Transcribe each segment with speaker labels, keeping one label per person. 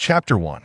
Speaker 1: Chapter 1.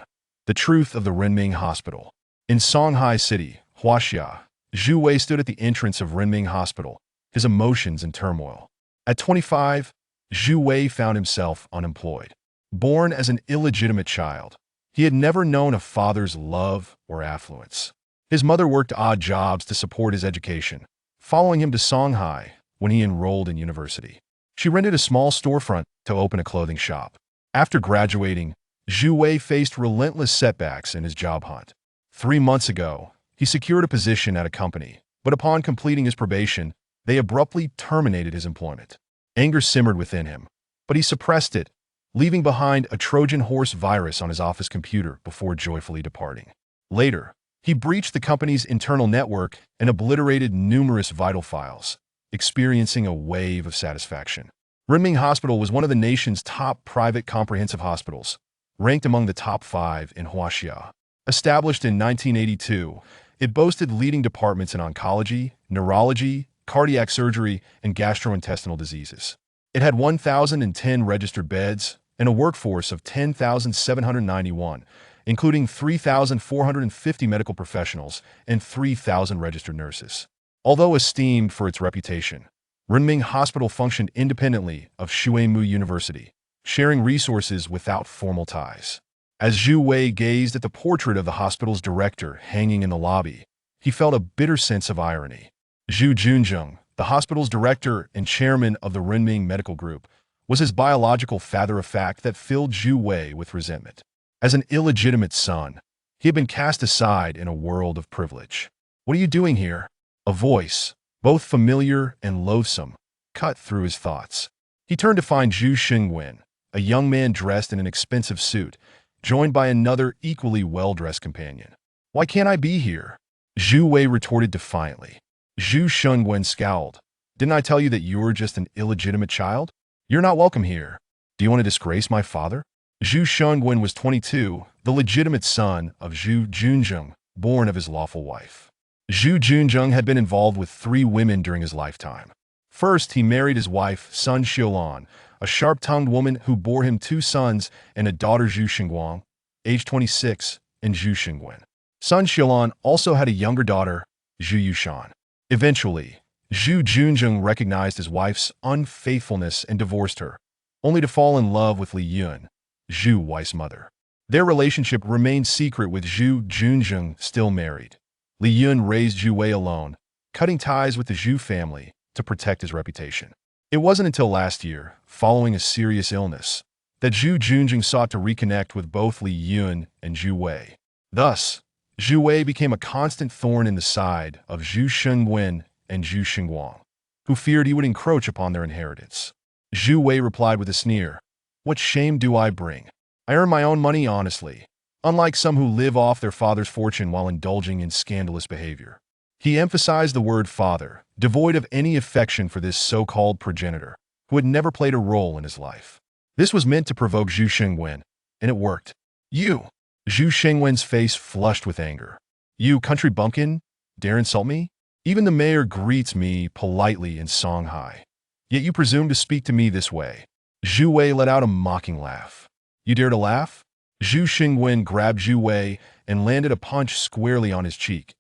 Speaker 1: The Truth of the Renming Hospital. In Songhai City, Huaxia, Zhu Wei stood at the entrance of Renming Hospital, his emotions in turmoil. At 25, Zhu Wei found himself unemployed. Born as an illegitimate child, he had never known a father's love or affluence. His mother worked odd jobs to support his education, following him to Songhai when he enrolled in university. She rented a small storefront to open a clothing shop. After graduating, Zhu Wei faced relentless setbacks in his job hunt. 3 months ago, he secured a position at a company, but upon completing his probation, they abruptly terminated his employment. Anger simmered within him, but he suppressed it, leaving behind a Trojan horse virus on his office computer before joyfully departing. Later, he breached the company's internal network and obliterated numerous vital files, experiencing a wave of satisfaction. Renming Hospital was one of the nation's top private comprehensive hospitals, ranked among the top 5 in Huaxia. Established in 1982, it boasted leading departments in oncology, neurology, cardiac surgery, and gastrointestinal diseases. It had 1,010 registered beds and a workforce of 10,791, including 3,450 medical professionals and 3,000 registered nurses. Although esteemed for its reputation, Renming Hospital functioned independently of Shumi University, sharing resources without formal ties. As Zhu Wei gazed at the portrait of the hospital's director hanging in the lobby, he felt a bitter sense of irony. Zhu Junzheng, the hospital's director and chairman of the Renming Medical Group, was his biological father, a fact that filled Zhu Wei with resentment. As an illegitimate son, he had been cast aside in a world of privilege. "What are you doing here?" A voice, both familiar and loathsome, cut through his thoughts. He turned to find Zhu Shengwen, a young man dressed in an expensive suit, joined by another equally well-dressed companion. "Why can't I be here?" Zhu Wei retorted defiantly. Zhu Shengwen scowled. "Didn't I tell you that you're just an illegitimate child? You're not welcome here. Do you want to disgrace my father?" Zhu Shengwen was 22, the legitimate son of Zhu Junzheng, born of his lawful wife. Zhu Junzheng had been involved with 3 women during his lifetime. First, he married his wife, Sun Xiaolan, a sharp-tongued woman who bore him 2 sons and a daughter, Zhu Xingguang, age 26, and Zhu Xingwen. Sun Xiaolan also had a younger daughter, Zhu Yushan. Eventually, Zhu Junzheng recognized his wife's unfaithfulness and divorced her, only to fall in love with Li Yun, Zhu Wei's mother. Their relationship remained secret, with Zhu Junzheng still married. Li Yun raised Zhu Wei alone, cutting ties with the Zhu family to protect his reputation. It wasn't until last year, following a serious illness, that Zhu Junzheng sought to reconnect with both Li Yun and Zhu Wei. Thus, Zhu Wei became a constant thorn in the side of Zhu Shengwen and Zhu Xingguang, who feared he would encroach upon their inheritance. Zhu Wei replied with a sneer, "What shame do I bring? I earn my own money honestly, unlike some who live off their father's fortune while indulging in scandalous behavior." He emphasized the word father, devoid of any affection for this so-called progenitor, who had never played a role in his life. This was meant to provoke Zhu Shengwen, and it worked. "You!" Zhu Shengwen's face flushed with anger. "You, country bumpkin, dare insult me? Even the mayor greets me politely in Songhai. Yet you presume to speak to me this way." Zhu Wei let out a mocking laugh. "You dare to laugh?" Zhu Shengwen grabbed Zhu Wei and landed a punch squarely on his cheek,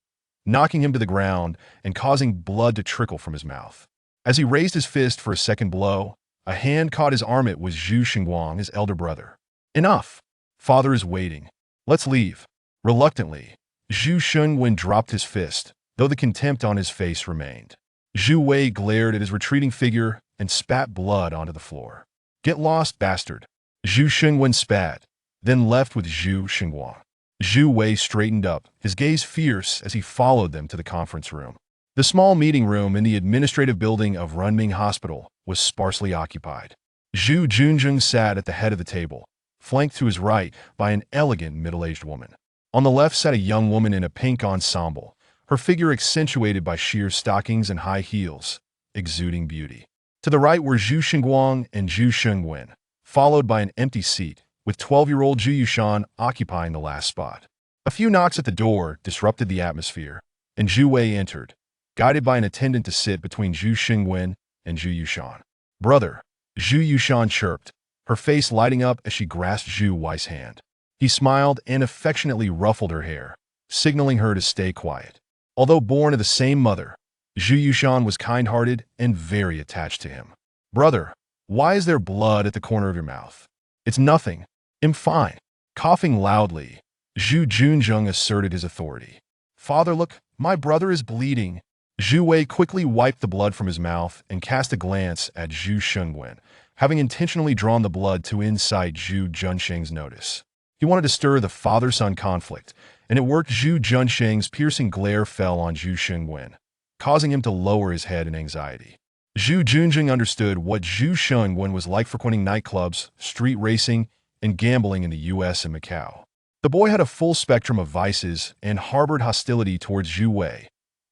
Speaker 1: knocking him to the ground and causing blood to trickle from his mouth. As he raised his fist for a second blow, a hand caught his arm. It was Zhu Xingguang, his elder brother. "Enough! Father is waiting. Let's leave." Reluctantly, Zhu Shengwen dropped his fist, though the contempt on his face remained. Zhu Wei glared at his retreating figure and spat blood onto the floor. "Get lost, bastard!" Zhu Shengwen spat, then left with Zhu Xingguang. Zhu Wei straightened up, his gaze fierce as he followed them to the conference room. The small meeting room in the administrative building of Renming Hospital was sparsely occupied. Zhu Junzheng sat at the head of the table, flanked to his right by an elegant middle-aged woman. On the left sat a young woman in a pink ensemble, her figure accentuated by sheer stockings and high heels, exuding beauty. To the right were Zhu Xingguang and Zhu Shengwen, followed by an empty seat, with 12-year-old Zhu Yushan occupying the last spot. A few knocks at the door disrupted the atmosphere, and Zhu Wei entered, guided by an attendant to sit between Zhu Shengwen and Zhu Yushan. "Brother," Zhu Yushan chirped, her face lighting up as she grasped Zhu Wei's hand. He smiled and affectionately ruffled her hair, signaling her to stay quiet. Although born of the same mother, Zhu Yushan was kind-hearted and very attached to him. "Brother, why is there blood at the corner of your mouth?" "It's nothing. I'm fine." Coughing loudly, Zhu Junzheng asserted his authority. "Father, look, my brother is bleeding." Zhu Wei quickly wiped the blood from his mouth and cast a glance at Zhu Shengwen, having intentionally drawn the blood to incite Zhu Junsheng's notice. He wanted to stir the father-son conflict, and it worked. Zhu Junsheng's piercing glare fell on Zhu Shengwen, causing him to lower his head in anxiety. Zhu Junzheng understood what Zhu Shengwen was like, frequenting nightclubs, street racing, and gambling in the US and Macau. The boy had a full spectrum of vices and harbored hostility towards Zhu Wei,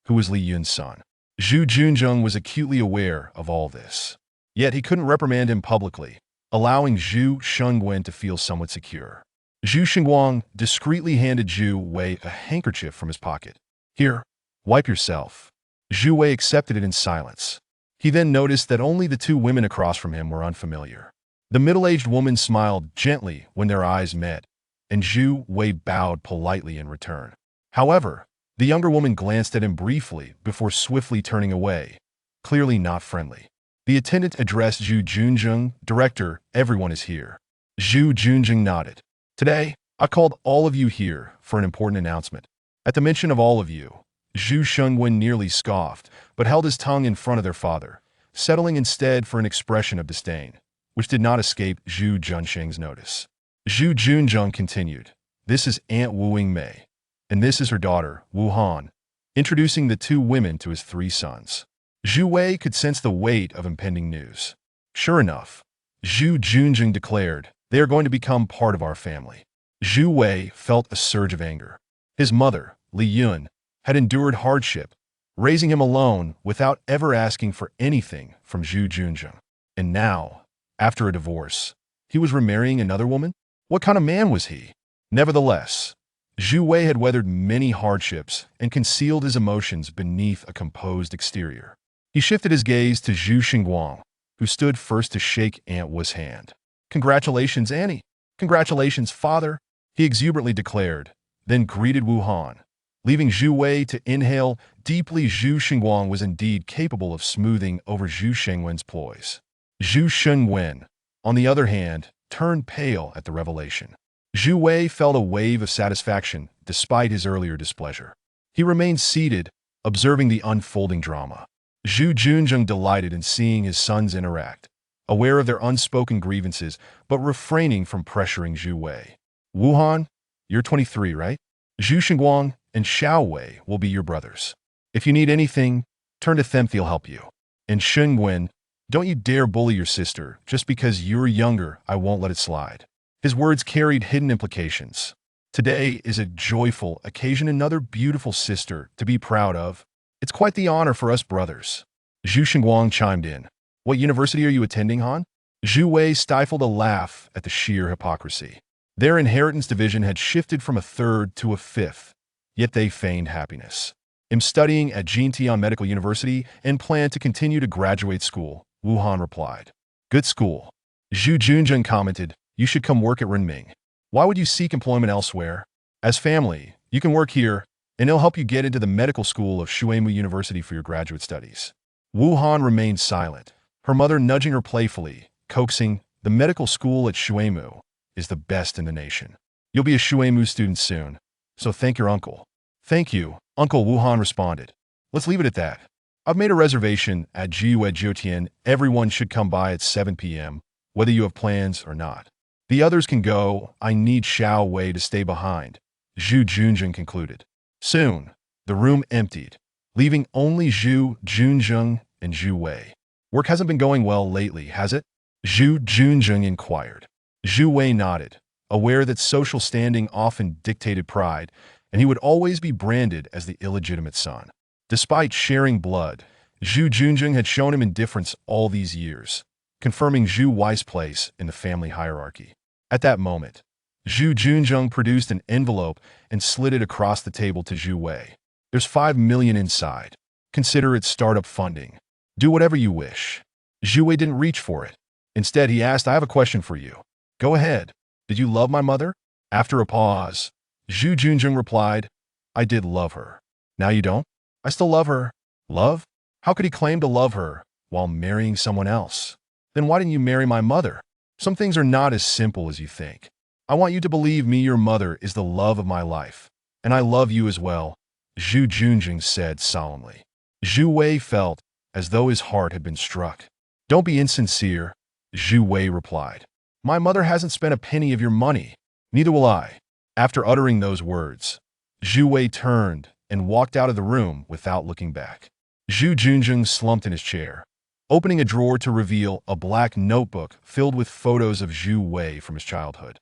Speaker 1: who was Li Yun's son. Zhu Junzheng was acutely aware of all this. Yet he couldn't reprimand him publicly, allowing Zhu Shengwen to feel somewhat secure. Zhu Shengguang discreetly handed Zhu Wei a handkerchief from his pocket. "Here, wipe yourself." Zhu Wei accepted it in silence. He then noticed that only the two women across from him were unfamiliar. The middle-aged woman smiled gently when their eyes met, and Zhu Wei bowed politely in return. However, the younger woman glanced at him briefly before swiftly turning away, clearly not friendly. The attendant addressed Zhu Junzheng, "Director, everyone is here." Zhu Junzheng nodded. "Today, I called all of you here for an important announcement." At the mention of all of you, Zhu Shengwen nearly scoffed, but held his tongue in front of their father, settling instead for an expression of disdain, which did not escape Zhu Junsheng's notice. Zhu Junzheng continued, "This is Aunt Wu Yingmei, and this is her daughter, Wu Han," introducing the two women to his three sons. Zhu Wei could sense the weight of impending news. Sure enough, Zhu Junzheng declared, "They are going to become part of our family." Zhu Wei felt a surge of anger. His mother, Li Yun, had endured hardship, raising him alone without ever asking for anything from Zhu Junzheng. And now, after a divorce, he was remarrying another woman? What kind of man was he? Nevertheless, Zhu Wei had weathered many hardships and concealed his emotions beneath a composed exterior. He shifted his gaze to Zhu Shengguang, who stood first to shake Aunt Wu's hand. "Congratulations, Annie." "Congratulations, father," he exuberantly declared, then greeted Wu Han. Leaving Zhu Wei to inhale deeply, Zhu Shengguang was indeed capable of smoothing over Zhu Shengwen's ploys. Zhu Shengwen, on the other hand, turned pale at the revelation. Zhu Wei felt a wave of satisfaction despite his earlier displeasure. He remained seated, observing the unfolding drama. Zhu Junzheng delighted in seeing his sons interact, aware of their unspoken grievances but refraining from pressuring Zhu Wei. "Wu Han, you're 23, right? Zhu Shengguang and Xiao Wei will be your brothers. If you need anything, turn to them, they'll help you. And Shengwen, don't you dare bully your sister. Just because you're younger, I won't let it slide." His words carried hidden implications. Today is a joyful occasion, another beautiful sister to be proud of. It's quite the honor for us brothers. Zhu Shengguang chimed in. "What university are you attending, Han?" Zhu Wei stifled a laugh at the sheer hypocrisy. Their inheritance division had shifted from a third to a fifth, yet they feigned happiness. "I'm studying at Jintian Medical University and plan to continue to graduate school," Wu Han replied. "Good school." Zhu Junzheng commented, "You should come work at Renming. Why would you seek employment elsewhere? As family, you can work here, and it'll help you get into the medical school of Shuemu University for your graduate studies." Wu Han remained silent, her mother nudging her playfully, coaxing, "The medical school at Shuemu is the best in the nation. You'll be a Shuemu student soon, so thank your uncle." "Thank you, Uncle," Wu Han responded. "Let's leave it at that. I've made a reservation at Jiuyue Jiutian. Everyone should come by at 7 p.m., whether you have plans or not. The others can go. I need Xiao Wei to stay behind," Zhu Junzheng concluded. Soon, the room emptied, leaving only Zhu Junzheng and Zhu Wei. "Work hasn't been going well lately, has it?" Zhu Junzheng inquired. Zhu Wei nodded, aware that social standing often dictated pride, and he would always be branded as the illegitimate son. Despite sharing blood, Zhu Junzheng had shown him indifference all these years, confirming Zhu Wei's place in the family hierarchy. At that moment, Zhu Junzheng produced an envelope and slid it across the table to Zhu Wei. "There's 5 million inside. Consider it startup funding. Do whatever you wish." Zhu Wei didn't reach for it. Instead, he asked, "I have a question for you." "Go ahead. Did you love my mother?" After a pause, Zhu Junjun replied, I did love her. Now you don't? I still love her. Love? How could he claim to love her while marrying someone else? Then why didn't you marry my mother? Some things are not as simple as you think. I want you to believe me, your mother is the love of my life. And I love you as well, Zhu Junjun said solemnly. Zhu Wei felt as though his heart had been struck. Don't be insincere, Zhu Wei replied. My mother hasn't spent a penny of your money. Neither will I. After uttering those words, Zhu Wei turned and walked out of the room without looking back. Zhu Junjun slumped in his chair, opening a drawer to reveal a black notebook filled with photos of Zhu Wei from his childhood.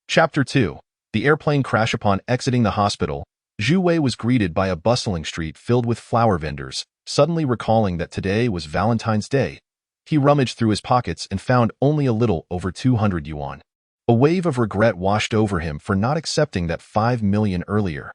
Speaker 1: Chapter 2. The airplane crash. Upon exiting the hospital, Zhu Wei was greeted by a bustling street filled with flower vendors. Suddenly recalling that today was Valentine's Day, he rummaged through his pockets and found only a little over 200 yuan. A wave of regret washed over him for not accepting that 5 million earlier.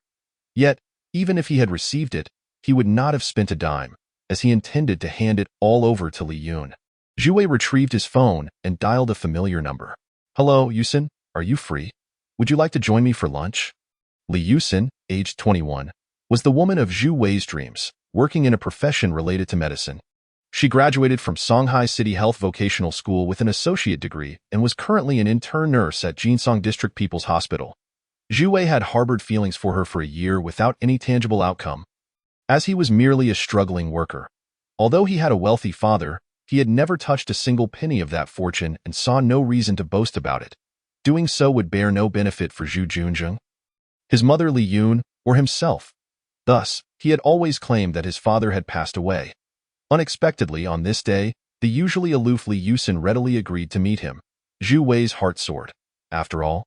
Speaker 1: Yet, even if he had received it, he would not have spent a dime, as he intended to hand it all over to Li Yun. Zhu Wei retrieved his phone and dialed a familiar number. Hello, Yusin, are you free? Would you like to join me for lunch? Li Yusin, aged 21, was the woman of Zhu Wei's dreams, working in a profession related to medicine. She graduated from Shanghai City Health Vocational School with an associate degree and was currently an intern nurse at Jinsong District People's Hospital. Zhu Wei had harbored feelings for her for a year without any tangible outcome, as he was merely a struggling worker. Although he had a wealthy father, he had never touched a single penny of that fortune and saw no reason to boast about it. Doing so would bear no benefit for Zhu Junjun, his mother Li Yun, or himself. Thus, he had always claimed that his father had passed away. Unexpectedly, on this day, the usually aloof Li Yusin readily agreed to meet him. Zhu Wei's heart soared. After all,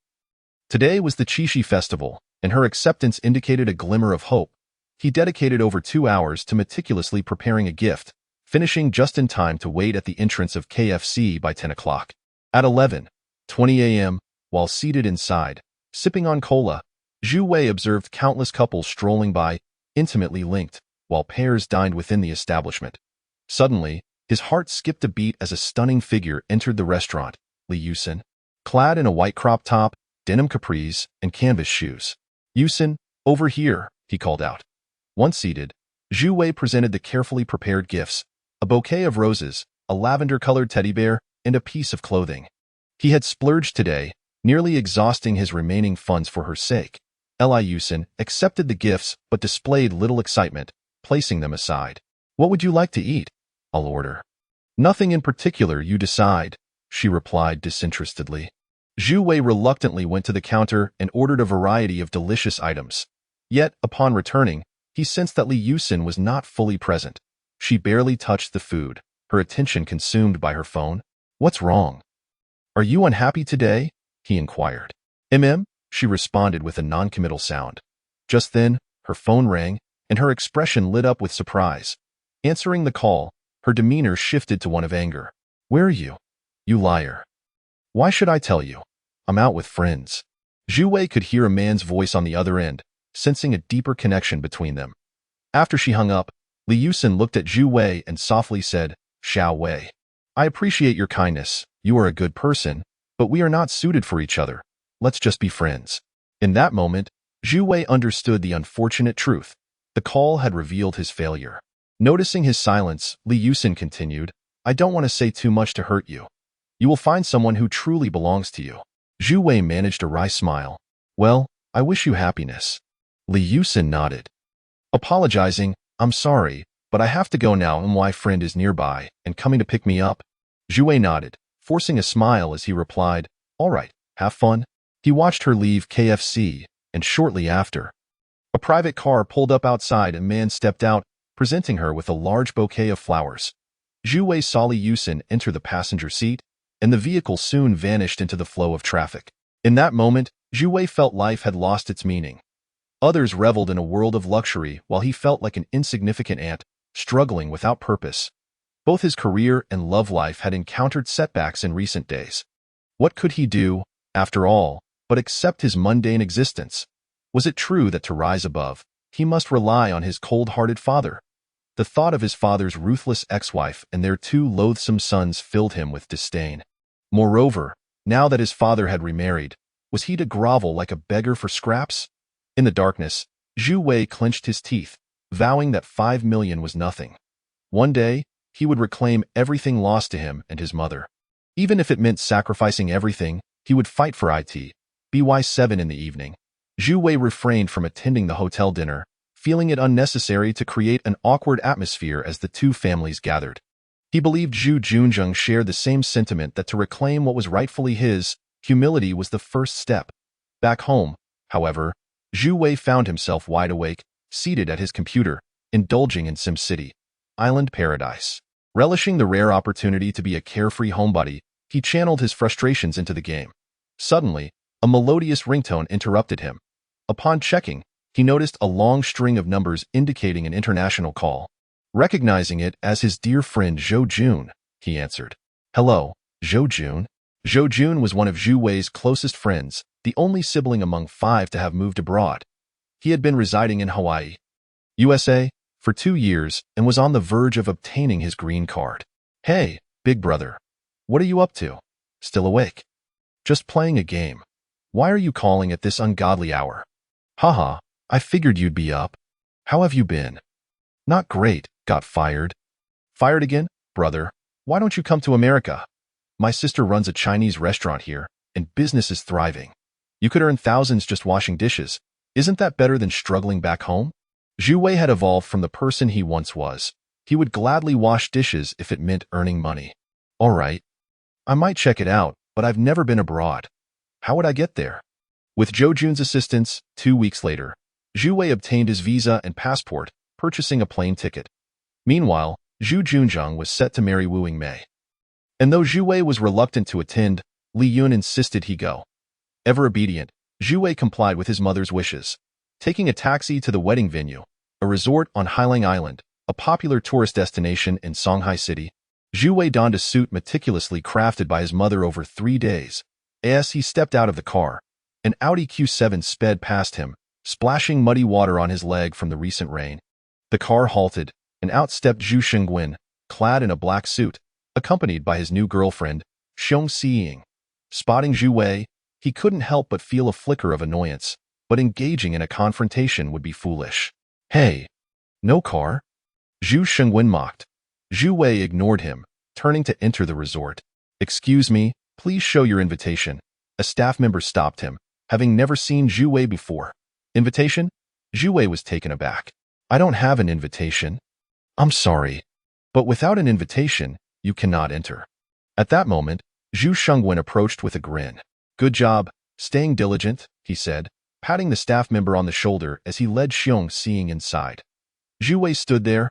Speaker 1: today was the Qixi festival, and her acceptance indicated a glimmer of hope. He dedicated over 2 hours to meticulously preparing a gift, finishing just in time to wait at the entrance of KFC by 10 o'clock. At 11:20 a.m., while seated inside, sipping on cola, Zhu Wei observed countless couples strolling by, intimately linked, while pairs dined within the establishment. Suddenly, his heart skipped a beat as a stunning figure entered the restaurant, Li Yusin, clad in a white crop top, denim capris, and canvas shoes. Yusin, over here, he called out. Once seated, Zhu Wei presented the carefully prepared gifts, a bouquet of roses, a lavender-colored teddy bear, and a piece of clothing. He had splurged today, nearly exhausting his remaining funds for her sake. Li Yusin accepted the gifts but displayed little excitement, placing them aside. What would you like to eat? I'll order. Nothing in particular, you decide, she replied disinterestedly. Zhu Wei reluctantly went to the counter and ordered a variety of delicious items. Yet, upon returning, he sensed that Li Yusin was not fully present. She barely touched the food, her attention consumed by her phone. What's wrong? Are you unhappy today? He inquired. She responded with a non-committal sound. Just then, her phone rang, and her expression lit up with surprise. Answering the call, her demeanor shifted to one of anger. Where are you? You liar. Why should I tell you? I'm out with friends. Zhu Wei could hear a man's voice on the other end, sensing a deeper connection between them. After she hung up, Li Yusin looked at Zhu Wei and softly said, Xiao Wei. I appreciate your kindness. You are a good person, but we are not suited for each other. Let's just be friends. In that moment, Zhu Wei understood the unfortunate truth. The call had revealed his failure. Noticing his silence, Li Yusin continued, I don't want to say too much to hurt you. You will find someone who truly belongs to you. Zhu Wei managed a wry smile. Well, I wish you happiness. Li Yusin nodded. Apologizing, I'm sorry, but I have to go now and my friend is nearby and coming to pick me up. Zhu Wei nodded, forcing a smile as he replied, All right, have fun. He watched her leave KFC, and shortly after, a private car pulled up outside and a man stepped out, presenting her with a large bouquet of flowers. Zhu Wei saw Li Yusin enter the passenger seat, and the vehicle soon vanished into the flow of traffic. In that moment, Zhu Wei felt life had lost its meaning. Others reveled in a world of luxury while he felt like an insignificant ant, struggling without purpose. Both his career and love life had encountered setbacks in recent days. What could he do, after all, but accept his mundane existence? Was it true that to rise above, he must rely on his cold-hearted father? The thought of his father's ruthless ex-wife and their 2 loathsome sons filled him with disdain. Moreover, now that his father had remarried, Was he to grovel like a beggar for scraps? In the darkness, Zhu Wei clenched his teeth, vowing that 5 million was nothing. One day, he would reclaim everything lost to him and his mother. Even if it meant sacrificing everything, he would fight for it. By 7 in the evening, Zhu Wei refrained from attending the hotel dinner, feeling it unnecessary to create an awkward atmosphere as the two families gathered. He believed Zhu Junzheng shared the same sentiment that to reclaim what was rightfully his, humility was the first step. Back home, however, Zhu Wei found himself wide awake, seated at his computer, indulging in SimCity Island Paradise. Relishing the rare opportunity to be a carefree homebody, he channeled his frustrations into the game. Suddenly, a melodious ringtone interrupted him. Upon checking, he noticed a long string of numbers indicating an international call. Recognizing it as his dear friend Zhou Jun, he answered. "Hello, Zhou Jun." Zhou Jun was one of Zhu Wei's closest friends, the only sibling among 5 to have moved abroad. He had been residing in Hawaii, USA, for 2 years and was on the verge of obtaining his green card. "Hey, big brother. What are you up to? Still awake?" "Just playing a game. Why are you calling at this ungodly hour?" "Haha, I figured you'd be up. How have you been?" "Not great, got fired." "Fired again? Brother, why don't you come to America? My sister runs a Chinese restaurant here, and business is thriving. You could earn thousands just washing dishes. Isn't that better than struggling back home?" Zhu Wei had evolved from the person he once was. He would gladly wash dishes if it meant earning money. "All right. I might check it out, but I've never been abroad. How would I get there?" With Zhou Jun's assistance, 2 weeks later, Zhu Wei obtained his visa and passport, purchasing a plane ticket. Meanwhile, Zhu Junzheng was set to marry Wu Yingmei. And though Zhu Wei was reluctant to attend, Li Yun insisted he go. Ever obedient, Zhu Wei complied with his mother's wishes. Taking a taxi to the wedding venue, a resort on Hailing Island, a popular tourist destination in Songhai City, Zhu Wei donned a suit meticulously crafted by his mother over 3 days. As he stepped out of the car, an Audi Q7 sped past him, splashing muddy water on his leg from the recent rain. The car halted, and out stepped Zhu Shengwen, clad in a black suit, accompanied by his new girlfriend, Xiong Xiying. Spotting Zhu Wei, he couldn't help but feel a flicker of annoyance, but engaging in a confrontation would be foolish. "Hey, no car?" Zhu Shengwen mocked. Zhu Wei ignored him, turning to enter the resort. "Excuse me, please show your invitation." A staff member stopped him, having never seen Zhu Wei before. "Invitation?" Zhu Wei was taken aback. "I don't have an invitation." "I'm sorry, but without an invitation, you cannot enter." At that moment, Zhu Shengwen approached with a grin. "Good job, staying diligent," he said, patting the staff member on the shoulder as he led Xiong Xiying inside. Zhu Wei stood there,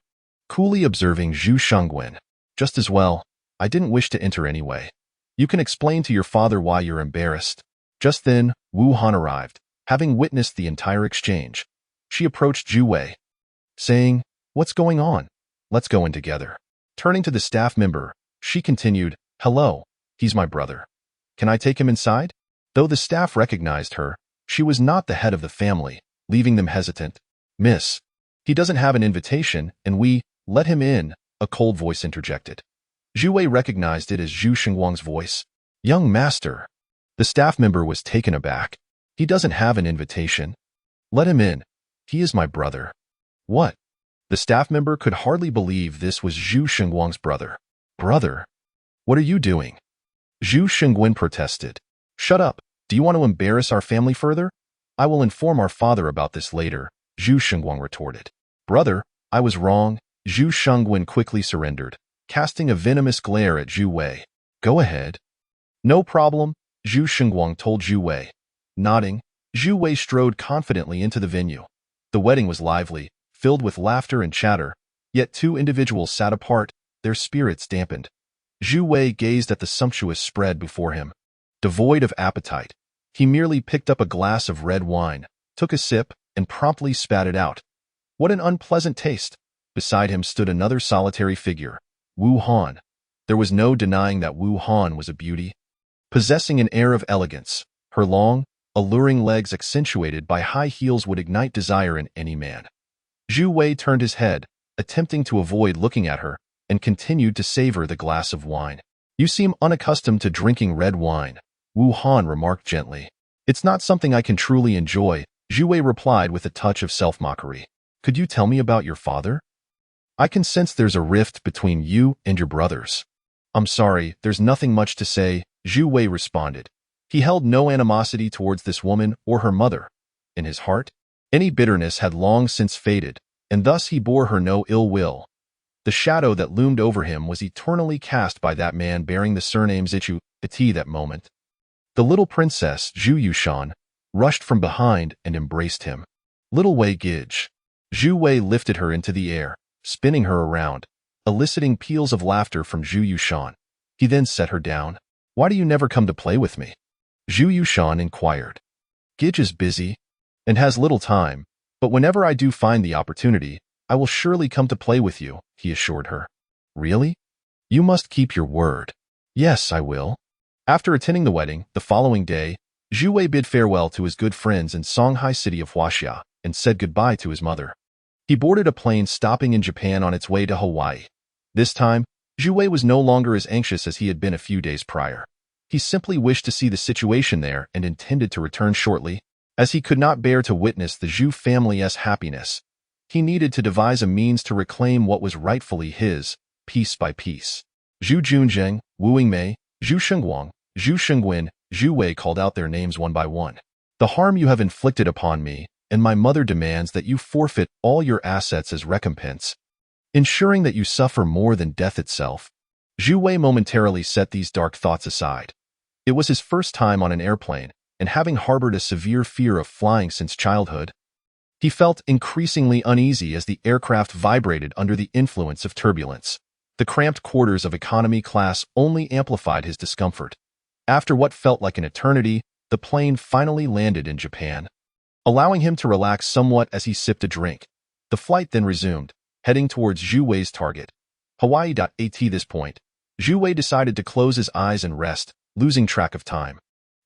Speaker 1: coolly observing Zhu Shengwen. "Just as well, I didn't wish to enter anyway. You can explain to your father why you're embarrassed." Just then, Wu Han arrived, having witnessed the entire exchange. She approached Zhu Wei, saying, "What's going on? Let's go in together." Turning to the staff member, she continued, "Hello, he's my brother. Can I take him inside?" Though the staff recognized her, she was not the head of the family, leaving them hesitant. "Miss, he doesn't have an invitation, and we let him in," a cold voice interjected. Zhu Wei recognized it as Zhu Shengwang's voice. "Young master." The staff member was taken aback. "He doesn't have an invitation. Let him in. He is my brother." "What?" The staff member could hardly believe this was Zhu Shengwang's brother. "Brother? What are you doing?" Zhu Shengwen protested. "Shut up. Do you want to embarrass our family further? I will inform our father about this later," Zhu Shengwang retorted. "Brother, I was wrong." Zhu Shengwen quickly surrendered, casting a venomous glare at Zhu Wei. "Go ahead." "No problem," Zhu Shengwang told Zhu Wei. Nodding, Zhu Wei strode confidently into the venue. The wedding was lively, filled with laughter and chatter, yet 2 individuals sat apart, their spirits dampened. Zhu Wei gazed at the sumptuous spread before him. Devoid of appetite, he merely picked up a glass of red wine, took a sip, and promptly spat it out. What an unpleasant taste! Beside him stood another solitary figure, Wu Han. There was no denying that Wu Han was a beauty. Possessing an air of elegance, her long, alluring legs accentuated by high heels would ignite desire in any man. Zhu Wei turned his head, attempting to avoid looking at her, and continued to savor the glass of wine. "You seem unaccustomed to drinking red wine," Wu Han remarked gently. It's not something I can truly enjoy, Zhu Wei replied with a touch of self-mockery. Could you tell me about your father? I can sense there's a rift between you and your brothers. I'm sorry, there's nothing much to say, Zhu Wei responded. He held no animosity towards this woman or her mother. In his heart, any bitterness had long since faded, and thus he bore her no ill will. The shadow that loomed over him was eternally cast by that man bearing the surname Zichu Iti that moment. The little princess, Zhu Yushan, rushed from behind and embraced him. Little Wei Gij. Zhu Wei lifted her into the air, spinning her around, eliciting peals of laughter from Zhu Yushan. He then set her down. Why do you never come to play with me? Zhu Yushan inquired. Gij is busy and has little time, but whenever I do find the opportunity, I will surely come to play with you, he assured her. Really? You must keep your word. Yes, I will. After attending the wedding, the following day, Zhu Wei bid farewell to his good friends in Shanghai city of Huaxia and said goodbye to his mother. He boarded a plane stopping in Japan on its way to Hawaii. This time, Zhu Wei was no longer as anxious as he had been a few days prior. He simply wished to see the situation there and intended to return shortly, as he could not bear to witness the Zhu family's happiness. He needed to devise a means to reclaim what was rightfully his, piece by piece. Zhu Junzheng, Wu Yingmei, Zhu Shengguang, Zhu Shengguan, Zhu Wei called out their names one by one. The harm you have inflicted upon me, and my mother demands that you forfeit all your assets as recompense, ensuring that you suffer more than death itself. Zhu Wei momentarily set these dark thoughts aside. It was his first time on an airplane, and having harbored a severe fear of flying since childhood, he felt increasingly uneasy as the aircraft vibrated under the influence of turbulence. The cramped quarters of economy class only amplified his discomfort. After what felt like an eternity, the plane finally landed in Japan, allowing him to relax somewhat as he sipped a drink. The flight then resumed, heading towards Zhu Wei's target, Hawaii. At this point, Zhu Wei decided to close his eyes and rest, losing track of time.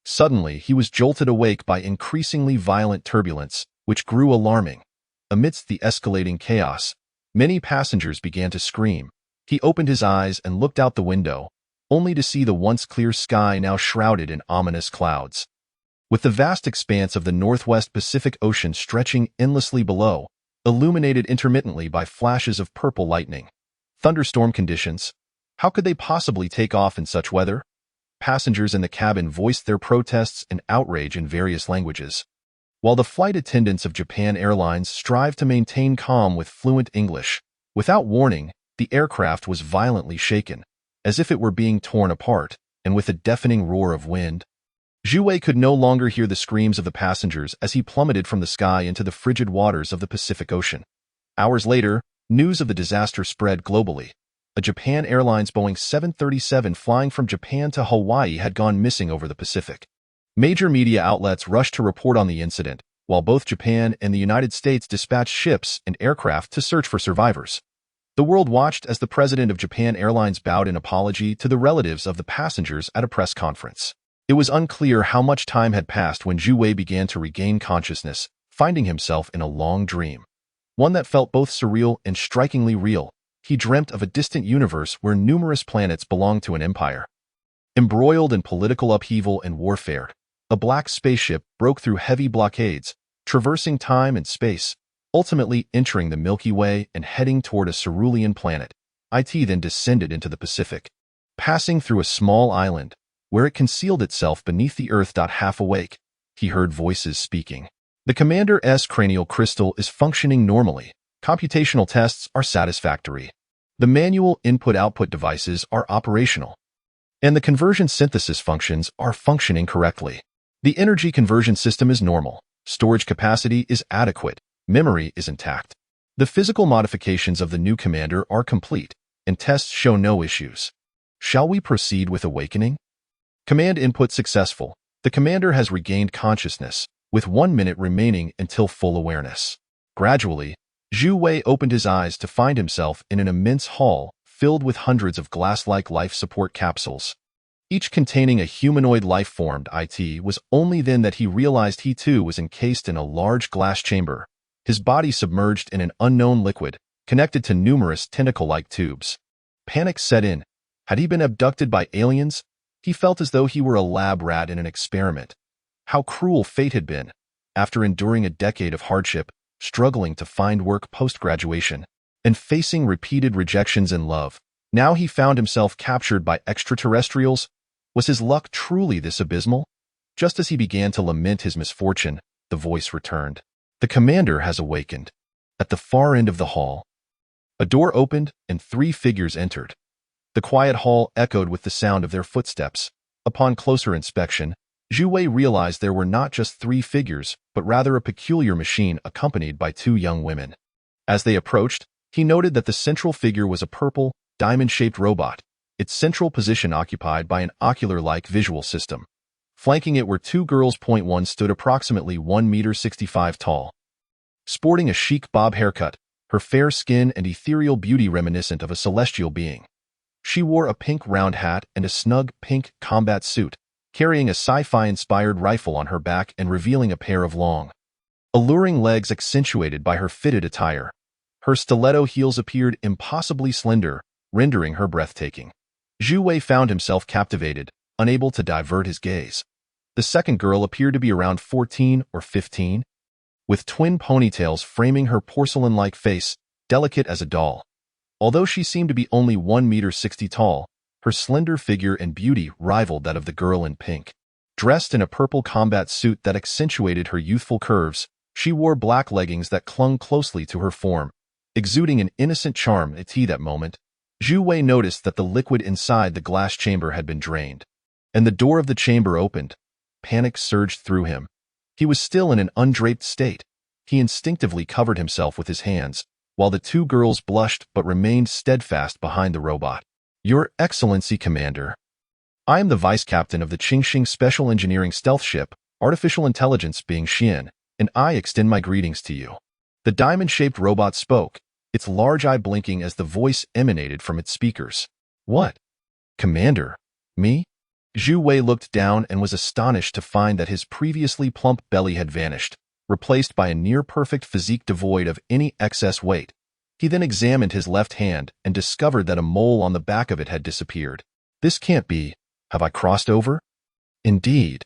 Speaker 1: Suddenly, he was jolted awake by increasingly violent turbulence, which grew alarming. Amidst the escalating chaos, many passengers began to scream. He opened his eyes and looked out the window, only to see the once clear sky now shrouded in ominous clouds. With the vast expanse of the Northwest Pacific Ocean stretching endlessly below, illuminated intermittently by flashes of purple lightning. Thunderstorm conditions. How could they possibly take off in such weather? Passengers in the cabin voiced their protests and outrage in various languages, while the flight attendants of Japan Airlines strived to maintain calm with fluent English. Without warning, the aircraft was violently shaken, as if it were being torn apart, and with a deafening roar of wind. Zhu Wei could no longer hear the screams of the passengers as he plummeted from the sky into the frigid waters of the Pacific Ocean. Hours later, news of the disaster spread globally. A Japan Airlines Boeing 737 flying from Japan to Hawaii had gone missing over the Pacific. Major media outlets rushed to report on the incident, while both Japan and the United States dispatched ships and aircraft to search for survivors. The world watched as the president of Japan Airlines bowed in apology to the relatives of the passengers at a press conference. It was unclear how much time had passed when Zhu Wei began to regain consciousness, finding himself in a long dream. One that felt both surreal and strikingly real. He dreamt of a distant universe where numerous planets belonged to an empire. Embroiled in political upheaval and warfare, a black spaceship broke through heavy blockades, traversing time and space, ultimately entering the Milky Way and heading toward a cerulean planet. It then descended into the Pacific, passing through a small island, where it concealed itself beneath the earth. Half awake, he heard voices speaking. The commander's cranial crystal is functioning normally. Computational tests are satisfactory. The manual input-output devices are operational, and the conversion synthesis functions are functioning correctly. The energy conversion system is normal. Storage capacity is adequate. Memory is intact. The physical modifications of the new commander are complete, and tests show no issues. Shall we proceed with awakening? Command input successful. The commander has regained consciousness, with 1 minute remaining until full awareness. Gradually, Zhu Wei opened his eyes to find himself in an immense hall filled with hundreds of glass-like life support capsules, each containing a humanoid life form. It was only then that he realized he too was encased in a large glass chamber, his body submerged in an unknown liquid, connected to numerous tentacle-like tubes. Panic set in. Had he been abducted by aliens? He felt as though he were a lab rat in an experiment. How cruel fate had been. After enduring a decade of hardship, struggling to find work post-graduation, and facing repeated rejections in love, now he found himself captured by extraterrestrials. Was his luck truly this abysmal? Just as he began to lament his misfortune, the voice returned. The commander has awakened. At the far end of the hall, a door opened and 3 figures entered. The quiet hall echoed with the sound of their footsteps. Upon closer inspection, Zhu Wei realized there were not just 3 figures, but rather a peculiar machine accompanied by 2 young women. As they approached, he noted that the central figure was a purple, diamond-shaped robot, its central position occupied by an ocular-like visual system. Flanking it were 2 girls. One stood approximately 1.65 meters tall. Sporting a chic bob haircut, her fair skin and ethereal beauty reminiscent of a celestial being. She wore a pink round hat and a snug pink combat suit, carrying a sci-fi-inspired rifle on her back and revealing a pair of long, alluring legs accentuated by her fitted attire. Her stiletto heels appeared impossibly slender, rendering her breathtaking. Zhu Wei found himself captivated, unable to divert his gaze. The second girl appeared to be around 14 or 15, with twin ponytails framing her porcelain-like face, delicate as a doll. Although she seemed to be only 1.60 meters tall, her slender figure and beauty rivaled that of the girl in pink. Dressed in a purple combat suit that accentuated her youthful curves, she wore black leggings that clung closely to her form, exuding an innocent charm. At that moment, Zhu Wei noticed that the liquid inside the glass chamber had been drained, and the door of the chamber opened. Panic surged through him. He was still in an undraped state. He instinctively covered himself with his hands, while the 2 girls blushed but remained steadfast behind the robot. Your Excellency, Commander. I am the Vice Captain of the Qingxing Special Engineering Stealth Ship, Artificial Intelligence being Xian, and I extend my greetings to you. The diamond-shaped robot spoke, its large eye blinking as the voice emanated from its speakers. What? Commander? Me? Zhu Wei looked down and was astonished to find that his previously plump belly had vanished, replaced by a near-perfect physique devoid of any excess weight. He then examined his left hand and discovered that a mole on the back of it had disappeared. This can't be. Have I crossed over? Indeed.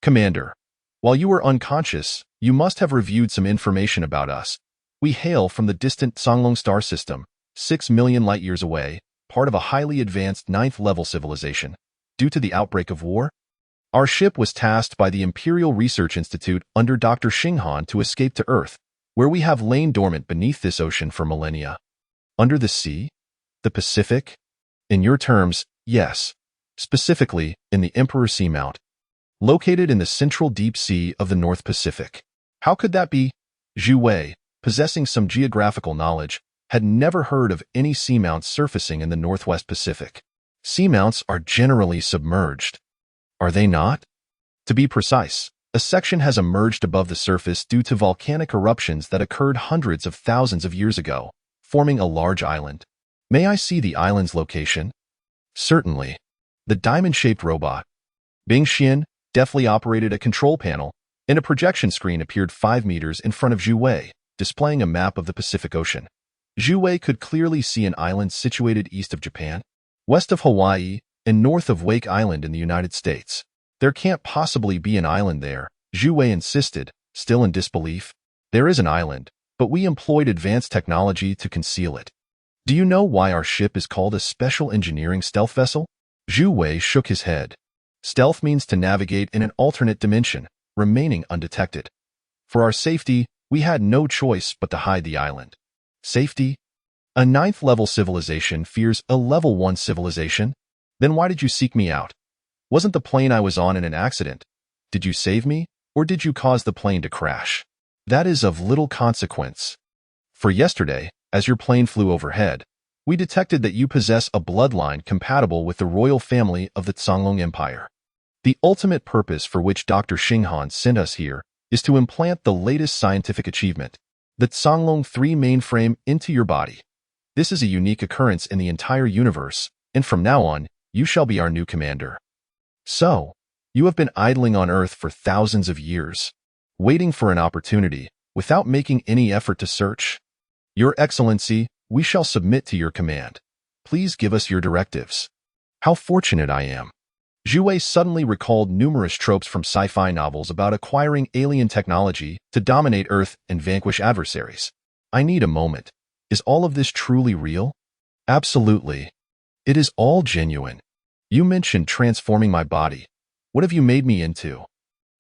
Speaker 1: Commander, while you were unconscious, you must have reviewed some information about us. We hail from the distant Songlong star system, 6 million light-years away, part of a highly advanced 9th-level civilization. Due to the outbreak of war, our ship was tasked by the Imperial Research Institute under Dr. Xinghan to escape to Earth, where we have lain dormant beneath this ocean for millennia. Under the sea? The Pacific? In your terms, yes. Specifically, in the Emperor Seamount, located in the central deep sea of the North Pacific. How could that be? Zhu Wei, possessing some geographical knowledge, had never heard of any seamounts surfacing in the Northwest Pacific. Seamounts are generally submerged. Are they not? To be precise, a section has emerged above the surface due to volcanic eruptions that occurred hundreds of thousands of years ago, forming a large island. May I see the island's location? Certainly. The diamond-shaped robot, Bing Xian, deftly operated a control panel, and a projection screen appeared 5 meters in front of Zhu Wei, displaying a map of the Pacific Ocean. Zhu Wei could clearly see an island situated east of Japan, west of Hawaii, and north of Wake Island in the United States. There can't possibly be an island there, Zhu Wei insisted, still in disbelief. There is an island, but we employed advanced technology to conceal it. Do you know why our ship is called a Special Engineering Stealth Vessel? Zhu Wei shook his head. Stealth means to navigate in an alternate dimension, remaining undetected. For our safety, we had no choice but to hide the island. Safety? A 9th-level civilization fears a level 1 civilization? Then why did you seek me out? Wasn't the plane I was on in an accident? Did you save me, or did you cause the plane to crash? That is of little consequence. For yesterday, as your plane flew overhead, we detected that you possess a bloodline compatible with the royal family of the Songlong Empire. The ultimate purpose for which Dr. Xinghan sent us here is to implant the latest scientific achievement, the Songlong 3 mainframe, into your body. This is a unique occurrence in the entire universe, and from now on, you shall be our new commander. So, you have been idling on Earth for thousands of years, waiting for an opportunity, without making any effort to search. Your Excellency, we shall submit to your command. Please give us your directives. How fortunate I am. Zhu Wei suddenly recalled numerous tropes from sci-fi novels about acquiring alien technology to dominate Earth and vanquish adversaries. I need a moment. Is all of this truly real? Absolutely. It is all genuine. You mentioned transforming my body. What have you made me into?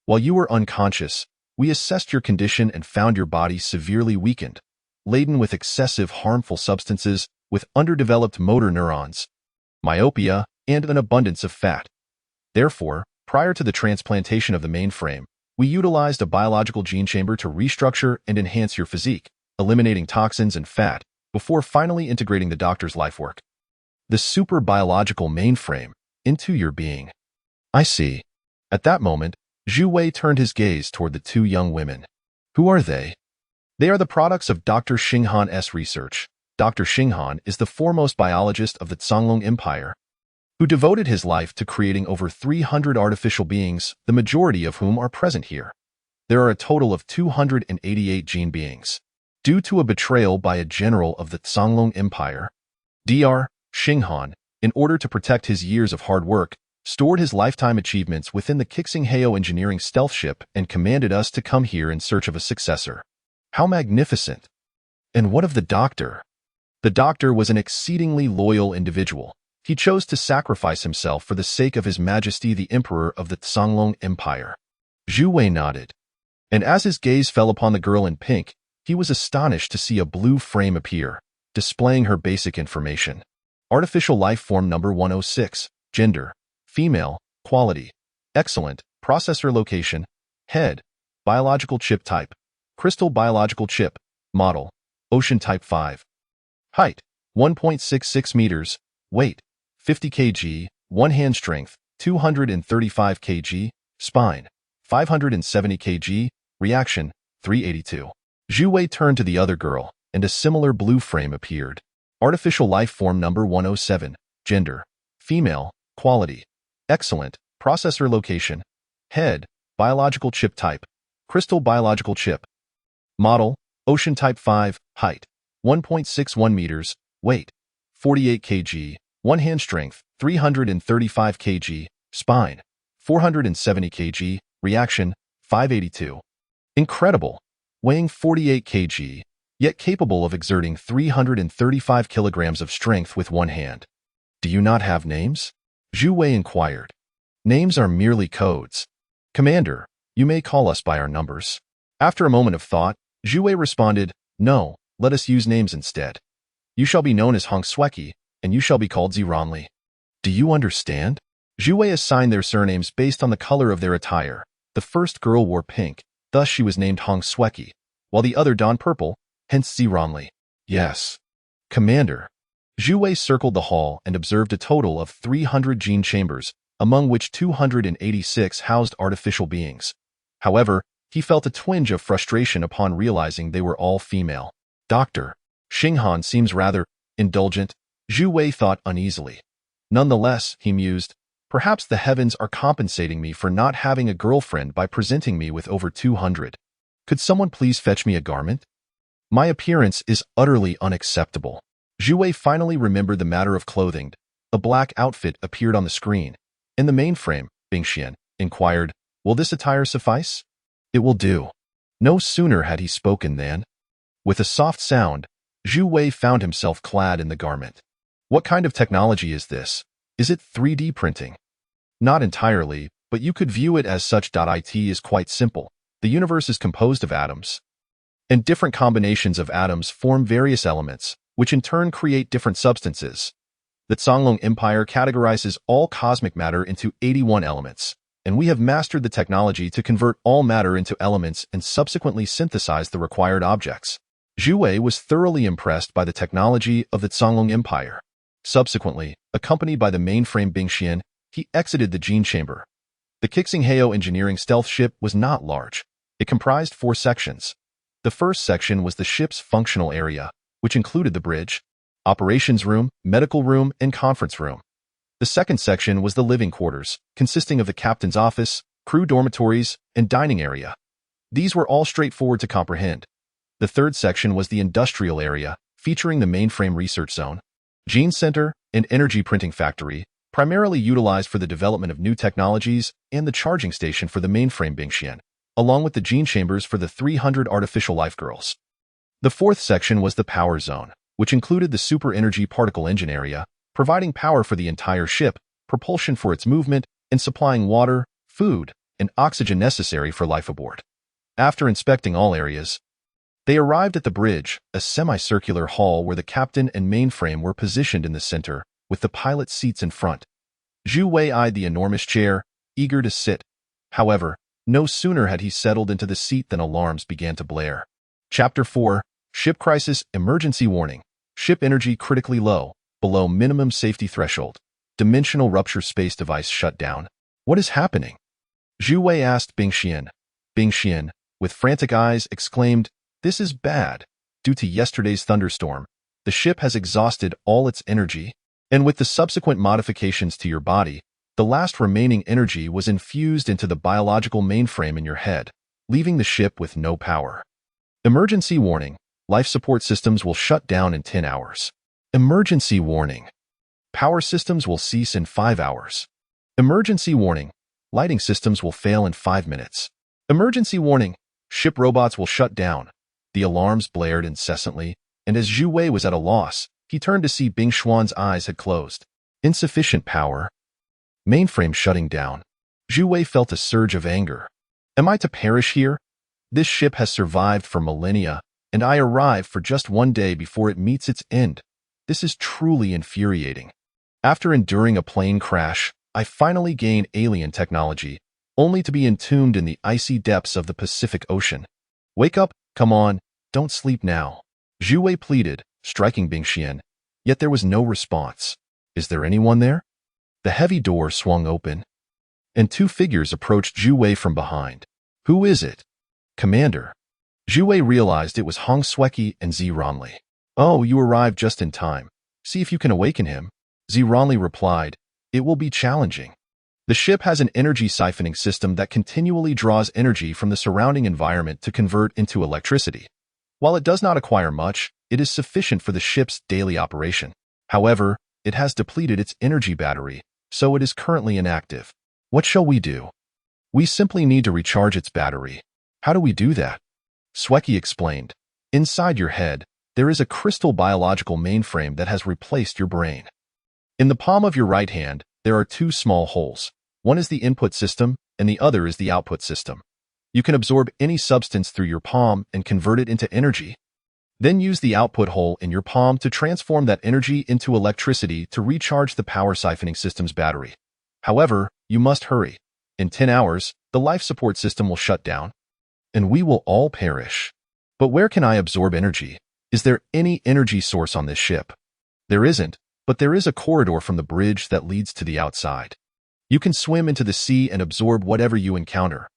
Speaker 1: While you were unconscious, we assessed your condition and found your body severely weakened, laden with excessive harmful substances, with underdeveloped motor neurons, myopia, and an abundance of fat. Therefore, prior to the transplantation of the mainframe, we utilized a biological gene chamber to restructure and enhance your physique, eliminating toxins and fat, before finally integrating the doctor's lifework. The super biological mainframe into your being. I see. At that moment, Zhu Wei turned his gaze toward the two young women. Who are they? They are the products of Dr. Xinghan's research. Dr. Xinghan is the foremost biologist of the Zhonglong Empire, who devoted his life to creating over 300 artificial beings, the majority of whom are present here. There are a total of 288 gene beings. Due to a betrayal by a general of the Zhonglong Empire, Dr. Xinghan, in order to protect his years of hard work, stored his lifetime achievements within the Castawayto engineering stealth ship and commanded us to come here in search of a successor. How magnificent! And what of the doctor? The doctor was an exceedingly loyal individual. He chose to sacrifice himself for the sake of His Majesty the Emperor of the Zhonglong Empire. Zhu Wei nodded, and as his gaze fell upon the girl in pink, he was astonished to see a blue frame appear, displaying her basic information. Artificial life form number 106, gender, female, quality, excellent, processor location, head, biological chip type, crystal biological chip, model, ocean type 5. Height, 1.66 meters, weight, 50 kg, one hand strength, 235 kg, spine, 570 kg, reaction, 382. Zhu Wei turned to the other girl, and a similar blue frame appeared. Artificial life form number 107, gender, female, quality, excellent, processor location, head, biological chip type, crystal biological chip, model, ocean type 5, height, 1.61 meters, weight, 48 kg, one hand strength, 335 kg, spine, 470 kg, reaction, 582. Incredible! Weighing 48 kg, yet capable of exerting 335 kilograms of strength with one hand. Do you not have names? Zhu Wei inquired. Names are merely codes. Commander, you may call us by our numbers. After a moment of thought, Zhu Wei responded, No, let us use names instead. You shall be known as Huaxia, and you shall be called Ziranli. Do you understand? Zhu Wei assigned their surnames based on the color of their attire. The first girl wore pink, thus she was named Huaxia, while the other donned purple, hence Ziranli. Yes. Commander. Zhu Wei circled the hall and observed a total of 300 gene chambers, among which 286 housed artificial beings. However, he felt a twinge of frustration upon realizing they were all female. Dr. Xinghan seems rather indulgent, Zhu Wei thought uneasily. Nonetheless, he mused, perhaps the heavens are compensating me for not having a girlfriend by presenting me with over 200. Could someone please fetch me a garment? My appearance is utterly unacceptable. Zhu Wei finally remembered the matter of clothing. A black outfit appeared on the screen. In the mainframe, Bing Xian inquired, Will this attire suffice? It will do. No sooner had he spoken than, with a soft sound, Zhu Wei found himself clad in the garment. What kind of technology is this? Is it 3D printing? Not entirely, but you could view it as such. It is quite simple. The universe is composed of atoms, and different combinations of atoms form various elements, which in turn create different substances. The Zhonglong Empire categorizes all cosmic matter into 81 elements, and we have mastered the technology to convert all matter into elements and subsequently synthesize the required objects. Zhu Wei was thoroughly impressed by the technology of the Zhonglong Empire. Subsequently, accompanied by the mainframe Bing Xian, he exited the gene chamber. The Castawayto engineering stealth ship was not large. It comprised 4 sections. The first section was the ship's functional area, which included the bridge, operations room, medical room, and conference room. The second section was the living quarters, consisting of the captain's office, crew dormitories, and dining area. These were all straightforward to comprehend. The third section was the industrial area, featuring the mainframe research zone, gene center, and energy printing factory, primarily utilized for the development of new technologies and the charging station for the mainframe Bingxian, along with the gene chambers for the 300 artificial life girls. The fourth section was the power zone, which included the super energy particle engine area, providing power for the entire ship, propulsion for its movement, and supplying water, food, and oxygen necessary for life aboard. After inspecting all areas, they arrived at the bridge, a semicircular hall where the captain and mainframe were positioned in the center, with the pilot's seats in front. Zhu Wei eyed the enormous chair, eager to sit. However, no sooner had he settled into the seat than alarms began to blare. Chapter 4, Ship Crisis Emergency Warning. Ship energy critically low, below minimum safety threshold. Dimensional rupture space device shut down. What is happening? Zhu Wei asked Bingxian. Bingxian, with frantic eyes, exclaimed, "This is bad. Due to yesterday's thunderstorm, the ship has exhausted all its energy, and with the subsequent modifications to your body, the last remaining energy was infused into the biological mainframe in your head, leaving the ship with no power. Emergency warning. Life support systems will shut down in 10 hours. Emergency warning. Power systems will cease in 5 hours. Emergency warning. Lighting systems will fail in 5 minutes. Emergency warning. Ship robots will shut down." The alarms blared incessantly, and as Zhu Wei was at a loss, he turned to see Bing Xuan's eyes had closed. Insufficient power. Mainframe shutting down. Zhu Wei felt a surge of anger. Am I to perish here? This ship has survived for millennia, and I arrive for just 1 day before it meets its end. This is truly infuriating. After enduring a plane crash, I finally gain alien technology, only to be entombed in the icy depths of the Pacific Ocean. Wake up, come on, don't sleep now. Zhu Wei pleaded, striking Bingxian, yet there was no response. Is there anyone there? The heavy door swung open, and 2 figures approached Zhu Wei from behind. Who is it? Commander. Zhu Wei realized it was Huaxia and Zhiranli. Oh, you arrived just in time. See if you can awaken him. Zhiranli replied, It will be challenging. The ship has an energy siphoning system that continually draws energy from the surrounding environment to convert into electricity. While it does not acquire much, it is sufficient for the ship's daily operation. However, it has depleted its energy battery, so it is currently inactive. What shall we do? We simply need to recharge its battery. How do we do that? Sweki explained. Inside your head, there is a crystal biological mainframe that has replaced your brain. In the palm of your right hand, there are 2 small holes. One is the input system, and the other is the output system. You can absorb any substance through your palm and convert it into energy. Then use the output hole in your palm to transform that energy into electricity to recharge the power siphoning system's battery. However, you must hurry. In 10 hours, the life support system will shut down, and we will all perish. But where can I absorb energy? Is there any energy source on this ship? There isn't, but there is a corridor from the bridge that leads to the outside. You can swim into the sea and absorb whatever you encounter.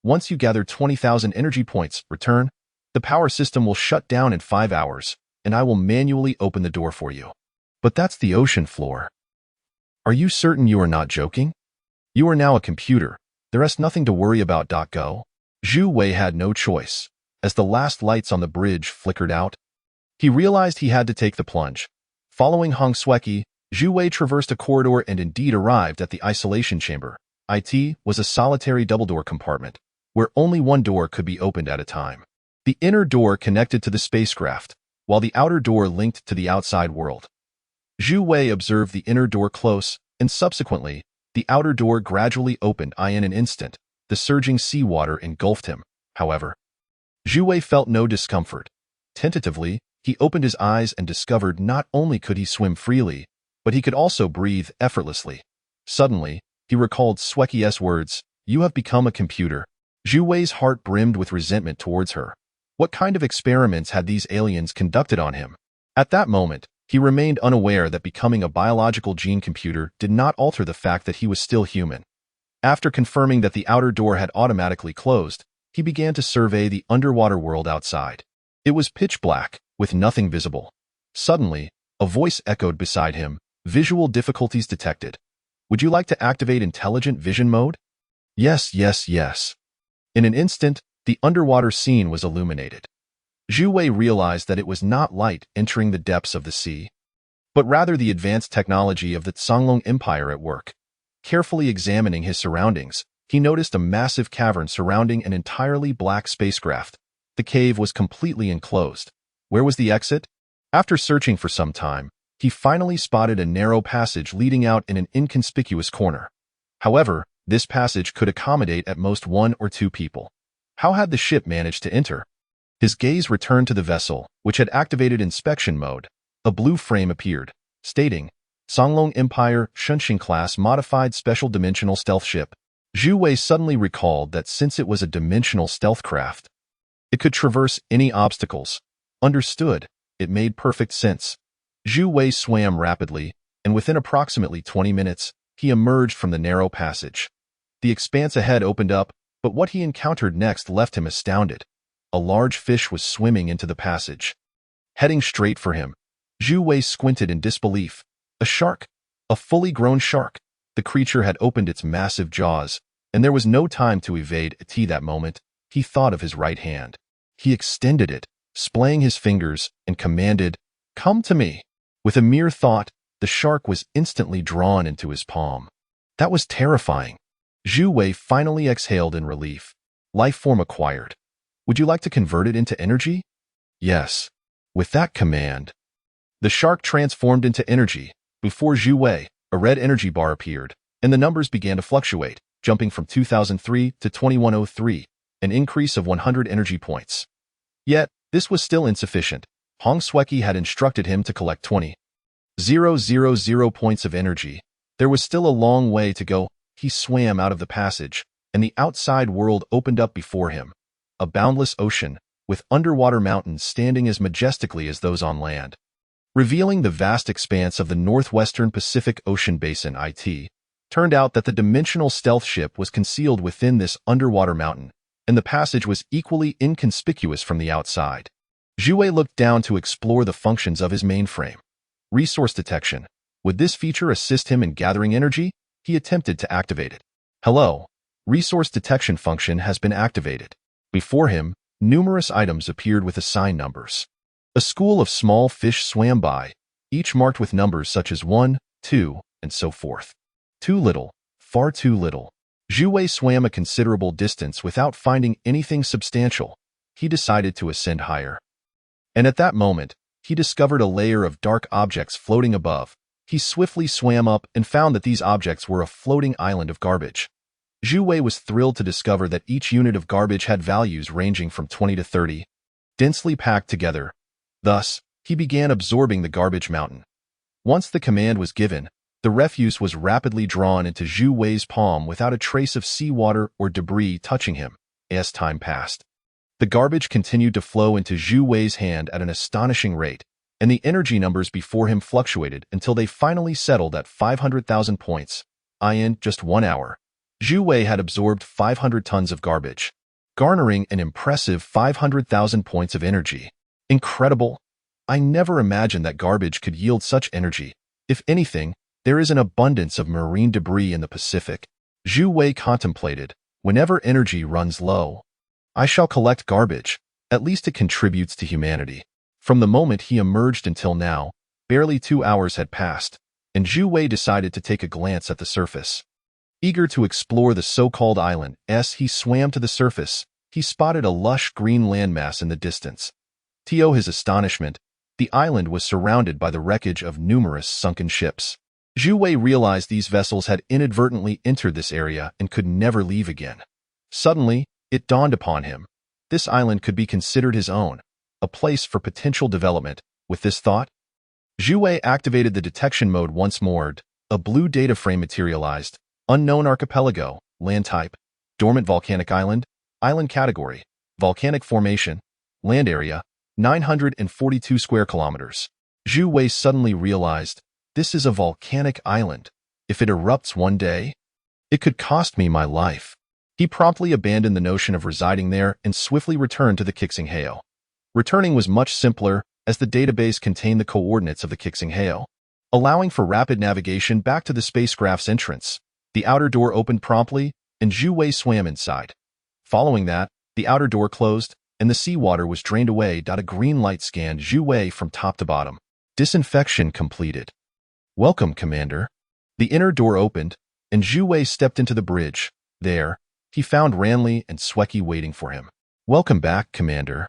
Speaker 1: Once you gather 20,000 energy points, return. The power system will shut down in 5 hours, and I will manually open the door for you. But that's the ocean floor. Are you certain you are not joking? You are now a computer. There is nothing to worry about. Go. Zhu Wei had no choice. As the last lights on the bridge flickered out, he realized he had to take the plunge. Following Huaxia, Zhu Wei traversed a corridor and indeed arrived at the isolation chamber. It was a solitary double-door compartment, where only one door could be opened at a time. The inner door connected to the spacecraft, while the outer door linked to the outside world. Zhu Wei observed the inner door close, and subsequently, the outer door gradually opened. In an instant, the surging seawater engulfed him. However, Zhu Wei felt no discomfort. Tentatively, he opened his eyes and discovered not only could he swim freely, but he could also breathe effortlessly. Suddenly, he recalled Sweki's words, "You have become a computer." Zhu Wei's heart brimmed with resentment towards her. What kind of experiments had these aliens conducted on him? At that moment, he remained unaware that becoming a biological gene computer did not alter the fact that he was still human. After confirming that the outer door had automatically closed, he began to survey the underwater world outside. It was pitch black, with nothing visible. Suddenly, a voice echoed beside him, "Visual difficulties detected. Would you like to activate intelligent vision mode?" Yes, yes, yes. In an instant, the underwater scene was illuminated. Zhu Wei realized that it was not light entering the depths of the sea, but rather the advanced technology of the Songlong Empire at work. Carefully examining his surroundings, he noticed a massive cavern surrounding an entirely black spacecraft. The cave was completely enclosed. Where was the exit? After searching for some time, he finally spotted a narrow passage leading out in an inconspicuous corner. However, this passage could accommodate at most 1 or 2 people. How had the ship managed to enter? His gaze returned to the vessel, which had activated inspection mode. A blue frame appeared, stating, Songlong Empire Shunshin Class Modified Special Dimensional Stealth Ship. Zhu Wei suddenly recalled that since it was a dimensional stealth craft, it could traverse any obstacles. Understood, it made perfect sense. Zhu Wei swam rapidly, and within approximately 20 minutes, he emerged from the narrow passage. The expanse ahead opened up, but what he encountered next left him astounded. A large fish was swimming into the passage. Heading straight for him, Zhu Wei squinted in disbelief. A shark? A fully grown shark. The creature had opened its massive jaws, and there was no time to evade at that moment. He thought of his right hand. He extended it, splaying his fingers, and commanded, "Come to me." With a mere thought, the shark was instantly drawn into his palm. That was terrifying. Zhu Wei finally exhaled in relief. Life form acquired. Would you like to convert it into energy? Yes. With that command, the shark transformed into energy. Before Zhu Wei, a red energy bar appeared, and the numbers began to fluctuate, jumping from 2003 to 2103, an increase of 100 energy points. Yet, this was still insufficient. Hong Sueki had instructed him to collect 20,000 points of energy. There was still a long way to go. He swam out of the passage, and the outside world opened up before him. A boundless ocean, with underwater mountains standing as majestically as those on land. Revealing the vast expanse of the northwestern Pacific Ocean Basin. It turned out that the dimensional stealth ship was concealed within this underwater mountain, and the passage was equally inconspicuous from the outside. Zhu Wei looked down to explore the functions of his mainframe. Resource detection. Would this feature assist him in gathering energy? He attempted to activate it. Hello. Resource detection function has been activated. Before him, numerous items appeared with assigned numbers. A school of small fish swam by, each marked with numbers such as 1, 2, and so forth. Too little, far too little. Zhu Wei swam a considerable distance without finding anything substantial. He decided to ascend higher. And at that moment, he discovered a layer of dark objects floating above. He swiftly swam up and found that these objects were a floating island of garbage. Zhu Wei was thrilled to discover that each unit of garbage had values ranging from 20 to 30, densely packed together. Thus, he began absorbing the garbage mountain. Once the command was given, the refuse was rapidly drawn into Zhu Wei's palm without a trace of seawater or debris touching him. As time passed, the garbage continued to flow into Zhu Wei's hand at an astonishing rate, and the energy numbers before him fluctuated until they finally settled at 500,000 points. In just 1 hour, Zhu Wei had absorbed 500 tons of garbage, garnering an impressive 500,000 points of energy. Incredible! I never imagined that garbage could yield such energy. If anything, there is an abundance of marine debris in the Pacific. Zhu Wei contemplated. Whenever energy runs low, I shall collect garbage. At least it contributes to humanity. From the moment he emerged until now, barely 2 hours had passed, and Zhu Wei decided to take a glance at the surface. Eager to explore the so-called island, as he swam to the surface, he spotted a lush green landmass in the distance. To his astonishment, the island was surrounded by the wreckage of numerous sunken ships. Zhu Wei realized these vessels had inadvertently entered this area and could never leave again. Suddenly, it dawned upon him. This island could be considered his own, a place for potential development. With this thought, Zhu Wei activated the detection mode once more. A blue data frame materialized. Unknown archipelago, land type, dormant volcanic island, island category, volcanic formation, land area, 942 square kilometers. Zhu Wei suddenly realized, this is a volcanic island. If it erupts one day, it could cost me my life. He promptly abandoned the notion of residing there and swiftly returned to the Qixinghao. Returning was much simpler, as the database contained the coordinates of the Qixinghao, allowing for rapid navigation back to the spacecraft's entrance. The outer door opened promptly, and Zhu Wei swam inside. Following that, the outer door closed, and the seawater was drained away. A green light scanned Zhu Wei from top to bottom. Disinfection completed. Welcome, Commander. The inner door opened, and Zhu Wei stepped into the bridge. There, he found Ranli and Sweki waiting for him. Welcome back, Commander.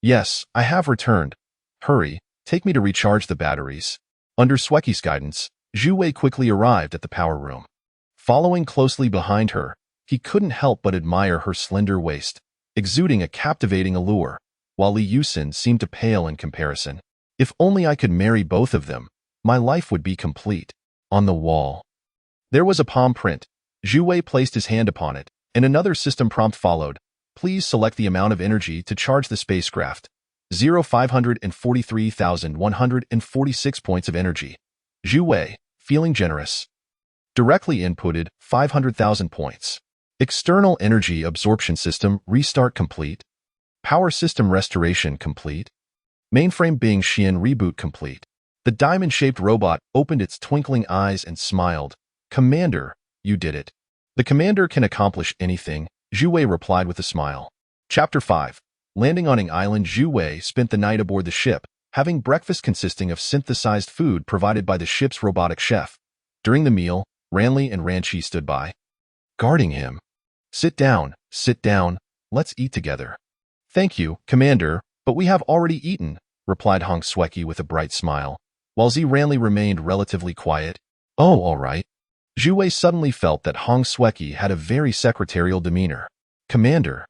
Speaker 1: Yes, I have returned. Hurry, take me to recharge the batteries. Under Sweki's guidance, Zhu Wei quickly arrived at the power room. Following closely behind her, he couldn't help but admire her slender waist, exuding a captivating allure, while Li Yusin seemed to pale in comparison. If only I could marry both of them, my life would be complete. On the wall, there was a palm print. Zhu Wei placed his hand upon it, and another system prompt followed. Please select the amount of energy to charge the spacecraft. 543,146 points of energy. Zhu Wei, feeling generous, directly inputted 500,000 points. External energy absorption system restart complete. Power system restoration complete. Mainframe Bing Xian reboot complete. The diamond-shaped robot opened its twinkling eyes and smiled. Commander, you did it. The commander can accomplish anything, Zhu Wei replied with a smile. Chapter 5. Landing on an island, Zhu Wei spent the night aboard the ship, having breakfast consisting of synthesized food provided by the ship's robotic chef. During the meal, Ranli and Ranchi stood by, guarding him. Sit down, let's eat together. Thank you, Commander, but we have already eaten, replied Hong Sweki with a bright smile, while Ranli remained relatively quiet. Oh, all right. Zhu Wei suddenly felt that Hong Sweki had a very secretarial demeanor. Commander,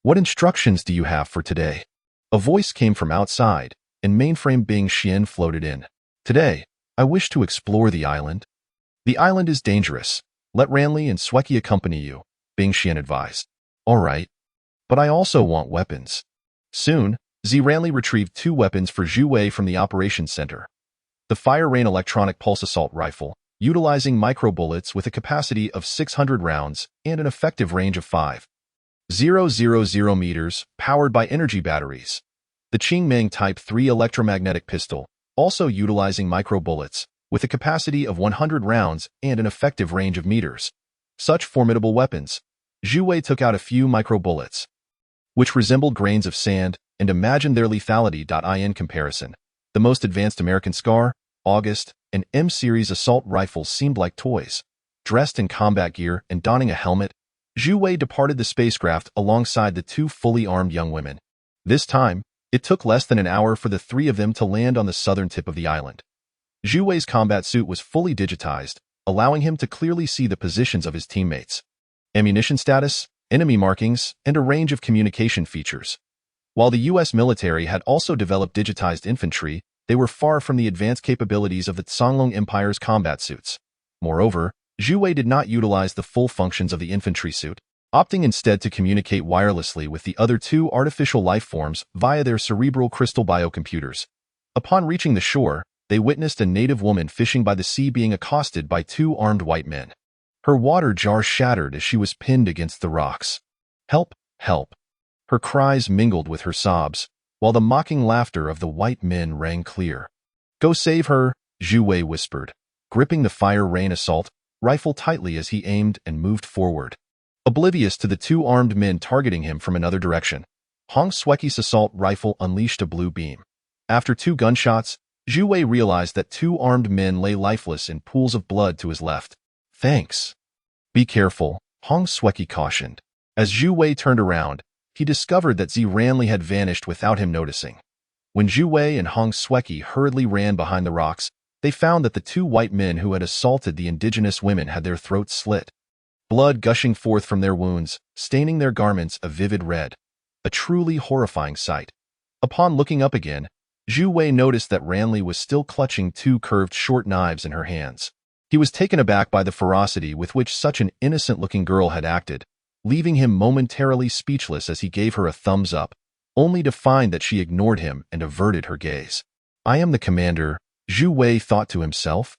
Speaker 1: what instructions do you have for today? A voice came from outside, and mainframe Bing Xian floated in. Today, I wish to explore the island. The island is dangerous. Let Ranli and Sweki accompany you, Bing Xian advised. All right, but I also want weapons. Soon, Ranli retrieved 2 weapons for Zhu Wei from the operations center. The Fire Rain electronic pulse assault rifle, utilizing micro-bullets with a capacity of 600 rounds and an effective range of 5,000 meters, powered by energy batteries. The Qingming Type 3 electromagnetic pistol, also utilizing micro-bullets, with a capacity of 100 rounds and an effective range of meters. Such formidable weapons. Zhu Wei took out a few micro-bullets, which resembled grains of sand, and imagined their lethality. In comparison, the most advanced American SCAR, August, and M-series assault rifles seemed like toys. Dressed in combat gear and donning a helmet, Zhu Wei departed the spacecraft alongside the 2 fully armed young women. This time, it took less than an hour for the 3 of them to land on the southern tip of the island. Zhu Wei's combat suit was fully digitized, allowing him to clearly see the positions of his teammates, ammunition status, enemy markings, and a range of communication features. While the U.S. military had also developed digitized infantry, they were far from the advanced capabilities of the Songlong Empire's combat suits. Moreover, Zhu Wei did not utilize the full functions of the infantry suit, opting instead to communicate wirelessly with the other 2 artificial life forms via their cerebral crystal biocomputers. Upon reaching the shore, they witnessed a native woman fishing by the sea being accosted by 2 armed white men. Her water jar shattered as she was pinned against the rocks. Help, help. Her cries mingled with her sobs, while the mocking laughter of the white men rang clear. Go save her, Zhu Wei whispered, gripping the Fire Rain assault rifle tightly as he aimed and moved forward, oblivious to the 2 armed men targeting him from another direction. Hong Sweki's assault rifle unleashed a blue beam. After 2 gunshots, Zhu Wei realized that 2 armed men lay lifeless in pools of blood to his left. Thanks. Be careful, Hong Sweki cautioned. As Zhu Wei turned around, he discovered that Ranli had vanished without him noticing. When Zhu Wei and Hong Sweki hurriedly ran behind the rocks, they found that the 2 white men who had assaulted the indigenous women had their throats slit, blood gushing forth from their wounds, staining their garments a vivid red. A truly horrifying sight. Upon looking up again, Zhu Wei noticed that Ranli was still clutching 2 curved short knives in her hands. He was taken aback by the ferocity with which such an innocent-looking girl had acted, leaving him momentarily speechless as he gave her a thumbs up, only to find that she ignored him and averted her gaze. I am the commander, Zhu Wei thought to himself.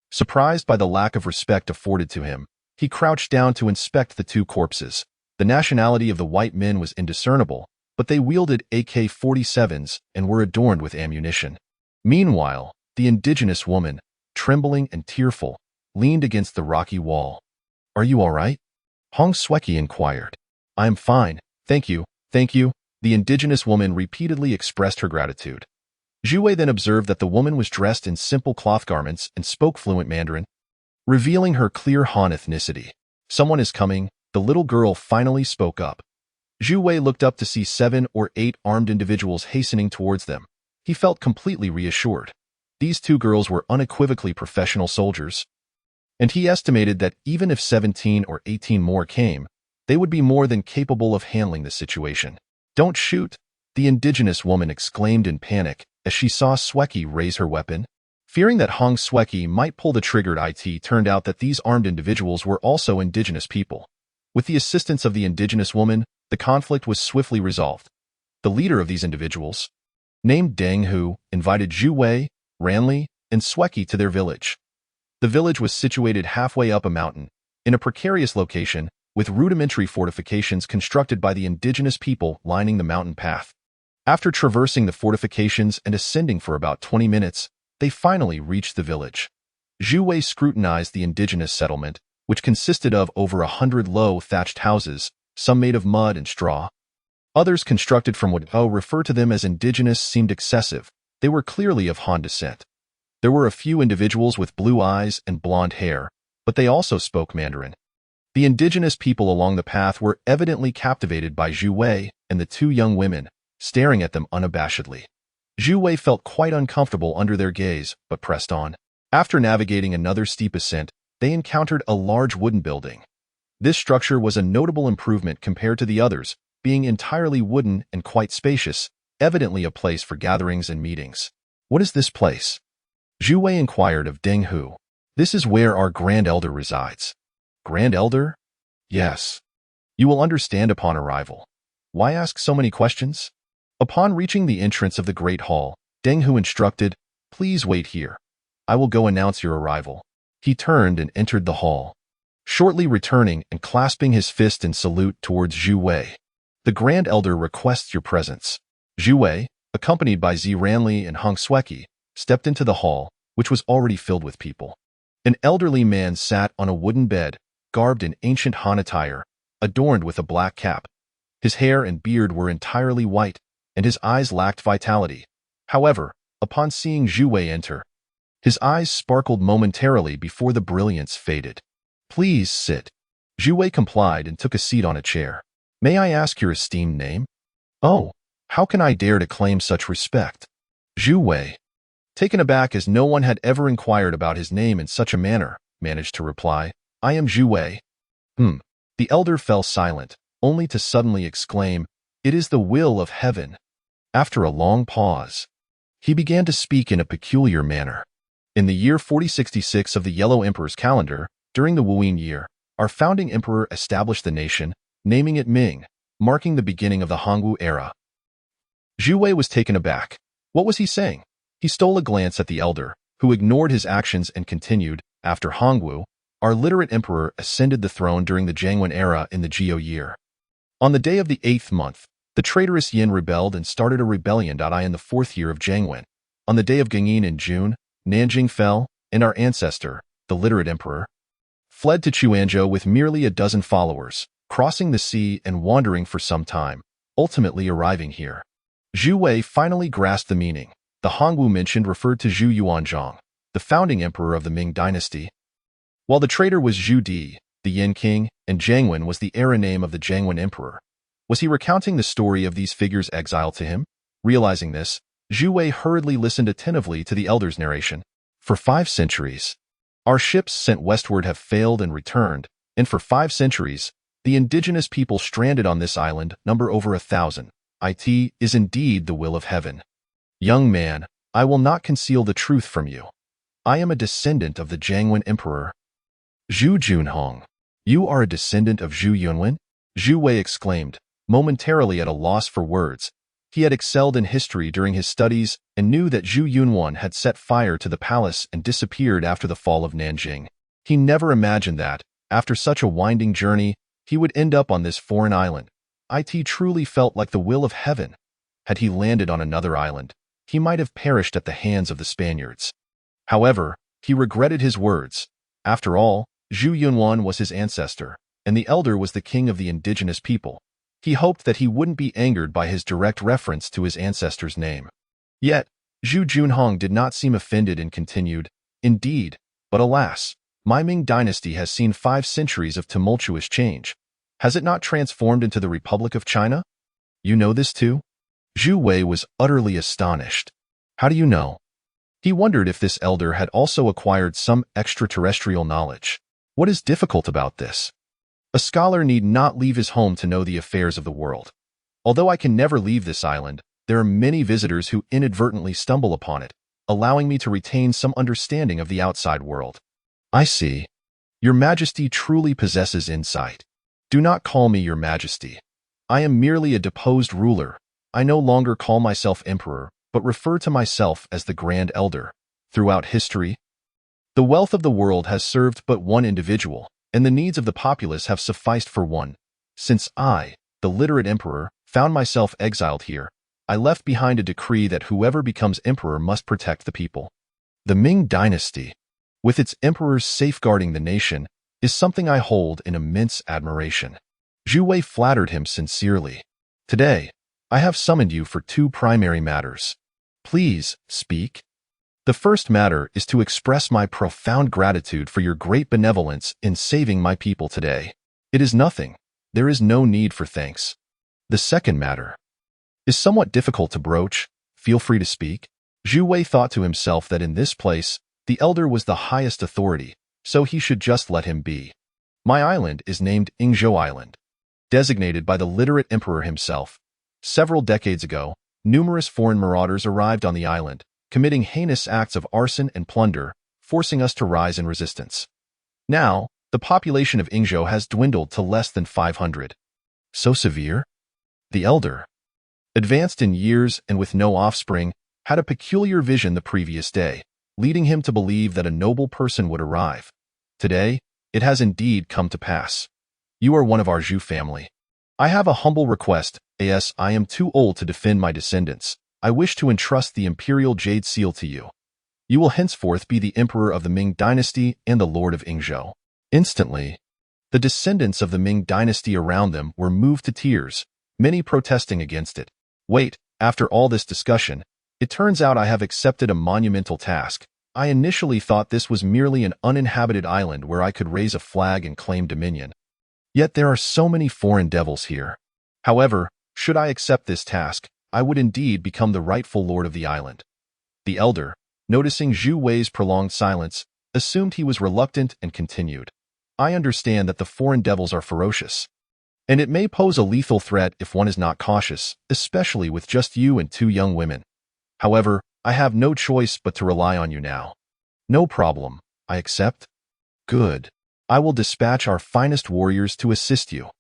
Speaker 1: Surprised by the lack of respect afforded to him, he crouched down to inspect the 2 corpses. The nationality of the white men was indiscernible, but they wielded AK-47s and were adorned with ammunition. Meanwhile, the indigenous woman, trembling and tearful, leaned against the rocky wall. Are you all right? Hong Sweki inquired. I am fine, thank you, the indigenous woman repeatedly expressed her gratitude. Zhu Wei then observed that the woman was dressed in simple cloth garments and spoke fluent Mandarin, revealing her clear Han ethnicity. "Someone is coming," the little girl finally spoke up. Zhu Wei looked up to see 7 or 8 armed individuals hastening towards them. He felt completely reassured. These 2 girls were unequivocally professional soldiers, and he estimated that even if 17 or 18 more came, they would be more than capable of handling the situation. "Don't shoot," the indigenous woman exclaimed in panic as she saw Sweki raise her weapon. Fearing that Hong Sweki might pull the trigger, it turned out that these armed individuals were also indigenous people. With the assistance of the indigenous woman, the conflict was swiftly resolved. The leader of these individuals, named Deng Hu, invited Zhu Wei, Ranli, and Sweki to their village. The village was situated halfway up a mountain, in a precarious location, with rudimentary fortifications constructed by the indigenous people lining the mountain path. After traversing the fortifications and ascending for about 20 minutes, they finally reached the village. Zhu Wei scrutinized the indigenous settlement, which consisted of over 100 low thatched houses, some made of mud and straw. Others constructed from wood. Refer to them as indigenous seemed excessive. They were clearly of Han descent. There were a few individuals with blue eyes and blonde hair, but they also spoke Mandarin. The indigenous people along the path were evidently captivated by Zhu Wei and the 2 young women, staring at them unabashedly. Zhu Wei felt quite uncomfortable under their gaze, but pressed on. After navigating another steep ascent, they encountered a large wooden building. This structure was a notable improvement compared to the others, being entirely wooden and quite spacious, evidently a place for gatherings and meetings. "What is this place?" Zhu Wei inquired of Deng Hu. "This is where our Grand Elder resides." "Grand Elder?" "Yes. You will understand upon arrival. Why ask so many questions?" Upon reaching the entrance of the Great Hall, Deng Hu instructed, "Please wait here. I will go announce your arrival." He turned and entered the hall, shortly returning and clasping his fist in salute towards Zhu Wei. "The Grand Elder requests your presence." Zhu Wei, accompanied by Ranli and Hong Sweki, stepped into the hall, which was already filled with people. An elderly man sat on a wooden bed, garbed in ancient Han attire, adorned with a black cap. His hair and beard were entirely white, and his eyes lacked vitality. However, upon seeing Zhu Wei enter, his eyes sparkled momentarily before the brilliance faded. "Please sit." Zhu Wei complied and took a seat on a chair. "May I ask your esteemed name?" "Oh, how can I dare to claim such respect?" Zhu Wei, taken aback as no one had ever inquired about his name in such a manner, managed to reply, "I am Zhu Wei." The elder fell silent, only to suddenly exclaim, "It is the will of heaven." After a long pause, he began to speak in a peculiar manner. "In the year 4066 of the Yellow Emperor's calendar, during the Wuyin year, our founding emperor established the nation, naming it Ming, marking the beginning of the Hongwu era." Zhu Wei was taken aback. What was he saying? He stole a glance at the elder, who ignored his actions and continued, "After Hongwu, our literate emperor ascended the throne during the Jiangwen era in the Jiao year. On the day of the 8th month, the traitorous Yin rebelled and started a rebellion. In the 4th year of Jiangwen, on the day of Gengyin in June, Nanjing fell, and our ancestor, the literate emperor, fled to Chuanzhou with merely a dozen followers, crossing the sea and wandering for some time, ultimately arriving here." Zhu Wei finally grasped the meaning. The Hongwu mentioned referred to Zhu Yuanzhang, the founding emperor of the Ming dynasty, while the traitor was Zhu Di, the Yin king, and Jiangwen was the era name of the Jiangwen emperor. Was he recounting the story of these figures exiled to him? Realizing this, Zhu Wei hurriedly listened attentively to the elder's narration. "For 5 centuries, our ships sent westward have failed and returned, and for 5 centuries, the indigenous people stranded on this island number over 1,000. It is indeed the will of heaven. Young man, I will not conceal the truth from you. I am a descendant of the Jiangwen emperor." "Zhu Junhong, you are a descendant of Zhu Yunwen?" Zhu Wei exclaimed, momentarily at a loss for words. He had excelled in history during his studies and knew that Zhu Yunwan had set fire to the palace and disappeared after the fall of Nanjing. He never imagined that, after such a winding journey, he would end up on this foreign island. It truly felt like the will of heaven. Had he landed on another island, he might have perished at the hands of the Spaniards. However, he regretted his words. After all, Zhu Yunwan was his ancestor, and the elder was the king of the indigenous people. He hoped that he wouldn't be angered by his direct reference to his ancestor's name. Yet, Zhu Junhong did not seem offended and continued, "Indeed, but alas, my Ming dynasty has seen 5 centuries of tumultuous change. Has it not transformed into the Republic of China? You know this too?" Zhu Wei was utterly astonished. "How do you know?" He wondered if this elder had also acquired some extraterrestrial knowledge. What is difficult about this? A scholar need not leave his home to know the affairs of the world. Although I can never leave this island, there are many visitors who inadvertently stumble upon it, allowing me to retain some understanding of the outside world. I see. Your Majesty truly possesses insight. Do not call me Your Majesty. I am merely a deposed ruler. I no longer call myself Emperor, but refer to myself as the Grand Elder. Throughout history, the wealth of the world has served but one individual, and the needs of the populace have sufficed for one. Since I, the literate emperor, found myself exiled here, I left behind a decree that whoever becomes emperor must protect the people. The Ming dynasty, with its emperors safeguarding the nation, is something I hold in immense admiration. Zhu Wei flattered him sincerely. Today, I have summoned you for 2 primary matters. Please, speak. The first matter is to express my profound gratitude for your great benevolence in saving my people today. It is nothing. There is no need for thanks. The second matter is somewhat difficult to broach. Feel free to speak. Zhu Wei thought to himself that in this place, the elder was the highest authority, so he should just let him be. My island is named Yingzhou Island, designated by the literate emperor himself. Several decades ago, numerous foreign marauders arrived on the island, committing heinous acts of arson and plunder, forcing us to rise in resistance. Now, the population of Yingzhou has dwindled to less than 500. So severe? The elder, advanced in years and with no offspring, had a peculiar vision the previous day, leading him to believe that a noble person would arrive. Today, it has indeed come to pass. You are one of our Zhu family. I have a humble request, as I am too old to defend my descendants. I wish to entrust the imperial jade seal to you. You will henceforth be the emperor of the Ming dynasty and the lord of Yingzhou. Instantly, the descendants of the Ming dynasty around them were moved to tears, many protesting against it. Wait, after all this discussion, it turns out I have accepted a monumental task. I initially thought this was merely an uninhabited island where I could raise a flag and claim dominion. Yet there are so many foreign devils here. However, should I accept this task, I would indeed become the rightful lord of the island. The elder, noticing Zhu Wei's prolonged silence, assumed he was reluctant and continued. I understand that the foreign devils are ferocious, and it may pose a lethal threat if one is not cautious, especially with just you and 2 young women. However, I have no choice but to rely on you now. No problem, I accept. Good. I will dispatch our finest warriors to assist you.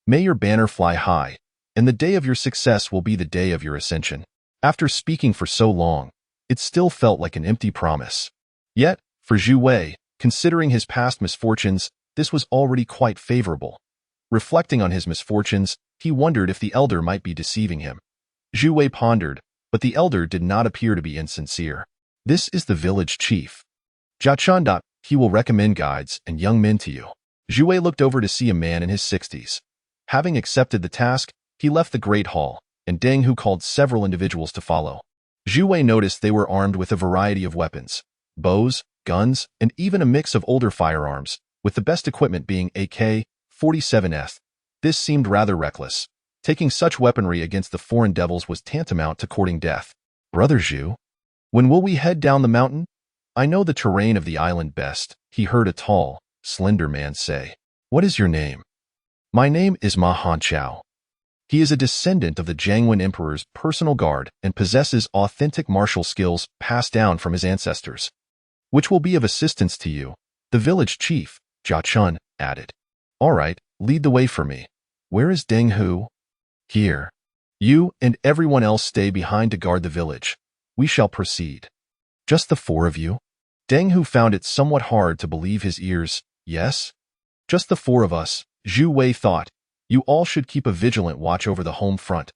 Speaker 1: May your banner fly high, and the day of your success will be the day of your ascension. After speaking for so long, it still felt like an empty promise. Yet, for Zhu Wei, considering his past misfortunes, this was already quite favorable. Reflecting on his misfortunes, he wondered if the elder might be deceiving him. Zhu Wei pondered, but the elder did not appear to be insincere. This is the village chief. Jiachun. He will recommend guides and young men to you. Zhu Wei looked over to see a man in his 60s. Having accepted the task, he left the great hall, and Deng Hu called several individuals to follow. Zhu Wei noticed they were armed with a variety of weapons, bows, guns, and even a mix of older firearms, with the best equipment being AK-47s. This seemed rather reckless. Taking such weaponry against the foreign devils was tantamount to courting death. Brother Zhu, when will we head down the mountain? I know the terrain of the island best, he heard a tall, slender man say. What is your name? My name is Ma Hanchao. He is a descendant of the Jiangwen Emperor's personal guard and possesses authentic martial skills passed down from his ancestors, which will be of assistance to you, the village chief, Jiachun added. All right, lead the way for me. Where is Deng Hu? Here. You and everyone else stay behind to guard the village. We shall proceed. Just the 4 of you? Deng Hu found it somewhat hard to believe his ears. Yes? Just the 4 of us, Zhu Wei thought. You all should keep a vigilant watch over the home front.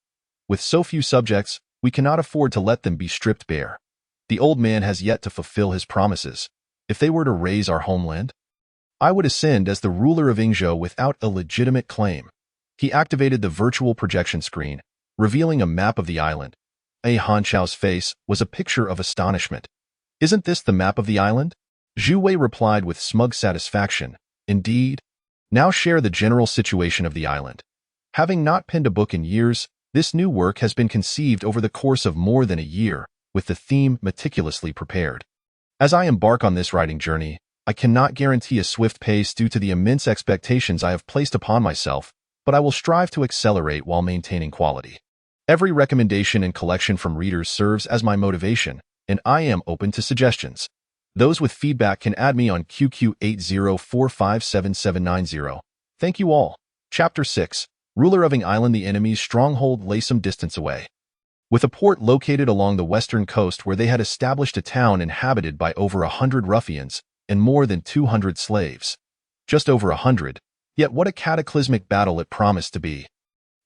Speaker 1: With so few subjects, we cannot afford to let them be stripped bare. The old man has yet to fulfill his promises. If they were to raise our homeland, I would ascend as the ruler of Yingzhou without a legitimate claim. He activated the virtual projection screen, revealing a map of the island. Han Chao's face was a picture of astonishment. "Isn't this the map of the island?" Zhu Wei replied with smug satisfaction. "Indeed. Now share the general situation of the island. Having not penned a book in years, this new work has been conceived over the course of more than a year, with the theme meticulously prepared. As I embark on this writing journey, I cannot guarantee a swift pace due to the immense expectations I have placed upon myself, but I will strive to accelerate while maintaining quality. Every recommendation and collection from readers serves as my motivation, and I am open to suggestions. Those with feedback can add me on QQ80457790. Thank you all. Chapter 6. Ruler of Ing Island. The enemy's stronghold lay some distance away. With a port located along the western coast where they had established a town inhabited by over 100 ruffians and more than 200 slaves. Just over 100, yet what a cataclysmic battle it promised to be.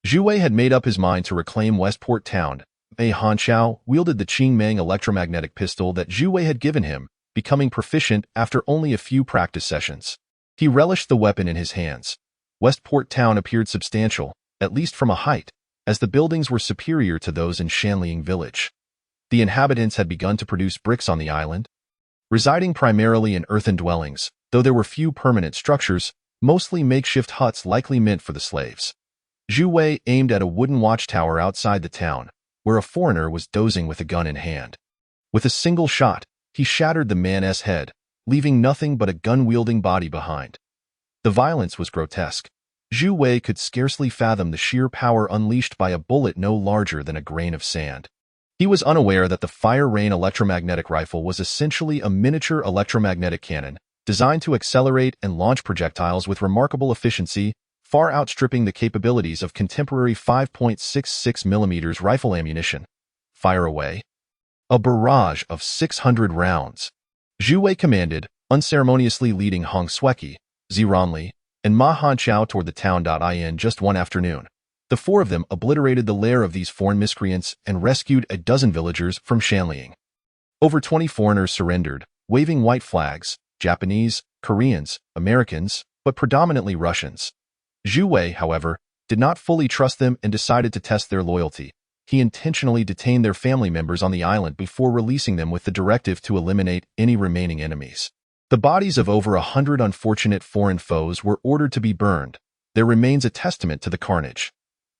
Speaker 1: Zhu Wei had made up his mind to reclaim Westport Town. Han Chao wielded the Qingmeng electromagnetic pistol that Zhu Wei had given him, becoming proficient after only a few practice sessions. He relished the weapon in his hands. Westport Town appeared substantial, at least from a height, as the buildings were superior to those in Shanliang Village. The inhabitants had begun to produce bricks on the island, residing primarily in earthen dwellings, though there were few permanent structures, mostly makeshift huts likely meant for the slaves. Zhu Wei aimed at a wooden watchtower outside the town, where a foreigner was dozing with a gun in hand. With a single shot, he shattered the man's head, leaving nothing but a gun-wielding body behind. The violence was grotesque. Zhu Wei could scarcely fathom the sheer power unleashed by a bullet no larger than a grain of sand. He was unaware that the Fire Rain electromagnetic rifle was essentially a miniature electromagnetic cannon, designed to accelerate and launch projectiles with remarkable efficiency, far outstripping the capabilities of contemporary 5.66mm rifle ammunition. Fire away. A barrage of 600 rounds. Zhu Wei commanded, unceremoniously leading Hong Xueqi, Ziranli, and Ma Hanchao toward the town. In just one afternoon, the four of them obliterated the lair of these foreign miscreants and rescued a dozen villagers from Shanliang. Over 20 foreigners surrendered, waving white flags, Japanese, Koreans, Americans, but predominantly Russians. Zhu Wei, however, did not fully trust them and decided to test their loyalty. He intentionally detained their family members on the island before releasing them with the directive to eliminate any remaining enemies. The bodies of over 100 unfortunate foreign foes were ordered to be burned. There remains a testament to the carnage.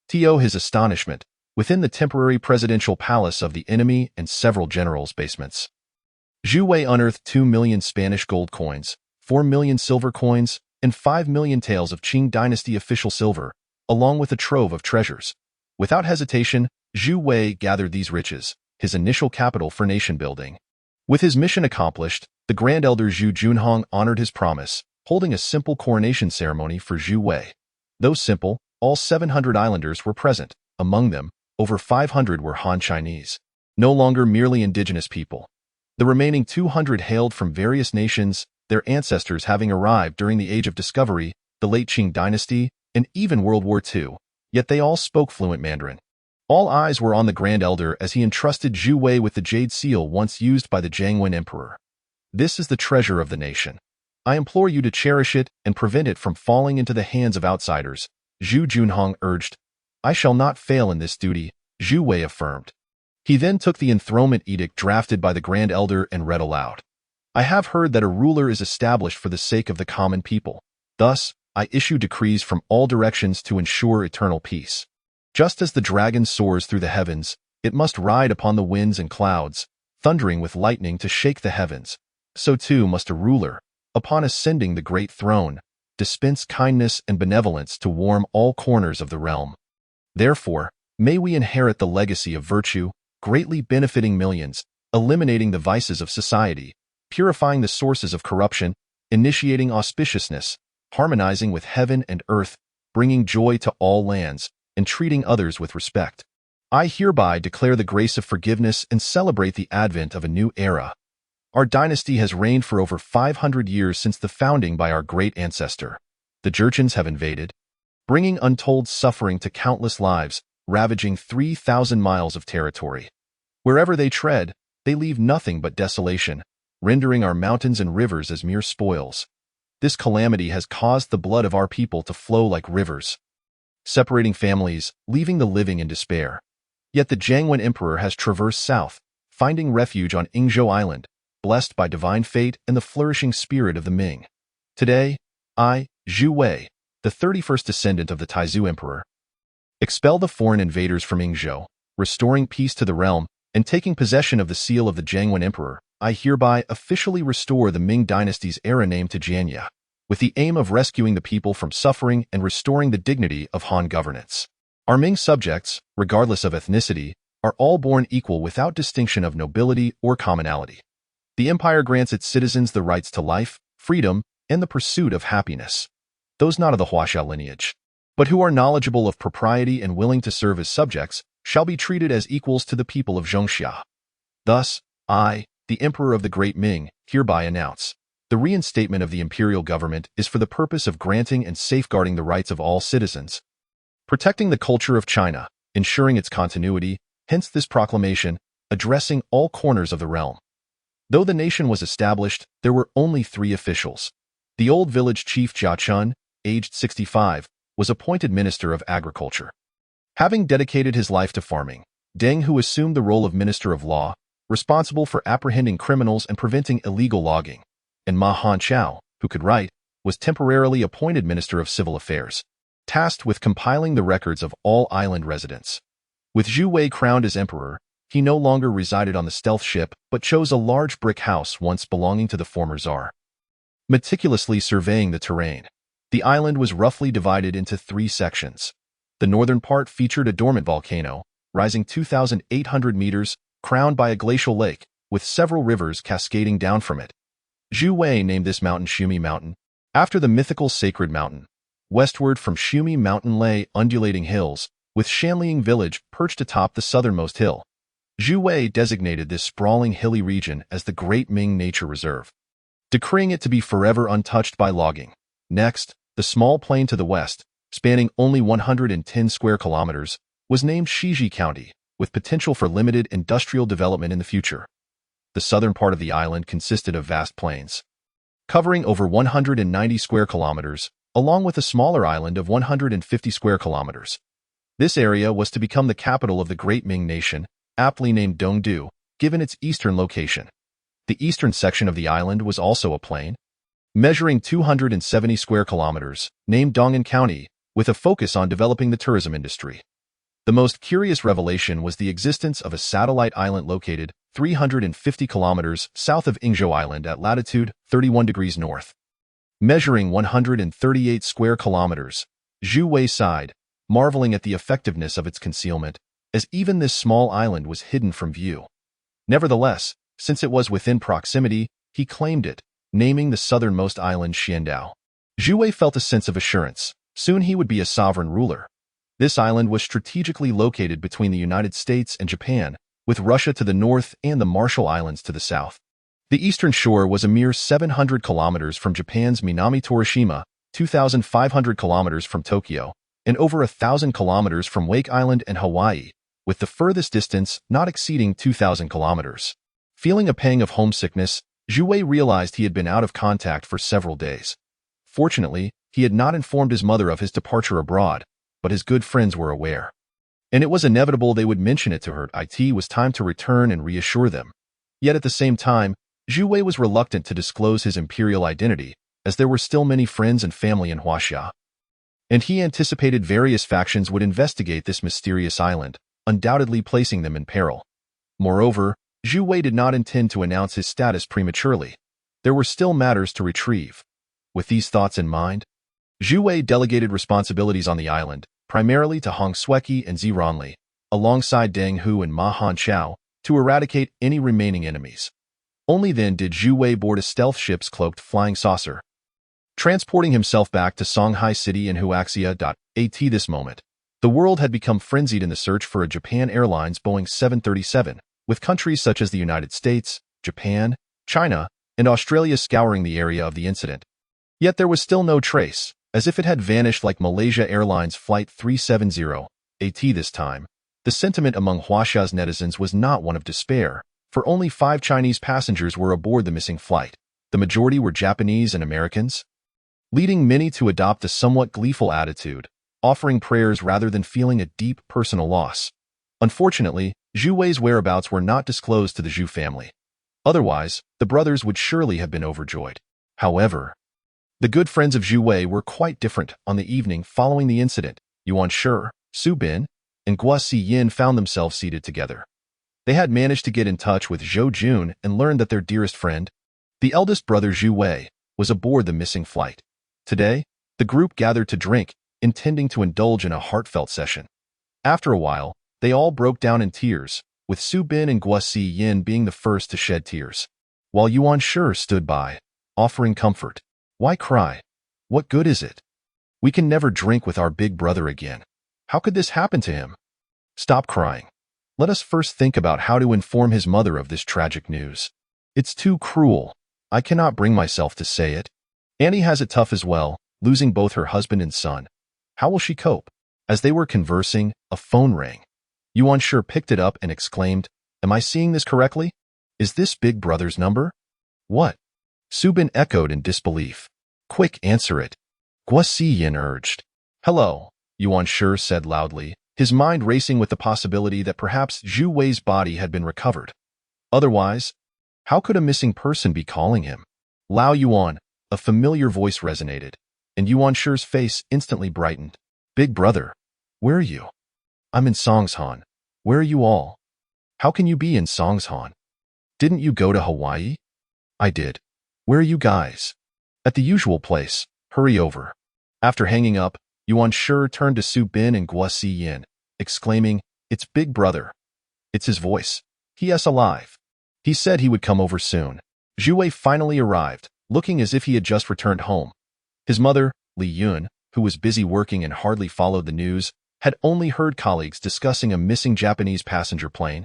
Speaker 1: To his astonishment, within the temporary presidential palace of the enemy and several generals' basements, Zhu Wei unearthed 2 million Spanish gold coins, 4 million silver coins, and 5 million taels of Qing dynasty official silver, along with a trove of treasures. Without hesitation, Zhu Wei gathered these riches, his initial capital for nation-building. With his mission accomplished, the Grand Elder Zhu Junhong honored his promise, holding a simple coronation ceremony for Zhu Wei. Though simple, all 700 islanders were present. Among them, over 500 were Han Chinese, no longer merely indigenous people. The remaining 200 hailed from various nations, their ancestors having arrived during the Age of Discovery, the late Qing dynasty, and even World War II, yet they all spoke fluent Mandarin. All eyes were on the Grand Elder as he entrusted Zhu Wei with the jade seal once used by the Jiangwen Emperor. "This is the treasure of the nation. I implore you to cherish it and prevent it from falling into the hands of outsiders," Zhu Junhong urged. "I shall not fail in this duty," Zhu Wei affirmed. He then took the enthronement edict drafted by the Grand Elder and read aloud. "I have heard that a ruler is established for the sake of the common people. Thus, I issue decrees from all directions to ensure eternal peace. Just as the dragon soars through the heavens, it must ride upon the winds and clouds, thundering with lightning to shake the heavens. So too must a ruler, upon ascending the great throne, dispense kindness and benevolence to warm all corners of the realm. Therefore, may we inherit the legacy of virtue, greatly benefiting millions, eliminating the vices of society, purifying the sources of corruption, initiating auspiciousness, harmonizing with heaven and earth, bringing joy to all lands, and treating others with respect. I hereby declare the grace of forgiveness and celebrate the advent of a new era. Our dynasty has reigned for over 500 years since the founding by our great ancestor. The Jurchens have invaded, bringing untold suffering to countless lives, ravaging 3,000 miles of territory. Wherever they tread, they leave nothing but desolation, rendering our mountains and rivers as mere spoils. This calamity has caused the blood of our people to flow like rivers, separating families, leaving the living in despair. Yet the Jiangwen Emperor has traversed south, finding refuge on Yingzhou Island, blessed by divine fate and the flourishing spirit of the Ming. Today, I, Zhu Wei, the 31st descendant of the Taizu Emperor, expel the foreign invaders from Yingzhou, restoring peace to the realm, and taking possession of the seal of the Jiangwen Emperor. I hereby officially restore the Ming dynasty's era name to Jianya, with the aim of rescuing the people from suffering and restoring the dignity of Han governance. Our Ming subjects, regardless of ethnicity, are all born equal without distinction of nobility or commonality. The empire grants its citizens the rights to life, freedom, and the pursuit of happiness. Those not of the Huaxia lineage, but who are knowledgeable of propriety and willing to serve as subjects, shall be treated as equals to the people of Zhongxia. Thus, I, the Emperor of the Great Ming, hereby announce, the reinstatement of the imperial government is for the purpose of granting and safeguarding the rights of all citizens, protecting the culture of China, ensuring its continuity, hence this proclamation, addressing all corners of the realm. Though the nation was established, there were only 3 officials. The old village chief Jia Chun, aged 65, was appointed Minister of Agriculture. Having dedicated his life to farming, Deng Hu assumed the role of Minister of Law, responsible for apprehending criminals and preventing illegal logging, and Ma Hanchao, who could write, was temporarily appointed Minister of Civil Affairs, tasked with compiling the records of all island residents. With Zhu Wei crowned as emperor, he no longer resided on the stealth ship but chose a large brick house once belonging to the former czar. Meticulously surveying the terrain, the island was roughly divided into 3 sections. The northern part featured a dormant volcano, rising 2,800 meters, crowned by a glacial lake, with several rivers cascading down from it. Zhu Wei named this mountain Shumi Mountain, after the mythical sacred mountain. Westward from Shumi Mountain lay undulating hills, with Shanliang village perched atop the southernmost hill. Zhu Wei designated this sprawling hilly region as the Great Ming Nature Reserve, decreeing it to be forever untouched by logging. Next, the small plain to the west, spanning only 110 square kilometers, was named Shiji County, with potential for limited industrial development in the future. The southern part of the island consisted of vast plains, covering over 190 square kilometers, along with a smaller island of 150 square kilometers. This area was to become the capital of the Great Ming Nation, aptly named Dongdu, given its eastern location. The eastern section of the island was also a plain, measuring 270 square kilometers, named Dong'an County, with a focus on developing the tourism industry. The most curious revelation was the existence of a satellite island located 350 kilometers south of Yingzhou Island at latitude 31 degrees north. Measuring 138 square kilometers, Zhu Wei sighed, marveling at the effectiveness of its concealment, as even this small island was hidden from view. Nevertheless, since it was within proximity, he claimed it, naming the southernmost island Xiandao. Zhu Wei felt a sense of assurance. Soon he would be a sovereign ruler. This island was strategically located between the United States and Japan, with Russia to the north and the Marshall Islands to the south. The eastern shore was a mere 700 kilometers from Japan's Minami Torishima, 2,500 kilometers from Tokyo, and over 1,000 kilometers from Wake Island and Hawaii, with the furthest distance not exceeding 2,000 kilometers. Feeling a pang of homesickness, Zhu Wei realized he had been out of contact for several days. Fortunately, he had not informed his mother of his departure abroad, but his good friends were aware. And it was inevitable they would mention it to her. It was time to return and reassure them. Yet at the same time, Zhu Wei was reluctant to disclose his imperial identity, as there were still many friends and family in Huaxia. And he anticipated various factions would investigate this mysterious island, undoubtedly placing them in peril. Moreover, Zhu Wei did not intend to announce his status prematurely. There were still matters to retrieve. With these thoughts in mind, Zhu Wei delegated responsibilities on the island, primarily to Hong Xueqi and Zi Ronli, alongside Deng Hu and Ma Hanchao, to eradicate any remaining enemies. Only then did Zhu Wei board a stealth ship's cloaked flying saucer, transporting himself back to Songhai City and Huaxia. At this moment, the world had become frenzied in the search for a Japan Airlines Boeing 737, with countries such as the United States, Japan, China, and Australia scouring the area of the incident. Yet there was still no trace, as if it had vanished like Malaysia Airlines Flight 370. At this time, the sentiment among Huaxia's netizens was not one of despair, for only 5 Chinese passengers were aboard the missing flight. The majority were Japanese and Americans, leading many to adopt a somewhat gleeful attitude, offering prayers rather than feeling a deep personal loss. Unfortunately, Zhu Wei's whereabouts were not disclosed to the Zhu family. Otherwise, the brothers would surely have been overjoyed. However, the good friends of Zhu Wei were quite different. On the evening following the incident, Yuan Shi, Su Bin, and Guo Yin found themselves seated together. They had managed to get in touch with Zhou Jun and learned that their dearest friend, the eldest brother Zhu Wei, was aboard the missing flight. Today, the group gathered to drink, intending to indulge in a heartfelt session. After a while, they all broke down in tears, with Su Bin and Guo Yin being the first to shed tears, while Yuan Shi stood by, offering comfort. Why cry? What good is it? We can never drink with our big brother again. How could this happen to him? Stop crying. Let us first think about how to inform his mother of this tragic news. It's too cruel. I cannot bring myself to say it. Annie has it tough as well, losing both her husband and son. How will she cope? As they were conversing, a phone rang. Yuan Shi picked it up and exclaimed, "Am I seeing this correctly? Is this big brother's number?" "What?" Su Bin echoed in disbelief. "Quick, answer it," Guo Yin urged. "Hello," Yuan Shi said loudly, his mind racing with the possibility that perhaps Zhu Wei's body had been recovered. Otherwise, how could a missing person be calling him? "Lao Yuan," a familiar voice resonated, and Yuan Shi's face instantly brightened. "Big brother, where are you?" "I'm in Songshan. Where are you all?" "How can you be in Songshan? Didn't you go to Hawaii?" "I did. Where are you guys?" "At the usual place. Hurry over." After hanging up, Yuan Shi turned to Su Bin and Guo Yin, exclaiming, "It's big brother." It's his voice. He is alive. He said he would come over soon. Zhu Wei finally arrived, looking as if he had just returned home. His mother, Li Yun, who was busy working and hardly followed the news, had only heard colleagues discussing a missing Japanese passenger plane,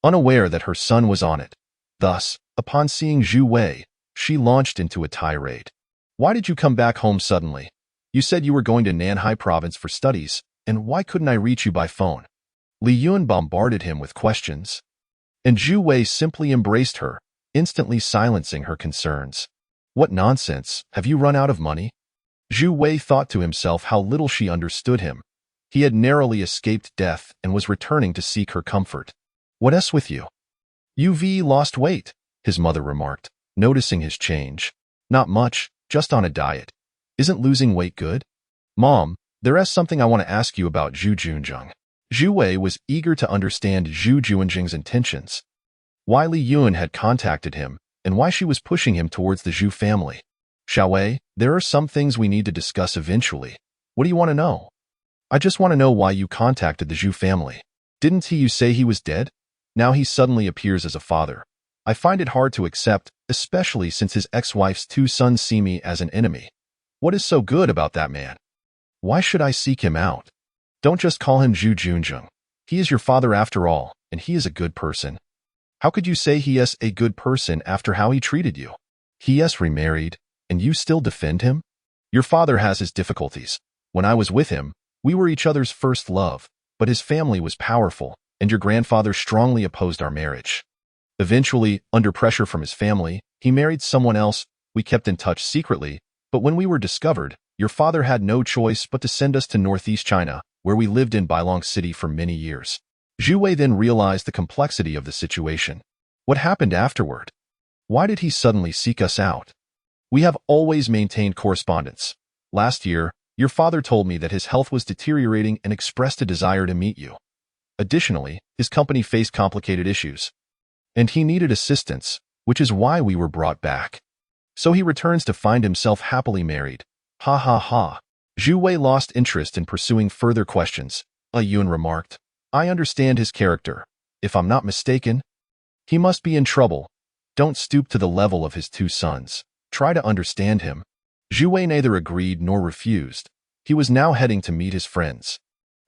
Speaker 1: unaware that her son was on it. Thus, upon seeing Zhu Wei, she launched into a tirade. "Why did you come back home suddenly? You said you were going to Nanhai province for studies, and why couldn't I reach you by phone?" Li Yun bombarded him with questions, and Zhu Wei simply embraced her, instantly silencing her concerns. "What nonsense, have you run out of money?" Zhu Wei thought to himself how little she understood him. He had narrowly escaped death and was returning to seek her comfort. "What's with you?" "You've lost weight," his mother remarked, noticing his change. "Not much, just on a diet. Isn't losing weight good?" "Mom, there is something I want to ask you about Zhu Junjing." Zhu Wei was eager to understand Zhu Junjing's intentions, why Li Yun had contacted him, and why she was pushing him towards the Zhu family. "Xiao Wei, there are some things we need to discuss eventually. What do you want to know?" "I just want to know why you contacted the Zhu family. Didn't you say he was dead? Now he suddenly appears as a father. I find it hard to accept, especially since his ex-wife's two sons see me as an enemy. What is so good about that man? Why should I seek him out? Don't just call him Zhu Junjing. He is your father after all, and he is a good person." "How could you say he is a good person after how he treated you? He is remarried, and you still defend him? Your father has his difficulties. When I was with him, we were each other's first love, but his family was powerful, and your grandfather strongly opposed our marriage. Eventually, under pressure from his family, he married someone else. We kept in touch secretly, but when we were discovered, your father had no choice but to send us to northeast China, where we lived in Bailong City for many years." Zhu Wei then realized the complexity of the situation. What happened afterward? Why did he suddenly seek us out? "We have always maintained correspondence. Last year, your father told me that his health was deteriorating and expressed a desire to meet you. Additionally, his company faced complicated issues, and he needed assistance, which is why we were brought back. So he returns to find himself happily married." Ha ha ha. Zhu Wei lost interest in pursuing further questions. Yun remarked, "I understand his character. If I'm not mistaken, he must be in trouble. Don't stoop to the level of his two sons. Try to understand him." Zhu Wei neither agreed nor refused. He was now heading to meet his friends.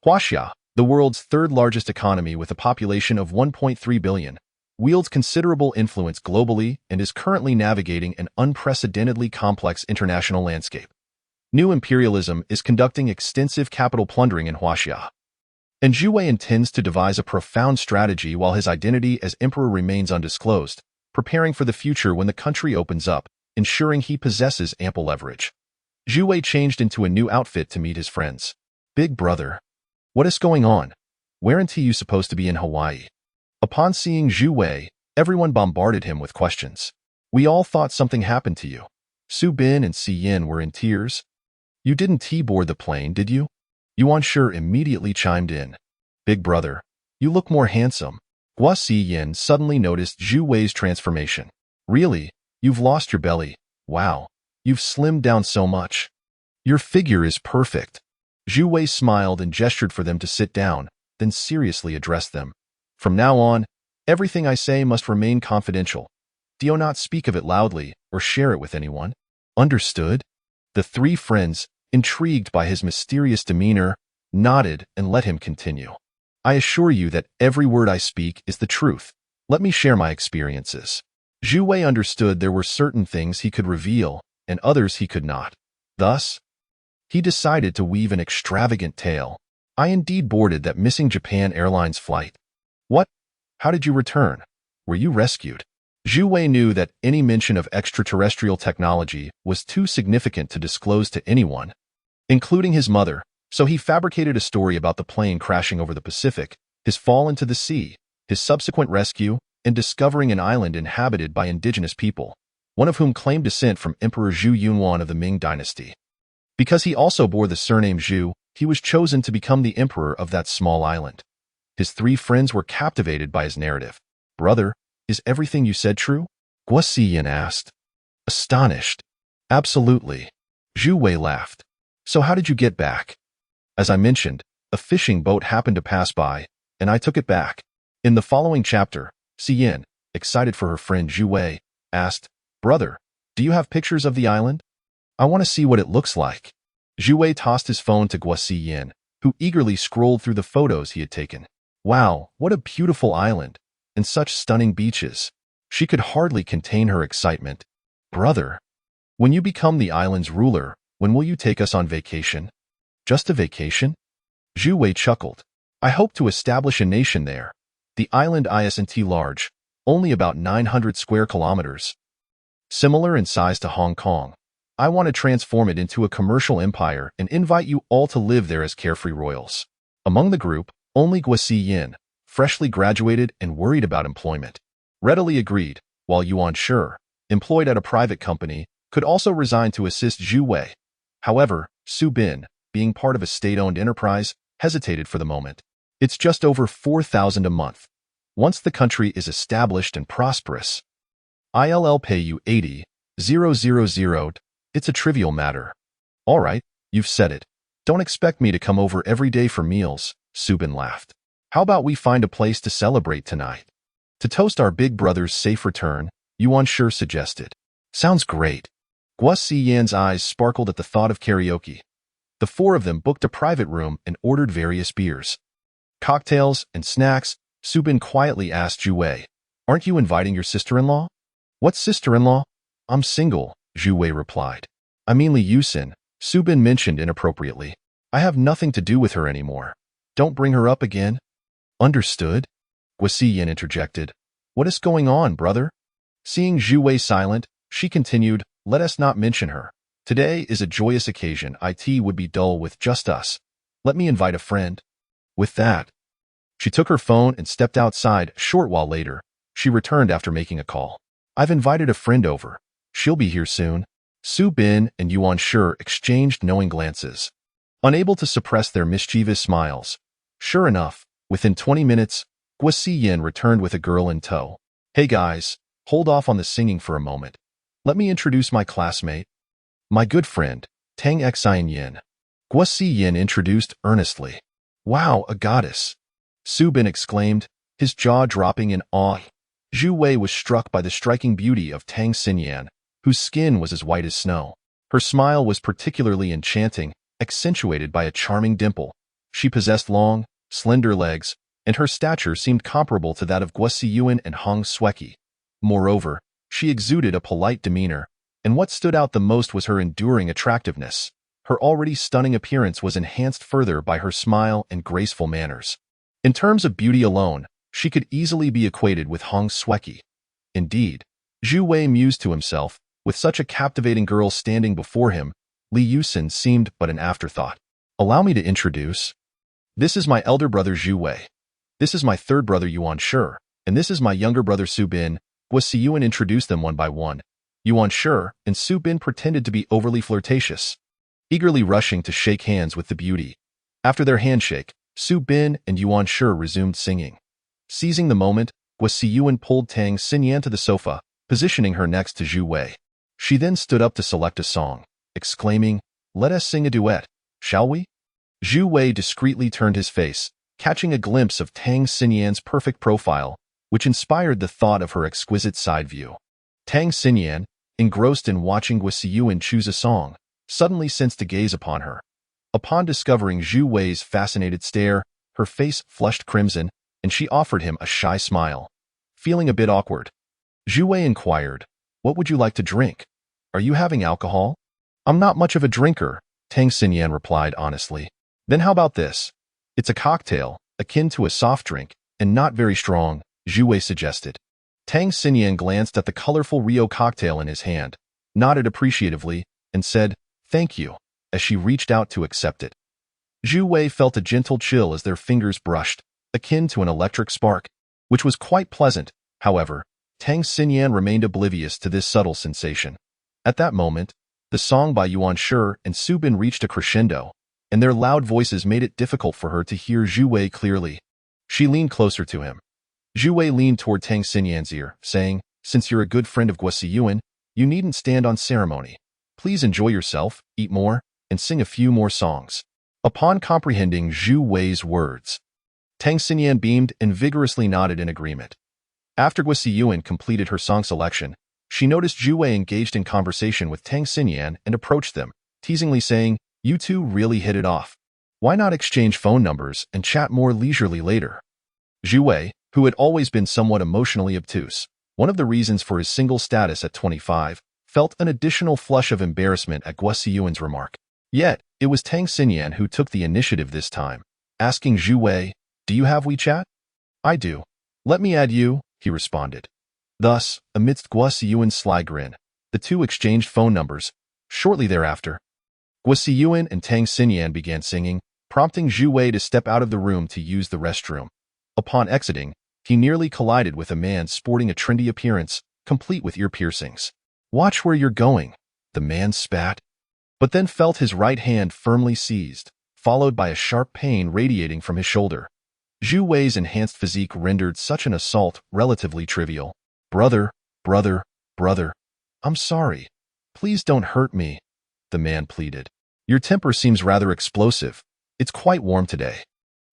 Speaker 1: Huaxia, the world's third-largest economy with a population of 1.3 billion, wields considerable influence globally and is currently navigating an unprecedentedly complex international landscape. New imperialism is conducting extensive capital plundering in Huaxia, and Zhu Wei intends to devise a profound strategy while his identity as emperor remains undisclosed, preparing for the future when the country opens up, ensuring he possesses ample leverage. Zhu Wei changed into a new outfit to meet his friends. "Big brother, what is going on? Weren't you supposed to be in Hawaii? Upon seeing Zhu Wei, everyone bombarded him with questions. We all thought something happened to you. Su Bin and Si Yin were in tears. You didn't T-board the plane, did you? Yuan Shi immediately chimed in. Big brother, you look more handsome. Gua Si Yin suddenly noticed Zhu Wei's transformation. Really? You've lost your belly. Wow. You've slimmed down so much. Your figure is perfect. Zhu Wei smiled and gestured for them to sit down, then seriously addressed them. From now on, everything I say must remain confidential. Do not speak of it loudly or share it with anyone. Understood? The three friends, intrigued by his mysterious demeanor, nodded and let him continue. I assure you that every word I speak is the truth. Let me share my experiences. Zhu Wei understood there were certain things he could reveal and others he could not. Thus, he decided to weave an extravagant tale. I indeed boarded that missing Japan Airlines flight. What? How did you return? Were you rescued? Zhu Wei knew that any mention of extraterrestrial technology was too significant to disclose to anyone, including his mother, so he fabricated a story about the plane crashing over the Pacific, his fall into the sea, his subsequent rescue, and discovering an island inhabited by indigenous people, one of whom claimed descent from Emperor Zhu Yunwan of the Ming dynasty. Because he also bore the surname Zhu, he was chosen to become the emperor of that small island. His three friends were captivated by his narrative. Brother, is everything you said true? Gua Si Yin asked. Astonished. Absolutely. Zhu Wei laughed. So how did you get back? As I mentioned, a fishing boat happened to pass by, and I took it back. In the following chapter, Si Yin, excited for her friend Zhu Wei, asked, Brother, do you have pictures of the island? I want to see what it looks like. Zhu Wei tossed his phone to Gua Si Yin, who eagerly scrolled through the photos he had taken. Wow, what a beautiful island, and such stunning beaches. She could hardly contain her excitement. Brother, when you become the island's ruler, when will you take us on vacation? Just a vacation? Zhu Wei chuckled. I hope to establish a nation there. The island isn't large, only about 900 square kilometers. Similar in size to Hong Kong. I want to transform it into a commercial empire and invite you all to live there as carefree royals. Among the group, only Gua Si Yin, freshly graduated and worried about employment, readily agreed, while Yuan Shi, employed at a private company, could also resign to assist Zhu Wei. However, Su Bin, being part of a state-owned enterprise, hesitated for the moment. It's just over 4,000 a month. Once the country is established and prosperous, I'll pay you 80,000. It's a trivial matter. All right, you've said it. Don't expect me to come over every day for meals, Su Bin laughed. How about we find a place to celebrate tonight? To toast our big brother's safe return, Yuan Shi suggested. Sounds great. Gua Si Yin's eyes sparkled at the thought of karaoke. The four of them booked a private room and ordered various beers, cocktails, and snacks. Su Bin quietly asked Zhu Wei, Aren't you inviting your sister-in-law? What sister-in-law? I'm single, Zhu Wei replied. I mean Liusin, Su Bin mentioned inappropriately. I have nothing to do with her anymore. Don't bring her up again. Understood? Gua Si Yin interjected. What is going on, brother? Seeing Zhu Wei silent, she continued, Let us not mention her. Today is a joyous occasion. It would be dull with just us. Let me invite a friend. With that, she took her phone and stepped outside. A short while later, she returned after making a call. I've invited a friend over. She'll be here soon. Su Bin and Yuan Shi exchanged knowing glances, unable to suppress their mischievous smiles. Sure enough, within 20 minutes, Gua Si Yin returned with a girl in tow. Hey guys, hold off on the singing for a moment. Let me introduce my classmate. My good friend, Tang Siyan. Gua Si Yin introduced earnestly. Wow, a goddess. Su Bin exclaimed, his jaw dropping in awe. Zhu Wei was struck by the striking beauty of Tang Siyan, whose skin was as white as snow. Her smile was particularly enchanting, accentuated by a charming dimple. She possessed long, slender legs, and her stature seemed comparable to that of Gua Si Yuan and Hong Sueki. Moreover, she exuded a polite demeanor, and what stood out the most was her enduring attractiveness. Her already stunning appearance was enhanced further by her smile and graceful manners. In terms of beauty alone, she could easily be equated with Hong Sueki. Indeed, Zhu Wei mused to himself, with such a captivating girl standing before him, Liusin seemed but an afterthought. Allow me to introduce. This is my elder brother Zhu Wei. This is my third brother Yuan Shi, and this is my younger brother Su Bin. Guo introduced them one by one. Yuan Shi and Su Bin pretended to be overly flirtatious, eagerly rushing to shake hands with the beauty. After their handshake, Su Bin and Yuan Shi resumed singing. Seizing the moment, Guo pulled Tang Siyan to the sofa, positioning her next to Zhu Wei. She then stood up to select a song, exclaiming, "Let us sing a duet, shall we?" Zhu Wei discreetly turned his face, catching a glimpse of Tang Siyan's perfect profile, which inspired the thought of her exquisite side view. Tang Siyan, engrossed in watching Guo choose a song, suddenly sensed a gaze upon her. Upon discovering Zhu Wei's fascinated stare, her face flushed crimson, and she offered him a shy smile. Feeling a bit awkward, Zhu Wei inquired, "What would you like to drink? Are you having alcohol?" "I'm not much of a drinker," Tang Siyan replied honestly. "Then how about this? It's a cocktail, akin to a soft drink, and not very strong," Zhu Wei suggested. Tang Siyan glanced at the colorful Rio cocktail in his hand, nodded appreciatively, and said, "Thank you," as she reached out to accept it. Zhu Wei felt a gentle chill as their fingers brushed, akin to an electric spark, which was quite pleasant. However, Tang Siyan remained oblivious to this subtle sensation. At that moment, the song by Yuan Shi and Su Bin reached a crescendo, and their loud voices made it difficult for her to hear Zhu Wei clearly. She leaned closer to him. Zhu Wei leaned toward Tang Siyan's ear, saying, "Since you're a good friend of Guo, you needn't stand on ceremony. Please enjoy yourself, eat more, and sing a few more songs." Upon comprehending Zhu Wei's words, Tang Siyan beamed and vigorously nodded in agreement. After Guo completed her song selection, she noticed Zhu Wei engaged in conversation with Tang Siyan and approached them, teasingly saying, "You two really hit it off. Why not exchange phone numbers and chat more leisurely later?" Zhu Wei, who had always been somewhat emotionally obtuse, one of the reasons for his single status at 25, felt an additional flush of embarrassment at Guo's remark. Yet, it was Tang Siyan who took the initiative this time, asking Zhu Wei, "Do you have WeChat?" "I do. Let me add you," he responded. Thus, amidst Guo's sly grin, the two exchanged phone numbers. Shortly thereafter, Guo and Tang Siyan began singing, prompting Zhu Wei to step out of the room to use the restroom. Upon exiting, he nearly collided with a man sporting a trendy appearance, complete with ear piercings. "Watch where you're going," the man spat, but then felt his right hand firmly seized, followed by a sharp pain radiating from his shoulder. Zhu Wei's enhanced physique rendered such an assault relatively trivial. "Brother, brother, brother, I'm sorry. Please don't hurt me," the man pleaded. "Your temper seems rather explosive. It's quite warm today."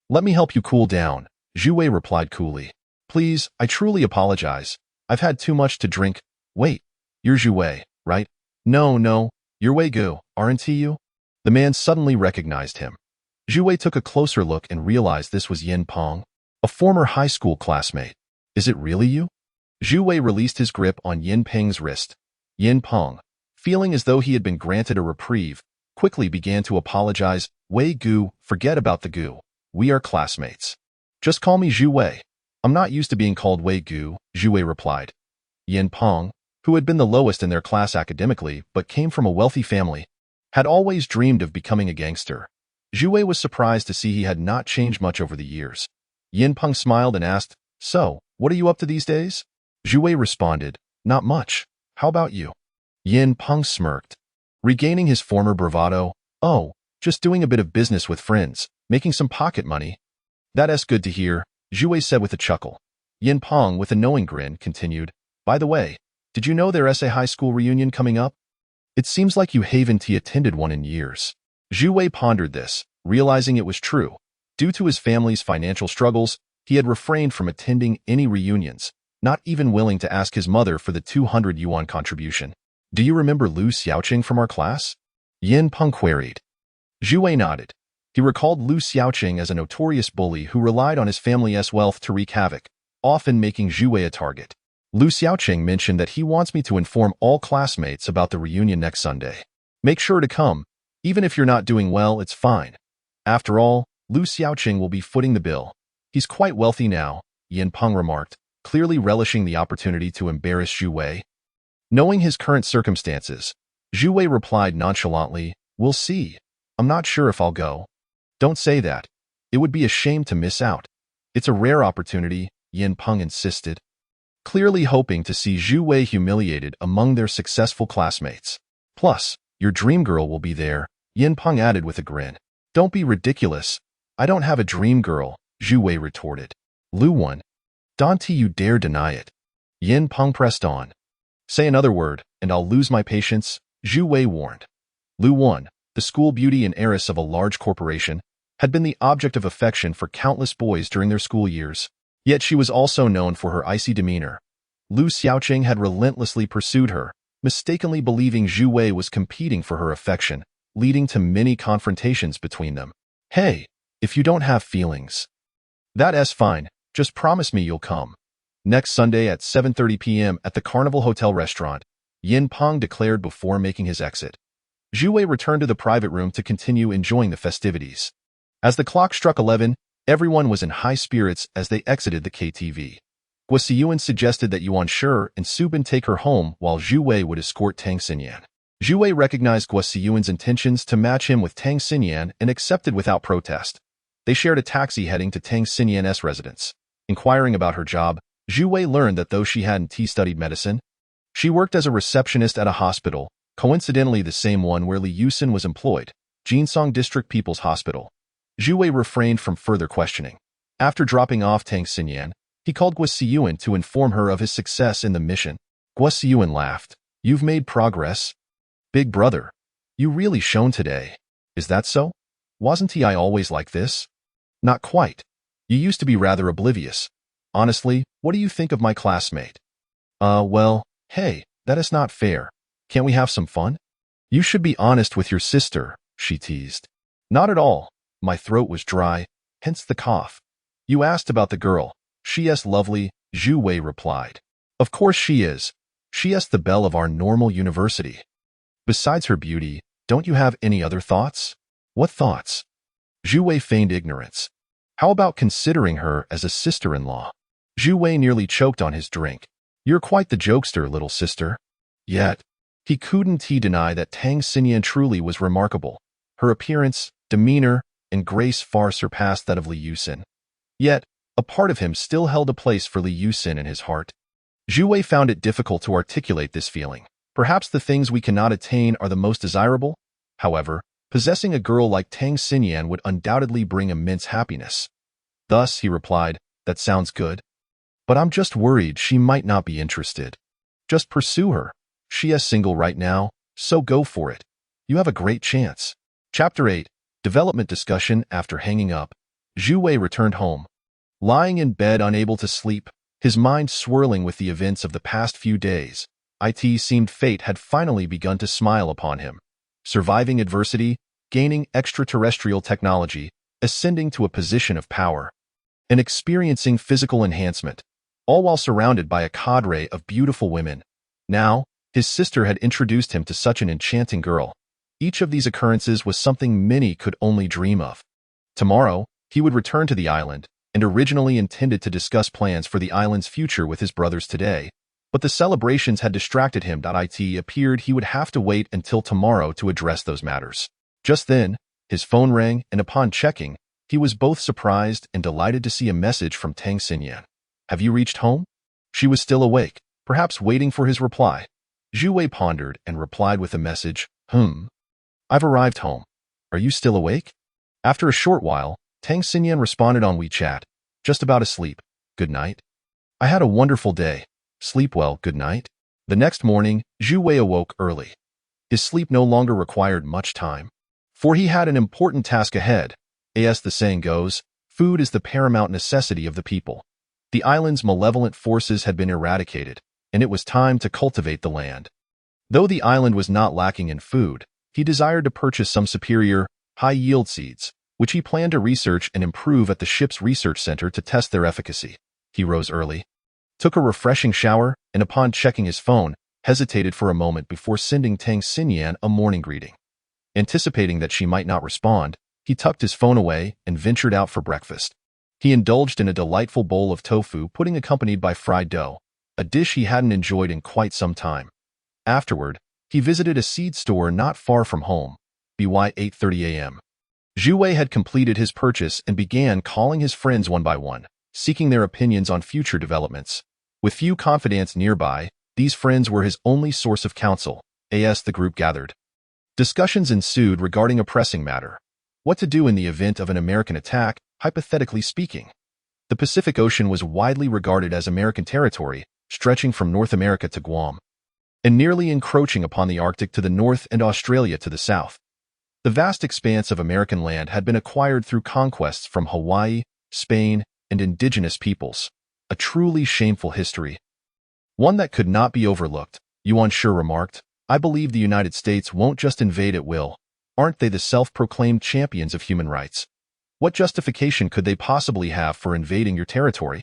Speaker 1: "Let me help you cool down," Zhu Wei replied coolly. "Please, I truly apologize. I've had too much to drink." "Wait, you're Zhu Wei, right?" No, you're Wei Gu, aren't you?" The man suddenly recognized him. Zhu Wei took a closer look and realized this was Yin Peng, a former high school classmate. "Is it really you?" Zhu Wei released his grip on Yin Peng's wrist. Yin Peng, feeling as though he had been granted a reprieve, quickly began to apologize. "Wei Gu, forget about the Gu. We are classmates. Just call me Zhu Wei. I'm not used to being called Wei Gu," Zhu Wei replied. Yin Peng, who had been the lowest in their class academically but came from a wealthy family, had always dreamed of becoming a gangster. Zhu Wei was surprised to see he had not changed much over the years. Yin Peng smiled and asked, "So, what are you up to these days?" Zhu Wei responded, "Not much. How about you?" Yin Peng smirked, regaining his former bravado. "Oh, just doing a bit of business with friends, making some pocket money." "That's good to hear," Zhu Wei said with a chuckle. Yin Peng, with a knowing grin, continued, "By the way, did you know there's a high school reunion coming up? It seems like you haven't attended one in years." Zhu Wei pondered this, realizing it was true. Due to his family's financial struggles, he had refrained from attending any reunions, not even willing to ask his mother for the 200 yuan contribution. "Do you remember Lu Xiaoqing from our class?" Yin Peng queried. Zhu Wei nodded. He recalled Lu Xiaoqing as a notorious bully who relied on his family's wealth to wreak havoc, often making Zhu Wei a target. "Lu Xiaoqing mentioned that he wants me to inform all classmates about the reunion next Sunday. Make sure to come. Even if you're not doing well, it's fine. After all, Lu Xiaoqing will be footing the bill. He's quite wealthy now," Yin Peng remarked, clearly relishing the opportunity to embarrass Zhu Wei. Knowing his current circumstances, Zhu Wei replied nonchalantly, "We'll see. I'm not sure if I'll go." "Don't say that. It would be a shame to miss out." It's a rare opportunity, Yin Peng insisted, clearly hoping to see Zhu Wei humiliated among their successful classmates. Plus, your dream girl will be there, Yin Peng added with a grin. Don't be ridiculous. I don't have a dream girl, Zhu Wei retorted. Lu Wan. Don't you dare deny it. Yin Peng pressed on. Say another word, and I'll lose my patience, Zhu Wei warned. Lu Wan, the school beauty and heiress of a large corporation, had been the object of affection for countless boys during their school years. Yet she was also known for her icy demeanor. Lu Xiaoqing had relentlessly pursued her, mistakenly believing Zhu Wei was competing for her affection, leading to many confrontations between them. Hey, if you don't have feelings, that's fine, just promise me you'll come. Next Sunday at 7:30 p.m. at the Carnival Hotel restaurant, Yin Peng declared before making his exit. Zhu Wei returned to the private room to continue enjoying the festivities. As the clock struck 11, everyone was in high spirits as they exited the KTV. Guo suggested that Yuan Shi and Su Bin take her home while Zhu Wei would escort Tang Siyan. Zhu Wei recognized Guo intentions to match him with Tang Siyan and accepted without protest. They shared a taxi heading to Tang Siyan's residence. Inquiring about her job, Zhu Wei learned that though she hadn't studied medicine, she worked as a receptionist at a hospital, coincidentally the same one where Liusin was employed, Jinsong District People's Hospital. Zhu Wei refrained from further questioning. After dropping off Tang Siyan, he called Guo to inform her of his success in the mission. Guo laughed. You've made progress? Big brother, you really shone today. Is that so? Wasn't I always like this? Not quite. You used to be rather oblivious. Honestly, what do you think of my classmate? Well, hey, that is not fair. Can't we have some fun? You should be honest with your sister, she teased. Not at all. My throat was dry, hence the cough. You asked about the girl. She is lovely, Zhu Wei replied. Of course she is. She is the belle of our normal university. Besides her beauty, don't you have any other thoughts? What thoughts? Zhu Wei feigned ignorance. How about considering her as a sister-in-law? Zhu Wei nearly choked on his drink. You're quite the jokester, little sister. Yet, he couldn't deny that Tang Siyan truly was remarkable. Her appearance, demeanor, and grace far surpassed that of Liusin. Yet, a part of him still held a place for Liusin in his heart. Zhu Wei found it difficult to articulate this feeling. Perhaps the things we cannot attain are the most desirable? However, possessing a girl like Tang Siyan would undoubtedly bring immense happiness. Thus, he replied, that sounds good. But I'm just worried she might not be interested. Just pursue her. She is single right now, so go for it. You have a great chance. Chapter 8. Development discussion. After hanging up, Zhu Wei returned home. Lying in bed unable to sleep, his mind swirling with the events of the past few days, it seemed fate had finally begun to smile upon him. Surviving adversity, gaining extraterrestrial technology, ascending to a position of power, and experiencing physical enhancement, all while surrounded by a cadre of beautiful women. Now, his sister had introduced him to such an enchanting girl. Each of these occurrences was something many could only dream of. Tomorrow, he would return to the island, and originally intended to discuss plans for the island's future with his brothers today, but the celebrations had distracted him. It appeared he would have to wait until tomorrow to address those matters. Just then, his phone rang, and upon checking, he was both surprised and delighted to see a message from Tang Siyan. Have you reached home? She was still awake, perhaps waiting for his reply. Zhu Wei pondered and replied with a message, I've arrived home. Are you still awake? After a short while, Tang Siyan responded on WeChat, just about asleep. Good night. I had a wonderful day. Sleep well, good night. The next morning, Zhu Wei awoke early. His sleep no longer required much time, for he had an important task ahead. As the saying goes, food is the paramount necessity of the people. The island's malevolent forces had been eradicated, and it was time to cultivate the land. Though the island was not lacking in food, he desired to purchase some superior, high-yield seeds, which he planned to research and improve at the ship's research center to test their efficacy. He rose early, took a refreshing shower, and upon checking his phone, hesitated for a moment before sending Tang Siyan a morning greeting. Anticipating that she might not respond, he tucked his phone away and ventured out for breakfast. He indulged in a delightful bowl of tofu pudding accompanied by fried dough, a dish he hadn't enjoyed in quite some time. Afterward, he visited a seed store not far from home, by 8:30 a.m. Zhu Wei had completed his purchase and began calling his friends one by one. seeking their opinions on future developments. With few confidants nearby, these friends were his only source of counsel. As the group gathered, discussions ensued regarding a pressing matter: what to do in the event of an American attack, hypothetically speaking. The Pacific Ocean was widely regarded as American territory, stretching from North America to Guam, and nearly encroaching upon the Arctic to the north and Australia to the south. The vast expanse of American land had been acquired through conquests from Hawaii, Spain, and indigenous peoples, a truly shameful history, one that could not be overlooked. Yuan Shi remarked, "I believe the United States won't just invade at will. Aren't they the self-proclaimed champions of human rights? What justification could they possibly have for invading your territory?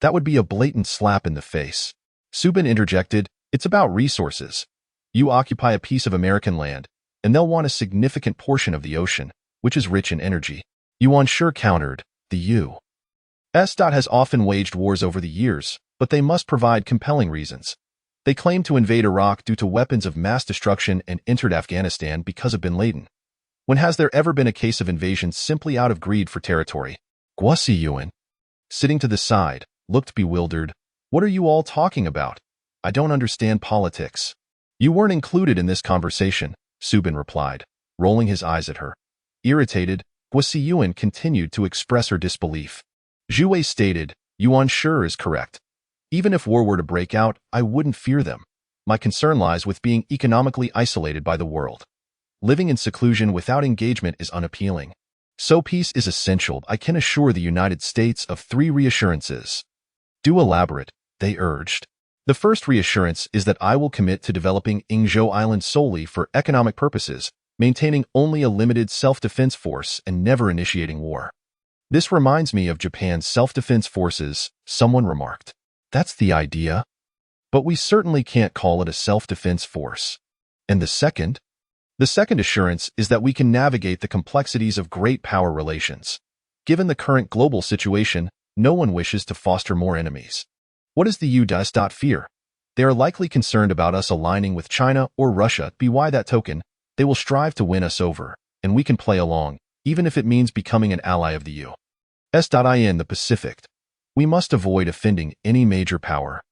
Speaker 1: That would be a blatant slap in the face." Subin interjected, "It's about resources. You occupy a piece of American land, and they'll want a significant portion of the ocean, which is rich in energy." Yuan Shi countered, "The U.S. has often waged wars over the years, but they must provide compelling reasons. They claimed to invade Iraq due to weapons of mass destruction and entered Afghanistan because of bin Laden. When has there ever been a case of invasion simply out of greed for territory?" Guo Ziyuan, sitting to the side, looked bewildered. "What are you all talking about? I don't understand politics." "You weren't included in this conversation," Subin replied, rolling his eyes at her. Irritated, Guo Ziyuan continued to express her disbelief. Zhu Wei stated, "Yuan Shi is correct. Even if war were to break out, I wouldn't fear them. My concern lies with being economically isolated by the world. Living in seclusion without engagement is unappealing. So peace is essential. I can assure the United States of 3 reassurances." "Do elaborate," they urged. "The first reassurance is that I will commit to developing Yingzhou Island solely for economic purposes, maintaining only a limited self-defense force and never initiating war." "This reminds me of Japan's self-defense forces," someone remarked. "That's the idea. But we certainly can't call it a self-defense force." "And the second?" "The second assurance is that we can navigate the complexities of great power relations. Given the current global situation, no one wishes to foster more enemies. What is the U.S. fear? They are likely concerned about us aligning with China or Russia. By that token, they will strive to win us over, and we can play along, even if it means becoming an ally of the U.S. In the Pacific, we must avoid offending any major power."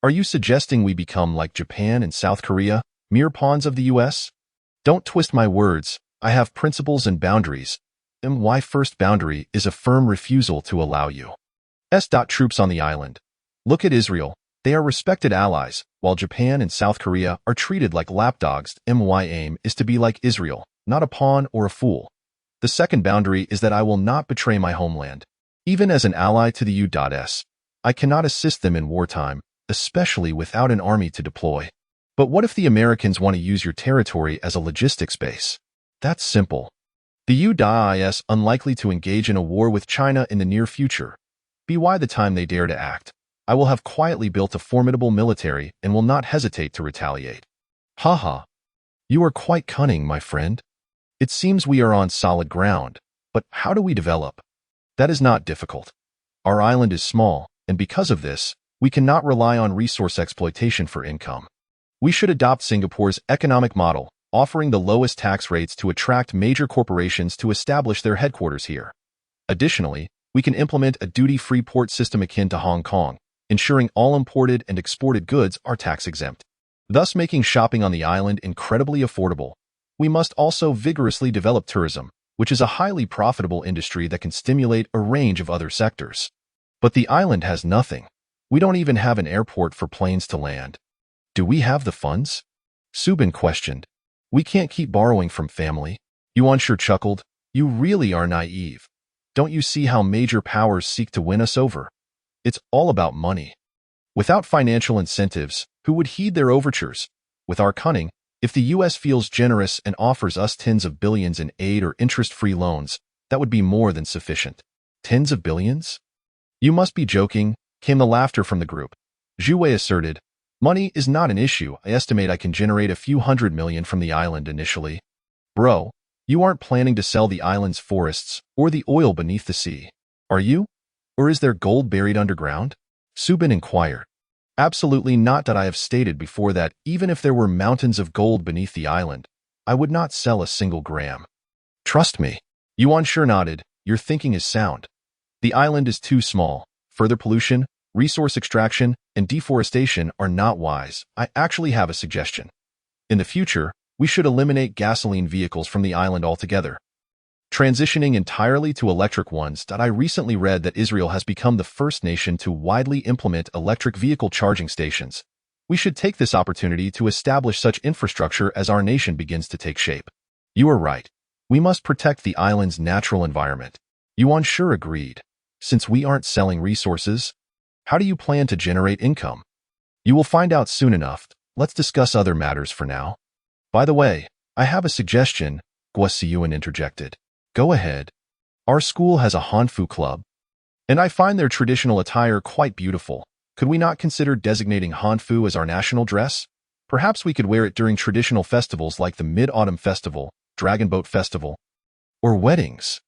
Speaker 1: "Are you suggesting we become like Japan and South Korea, mere pawns of the U.S.? Don't twist my words. I have principles and boundaries. And my first boundary is a firm refusal to allow U.S. troops on the island. Look at Israel. They are respected allies, while Japan and South Korea are treated like lapdogs. My aim is to be like Israel, not a pawn or a fool. The second boundary is that I will not betray my homeland. Even as an ally to the U.S., I cannot assist them in wartime, especially without an army to deploy." "But what if the Americans want to use your territory as a logistics base?" "That's simple. The U.S. unlikely to engage in a war with China in the near future. By the time they dare to act, I will have quietly built a formidable military and will not hesitate to retaliate." "Haha. You are quite cunning, my friend. It seems we are on solid ground, but how do we develop?" "That is not difficult. Our island is small, and because of this, we cannot rely on resource exploitation for income. We should adopt Singapore's economic model, offering the lowest tax rates to attract major corporations to establish their headquarters here. Additionally, we can implement a duty-free port system akin to Hong Kong, ensuring all imported and exported goods are tax-exempt, thus making shopping on the island incredibly affordable. We must also vigorously develop tourism, which is a highly profitable industry that can stimulate a range of other sectors. But the island has nothing. We don't even have an airport for planes to land. Do we have the funds?" Subin questioned. "We can't keep borrowing from family." Yuan Shi chuckled. "You really are naive. Don't you see how major powers seek to win us over? It's all about money. Without financial incentives, who would heed their overtures? With our cunning, if the U.S. feels generous and offers us tens of billions in aid or interest-free loans, that would be more than sufficient." "Tens of billions? You must be joking," came the laughter from the group. Zhu Wei asserted, "Money is not an issue. I estimate I can generate a few $100 million from the island initially." "Bro, you aren't planning to sell the island's forests or the oil beneath the sea, are you? Or is there gold buried underground?" Subin inquired. "Absolutely not. I have stated before that even if there were mountains of gold beneath the island, I would not sell a single gram." "Trust me." Yuan Shi nodded. "Your thinking is sound. The island is too small. further pollution, resource extraction, and deforestation are not wise. I actually have a suggestion. In the future, we should eliminate gasoline vehicles from the island altogether, transitioning entirely to electric ones. I recently read that Israel has become the first nation to widely implement electric vehicle charging stations. We should take this opportunity to establish such infrastructure as our nation begins to take shape. You are right. We must protect the island's natural environment. Yuan sure agreed. Since we aren't selling resources, how do you plan to generate income? You will find out soon enough. Let's discuss other matters for now. By the way, I have a suggestion, Guo interjected. Go ahead. Our school has a Hanfu club, and I find their traditional attire quite beautiful. Could we not consider designating Hanfu as our national dress? Perhaps we could wear it during traditional festivals like the Mid-Autumn Festival, Dragon Boat Festival, or weddings.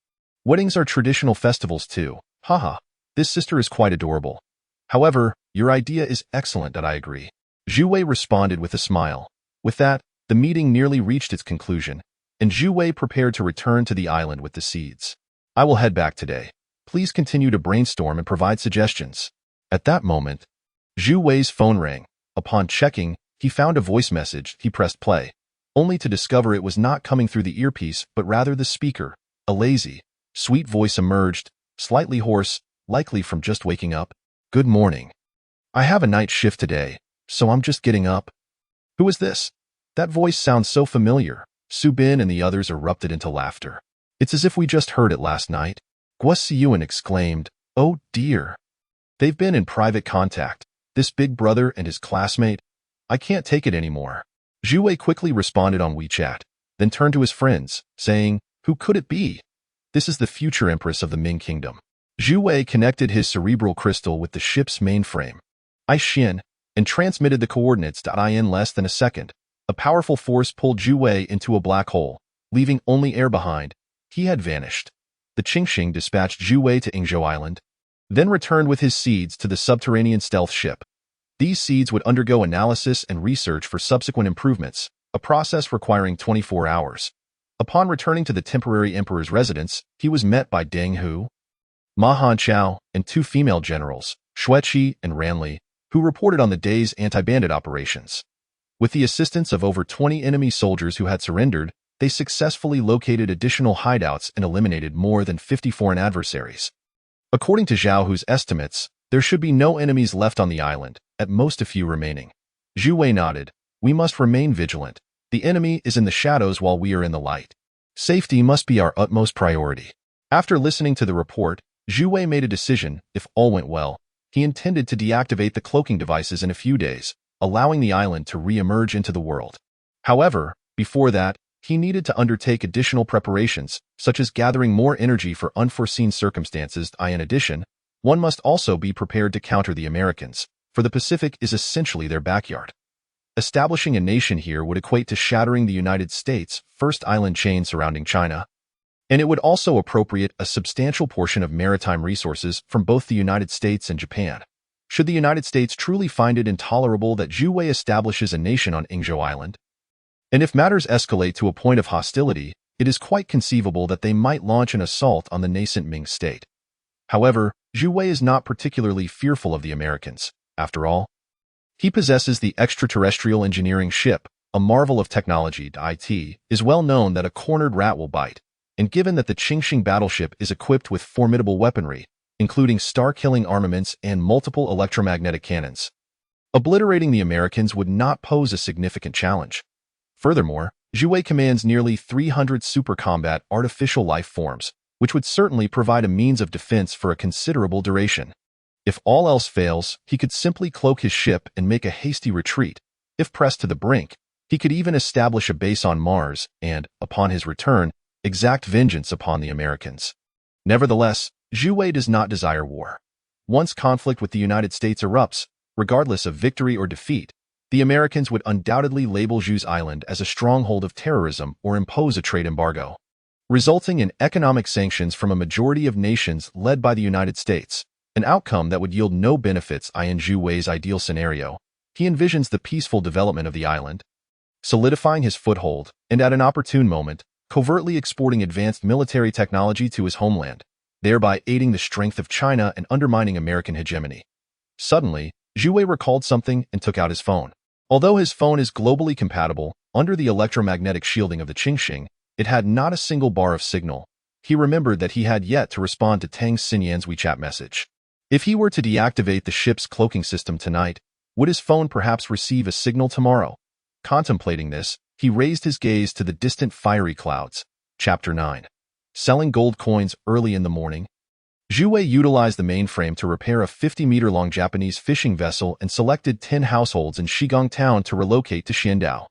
Speaker 1: Weddings are traditional festivals too. Haha, this sister is quite adorable. However, your idea is excellent. I agree. Zhu Wei responded with a smile. With that, the meeting nearly reached its conclusion, and Zhu Wei prepared to return to the island with the seeds. I will head back today. Please continue to brainstorm and provide suggestions. At that moment, Zhu Wei's phone rang. Upon checking, he found a voice message. He pressed play, only to discover it was not coming through the earpiece, but rather the speaker. A lazy, sweet voice emerged, slightly hoarse, likely from just waking up. Good morning. I have a night shift today, so I'm just getting up. Who is this? That voice sounds so familiar. Su Bin and the others erupted into laughter. It's as if we just heard it last night. Guo Siyuan exclaimed, "Oh dear. They've been in private contact. This big brother and his classmate. I can't take it anymore." Zhu Wei quickly responded on WeChat, then turned to his friends, saying, "Who could it be? This is the future empress of the Ming Kingdom." Zhu Wei connected his cerebral crystal with the ship's mainframe, Xian, and transmitted the coordinates. In less than a second, a powerful force pulled Zhu Wei into a black hole, leaving only air behind. He had vanished. The Qingxing dispatched Zhu Wei to Yingzhou Island, then returned with his seeds to the Subterranean stealth ship. These seeds would undergo analysis and research for subsequent improvements, a process requiring 24 hours. Upon returning to the temporary emperor's residence, he was met by Deng Hu, Ma Hanchao, and two female generals, Xueqi and Ranli, who reported on the day's anti-bandit operations. With the assistance of over 20 enemy soldiers who had surrendered, they successfully located additional hideouts and eliminated more than 50 foreign adversaries. According to Zhao Hu's estimates, there should be no enemies left on the island, at most a few remaining. Zhu Wei nodded. We must remain vigilant. The enemy is in the shadows while we are in the light. Safety must be our utmost priority. After listening to the report, Zhu Wei made a decision. If all went well, he intended to deactivate the cloaking devices in a few days, allowing the island to re-emerge into the world. However, before that, he needed to undertake additional preparations, such as gathering more energy for unforeseen circumstances. In addition, one must also be prepared to counter the Americans, for the Pacific is essentially their backyard. Establishing a nation here would equate to shattering the United States' first island chain surrounding China, and it would also appropriate a substantial portion of maritime resources from both the United States and Japan. Should the United States truly find it intolerable that Zhu Wei establishes a nation on Yingzhou Island, and if matters escalate to a point of hostility, it is quite conceivable that they might launch an assault on the nascent Ming state. However, Zhu Wei is not particularly fearful of the Americans. After all, he possesses the extraterrestrial engineering ship, a marvel of technology. It is well known that a cornered rat will bite, and given that the Qingxing battleship is equipped with formidable weaponry, including star-killing armaments and multiple electromagnetic cannons, obliterating the Americans would not pose a significant challenge. Furthermore, Zhu Wei commands nearly 300 super combat artificial life forms, which would certainly provide a means of defense for a considerable duration. If all else fails, he could simply cloak his ship and make a hasty retreat. If pressed to the brink, he could even establish a base on Mars and, upon his return, exact vengeance upon the Americans. Nevertheless, Zhu Wei does not desire war. Once conflict with the United States erupts, regardless of victory or defeat, the Americans would undoubtedly label Zhu's island as a stronghold of terrorism or impose a trade embargo, resulting in economic sanctions from a majority of nations led by the United States, an outcome that would yield no benefits. In Zhu Wei's ideal scenario, he envisions the peaceful development of the island, solidifying his foothold, and at an opportune moment, covertly exporting advanced military technology to his homeland. thereby aiding the strength of China and undermining American hegemony. Suddenly, Zhu Wei recalled something and took out his phone. Although his phone is globally compatible, under the electromagnetic shielding of the Qingxing, it had not a single bar of signal. He remembered that he had yet to respond to Tang Siyan's WeChat message. If he were to deactivate the ship's cloaking system tonight, would his phone perhaps receive a signal tomorrow? Contemplating this, he raised his gaze to the distant fiery clouds. Chapter 9. Selling gold coins early in the morning. Zhu Wei utilized the mainframe to repair a 50-meter-long Japanese fishing vessel and selected 10 households in Shigong Town to relocate to Xiandao.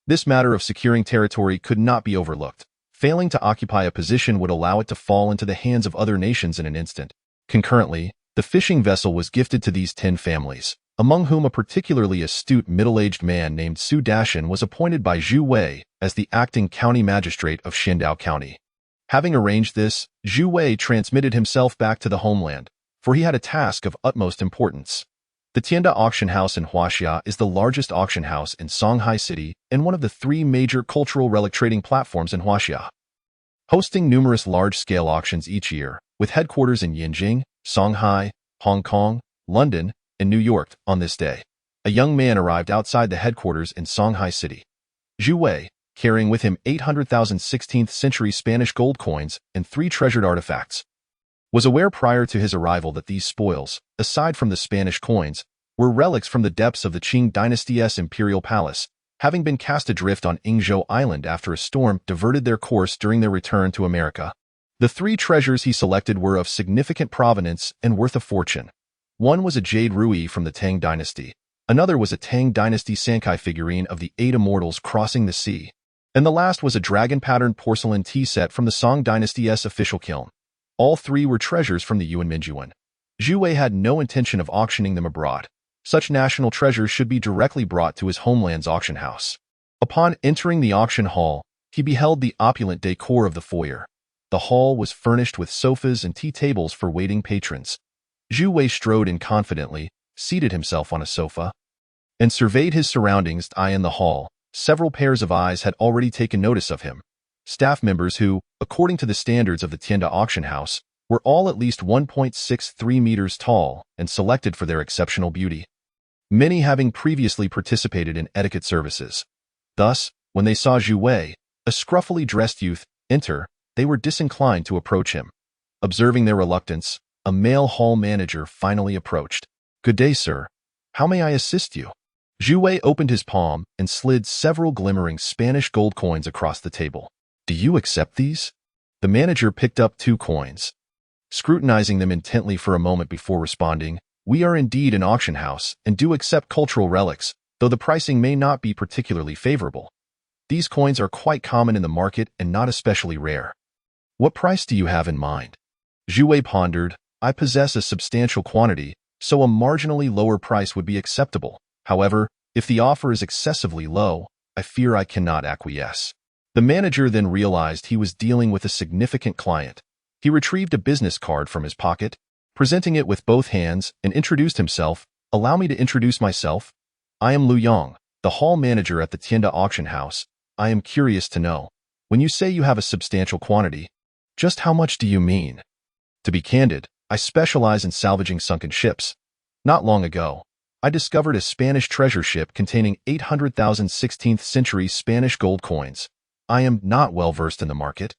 Speaker 1: This matter of securing territory could not be overlooked. Failing to occupy a position would allow it to fall into the hands of other nations in an instant. Concurrently, the fishing vessel was gifted to these 10 families, among whom a particularly astute middle-aged man named Su Dashan was appointed by Zhu Wei as the acting county magistrate of Xiandao County. Having arranged this, Zhu Wei transmitted himself back to the homeland, for he had a task of utmost importance. The Tianda Auction House in Huaxia is the largest auction house in Songhai City and one of the 3 major cultural relic trading platforms in Huaxia, hosting numerous large-scale auctions each year, with headquarters in Yingzhou, Songhai, Hong Kong, London, and New York. On this day, a young man arrived outside the headquarters in Songhai City. Zhu Wei, carrying with him 800,000 16th-century Spanish gold coins and 3 treasured artifacts, was aware prior to his arrival that these spoils, aside from the Spanish coins, were relics from the depths of the Qing dynasty's imperial palace, having been cast adrift on Yingzhou Island after a storm diverted their course during their return to America. The 3 treasures he selected were of significant provenance and worth a fortune. One was a jade ruyi from the Tang dynasty, another was a Tang dynasty Sankai figurine of the 8 immortals crossing the sea, and the last was a dragon-patterned porcelain tea set from the Song dynasty's official kiln. All 3 were treasures from the Yuan Mingyuan. Zhu Wei had no intention of auctioning them abroad. Such national treasures should be directly brought to his homeland's auction house. Upon entering the auction hall, he beheld the opulent decor of the foyer. The hall was furnished with sofas and tea tables for waiting patrons. Zhu Wei strode in confidently, seated himself on a sofa, and surveyed his surroundings. In the hall, several pairs of eyes had already taken notice of him. Staff members who, according to the standards of the Tianda auction house, were all at least 1.63 meters tall and selected for their exceptional beauty, many having previously participated in etiquette services. Thus, when they saw Zhu Wei, a scruffily dressed youth, enter, they were disinclined to approach him. Observing their reluctance, a male hall manager finally approached. "Good day, sir. How may I assist you?" Zhu Wei opened his palm and slid several glimmering Spanish gold coins across the table. "Do you accept these?" The manager picked up 2 coins, scrutinizing them intently for a moment before responding. "We are indeed an auction house and do accept cultural relics, though the pricing may not be particularly favorable. These coins are quite common in the market and not especially rare." "What price do you have in mind?" Zhu Wei pondered. "I possess a substantial quantity, so a marginally lower price would be acceptable. However, if the offer is excessively low, I fear I cannot acquiesce." The manager then realized he was dealing with a significant client. He retrieved a business card from his pocket, presenting it with both hands, and introduced himself. "Allow me to introduce myself. I am Lu Yang, the hall manager at the Tianda auction house. I am curious to know, when you say you have a substantial quantity, just how much do you mean?" "To be candid, I specialize in salvaging sunken ships. Not long ago, I discovered a Spanish treasure ship containing 800,000 16th-century Spanish gold coins. I am not well versed in the market,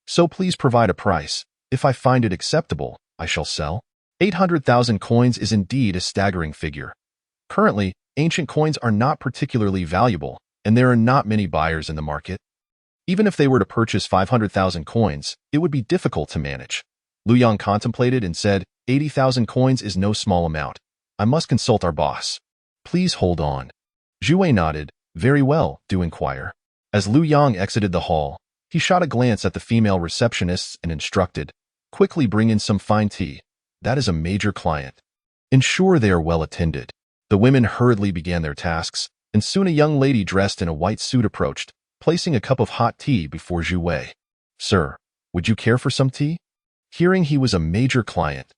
Speaker 1: so please provide a price. If I find it acceptable, I shall sell." 800,000 coins is indeed a staggering figure. Currently, ancient coins are not particularly valuable, and there are not many buyers in the market. Even if they were to purchase 500,000 coins, it would be difficult to manage. Lu Yang contemplated and said, 80,000 coins is no small amount. I must consult our boss. Please hold on." Zhu Wei nodded. "Very well, do inquire." As Lu Yang exited the hall, he shot a glance at the female receptionists and instructed, "Quickly bring in some fine tea. That is a major client. Ensure they are well attended." The women hurriedly began their tasks, and soon a young lady dressed in a white suit approached, placing a cup of hot tea before Zhu Wei. "Sir, would you care for some tea?" Hearing he was a major client,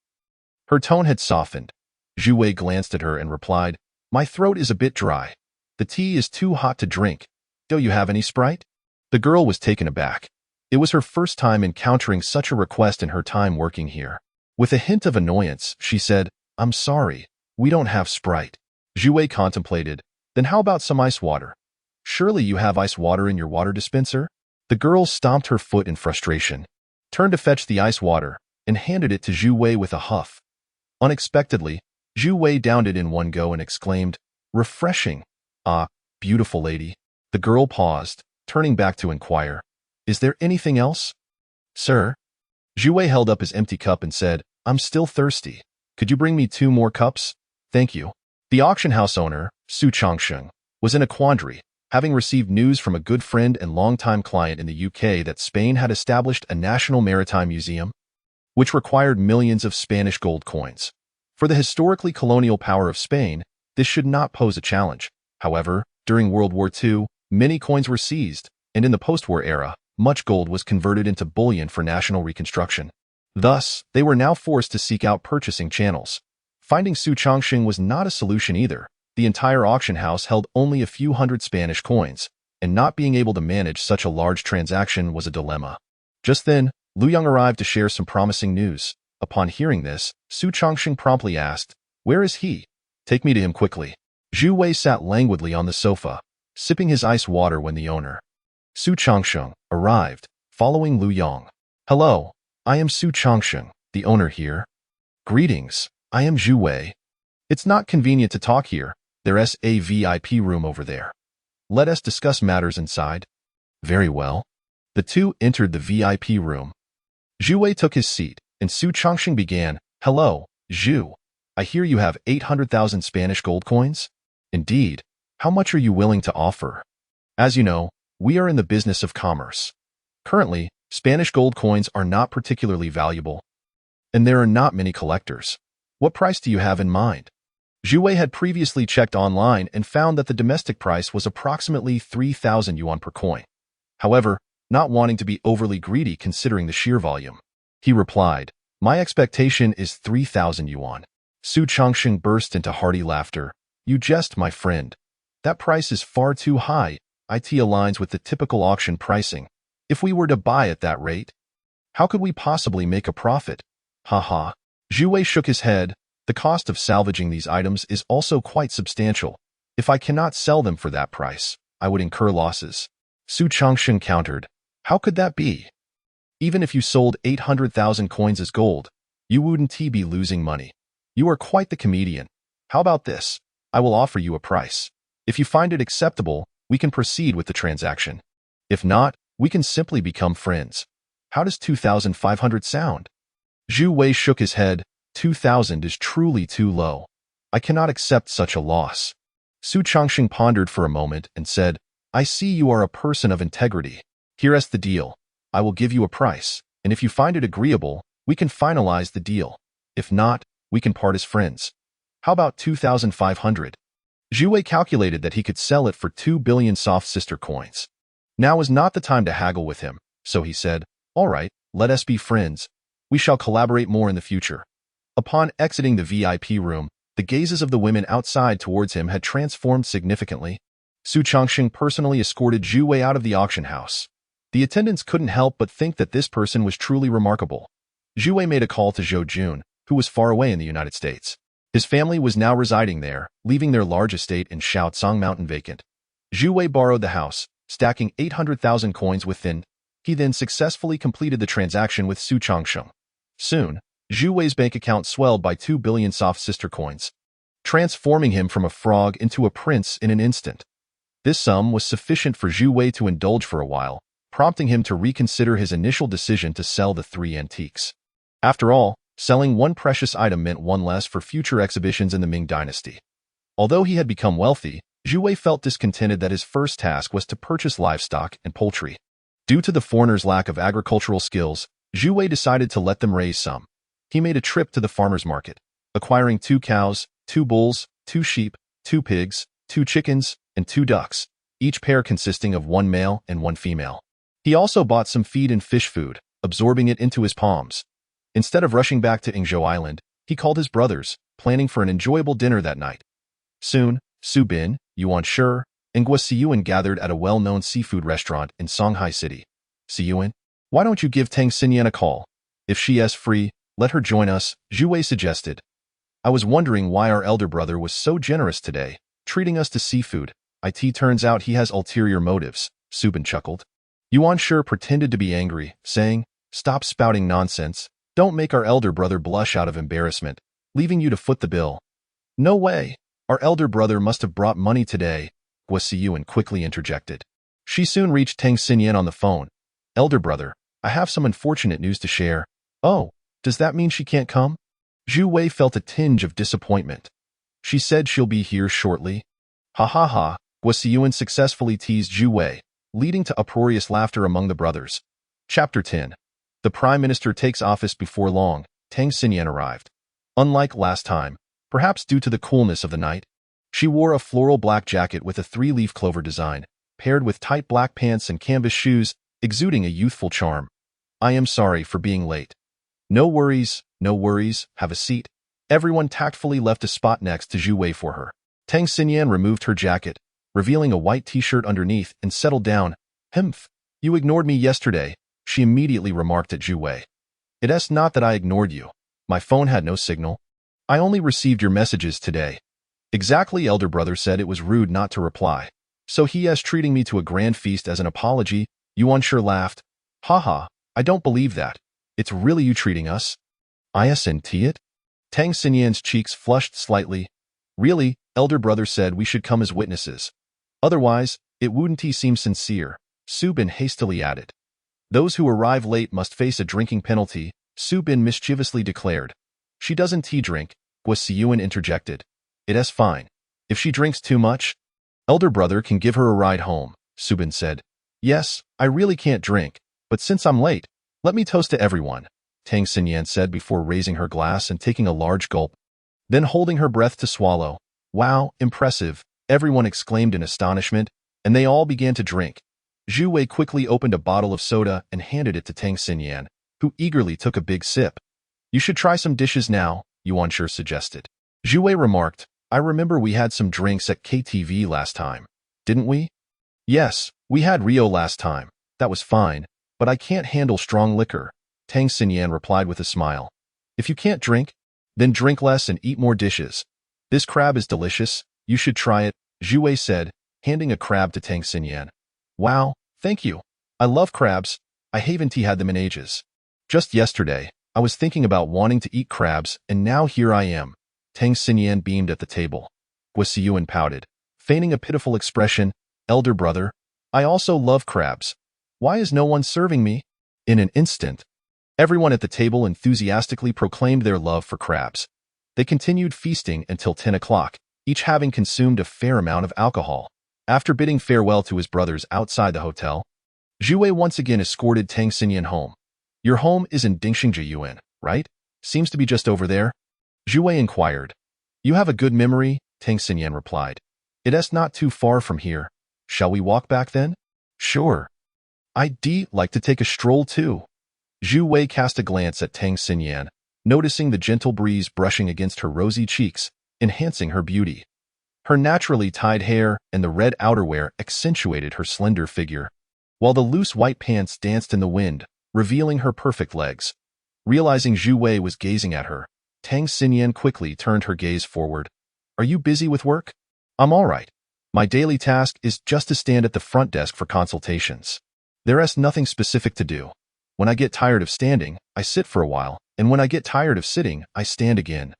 Speaker 1: her tone had softened. Zhu Wei glanced at her and replied, "My throat is a bit dry. The tea is too hot to drink. Do you have any Sprite?" The girl was taken aback. It was her first time encountering such a request in her time working here. With a hint of annoyance, she said, "I'm sorry, we don't have Sprite." Zhu Wei contemplated, "Then how about some ice water? Surely you have ice water in your water dispenser?" The girl stomped her foot in frustration, turned to fetch the ice water, and handed it to Zhu Wei with a huff. Unexpectedly, Zhu Wei downed it in one go and exclaimed, "Refreshing. Ah, beautiful lady." The girl paused, turning back to inquire, "Is there anything else?" "Sir?" Zhu Wei held up his empty cup and said, "I'm still thirsty. Could you bring me 2 more cups? Thank you." The auction house owner, Su Changsheng, was in a quandary, having received news from a good friend and longtime client in the UK that Spain had established a national maritime museum, which required millions of Spanish gold coins. For the historically colonial power of Spain, this should not pose a challenge. However, during World War II, many coins were seized, and in the post-war era, much gold was converted into bullion for national reconstruction. Thus, they were now forced to seek out purchasing channels. Finding Su Changsheng was not a solution either. The entire auction house held only a few hundred Spanish coins, and not being able to manage such a large transaction was a dilemma. Just then, Lu Yang arrived to share some promising news. Upon hearing this, Su Changsheng promptly asked, "Where is he? Take me to him quickly." Zhu Wei sat languidly on the sofa, sipping his ice water when the owner, Su Changsheng, arrived, following Lu Yang. "Hello, I am Su Changsheng, the owner here." "Greetings, I am Zhu Wei. It's not convenient to talk here. There's a VIP room over there. Let us discuss matters inside." "Very well." The two entered the VIP room. Zhu Wei took his seat, and Su Changsheng began, "Hello, Zhu. I hear you have 800,000 Spanish gold coins? Indeed. How much are you willing to offer? As you know, we are in the business of commerce. Currently, Spanish gold coins are not particularly valuable, and there are not many collectors. What price do you have in mind?" Zhu Wei had previously checked online and found that the domestic price was approximately 3,000 yuan per coin. However, not wanting to be overly greedy considering the sheer volume, he replied, "My expectation is 3,000 yuan. Su Changsheng burst into hearty laughter. "You jest, my friend. That price is far too high. It aligns with the typical auction pricing. If we were to buy at that rate, how could we possibly make a profit?" "Ha ha." Zhu Wei shook his head. "The cost of salvaging these items is also quite substantial. If I cannot sell them for that price, I would incur losses." Su Changsheng countered, "How could that be? Even if you sold 800,000 coins as gold, you wouldn't be losing money. You are quite the comedian. How about this? I will offer you a price. If you find it acceptable, we can proceed with the transaction. If not, we can simply become friends. How does 2,500 sound?" Zhu Wei shook his head. 2,000 is truly too low. I cannot accept such a loss." Su Changsheng pondered for a moment and said, "I see you are a person of integrity. Here's the deal. I will give you a price, and if you find it agreeable, we can finalize the deal. If not, we can part as friends. How about 2,500? Zhu Wei calculated that he could sell it for 2 billion soft sister coins. Now is not the time to haggle with him, so he said, "All right, let us be friends. We shall collaborate more in the future." Upon exiting the VIP room, the gazes of the women outside towards him had transformed significantly. Su Changsheng personally escorted Zhu Wei out of the auction house. The attendants couldn't help but think that this person was truly remarkable. Zhu Wei made a call to Zhou Jun, who was far away in the United States. His family was now residing there, leaving their large estate in Shaotsang Mountain vacant. Zhu Wei borrowed the house, stacking 800,000 coins within. He then successfully completed the transaction with Su Changsheng. Soon, Zhu Wei's bank account swelled by 2 billion soft sister coins, transforming him from a frog into a prince in an instant. This sum was sufficient for Zhu Wei to indulge for a while, prompting him to reconsider his initial decision to sell the 3 antiques. After all, selling one precious item meant one less for future exhibitions in the Ming dynasty. Although he had become wealthy, Zhu Wei felt discontented that his first task was to purchase livestock and poultry. Due to the foreigners' lack of agricultural skills, Zhu Wei decided to let them raise some. He made a trip to the farmer's market, acquiring 2 cows, 2 bulls, 2 sheep, 2 pigs, 2 chickens, and 2 ducks, each pair consisting of 1 male and 1 female. He also bought some feed and fish food, absorbing it into his palms. Instead of rushing back to Yingzhou Island, he called his brothers, planning for an enjoyable dinner that night. Soon, Su Bin, Yuan Shi, and Guo Siyuan gathered at a well-known seafood restaurant in Shanghai City. "Siyuan, Why don't you give Tang Siyan a call? If she is free, let her join us, Zhu Wei suggested. I was wondering why our elder brother was so generous today, treating us to seafood. It turns out he has ulterior motives, Subin chuckled. Yuan sure pretended to be angry, saying, stop spouting nonsense. Don't make our elder brother blush out of embarrassment, leaving you to foot the bill. No way. Our elder brother must have brought money today, Huaxia quickly interjected. She soon reached Tang Siyan on the phone. Elder brother, I have some unfortunate news to share. Oh, does that mean she can't come? Zhu Wei felt a tinge of disappointment. She said she'll be here shortly. Ha ha ha, Huaxia successfully teased Zhu Wei, leading to uproarious laughter among the brothers. Chapter 10. The Prime Minister takes office before long. Tang Siyan arrived. Unlike last time, perhaps due to the coolness of the night, she wore a floral black jacket with a three-leaf clover design, paired with tight black pants and canvas shoes, exuding a youthful charm. I am sorry for being late. No worries, have a seat. Everyone tactfully left a spot next to Zhu Wei for her. Tang Siyan removed her jacket, revealing a white t-shirt underneath, and settled down. Humph, you ignored me yesterday, she immediately remarked at Zhu Wei. It's not that I ignored you. My phone had no signal. I only received your messages today. Exactly, elder brother said it was rude not to reply. So he is treating me to a grand feast as an apology, Yuan sure laughed. Haha, I don't believe that. It's really you treating us? Isn't it? Tang Siyan's cheeks flushed slightly. Really, elder brother said we should come as witnesses. Otherwise, it wouldn't seem sincere, Subin hastily added. Those who arrive late must face a drinking penalty, Subin mischievously declared. She doesn't drink, Huaxia interjected. It's fine. If she drinks too much, elder brother can give her a ride home, Subin said. Yes, I really can't drink, but since I'm late, let me toast to everyone, Tang Siyan said before raising her glass and taking a large gulp. Then holding her breath to swallow. Wow, impressive, everyone exclaimed in astonishment, and they all began to drink. Zhu Wei quickly opened a bottle of soda and handed it to Tang Siyan, who eagerly took a big sip. You should try some dishes now, Yuan sure suggested. Zhu Wei remarked, I remember we had some drinks at KTV last time, didn't we? Yes, we had Rio last time. That was fine, but I can't handle strong liquor, Tang Siyan replied with a smile. If you can't drink, then drink less and eat more dishes. This crab is delicious, you should try it, Zhu Wei said, handing a crab to Tang Siyan. Wow, thank you. I love crabs. I haven't had them in ages. Just yesterday, I was thinking about wanting to eat crabs, and now here I am. Tang Siyan beamed at the table. Huaxia pouted, feigning a pitiful expression. Elder brother, I also love crabs. Why is no one serving me? In an instant, everyone at the table enthusiastically proclaimed their love for crabs. They continued feasting until 10 o'clock, each having consumed a fair amount of alcohol. After bidding farewell to his brothers outside the hotel, Zhu Wei once again escorted Tang Siyan home. Your home is in Yingzhou, right? Seems to be just over there. Zhu Wei inquired. You have a good memory, Tang Siyan replied. It's not too far from here. Shall we walk back then? Sure. I'd like to take a stroll too. Zhu Wei cast a glance at Tang Siyan, noticing the gentle breeze brushing against her rosy cheeks, enhancing her beauty. Her naturally tied hair and the red outerwear accentuated her slender figure, while the loose white pants danced in the wind, revealing her perfect legs. Realizing Zhu Wei was gazing at her, Tang Siyan quickly turned her gaze forward. Are you busy with work? I'm all right. My daily task is just to stand at the front desk for consultations. There's nothing specific to do. When I get tired of standing, I sit for a while, and when I get tired of sitting, I stand again.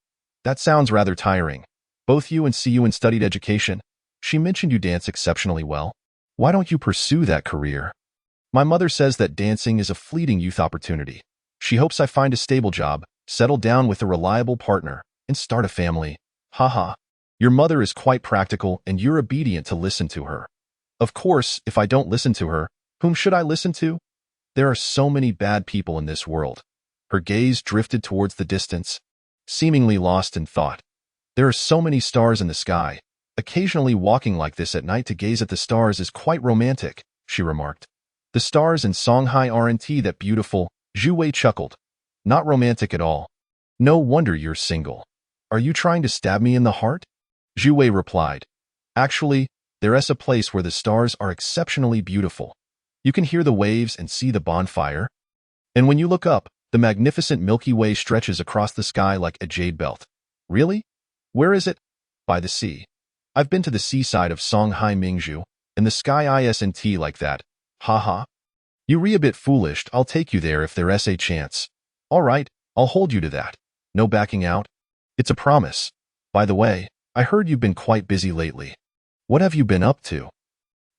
Speaker 1: That sounds rather tiring. Both you and Siyun studied education. She mentioned you dance exceptionally well. Why don't you pursue that career? My mother says that dancing is a fleeting youth opportunity. She hopes I find a stable job, settle down with a reliable partner, and start a family. Haha. Your mother is quite practical and you're obedient to listen to her. Of course, if I don't listen to her, whom should I listen to? There are so many bad people in this world. Her gaze drifted towards the distance, seemingly lost in thought. There are so many stars in the sky. Occasionally walking like this at night to gaze at the stars is quite romantic, she remarked. The stars in Shanghai aren't that beautiful, Zhu Wei chuckled. Not romantic at all. No wonder you're single. Are you trying to stab me in the heart? Zhu Wei replied. Actually, there's a place where the stars are exceptionally beautiful. You can hear the waves and see the bonfire. And when you look up, the magnificent Milky Way stretches across the sky like a jade belt. Really? Where is it? By the sea. I've been to the seaside of Songhai Mingzhou, and the sky isn't like that. Ha. You a bit foolish. I'll take you there if there's a chance. All right, I'll hold you to that. No backing out. It's a promise. By the way, I heard you've been quite busy lately. What have you been up to?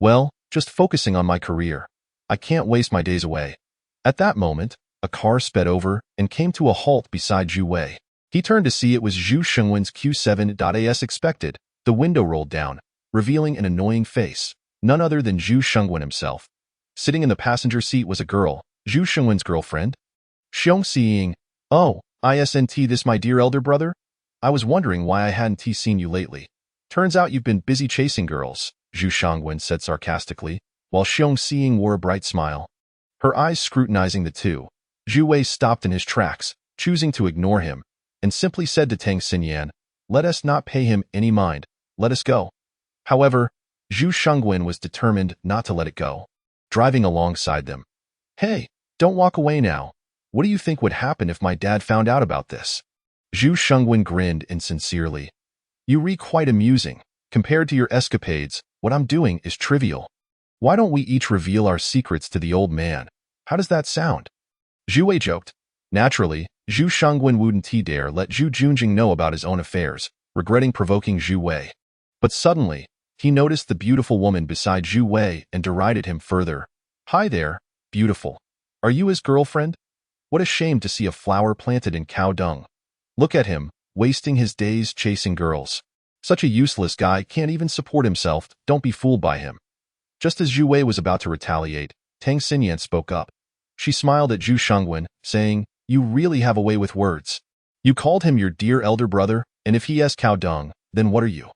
Speaker 1: Well, just focusing on my career. I can't waste my days away. At that moment, a car sped over and came to a halt beside Zhu Wei. He turned to see it was Zhu Shengwen's Q7. As expected, the window rolled down, revealing an annoying face, none other than Zhu Shengwen himself. Sitting in the passenger seat was a girl, Zhu Shengwen's girlfriend. Xiong Xiying, oh, isn't this my dear elder brother? I was wondering why I hadn't seen you lately. Turns out you've been busy chasing girls, Zhu Shengwen said sarcastically, while Xiong Xiying wore a bright smile. Her eyes scrutinizing the two, Zhu Wei stopped in his tracks, choosing to ignore him, and simply said to Tang Siyan, let us not pay him any mind, let us go. However, Zhu Shengwen was determined not to let it go, driving alongside them. Hey, don't walk away now. What do you think would happen if my dad found out about this? Zhu Shengwen grinned insincerely. You quite amusing. Compared to your escapades, what I'm doing is trivial. Why don't we each reveal our secrets to the old man? How does that sound? Zhu Wei joked. Naturally, Zhu Shengwen wouldn't dare let Zhu Junjing know about his own affairs, regretting provoking Zhu Wei. But suddenly, he noticed the beautiful woman beside Zhu Wei and derided him further. Hi there, beautiful. Are you his girlfriend? What a shame to see a flower planted in cow dung. Look at him, wasting his days chasing girls. Such a useless guy can't even support himself. Don't be fooled by him. Just as Zhu Wei was about to retaliate, Tang Siyan spoke up. She smiled at Zhu Shengwen, saying, you really have a way with words. You called him your dear elder brother, and if he has cow dung, then what are you?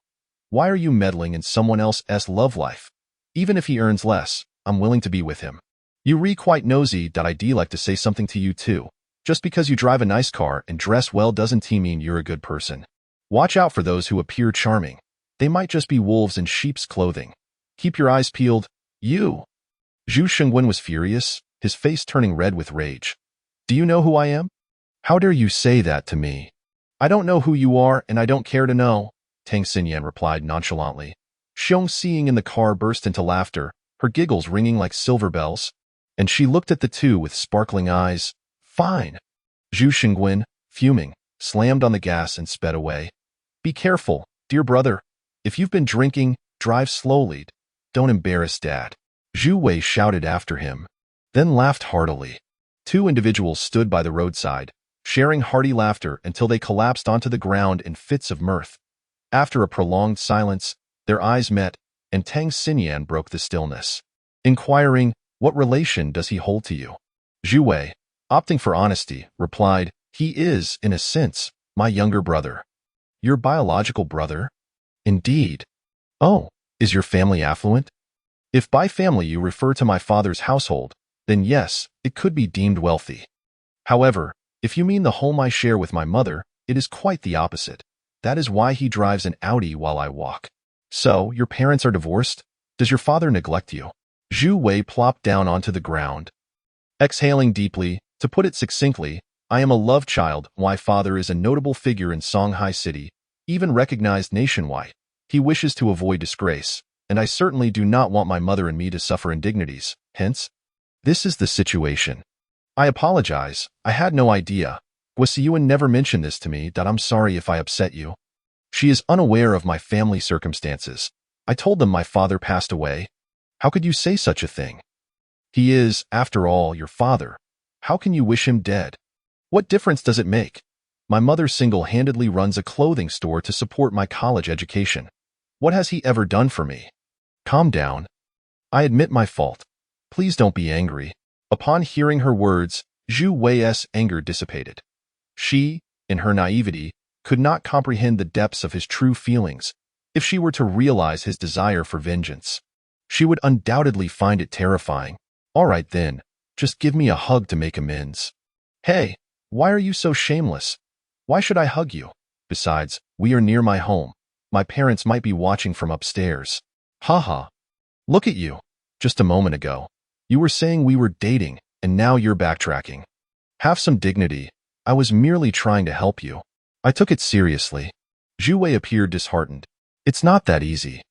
Speaker 1: Why are you meddling in someone else's love life? Even if he earns less, I'm willing to be with him. You quite nosy. I'd like to say something to you too. Just because you drive a nice car and dress well doesn't mean you're a good person. Watch out for those who appear charming. They might just be wolves in sheep's clothing. Keep your eyes peeled. You. Zhu Shengwen was furious, his face turning red with rage. Do you know who I am? How dare you say that to me? I don't know who you are and I don't care to know, Tang Siyan replied nonchalantly. Xiong Xiying in the car burst into laughter, her giggles ringing like silver bells. And she looked at the two with sparkling eyes. Fine. Zhu Shengwen, fuming, slammed on the gas and sped away. Be careful, dear brother. If you've been drinking, drive slowly. Don't embarrass Dad. Zhu Wei shouted after him, then laughed heartily. Two individuals stood by the roadside, sharing hearty laughter until they collapsed onto the ground in fits of mirth. After a prolonged silence, their eyes met, and Tang Siyan broke the stillness, inquiring, what relation does he hold to you? Zhu Wei, opting for honesty, replied, he is, in a sense, my younger brother. Your biological brother? Indeed. Oh, is your family affluent? If by family you refer to my father's household, then yes, it could be deemed wealthy. However, if you mean the home I share with my mother, it is quite the opposite. That is why he drives an Audi while I walk. So, your parents are divorced? Does your father neglect you? Zhu Wei plopped down onto the ground. Exhaling deeply, to put it succinctly, I am a love child. My father is a notable figure in Songhai City, even recognized nationwide. He wishes to avoid disgrace, and I certainly do not want my mother and me to suffer indignities. Hence, this is the situation. I apologize. I had no idea. Guasiyuan never mentioned this to me. I'm sorry if I upset you. She is unaware of my family circumstances. I told them my father passed away. How could you say such a thing? He is, after all, your father. How can you wish him dead? What difference does it make? My mother single-handedly runs a clothing store to support my college education. What has he ever done for me? Calm down. I admit my fault. Please don't be angry. Upon hearing her words, Zhu Wei's anger dissipated. She, in her naivety, could not comprehend the depths of his true feelings. If she were to realize his desire for vengeance, she would undoubtedly find it terrifying. All right then, just give me a hug to make amends. Hey, why are you so shameless? Why should I hug you? Besides, we are near my home. My parents might be watching from upstairs. Haha. Look at you. Just a moment ago, you were saying we were dating, and now you're backtracking. Have some dignity. I was merely trying to help you. I took it seriously. Zhu Wei appeared disheartened. It's not that easy.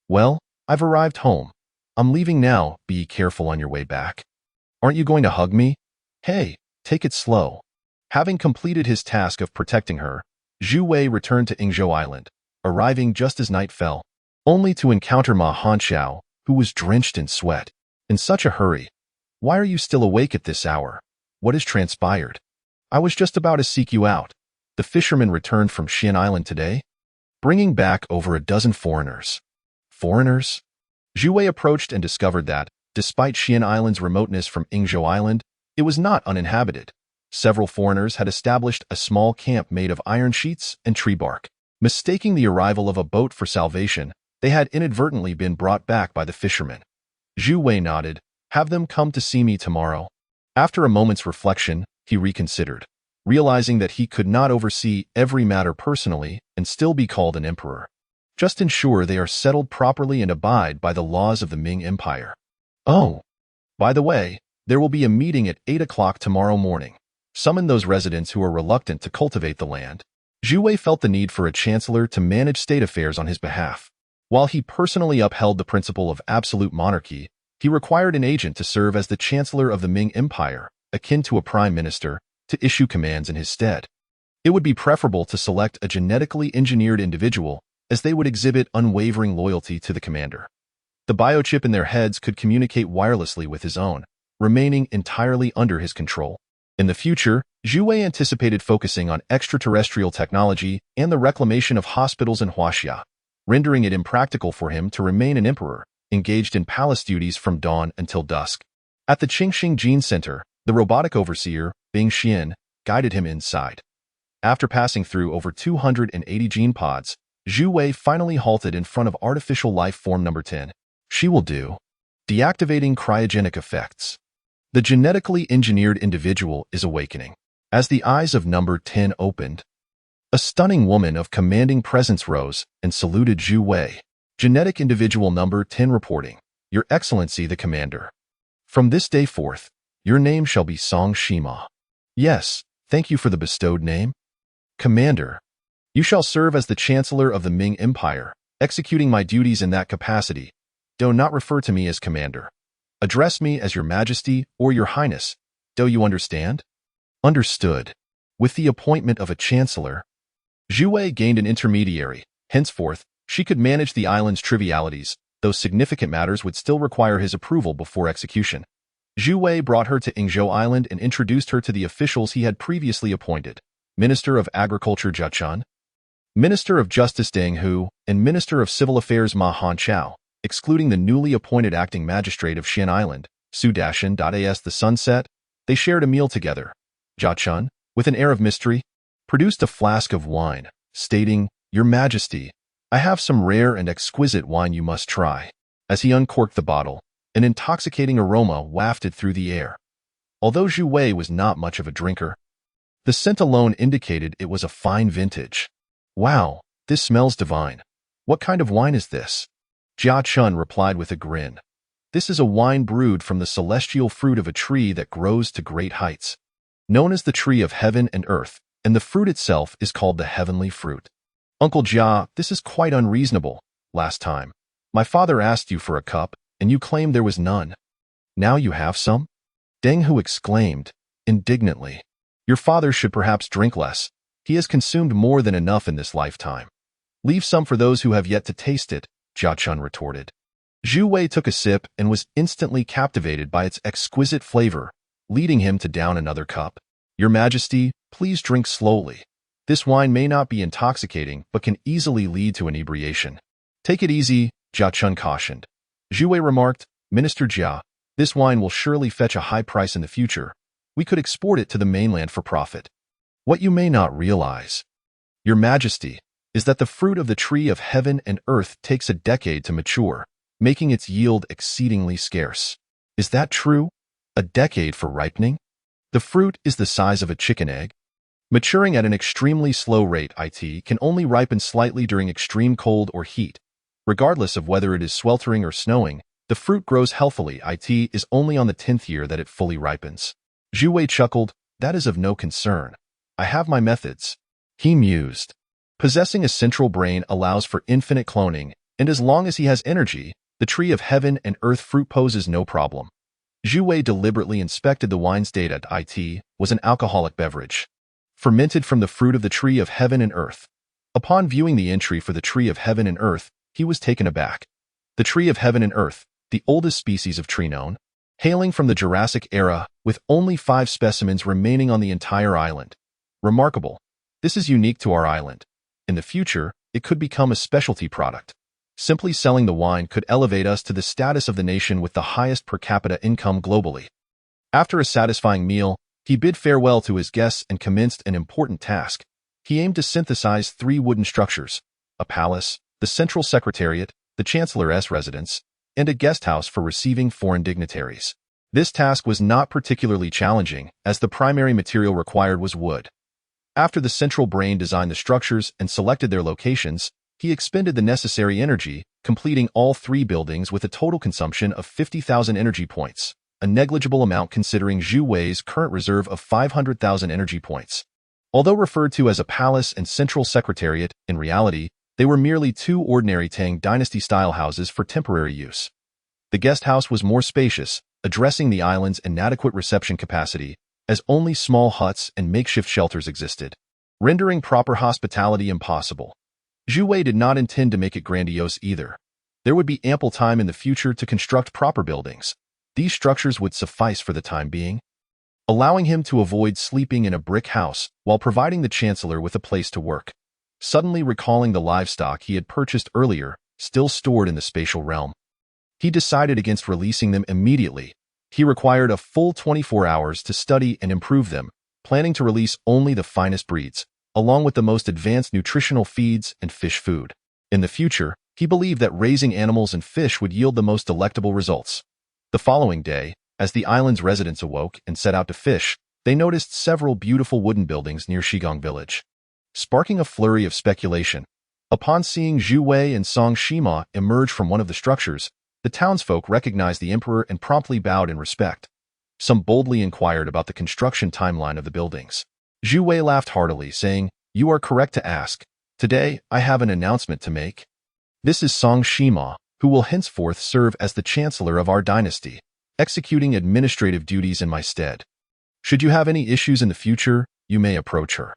Speaker 1: Well, I've arrived home. I'm leaving now. Be careful on your way back. Aren't you going to hug me? Hey, take it slow. Having completed his task of protecting her, Zhu Wei returned to Yingzhou Island, arriving just as night fell, only to encounter Ma Hanxiao, who was drenched in sweat. In such a hurry. Why are you still awake at this hour? What has transpired? I was just about to seek you out. The fisherman returned from Xian Island today, bringing back over a dozen foreigners. Foreigners? Zhu Wei approached and discovered that, despite Xian Island's remoteness from Yingzhou Island, it was not uninhabited. Several foreigners had established a small camp made of iron sheets and tree bark. Mistaking the arrival of a boat for salvation, they had inadvertently been brought back by the fishermen. Zhu Wei nodded. Have them come to see me tomorrow. After a moment's reflection, he reconsidered, realizing that he could not oversee every matter personally and still be called an emperor. Just ensure they are settled properly and abide by the laws of the Ming Empire. Oh, by the way, there will be a meeting at 8 o'clock tomorrow morning. Summon those residents who are reluctant to cultivate the land. Zhu Wei felt the need for a chancellor to manage state affairs on his behalf. While he personally upheld the principle of absolute monarchy, he required an agent to serve as the chancellor of the Ming Empire, akin to a prime minister, to issue commands in his stead. It would be preferable to select a genetically engineered individual, as they would exhibit unwavering loyalty to the commander. The biochip in their heads could communicate wirelessly with his own, remaining entirely under his control. In the future, Zhu Wei anticipated focusing on extraterrestrial technology and the reclamation of hospitals in Huaxia, rendering it impractical for him to remain an emperor, engaged in palace duties from dawn until dusk. At the Qingxing Gene Center, the robotic overseer, Bing Xian, guided him inside. After passing through over 280 gene pods, Zhu Wei finally halted in front of artificial life form number 10. She will do. Deactivating cryogenic effects. The genetically engineered individual is awakening. As the eyes of number 10 opened, a stunning woman of commanding presence rose and saluted Zhu Wei. Genetic individual number 10 reporting, Your Excellency the Commander. From this day forth, your name shall be Song Shima. Yes, thank you for the bestowed name. Commander, you shall serve as the Chancellor of the Ming Empire, executing my duties in that capacity. Do not refer to me as Commander. Address me as Your Majesty or Your Highness. Do you understand? Understood. With the appointment of a Chancellor, Zhu Wei gained an intermediary. Henceforth, she could manage the island's trivialities, though significant matters would still require his approval before execution. Zhu Wei brought her to Yingzhou Island and introduced her to the officials he had previously appointed: Minister of Agriculture Jia Chun, Minister of Justice Deng Hu, and Minister of Civil Affairs Ma Hanxiao, excluding the newly appointed acting magistrate of Xian Island, Su Dashan. As the sun set, they shared a meal together. Jia Chun, with an air of mystery, produced a flask of wine, stating, Your Majesty, I have some rare and exquisite wine you must try. As he uncorked the bottle, an intoxicating aroma wafted through the air. Although Zhu Wei was not much of a drinker, the scent alone indicated it was a fine vintage. Wow, this smells divine. What kind of wine is this? Jia Chun replied with a grin. This is a wine brewed from the celestial fruit of a tree that grows to great heights, known as the tree of heaven and earth, and the fruit itself is called the heavenly fruit. Uncle Jia, this is quite unreasonable. Last time, my father asked you for a cup, and you claimed there was none. Now you have some? Deng Hu exclaimed, indignantly. Your father should perhaps drink less. He has consumed more than enough in this lifetime. Leave some for those who have yet to taste it, Jia Chun retorted. Zhu Wei took a sip and was instantly captivated by its exquisite flavor, leading him to down another cup. Your Majesty, please drink slowly. This wine may not be intoxicating, but can easily lead to inebriation. Take it easy, Jia Chun cautioned. Zhu Wei remarked, Minister Jia, this wine will surely fetch a high price in the future. We could export it to the mainland for profit. What you may not realize, Your Majesty, is that the fruit of the tree of heaven and earth takes a decade to mature, making its yield exceedingly scarce. Is that true? A decade for ripening? The fruit is the size of a chicken egg. Maturing at an extremely slow rate, it can only ripen slightly during extreme cold or heat. Regardless of whether it is sweltering or snowing, The fruit grows healthily. It is only on the 10th year that it fully ripens. Zhu Wei chuckled. That is of no concern. I have my methods. He mused. Possessing a central brain allows for infinite cloning, and as long as he has energy, the tree of heaven and earth fruit poses no problem. Zhu Wei deliberately inspected the wine's data. It was an alcoholic beverage, fermented from the fruit of the tree of heaven and earth. Upon viewing the entry for the tree of heaven and earth, he was taken aback. The tree of heaven and earth, the oldest species of tree known, hailing from the Jurassic era, with only 5 specimens remaining on the entire island. Remarkable. This is unique to our island. In the future, it could become a specialty product. Simply selling the wine could elevate us to the status of the nation with the highest per capita income globally. After a satisfying meal, he bid farewell to his guests and commenced an important task. He aimed to synthesize 3 wooden structures: a palace, the central secretariat, the chancellor's residence, and a guest house for receiving foreign dignitaries. This task was not particularly challenging, as the primary material required was wood. After the central brain designed the structures and selected their locations, he expended the necessary energy, completing all 3 buildings with a total consumption of 50,000 energy points, a negligible amount considering Zhu Wei's current reserve of 500,000 energy points. Although referred to as a palace and central secretariat, in reality, they were merely 2 ordinary Tang Dynasty-style houses for temporary use. The guest house was more spacious, addressing the island's inadequate reception capacity, as only small huts and makeshift shelters existed, rendering proper hospitality impossible. Zhu Wei did not intend to make it grandiose either. There would be ample time in the future to construct proper buildings. These structures would suffice for the time being, allowing him to avoid sleeping in a brick house while providing the chancellor with a place to work. Suddenly recalling the livestock he had purchased earlier, still stored in the spatial realm, he decided against releasing them immediately. He required a full 24 hours to study and improve them, planning to release only the finest breeds, along with the most advanced nutritional feeds and fish food. In the future, he believed that raising animals and fish would yield the most delectable results. The following day, as the island's residents awoke and set out to fish, they noticed several beautiful wooden buildings near Shigong village, sparking a flurry of speculation. Upon seeing Zhu Wei and Song Shima emerge from one of the structures, the townsfolk recognized the emperor and promptly bowed in respect. Some boldly inquired about the construction timeline of the buildings. Zhu Wei laughed heartily, saying, "You are correct to ask. Today, I have an announcement to make. This is Song Shima, who will henceforth serve as the chancellor of our dynasty, executing administrative duties in my stead. Should you have any issues in the future, you may approach her."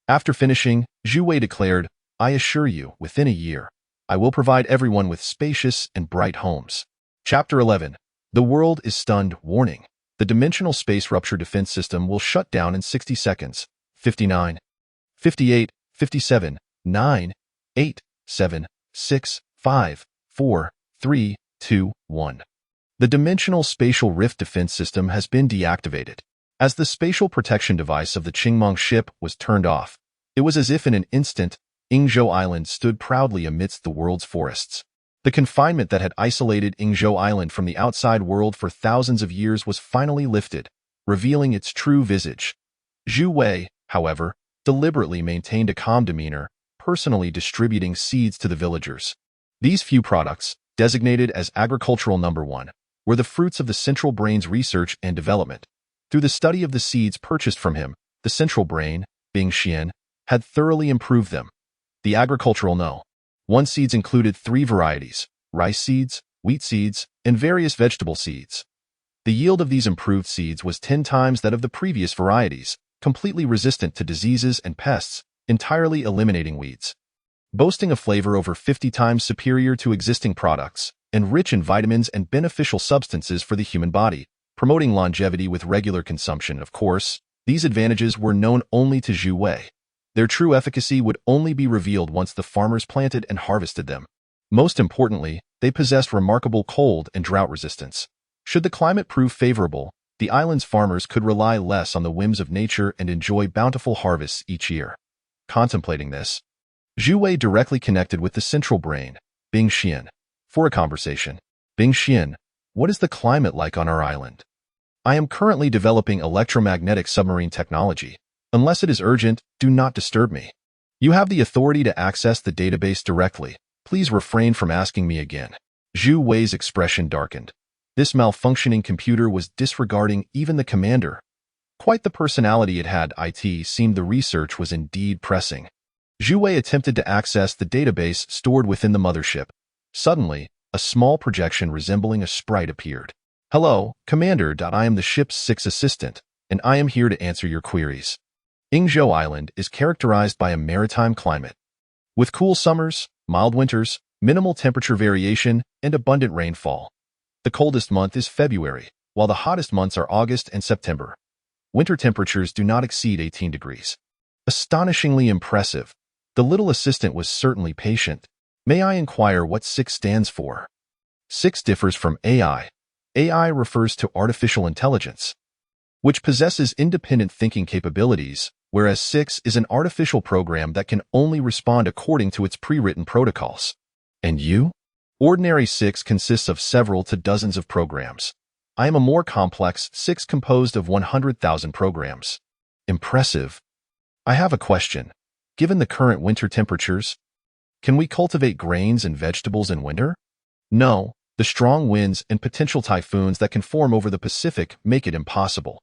Speaker 1: After finishing, Zhu Wei declared, "I assure you, within a year, I will provide everyone with spacious and bright homes." Chapter 11. The world is stunned. Warning. The dimensional space rupture defense system will shut down in 60 seconds. 59, 58, 57, 9, 8, 7, 6, 5, 4, 3, 2, 1. The dimensional spatial rift defense system has been deactivated. As the spatial protection device of the Qingmong ship was turned off, it was as if in an instant, Yingzhou Island stood proudly amidst the world's forests. The confinement that had isolated Yingzhou Island from the outside world for thousands of years was finally lifted, revealing its true visage. Zhu Wei, however, deliberately maintained a calm demeanor, personally distributing seeds to the villagers. These few products, designated as Agricultural Number 1, were the fruits of the central brain's research and development. Through the study of the seeds purchased from him, the central brain, Ming Kingdom, had thoroughly improved them. The agricultural No. 1 seeds included 3 varieties: rice seeds, wheat seeds, and various vegetable seeds. The yield of these improved seeds was 10 times that of the previous varieties, completely resistant to diseases and pests, entirely eliminating weeds. Boasting a flavor over 50 times superior to existing products, and rich in vitamins and beneficial substances for the human body, promoting longevity with regular consumption. Of course, these advantages were known only to Zhu Wei. Their true efficacy would only be revealed once the farmers planted and harvested them. Most importantly, they possessed remarkable cold and drought resistance. Should the climate prove favorable, the island's farmers could rely less on the whims of nature and enjoy bountiful harvests each year. Contemplating this, Zhu Wei directly connected with the central brain, Ming Kingdom, for a conversation. Ming Kingdom, what is the climate like on our island? I am currently developing electromagnetic submarine technology. Unless it is urgent, do not disturb me. You have the authority to access the database directly. Please refrain from asking me again. Zhu Wei's expression darkened. This malfunctioning computer was disregarding even the commander. Quite the personality it had. It seemed the research was indeed pressing. Zhu Wei attempted to access the database stored within the mothership. Suddenly, a small projection resembling a sprite appeared. Hello, Commander. I am the ship's 6th assistant, and I am here to answer your queries. Yingzhou Island is characterized by a maritime climate, with cool summers, mild winters, minimal temperature variation, and abundant rainfall. The coldest month is February, while the hottest months are August and September. Winter temperatures do not exceed 18 degrees. Astonishingly impressive. The little assistant was certainly patient. May I inquire what 6 stands for? 6 differs from AI. AI refers to artificial intelligence, which possesses independent thinking capabilities, whereas 6 is an artificial program that can only respond according to its pre-written protocols. And you? Ordinary 6 consists of several to dozens of programs. I am a more complex 6 composed of 100,000 programs. Impressive. I have a question. Given the current winter temperatures, can we cultivate grains and vegetables in winter? No, the strong winds and potential typhoons that can form over the Pacific make it impossible.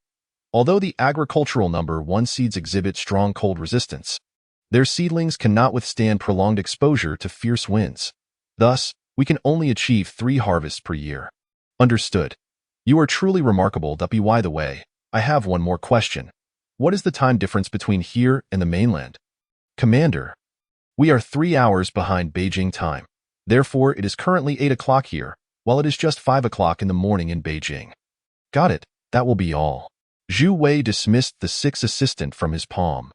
Speaker 1: Although the agricultural number 1 seeds exhibit strong cold resistance, their seedlings cannot withstand prolonged exposure to fierce winds. Thus, we can only achieve 3 harvests per year. Understood. You are truly remarkable. By the way, I have one more question. What is the time difference between here and the mainland? Commander, we are 3 hours behind Beijing time. Therefore, it is currently 8 o'clock here, while it is just 5 o'clock in the morning in Beijing. Got it. That will be all. Zhu Wei dismissed the 6th assistant from his palm.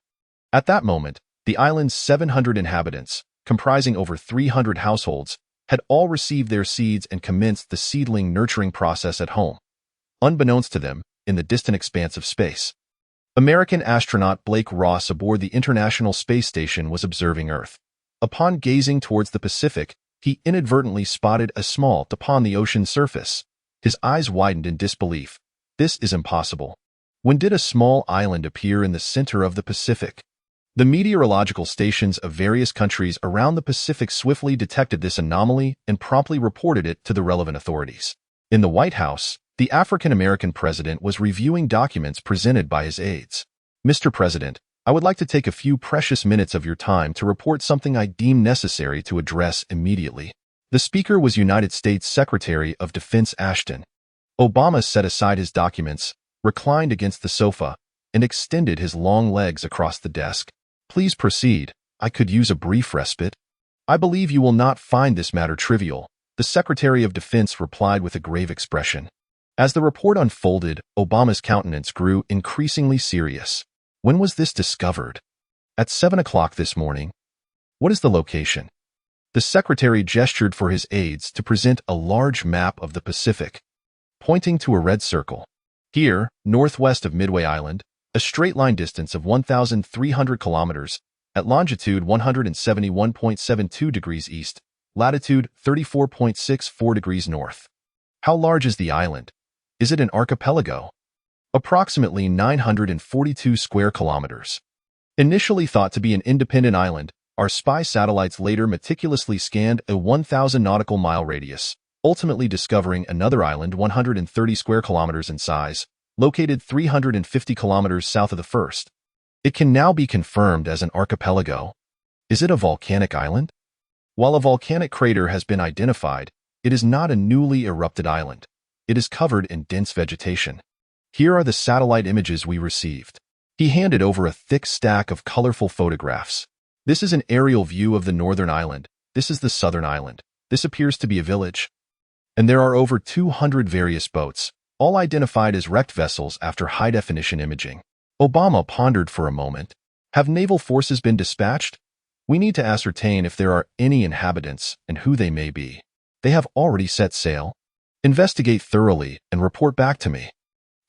Speaker 1: At that moment, the island's 700 inhabitants, comprising over 300 households, had all received their seeds and commenced the seedling nurturing process at home. Unbeknownst to them, in the distant expanse of space, American astronaut Blake Ross aboard the International Space Station was observing Earth. Upon gazing towards the Pacific, he inadvertently spotted a small dot upon the ocean's surface. His eyes widened in disbelief. This is impossible. When did a small island appear in the center of the Pacific? The meteorological stations of various countries around the Pacific swiftly detected this anomaly and promptly reported it to the relevant authorities. In the White House, the African-American president was reviewing documents presented by his aides. Mr. President, I would like to take a few precious minutes of your time to report something I deem necessary to address immediately. The speaker was United States Secretary of Defense Ashton. Obama set aside his documents, reclined against the sofa, and extended his long legs across the desk. Please proceed. I could use a brief respite. I believe you will not find this matter trivial, the Secretary of Defense replied with a grave expression. As the report unfolded, Obama's countenance grew increasingly serious. When was this discovered? At 7 o'clock this morning. What is the location? The Secretary gestured for his aides to present a large map of the Pacific, pointing to a red circle. Here, northwest of Midway Island, a straight-line distance of 1,300 kilometers, at longitude 171.72 degrees east, latitude 34.64 degrees north. How large is the island? Is it an archipelago? Approximately 942 square kilometers. Initially thought to be an independent island, our spy satellites later meticulously scanned a 1,000 nautical mile radius, ultimately discovering another island 130 square kilometers in size, located 350 kilometers south of the first. It can now be confirmed as an archipelago. Is it a volcanic island? While a volcanic crater has been identified, it is not a newly erupted island. It is covered in dense vegetation. Here are the satellite images we received. He handed over a thick stack of colorful photographs. This is an aerial view of the northern island. This is the southern island. This appears to be a village. And there are over 200 various boats, all identified as wrecked vessels after high-definition imaging. Obama pondered for a moment. Have naval forces been dispatched? We need to ascertain if there are any inhabitants and who they may be. They have already set sail. Investigate thoroughly and report back to me.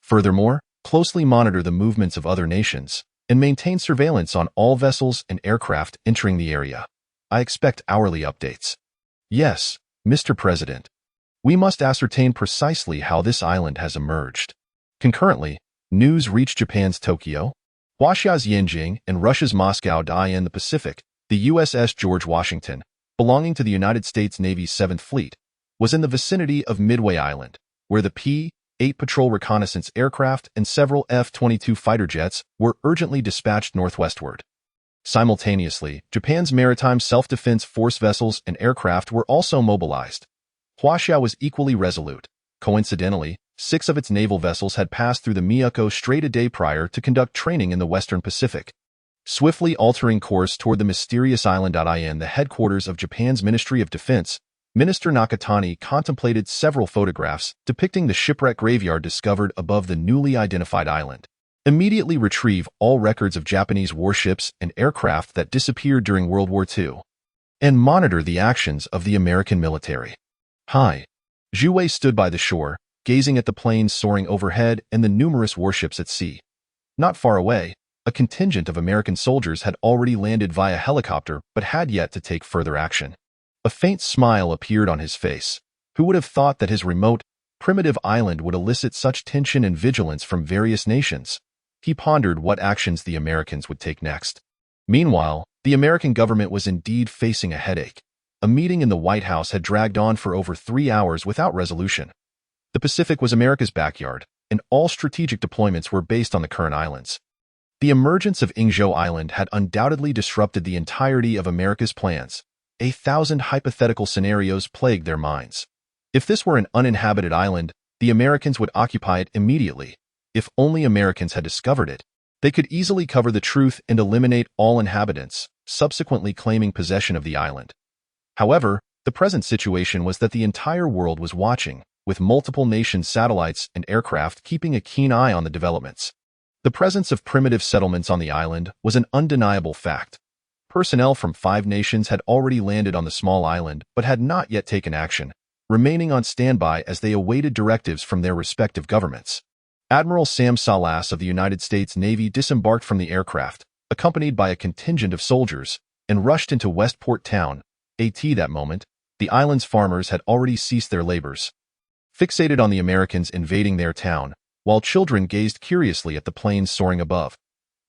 Speaker 1: Furthermore, closely monitor the movements of other nations and maintain surveillance on all vessels and aircraft entering the area. I expect hourly updates. Yes, Mr. President. We must ascertain precisely how this island has emerged. Concurrently, news reached Japan's Tokyo, Huaxia's Yingzhou, and Russia's Moscow. In the Pacific, the USS George Washington, belonging to the United States Navy's 7th Fleet, was in the vicinity of Midway Island, where the P-8 patrol reconnaissance aircraft and several F-22 fighter jets were urgently dispatched northwestward. Simultaneously, Japan's maritime self-defense force vessels and aircraft were also mobilized. Huaxia was equally resolute. Coincidentally, 6 of its naval vessels had passed through the Miyako Strait a day prior to conduct training in the Western Pacific. Swiftly altering course toward the mysterious island. In the headquarters of Japan's Ministry of Defense, Minister Nakatani contemplated several photographs depicting the shipwreck graveyard discovered above the newly identified island. Immediately retrieve all records of Japanese warships and aircraft that disappeared during World War II, and monitor the actions of the American military. Hi. Zhu Wei stood by the shore, gazing at the planes soaring overhead and the numerous warships at sea. Not far away, a contingent of American soldiers had already landed via helicopter but had yet to take further action. A faint smile appeared on his face. Who would have thought that his remote, primitive island would elicit such tension and vigilance from various nations? He pondered what actions the Americans would take next. Meanwhile, the American government was indeed facing a headache. A meeting in the White House had dragged on for over 3 hours without resolution. The Pacific was America's backyard, and all strategic deployments were based on the current islands. The emergence of Yingzhou Island had undoubtedly disrupted the entirety of America's plans. 1,000 hypothetical scenarios plagued their minds. If this were an uninhabited island, the Americans would occupy it immediately. If only Americans had discovered it, they could easily cover the truth and eliminate all inhabitants, subsequently claiming possession of the island. However, the present situation was that the entire world was watching, with multiple nations' satellites and aircraft keeping a keen eye on the developments. The presence of primitive settlements on the island was an undeniable fact. Personnel from 5 nations had already landed on the small island but had not yet taken action, remaining on standby as they awaited directives from their respective governments. Admiral Sam Salas of the United States Navy disembarked from the aircraft, accompanied by a contingent of soldiers, and rushed into Westport Town. At that moment, the island's farmers had already ceased their labors. Fixated on the Americans invading their town, while children gazed curiously at the planes soaring above,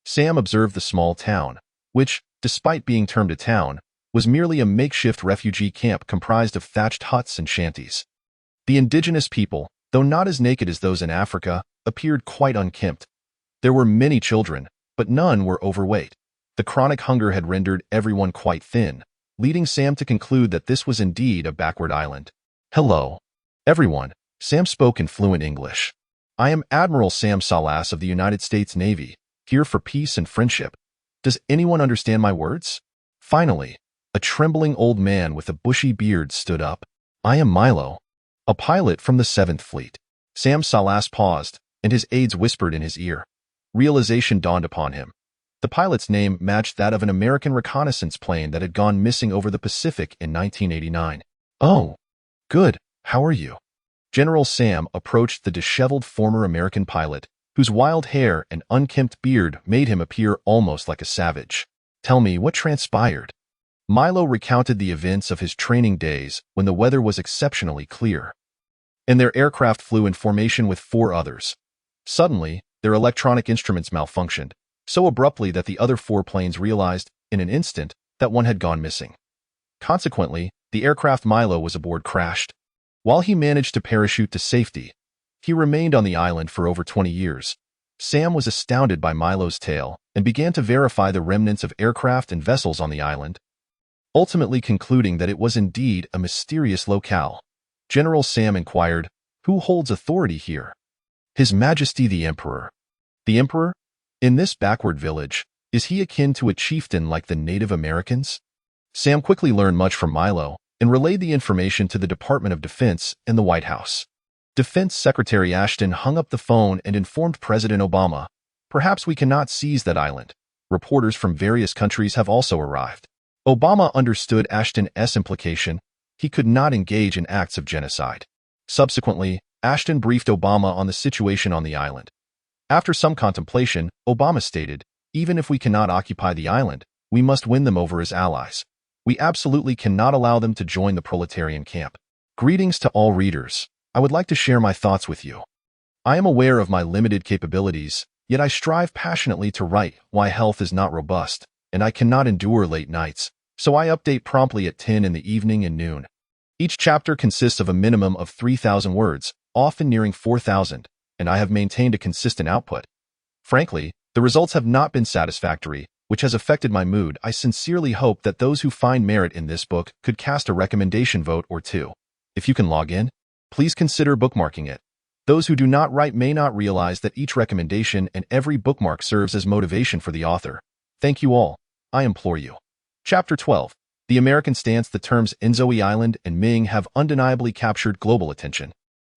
Speaker 1: Sam observed the small town, which, despite being termed a town, was merely a makeshift refugee camp comprised of thatched huts and shanties. The indigenous people, though not as naked as those in Africa, appeared quite unkempt. There were many children, but none were overweight. The chronic hunger had rendered everyone quite thin, leading Sam to conclude that this was indeed a backward island. Hello, everyone, Sam spoke in fluent English. I am Admiral Sam Salas of the United States Navy, here for peace and friendship. Does anyone understand my words? Finally, a trembling old man with a bushy beard stood up. I am Milo, a pilot from the 7th Fleet. Sam Salas paused, and his aides whispered in his ear. Realization dawned upon him. The pilot's name matched that of an American reconnaissance plane that had gone missing over the Pacific in 1989. Oh, good, how are you? General Sam approached the disheveled former American pilot, whose wild hair and unkempt beard made him appear almost like a savage. Tell me what transpired. Milo recounted the events of his training days when the weather was exceptionally clear, and their aircraft flew in formation with 4 others. Suddenly, their electronic instruments malfunctioned, so abruptly that the other 4 planes realized, in an instant, that one had gone missing. Consequently, the aircraft Milo was aboard crashed. While he managed to parachute to safety, he remained on the island for over 20 years. Sam was astounded by Milo's tale and began to verify the remnants of aircraft and vessels on the island, ultimately concluding that it was indeed a mysterious locale. General Sam inquired, "Who holds authority here?" "His Majesty the Emperor." "The Emperor? In this backward village, is he akin to a chieftain like the Native Americans?" Sam quickly learned much from Milo and relayed the information to the Department of Defense and the White House. Defense Secretary Ashton hung up the phone and informed President Obama, "Perhaps we cannot seize that island. Reporters from various countries have also arrived." Obama understood Ashton's implication. He could not engage in acts of genocide. Subsequently, Ashton briefed Obama on the situation on the island. After some contemplation, Obama stated, "Even if we cannot occupy the island, we must win them over as allies. We absolutely cannot allow them to join the proletarian camp." Greetings to all readers. I would like to share my thoughts with you. I am aware of my limited capabilities, yet I strive passionately to write. My health is not robust, and I cannot endure late nights, so I update promptly at 10 in the evening and noon. Each chapter consists of a minimum of 3,000 words, often nearing 4,000, and I have maintained a consistent output. Frankly, the results have not been satisfactory, which has affected my mood. I sincerely hope that those who find merit in this book could cast a recommendation vote or two. If you can log in, please consider bookmarking it. Those who do not write may not realize that each recommendation and every bookmark serves as motivation for the author. Thank you all. I implore you. Chapter 12. The American stance. The terms Yingzhou Island and Ming have undeniably captured global attention.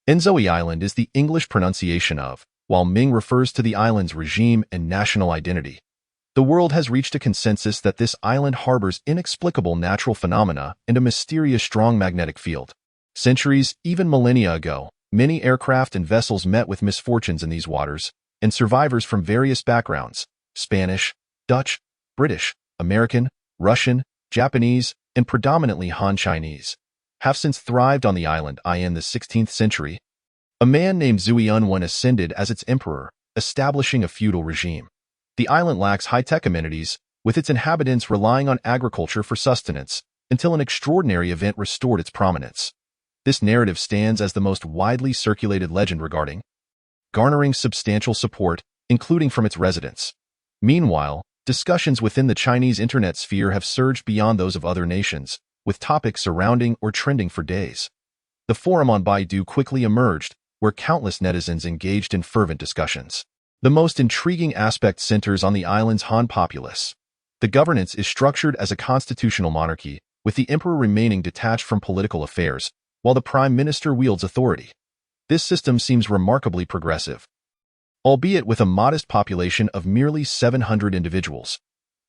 Speaker 1: Yingzhou Island is the English pronunciation of, while Ming refers to the island's regime and national identity. The world has reached a consensus that this island harbors inexplicable natural phenomena and a mysterious strong magnetic field. Centuries, even millennia ago, many aircraft and vessels met with misfortunes in these waters, and survivors from various backgrounds, Spanish, Dutch, British, American, Russian, Japanese, and predominantly Han Chinese, have since thrived on the island. In the 16th century, a man named Zhu Wei ascended as its emperor, establishing a feudal regime. The island lacks high-tech amenities, with its inhabitants relying on agriculture for sustenance, until an extraordinary event restored its prominence. This narrative stands as the most widely circulated legend regarding, garnering substantial support, including from its residents. Meanwhile, discussions within the Chinese internet sphere have surged beyond those of other nations, with topics surrounding or trending for days. The forum on Baidu quickly emerged, where countless netizens engaged in fervent discussions. The most intriguing aspect centers on the island's Han populace. The governance is structured as a constitutional monarchy, with the emperor remaining detached from political affairs, while the prime minister wields authority. This system seems remarkably progressive, albeit with a modest population of merely 700 individuals.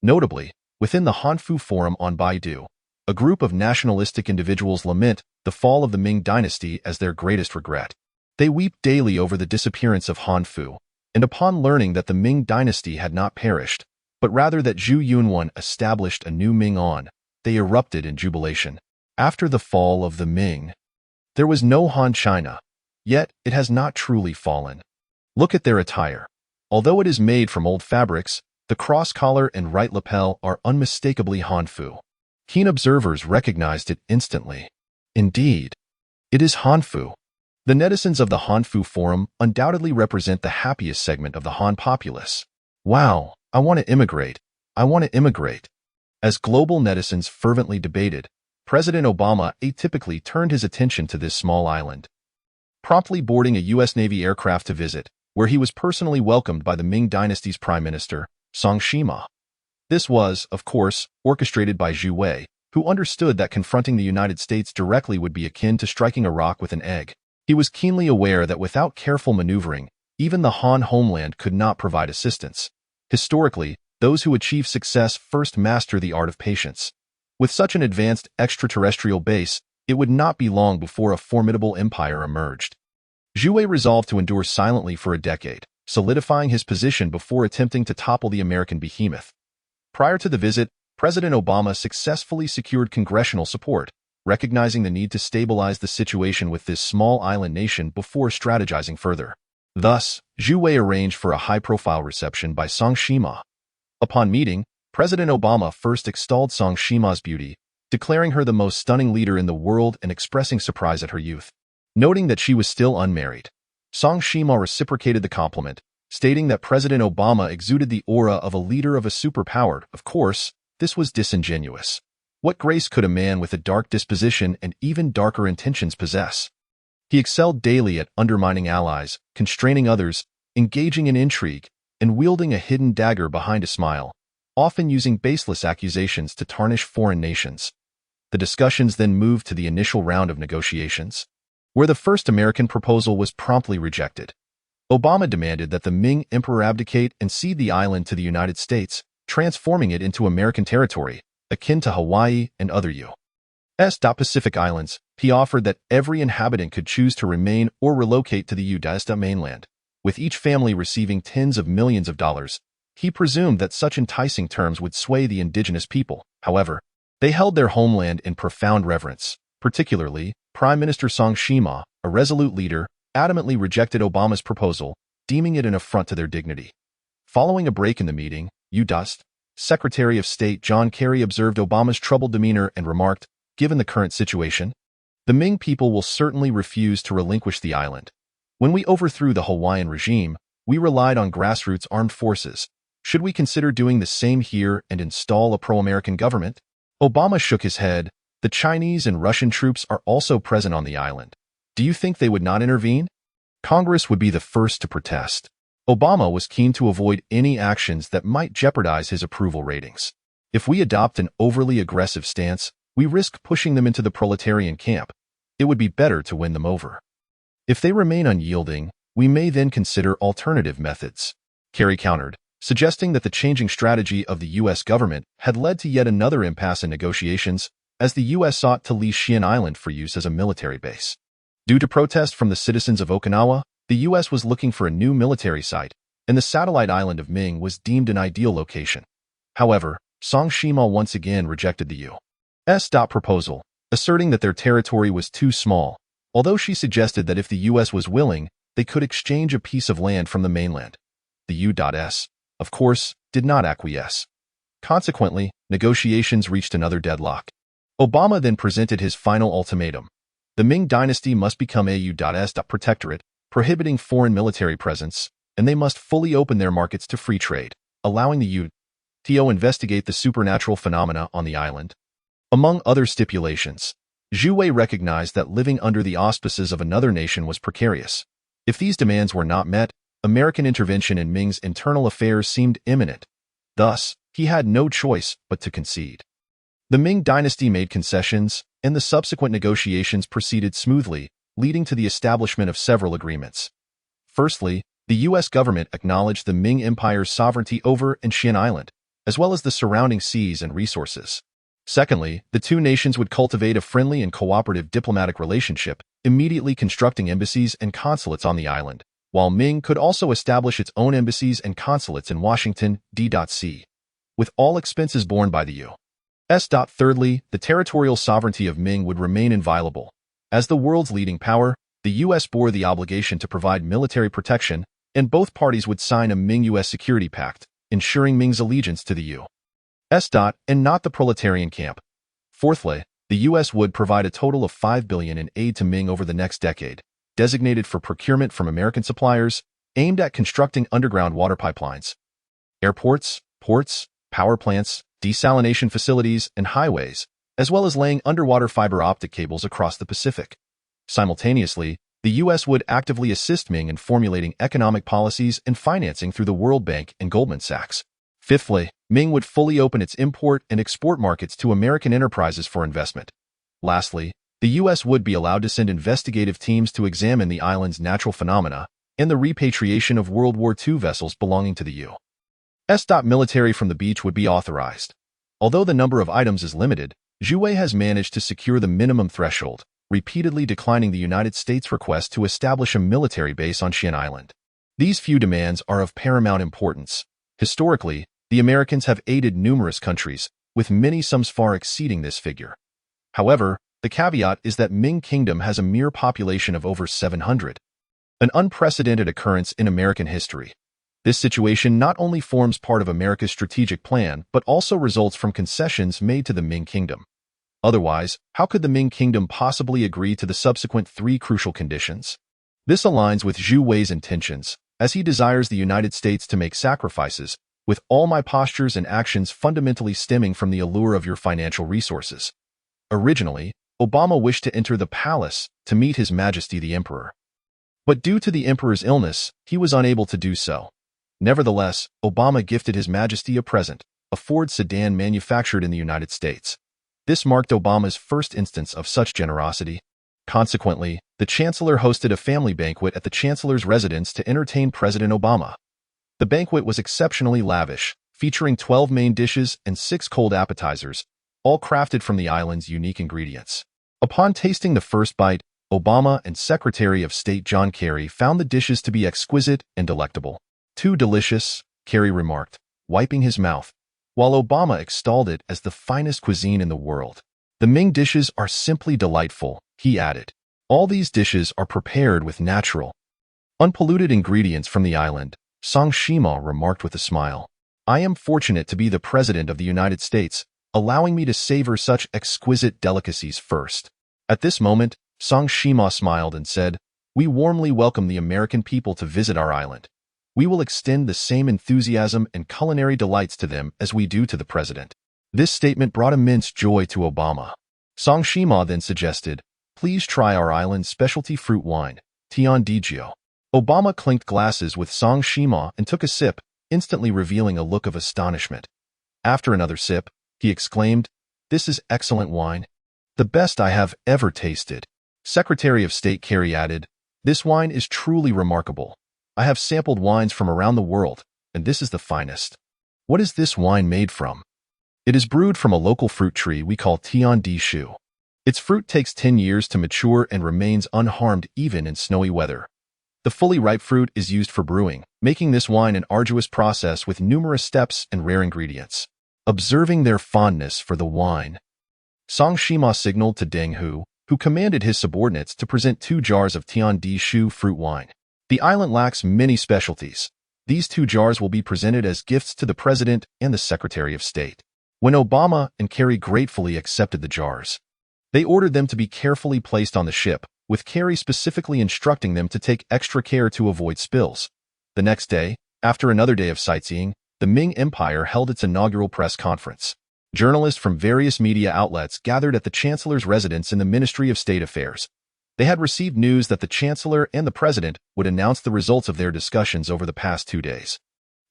Speaker 1: Notably, within the Hanfu Forum on Baidu, a group of nationalistic individuals lament the fall of the Ming dynasty as their greatest regret. They weep daily over the disappearance of Hanfu, and upon learning that the Ming dynasty had not perished, but rather that Zhu Yunwan established a new Ming on, they erupted in jubilation. After the fall of the Ming, there was no Han China, yet it has not truly fallen. Look at their attire. Although it is made from old fabrics, the cross-collar and right lapel are unmistakably Hanfu. Keen observers recognized it instantly. Indeed, it is Hanfu. The netizens of the Hanfu Forum undoubtedly represent the happiest segment of the Han populace. Wow, I want to immigrate. I want to immigrate. As global netizens fervently debated, President Obama atypically turned his attention to this small island, promptly boarding a U.S. Navy aircraft to visit, where he was personally welcomed by the Ming dynasty's Prime Minister, Zhang Shima. This was, of course, orchestrated by Zhu Wei, who understood that confronting the United States directly would be akin to striking a rock with an egg. He was keenly aware that without careful maneuvering, even the Han homeland could not provide assistance. Historically, those who achieve success first master the art of patience. With such an advanced extraterrestrial base, it would not be long before a formidable empire emerged. Zhu Wei resolved to endure silently for a decade, solidifying his position before attempting to topple the American behemoth. Prior to the visit, President Obama successfully secured congressional support, recognizing the need to stabilize the situation with this small island nation before strategizing further. Thus, Zhu Wei arranged for a high-profile reception by Zhang Shima. Upon meeting, President Obama first extolled Zhang Shima's beauty, declaring her the most stunning leader in the world and expressing surprise at her youth. Noting that she was still unmarried, Zhang Shima reciprocated the compliment, stating that President Obama exuded the aura of a leader of a superpower. Of course, this was disingenuous. What grace could a man with a dark disposition and even darker intentions possess? He excelled daily at undermining allies, constraining others, engaging in intrigue, and wielding a hidden dagger behind a smile, often using baseless accusations to tarnish foreign nations. The discussions then moved to the initial round of negotiations, where the first American proposal was promptly rejected. Obama demanded that the Ming emperor abdicate and cede the island to the United States, transforming it into American territory, akin to Hawaii and other U.S. Pacific islands. He offered that every inhabitant could choose to remain or relocate to the U.S. mainland, with each family receiving tens of millions of dollars. He presumed that such enticing terms would sway the indigenous people. However, they held their homeland in profound reverence. Particularly, Prime Minister Zhang Shima, a resolute leader, adamantly rejected Obama's proposal, deeming it an affront to their dignity. Following a break in the meeting, U.S. Secretary of State John Kerry observed Obama's troubled demeanor and remarked, "Given the current situation, The Ming people will certainly refuse to relinquish the island. When we overthrew the Hawaiian regime, we relied on grassroots armed forces. Should we consider doing the same here and install a pro-American government? Obama shook his head. The Chinese and Russian troops are also present on the island. Do you think they would not intervene? Congress would be the first to protest. Obama was keen to avoid any actions that might jeopardize his approval ratings. If we adopt an overly aggressive stance, we risk pushing them into the proletarian camp. It would be better to win them over. If they remain unyielding, we may then consider alternative methods. Kerry countered, suggesting that the changing strategy of the U.S. government had led to yet another impasse in negotiations, as the U.S. sought to lease Xi'an Island for use as a military base. Due to protest from the citizens of Okinawa, the U.S. was looking for a new military site, and the satellite island of Ming was deemed an ideal location. However, Song Shima once again rejected the U.S. proposal, asserting that their territory was too small, although she suggested that if the U.S. was willing, they could exchange a piece of land from the mainland. The U.S., of course, did not acquiesce. Consequently, negotiations reached another deadlock. Obama then presented his final ultimatum. The Ming dynasty must become a U.S. protectorate, prohibiting foreign military presence, and they must fully open their markets to free trade, allowing the U.S. to investigate the supernatural phenomena on the island. Among other stipulations, Zhu Wei recognized that living under the auspices of another nation was precarious. If these demands were not met, American intervention in Ming's internal affairs seemed imminent. Thus, he had no choice but to concede. The Ming dynasty made concessions, and the subsequent negotiations proceeded smoothly, leading to the establishment of several agreements. Firstly, the U.S. government acknowledged the Ming Empire's sovereignty over Xi'an Island, as well as the surrounding seas and resources. Secondly, the two nations would cultivate a friendly and cooperative diplomatic relationship, immediately constructing embassies and consulates on the island, while Ming could also establish its own embassies and consulates in Washington, D.C., with all expenses borne by the U.S. Thirdly, the territorial sovereignty of Ming would remain inviolable. As the world's leading power, the U.S. bore the obligation to provide military protection, and both parties would sign a Ming-U.S. security pact, ensuring Ming's allegiance to the U.S. And not the proletarian camp. Fourthly, the U.S. would provide a total of $5 billion in aid to Ming over the next decade, designated for procurement from American suppliers, aimed at constructing underground water pipelines, airports, ports, power plants, desalination facilities, and highways, as well as laying underwater fiber optic cables across the Pacific. Simultaneously, the U.S. would actively assist Ming in formulating economic policies and financing through the World Bank and Goldman Sachs. Fifthly, Ming would fully open its import and export markets to American enterprises for investment. Lastly, the U.S. would be allowed to send investigative teams to examine the island's natural phenomena and the repatriation of World War II vessels belonging to the U.S. Military from the beach would be authorized. Although the number of items is limited, Zhu Wei has managed to secure the minimum threshold, repeatedly declining the United States' request to establish a military base on Xi'an Island. These few demands are of paramount importance. Historically, the Americans have aided numerous countries, with many sums far exceeding this figure. However, the caveat is that Ming Kingdom has a mere population of over 700, an unprecedented occurrence in American history. This situation not only forms part of America's strategic plan, but also results from concessions made to the Ming Kingdom. Otherwise, how could the Ming Kingdom possibly agree to the subsequent three crucial conditions? This aligns with Zhu Wei's intentions, as he desires the United States to make sacrifices, with all my postures and actions fundamentally stemming from the allure of your financial resources. Originally, Obama wished to enter the palace to meet His Majesty the Emperor. But due to the Emperor's illness, he was unable to do so. Nevertheless, Obama gifted His Majesty a present, a Ford sedan manufactured in the United States. This marked Obama's first instance of such generosity. Consequently, the Chancellor hosted a family banquet at the Chancellor's residence to entertain President Obama. The banquet was exceptionally lavish, featuring 12 main dishes and 6 cold appetizers, all crafted from the island's unique ingredients. Upon tasting the first bite, Obama and Secretary of State John Kerry found the dishes to be exquisite and delectable. "Too delicious," Kerry remarked, wiping his mouth, while Obama extolled it as the finest cuisine in the world. "The Ming dishes are simply delightful," he added. "All these dishes are prepared with natural, unpolluted ingredients from the island," Song Shima remarked with a smile. "I am fortunate to be the President of the United States, allowing me to savor such exquisite delicacies first." At this moment, Zhang Shima smiled and said, "We warmly welcome the American people to visit our island. We will extend the same enthusiasm and culinary delights to them as we do to the president." This statement brought immense joy to Obama. Zhang Shima then suggested, "Please try our island's specialty fruit wine, Tiandigio." Obama clinked glasses with Zhang Shima and took a sip, instantly revealing a look of astonishment. After another sip, he exclaimed, "This is excellent wine. The best I have ever tasted." Secretary of State Kerry added, "This wine is truly remarkable. I have sampled wines from around the world, and this is the finest." "What is this wine made from?" "It is brewed from a local fruit tree we call Tiandigio. Its fruit takes 10 years to mature and remains unharmed even in snowy weather. The fully ripe fruit is used for brewing, making this wine an arduous process with numerous steps and rare ingredients." Observing their fondness for the wine, Zhang Shima signaled to Deng Hu, who commanded his subordinates to present 2 jars of Tiandigio fruit wine. The island lacks many specialties. These 2 jars will be presented as gifts to the President and the Secretary of State. When Obama and Kerry gratefully accepted the jars, they ordered them to be carefully placed on the ship, with Kerry specifically instructing them to take extra care to avoid spills. The next day, after another day of sightseeing, the Ming Empire held its inaugural press conference. Journalists from various media outlets gathered at the Chancellor's residence in the Ministry of State Affairs. They had received news that the Chancellor and the President would announce the results of their discussions over the past 2 days,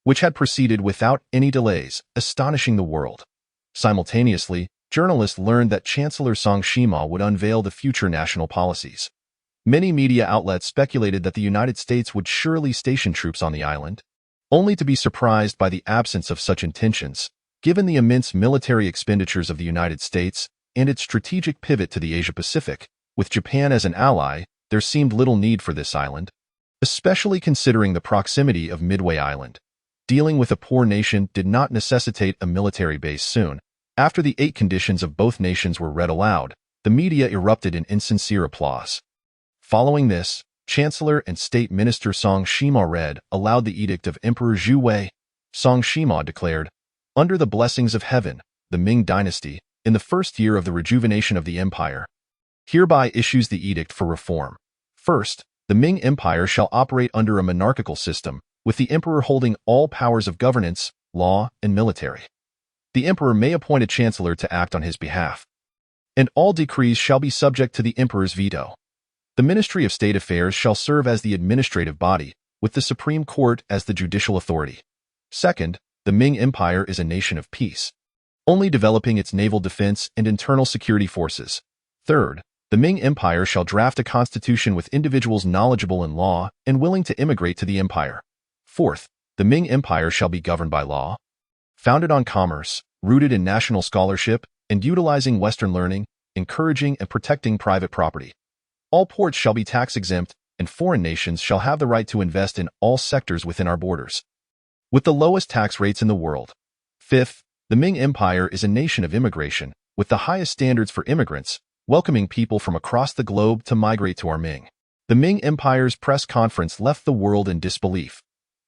Speaker 1: which had proceeded without any delays, astonishing the world. Simultaneously, journalists learned that Chancellor Zhang Shima would unveil the future national policies. Many media outlets speculated that the United States would surely station troops on the island, only to be surprised by the absence of such intentions. Given the immense military expenditures of the United States and its strategic pivot to the Asia-Pacific, with Japan as an ally, there seemed little need for this island, especially considering the proximity of Midway Island. Dealing with a poor nation did not necessitate a military base soon. After the 8 conditions of both nations were read aloud, the media erupted in insincere applause. Following this, Chancellor and State Minister Zhang Shima read aloud the edict of Emperor Zhu Wei. Zhang Shima declared, "Under the blessings of heaven, the Ming dynasty, in the first year of the rejuvenation of the empire, hereby issues the edict for reform. First, the Ming Empire shall operate under a monarchical system, with the emperor holding all powers of governance, law, and military. The emperor may appoint a chancellor to act on his behalf, and all decrees shall be subject to the emperor's veto. The Ministry of State Affairs shall serve as the administrative body, with the Supreme Court as the judicial authority. Second, the Ming Empire is a nation of peace, only developing its naval defense and internal security forces. Third, the Ming Empire shall draft a constitution with individuals knowledgeable in law and willing to immigrate to the empire. Fourth, the Ming Empire shall be governed by law, founded on commerce, rooted in national scholarship, and utilizing Western learning, encouraging and protecting private property. All ports shall be tax-exempt, and foreign nations shall have the right to invest in all sectors within our borders, with the lowest tax rates in the world. Fifth, the Ming Empire is a nation of immigration, with the highest standards for immigrants, welcoming people from across the globe to migrate to our Ming." The Ming Empire's press conference left the world in disbelief.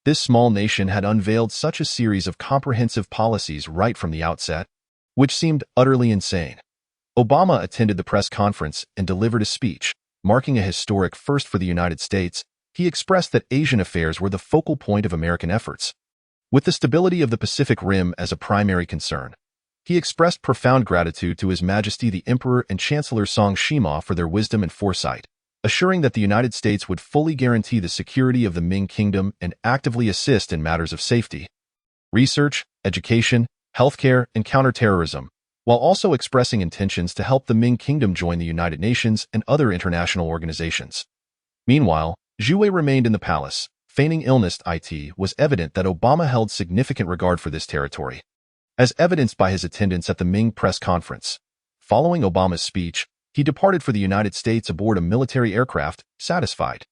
Speaker 1: This small nation had unveiled such a series of comprehensive policies right from the outset, which seemed utterly insane. Obama attended the press conference and delivered a speech, marking a historic first for the United States. He expressed that Asian affairs were the focal point of American efforts, with the stability of the Pacific Rim as a primary concern. He expressed profound gratitude to His Majesty the Emperor and Chancellor Zhang Shima for their wisdom and foresight, assuring that the United States would fully guarantee the security of the Ming Kingdom and actively assist in matters of safety, research, education, healthcare, and counterterrorism, while also expressing intentions to help the Ming Kingdom join the United Nations and other international organizations. Meanwhile, Zhu Wei remained in the palace. Feigning illness, it was evident that Obama held significant regard for this territory, as evidenced by his attendance at the Ming press conference. Following Obama's speech, he departed for the United States aboard a military aircraft, satisfied.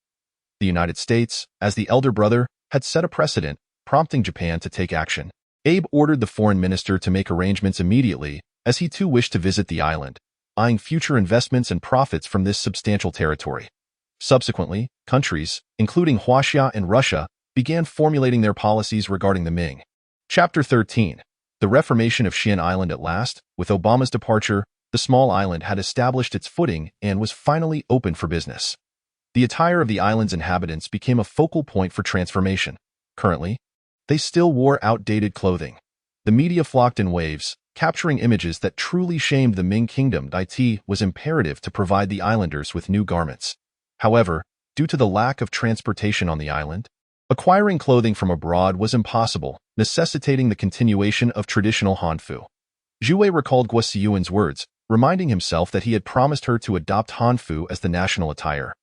Speaker 1: The United States, as the elder brother, had set a precedent, prompting Japan to take action. Abe ordered the foreign minister to make arrangements immediately, as he too wished to visit the island, eyeing future investments and profits from this substantial territory. Subsequently, countries, including Huaxia and Russia, began formulating their policies regarding the Ming. Chapter 13. The Reformation of Xi'an Island. At last, with Obama's departure, The small island had established its footing and was finally open for business. The attire of the island's inhabitants became a focal point for transformation. Currently, they still wore outdated clothing. The media flocked in waves, capturing images that truly shamed the Ming Kingdom. It was imperative to provide the islanders with new garments. However, due to the lack of transportation on the island, acquiring clothing from abroad was impossible, necessitating the continuation of traditional Hanfu. Zhu Wei recalled Guo Siyuan's words, reminding himself that he had promised her to adopt Hanfu as the national attire.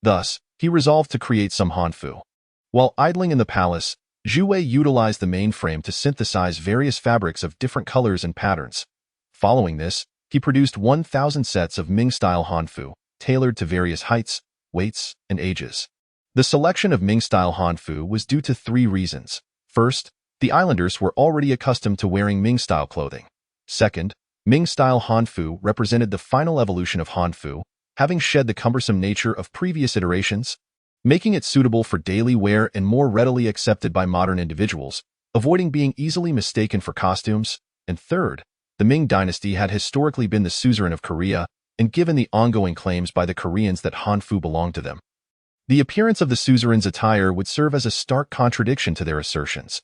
Speaker 1: Thus, he resolved to create some Hanfu. While idling in the palace, Zhu Wei utilized the mainframe to synthesize various fabrics of different colors and patterns. Following this, he produced 1,000 sets of Ming-style Hanfu, tailored to various heights, weights, and ages. The selection of Ming-style Hanfu was due to 3 reasons. First, the islanders were already accustomed to wearing Ming-style clothing. Second, Ming-style Hanfu represented the final evolution of Hanfu, having shed the cumbersome nature of previous iterations, making it suitable for daily wear and more readily accepted by modern individuals, avoiding being easily mistaken for costumes. And third, the Ming dynasty had historically been the suzerain of Korea, and given the ongoing claims by the Koreans that Hanfu belonged to them, the appearance of the suzerain's attire would serve as a stark contradiction to their assertions.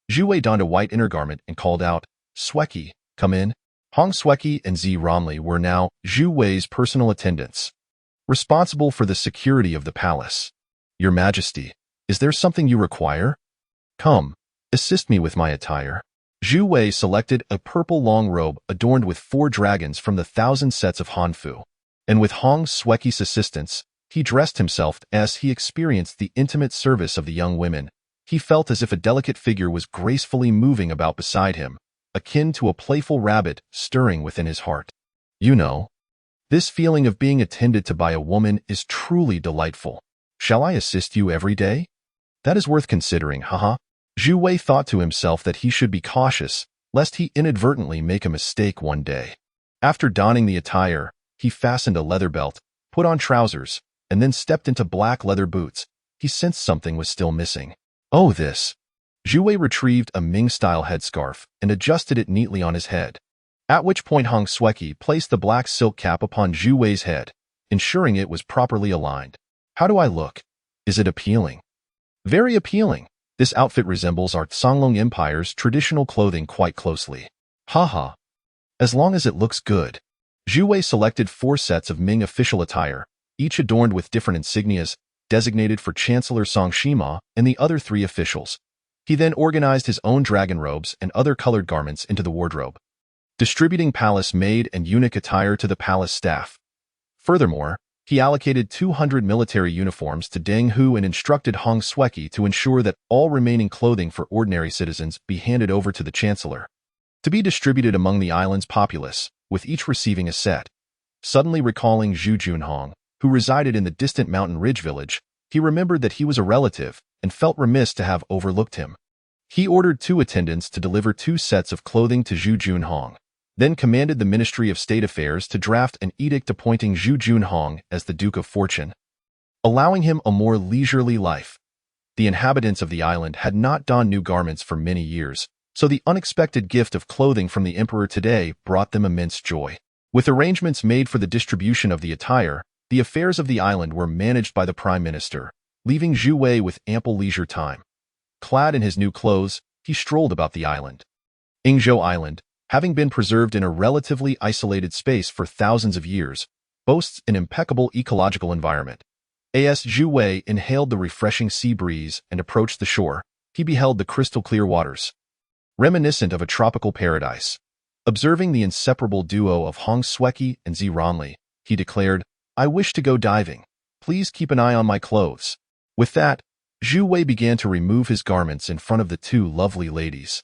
Speaker 1: Zhu Wei donned a white innergarment and called out, "Sweki, come in." Hong Sweki and Zi Romley were now Zhu Wei's personal attendants, responsible for the security of the palace. "Your Majesty, is there something you require? Come, assist me with my attire." Zhu Wei selected a purple long robe adorned with 4 dragons from the 1,000 sets of Hanfu, and with Hong Sweki's assistance, he dressed himself as he experienced the intimate service of the young women. He felt as if a delicate figure was gracefully moving about beside him, akin to a playful rabbit stirring within his heart. You know, this feeling of being attended to by a woman is truly delightful. Shall I assist you every day? That is worth considering, haha. Zhu Wei thought to himself that he should be cautious, lest he inadvertently make a mistake one day. After donning the attire, he fastened a leather belt, put on trousers, and then stepped into black leather boots. He sensed something was still missing. Oh, this. Zhu Wei retrieved a Ming-style headscarf and adjusted it neatly on his head, at which point Hong Sweki placed the black silk cap upon Zhu Wei's head, ensuring it was properly aligned. How do I look? Is it appealing? Very appealing. This outfit resembles our Songlong Empire's traditional clothing quite closely. Haha. As long as it looks good. Zhu Wei selected 4 sets of Ming official attire, each adorned with different insignias, designated for Chancellor Song Shima and the other 3 officials. He then organized his own dragon robes and other colored garments into the wardrobe, distributing palace-made and eunuch attire to the palace staff. Furthermore, he allocated 200 military uniforms to Deng Hu and instructed Hong Sweki to ensure that all remaining clothing for ordinary citizens be handed over to the chancellor, to be distributed among the island's populace, with each receiving a set. Suddenly recalling Zhu Junhong, who resided in the distant mountain ridge village, he remembered that he was a relative and felt remiss to have overlooked him. He ordered 2 attendants to deliver 2 sets of clothing to Zhu Junhong, then commanded the Ministry of State Affairs to draft an edict appointing Zhu Junhong as the Duke of Fortune, allowing him a more leisurely life. The inhabitants of the island had not donned new garments for many years, so the unexpected gift of clothing from the emperor today brought them immense joy. With arrangements made for the distribution of the attire, the affairs of the island were managed by the Prime Minister, leaving Zhu Wei with ample leisure time. Clad in his new clothes, he strolled about the island. Yingzhou Island, having been preserved in a relatively isolated space for thousands of years, boasts an impeccable ecological environment. As Zhu Wei inhaled the refreshing sea breeze and approached the shore, he beheld the crystal-clear waters, reminiscent of a tropical paradise. Observing the inseparable duo of Hong Sweki and Zi Ronli, he declared, "I wish to go diving. Please keep an eye on my clothes." With that, Zhu Wei began to remove his garments in front of the 2 lovely ladies,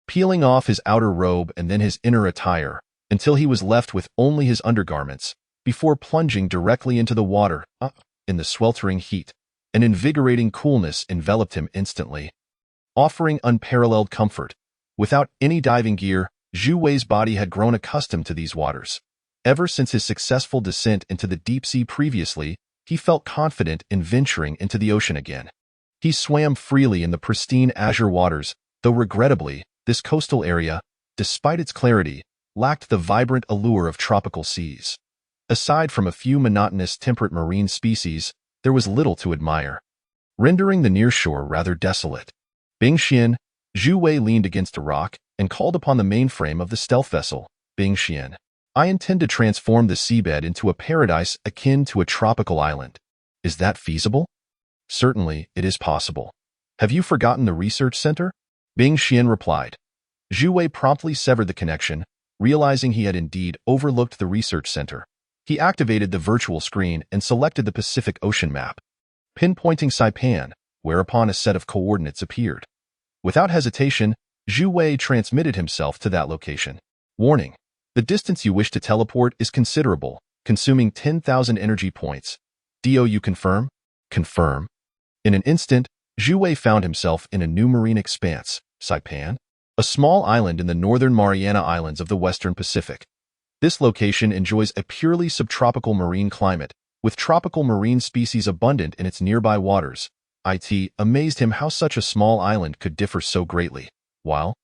Speaker 1: peeling off his outer robe and then his inner attire, until he was left with only his undergarments, before plunging directly into the water. In the sweltering heat, an invigorating coolness enveloped him instantly, offering unparalleled comfort. Without any diving gear, Zhu Wei's body had grown accustomed to these waters. Ever since his successful descent into the deep sea previously, he felt confident in venturing into the ocean again. He swam freely in the pristine azure waters, though regrettably, this coastal area, despite its clarity, lacked the vibrant allure of tropical seas. Aside from a few monotonous temperate marine species, there was little to admire, rendering the nearshore rather desolate. Bing Xian, Zhu Wei leaned against a rock and called upon the mainframe of the stealth vessel. Bing Xian, I intend to transform the seabed into a paradise akin to a tropical island. Is that feasible? Certainly, it is possible. Have you forgotten the research center? Bing Xian replied. Zhu Wei promptly severed the connection, realizing he had indeed overlooked the research center. He activated the virtual screen and selected the Pacific Ocean map, pinpointing Saipan, whereupon a set of coordinates appeared. Without hesitation, Zhu Wei transmitted himself to that location. Warning: the distance you wish to teleport is considerable, consuming 10,000 energy points. Do you confirm? Confirm. In an instant, Zhu Wei found himself in a new marine expanse, Saipan, a small island in the northern Mariana Islands of the western Pacific. This location enjoys a purely subtropical marine climate, with tropical marine species abundant in its nearby waters. It amazed him how such a small island could differ so greatly. While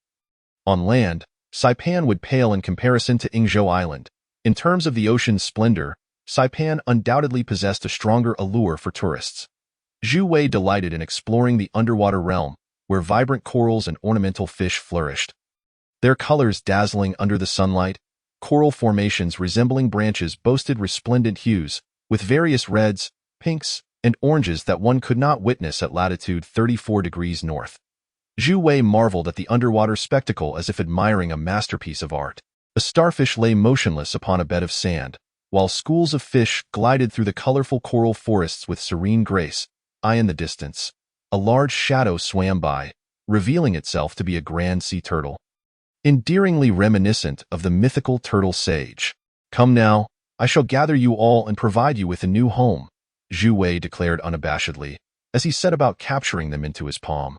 Speaker 1: on land, Saipan would pale in comparison to Yingzhou Island. In terms of the ocean's splendor, Saipan undoubtedly possessed a stronger allure for tourists. Zhu Wei delighted in exploring the underwater realm, where vibrant corals and ornamental fish flourished. Their colors dazzling under the sunlight, coral formations resembling branches boasted resplendent hues, with various reds, pinks, and oranges that one could not witness at latitude 34 degrees north. Zhu Wei marveled at the underwater spectacle as if admiring a masterpiece of art. A starfish lay motionless upon a bed of sand, while schools of fish glided through the colorful coral forests with serene grace. In the distance, a large shadow swam by, revealing itself to be a grand sea turtle, endearingly reminiscent of the mythical turtle sage. Come now, I shall gather you all and provide you with a new home, Zhu Wei declared unabashedly, as he set about capturing them into his palm.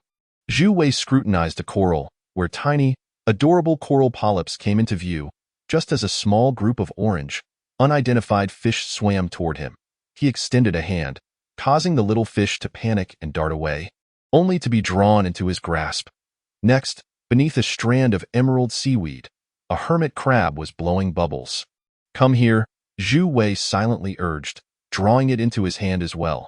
Speaker 1: Zhu Wei scrutinized a coral, where tiny, adorable coral polyps came into view, just as a small group of orange, unidentified fish swam toward him. He extended a hand, causing the little fish to panic and dart away, only to be drawn into his grasp. Next, beneath a strand of emerald seaweed, a hermit crab was blowing bubbles. Come here, Zhu Wei silently urged, drawing it into his hand as well.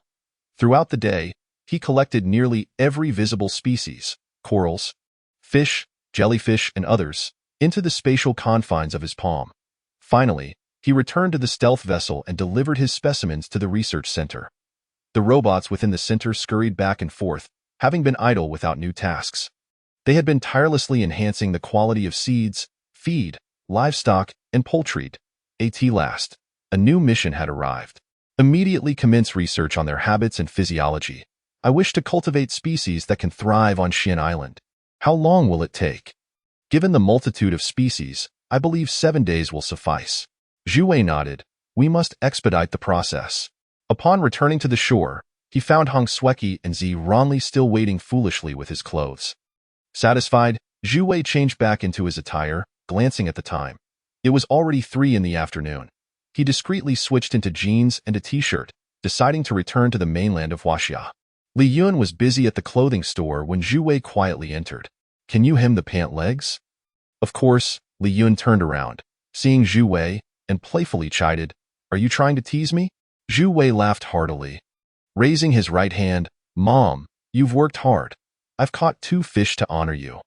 Speaker 1: Throughout the day, he collected nearly every visible species, corals, fish, jellyfish, and others, into the spatial confines of his palm. Finally, he returned to the stealth vessel and delivered his specimens to the research center. The robots within the center scurried back and forth, having been idle without new tasks. They had been tirelessly enhancing the quality of seeds, feed, livestock, and poultry. At last, a new mission had arrived. Immediately commence research on their habits and physiology. I wish to cultivate species that can thrive on Xian Island. How long will it take? Given the multitude of species, I believe 7 days will suffice. Zhu Wei nodded. We must expedite the process. Upon returning to the shore, he found Hong Sueki and Zi Ronli still waiting foolishly with his clothes. Satisfied, Zhu Wei changed back into his attire, glancing at the time. It was already 3 in the afternoon. He discreetly switched into jeans and a t-shirt, deciding to return to the mainland of Huaxia. Li Yun was busy at the clothing store when Zhu Wei quietly entered. Can you hem the pant legs? Of course, Li Yun turned around, seeing Zhu Wei, and playfully chided, Are you trying to tease me? Zhu Wei laughed heartily. Raising his right hand, Mom, you've worked hard. I've caught 2 fish to honor you.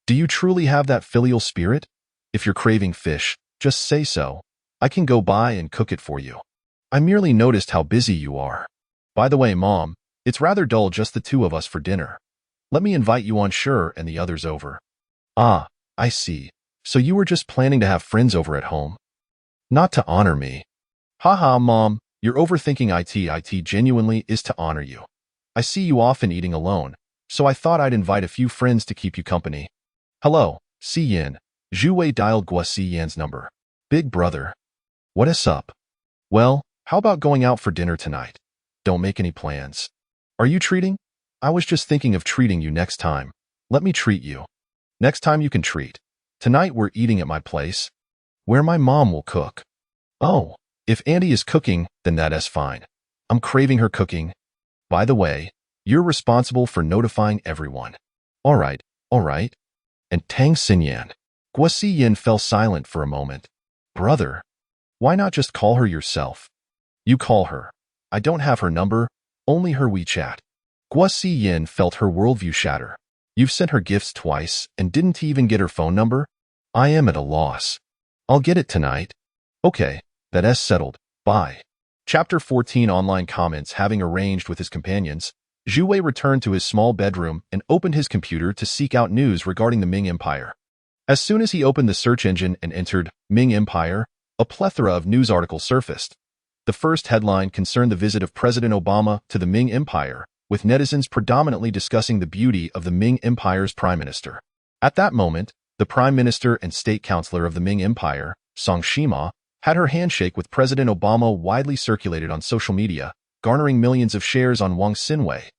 Speaker 1: Do you truly have that filial spirit? If you're craving fish, just say so. I can go by and cook it for you. I merely noticed how busy you are. By the way, Mom, it's rather dull just the 2 of us for dinner. Let me invite you on shore and the others over. Ah, I see. So you were just planning to have friends over at home? Not to honor me. Haha, Mom. You're overthinking it genuinely is to honor you. I see you often eating alone, so I thought I'd invite a few friends to keep you company. Hello, Siyan. Zhu Wei dialed Gua Siyan's number. Big brother. What is up? Well, how about going out for dinner tonight? Don't make any plans. Are you treating? I was just thinking of treating you next time. Let me treat you. Next time you can treat. Tonight we're eating at my place, where my mom will cook. Oh. If Andy is cooking, then that's fine. I'm craving her cooking. By the way, you're responsible for notifying everyone. All right. And Tang Siyan. Guo Ziyin fell silent for a moment. Brother, why not just call her yourself? You call her. I don't have her number, only her WeChat. Guo Ziyin felt her worldview shatter. You've sent her gifts twice and didn't even get her phone number? I am at a loss. I'll get it tonight. Okay, that's settled. Bye. Chapter 14 Online comments. Having arranged with his companions, Zhu Wei returned to his small bedroom and opened his computer to seek out news regarding the Ming Empire. As soon as he opened the search engine and entered Ming Empire, a plethora of news articles surfaced. The first headline concerned the visit of President Obama to the Ming Empire, with netizens predominantly discussing the beauty of the Ming Empire's prime minister. At that moment, the prime minister and state councilor of the Ming Empire, Song Shima, had her handshake with President Obama widely circulated on social media, garnering millions of shares on Wang Xinwei.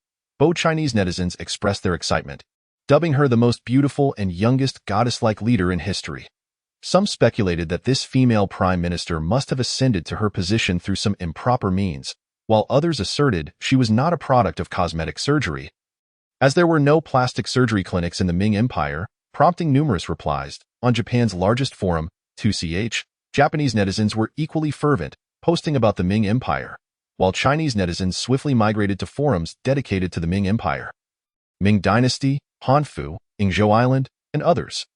Speaker 1: Both Chinese netizens expressed their excitement, dubbing her the most beautiful and youngest goddess-like leader in history. Some speculated that this female prime minister must have ascended to her position through some improper means, while others asserted she was not a product of cosmetic surgery. As there were no plastic surgery clinics in the Ming Empire, prompting numerous replies, on Japan's largest forum, 2CH, Japanese netizens were equally fervent, posting about the Ming Empire, while Chinese netizens swiftly migrated to forums dedicated to the Ming Empire. Ming Dynasty, Hanfu, Yingzhou Island, and others.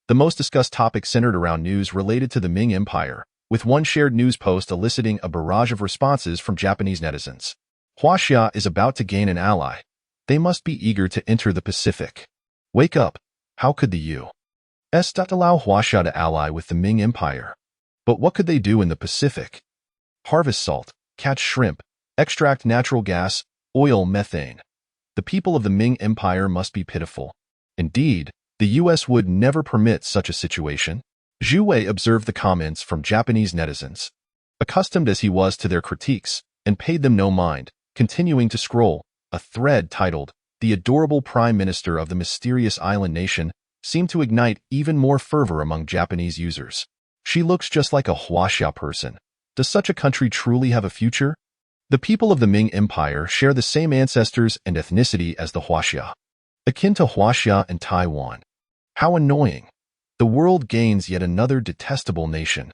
Speaker 1: The most discussed topic centered around news related to the Ming Empire, with one shared news post eliciting a barrage of responses from Japanese netizens. Huaxia is about to gain an ally. They must be eager to enter the Pacific. Wake up. How could the U.S. allow Huaxia to ally with the Ming Empire? But what could they do in the Pacific? Harvest salt, catch shrimp, extract natural gas, oil, methane. The people of the Ming Empire must be pitiful. Indeed, the U.S. would never permit such a situation. Zhu Wei observed the comments from Japanese netizens, accustomed as he was to their critiques, and paid them no mind, continuing to scroll. A thread titled, "The Adorable Prime Minister of the Mysterious Island Nation," seemed to ignite even more fervor among Japanese users. She looks just like a Huaxia person. Does such a country truly have a future? The people of the Ming Empire share the same ancestors and ethnicity as the Huaxia, akin to Huaxia and Taiwan. How annoying. The world gains yet another detestable nation.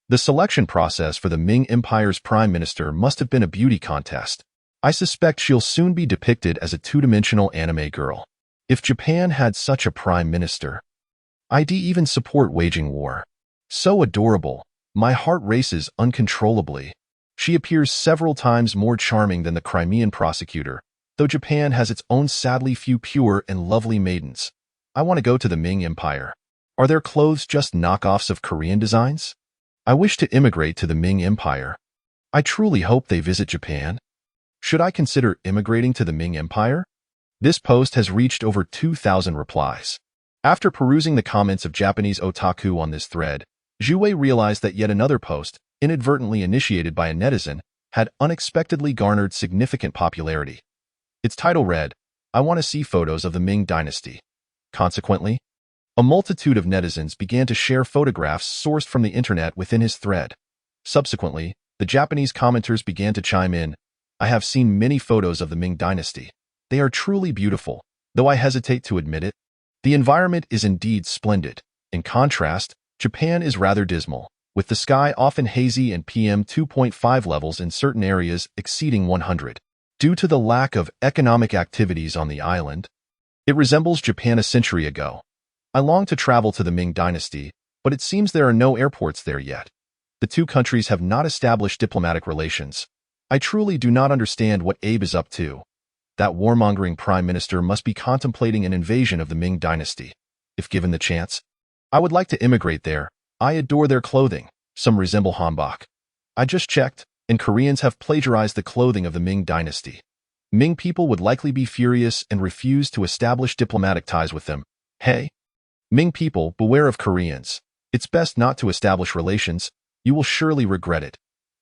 Speaker 1: The selection process for the Ming Empire's prime minister must have been a beauty contest. I suspect she'll soon be depicted as a two-dimensional anime girl. If Japan had such a prime minister, I'd even support waging war. So adorable. My heart races uncontrollably. She appears several times more charming than the Crimean prosecutor, though Japan has its own sadly few pure and lovely maidens. I want to go to the Ming Empire. Are their clothes just knockoffs of Korean designs? I wish to immigrate to the Ming Empire. I truly hope they visit Japan. Should I consider immigrating to the Ming Empire? This post has reached over 2,000 replies. After perusing the comments of Japanese otaku on this thread, Zhu Wei realized that yet another post, inadvertently initiated by a netizen, had unexpectedly garnered significant popularity. Its title read, "I want to see photos of the Ming Dynasty." Consequently, a multitude of netizens began to share photographs sourced from the internet within his thread. Subsequently, the Japanese commenters began to chime in, "I have seen many photos of the Ming Dynasty. They are truly beautiful, though I hesitate to admit it. The environment is indeed splendid. In contrast, Japan is rather dismal, with the sky often hazy and PM 2.5 levels in certain areas exceeding 100. Due to the lack of economic activities on the island, it resembles Japan a century ago. I long to travel to the Ming Dynasty, but it seems there are no airports there yet. The two countries have not established diplomatic relations. I truly do not understand what Abe is up to. That warmongering prime minister must be contemplating an invasion of the Ming Dynasty. If given the chance, I would like to immigrate there. I adore their clothing. Some resemble hanbok. I just checked, and Koreans have plagiarized the clothing of the Ming Dynasty. Ming people would likely be furious and refuse to establish diplomatic ties with them. Hey, Ming people, beware of Koreans. It's best not to establish relations. You will surely regret it.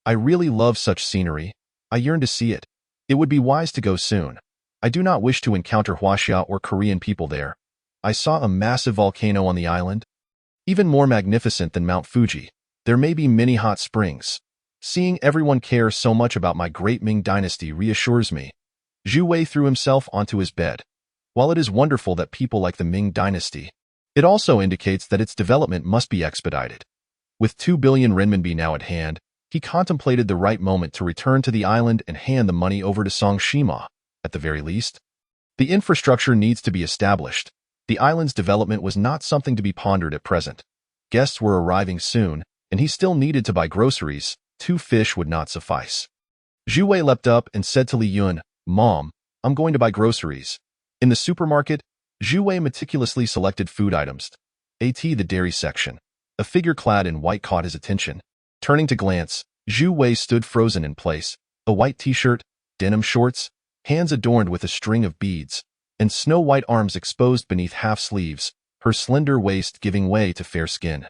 Speaker 1: I really love such scenery. I yearn to see it. It would be wise to go soon. I do not wish to encounter Huaxia or Korean people there. I saw a massive volcano on the island, even more magnificent than Mount Fuji. There may be many hot springs. Seeing everyone care so much about my great Ming Dynasty reassures me. Zhu Wei threw himself onto his bed. While it is wonderful that people like the Ming Dynasty, It also indicates that its development must be expedited. With 2 billion renminbi now at hand, he contemplated the right moment to return to the island and hand the money over to Song Shima, at the very least. The infrastructure needs to be established. The island's development was not something to be pondered at present. Guests were arriving soon, and he still needed to buy groceries. 2 fish would not suffice. Zhu Wei leapt up and said to Li Yun, "Mom, I'm going to buy groceries." In the supermarket, Zhu Wei meticulously selected food items. The dairy section. A figure clad in white caught his attention. Turning to glance, Zhu Wei stood frozen in place. A white t-shirt, denim shorts, hands adorned with a string of beads, and snow-white arms exposed beneath half-sleeves, her slender waist giving way to fair skin.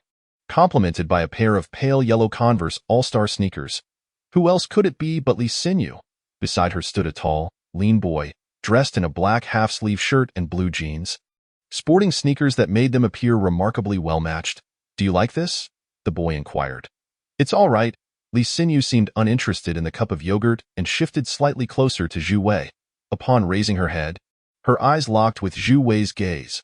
Speaker 1: Complemented by a pair of pale yellow Converse All-Star sneakers. Who else could it be but Li Xinyu? Beside her stood a tall, lean boy, dressed in a black half-sleeve shirt and blue jeans, sporting sneakers that made them appear remarkably well-matched. "Do you like this?" the boy inquired. "It's all right." Li Xinyu seemed uninterested in the cup of yogurt and shifted slightly closer to Zhu Wei. Upon raising her head, her eyes locked with Zhu Wei's gaze.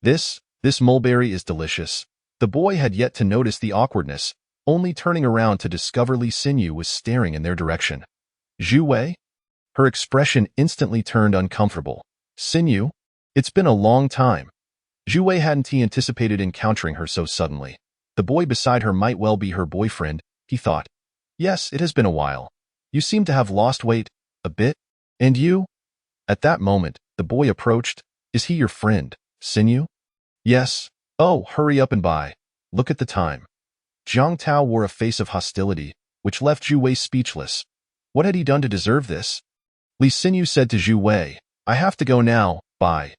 Speaker 1: This mulberry is delicious." The boy had yet to notice the awkwardness, only turning around to discover Li Xinyu was staring in their direction. "Zhu Wei?" Her expression instantly turned uncomfortable. "Xinyu? It's been a long time." Zhu Wei hadn't anticipated encountering her so suddenly. The boy beside her might well be her boyfriend, he thought. "Yes, it has been a while. You seem to have lost weight, a bit. And you?" At that moment, the boy approached. "Is he your friend, Xinyu?" "Yes." "Oh, hurry up and buy. Look at the time." Jiang Tao wore a face of hostility, which left Zhu Wei speechless. What had he done to deserve this? Li Xinyu said to Zhu Wei, "I have to go now, bye."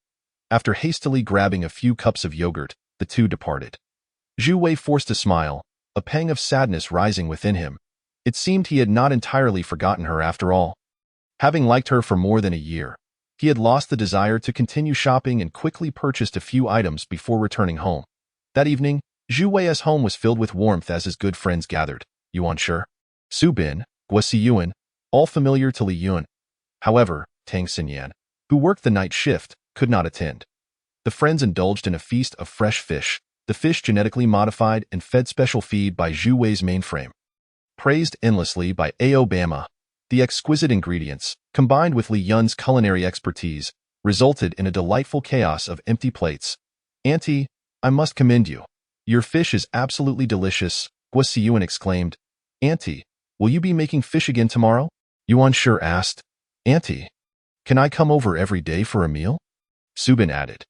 Speaker 1: After hastily grabbing a few cups of yogurt, the two departed. Zhu Wei forced a smile, a pang of sadness rising within him. It seemed he had not entirely forgotten her after all. Having liked her for more than a year, he had lost the desire to continue shopping and quickly purchased a few items before returning home. That evening, Zhu Wei's home was filled with warmth as his good friends gathered. Yuan Shi, Su Bin, Guo Yuan, all familiar to Li Yun. However, Tang Siyan, who worked the night shift, could not attend. The friends indulged in a feast of fresh fish, the fish genetically modified and fed special feed by Zhu Wei's mainframe. Praised endlessly by Obama, the exquisite ingredients, combined with Li Yun's culinary expertise, resulted in a delightful chaos of empty plates. "Auntie, I must commend you. Your fish is absolutely delicious," Guo Yuan exclaimed. "Auntie, will you be making fish again tomorrow?" Yuan Shi asked. "Auntie, can I come over every day for a meal?" Su Bin added.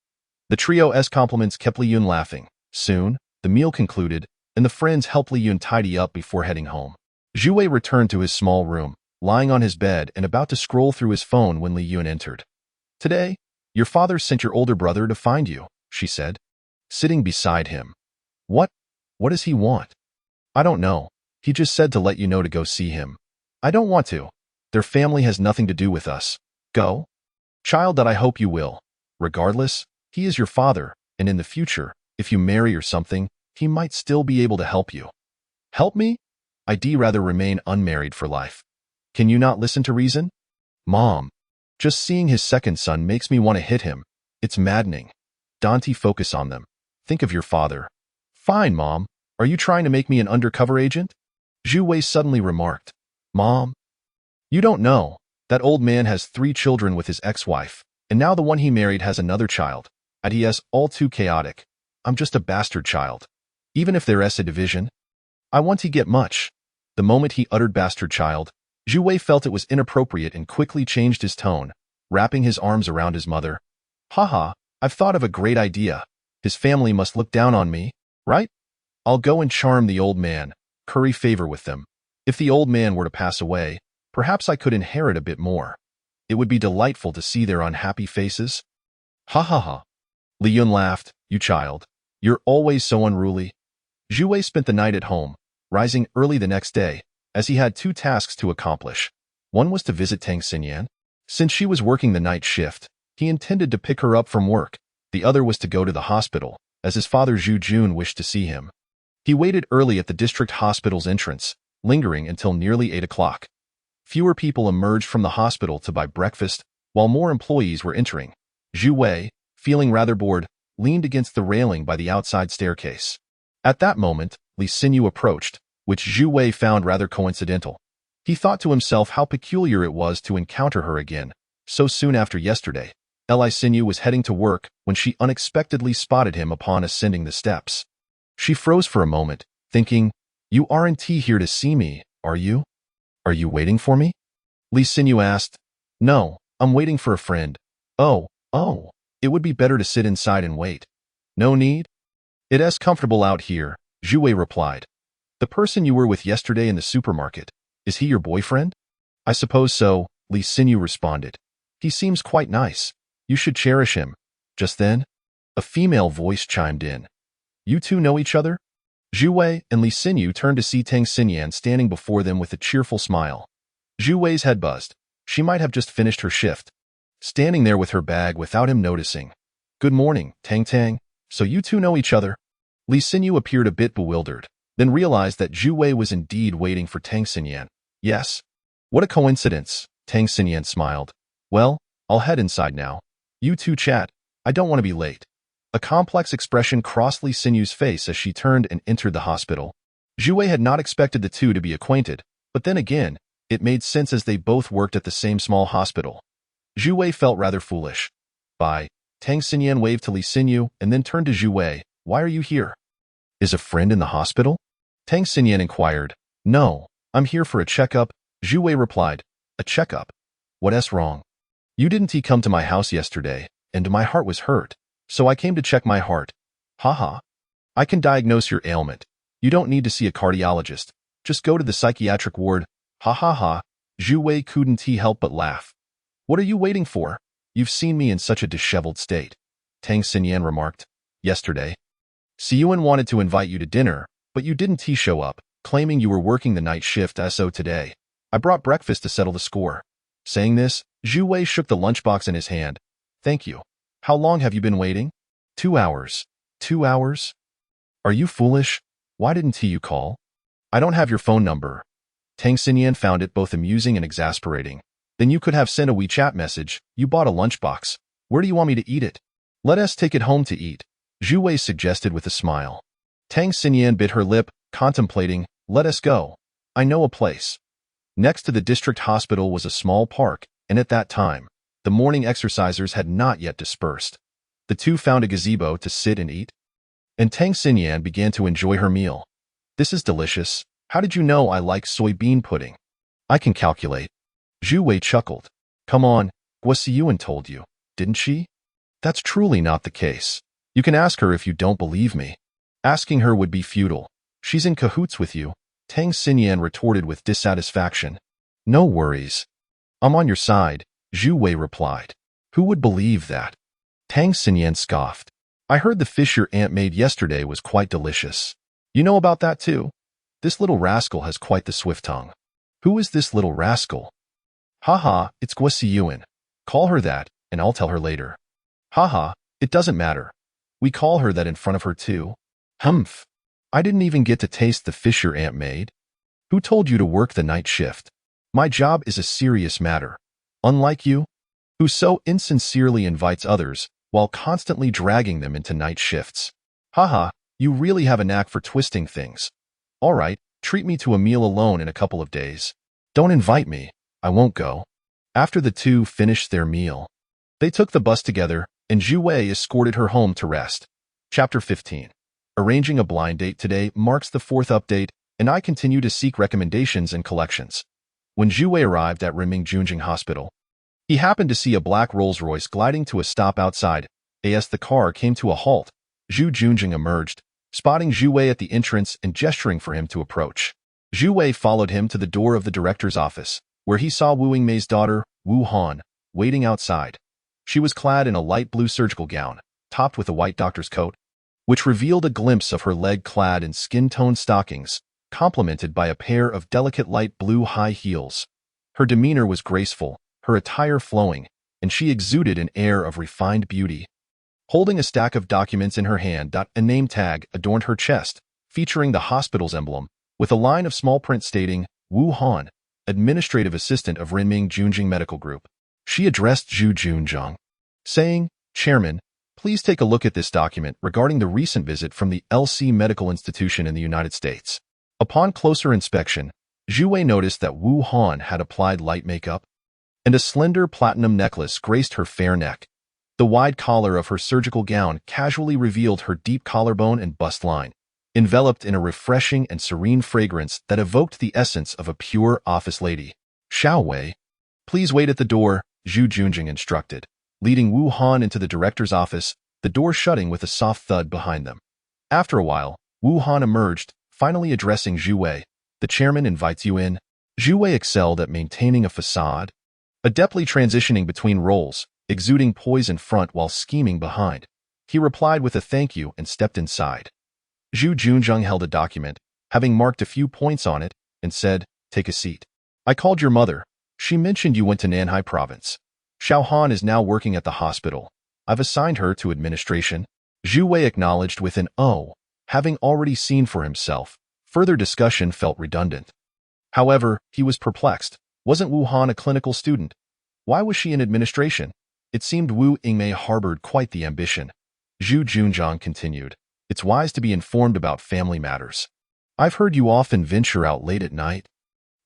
Speaker 1: The trio's compliments kept Li Yun laughing. Soon, the meal concluded, and the friends helped Li Yun tidy up before heading home. Zhu Wei returned to his small room, lying on his bed and about to scroll through his phone when Li Yun entered. "Today, your father sent your older brother to find you," she said, sitting beside him. What does he want?" "I don't know. He just said to let you know to go see him." "I don't want to. Their family has nothing to do with us." "Go?" "Child, that I hope you will. Regardless, he is your father, and in the future, if you marry or something, he might still be able to help you." "Help me? I'd rather remain unmarried for life. Can you not listen to reason?" "Mom, just seeing his second son makes me want to hit him. It's maddening. Dante, focus on them. Think of your father." "Fine, Mom. Are you trying to make me an undercover agent?" Zhu Wei suddenly remarked. "Mom, you don't know. That old man has 3 children with his ex-wife, and now the one he married has another child. And he is all too chaotic. I'm just a bastard child. Even if there's a division, I want to get much." The moment he uttered bastard child, Zhu Wei felt it was inappropriate and quickly changed his tone, wrapping his arms around his mother. "Haha, I've thought of a great idea. His family must look down on me, right? I'll go and charm the old man, curry favor with them. If the old man were to pass away, perhaps I could inherit a bit more. It would be delightful to see their unhappy faces." "Ha ha ha." Li Yun laughed. "You child. You're always so unruly." Zhu Wei spent the night at home, rising early the next day, as he had 2 tasks to accomplish. One was to visit Tang Siyan. Since she was working the night shift, he intended to pick her up from work. The other was to go to the hospital, as his father Zhu Jun wished to see him. He waited early at the district hospital's entrance, lingering until nearly 8 o'clock. Fewer people emerged from the hospital to buy breakfast, while more employees were entering. Zhu Wei, feeling rather bored, leaned against the railing by the outside staircase. At that moment, Li Xinyu approached, which Zhu Wei found rather coincidental. He thought to himself how peculiar it was to encounter her again, so soon after yesterday. Li Xinyu was heading to work when she unexpectedly spotted him upon ascending the steps. She froze for a moment, thinking, "You aren't here to see me, are you? Are you waiting for me?" Li Xinyu asked. "No, I'm waiting for a friend." Oh, it would be better to sit inside and wait." "No need. It's comfortable out here," Zhu Wei replied. "The person you were with yesterday in the supermarket, is he your boyfriend?" "I suppose so," Li Xinyu responded. "He seems quite nice. You should cherish him." Just then, a female voice chimed in. "You two know each other?" Zhu Wei and Li Xinyu turned to see Tang Siyan standing before them with a cheerful smile. Zhu Wei's head buzzed. She might have just finished her shift, standing there with her bag without him noticing. "Good morning, Tang. So you two know each other?" Li Xinyu appeared a bit bewildered, then realized that Zhu Wei was indeed waiting for Tang Siyan. "Yes." "What a coincidence," Tang Siyan smiled. "Well, I'll head inside now. You two chat. I don't want to be late." A complex expression crossed Li Xinyu's face as she turned and entered the hospital. Zhu Wei had not expected the two to be acquainted, but then again, it made sense as they both worked at the same small hospital. Zhu Wei felt rather foolish. "Bye." Tang Siyan waved to Li Xinyu and then turned to Zhu Wei. "Why are you here? Is a friend in the hospital?" Tang Siyan inquired. "No, I'm here for a checkup," Zhu Wei replied. "A checkup? What's wrong?" "You didn't come to my house yesterday, and my heart was hurt, so I came to check my heart." "Haha. I can diagnose your ailment. You don't need to see a cardiologist. Just go to the psychiatric ward." "Ha ha ha." Zhu Wei couldn't help but laugh. "What are you waiting for? You've seen me in such a disheveled state," Tang Siyan remarked. "Yesterday, Siyuan wanted to invite you to dinner, but you didn't show up, claiming you were working the night shift. So today, I brought breakfast to settle the score." Saying this, Zhu Wei shook the lunchbox in his hand. "Thank you. How long have you been waiting?" 2 hours. 2 hours? Are you foolish? Why didn't you call? I don't have your phone number." Tang Siyan found it both amusing and exasperating. "Then you could have sent a WeChat message. You bought a lunchbox. Where do you want me to eat it?" "Let us take it home to eat," Zhu Wei suggested with a smile. Tang Siyan bit her lip, contemplating. "Let us go. I know a place." Next to the district hospital was a small park, and at that time, the morning exercisers had not yet dispersed. The two found a gazebo to sit and eat, and Tang Siyan began to enjoy her meal. "This is delicious. How did you know I like soybean pudding?" "I can calculate." Zhu Wei chuckled. "Come on, Guo told you, didn't she?" "That's truly not the case. You can ask her if you don't believe me." "Asking her would be futile. She's in cahoots with you," Tang Siyan retorted with dissatisfaction. "No worries. I'm on your side," Zhu Wei replied. "Who would believe that?" Tang Siyan scoffed. "I heard the fish your aunt made yesterday was quite delicious." "You know about that too? This little rascal has quite the swift tongue." "Who is this little rascal?" "Haha, it's Guo. Call her that, and I'll tell her later." "Haha, it doesn't matter. We call her that in front of her too." "Humph. I didn't even get to taste the fish your aunt made." "Who told you to work the night shift? My job is a serious matter. Unlike you, who so insincerely invites others while constantly dragging them into night shifts. Haha, you really have a knack for twisting things. All right, treat me to a meal alone in a couple of days. Don't invite me. I won't go." After the two finished their meal, they took the bus together, and Zhu Wei escorted her home to rest. Chapter 15. Arranging a blind date today marks the 4th update, and I continue to seek recommendations and collections. When Zhu Wei arrived at Renmin Junjing Hospital, he happened to see a black Rolls-Royce gliding to a stop outside. As the car came to a halt, Zhu Junjing emerged, spotting Zhu Wei at the entrance and gesturing for him to approach. Zhu Wei followed him to the door of the director's office, where he saw Wu Yingmei's daughter, Wu Han, waiting outside. She was clad in a light blue surgical gown, topped with a white doctor's coat, which revealed a glimpse of her leg clad in skin-toned stockings, complemented by a pair of delicate light blue high heels. Her demeanor was graceful, her attire flowing, and she exuded an air of refined beauty. Holding a stack of documents in her hand, a name tag adorned her chest, featuring the hospital's emblem, with a line of small print stating, Wu Han, administrative assistant of Renmin Junjing Medical Group. She addressed Zhu Junjing, saying, "Chairman, Please take a look at this document regarding the recent visit from the LC Medical Institution in the United States. Upon closer inspection, Zhu Wei noticed that Wu Han had applied light makeup, and a slender platinum necklace graced her fair neck. The wide collar of her surgical gown casually revealed her deep collarbone and bust line, enveloped in a refreshing and serene fragrance that evoked the essence of a pure office lady. "Xiao Wei, please wait at the door," Zhu Junjing instructed, leading Wu Han into the director's office, the door shutting with a soft thud behind them. After a while, Wu Han emerged, finally addressing Zhu Wei. "The chairman invites you in." Zhu Wei excelled at maintaining a facade, adeptly transitioning between roles, exuding poise in front while scheming behind. He replied with a thank you and stepped inside. Zhu Junjing held a document, having marked a few points on it, and said, "Take a seat. I called your mother. She mentioned you went to Nanhai province. Xiao Han is now working at the hospital. I've assigned her to administration." Zhu Wei acknowledged with an "oh," having already seen for himself. Further discussion felt redundant. However, he was perplexed. Wasn't Wu Han a clinical student? Why was she in administration? It seemed Wu Yingmei harbored quite the ambition. Zhu Junjing continued, "It's wise to be informed about family matters. I've heard you often venture out late at night,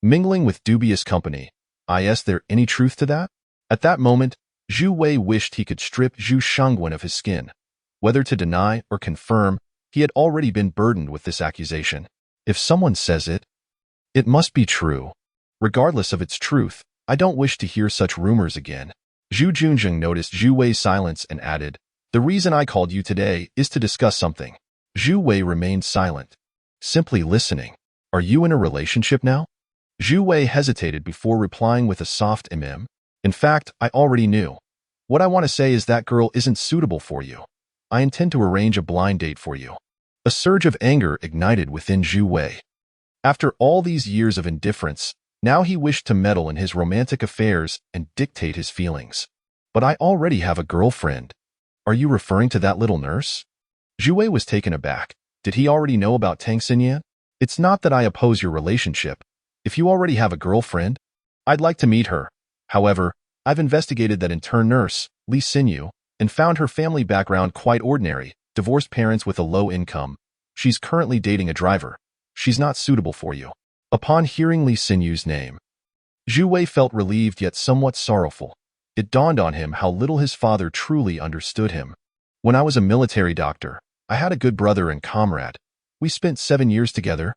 Speaker 1: mingling with dubious company. Is there any truth to that?" At that moment, Zhu Wei wished he could strip Zhu Shengwen of his skin. Whether to deny or confirm, he had already been burdened with this accusation. If someone says it, it must be true. Regardless of its truth, I don't wish to hear such rumors again. Zhu Junjing noticed Zhu Wei's silence and added, "The reason I called you today is to discuss something." Zhu Wei remained silent, simply listening. "Are you in a relationship now?" Zhu Wei hesitated before replying with a soft "In fact, I already knew. What I want to say is that girl isn't suitable for you. I intend to arrange a blind date for you." A surge of anger ignited within Zhu Wei. After all these years of indifference, now he wished to meddle in his romantic affairs and dictate his feelings. "But I already have a girlfriend. Are you referring to that little nurse?" Zhu Wei was taken aback. Did he already know about Tang Siyan? "It's not that I oppose your relationship. If you already have a girlfriend, I'd like to meet her. However, I've investigated that intern nurse, Li Xinyu, and found her family background quite ordinary, divorced parents with a low income. She's currently dating a driver. She's not suitable for you." Upon hearing Li Xinyu's name, Zhu Wei felt relieved yet somewhat sorrowful. It dawned on him how little his father truly understood him. "When I was a military doctor, I had a good brother and comrade. We spent 7 years together.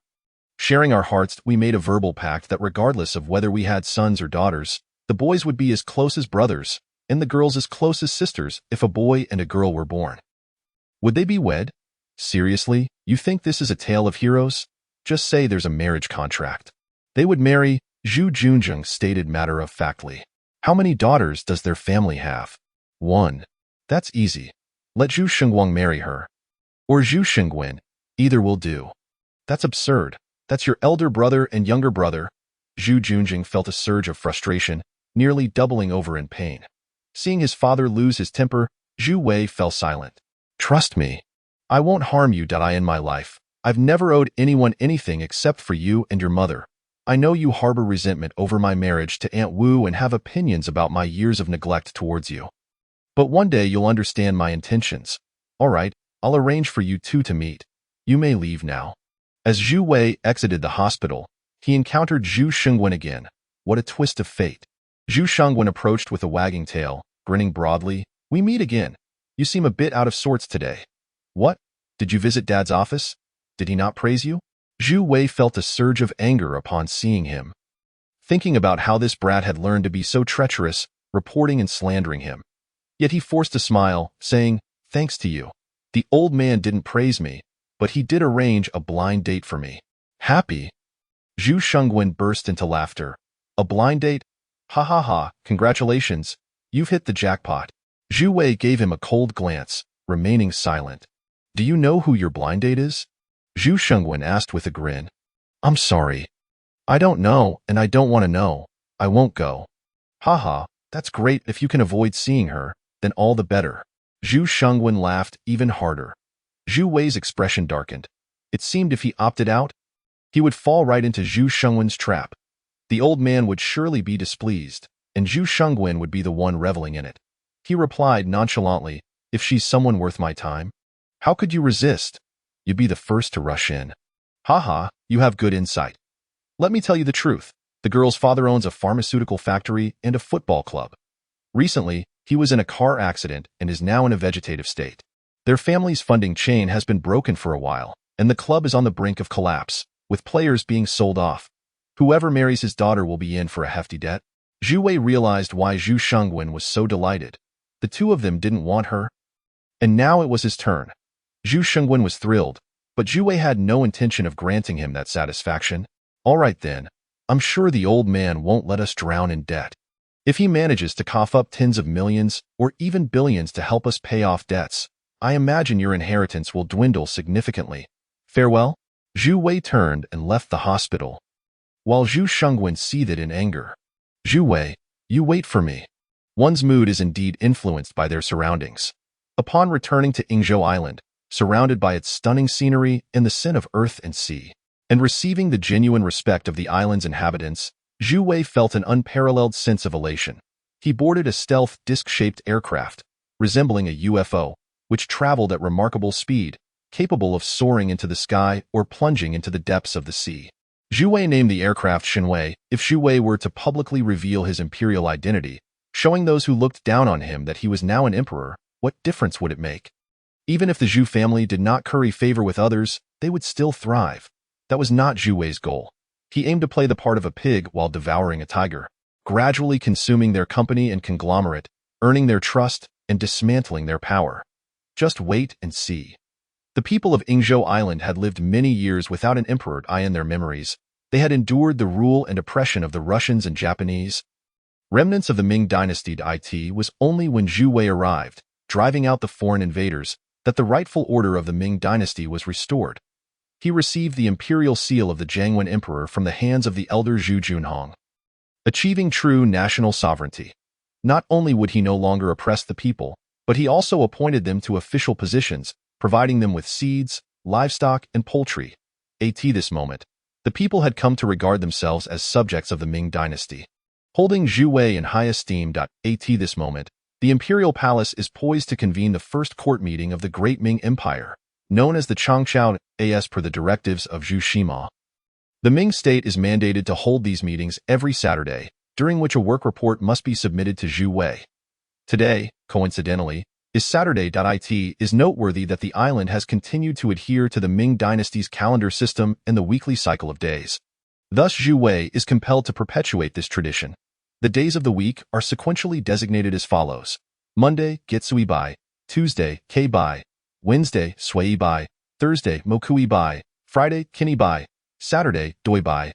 Speaker 1: Sharing our hearts, we made a verbal pact that regardless of whether we had sons or daughters, the boys would be as close as brothers, and the girls as close as sisters if a boy and a girl were born." "Would they be wed? Seriously, you think this is a tale of heroes? Just say there's a marriage contract." "They would marry," Zhu Junjing stated matter-of-factly. "How many daughters does their family have?" "1. That's easy. Let Zhu Shengguang marry her. Or Zhu Shengwen. Either will do." "That's absurd. That's your elder brother and younger brother." Zhu Junjing felt a surge of frustration, nearly doubling over in pain. Seeing his father lose his temper, Zhu Wei fell silent. "Trust me. I won't harm you in my life. I've never owed anyone anything except for you and your mother. I know you harbor resentment over my marriage to Aunt Wu and have opinions about my years of neglect towards you. But one day you'll understand my intentions. All right, I'll arrange for you two to meet. You may leave now." As Zhu Wei exited the hospital, he encountered Zhu Shengwen again. What a twist of fate. Zhu Shengwen approached with a wagging tail, grinning broadly. "We meet again. You seem a bit out of sorts today. What? Did you visit Dad's office? Did he not praise you?" Zhu Wei felt a surge of anger upon seeing him. Thinking about how this brat had learned to be so treacherous, reporting and slandering him. Yet he forced a smile, saying, "Thanks to you. The old man didn't praise me, but he did arrange a blind date for me." "Happy?" Zhu Shengwen burst into laughter. "A blind date? Ha ha ha, congratulations. You've hit the jackpot." Zhu Wei gave him a cold glance, remaining silent. "Do you know who your blind date is?" Zhu Shengwen asked with a grin. "I'm sorry. I don't know, and I don't want to know. I won't go." "Haha, that's great. If you can avoid seeing her, then all the better." Zhu Shengwen laughed even harder. Zhu Wei's expression darkened. It seemed if he opted out, he would fall right into Zhu Shengwen's trap. The old man would surely be displeased, and Zhu Shengwen would be the one reveling in it. He replied nonchalantly, If she's someone worth my time, how could you resist? You'd be the first to rush in. Haha, you have good insight. Let me tell you the truth. The girl's father owns a pharmaceutical factory and a football club. Recently, he was in a car accident and is now in a vegetative state. Their family's funding chain has been broken for a while, and the club is on the brink of collapse, with players being sold off. Whoever marries his daughter will be in for a hefty debt. Zhu Wei realized why Zhu Shengwen was so delighted. The two of them didn't want her. And now it was his turn. Zhu Shengwen was thrilled, but Zhu Wei had no intention of granting him that satisfaction. All right then, I'm sure the old man won't let us drown in debt. If he manages to cough up tens of millions or even billions to help us pay off debts, I imagine your inheritance will dwindle significantly. Farewell. Zhu Wei turned and left the hospital, while Zhu Shengwen seethed in anger. Zhu Wei, you wait for me. One's mood is indeed influenced by their surroundings. Upon returning to Yingzhou Island, surrounded by its stunning scenery and the scent of earth and sea, and receiving the genuine respect of the island's inhabitants, Zhu Wei felt an unparalleled sense of elation. He boarded a stealth disc-shaped aircraft, resembling a UFO, which traveled at remarkable speed, capable of soaring into the sky or plunging into the depths of the sea. Zhu Wei named the aircraft Shenwei. If Zhu Wei were to publicly reveal his imperial identity, showing those who looked down on him that he was now an emperor, what difference would it make? Even if the Zhu family did not curry favor with others, they would still thrive. That was not Zhu Wei's goal. He aimed to play the part of a pig while devouring a tiger, gradually consuming their company and conglomerate, earning their trust, and dismantling their power. Just wait and see. The people of Yingzhou Island had lived many years without an emperor in their memories. They had endured the rule and oppression of the Russians and Japanese. Remnants of the Ming dynasty. It was only when Zhu Wei arrived, driving out the foreign invaders, that the rightful order of the Ming dynasty was restored. He received the imperial seal of the Jiangwen emperor from the hands of the elder Zhu Junhong, achieving true national sovereignty. Not only would he no longer oppress the people, but he also appointed them to official positions, providing them with seeds, livestock, and poultry. At this moment, the people had come to regard themselves as subjects of the Ming dynasty, holding Zhu Wei in high esteem. At this moment, the imperial palace is poised to convene the first court meeting of the Great Ming Empire, known as the Changqiao as per the directives of Zhu Shima. The Ming state is mandated to hold these meetings every Saturday, during which a work report must be submitted to Zhu Wei. Today, coincidentally, is Saturday. It is noteworthy that the island has continued to adhere to the Ming dynasty's calendar system and the weekly cycle of days. Thus, Zhu Wei is compelled to perpetuate this tradition. The days of the week are sequentially designated as follows: Monday, Getsui Bai; Tuesday, Kei Bai; Wednesday, Sui Bai; Thursday, Mokui Bai; Friday, Kini Bai; Saturday, Doi Bai;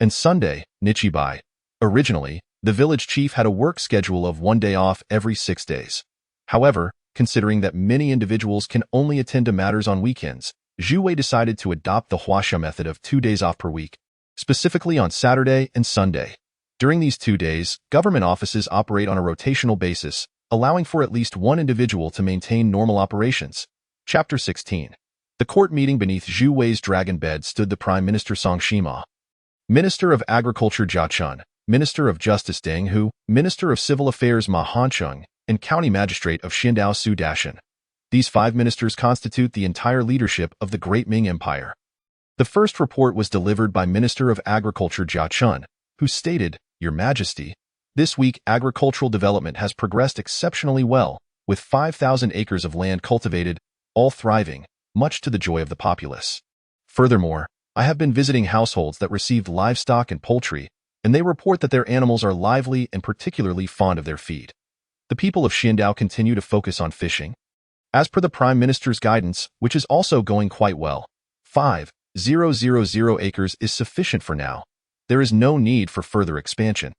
Speaker 1: and Sunday, Nichi Bai. Originally, the village chief had a work schedule of 1 day off every 6 days. However, considering that many individuals can only attend to matters on weekends, Zhu Wei decided to adopt the Huaxia method of 2 days off per week, specifically on Saturday and Sunday. During these 2 days, government offices operate on a rotational basis, allowing for at least one individual to maintain normal operations. Chapter 16. The court meeting beneath Zhu Wei's dragon bed stood the Prime Minister Song Shima, Minister of Agriculture Jia Chun, Minister of Justice Deng Hu, Minister of Civil Affairs Ma Hancheng, and County Magistrate of Xindao Su Dashan. These 5 ministers constitute the entire leadership of the Great Ming Empire. The first report was delivered by Minister of Agriculture Jia Chun, who stated, "Your Majesty, this week agricultural development has progressed exceptionally well, with 5,000 acres of land cultivated, all thriving, much to the joy of the populace. Furthermore, I have been visiting households that received livestock and poultry, and they report that their animals are lively and particularly fond of their feed. The people of Xindao continue to focus on fishing. As per the Prime Minister's guidance, which is also going quite well, 5,000 acres is sufficient for now. There is no need for further expansion.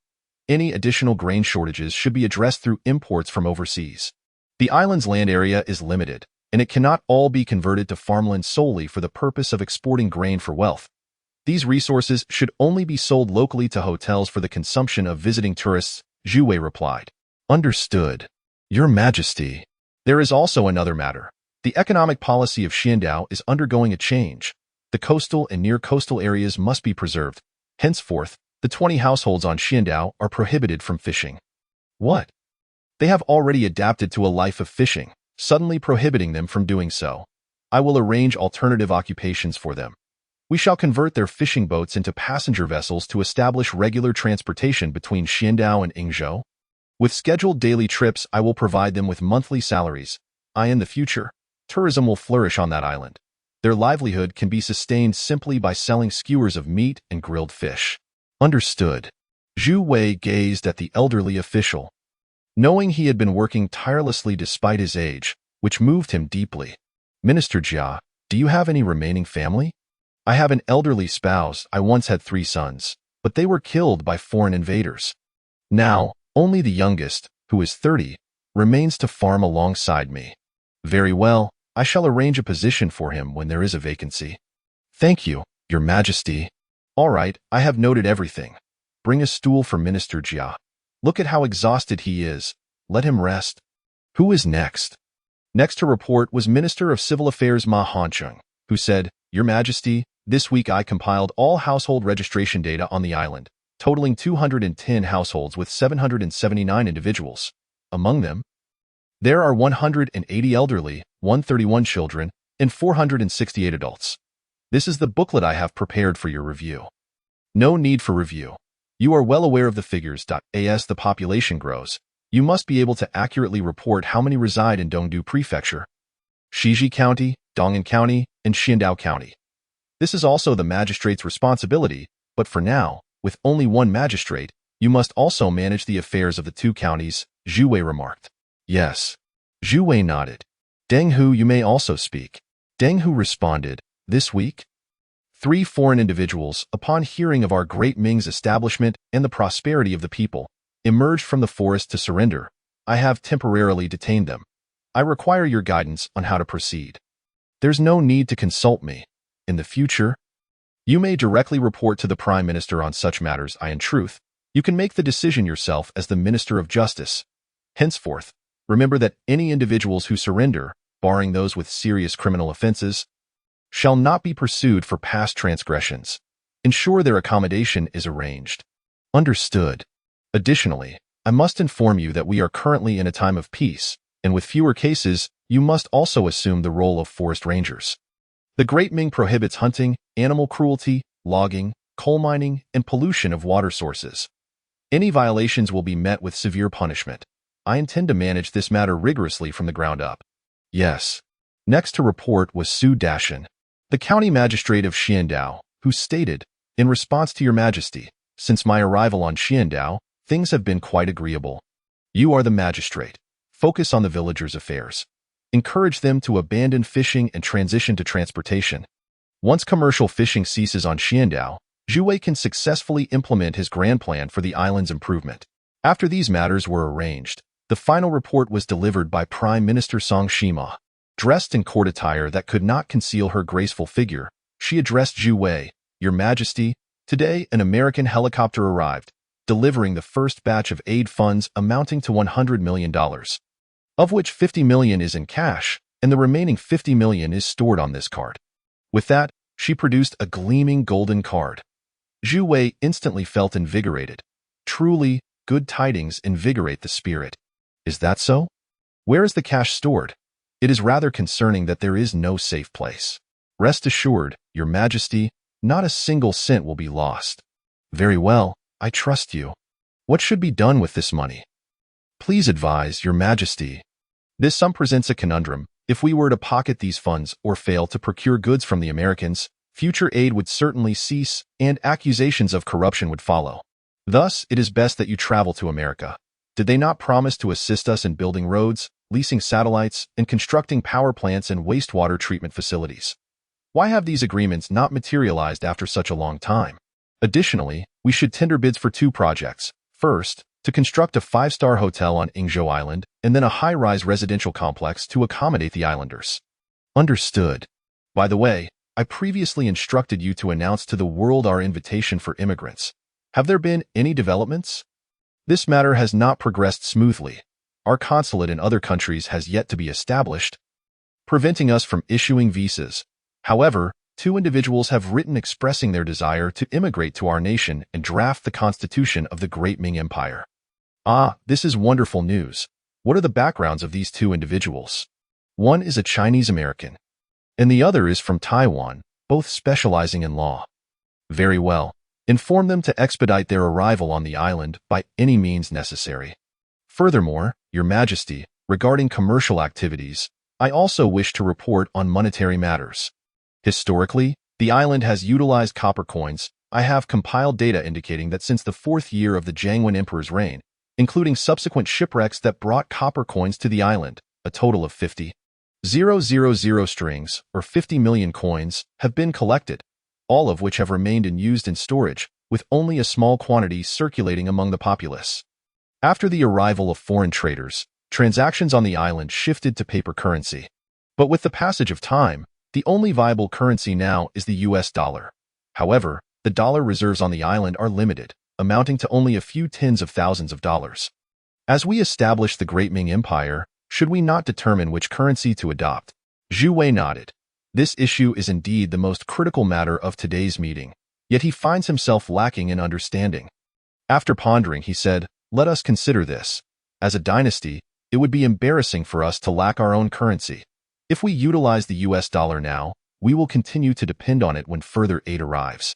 Speaker 1: Any additional grain shortages should be addressed through imports from overseas. The island's land area is limited, and it cannot all be converted to farmland solely for the purpose of exporting grain for wealth. These resources should only be sold locally to hotels for the consumption of visiting tourists," Zhu Wei replied. "Understood, Your Majesty. There is also another matter. The economic policy of Xindao is undergoing a change. The coastal and near-coastal areas must be preserved. Henceforth, the 20 households on Xindao are prohibited from fishing." "What? They have already adapted to a life of fishing," suddenly prohibiting them from doing so. I will arrange alternative occupations for them. We shall convert their fishing boats into passenger vessels to establish regular transportation between Xiandao and Yingzhou. With scheduled daily trips, I will provide them with monthly salaries. In the future, tourism will flourish on that island. Their livelihood can be sustained simply by selling skewers of meat and grilled fish. Understood. Zhu Wei gazed at the elderly official, knowing he had been working tirelessly despite his age, which moved him deeply. Minister Jia, do you have any remaining family? I have an elderly spouse. I once had 3 sons, but they were killed by foreign invaders. Now, only the youngest, who is 30, remains to farm alongside me. Very well, I shall arrange a position for him when there is a vacancy. Thank you, Your Majesty. All right, I have noted everything. Bring a stool for Minister Jia. Look at how exhausted he is. Let him rest. Who is next? Next to report was Minister of Civil Affairs Ma Hancheng, who said, Your Majesty, this week I compiled all household registration data on the island, totaling 210 households with 779 individuals. Among them, there are 180 elderly, 131 children, and 468 adults. This is the booklet I have prepared for your review. No need for review. You are well aware of the figures. As the population grows, you must be able to accurately report how many reside in Dongdu Prefecture, Shiji County, Dong'an County, and Xiandao County. This is also the magistrate's responsibility, but for now, with only one magistrate, you must also manage the affairs of the 2 counties, Zhu Wei remarked. Yes. Zhu Wei nodded. Deng Hu, you may also speak. Deng Hu responded, This week? 3 foreign individuals, upon hearing of our great Ming's establishment and the prosperity of the people, emerged from the forest to surrender. I have temporarily detained them. I require your guidance on how to proceed. There's no need to consult me. In the future, you may directly report to the Prime Minister on such matters. In truth, you can make the decision yourself as the Minister of Justice. Henceforth, remember that any individuals who surrender, barring those with serious criminal offenses, shall not be pursued for past transgressions. Ensure their accommodation is arranged. Understood. Additionally, I must inform you that we are currently in a time of peace, and with fewer cases, you must also assume the role of forest rangers. The Great Ming prohibits hunting, animal cruelty, logging, coal mining, and pollution of water sources. Any violations will be met with severe punishment. I intend to manage this matter rigorously from the ground up. Yes. Next to report was Su Dashan, the county magistrate of Xiandao, who stated, In response to Your Majesty, since my arrival on Xiandao, things have been quite agreeable. You are the magistrate. Focus on the villagers' affairs. Encourage them to abandon fishing and transition to transportation. Once commercial fishing ceases on Xiandao, Zhu Wei can successfully implement his grand plan for the island's improvement. After these matters were arranged, the final report was delivered by Prime Minister Song Shima. Dressed in court attire that could not conceal her graceful figure, she addressed Zhu Wei, Your Majesty, today an American helicopter arrived, delivering the first batch of aid funds amounting to $100 million, of which $50 million is in cash, and the remaining $50 million is stored on this card. With that, she produced a gleaming golden card. Zhu Wei instantly felt invigorated. Truly, good tidings invigorate the spirit. Is that so? Where is the cash stored? It is rather concerning that there is no safe place. Rest assured, Your Majesty, not a single cent will be lost. Very well, I trust you. What should be done with this money? Please advise, Your Majesty. This sum presents a conundrum. If we were to pocket these funds or fail to procure goods from the Americans, future aid would certainly cease and accusations of corruption would follow. Thus, it is best that you travel to America. Did they not promise to assist us in building roads, leasing satellites, and constructing power plants and wastewater treatment facilities? Why have these agreements not materialized after such a long time? Additionally, we should tender bids for 2 projects. First, to construct a 5-star hotel on Yingzhou Island, and then a high-rise residential complex to accommodate the islanders. Understood. By the way, I previously instructed you to announce to the world our invitation for immigrants. Have there been any developments? This matter has not progressed smoothly. Our consulate in other countries has yet to be established, preventing us from issuing visas. However, 2 individuals have written expressing their desire to immigrate to our nation and draft the constitution of the Great Ming Empire. This is wonderful news. What are the backgrounds of these 2 individuals? One is a Chinese American, and the other is from Taiwan, both specializing in law. Very well. Inform them to expedite their arrival on the island by any means necessary. Furthermore, Your Majesty, regarding commercial activities, I also wish to report on monetary matters. Historically, the island has utilized copper coins. I have compiled data indicating that since the 4th year of the Jiangwen Emperor's reign, including subsequent shipwrecks that brought copper coins to the island, a total of 50,000 strings, or 50 million coins, have been collected, all of which have remained and used in storage, with only a small quantity circulating among the populace. After the arrival of foreign traders, transactions on the island shifted to paper currency. But with the passage of time, the only viable currency now is the US dollar. However, the dollar reserves on the island are limited, amounting to only a few tens of thousands of dollars. As we establish the Great Ming Empire, should we not determine which currency to adopt? Zhu Wei nodded. This issue is indeed the most critical matter of today's meeting, yet he finds himself lacking in understanding. After pondering, he said, "Let us consider this. As a dynasty, it would be embarrassing for us to lack our own currency. If we utilize the US dollar now, we will continue to depend on it when further aid arrives,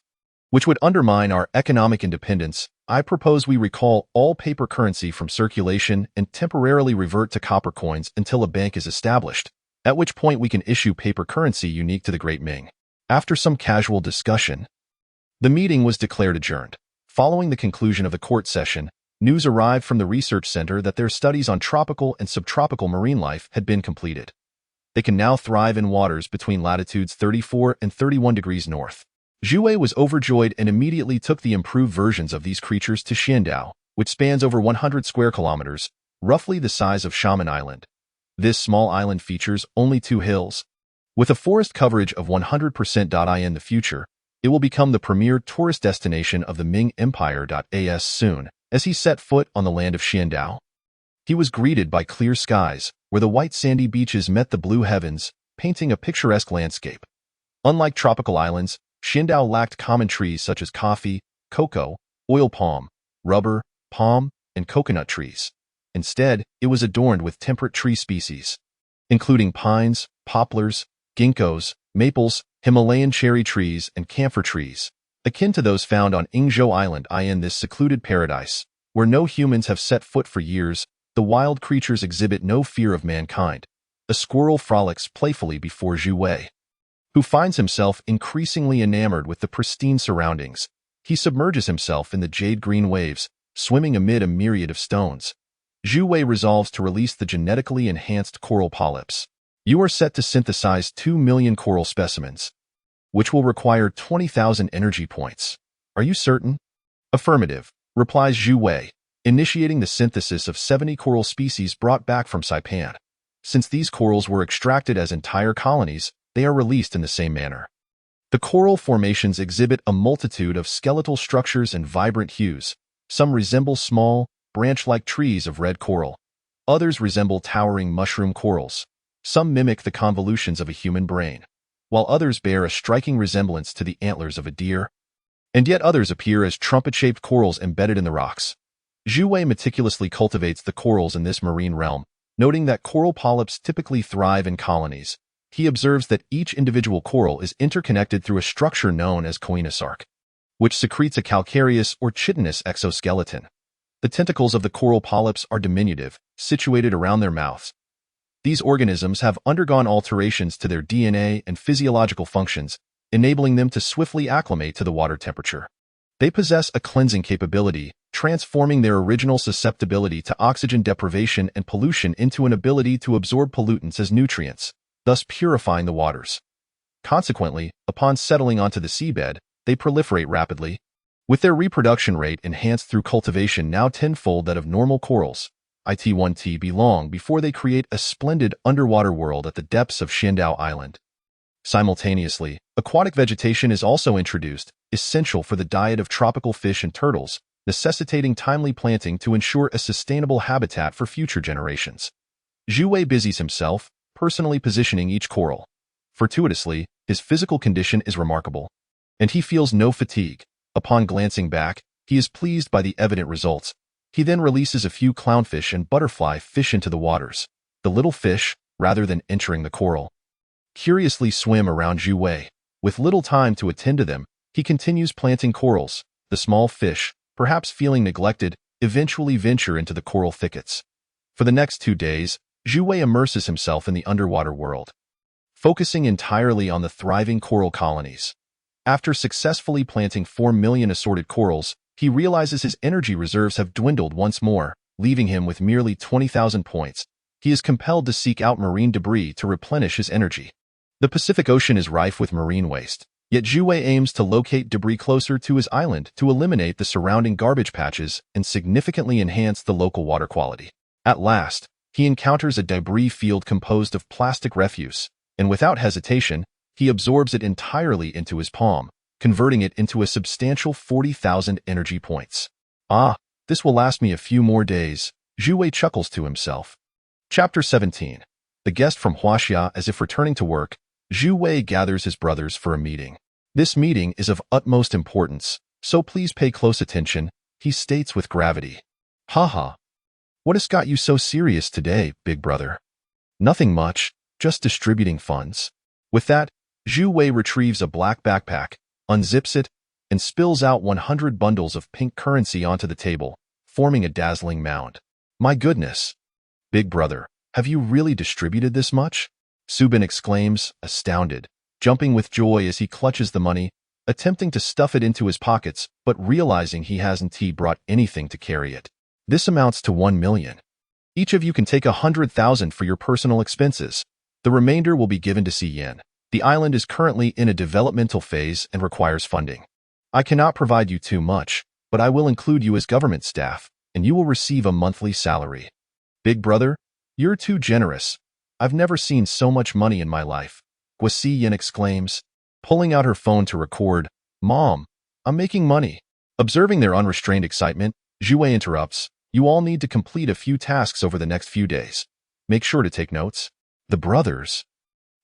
Speaker 1: which would undermine our economic independence. I propose we recall all paper currency from circulation and temporarily revert to copper coins until a bank is established, at which point we can issue paper currency unique to the Great Ming." After some casual discussion, the meeting was declared adjourned. Following the conclusion of the court session, news arrived from the research center that their studies on tropical and subtropical marine life had been completed. They can now thrive in waters between latitudes 34 and 31 degrees north. Zhu Wei was overjoyed and immediately took the improved versions of these creatures to Xiandao, which spans over 100 square kilometers, roughly the size of Shaman Island. This small island features only 2 hills. With a forest coverage of 100%. In the future, it will become the premier tourist destination of the Ming Empire. As soon as he set foot on the land of Xiandao, he was greeted by clear skies, where the white sandy beaches met the blue heavens, painting a picturesque landscape. Unlike tropical islands, Xiandao lacked common trees such as coffee, cocoa, oil palm, rubber, palm, and coconut trees. Instead, it was adorned with temperate tree species, including pines, poplars, ginkgos, maples, Himalayan cherry trees, and camphor trees, akin to those found on Yingzhou Island. In this secluded paradise, where no humans have set foot for years, the wild creatures exhibit no fear of mankind. A squirrel frolics playfully before Zhu Wei, who finds himself increasingly enamored with the pristine surroundings. He submerges himself in the jade-green waves, swimming amid a myriad of stones. Zhu Wei resolves to release the genetically enhanced coral polyps. You are set to synthesize 2 million coral specimens, which will require 20,000 energy points. Are you certain? Affirmative, replies Zhu Wei, initiating the synthesis of 70 coral species brought back from Saipan. Since these corals were extracted as entire colonies, they are released in the same manner. The coral formations exhibit a multitude of skeletal structures and vibrant hues. Some resemble small, branch-like trees of red coral. Others resemble towering mushroom corals. Some mimic the convolutions of a human brain, while others bear a striking resemblance to the antlers of a deer. And yet others appear as trumpet-shaped corals embedded in the rocks. Zhu Wei meticulously cultivates the corals in this marine realm, noting that coral polyps typically thrive in colonies. He observes that each individual coral is interconnected through a structure known as choinosarc, which secretes a calcareous or chitinous exoskeleton. The tentacles of the coral polyps are diminutive, situated around their mouths. These organisms have undergone alterations to their DNA and physiological functions, enabling them to swiftly acclimate to the water temperature. They possess a cleansing capability, transforming their original susceptibility to oxygen deprivation and pollution into an ability to absorb pollutants as nutrients, thus purifying the waters. Consequently, upon settling onto the seabed, they proliferate rapidly, with their reproduction rate enhanced through cultivation now tenfold that of normal corals. It be long before they create a splendid underwater world at the depths of Xiandao Island. Simultaneously, aquatic vegetation is also introduced, essential for the diet of tropical fish and turtles, necessitating timely planting to ensure a sustainable habitat for future generations. Zhu Wei busies himself, personally positioning each coral. Fortuitously, his physical condition is remarkable, and he feels no fatigue. Upon glancing back, he is pleased by the evident results. He then releases a few clownfish and butterfly fish into the waters. The little fish, rather than entering the coral. Curiously swim around Zhu Wei. With little time to attend to them, he continues planting corals. The small fish, perhaps feeling neglected, eventually venture into the coral thickets. For the next 2 days, Zhu Wei immerses himself in the underwater world, focusing entirely on the thriving coral colonies. After successfully planting 4 million assorted corals, he realizes his energy reserves have dwindled once more, leaving him with merely 20,000 points. He is compelled to seek out marine debris to replenish his energy. The Pacific Ocean is rife with marine waste, yet Zhu Wei aims to locate debris closer to his island to eliminate the surrounding garbage patches and significantly enhance the local water quality. At last, he encounters a debris field composed of plastic refuse, and without hesitation, he absorbs it entirely into his palm, converting it into a substantial 40,000 energy points. Ah, this will last me a few more days, Zhu Wei chuckles to himself. Chapter 17. The guest from Huaxia. As if returning to work, Zhu Wei gathers his brothers for a meeting. This meeting is of utmost importance, so please pay close attention, he states with gravity. Haha. What has got you so serious today, big brother? Nothing much, just distributing funds. With that, Zhu Wei retrieves a black backpack, unzips it, and spills out 100 bundles of pink currency onto the table, forming a dazzling mound. My goodness! Big brother, have you really distributed this much? Subin exclaims, astounded, jumping with joy as he clutches the money, attempting to stuff it into his pockets, but realizing he hasn't brought anything to carry it. This amounts to 1 million. Each of you can take 100,000 for your personal expenses. The remainder will be given to Siyan. The island is currently in a developmental phase and requires funding. I cannot provide you too much, but I will include you as government staff, and you will receive a monthly salary. Big brother, you're too generous. I've never seen so much money in my life, Huaxia exclaims, pulling out her phone to record. Mom, I'm making money. Observing their unrestrained excitement, Zhu Wei interrupts. You all need to complete a few tasks over the next few days. Make sure to take notes. The brothers,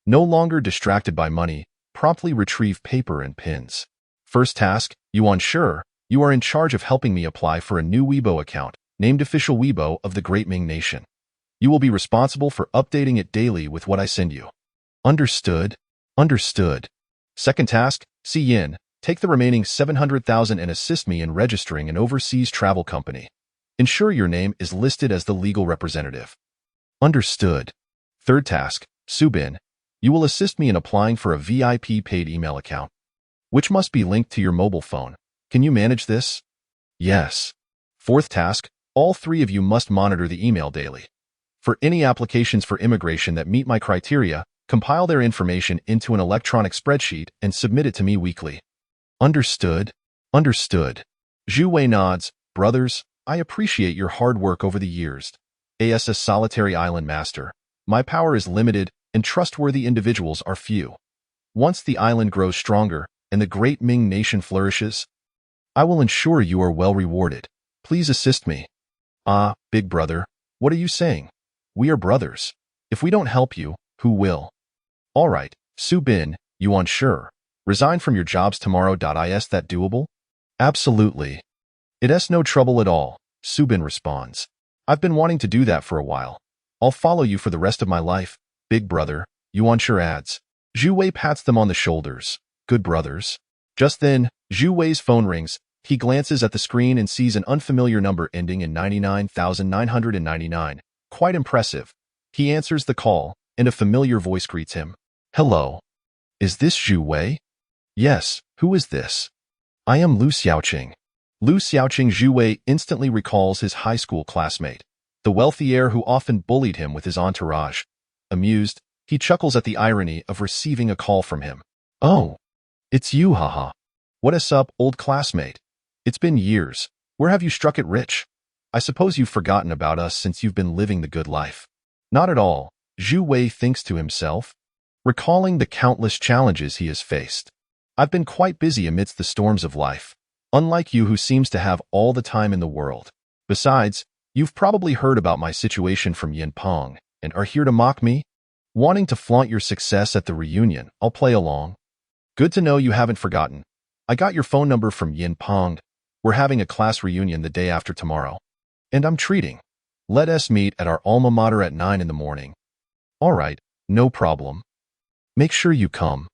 Speaker 1: no longer distracted by money, promptly retrieve paper and pens. First task, Yuan Sure, you are in charge of helping me apply for a new Weibo account, named Official Weibo of the Great Ming Nation. You will be responsible for updating it daily with what I send you. Understood. Understood. Second task, Siyan, take the remaining 700,000 and assist me in registering an overseas travel company. Ensure your name is listed as the legal representative. Understood. Third task, Subin, you will assist me in applying for a VIP paid email account, which must be linked to your mobile phone. Can you manage this? Yes. Fourth task, all 3 of you must monitor the email daily. For any applications for immigration that meet my criteria, compile their information into an electronic spreadsheet and submit it to me weekly. Understood. Understood. Zhu Wei nods. Brothers, I appreciate your hard work over the years. As a solitary island master, my power is limited and trustworthy individuals are few. Once the island grows stronger and the Great Ming Nation flourishes, I will ensure you are well rewarded. Please assist me. Ah, big brother, what are you saying? We are brothers. If we don't help you, who will? All right, Subin, Yuan Sure, resign from your jobs tomorrow. Is that doable? Absolutely. It's no trouble at all, Subin responds. I've been wanting to do that for a while. I'll follow you for the rest of my life, big brother, Yuan Sure adds. Zhu Wei pats them on the shoulders. Good brothers. Just then, Zhu Wei's phone rings. He glances at the screen and sees an unfamiliar number ending in 99,999. Quite impressive. He answers the call, and a familiar voice greets him. Hello. Is this Zhu Wei? Yes, who is this? I am Lu Xiaoqing. Lu Xiaoqing. Zhu Wei instantly recalls his high school classmate, the wealthy heir who often bullied him with his entourage. Amused, he chuckles at the irony of receiving a call from him. Oh, it's you, haha. What's up, old classmate? It's been years. Where have you struck it rich? I suppose you've forgotten about us since you've been living the good life. Not at all, Zhu Wei thinks to himself, recalling the countless challenges he has faced. I've been quite busy amidst the storms of life, unlike you who seems to have all the time in the world. Besides, you've probably heard about my situation from Yin Pong and are here to mock me? Wanting to flaunt your success at the reunion, I'll play along. Good to know you haven't forgotten. I got your phone number from Yin Pong. We're having a class reunion the day after tomorrow. And I'm treating. Let us meet at our alma mater at 9 in the morning. All right, no problem. Make sure you come,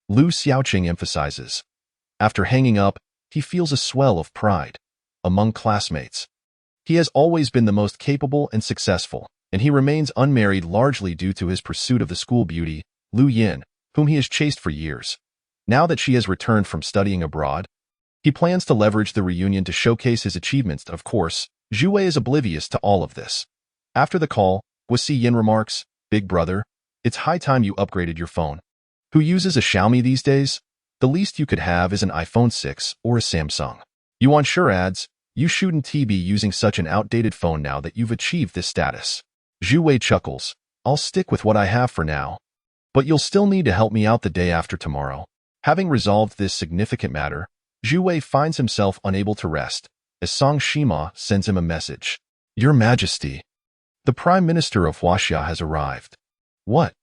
Speaker 1: Lu Xiaoqing emphasizes. After hanging up, he feels a swell of pride among classmates. He has always been the most capable and successful, and he remains unmarried largely due to his pursuit of the school beauty, Lu Yin, whom he has chased for years. Now that she has returned from studying abroad, he plans to leverage the reunion to showcase his achievements. Of course, Zhu Wei is oblivious to all of this. After the call, Guasi Yin remarks, "Big brother, it's high time you upgraded your phone. Who uses a Xiaomi these days? The least you could have is an iPhone 6 or a Samsung. You want sure ads? You shouldn't be using such an outdated phone now that you've achieved this status." Zhu Wei chuckles, "I'll stick with what I have for now. But you'll still need to help me out the day after tomorrow." Having resolved this significant matter, Zhu Wei finds himself unable to rest, as Song Shima sends him a message. "Your Majesty, the Prime Minister of Huaxia has arrived." "What?"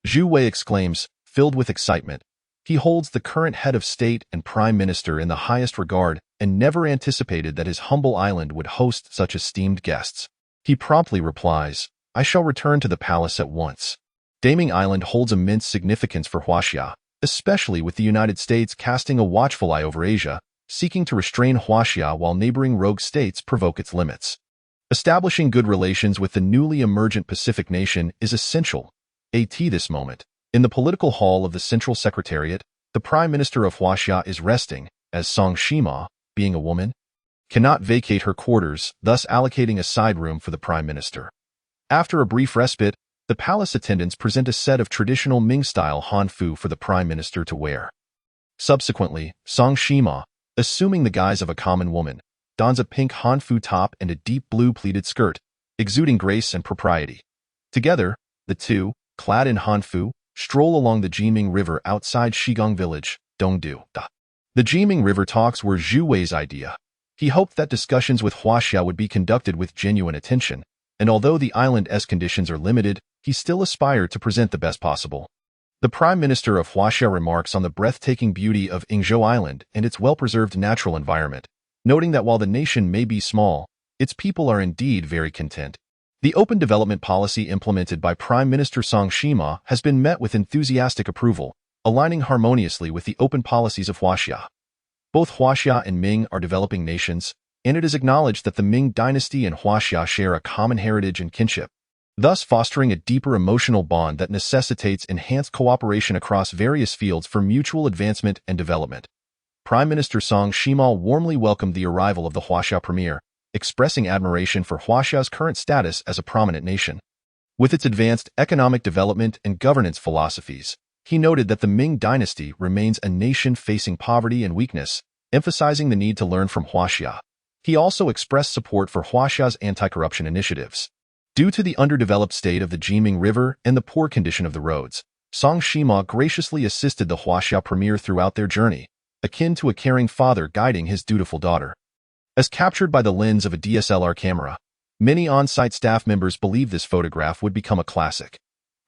Speaker 1: Zhu Wei exclaims, filled with excitement. He holds the current head of state and prime minister in the highest regard and never anticipated that his humble island would host such esteemed guests. He promptly replies, "I shall return to the palace at once." Daming Island holds immense significance for Huaxia, especially with the United States casting a watchful eye over Asia, seeking to restrain Huaxia while neighboring rogue states provoke its limits. Establishing good relations with the newly emergent Pacific nation is essential. At this moment, in the political hall of the Central Secretariat, the Prime Minister of Huaxia is resting, as Song Shima, being a woman, cannot vacate her quarters, thus allocating a side room for the Prime Minister. After a brief respite, the palace attendants present a set of traditional Ming-style hanfu for the Prime Minister to wear. Subsequently, Song Shima, assuming the guise of a common woman, dons a pink hanfu top and a deep blue pleated skirt, exuding grace and propriety. Together, the two, clad in hanfu, stroll along the Yingzhou River outside Shigong Village, Dongdu. The Yingzhou River talks were Zhu Wei's idea. He hoped that discussions with Huaxia would be conducted with genuine attention, and although the island's conditions are limited, he still aspired to present the best possible. The Prime Minister of Huaxia remarks on the breathtaking beauty of Yingzhou Island and its well-preserved natural environment, noting that while the nation may be small, its people are indeed very content. The open development policy implemented by Prime Minister Song Shima has been met with enthusiastic approval, aligning harmoniously with the open policies of Huaxia. Both Huaxia and Ming are developing nations, and it is acknowledged that the Ming dynasty and Huaxia share a common heritage and kinship, thus fostering a deeper emotional bond that necessitates enhanced cooperation across various fields for mutual advancement and development. Prime Minister Song Shima warmly welcomed the arrival of the Huaxia premier, expressing admiration for Huaxia's current status as a prominent nation. With its advanced economic development and governance philosophies, he noted that the Ming dynasty remains a nation facing poverty and weakness, emphasizing the need to learn from Huaxia. He also expressed support for Huaxia's anti-corruption initiatives. Due to the underdeveloped state of the Yingzhou River and the poor condition of the roads, Song Shima graciously assisted the Huaxia premier throughout their journey, akin to a caring father guiding his dutiful daughter. As captured by the lens of a DSLR camera, many on-site staff members believed this photograph would become a classic.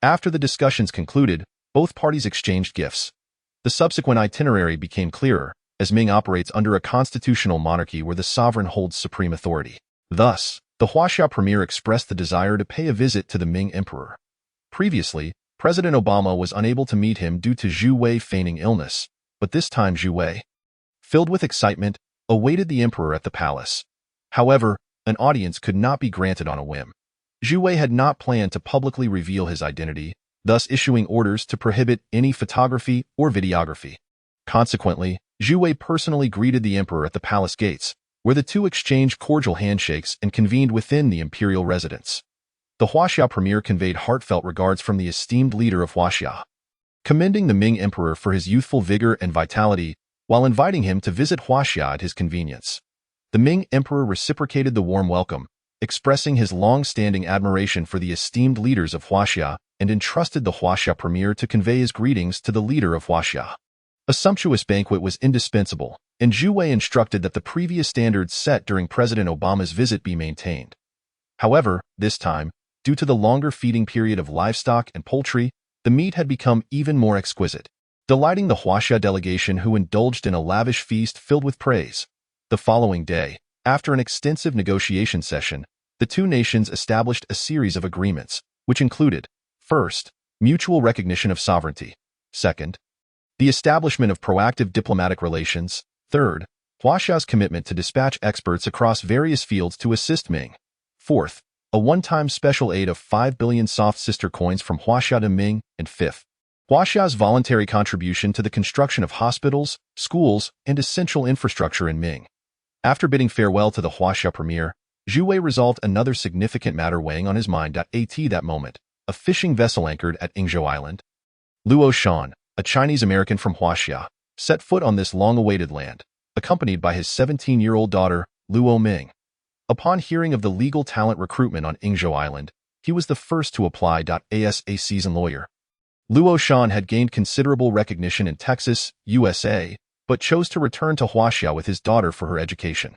Speaker 1: After the discussions concluded, both parties exchanged gifts. The subsequent itinerary became clearer, as Ming operates under a constitutional monarchy where the sovereign holds supreme authority. Thus, the Huaxia premier expressed the desire to pay a visit to the Ming emperor. Previously, President Obama was unable to meet him due to Zhu Wei feigning illness, but this time Zhu Wei, filled with excitement, awaited the emperor at the palace. However, an audience could not be granted on a whim. Zhu Wei had not planned to publicly reveal his identity, thus issuing orders to prohibit any photography or videography. Consequently, Zhu Wei personally greeted the emperor at the palace gates, where the two exchanged cordial handshakes and convened within the imperial residence. The Huaxia premier conveyed heartfelt regards from the esteemed leader of Huaxia, commending the Ming emperor for his youthful vigor and vitality, while inviting him to visit Huaxia at his convenience. The Ming emperor reciprocated the warm welcome, expressing his long-standing admiration for the esteemed leaders of Huaxia and entrusted the Huaxia premier to convey his greetings to the leader of Huaxia. A sumptuous banquet was indispensable, and Zhu Wei instructed that the previous standards set during President Obama's visit be maintained. However, this time, due to the longer feeding period of livestock and poultry, the meat had become even more exquisite, delighting the Huaxia delegation who indulged in a lavish feast filled with praise. The following day, after an extensive negotiation session, the two nations established a series of agreements, which included First, mutual recognition of sovereignty. Second, the establishment of proactive diplomatic relations. Third, Huaxia's commitment to dispatch experts across various fields to assist Ming. Fourth, a one-time special aid of 5 billion soft sister coins from Huaxia to Ming. And fifth, Huaxia's voluntary contribution to the construction of hospitals, schools, and essential infrastructure in Ming. After bidding farewell to the Huaxia premier, Zhu Wei resolved another significant matter weighing on his mind. At that moment, a fishing vessel anchored at Yingzhou Island. Luo Shan, a Chinese-American from Huaxia, set foot on this long-awaited land, accompanied by his 17-year-old daughter, Luo Ming. Upon hearing of the legal talent recruitment on Yingzhou Island, he was the first to apply. As a seasoned lawyer, Luo Shan had gained considerable recognition in Texas, USA, but chose to return to Huaxia with his daughter for her education.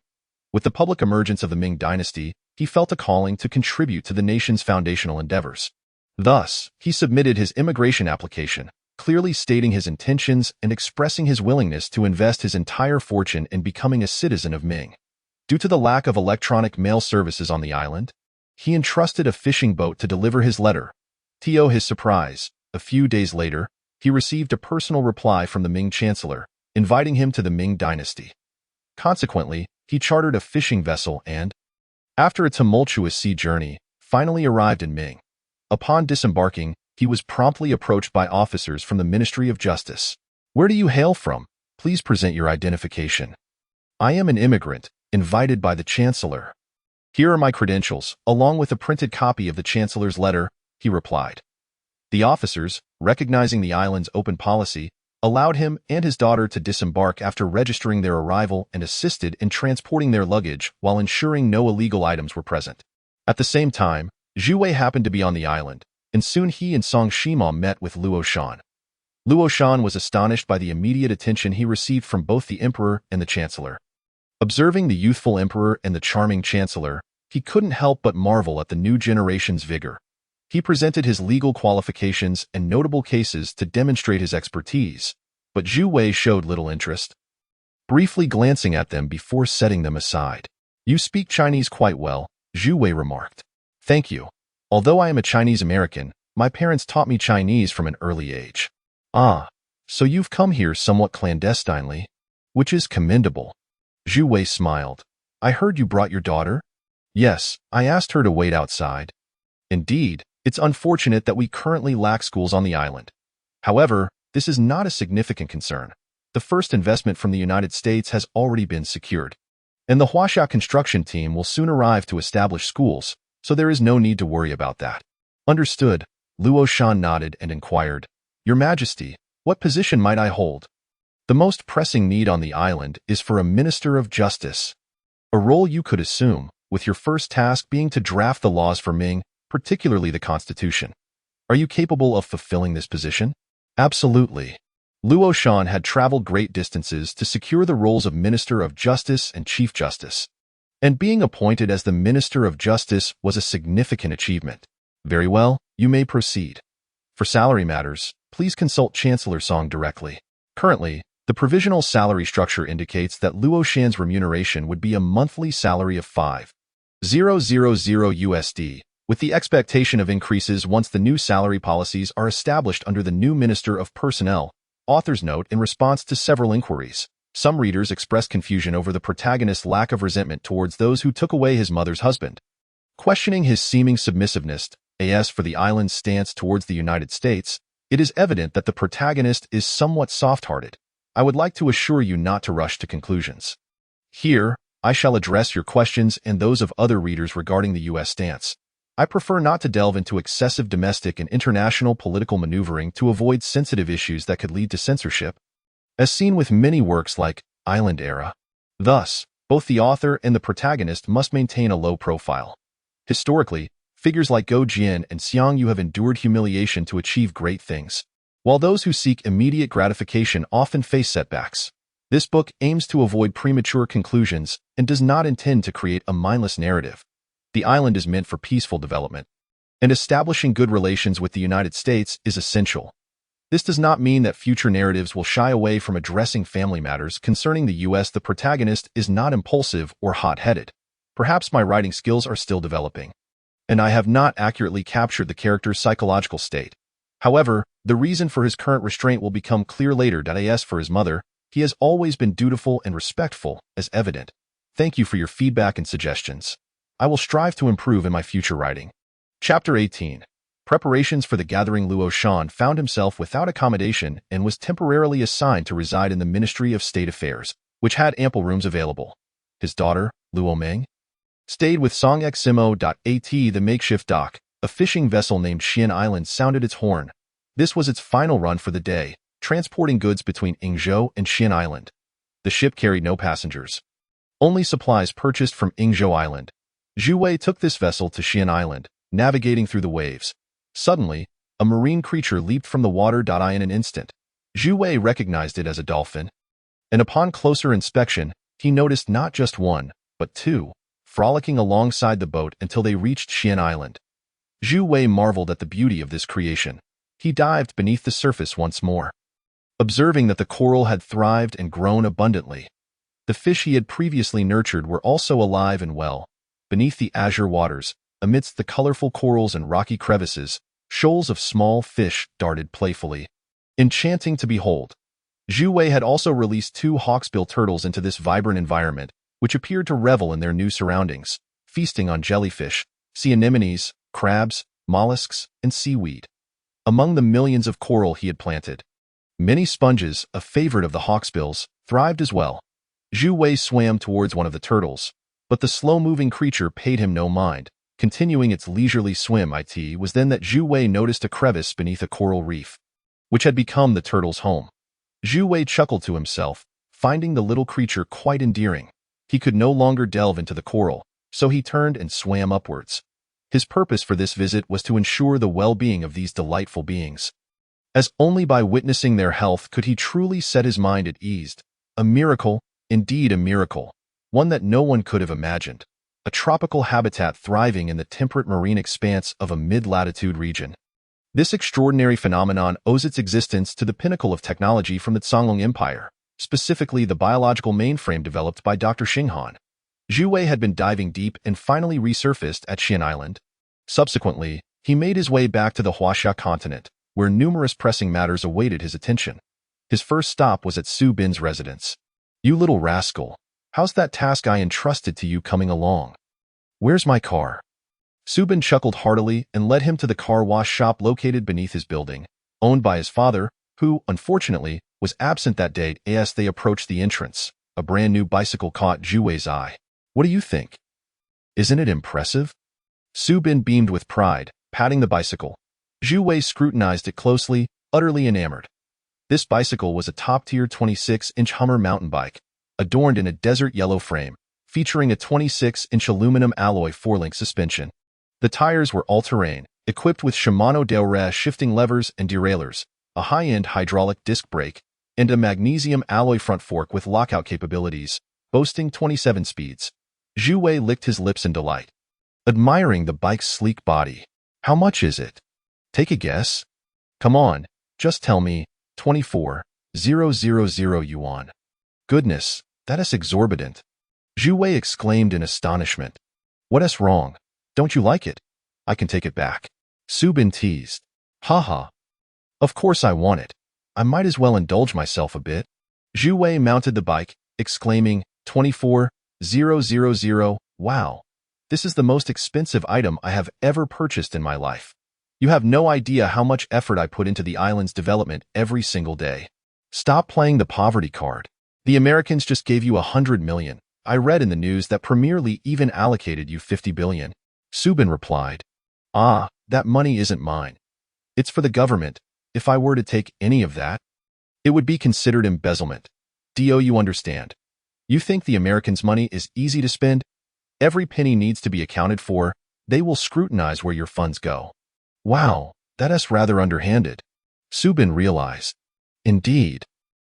Speaker 1: With the public emergence of the Ming dynasty, he felt a calling to contribute to the nation's foundational endeavors. Thus, he submitted his immigration application, clearly stating his intentions and expressing his willingness to invest his entire fortune in becoming a citizen of Ming. Due to the lack of electronic mail services on the island, he entrusted a fishing boat to deliver his letter. To his surprise, a few days later, he received a personal reply from the Ming chancellor, inviting him to the Ming dynasty. Consequently, he chartered a fishing vessel and, after a tumultuous sea journey, finally arrived in Ming. Upon disembarking, he was promptly approached by officers from the Ministry of Justice. "Where do you hail from? Please present your identification." "I am an immigrant, invited by the chancellor." "Here are my credentials, along with a printed copy of the chancellor's letter," he replied. The officers, recognizing the island's open policy, allowed him and his daughter to disembark after registering their arrival and assisted in transporting their luggage while ensuring no illegal items were present. At the same time, Zhu Wei happened to be on the island, and soon he and Song Shima met with Luo Shan. Luo Shan was astonished by the immediate attention he received from both the emperor and the chancellor. Observing the youthful emperor and the charming chancellor, he couldn't help but marvel at the new generation's vigor. He presented his legal qualifications and notable cases to demonstrate his expertise, but Zhu Wei showed little interest, briefly glancing at them before setting them aside. "You speak Chinese quite well," Zhu Wei remarked. "Thank you. Although I am a Chinese American, my parents taught me Chinese from an early age." "Ah, so you've come here somewhat clandestinely, which is commendable." Zhu Wei smiled. "I heard you brought your daughter?" "Yes, I asked her to wait outside." "Indeed, it's unfortunate that we currently lack schools on the island. However, this is not a significant concern. The first investment from the United States has already been secured, and the Huaxia construction team will soon arrive to establish schools, so there is no need to worry about that." "Understood." Luo Shan nodded and inquired, "Your Majesty, what position might I hold?" "The most pressing need on the island is for a Minister of Justice, a role you could assume, with your first task being to draft the laws for Ming, particularly the Constitution. Are you capable of fulfilling this position?" "Absolutely." Luo Shan had traveled great distances to secure the roles of Minister of Justice and Chief Justice, and being appointed as the Minister of Justice was a significant achievement. "Very well, you may proceed. For salary matters, please consult Chancellor Song directly." Currently, the provisional salary structure indicates that Luo Shan's remuneration would be a monthly salary of 5,000 USD, with the expectation of increases once the new salary policies are established under the new Minister of Personnel. Author's note: in response to several inquiries, some readers expressed confusion over the protagonist's lack of resentment towards those who took away his mother's husband. Questioning his seeming submissiveness, as for the island's stance towards the United States, it is evident that the protagonist is somewhat soft-hearted. I would like to assure you not to rush to conclusions. Here, I shall address your questions and those of other readers regarding the U.S. stance. I prefer not to delve into excessive domestic and international political maneuvering to avoid sensitive issues that could lead to censorship, as seen with many works like Island Era. Thus, both the author and the protagonist must maintain a low profile. Historically, figures like Go Jian and Xiang Yu have endured humiliation to achieve great things, while those who seek immediate gratification often face setbacks. This book aims to avoid premature conclusions and does not intend to create a mindless narrative. The island is meant for peaceful development, and establishing good relations with the United States is essential. This does not mean that future narratives will shy away from addressing family matters concerning the U.S. The protagonist is not impulsive or hot-headed. Perhaps my writing skills are still developing. and I have not accurately captured the character's psychological state. However, the reason for his current restraint will become clear later. As for his mother, he has always been dutiful and respectful, as evident. Thank you for your feedback and suggestions. I will strive to improve in my future writing. Chapter 18. Preparations for the gathering. Luo Shan found himself without accommodation and was temporarily assigned to reside in the Ministry of State Affairs, which had ample rooms available. His daughter, Luo Ming, stayed with Songximo.at. The makeshift dock, a fishing vessel named Xian Island, sounded its horn. This was its final run for the day, transporting goods between Yingzhou and Xian Island. The ship carried no passengers, only supplies purchased from Yingzhou Island. Zhu Wei took this vessel to Xian Island, navigating through the waves. Suddenly, a marine creature leaped from the water. In an instant, Zhu Wei recognized it as a dolphin, and upon closer inspection, he noticed not just one, but two, frolicking alongside the boat until they reached Xian Island. Zhu Wei marveled at the beauty of this creation. He dived beneath the surface once more, observing that the coral had thrived and grown abundantly. The fish he had previously nurtured were also alive and well. Beneath the azure waters, amidst the colorful corals and rocky crevices, shoals of small fish darted playfully, enchanting to behold. Zhu Wei had also released 2 hawksbill turtles into this vibrant environment, which appeared to revel in their new surroundings, feasting on jellyfish, sea anemones, crabs, mollusks, and seaweed. Among the millions of coral he had planted, many sponges, a favorite of the hawksbills, thrived as well. Zhu Wei swam towards one of the turtles, but the slow-moving creature paid him no mind, continuing its leisurely swim. It was then that Zhu Wei noticed a crevice beneath a coral reef, which had become the turtle's home. Zhu Wei chuckled to himself, finding the little creature quite endearing. He could no longer delve into the coral, so he turned and swam upwards. His purpose for this visit was to ensure the well-being of these delightful beings, as only by witnessing their health could he truly set his mind at ease. A miracle, indeed a miracle, one that no one could have imagined. A tropical habitat thriving in the temperate marine expanse of a mid-latitude region. This extraordinary phenomenon owes its existence to the pinnacle of technology from the Songlong Empire, specifically the biological mainframe developed by Dr. Xinghan. Zhu Wei had been diving deep and finally resurfaced at Xian Island. Subsequently, he made his way back to the Huaxia continent, where numerous pressing matters awaited his attention. His first stop was at Su Bin's residence. "You little rascal, how's that task I entrusted to you coming along? Where's my car?" Su Bin chuckled heartily and led him to the car wash shop located beneath his building, owned by his father, who, unfortunately, was absent that day. As they approached the entrance, a brand new bicycle caught Zhu Wei's eye. "What do you think? Isn't it impressive?" Su Bin beamed with pride, patting the bicycle. Zhu Wei scrutinized it closely, utterly enamored. This bicycle was a top-tier 26-inch Hummer mountain bike, adorned in a desert yellow frame, featuring a 26-inch aluminum alloy 4-link suspension. The tires were all-terrain, equipped with Shimano Del Rey shifting levers and derailleurs, a high-end hydraulic disc brake, and a magnesium alloy front fork with lockout capabilities, boasting 27 speeds. Zhu Wei licked his lips in delight, admiring the bike's sleek body. "How much is it? Take a guess. Come on, just tell me." 24,000 yuan. "Goodness, that is exorbitant," Zhu Wei exclaimed in astonishment. "What's wrong? Don't you like it? I can take it back." Su Bin teased. "Haha. Of course I want it. I might as well indulge myself a bit." Zhu Wei mounted the bike, exclaiming, 24,000, wow. This is the most expensive item I have ever purchased in my life. You have no idea how much effort I put into the island's development every single day. Stop playing the poverty card. The Americans just gave you 100 million. I read in the news that Premier Li even allocated you 50 billion. Su Bin replied, "Ah, that money isn't mine. It's for the government. If I were to take any of that, it would be considered embezzlement. Do you understand? You think the Americans' money is easy to spend? Every penny needs to be accounted for. They will scrutinize where your funds go." "Wow, that is rather underhanded," Su Bin realized. "Indeed.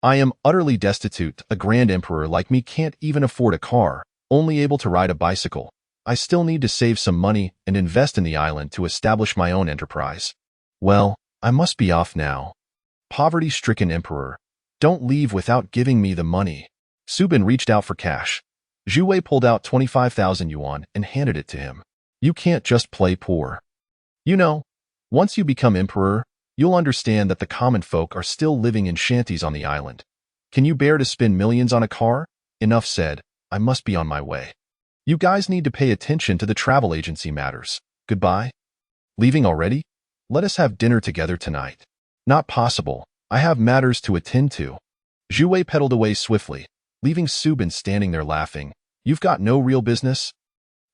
Speaker 1: I am utterly destitute. A grand emperor like me can't even afford a car, only able to ride a bicycle. I still need to save some money and invest in the island to establish my own enterprise. Well, I must be off now. Poverty-stricken emperor, don't leave without giving me the money." Su Bin reached out for cash. Zhu Wei pulled out 25,000 yuan and handed it to him. You can't just play poor. You know, once you become emperor, you'll understand that the common folk are still living in shanties on the island. Can you bear to spend millions on a car? Enough said. I must be on my way. You guys need to pay attention to the travel agency matters. Goodbye. Leaving already? Let us have dinner together tonight. Not possible. I have matters to attend to. Zhu Wei pedaled away swiftly, leaving Subin standing there laughing. You've got no real business?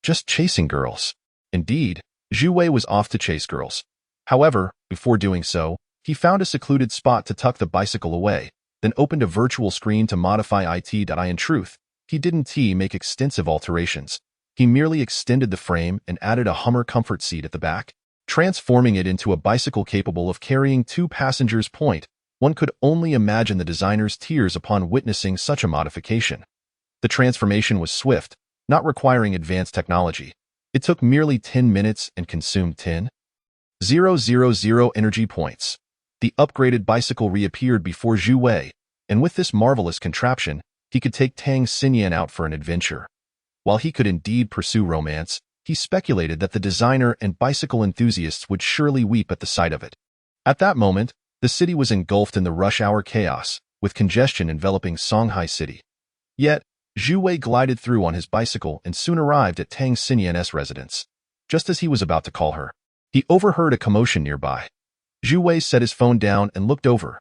Speaker 1: Just chasing girls. Indeed, Zhu Wei was off to chase girls. However, before doing so, he found a secluded spot to tuck the bicycle away, then opened a virtual screen to modify it. In truth, he didn't make extensive alterations. He merely extended the frame and added a Hummer comfort seat at the back, transforming it into a bicycle capable of carrying 2 passengers. One could only imagine the designer's tears upon witnessing such a modification. The transformation was swift, not requiring advanced technology. It took merely 10 minutes and consumed 10,000 energy points. The upgraded bicycle reappeared before Zhu Wei, and with this marvelous contraption, he could take Tang Siyan out for an adventure. While he could indeed pursue romance, he speculated that the designer and bicycle enthusiasts would surely weep at the sight of it. At that moment, the city was engulfed in the rush-hour chaos, with congestion enveloping Shanghai City. Yet, Zhu Wei glided through on his bicycle and soon arrived at Tang Siyan's residence. Just as he was about to call her, he overheard a commotion nearby. Zhu Wei set his phone down and looked over.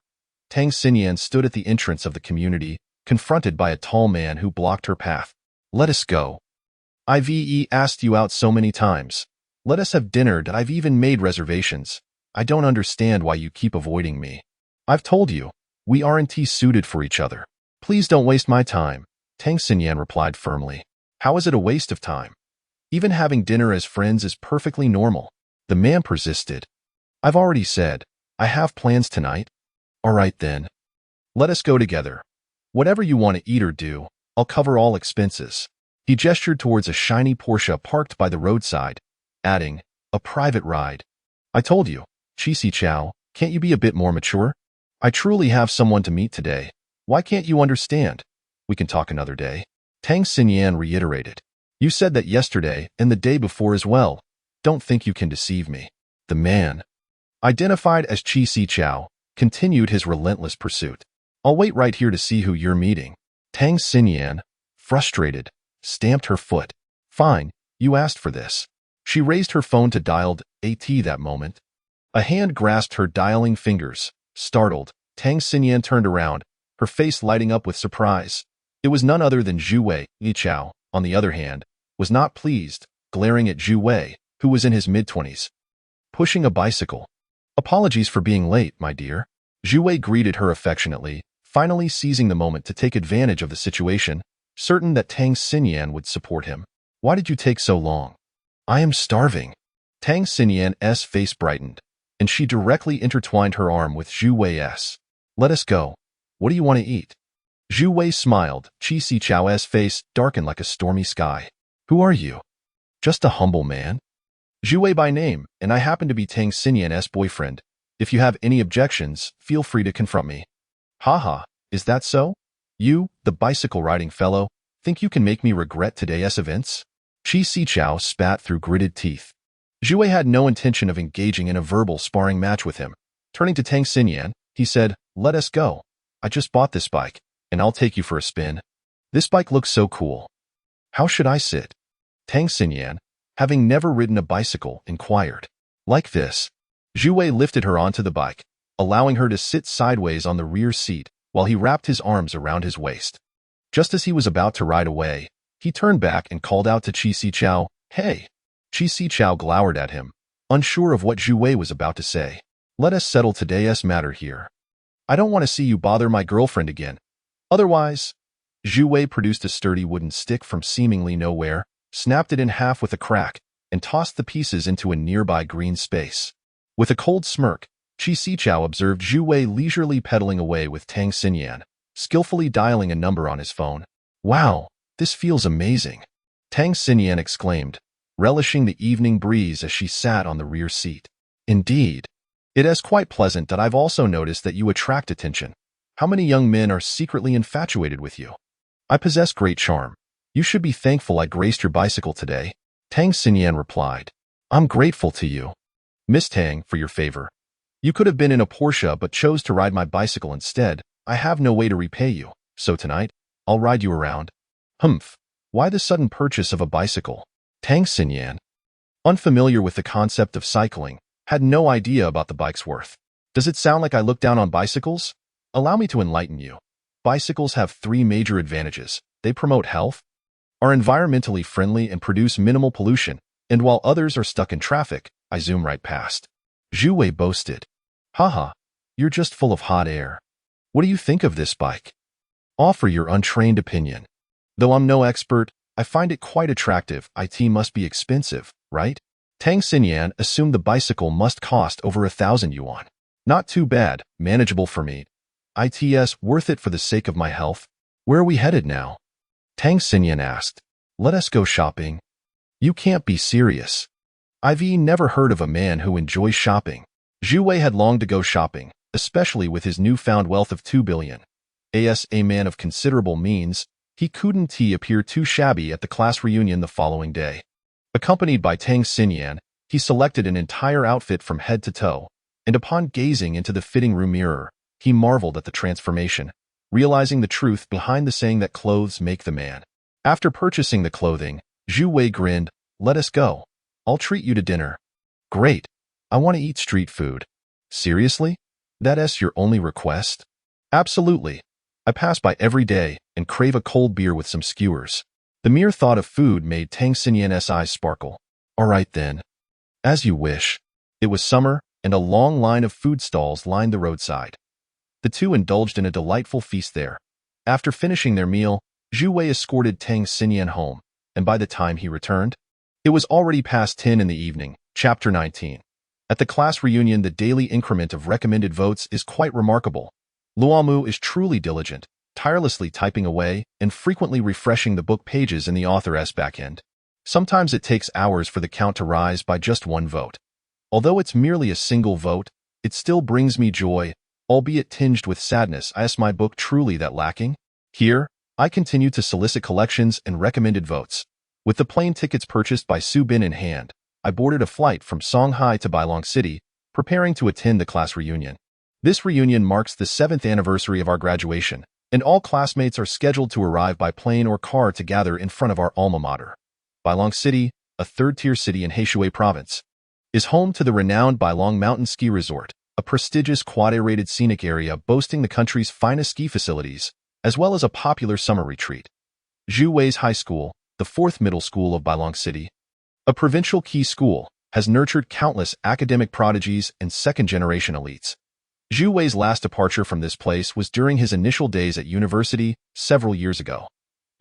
Speaker 1: Tang Siyan stood at the entrance of the community, confronted by a tall man who blocked her path. Let us go. I've asked you out so many times. Let us have dinner. I've even made reservations. I don't understand why you keep avoiding me. I've told you, we aren't suited for each other. Please don't waste my time, Tang Siyan replied firmly. How is it a waste of time? Even having dinner as friends is perfectly normal. The man persisted. I've already said, I have plans tonight. All right then. Let us go together. Whatever you want to eat or do, I'll cover all expenses. He gestured towards a shiny Porsche parked by the roadside, adding, a private ride. I told you, Chow, can't you be a bit more mature? I truly have someone to meet today. Why can't you understand? We can talk another day. Tang Siyan reiterated. You said that yesterday and the day before as well. Don't think you can deceive me. The man, identified as Chow, continued his relentless pursuit. I'll wait right here to see who you're meeting. Tang Siyan, frustrated, stamped her foot. Fine, you asked for this. She raised her phone to dial that moment. A hand grasped her dialing fingers. Startled, Tang Siyan turned around, her face lighting up with surprise. It was none other than Zhu Wei. Chao, on the other hand, was not pleased, glaring at Zhu Wei, who was in his mid-20s. Pushing a bicycle. Apologies for being late, my dear. Zhu Wei greeted her affectionately, finally seizing the moment to take advantage of the situation, certain that Tang Siyan would support him. Why did you take so long? I am starving. Tang Siyan's face brightened, and she directly intertwined her arm with Zhu Wei's. Let us go. What do you want to eat? Zhu Wei smiled, Chow's face darkened like a stormy sky. Who are you? Just a humble man. Zhu Wei by name, and I happen to be Tang Siyan's boyfriend. If you have any objections, feel free to confront me. Haha, is that so? You, the bicycle-riding fellow, think you can make me regret today's events? Chow spat through gritted teeth. Zhu Wei had no intention of engaging in a verbal sparring match with him. Turning to Tang Siyan, he said, let us go. I just bought this bike, and I'll take you for a spin. This bike looks so cool. How should I sit? Tang Siyan, having never ridden a bicycle, inquired. Like this. Zhu Wei lifted her onto the bike, allowing her to sit sideways on the rear seat while he wrapped his arms around his waist. Just as he was about to ride away, he turned back and called out to Chow, hey. Chow glowered at him, unsure of what Zhu Wei was about to say. Let us settle today's matter here. I don't want to see you bother my girlfriend again. Otherwise, Zhu Wei produced a sturdy wooden stick from seemingly nowhere, snapped it in half with a crack, and tossed the pieces into a nearby green space. With a cold smirk, Chow observed Zhu Wei leisurely pedaling away with Tang Siyan, skillfully dialing a number on his phone. Wow, this feels amazing, Tang Siyan exclaimed, relishing the evening breeze as she sat on the rear seat. Indeed. It is quite pleasant that I've also noticed that you attract attention. How many young men are secretly infatuated with you? I possess great charm. You should be thankful I graced your bicycle today. Tang Siyan replied, I'm grateful to you, Miss Tang, for your favor. You could have been in a Porsche but chose to ride my bicycle instead. I have no way to repay you, so tonight, I'll ride you around. Humph. Why the sudden purchase of a bicycle? Tang Siyan, unfamiliar with the concept of cycling, had no idea about the bike's worth. Does it sound like I look down on bicycles? Allow me to enlighten you. Bicycles have 3 major advantages. They promote health, are environmentally friendly, and produce minimal pollution. And while others are stuck in traffic, I zoom right past. Zhu Wei boasted. Haha, you're just full of hot air. What do you think of this bike? Offer your untrained opinion. Though I'm no expert, I find it quite attractive. It must be expensive, right? Tang Siyan assumed the bicycle must cost over 1,000 yuan. Not too bad, manageable for me. It's worth it for the sake of my health. Where are we headed now? Tang Siyan asked. Let us go shopping. You can't be serious. I've never heard of a man who enjoys shopping. Zhu Wei had longed to go shopping, especially with his newfound wealth of 2 billion. As a man of considerable means, he couldn't appear too shabby at the class reunion the following day. Accompanied by Tang Siyan, he selected an entire outfit from head to toe, and upon gazing into the fitting room mirror, he marveled at the transformation, realizing the truth behind the saying that clothes make the man. After purchasing the clothing, Zhu Wei grinned. Let us go. I'll treat you to dinner. Great. I want to eat street food. Seriously? That's your only request? Absolutely. I pass by every day and crave a cold beer with some skewers. The mere thought of food made Tang Siyan's eyes sparkle. All right then. As you wish. It was summer, and a long line of food stalls lined the roadside. The two indulged in a delightful feast there. After finishing their meal, Zhu Wei escorted Tang Siyan home, and by the time he returned, it was already past 10 in the evening. Chapter 19. At the class reunion, the daily increment of recommended votes is quite remarkable. Luomu is truly diligent, tirelessly typing away and frequently refreshing the book pages in the author's backend. Sometimes it takes hours for the count to rise by just 1 vote. Although it's merely a single vote, it still brings me joy, albeit tinged with sadness. Is my book truly that lacking? Here, I continue to solicit collections and recommended votes. With the plane tickets purchased by Su Bin in hand, I boarded a flight from Shanghai to Bailong City, preparing to attend the class reunion. This reunion marks the 7th anniversary of our graduation, and all classmates are scheduled to arrive by plane or car to gather in front of our alma mater. Bailong City, a 3rd-tier city in Heishui Province, is home to the renowned Bailong Mountain Ski Resort, a prestigious quad-A-rated scenic area boasting the country's finest ski facilities, as well as a popular summer retreat. Zhu Wei's High School, the 4th middle school of Bailong City, a provincial key school, has nurtured countless academic prodigies and second-generation elites. Zhu Wei's last departure from this place was during his initial days at university several years ago.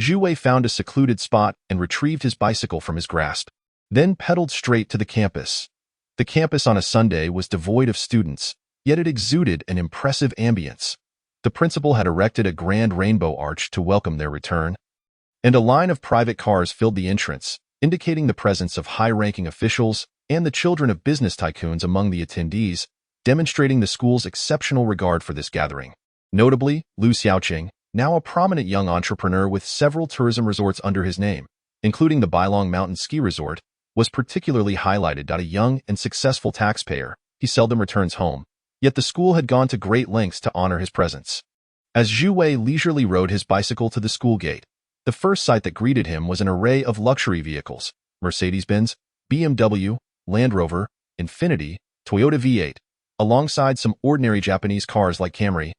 Speaker 1: Zhu Wei found a secluded spot and retrieved his bicycle from his grasp, then pedaled straight to the campus. The campus on a Sunday was devoid of students, yet it exuded an impressive ambience. The principal had erected a grand rainbow arch to welcome their return, and a line of private cars filled the entrance, indicating the presence of high-ranking officials and the children of business tycoons among the attendees, demonstrating the school's exceptional regard for this gathering. Notably, Lu Xiaoqing, now a prominent young entrepreneur with several tourism resorts under his name, including the Bailong Mountain Ski Resort, was particularly highlighted. A young and successful taxpayer, he seldom returns home, yet the school had gone to great lengths to honor his presence. As Zhu Wei leisurely rode his bicycle to the school gate, the first sight that greeted him was an array of luxury vehicles: Mercedes-Benz, BMW, Land Rover, Infiniti, Toyota V8, alongside some ordinary Japanese cars like Camry,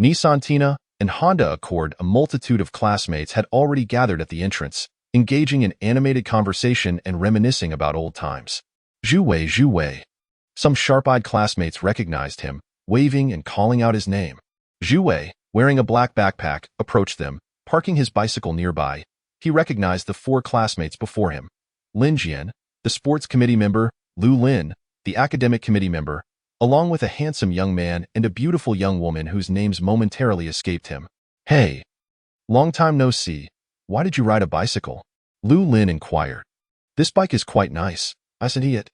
Speaker 1: Nissan Tina, and Honda Accord. A multitude of classmates had already gathered at the entrance, engaging in animated conversation and reminiscing about old times. Zhu Wei, Zhu Wei. Some sharp-eyed classmates recognized him, waving and calling out his name. Zhu Wei, wearing a black backpack, approached them, parking his bicycle nearby. He recognized the 4 classmates before him: Lin Jian, the sports committee member; Lu Lin, the academic committee member, along with a handsome young man and a beautiful young woman whose names momentarily escaped him. Hey, long time no see. Why did you ride a bicycle? Lu Lin inquired. This bike is quite nice, isn't it?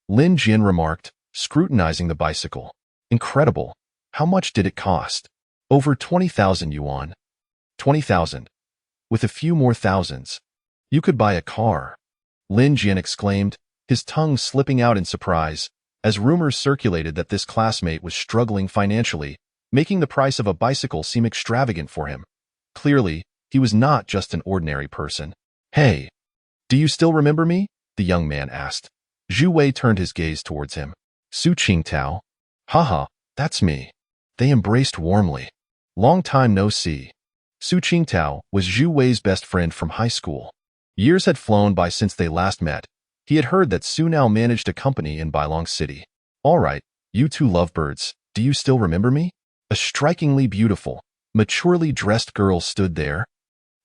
Speaker 1: Lin Jian remarked, scrutinizing the bicycle. Incredible. How much did it cost? Over 20,000 yuan. 20,000. With a few more thousands, you could buy a car. Lin Jian exclaimed, his tongue slipping out in surprise, as rumors circulated that this classmate was struggling financially, making the price of a bicycle seem extravagant for him. Clearly, he was not just an ordinary person. Hey, do you still remember me? The young man asked. Zhu Wei turned his gaze towards him. Su Qingtao? Haha, that's me. They embraced warmly. Long time no see. Su Qingtao was Zhu Wei's best friend from high school. Years had flown by since they last met. He had heard that Su now managed a company in Bailong City. All right, you two lovebirds, do you still remember me? A strikingly beautiful, maturely dressed girl stood there,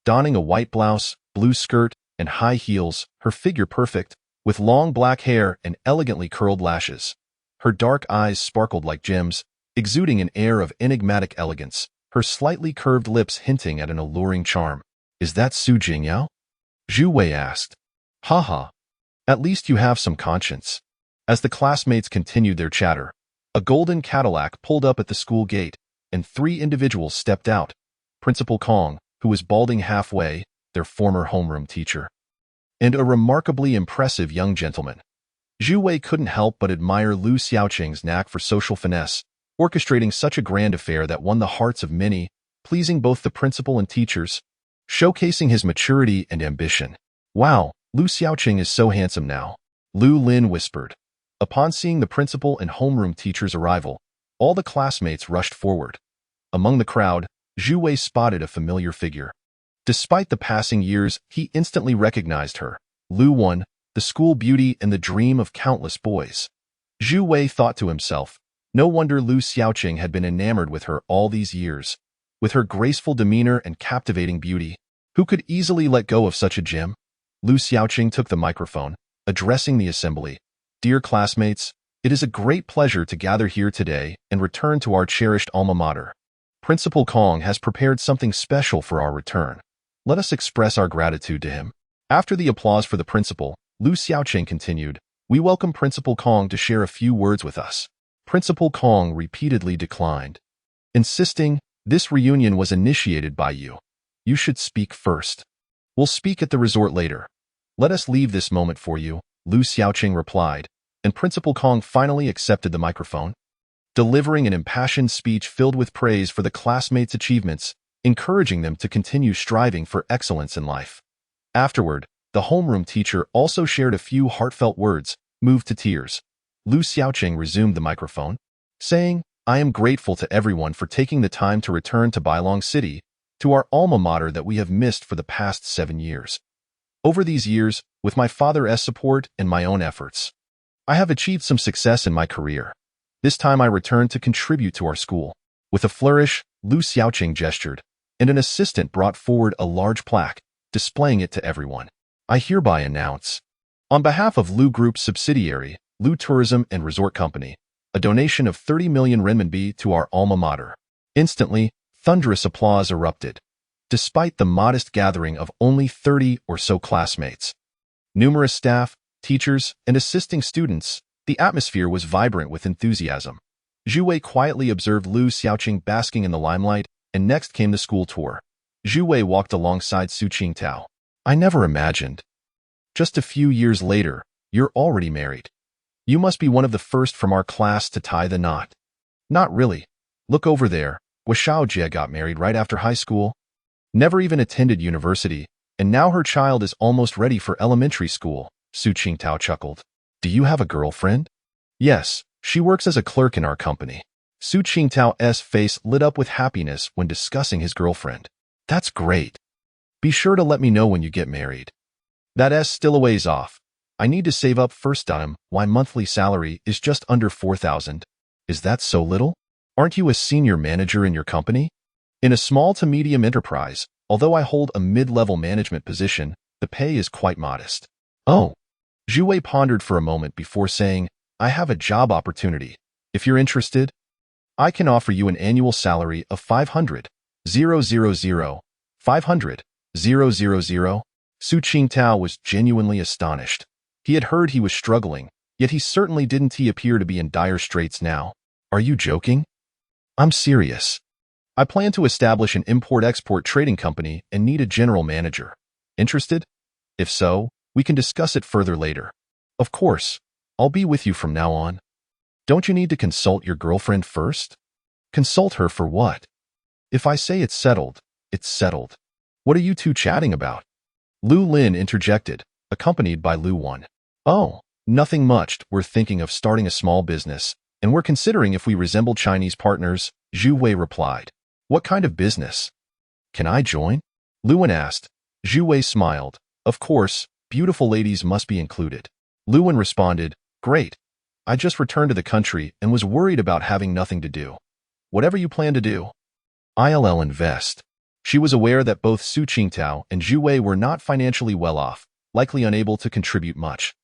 Speaker 1: donning a white blouse, blue skirt, and high heels, her figure perfect, with long black hair and elegantly curled lashes. Her dark eyes sparkled like gems, exuding an air of enigmatic elegance, her slightly curved lips hinting at an alluring charm. Is that Su Jingyao? Zhu Wei asked. Haha. At least you have some conscience. As the classmates continued their chatter, a golden Cadillac pulled up at the school gate, and 3 individuals stepped out. Principal Kong, who was balding halfway, their former homeroom teacher, and a remarkably impressive young gentleman. Zhu Wei couldn't help but admire Lu Xiaoqing's knack for social finesse, orchestrating such a grand affair that won the hearts of many, pleasing both the principal and teachers, showcasing his maturity and ambition. Wow, Lu Xiaoqing is so handsome now, Lu Lin whispered. Upon seeing the principal and homeroom teacher's arrival, all the classmates rushed forward. Among the crowd, Zhu Wei spotted a familiar figure. Despite the passing years, he instantly recognized her. Lu Wan, the school beauty and the dream of countless boys. Zhu Wei thought to himself, no wonder Lu Xiaoqing had been enamored with her all these years. With her graceful demeanor and captivating beauty, who could easily let go of such a gem? Lu Xiaoqing took the microphone, addressing the assembly. Dear classmates, it is a great pleasure to gather here today and return to our cherished alma mater. Principal Kong has prepared something special for our return. Let us express our gratitude to him. After the applause for the principal, Lu Xiaoqing continued, we welcome Principal Kong to share a few words with us. Principal Kong repeatedly declined, insisting, this reunion was initiated by you. You should speak first. We'll speak at the resort later. Let us leave this moment for you, Lu Xiaoqing replied, and Principal Kong finally accepted the microphone, delivering an impassioned speech filled with praise for the classmates' achievements, encouraging them to continue striving for excellence in life. Afterward, the homeroom teacher also shared a few heartfelt words, moved to tears. Lu Xiaoqing resumed the microphone, saying, I am grateful to everyone for taking the time to return to Bailong City, to our alma mater that we have missed for the past 7 years. Over these years, with my father's support and my own efforts, I have achieved some success in my career. This time I return to contribute to our school. With a flourish, Lu Xiaoqing gestured, and an assistant brought forward a large plaque, displaying it to everyone. I hereby announce, on behalf of Lu Group's subsidiary, Lu Tourism and Resort Company, a donation of 30 million renminbi to our alma mater. Instantly, thunderous applause erupted, despite the modest gathering of only 30 or so classmates. Numerous staff, teachers, and assisting students, the atmosphere was vibrant with enthusiasm. Zhu Wei quietly observed Lu Xiaoqing basking in the limelight, and next came the school tour. Zhu Wei walked alongside Su Qingtao. I never imagined. Just a few years later, you're already married. You must be one of the first from our class to tie the knot. Not really. Look over there. Guo Jie got married right after high school. Never even attended university, and now her child is almost ready for elementary school, Su Qingtao chuckled. Do you have a girlfriend? Yes, she works as a clerk in our company. Su Qingtao's face lit up with happiness when discussing his girlfriend. That's great. Be sure to let me know when you get married. That's still a ways off. I need to save up first. My monthly salary is just under 4,000. Is that so little? Aren't you a senior manager in your company? In a small to medium enterprise, although I hold a mid-level management position, the pay is quite modest. Oh. Zhu Wei pondered for a moment before saying, I have a job opportunity. If you're interested, I can offer you an annual salary of 500,000. 500,000. Su Qingtao was genuinely astonished. He had heard he was struggling, yet he certainly didn't appear to be in dire straits now. Are you joking? I'm serious. I plan to establish an import-export trading company and need a general manager. Interested? If so, We can discuss it further later. Of course, I'll be with you from now on. Don't you need to consult your girlfriend first? Consult her for what? If I say it's settled, it's settled. What are you two chatting about? Lu Lin interjected, accompanied by Lu Wan. Oh, nothing much. We're thinking of starting a small business, and we're considering if we resemble Chinese partners, Zhu Wei replied. What kind of business? Can I join? Lu Wan asked. Zhu Wei smiled. Of course, beautiful ladies must be included. Lu Wan responded, Great. I just returned to the country and was worried about having nothing to do. Whatever you plan to do. I'll invest. She was aware that both Su Qingtao and Zhu Wei were not financially well off, likely unable to contribute much.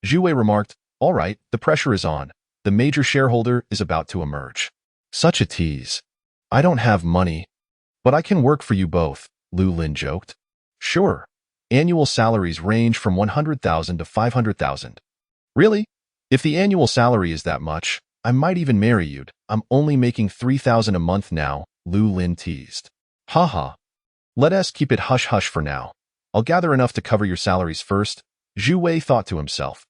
Speaker 1: Zhu Wei remarked, All right, the pressure is on. The major shareholder is about to emerge. Such a tease. I don't have money, but I can work for you both, Lu Lin joked. Sure. Annual salaries range from 100,000 to 500,000. Really? If the annual salary is that much, I might even marry you. I'm only making 3,000 a month now, Lu Lin teased. Haha. Let us keep it hush-hush for now. I'll gather enough to cover your salaries first, Zhu Wei thought to himself.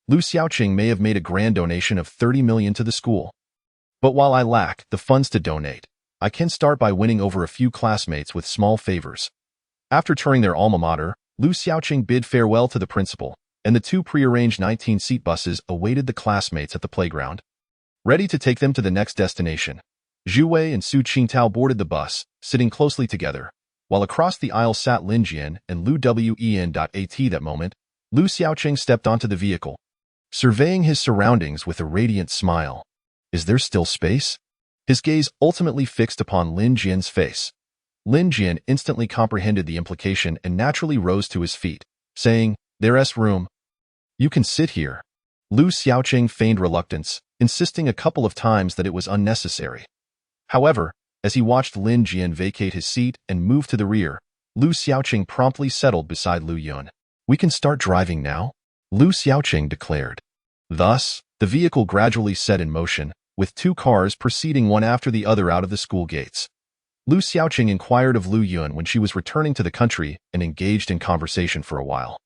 Speaker 1: Lu Xiaoqing may have made a grand donation of 30 million to the school. But while I lack the funds to donate, I can start by winning over a few classmates with small favors. After touring their alma mater, Lu Xiaoqing bid farewell to the principal, and the two prearranged 19-seat buses awaited the classmates at the playground, ready to take them to the next destination. Zhu Wei and Su Qingtao boarded the bus, sitting closely together, while across the aisle sat Lin Jian and Lu Wen. At that moment, Lu Xiaoqing stepped onto the vehicle, surveying his surroundings with a radiant smile. Is there still space? His gaze ultimately fixed upon Lin Jian's face. Lin Jian instantly comprehended the implication and naturally rose to his feet, saying, There's room. You can sit here. Lu Xiaoqing feigned reluctance, insisting a couple of times that it was unnecessary. However, as he watched Lin Jian vacate his seat and move to the rear, Lu Xiaoqing promptly settled beside Lu Yun. We can start driving now, Lu Xiaoqing declared. Thus, the vehicle gradually set in motion, with two cars proceeding one after the other out of the school gates. Lu Xiaoqing inquired of Lu Yun when she was returning to the country and engaged in conversation for a while.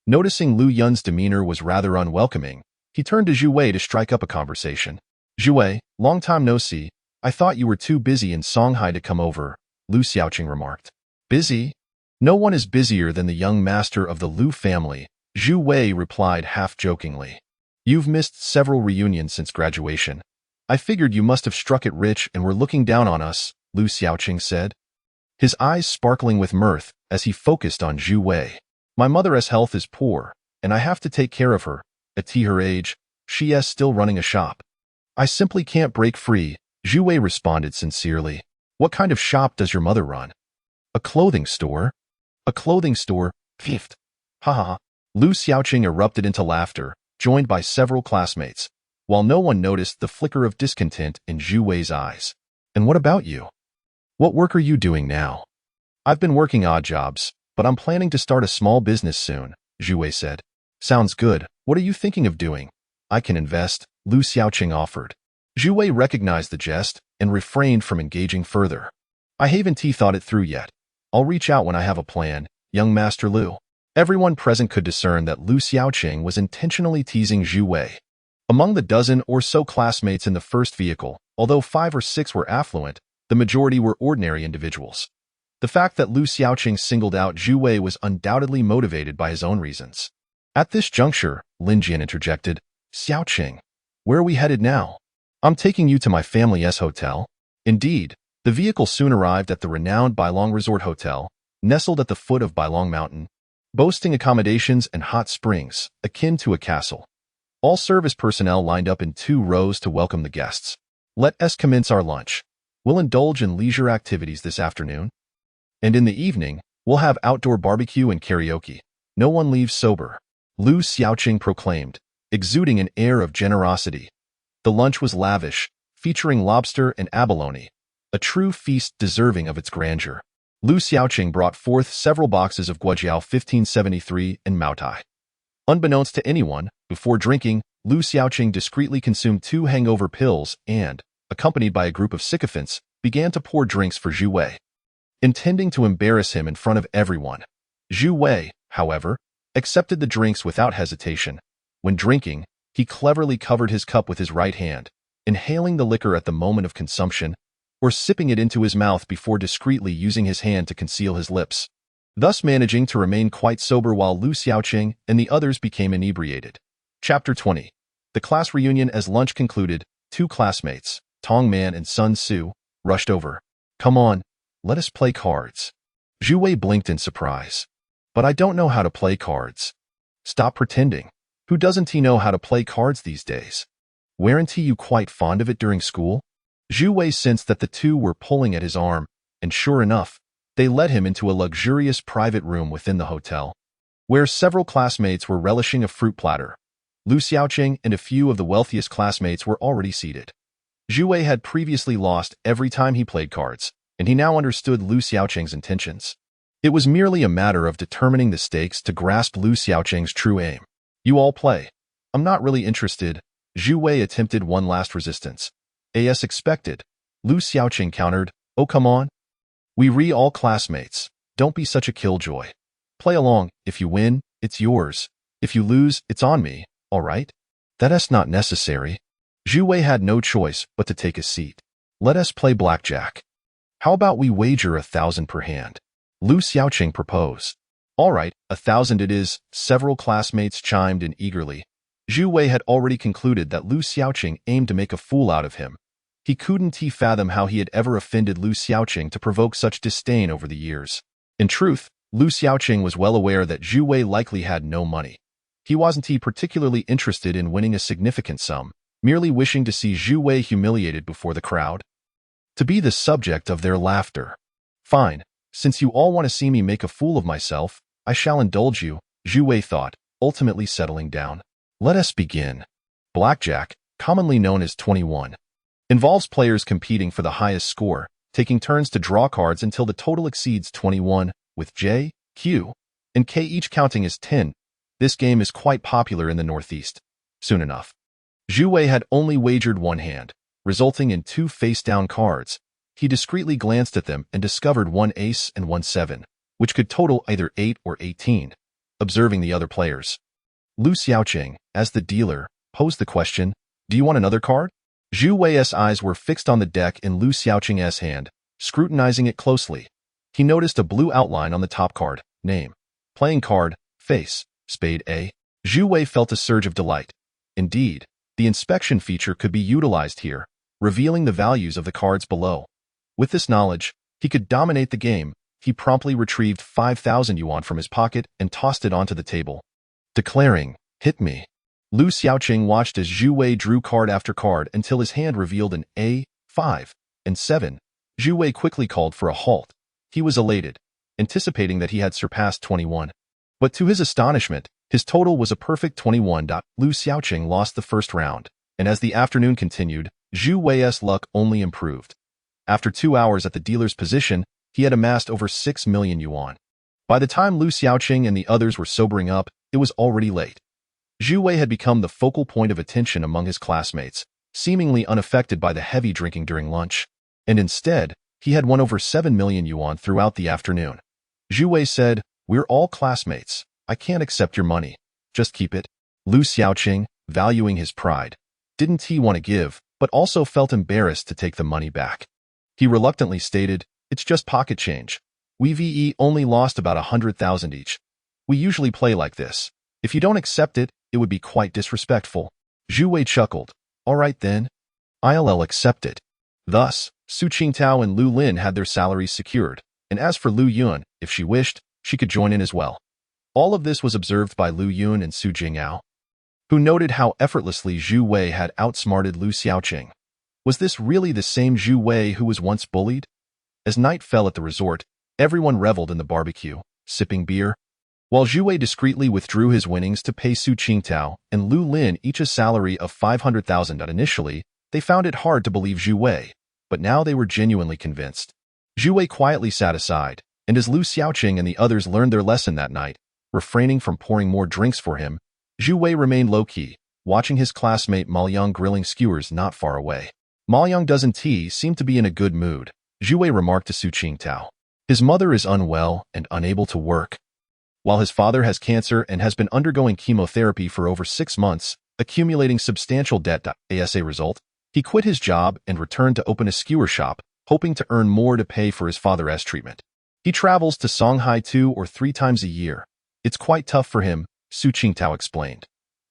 Speaker 1: Noticing Lu Yun's demeanor was rather unwelcoming, he turned to Zhu Wei to strike up a conversation. Zhu Wei, long time no see. I thought you were too busy in Shanghai to come over, Lu Xiaoqing remarked. Busy? No one is busier than the young master of the Lu family, Zhu Wei replied half-jokingly. You've missed several reunions since graduation. I figured you must have struck it rich and were looking down on us, Lu Xiaoqing said, his eyes sparkling with mirth as he focused on Zhu Wei. My mother's health is poor, and I have to take care of her. At her age, she is still running a shop. I simply can't break free, Zhu Wei responded sincerely. What kind of shop does your mother run? A clothing store? A clothing store? Pfft. Haha. Lu Xiaoqing erupted into laughter, joined by several classmates, while no one noticed the flicker of discontent in Zhu Wei's eyes. And what about you? What work are you doing now? I've been working odd jobs, but I'm planning to start a small business soon, Zhu Wei said. Sounds good. What are you thinking of doing? I can invest, Lu Xiaoqing offered. Zhu Wei recognized the jest and refrained from engaging further. I haven't thought it through yet. I'll reach out when I have a plan, young Master Lu. Everyone present could discern that Lu Xiaoqing was intentionally teasing Zhu Wei. Among the dozen or so classmates in the first vehicle, although 5 or 6 were affluent, the majority were ordinary individuals. The fact that Lu Xiaoqing singled out Zhu Wei was undoubtedly motivated by his own reasons. At this juncture, Lin Jian interjected, Xiaoqing, where are we headed now? I'm taking you to my family's hotel. Indeed, the vehicle soon arrived at the renowned Bailong Resort Hotel, nestled at the foot of Bailong Mountain, boasting accommodations and hot springs, akin to a castle. All service personnel lined up in 2 rows to welcome the guests. Let us commence our lunch. We'll indulge in leisure activities this afternoon. And in the evening, we'll have outdoor barbecue and karaoke. No one leaves sober, Lu Xiaoqing proclaimed, exuding an air of generosity. The lunch was lavish, featuring lobster and abalone, a true feast deserving of its grandeur. Lu Xiaoqing brought forth several boxes of Guojiao 1573 and Maotai. Unbeknownst to anyone, before drinking, Lu Xiaoqing discreetly consumed 2 hangover pills and, accompanied by a group of sycophants, began to pour drinks for Zhu Wei. Intending to embarrass him in front of everyone, Zhu Wei, however, accepted the drinks without hesitation. When drinking, he cleverly covered his cup with his right hand, inhaling the liquor at the moment of consumption, or sipping it into his mouth before discreetly using his hand to conceal his lips, thus managing to remain quite sober while Lu Xiaoqing and the others became inebriated. Chapter 20. The class reunion. As lunch concluded, two classmates, Tong Man and Sun Su, rushed over. "Come on, let us play cards." Zhu Wei blinked in surprise. "But I don't know how to play cards." "Stop pretending. Who doesn't know how to play cards these days? Weren't you quite fond of it during school?" Zhu Wei sensed that the two were pulling at his arm, and sure enough, they led him into a luxurious private room within the hotel, where several classmates were relishing a fruit platter. Lu Xiaoqing and a few of the wealthiest classmates were already seated. Zhu Wei had previously lost every time he played cards, and he now understood Lu Xiaoqing's intentions. It was merely a matter of determining the stakes to grasp Lu Xiaoqing's true aim. "You all play. I'm not really interested." Zhu Wei attempted one last resistance. "As expected," Lu Xiaoqing countered. "Oh, come on. We all classmates. Don't be such a killjoy. Play along. If you win, it's yours. If you lose, it's on me, all right?" "That's not necessary." Zhu Wei had no choice but to take a seat. "Let us play blackjack. How about we wager 1,000 per hand?" Lu Xiaoqing proposed. "All right, 1,000 it is," several classmates chimed in eagerly. Zhu Wei had already concluded that Lu Xiaoqing aimed to make a fool out of him. He couldn't fathom how he had ever offended Lu Xiaoqing to provoke such disdain over the years. In truth, Lu Xiaoqing was well aware that Zhu Wei likely had no money. He wasn't particularly interested in winning a significant sum, merely wishing to see Zhu Wei humiliated before the crowd, to be the subject of their laughter. "Fine, since you all want to see me make a fool of myself, I shall indulge you," Zhu Wei thought, ultimately settling down. "Let us begin." Blackjack, commonly known as 21, involves players competing for the highest score, taking turns to draw cards until the total exceeds 21, with J, Q, and K each counting as 10. This game is quite popular in the Northeast. Soon enough, Zhu Wei had only wagered one hand, resulting in two face-down cards. He discreetly glanced at them and discovered one ace and one 7, which could total either 8 or 18. Observing the other players, Lu Xiaoqing, as the dealer, posed the question, "Do you want another card?" Zhu Wei's eyes were fixed on the deck in Lu Xiaoqing's hand, scrutinizing it closely. He noticed a blue outline on the top card, name, playing card, face, spade A. Zhu Wei felt a surge of delight. Indeed, the inspection feature could be utilized here, revealing the values of the cards below. With this knowledge, he could dominate the game. He promptly retrieved 5,000 yuan from his pocket and tossed it onto the table, declaring, "Hit me." Lu Xiaoqing watched as Zhu Wei drew card after card until his hand revealed an A, 5, and 7. Zhu Wei quickly called for a halt. He was elated, anticipating that he had surpassed 21. But to his astonishment, his total was a perfect 21. Lu Xiaoqing lost the first round, and as the afternoon continued, Zhu Wei's luck only improved. After 2 hours at the dealer's position, he had amassed over 6 million yuan. By the time Lu Xiaoqing and the others were sobering up, it was already late. Zhu Wei had become the focal point of attention among his classmates, seemingly unaffected by the heavy drinking during lunch. And instead, he had won over 7 million yuan throughout the afternoon. Zhu Wei said, "We're all classmates. I can't accept your money. Just keep it." Lu Xiaoqing, valuing his pride, didn't want to give, but also felt embarrassed to take the money back. He reluctantly stated, "It's just pocket change. We've only lost about 100,000 each. We usually play like this. If you don't accept it, it would be quite disrespectful." Zhu Wei chuckled. "All right then. I'll accept it." Thus, Su Qingtao and Lu Lin had their salaries secured, and as for Lu Yun, if she wished, she could join in as well. All of this was observed by Lu Yun and Su Jingao, who noted how effortlessly Zhu Wei had outsmarted Lu Xiaoqing. Was this really the same Zhu Wei who was once bullied? As night fell at the resort, everyone reveled in the barbecue, sipping beer, while Zhu Wei discreetly withdrew his winnings to pay Su Qingtao and Lu Lin each a salary of 500,000. Initially, they found it hard to believe Zhu Wei, but now they were genuinely convinced. Zhu Wei quietly sat aside, and as Lu Xiaoqing and the others learned their lesson that night, refraining from pouring more drinks for him, Zhu Wei remained low-key, watching his classmate Ma Yang grilling skewers not far away. Ma Yang doesn't seem to be in a good mood, Zhu Wei remarked to Su Qingtao. "His mother is unwell and unable to work." While his father has cancer and has been undergoing chemotherapy for over 6 months, accumulating substantial debt. As a result, he quit his job and returned to open a skewer shop, hoping to earn more to pay for his father's treatment. He travels to Shanghai 2 or 3 times a year. It's quite tough for him, Su Qingtao explained.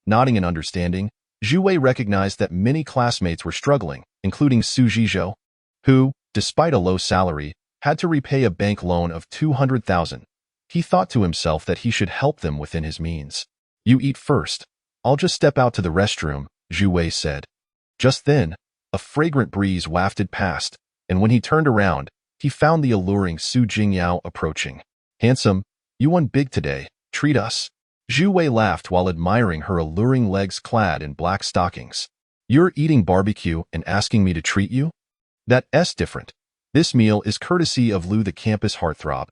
Speaker 1: Nodding in understanding, Zhu Wei recognized that many classmates were struggling, including Su Zhizhou, who, despite a low salary, had to repay a bank loan of 200,000. He thought to himself that he should help them within his means. You eat first. I'll just step out to the restroom, Zhu Wei said. Just then, a fragrant breeze wafted past, and when he turned around, he found the alluring Su Jingyao approaching. Handsome, you won big today. Treat us. Zhu Wei laughed while admiring her alluring legs clad in black stockings. You're eating barbecue and asking me to treat you? That's different. This meal is courtesy of Lu the campus heartthrob.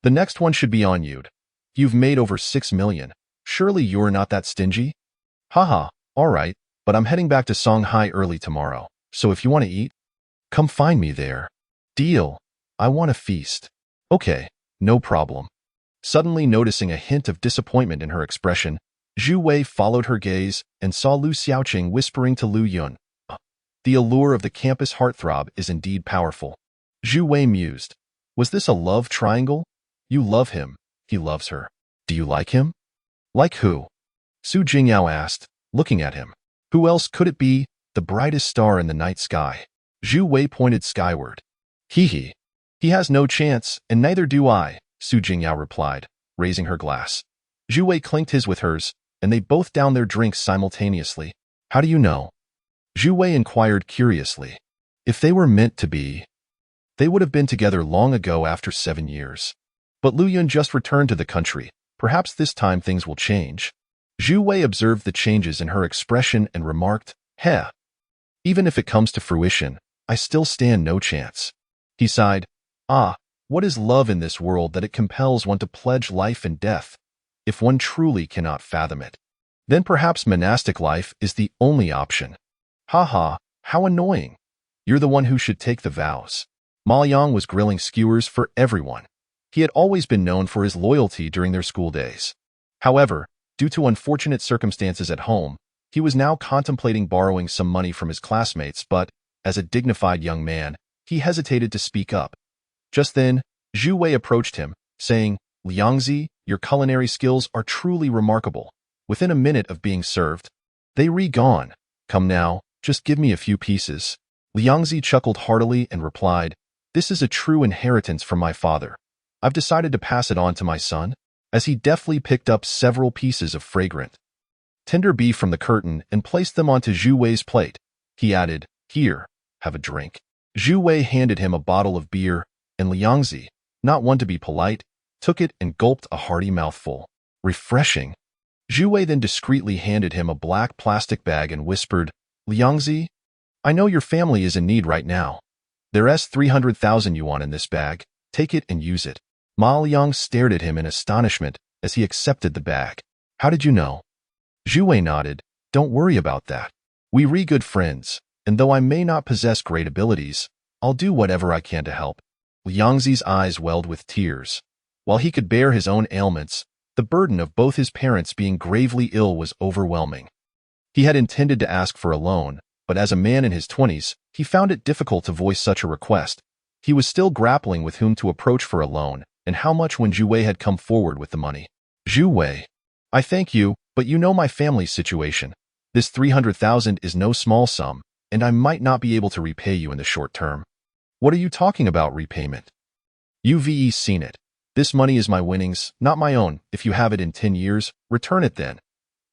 Speaker 1: The next one should be on you. You've made over 6 million. Surely you're not that stingy? Haha, alright, but I'm heading back to Shanghai early tomorrow, so if you want to eat, come find me there. Deal. I want to feast. Okay, no problem. Suddenly noticing a hint of disappointment in her expression, Zhu Wei followed her gaze and saw Lu Xiaoqing whispering to Lu Yun. The allure of the campus heartthrob is indeed powerful. Zhu Wei mused. Was this a love triangle? You love him, he loves her. Do you like him? Like who? Su Jingyao asked, looking at him. Who else could it be? The brightest star in the night sky. Zhu Wei pointed skyward. He has no chance, and neither do I, Su Jingyao replied, raising her glass. Zhu Wei clinked his with hers, and they both downed their drinks simultaneously. How do you know? Zhu Wei inquired curiously. If they were meant to be, they would have been together long ago after 7 years. But Lu Yun just returned to the country. Perhaps this time things will change. Zhu Wei observed the changes in her expression and remarked, even if it comes to fruition, I still stand no chance. He sighed. What is love in this world that it compels one to pledge life and death? If one truly cannot fathom it, then perhaps monastic life is the only option. How annoying. You're the one who should take the vows. Ma Yang was grilling skewers for everyone. He had always been known for his loyalty during their school days. However, due to unfortunate circumstances at home, he was now contemplating borrowing some money from his classmates, but, as a dignified young man, he hesitated to speak up. Just then, Zhu Wei approached him, saying, Liangzi, your culinary skills are truly remarkable. Within a minute of being served, they gone. Come now, just give me a few pieces. Liangzi chuckled heartily and replied, This is a true inheritance from my father. I've decided to pass it on to my son, as he deftly picked up several pieces of fragrant, tender beef from the curtain and placed them onto Zhu Wei's plate. He added, Here, have a drink. Zhu Wei handed him a bottle of beer, and Liangzi, not one to be polite, took it and gulped a hearty mouthful. Refreshing. Zhu Wei then discreetly handed him a black plastic bag and whispered, Liangzi, I know your family is in need right now. There's 300,000 yuan in this bag. Take it and use it. Ma Liang stared at him in astonishment as he accepted the bag. How did you know? Zhu Wei nodded. Don't worry about that. We're good friends, and though I may not possess great abilities, I'll do whatever I can to help. Liangzi's eyes welled with tears. While he could bear his own ailments, the burden of both his parents being gravely ill was overwhelming. He had intended to ask for a loan, but as a man in his 20s, he found it difficult to voice such a request. He was still grappling with whom to approach for a loan, and how much when Zhu Wei had come forward with the money. Zhu Wei, I thank you, but you know my family's situation. This 300,000 is no small sum, and I might not be able to repay you in the short term. What are you talking about, repayment? You've seen it. This money is my winnings, not my own. If you have it in 10 years, return it then.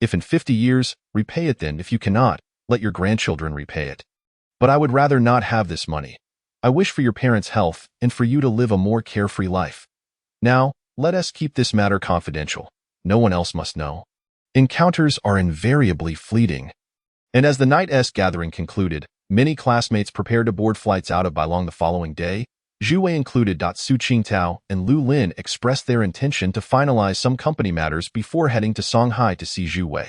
Speaker 1: If in 50 years, repay it then. If you cannot, let your grandchildren repay it. But I would rather not have this money. I wish for your parents' health and for you to live a more carefree life. Now, let us keep this matter confidential. No one else must know. Encounters are invariably fleeting. And as the night's gathering concluded, many classmates prepared to board flights out of Bailong the following day. Zhu Wei included. Su Qingtao and Lu Lin expressed their intention to finalize some company matters before heading to Shanghai to see Zhu Wei.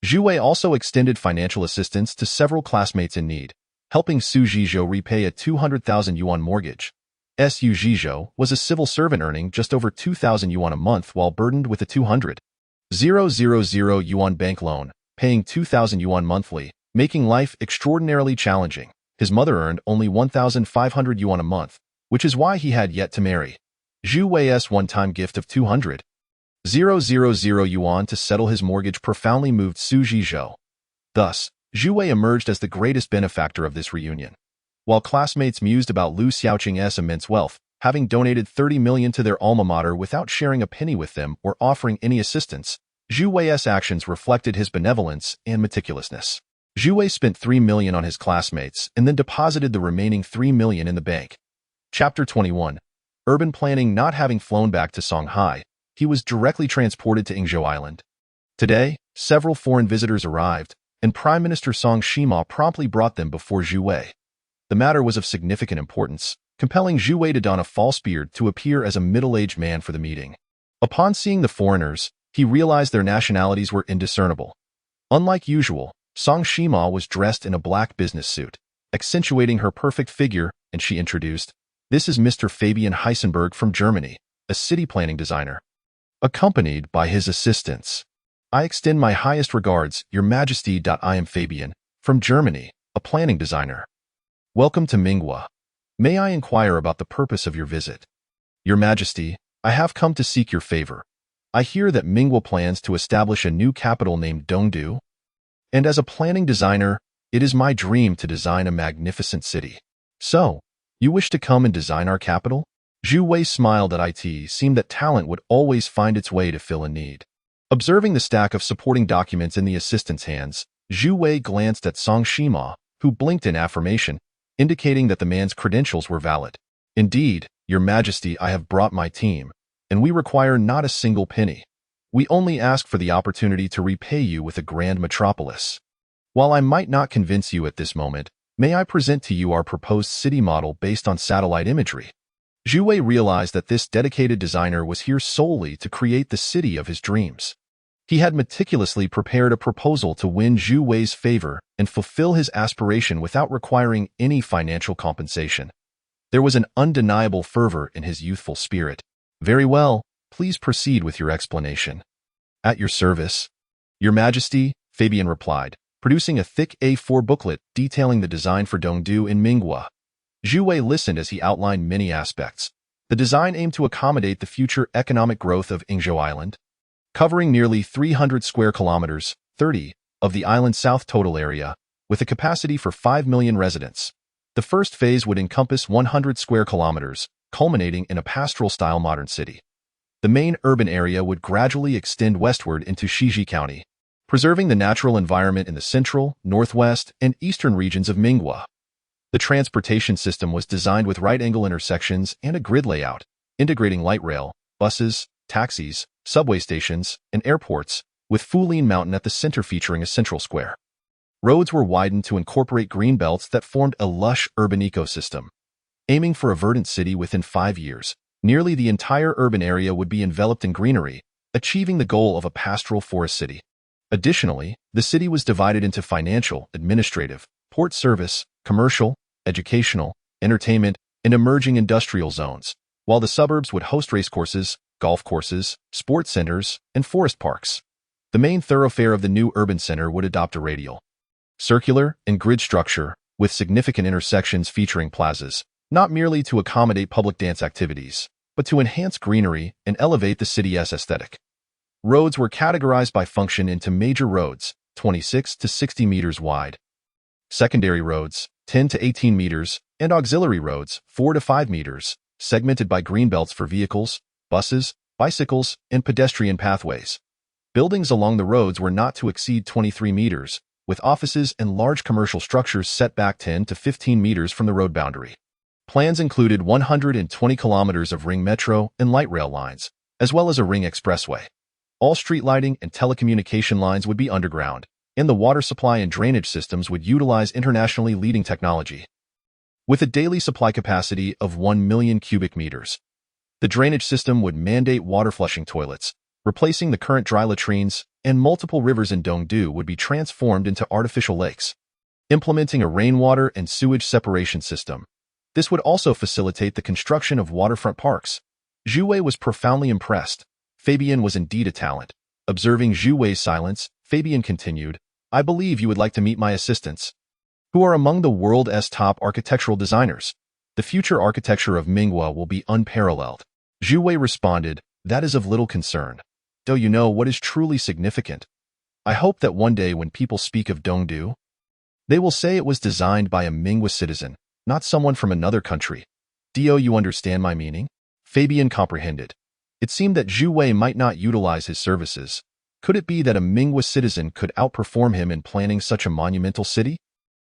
Speaker 1: Zhu Wei also extended financial assistance to several classmates in need, helping Su Zhizhou repay a 200,000 yuan mortgage. Yingzhou was a civil servant earning just over 2,000 yuan a month while burdened with a 200,000 yuan bank loan, paying 2,000 yuan monthly, making life extraordinarily challenging. His mother earned only 1,500 yuan a month, which is why he had yet to marry. Zhu Wei's one-time gift of 200,000 yuan to settle his mortgage profoundly moved Su Yingzhou. Thus, Zhu Wei emerged as the greatest benefactor of this reunion. While classmates mused about Lu Xiaoqing's immense wealth, having donated 30 million to their alma mater without sharing a penny with them or offering any assistance, Zhu Wei's actions reflected his benevolence and meticulousness. Zhu Wei spent 3 million on his classmates and then deposited the remaining 3 million in the bank. Chapter 21. Urban planning. Not having flown back to Shanghai, he was directly transported to Yingzhou Island. Today, several foreign visitors arrived, and Prime Minister Song Shima promptly brought them before Zhu Wei. The matter was of significant importance, compelling Zhu Wei to don a false beard to appear as a middle-aged man for the meeting. Upon seeing the foreigners, he realized their nationalities were indiscernible. Unlike usual, Song Shima was dressed in a black business suit, accentuating her perfect figure, and she introduced, "This is Mr. Fabian Heisenberg from Germany, a city planning designer." Accompanied by his assistants. "I extend my highest regards, Your Majesty. I am Fabian, from Germany, a planning designer. Welcome to Minghua. May I inquire about the purpose of your visit?" "Your Majesty, I have come to seek your favor. I hear that Minghua plans to establish a new capital named Dongdu. And as a planning designer, it is my dream to design a magnificent city. So, you wish to come and design our capital?" Zhu Wei smiled at it. Seemed that talent would always find its way to fill a need. Observing the stack of supporting documents in the assistant's hands, Zhu Wei glanced at Song Shima, who blinked in affirmation, indicating that the man's credentials were valid. "Indeed, Your Majesty, I have brought my team, and we require not a single penny. We only ask for the opportunity to repay you with a grand metropolis. While I might not convince you at this moment, may I present to you our proposed city model based on satellite imagery?" Zhu Wei realized that this dedicated designer was here solely to create the city of his dreams. He had meticulously prepared a proposal to win Zhu Wei's favor and fulfill his aspiration without requiring any financial compensation. There was an undeniable fervor in his youthful spirit. "Very well, please proceed with your explanation." "At your service, Your Majesty," Fabian replied, producing a thick A4 booklet detailing the design for Dongdu in Minghua. Zhu Wei listened as he outlined many aspects. The design aimed to accommodate the future economic growth of Yingzhou Island, covering nearly 300 square kilometers, 30 of the island's south total area, with a capacity for 5 million residents. The first phase would encompass 100 square kilometers, culminating in a pastoral-style modern city. The main urban area would gradually extend westward into Shiji County, preserving the natural environment in the central, northwest, and eastern regions of Minghua. The transportation system was designed with right-angle intersections and a grid layout, integrating light rail, buses, taxis, subway stations, and airports, with Fulin Mountain at the center featuring a central square. Roads were widened to incorporate green belts that formed a lush urban ecosystem. Aiming for a verdant city within 5 years, nearly the entire urban area would be enveloped in greenery, achieving the goal of a pastoral forest city. Additionally, the city was divided into financial, administrative, port service, commercial, educational, entertainment, and emerging industrial zones, while the suburbs would host racecourses, golf courses, sports centers, and forest parks. The main thoroughfare of the new urban center would adopt a radial, circular, and grid structure, with significant intersections featuring plazas, not merely to accommodate public dance activities, but to enhance greenery and elevate the city's aesthetic. Roads were categorized by function into major roads, 26 to 60 meters wide, secondary roads, 10 to 18 meters, and auxiliary roads, 4 to 5 meters, segmented by green belts for vehicles, buses, bicycles, and pedestrian pathways. Buildings along the roads were not to exceed 23 meters, with offices and large commercial structures set back 10 to 15 meters from the road boundary. Plans included 120 kilometers of ring metro and light rail lines, as well as a ring expressway. All street lighting and telecommunication lines would be underground, and the water supply and drainage systems would utilize internationally leading technology. With a daily supply capacity of 1 million cubic meters, the drainage system would mandate water flushing toilets, replacing the current dry latrines, and multiple rivers in Dongdu would be transformed into artificial lakes. Implementing a rainwater and sewage separation system, This would also facilitate the construction of waterfront parks. Zhu Wei was profoundly impressed. Fabian was indeed a talent. Observing Zhu Wei's silence, Fabian continued, I believe you would like to meet my assistants, who are among the world's top architectural designers. The future architecture of Mingwa will be unparalleled. Zhu Wei responded, that is of little concern. Do you know what is truly significant? I hope that one day when people speak of Dongdu, they will say it was designed by a Mingwa citizen, not someone from another country. Do you understand my meaning? Fabian comprehended. It seemed that Zhu Wei might not utilize his services. Could it be that a Mingwa citizen could outperform him in planning such a monumental city?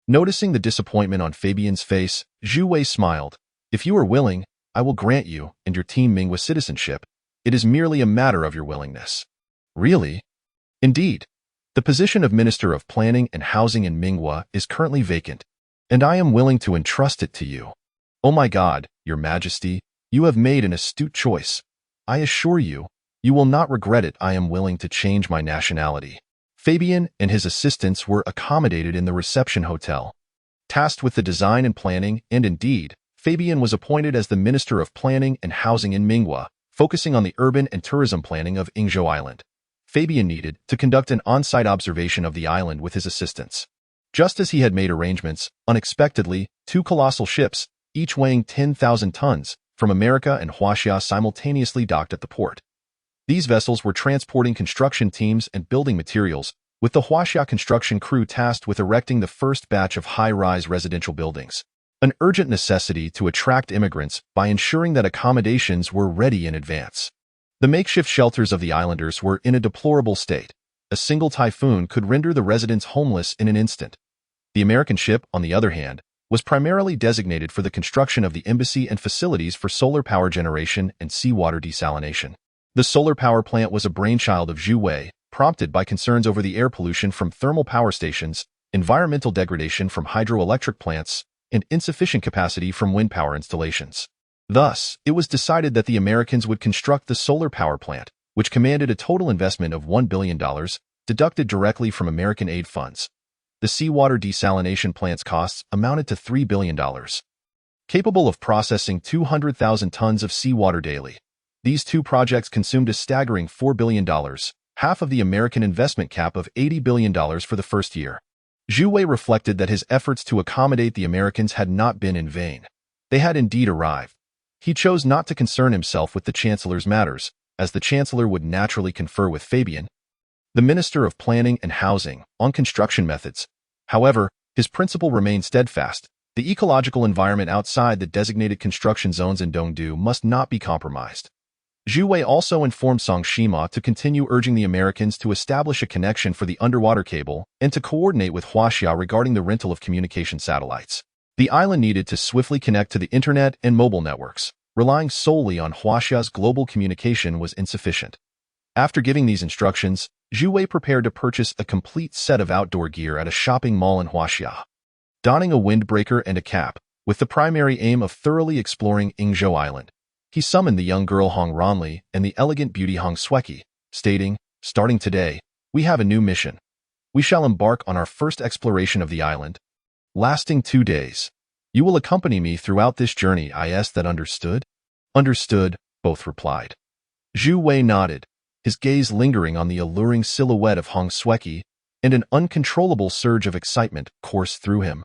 Speaker 1: Noticing the disappointment on Fabian's face, Zhu Wei smiled. If you are willing, I will grant you and your team Mingwa citizenship. It is merely a matter of your willingness. Really? Indeed. The position of Minister of Planning and Housing in Mingwa is currently vacant, and I am willing to entrust it to you. Oh my God, Your Majesty, you have made an astute choice. I assure you, you will not regret it. I am willing to change my nationality. Fabian and his assistants were accommodated in the reception hotel, tasked with the design and planning, and indeed, Fabian was appointed as the Minister of Planning and Housing in Mingwa, focusing on the urban and tourism planning of Yingzhou Island. Fabian needed to conduct an on-site observation of the island with his assistants. Just as he had made arrangements, unexpectedly, two colossal ships, each weighing 10,000 tons, from America and Huaxia simultaneously docked at the port. These vessels were transporting construction teams and building materials, with the Huaxia construction crew tasked with erecting the first batch of high-rise residential buildings. An urgent necessity to attract immigrants by ensuring that accommodations were ready in advance. The makeshift shelters of the islanders were in a deplorable state. A single typhoon could render the residents homeless in an instant. The American ship, on the other hand, was primarily designated for the construction of the embassy and facilities for solar power generation and seawater desalination. The solar power plant was a brainchild of Zhu Wei, prompted by concerns over the air pollution from thermal power stations, environmental degradation from hydroelectric plants, and insufficient capacity from wind power installations. Thus, it was decided that the Americans would construct the solar power plant, which commanded a total investment of $1 billion, deducted directly from American aid funds. The seawater desalination plant's costs amounted to $3 billion. Capable of processing 200,000 tons of seawater daily, these two projects consumed a staggering $4 billion, half of the American investment cap of $80 billion for the first year. Zhu Wei reflected that his efforts to accommodate the Americans had not been in vain. They had indeed arrived. He chose not to concern himself with the Chancellor's matters, as the Chancellor would naturally confer with Fabian, the Minister of Planning and Housing, on construction methods. However, his principle remained steadfast. The ecological environment outside the designated construction zones in Dongdu must not be compromised. Zhu Wei also informed Song Shima to continue urging the Americans to establish a connection for the underwater cable and to coordinate with Huaxia regarding the rental of communication satellites. The island needed to swiftly connect to the internet and mobile networks. Relying solely on Huaxia's global communication was insufficient. After giving these instructions, Zhu Wei prepared to purchase a complete set of outdoor gear at a shopping mall in Huaxia. Donning a windbreaker and a cap, with the primary aim of thoroughly exploring Yingzhou Island, he summoned the young girl Hong Ronli and the elegant beauty Hong Sueki, stating, starting today, we have a new mission. We shall embark on our first exploration of the island, lasting 2 days. You will accompany me throughout this journey. Is that understood? Understood, both replied. Zhu Wei nodded, his gaze lingering on the alluring silhouette of Hong Sueki, and an uncontrollable surge of excitement coursed through him,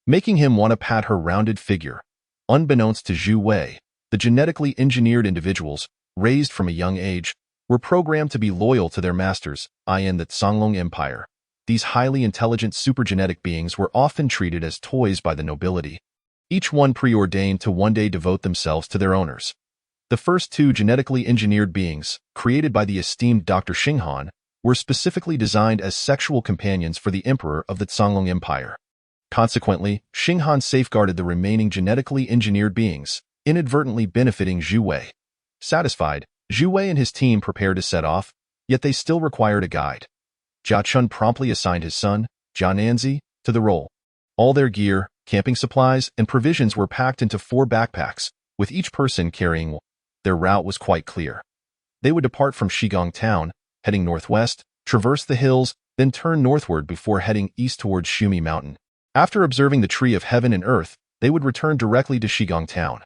Speaker 1: making him want to pat her rounded figure. Unbeknownst to Zhu Wei, the genetically engineered individuals, raised from a young age, were programmed to be loyal to their masters, in the Songlong Empire. These highly intelligent supergenetic beings were often treated as toys by the nobility, each one preordained to one day devote themselves to their owners. The first two genetically engineered beings, created by the esteemed Dr. Xinghan, were specifically designed as sexual companions for the emperor of the Songlong Empire. Consequently, Xinghan safeguarded the remaining genetically engineered beings, inadvertently benefiting Zhu Wei. Satisfied, Zhu Wei and his team prepared to set off, yet they still required a guide. Jia Chun promptly assigned his son, Jia Nanzi, to the role. All their gear, camping supplies, and provisions were packed into 4 backpacks, with each person carrying one. Their route was quite clear. They would depart from Shigong town, heading northwest, traverse the hills, then turn northward before heading east towards Shumi Mountain. After observing the Tree of Heaven and Earth, they would return directly to Shigong town.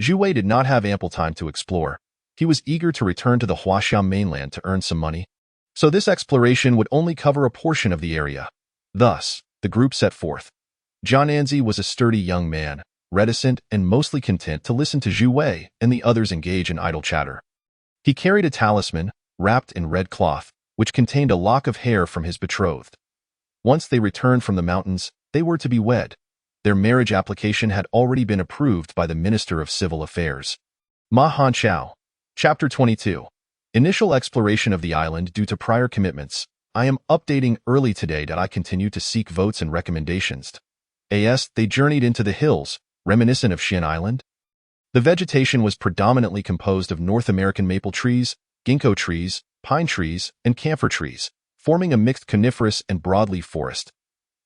Speaker 1: Zhu Wei did not have ample time to explore. He was eager to return to the Huaxia mainland to earn some money. So this exploration would only cover a portion of the area. Thus, the group set forth. Jiananzi was a sturdy young man, reticent and mostly content to listen to Zhu Wei and the others engage in idle chatter. He carried a talisman, wrapped in red cloth, which contained a lock of hair from his betrothed. Once they returned from the mountains, they were to be wed. Their marriage application had already been approved by the Minister of Civil Affairs. Ma Hanchao. Chapter 22. Initial exploration of the island due to prior commitments. I am updating early today that I continue to seek votes and recommendations. As they journeyed into the hills, reminiscent of Xian Island. The vegetation was predominantly composed of North American maple trees, ginkgo trees, pine trees, and camphor trees, forming a mixed coniferous and broadleaf forest.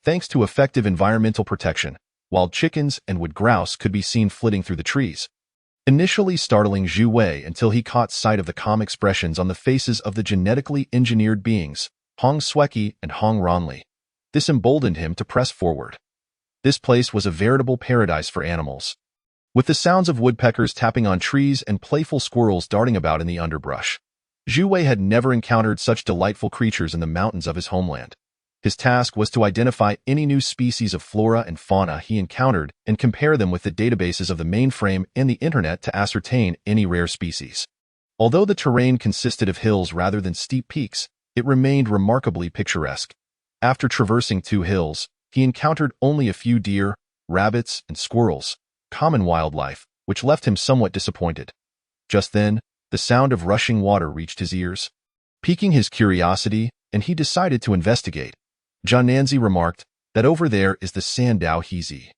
Speaker 1: Thanks to effective environmental protection, wild chickens and wood grouse could be seen flitting through the trees, initially startling Zhu Wei until he caught sight of the calm expressions on the faces of the genetically engineered beings, Hong Sweki and Hong Ronli. This emboldened him to press forward. This place was a veritable paradise for animals, with the sounds of woodpeckers tapping on trees and playful squirrels darting about in the underbrush. Zhu Wei had never encountered such delightful creatures in the mountains of his homeland. His task was to identify any new species of flora and fauna he encountered and compare them with the databases of the mainframe and the internet to ascertain any rare species. Although the terrain consisted of hills rather than steep peaks, it remained remarkably picturesque. After traversing 2 hills, he encountered only a few deer, rabbits, and squirrels, common wildlife, which left him somewhat disappointed. Just then, the sound of rushing water reached his ears, piquing his curiosity, and he decided to investigate. Jiananzi remarked that over there is the Sandao Hizi.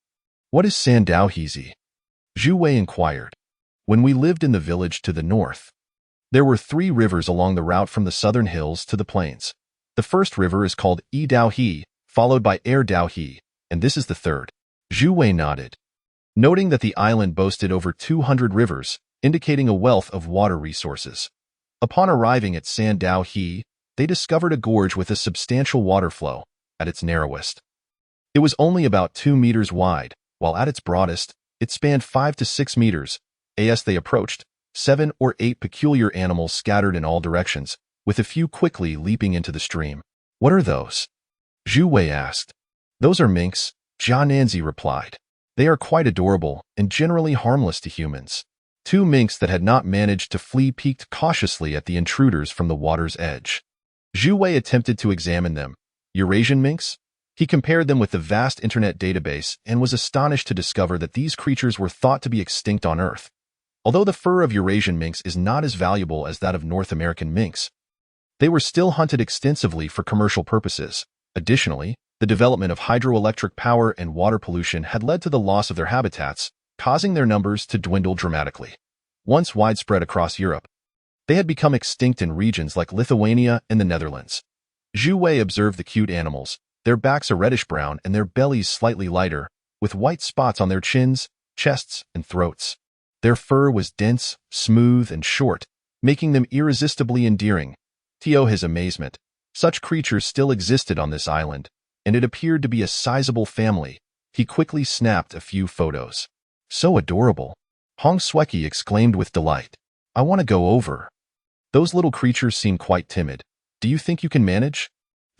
Speaker 1: What is Sandao Hizi? Zhu Wei inquired. When we lived in the village to the north, there were 3 rivers along the route from the southern hills to the plains. The first river is called Dao He, followed by Dao He, and this is the third. Zhu Wei nodded, noting that the island boasted over 200 rivers, indicating a wealth of water resources. Upon arriving at Sandao He, they discovered a gorge with a substantial water flow. At its narrowest, it was only about 2 meters wide, while at its broadest, it spanned 5 to 6 meters. As they approached, 7 or 8 peculiar animals scattered in all directions, with a few quickly leaping into the stream. What are those? Zhu Wei asked. Those are minks, Jiananzi replied. They are quite adorable and generally harmless to humans. 2 minks that had not managed to flee peeked cautiously at the intruders from the water's edge. Zhu Wei attempted to examine them. Eurasian minks? He compared them with the vast internet database and was astonished to discover that these creatures were thought to be extinct on Earth. Although the fur of Eurasian minks is not as valuable as that of North American minks, they were still hunted extensively for commercial purposes. Additionally, the development of hydroelectric power and water pollution had led to the loss of their habitats, causing their numbers to dwindle dramatically. Once widespread across Europe, they had become extinct in regions like Lithuania and the Netherlands. Zhu Wei observed the cute animals. Their backs are reddish-brown and their bellies slightly lighter, with white spots on their chins, chests, and throats. Their fur was dense, smooth, and short, making them irresistibly endearing. To his amazement, such creatures still existed on this island, and it appeared to be a sizable family. He quickly snapped a few photos. So adorable! Hong Sweki exclaimed with delight. I want to go over. Those little creatures seem quite timid. Do you think you can manage?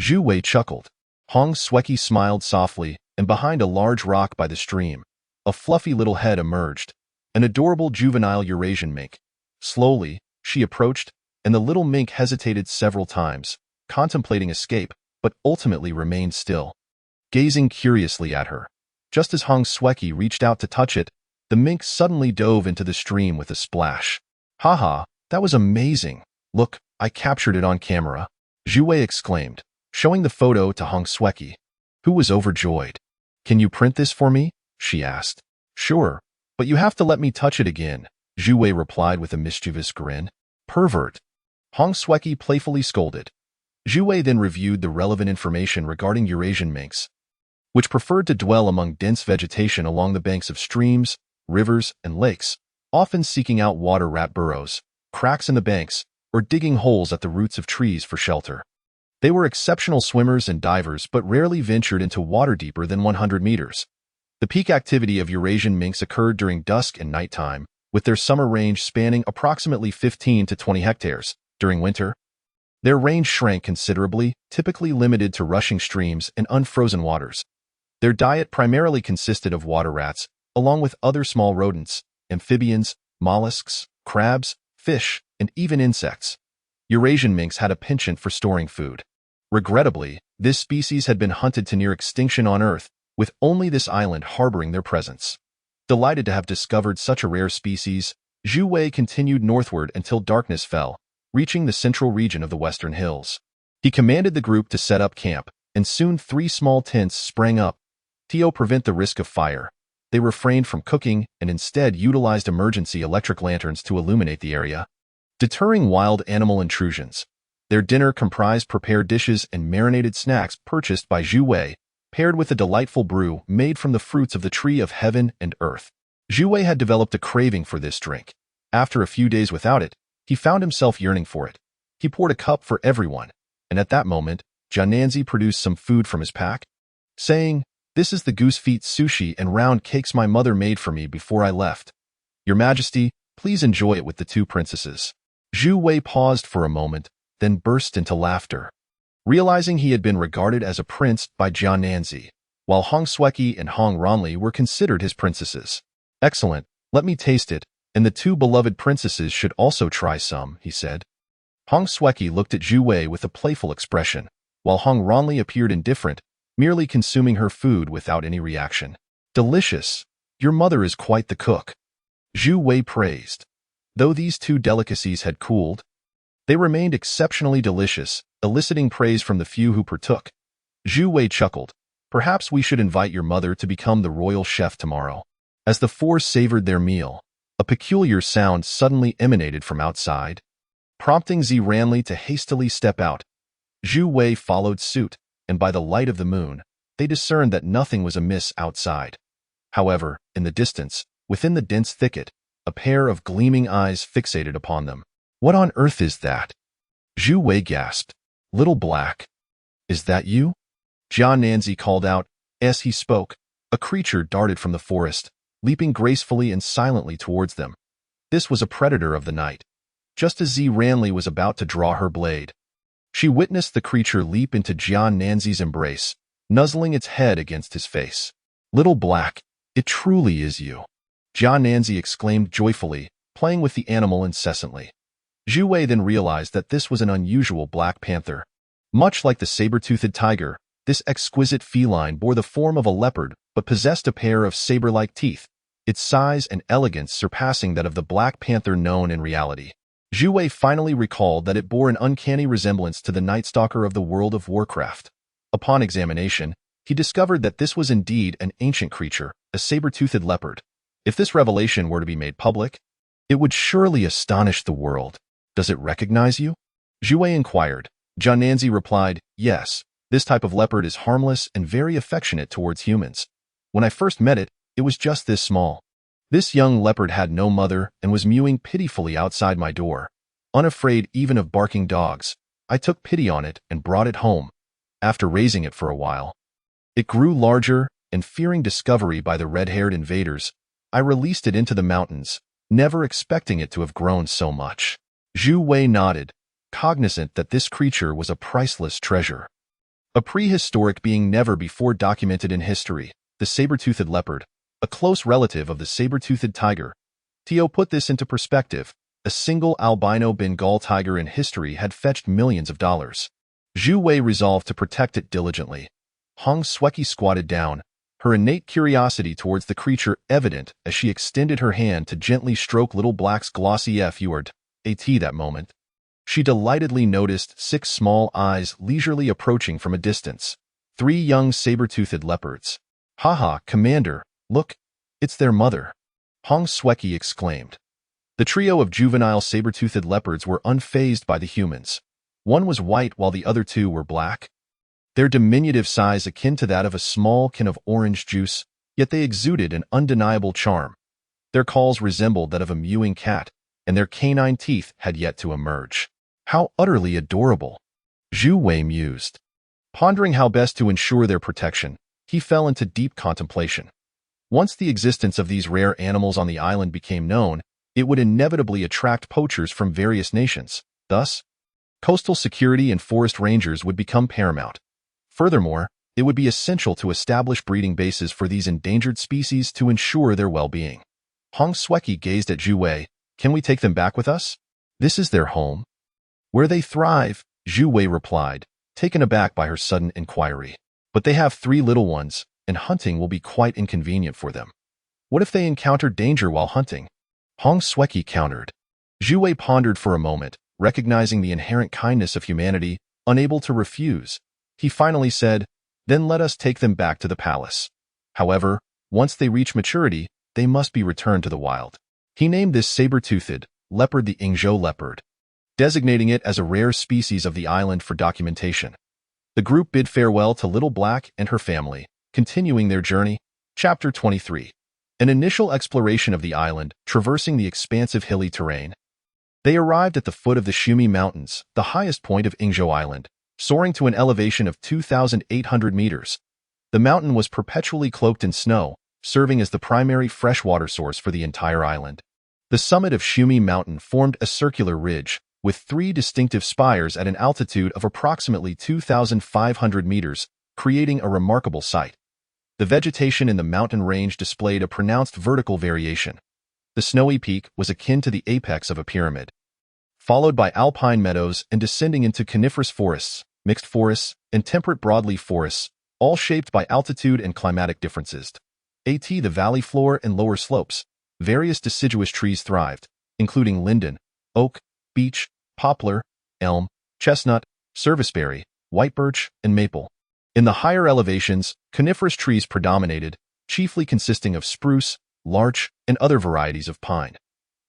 Speaker 1: Zhu Wei chuckled. Hong Sweki smiled softly, and behind a large rock by the stream, a fluffy little head emerged, an adorable juvenile Eurasian mink. Slowly, she approached, and the little mink hesitated several times, contemplating escape, but ultimately remained still, gazing curiously at her. Just as Hong Sweki reached out to touch it, the mink suddenly dove into the stream with a splash. Haha, that was amazing. Look, I captured it on camera. Zhu Wei exclaimed, showing the photo to Hong Sweki, who was overjoyed. Can you print this for me? She asked. Sure, but you have to let me touch it again, Zhu Wei replied with a mischievous grin. Pervert. Hong Sweki playfully scolded. Zhu Wei then reviewed the relevant information regarding Eurasian minks, which preferred to dwell among dense vegetation along the banks of streams, rivers, and lakes, often seeking out water-rat burrows, cracks in the banks, or digging holes at the roots of trees for shelter. They were exceptional swimmers and divers but rarely ventured into water deeper than 100 meters. The peak activity of Eurasian minks occurred during dusk and nighttime, with their summer range spanning approximately 15 to 20 hectares. During winter, their range shrank considerably, typically limited to rushing streams and unfrozen waters. Their diet primarily consisted of water rats, along with other small rodents, amphibians, mollusks, crabs, fish, and even insects. Eurasian minks had a penchant for storing food. Regrettably, this species had been hunted to near extinction on Earth, with only this island harboring their presence. Delighted to have discovered such a rare species, Zhu Wei continued northward until darkness fell, reaching the central region of the Western Hills. He commanded the group to set up camp, and soon 3 small tents sprang up. To prevent the risk of fire, they refrained from cooking and instead utilized emergency electric lanterns to illuminate the area, deterring wild animal intrusions. Their dinner comprised prepared dishes and marinated snacks purchased by Zhu Wei, paired with a delightful brew made from the fruits of the tree of heaven and earth. Zhu Wei had developed a craving for this drink. After a few days without it, he found himself yearning for it. He poured a cup for everyone, and at that moment, Jiananzi produced some food from his pack, saying, "This is the goose feet sushi and round cakes my mother made for me before I left. Your Majesty, please enjoy it with the 2 princesses." Zhu Wei paused for a moment, then burst into laughter, realizing he had been regarded as a prince by Jiananzi, while Hong Sueki and Hong Ronli were considered his princesses. "Excellent, let me taste it, and the 2 beloved princesses should also try some," he said. Hong Sueki looked at Zhu Wei with a playful expression, while Hong Ronli appeared indifferent, merely consuming her food without any reaction. "Delicious. Your mother is quite the cook," Zhu Wei praised. Though these 2 delicacies had cooled, they remained exceptionally delicious, eliciting praise from the few who partook. Zhu Wei chuckled. "Perhaps we should invite your mother to become the royal chef tomorrow." As the 4 savored their meal, a peculiar sound suddenly emanated from outside, prompting Zi Ranli to hastily step out. Zhu Wei followed suit, and by the light of the moon, they discerned that nothing was amiss outside. However, in the distance, within the dense thicket, a pair of gleaming eyes fixated upon them. "What on earth is that?" Zhu Wei gasped. "Little Black, is that you?" Jiananzi called out. As he spoke, a creature darted from the forest, leaping gracefully and silently towards them. This was a predator of the night. Just as Zi Ranli was about to draw her blade, she witnessed the creature leap into Jiananzi's embrace, nuzzling its head against his face. "Little Black, it truly is you," Jiananzi exclaimed joyfully, playing with the animal incessantly. Zhu Wei then realized that this was an unusual black panther. Much like the saber-toothed tiger, this exquisite feline bore the form of a leopard but possessed a pair of saber-like teeth, its size and elegance surpassing that of the black panther known in reality. Zhu Wei finally recalled that it bore an uncanny resemblance to the Night Stalker of the World of Warcraft. Upon examination, he discovered that this was indeed an ancient creature, a saber-toothed leopard. If this revelation were to be made public, it would surely astonish the world. "Does it recognize you?" Zhu Wei inquired. Jiananzi replied, "Yes, this type of leopard is harmless and very affectionate towards humans. When I first met it, it was just this small. This young leopard had no mother and was mewing pitifully outside my door. Unafraid even of barking dogs, I took pity on it and brought it home. After raising it for a while, it grew larger, and fearing discovery by the red-haired invaders, I released it into the mountains, never expecting it to have grown so much." Zhu Wei nodded, cognizant that this creature was a priceless treasure. A prehistoric being never before documented in history, the saber-toothed leopard, a close relative of the saber-toothed tiger. Tio put this into perspective. A single albino Bengal tiger in history had fetched millions of dollars. Zhu Wei resolved to protect it diligently. Hong Sueki squatted down, her innate curiosity towards the creature evident as she extended her hand to gently stroke Little Black's glossy FURD AT that moment. She delightedly noticed 6 small eyes leisurely approaching from a distance. 3 young saber-toothed leopards. "Haha, Commander, look, it's their mother," Hong Sueki exclaimed. The trio of juvenile saber-toothed leopards were unfazed by the humans. One was white while the other 2 were black. Their diminutive size akin to that of a small can of orange juice, yet they exuded an undeniable charm. Their calls resembled that of a mewing cat, and their canine teeth had yet to emerge. "How utterly adorable," Zhu Wei mused. Pondering how best to ensure their protection, he fell into deep contemplation. Once the existence of these rare animals on the island became known, it would inevitably attract poachers from various nations. Thus, coastal security and forest rangers would become paramount. Furthermore, it would be essential to establish breeding bases for these endangered species to ensure their well-being. Hong Xueki gazed at Zhu Wei. Can we take them back with us? This is their home. Where they thrive, Zhu Wei replied, taken aback by her sudden inquiry. But they have 3 little ones, and hunting will be quite inconvenient for them. What if they encounter danger while hunting? Hong Xueki countered. Zhu Wei pondered for a moment, recognizing the inherent kindness of humanity, unable to refuse. He finally said, then let us take them back to the palace. However, once they reach maturity, they must be returned to the wild. He named this saber-toothed leopard the Yingzhou leopard, designating it as a rare species of the island for documentation. The group bid farewell to Little Black and her family, continuing their journey. Chapter 23. An initial exploration of the island, traversing the expansive hilly terrain. They arrived at the foot of the Shumi Mountains, the highest point of Yingzhou Island, soaring to an elevation of 2,800 meters. The mountain was perpetually cloaked in snow, serving as the primary freshwater source for the entire island. The summit of Shumi Mountain formed a circular ridge, with 3 distinctive spires at an altitude of approximately 2,500 meters, creating a remarkable sight. The vegetation in the mountain range displayed a pronounced vertical variation. The snowy peak was akin to the apex of a pyramid, followed by alpine meadows and descending into coniferous forests, mixed forests, and temperate broadleaf forests, all shaped by altitude and climatic differences. The valley floor and lower slopes, various deciduous trees thrived, including linden, oak, beech, poplar, elm, chestnut, serviceberry, white birch, and maple. In the higher elevations, coniferous trees predominated, chiefly consisting of spruce, larch, and other varieties of pine.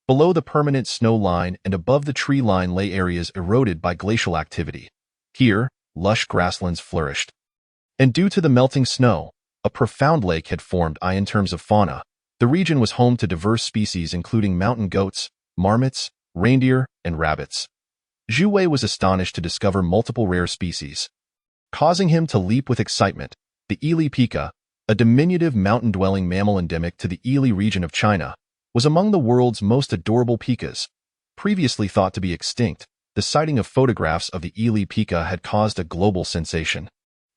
Speaker 1: Below the permanent snow line and above the tree line lay areas eroded by glacial activity. Here, lush grasslands flourished. And due to the melting snow, a profound lake had formed. In terms of fauna, the region was home to diverse species including mountain goats, marmots, reindeer, and rabbits. Zhu Wei was astonished to discover multiple rare species, causing him to leap with excitement. The Ili pika, a diminutive mountain-dwelling mammal endemic to the Ili region of China, was among the world's most adorable pikas. Previously thought to be extinct, the sighting of photographs of the Ili pika had caused a global sensation,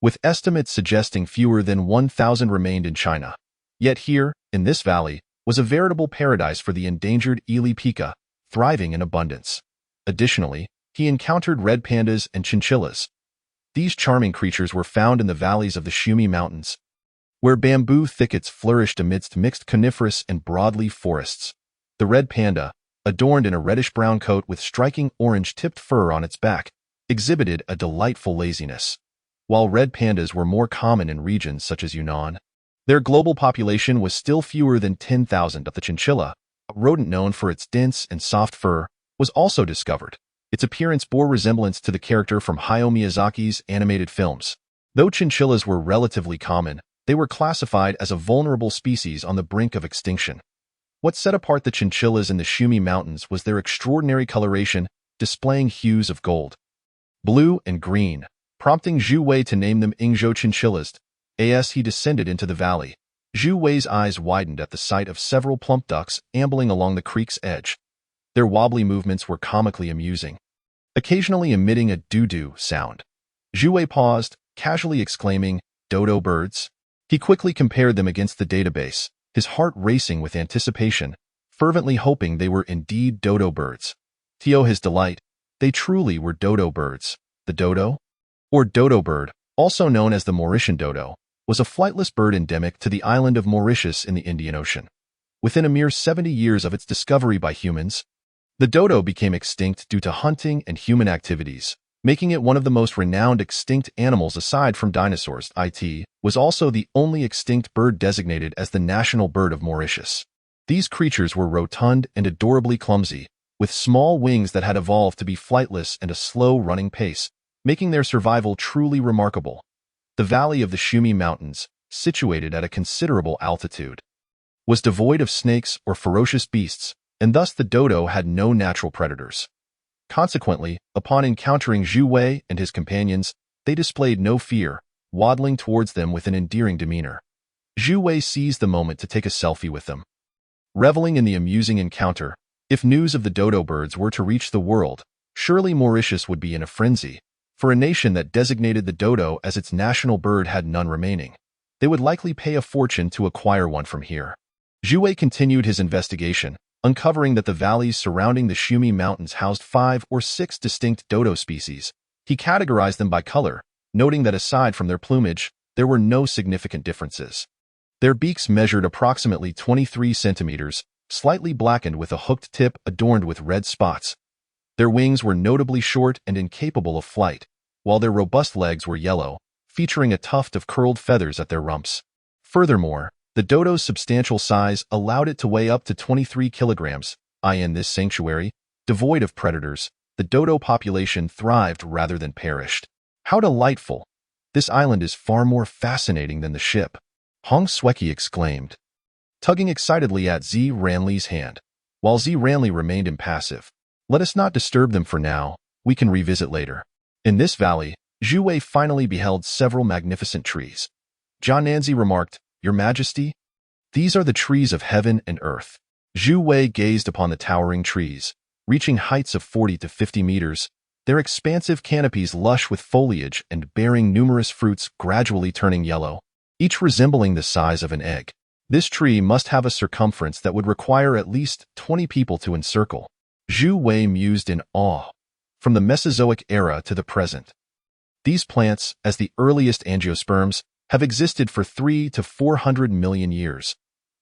Speaker 1: with estimates suggesting fewer than 1,000 remained in China. Yet here, in this valley, was a veritable paradise for the endangered Ili pika, thriving in abundance. Additionally, he encountered red pandas and chinchillas. These charming creatures were found in the valleys of the Shumi Mountains, where bamboo thickets flourished amidst mixed coniferous and broadleaf forests. The red panda, adorned in a reddish-brown coat with striking orange-tipped fur on its back, exhibited a delightful laziness. While red pandas were more common in regions such as Yunnan, their global population was still fewer than 10,000. The chinchilla, a rodent known for its dense and soft fur, was also discovered. Its appearance bore resemblance to the character from Hayao Miyazaki's animated films. Though chinchillas were relatively common, they were classified as a vulnerable species on the brink of extinction. What set apart the chinchillas in the Shumi Mountains was their extraordinary coloration, displaying hues of gold, blue, and green, prompting Zhu Wei to name them Yingzhou chinchillas. As he descended into the valley, Zhu Wei's eyes widened at the sight of several plump ducks ambling along the creek's edge. Their wobbly movements were comically amusing, occasionally emitting a doo-doo sound. Zhu Wei paused, casually exclaiming, "Dodo birds?" He quickly compared them against the database, his heart racing with anticipation, fervently hoping they were indeed dodo birds. To his delight, they truly were dodo birds. The dodo, or dodo bird, also known as the Mauritian dodo, was a flightless bird endemic to the island of Mauritius in the Indian Ocean. Within a mere 70 years of its discovery by humans, the dodo became extinct due to hunting and human activities, making it one of the most renowned extinct animals aside from dinosaurs. It was also the only extinct bird designated as the national bird of Mauritius. These creatures were rotund and adorably clumsy, with small wings that had evolved to be flightless and a slow-running pace, making their survival truly remarkable. The valley of the Shumi Mountains, situated at a considerable altitude, was devoid of snakes or ferocious beasts, and thus the dodo had no natural predators. Consequently, upon encountering Zhu Wei and his companions, they displayed no fear, waddling towards them with an endearing demeanor. Zhu Wei seized the moment to take a selfie with them. Reveling in the amusing encounter, if news of the dodo birds were to reach the world, surely Mauritius would be in a frenzy. For a nation that designated the dodo as its national bird had none remaining, they would likely pay a fortune to acquire one from here. Zhu Wei continued his investigation, uncovering that the valleys surrounding the Shumi Mountains housed 5 or 6 distinct dodo species. He categorized them by color, noting that aside from their plumage, there were no significant differences. Their beaks measured approximately 23 centimeters, slightly blackened with a hooked tip adorned with red spots. Their wings were notably short and incapable of flight, while their robust legs were yellow, featuring a tuft of curled feathers at their rumps. Furthermore, the dodo's substantial size allowed it to weigh up to 23 kilograms. In this sanctuary, devoid of predators, the dodo population thrived rather than perished. How delightful! This island is far more fascinating than the ship, Hong Sweki exclaimed, tugging excitedly at Z Ranli's hand, while Z Ranli remained impassive. Let us not disturb them for now, we can revisit later. In this valley, Zhu Wei finally beheld several magnificent trees. Jiananzi remarked, Your Majesty, these are the trees of heaven and earth. Zhu Wei gazed upon the towering trees, reaching heights of 40 to 50 meters, their expansive canopies lush with foliage and bearing numerous fruits gradually turning yellow, each resembling the size of an egg. This tree must have a circumference that would require at least 20 people to encircle. Zhu Wei mused in awe. From the Mesozoic era to the present, these plants, as the earliest angiosperms, have existed for 300 to 400 million years.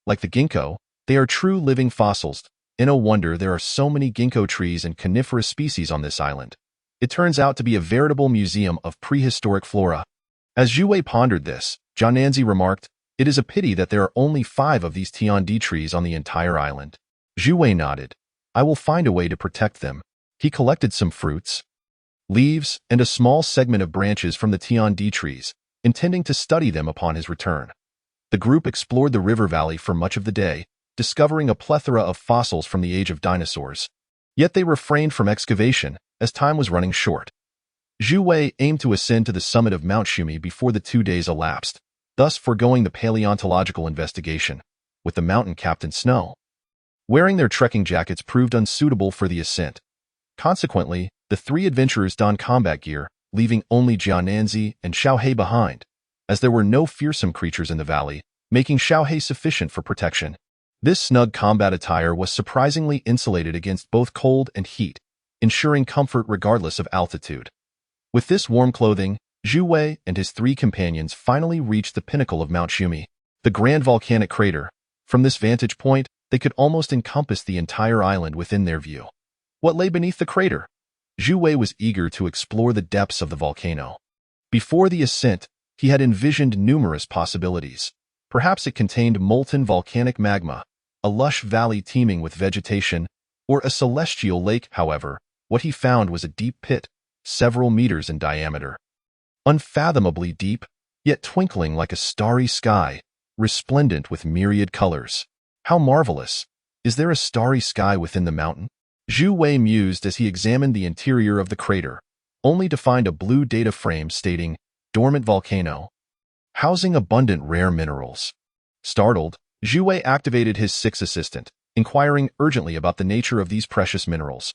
Speaker 1: Like the ginkgo, they are true living fossils. No wonder there are so many ginkgo trees and coniferous species on this island. It turns out to be a veritable museum of prehistoric flora. As Zhu Wei pondered this, Jiananzi remarked, It is a pity that there are only 5 of these tiandi trees on the entire island. Zhu Wei nodded. I will find a way to protect them. He collected some fruits, leaves, and a small segment of branches from the tiandi trees, intending to study them upon his return. The group explored the river valley for much of the day, discovering a plethora of fossils from the age of dinosaurs. Yet they refrained from excavation, as time was running short. Zhu Wei aimed to ascend to the summit of Mount Shumi before the 2 days elapsed, thus foregoing the paleontological investigation, with the mountain capped in snow. Wearing their trekking jackets proved unsuitable for the ascent. Consequently, the 3 adventurers donned combat gear, leaving only Jiananzi and Xiaohe behind, as there were no fearsome creatures in the valley, making Xiaohe sufficient for protection. This snug combat attire was surprisingly insulated against both cold and heat, ensuring comfort regardless of altitude. With this warm clothing, Zhu Wei and his 3 companions finally reached the pinnacle of Mount Shumi, the grand volcanic crater. From this vantage point, they could almost encompass the entire island within their view. What lay beneath the crater? Zhu Wei was eager to explore the depths of the volcano. Before the ascent, he had envisioned numerous possibilities. Perhaps it contained molten volcanic magma, a lush valley teeming with vegetation, or a celestial lake. However, what he found was a deep pit, several meters in diameter. Unfathomably deep, yet twinkling like a starry sky, resplendent with myriad colors. How marvelous! Is there a starry sky within the mountain? Zhu Wei mused as he examined the interior of the crater, only to find a blue data frame stating, Dormant volcano, housing abundant rare minerals. Startled, Zhu Wei activated his 6th assistant, inquiring urgently about the nature of these precious minerals.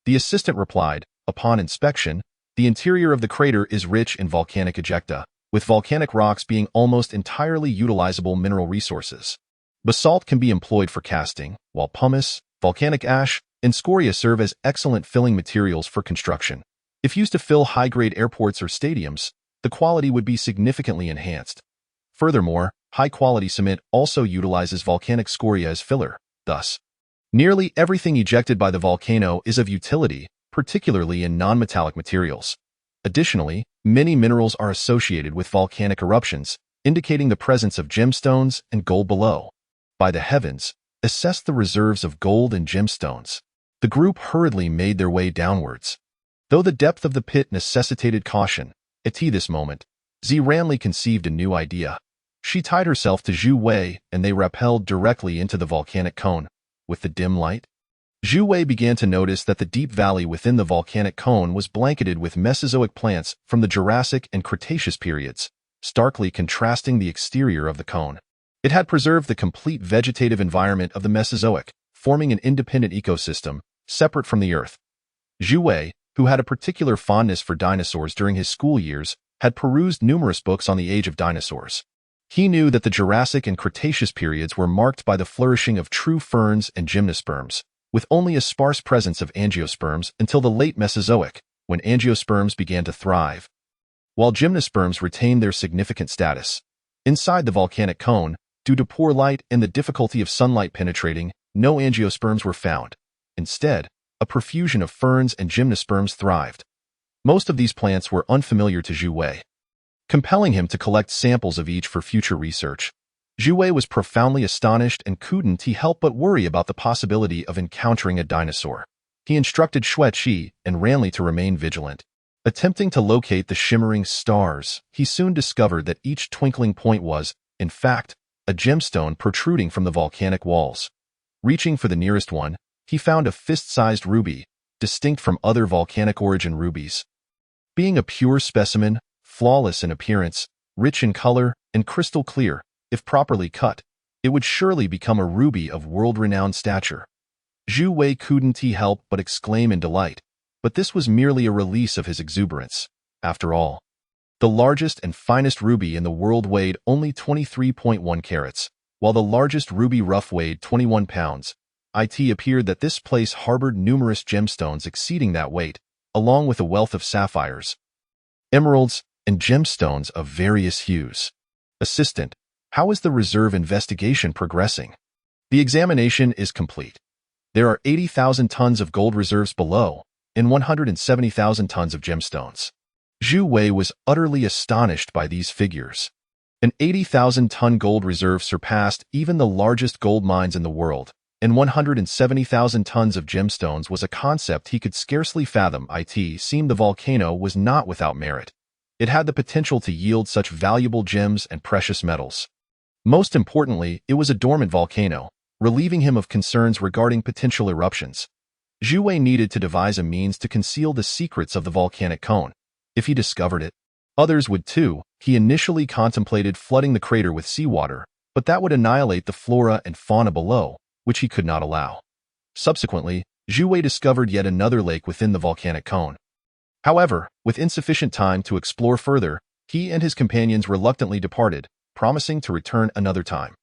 Speaker 1: The assistant replied, upon inspection, the interior of the crater is rich in volcanic ejecta, with volcanic rocks being almost entirely utilizable mineral resources. Basalt can be employed for casting, while pumice, volcanic ash, and scoria serve as excellent filling materials for construction. If used to fill high-grade airports or stadiums, the quality would be significantly enhanced. Furthermore, high-quality cement also utilizes volcanic scoria as filler. Thus, nearly everything ejected by the volcano is of utility, particularly in non-metallic materials. Additionally, many minerals are associated with volcanic eruptions, indicating the presence of gemstones and gold below. By the heavens, assess the reserves of gold and gemstones. The group hurriedly made their way downwards. Though the depth of the pit necessitated caution, at this moment, Z Ranli conceived a new idea. She tied herself to Zhu Wei and they rappelled directly into the volcanic cone. With the dim light, Zhu Wei began to notice that the deep valley within the volcanic cone was blanketed with Mesozoic plants from the Jurassic and Cretaceous periods, starkly contrasting the exterior of the cone. It had preserved the complete vegetative environment of the Mesozoic, forming an independent ecosystem, separate from the Earth. Zhu Wei, who had a particular fondness for dinosaurs during his school years, had perused numerous books on the age of dinosaurs. He knew that the Jurassic and Cretaceous periods were marked by the flourishing of true ferns and gymnosperms, with only a sparse presence of angiosperms until the late Mesozoic, when angiosperms began to thrive. While gymnosperms retained their significant status, inside the volcanic cone, due to poor light and the difficulty of sunlight penetrating, no angiosperms were found. Instead, a profusion of ferns and gymnosperms thrived. Most of these plants were unfamiliar to Zhu Wei, compelling him to collect samples of each for future research. Zhu Wei was profoundly astonished and couldn't help but worry about the possibility of encountering a dinosaur. He instructed Xueqi and Ranli to remain vigilant. Attempting to locate the shimmering stars, he soon discovered that each twinkling point was, in fact, a gemstone protruding from the volcanic walls. Reaching for the nearest one, he found a fist-sized ruby, distinct from other volcanic origin rubies. Being a pure specimen, flawless in appearance, rich in color, and crystal clear, if properly cut, it would surely become a ruby of world-renowned stature. Zhu Wei couldn't help but exclaim in delight, but this was merely a release of his exuberance. After all, the largest and finest ruby in the world weighed only 23.1 carats, while the largest ruby rough weighed 21 pounds. It appeared that this place harbored numerous gemstones exceeding that weight, along with a wealth of sapphires, emeralds, and gemstones of various hues. Assistant, how is the reserve investigation progressing? The examination is complete. There are 80,000 tons of gold reserves below, and 170,000 tons of gemstones. Zhu Wei was utterly astonished by these figures. An 80,000-ton gold reserve surpassed even the largest gold mines in the world, and 170,000 tons of gemstones was a concept he could scarcely fathom. It seemed the volcano was not without merit. It had the potential to yield such valuable gems and precious metals. Most importantly, it was a dormant volcano, relieving him of concerns regarding potential eruptions. Zhu Wei needed to devise a means to conceal the secrets of the volcanic cone. If he discovered it, others would too. He initially contemplated flooding the crater with seawater, but that would annihilate the flora and fauna below, which he could not allow. Subsequently, Zhu Wei discovered yet another lake within the volcanic cone. However, with insufficient time to explore further, he and his companions reluctantly departed, promising to return another time.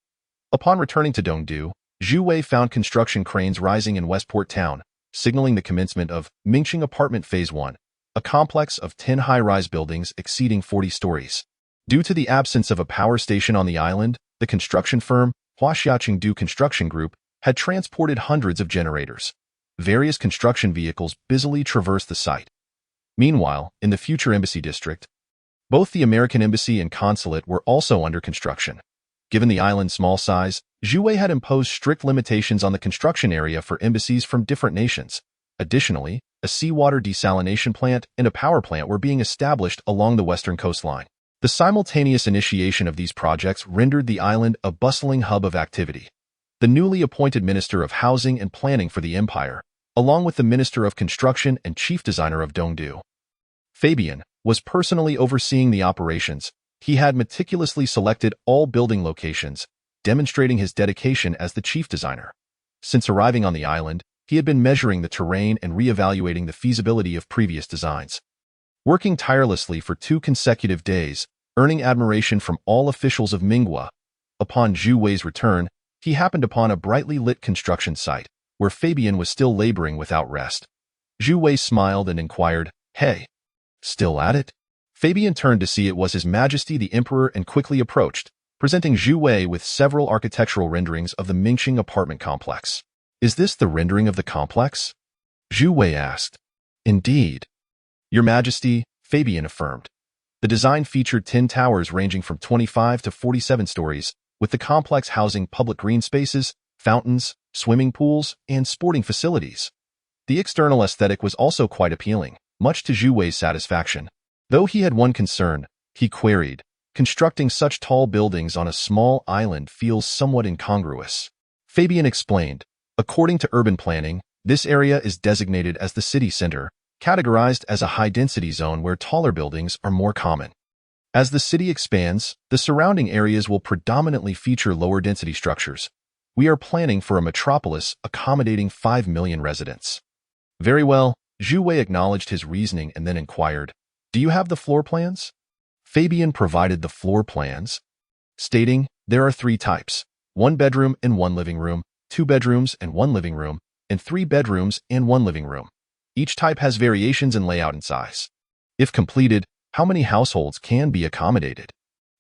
Speaker 1: Upon returning to Dongdu, Zhu Wei found construction cranes rising in Westport Town, signaling the commencement of Mingqing Apartment Phase 1, a complex of 10 high-rise buildings exceeding 40 stories. Due to the absence of a power station on the island, the construction firm, Huaxia Chengdu Construction Group, had transported hundreds of generators. Various construction vehicles busily traversed the site. Meanwhile, in the future embassy district, both the American embassy and consulate were also under construction. Given the island's small size, Zhu Wei had imposed strict limitations on the construction area for embassies from different nations. Additionally, a seawater desalination plant and a power plant were being established along the western coastline. The simultaneous initiation of these projects rendered the island a bustling hub of activity. The newly appointed Minister of Housing and Planning for the Empire, along with the Minister of Construction and Chief Designer of Dongdu, Fabian, was personally overseeing the operations. He had meticulously selected all building locations, demonstrating his dedication as the chief designer. Since arriving on the island, he had been measuring the terrain and re-evaluating the feasibility of previous designs. Working tirelessly for 2 consecutive days, earning admiration from all officials of Mingwa. Upon Zhu Wei's return, he happened upon a brightly lit construction site, where Fabian was still laboring without rest. Zhu Wei smiled and inquired, "Hey, still at it?" Fabian turned to see it was His Majesty the Emperor and quickly approached, presenting Zhu Wei with several architectural renderings of the Mingqing apartment complex. "Is this the rendering of the complex?" Zhu Wei asked. "Indeed." "Your Majesty," Fabian affirmed. The design featured 10 towers ranging from 25 to 47 stories, with the complex housing public green spaces, fountains, swimming pools, and sporting facilities. The external aesthetic was also quite appealing, much to Zhu Wei's satisfaction. Though he had one concern, he queried, constructing such tall buildings on a small island feels somewhat incongruous. Fabian explained, according to urban planning, this area is designated as the city center, categorized as a high-density zone where taller buildings are more common. As the city expands, the surrounding areas will predominantly feature lower-density structures. We are planning for a metropolis accommodating 5 million residents. Very well, Zhu Wei acknowledged his reasoning and then inquired, "Do you have the floor plans?" Fabian provided the floor plans, stating, "There are 3 types, 1 bedroom and 1 living room, 2 bedrooms and 1 living room, and 3 bedrooms and 1 living room. Each type has variations in layout and size. If completed, how many households can be accommodated?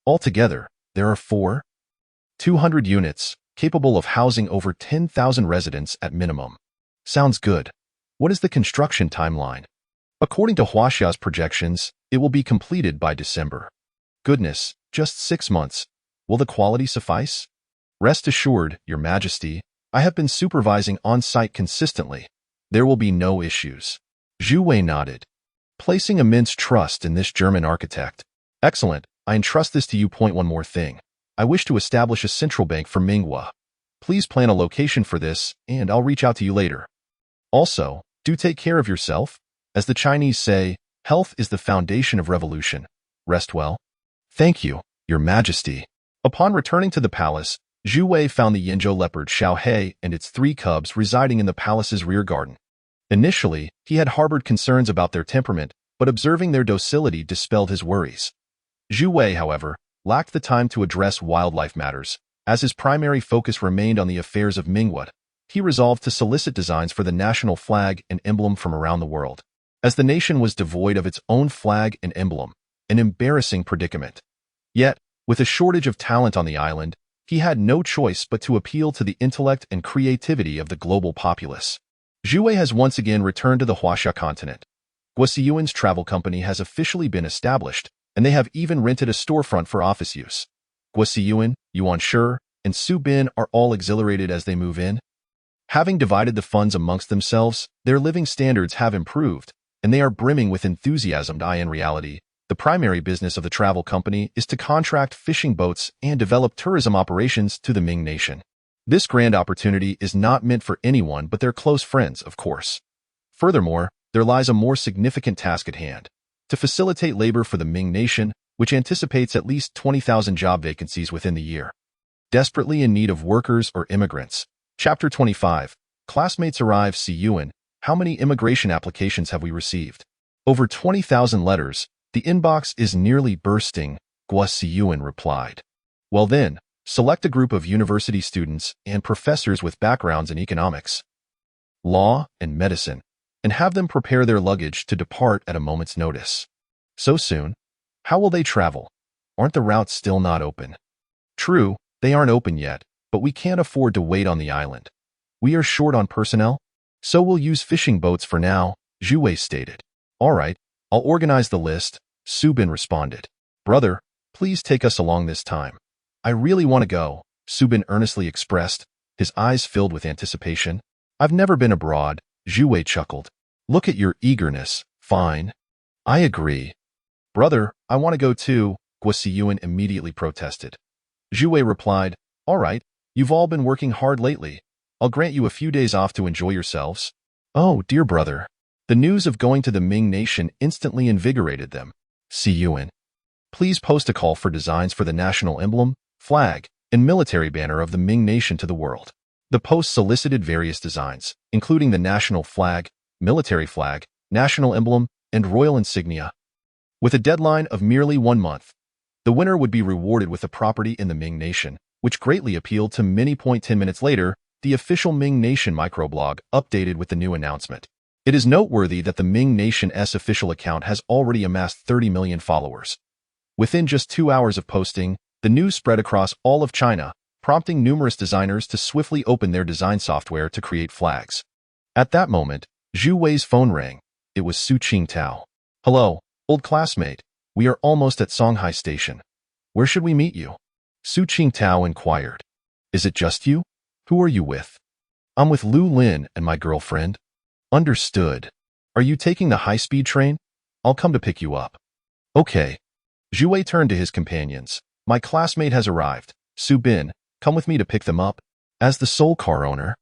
Speaker 1: Altogether, there are 200 units, capable of housing over 10,000 residents at minimum. Sounds good. What is the construction timeline?" According to Huaxia's projections, it will be completed by December. Goodness, just 6 months. Will the quality suffice? Rest assured, Your Majesty, I have been supervising on-site consistently. There will be no issues. Zhu Wei nodded, placing immense trust in this German architect. Excellent, I entrust this to you. One more thing. I wish to establish a central bank for Minghua. Please plan a location for this, and I'll reach out to you later. Also, do take care of yourself. As the Chinese say, health is the foundation of revolution. Rest well. Thank you, Your Majesty. Upon returning to the palace, Zhu Wei found the Yingzhou leopard Xiaohe and its 3 cubs residing in the palace's rear garden. Initially, he had harbored concerns about their temperament, but observing their docility dispelled his worries. Zhu Wei, however, lacked the time to address wildlife matters. As his primary focus remained on the affairs of Minghua, he resolved to solicit designs for the national flag and emblem from around the world. As the nation was devoid of its own flag and emblem, an embarrassing predicament. Yet, with a shortage of talent on the island, he had no choice but to appeal to the intellect and creativity of the global populace. Zhu Wei has once again returned to the Huaxia continent. Guosiyuan's travel company has officially been established, and they have even rented a storefront for office use. Guosiyuan, Yuan Shi, and Su Bin are all exhilarated as they move in. Having divided the funds amongst themselves, their living standards have improved, and they are brimming with enthusiasm. In reality, the primary business of the travel company is to contract fishing boats and develop tourism operations to the Ming nation. This grand opportunity is not meant for anyone but their close friends, of course. Furthermore, there lies a more significant task at hand: to facilitate labor for the Ming nation, which anticipates at least 20,000 job vacancies within the year. Desperately in need of workers or immigrants. Chapter 25. Classmates arrive. See Yuan. How many immigration applications have we received? Over 20,000 letters. The inbox is nearly bursting, Guosiyuan replied. Well then, select a group of university students and professors with backgrounds in economics, law, and medicine, and have them prepare their luggage to depart at a moment's notice. So soon? How will they travel? Aren't the routes still not open? True, they aren't open yet, but we can't afford to wait on the island. We are short on personnel, so we'll use fishing boats for now, Zhu Wei stated. All right, I'll organize the list, Su Bin responded. Brother, please take us along this time. I really want to go, Su Bin earnestly expressed, his eyes filled with anticipation. I've never been abroad, Zhu Wei chuckled. Look at your eagerness. Fine. I agree. Brother, I want to go too, Guosiyuan immediately protested. Zhu Wei replied, All right, you've all been working hard lately. I'll grant you a few days off to enjoy yourselves. Oh, dear brother. The news of going to the Ming nation instantly invigorated them. See Yuan. Please post a call for designs for the national emblem, flag, and military banner of the Ming nation to the world. The post solicited various designs, including the national flag, military flag, national emblem, and royal insignia. With a deadline of merely 1 month, the winner would be rewarded with a property in the Ming nation, which greatly appealed to many. 10 minutes later, the official Ming Nation microblog updated with the new announcement. It is noteworthy that the Ming Nation's official account has already amassed 30 million followers. Within just 2 hours of posting, the news spread across all of China, prompting numerous designers to swiftly open their design software to create flags. At that moment, Zhu Wei's phone rang. It was Su Qingtao. Hello, old classmate. We are almost at Songhai Station. Where should we meet you? Su Qingtao inquired. Is it just you? Who are you with? I'm with Lu Lin and my girlfriend. Understood. Are you taking the high-speed train? I'll come to pick you up. Okay. Zhu Wei turned to his companions. My classmate has arrived. Su Bin, come with me to pick them up. As the sole car owner,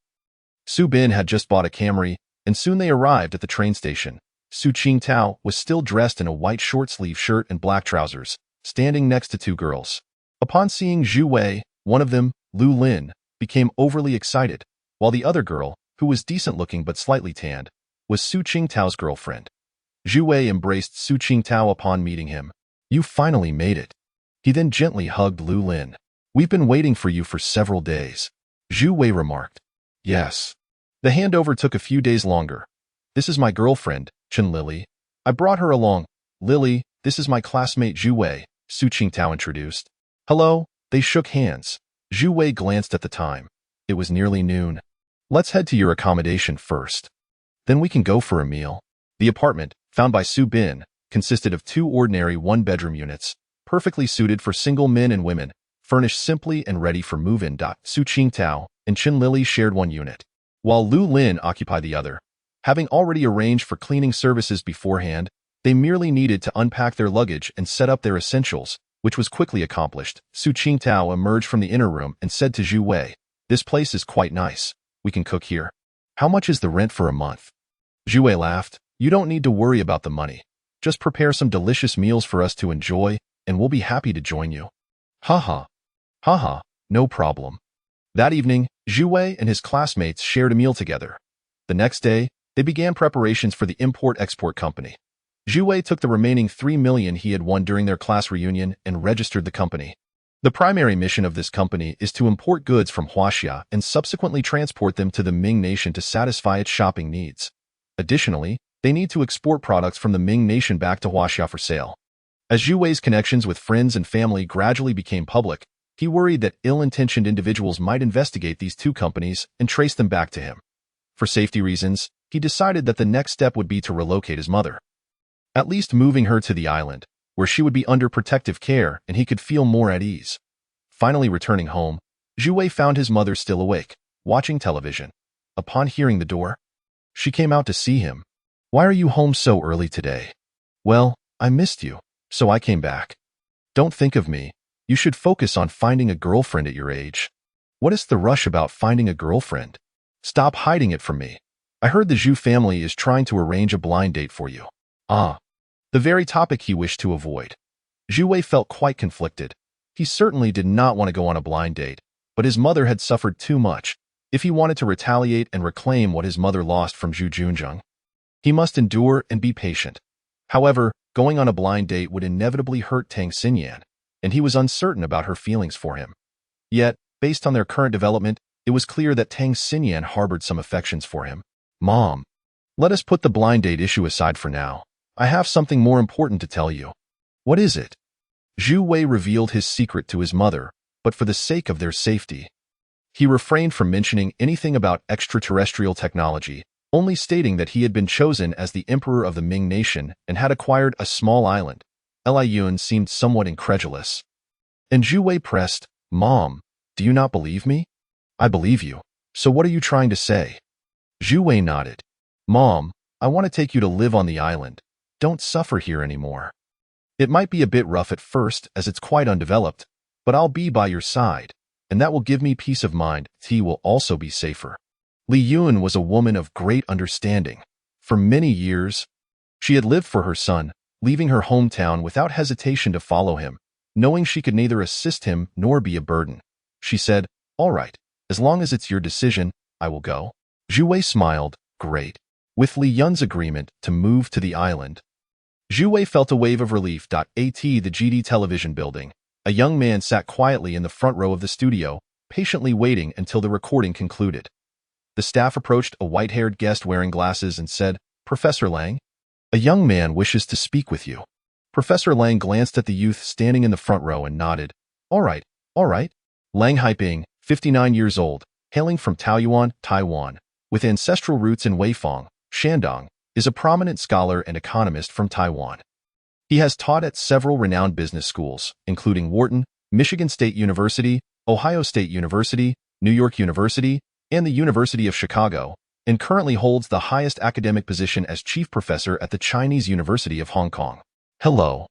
Speaker 1: Su Bin had just bought a Camry, and soon they arrived at the train station. Su Qingtao was still dressed in a white short-sleeve shirt and black trousers, standing next to two girls. Upon seeing Zhu Wei, one of them, Lu Lin, became overly excited, while the other girl, who was decent-looking but slightly tanned, was Su Qingtao's girlfriend. Zhu Wei embraced Su Qingtao upon meeting him. "You finally made it." He then gently hugged Lu Lin. "We've been waiting for you for several days," Zhu Wei remarked. "Yes." The handover took a few days longer. "This is my girlfriend, Chen Lily. I brought her along. Lily, this is my classmate Zhu Wei," Su Qingtao introduced. "Hello." They shook hands. Zhu Wei glanced at the time. It was nearly noon. "Let's head to your accommodation first. Then we can go for a meal." The apartment, found by Su Bin, consisted of two ordinary one-bedroom units, perfectly suited for single men and women, furnished simply and ready for move-in. Su Qingtao and Chen Lily shared one unit, while Lu Lin occupied the other. Having already arranged for cleaning services beforehand, they merely needed to unpack their luggage and set up their essentials, which was quickly accomplished. Su Qingtao emerged from the inner room and said to Zhu Wei, "This place is quite nice. We can cook here. How much is the rent for a month?" Zhu Wei laughed. "You don't need to worry about the money. Just prepare some delicious meals for us to enjoy, and we'll be happy to join you." "Haha. Haha, no problem." That evening, Zhu Wei and his classmates shared a meal together. The next day, they began preparations for the import-export company. Zhu Wei took the remaining 3 million he had won during their class reunion and registered the company. The primary mission of this company is to import goods from Huaxia and subsequently transport them to the Ming nation to satisfy its shopping needs. Additionally, they need to export products from the Ming nation back to Huaxia for sale. As Zhu Wei's connections with friends and family gradually became public, he worried that ill-intentioned individuals might investigate these two companies and trace them back to him. For safety reasons, he decided that the next step would be to relocate his mother. At least moving her to the island, where she would be under protective care and he could feel more at ease. Finally returning home, Zhu Wei found his mother still awake, watching television. Upon hearing the door, she came out to see him. "Why are you home so early today?" "Well, I missed you, so I came back." "Don't think of me. You should focus on finding a girlfriend at your age." "What is the rush about finding a girlfriend? Stop hiding it from me. I heard the Zhu family is trying to arrange a blind date for you." "Ah." The very topic he wished to avoid. Zhu Wei felt quite conflicted. He certainly did not want to go on a blind date, but his mother had suffered too much. If he wanted to retaliate and reclaim what his mother lost from Zhu Junzheng, he must endure and be patient. However, going on a blind date would inevitably hurt Tang Siyan, and he was uncertain about her feelings for him. Yet, based on their current development, it was clear that Tang Siyan harbored some affections for him. "Mom, let us put the blind date issue aside for now. I have something more important to tell you." "What is it?" Zhu Wei revealed his secret to his mother, but for the sake of their safety. He refrained from mentioning anything about extraterrestrial technology, only stating that he had been chosen as the emperor of the Ming nation and had acquired a small island. Yun seemed somewhat incredulous. And Zhu Wei pressed, "Mom, do you not believe me?" "I believe you. So what are you trying to say?" Zhu Wei nodded. "Mom, I want to take you to live on the island. Don't suffer here anymore. It might be a bit rough at first as it's quite undeveloped, but I'll be by your side, and that will give me peace of mind. He will also be safer." Li Yun was a woman of great understanding. For many years, she had lived for her son, leaving her hometown without hesitation to follow him, knowing she could neither assist him nor be a burden. She said, "All right, as long as it's your decision, I will go." Zhu Wei smiled. "Great." With Li Yun's agreement to move to the island, Zhu Wei felt a wave of relief. At the GD television building, a young man sat quietly in the front row of the studio, patiently waiting until the recording concluded. The staff approached a white-haired guest wearing glasses and said, "Professor Lang, a young man wishes to speak with you." Professor Lang glanced at the youth standing in the front row and nodded. All right. Lang Haiping, 59 years old, hailing from Taoyuan, Taiwan, with ancestral roots in Weifang, Shandong, is a prominent scholar and economist from Taiwan. He has taught at several renowned business schools, including Wharton, Michigan State University, Ohio State University, New York University, and the University of Chicago, and currently holds the highest academic position as chief professor at the Chinese University of Hong Kong. "Hello,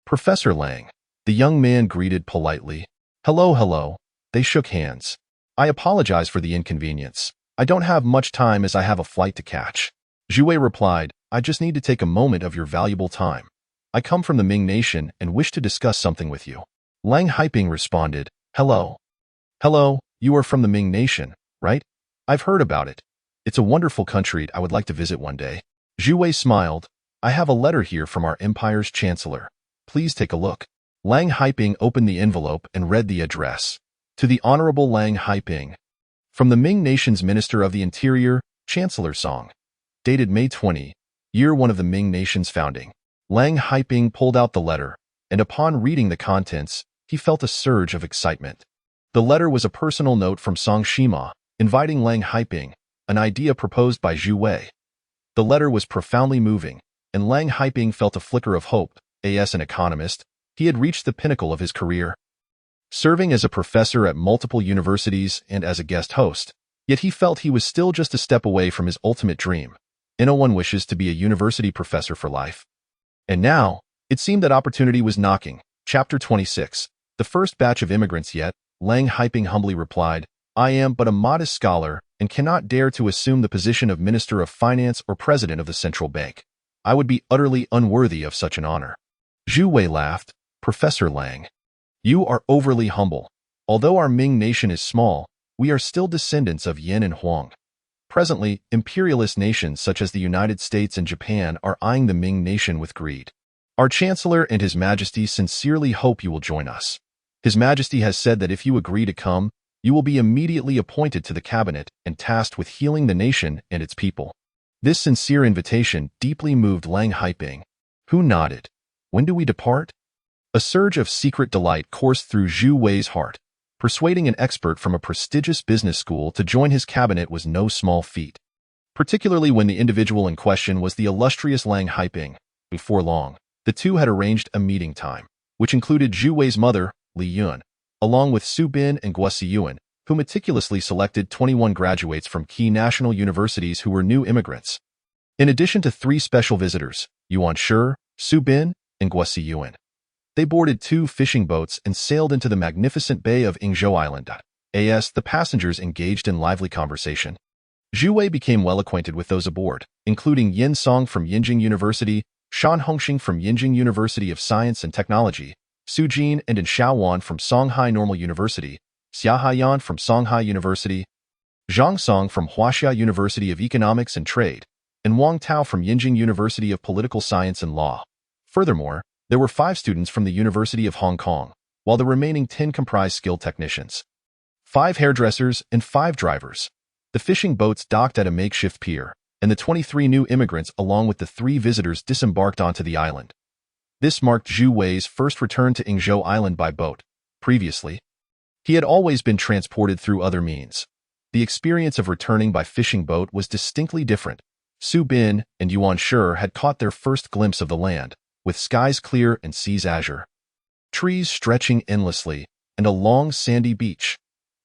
Speaker 1: Professor Lang," the young man greeted politely. Hello. They shook hands. "I apologize for the inconvenience. I don't have much time as I have a flight to catch." Zhu Wei replied, "I just need to take a moment of your valuable time." I come from the Ming Nation and wish to discuss something with you. Lang Haiping responded, Hello. Hello, you are from the Ming Nation, right? I've heard about it. It's a wonderful country I would like to visit one day. Zhu Wei smiled. I have a letter here from our empire's chancellor. Please take a look. Lang Haiping opened the envelope and read the address. To the Honorable Lang Haiping. From the Ming Nation's Minister of the Interior, Chancellor Song. Dated May 20, year 1 of the Ming Nation's founding. Lang Haiping pulled out the letter, and upon reading the contents, he felt a surge of excitement. The letter was a personal note from Song Shima, inviting Lang Haiping, an idea proposed by Zhu Wei. The letter was profoundly moving, and Lang Haiping felt a flicker of hope. As an economist, he had reached the pinnacle of his career, serving as a professor at multiple universities and as a guest host. Yet he felt he was still just a step away from his ultimate dream. No one wishes to be a university professor for life. And now, it seemed that opportunity was knocking. Chapter 26. The first batch of immigrants yet, Lang Haiping humbly replied, I am but a modest scholar and cannot dare to assume the position of Minister of Finance or President of the Central Bank. I would be utterly unworthy of such an honor. Zhu Wei laughed. Professor Lang, you are overly humble. Although our Ming Nation is small, we are still descendants of Yin and Huang. Presently, imperialist nations such as the United States and Japan are eyeing the Ming Nation with greed. Our Chancellor and His Majesty sincerely hope you will join us. His Majesty has said that if you agree to come, you will be immediately appointed to the cabinet and tasked with healing the nation and its people. This sincere invitation deeply moved Lang Haiping, who nodded. When do we depart? A surge of secret delight coursed through Zhu Wei's heart. Persuading an expert from a prestigious business school to join his cabinet was no small feat, particularly when the individual in question was the illustrious Lang Haiping. Before long, the two had arranged a meeting time, which included Zhu Wei's mother, Li Yun, along with Su Bin and Guo Siyuan, who meticulously selected 21 graduates from key national universities who were new immigrants. In addition to 3 special visitors, Yuan Shi, Su Bin, and Guo Siyuan, they boarded 2 fishing boats and sailed into the magnificent bay of Yingzhou Island. The passengers engaged in lively conversation. Zhu Wei became well acquainted with those aboard, including Yin Song from Yinjing University, Shan Hongxing from Yinjing University of Science and Technology, Su Jin and Xiaowan from Songhai Normal University, Xia Haiyan from Songhai University, Zhang Song from Huaxia University of Economics and Trade, and Wang Tao from Yinjing University of Political Science and Law. Furthermore, there were 5 students from the University of Hong Kong, while the remaining 10 comprised skilled technicians, 5 hairdressers, and 5 drivers. The fishing boats docked at a makeshift pier, and the 23 new immigrants along with the 3 visitors disembarked onto the island. This marked Zhu Wei's first return to Yingzhou Island by boat. Previously, he had always been transported through other means. The experience of returning by fishing boat was distinctly different. Su Bin and Yuan Shi had caught their first glimpse of the land, with skies clear and seas azure, trees stretching endlessly, and a long sandy beach.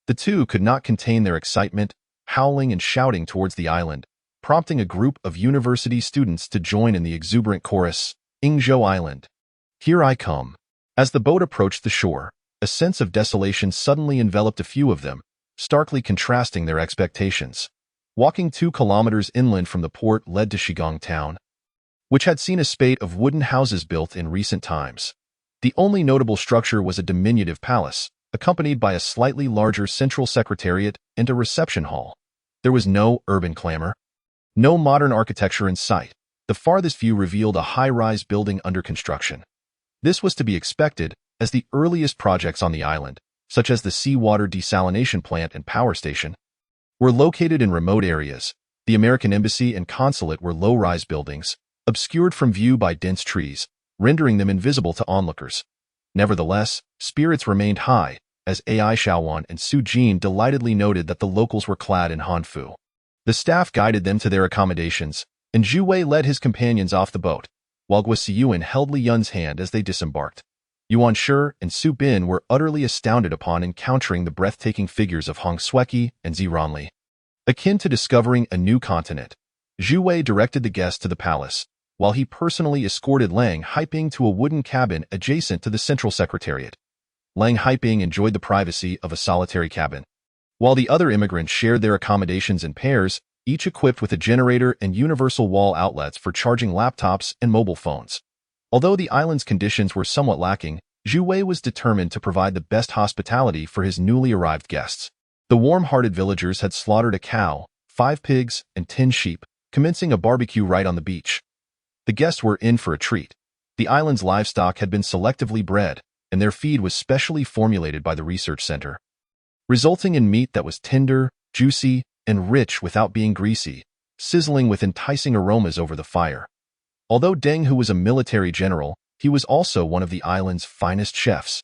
Speaker 1: The two could not contain their excitement, howling and shouting towards the island, prompting a group of university students to join in the exuberant chorus, Yingzhou Island. Here I come. As the boat approached the shore, a sense of desolation suddenly enveloped a few of them, starkly contrasting their expectations. Walking 2 kilometers inland from the port led to Shigong town, which had seen a spate of wooden houses built in recent times. The only notable structure was a diminutive palace, accompanied by a slightly larger central secretariat and a reception hall. There was no urban clamor, no modern architecture in sight. The farthest view revealed a high-rise building under construction. This was to be expected, as the earliest projects on the island, such as the seawater desalination plant and power station, were located in remote areas. The American embassy and consulate were low-rise buildings, obscured from view by dense trees, rendering them invisible to onlookers. Nevertheless, spirits remained high, as Ai Xiaowan and Su Jin delightedly noted that the locals were clad in hanfu. The staff guided them to their accommodations, and Zhu Wei led his companions off the boat, while Guo Siyuan held Li Yun's hand as they disembarked. Yuan Shi and Su Bin were utterly astounded upon encountering the breathtaking figures of Hong Sueki and Ziranli. Akin to discovering a new continent, Zhu Wei directed the guests to the palace, while he personally escorted Lang Haiping to a wooden cabin adjacent to the central secretariat. Lang Haiping enjoyed the privacy of a solitary cabin, while the other immigrants shared their accommodations in pairs, each equipped with a generator and universal wall outlets for charging laptops and mobile phones. Although the island's conditions were somewhat lacking, Zhu Wei was determined to provide the best hospitality for his newly arrived guests. The warm-hearted villagers had slaughtered a cow, 5 pigs, and 10 sheep, commencing a barbecue right on the beach. The guests were in for a treat. The island's livestock had been selectively bred, and their feed was specially formulated by the research center, resulting in meat that was tender, juicy, and rich without being greasy, sizzling with enticing aromas over the fire. Although Deng Hu was a military general, he was also one of the island's finest chefs.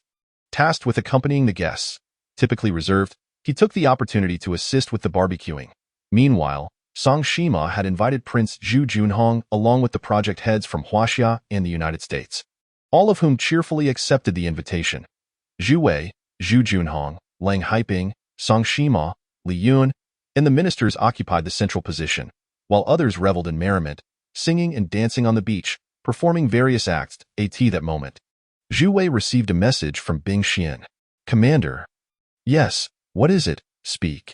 Speaker 1: Tasked with accompanying the guests, typically reserved, he took the opportunity to assist with the barbecuing. Meanwhile, Song Shima had invited Prince Zhu Junhong along with the project heads from Huaxia and the United States, all of whom cheerfully accepted the invitation. Zhu Wei, Zhu Junhong, Lang Haiping, Song Shima, Li Yun, and the ministers occupied the central position, while others reveled in merriment, singing and dancing on the beach, performing various acts at that moment. Zhu Wei received a message from Bing Xian. Commander. Yes, what is it? Speak.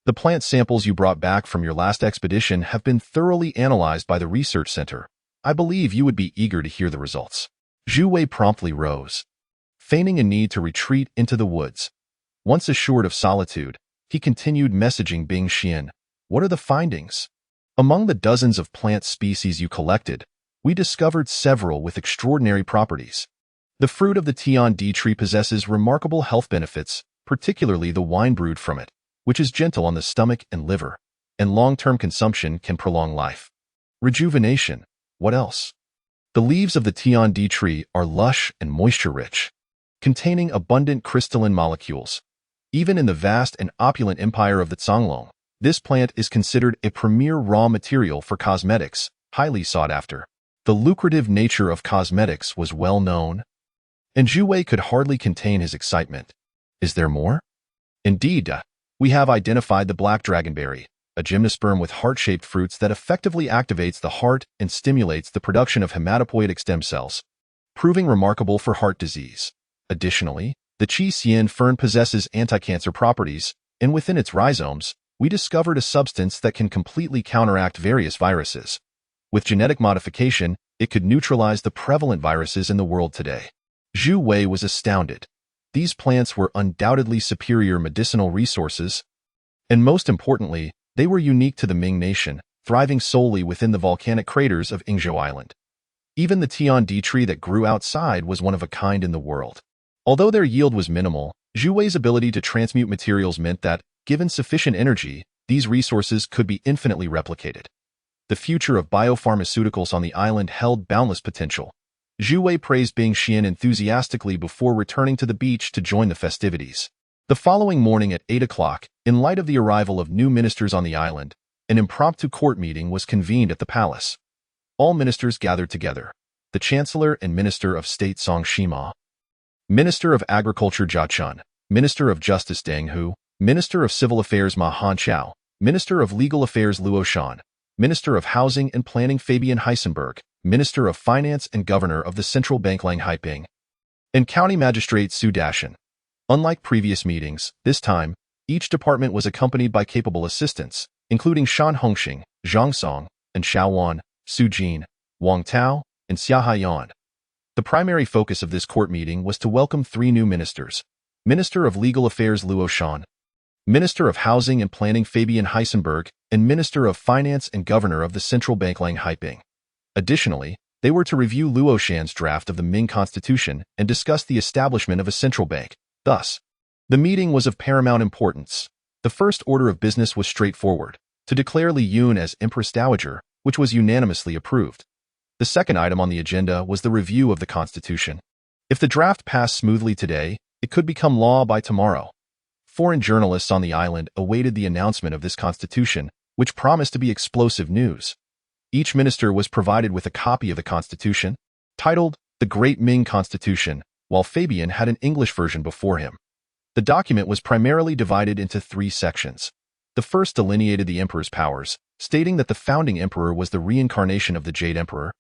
Speaker 1: The plant samples you brought back from your last expedition have been thoroughly analyzed by the research center. I believe you would be eager to hear the results. Zhu Wei promptly rose, feigning a need to retreat into the woods. Once assured of solitude, he continued messaging Bing Xian. What are the findings? Among the dozens of plant species you collected, we discovered several with extraordinary properties. The fruit of the Tian-di tree possesses remarkable health benefits, particularly the wine brewed from it, which is gentle on the stomach and liver, and long-term consumption can prolong life. Rejuvenation. What else? The leaves of the Tian-di tree are lush and moisture-rich, containing abundant crystalline molecules. Even in the vast and opulent empire of the Zonglong, this plant is considered a premier raw material for cosmetics, highly sought after. The lucrative nature of cosmetics was well known, and Zhu Wei could hardly contain his excitement. Is there more? Indeed, we have identified the black dragonberry, a gymnosperm with heart-shaped fruits that effectively activates the heart and stimulates the production of hematopoietic stem cells, proving remarkable for heart disease. Additionally, the Qi Xian fern possesses anti-cancer properties, and within its rhizomes, we discovered a substance that can completely counteract various viruses. With genetic modification, it could neutralize the prevalent viruses in the world today. Zhu Wei was astounded. These plants were undoubtedly superior medicinal resources, and most importantly, they were unique to the Ming nation, thriving solely within the volcanic craters of Yingzhou Island. Even the Tian-di tree that grew outside was one of a kind in the world. Although their yield was minimal, Zhu Wei's ability to transmute materials meant that, given sufficient energy, these resources could be infinitely replicated. The future of biopharmaceuticals on the island held boundless potential. Zhu Wei praised Bing Xian enthusiastically before returning to the beach to join the festivities. The following morning at 8 o'clock, in light of the arrival of new ministers on the island, an impromptu court meeting was convened at the palace. All ministers gathered together. The Chancellor and Minister of State Song Shima, Minister of Agriculture Jia Chun, Minister of Justice Deng Hu, Minister of Civil Affairs Ma Hanqiao, Minister of Legal Affairs Luo Shan, Minister of Housing and Planning Fabian Heisenberg, Minister of Finance and Governor of the Central Bank Lang Haiping, and County Magistrate Su Dashan. Unlike previous meetings, this time, each department was accompanied by capable assistants, including Shan Hongxing, Zhang Song, and Xiao Wan, Su Jin, Wang Tao, and Xia Haiyan. The primary focus of this court meeting was to welcome 3 new ministers: Minister of Legal Affairs Luo Shan, Minister of Housing and Planning Fabian Heisenberg, and Minister of Finance and Governor of the Central Bank Lang Haiping. Additionally, they were to review Luo Shan's draft of the Ming Constitution and discuss the establishment of a central bank. Thus, the meeting was of paramount importance. The first order of business was straightforward: to declare Li Yun as Empress Dowager, which was unanimously approved. The second item on the agenda was the review of the Constitution. If the draft passed smoothly today, it could become law by tomorrow. Foreign journalists on the island awaited the announcement of this Constitution, which promised to be explosive news. Each minister was provided with a copy of the Constitution, titled The Great Ming Constitution, while Fabian had an English version before him. The document was primarily divided into 3 sections. The first delineated the emperor's powers, stating that the founding emperor was the reincarnation of the Jade Emperor,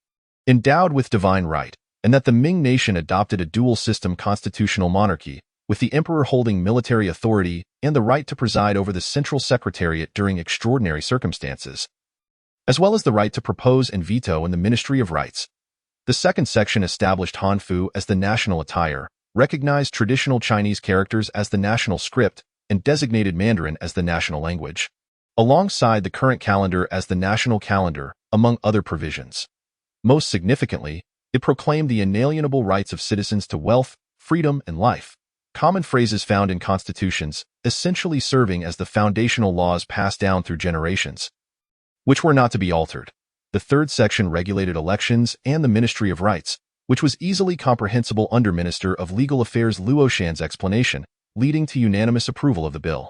Speaker 1: endowed with divine right, and that the Ming nation adopted a dual-system constitutional monarchy, with the emperor holding military authority and the right to preside over the central secretariat during extraordinary circumstances, as well as the right to propose and veto in the Ministry of Rights. The second section established Hanfu as the national attire, recognized traditional Chinese characters as the national script, and designated Mandarin as the national language, alongside the current calendar as the national calendar, among other provisions. Most significantly, it proclaimed the inalienable rights of citizens to wealth, freedom, and life, common phrases found in constitutions, essentially serving as the foundational laws passed down through generations, which were not to be altered. The third section regulated elections and the Ministry of Rights, which was easily comprehensible under Minister of Legal Affairs Luo Shan's explanation, leading to unanimous approval of the bill.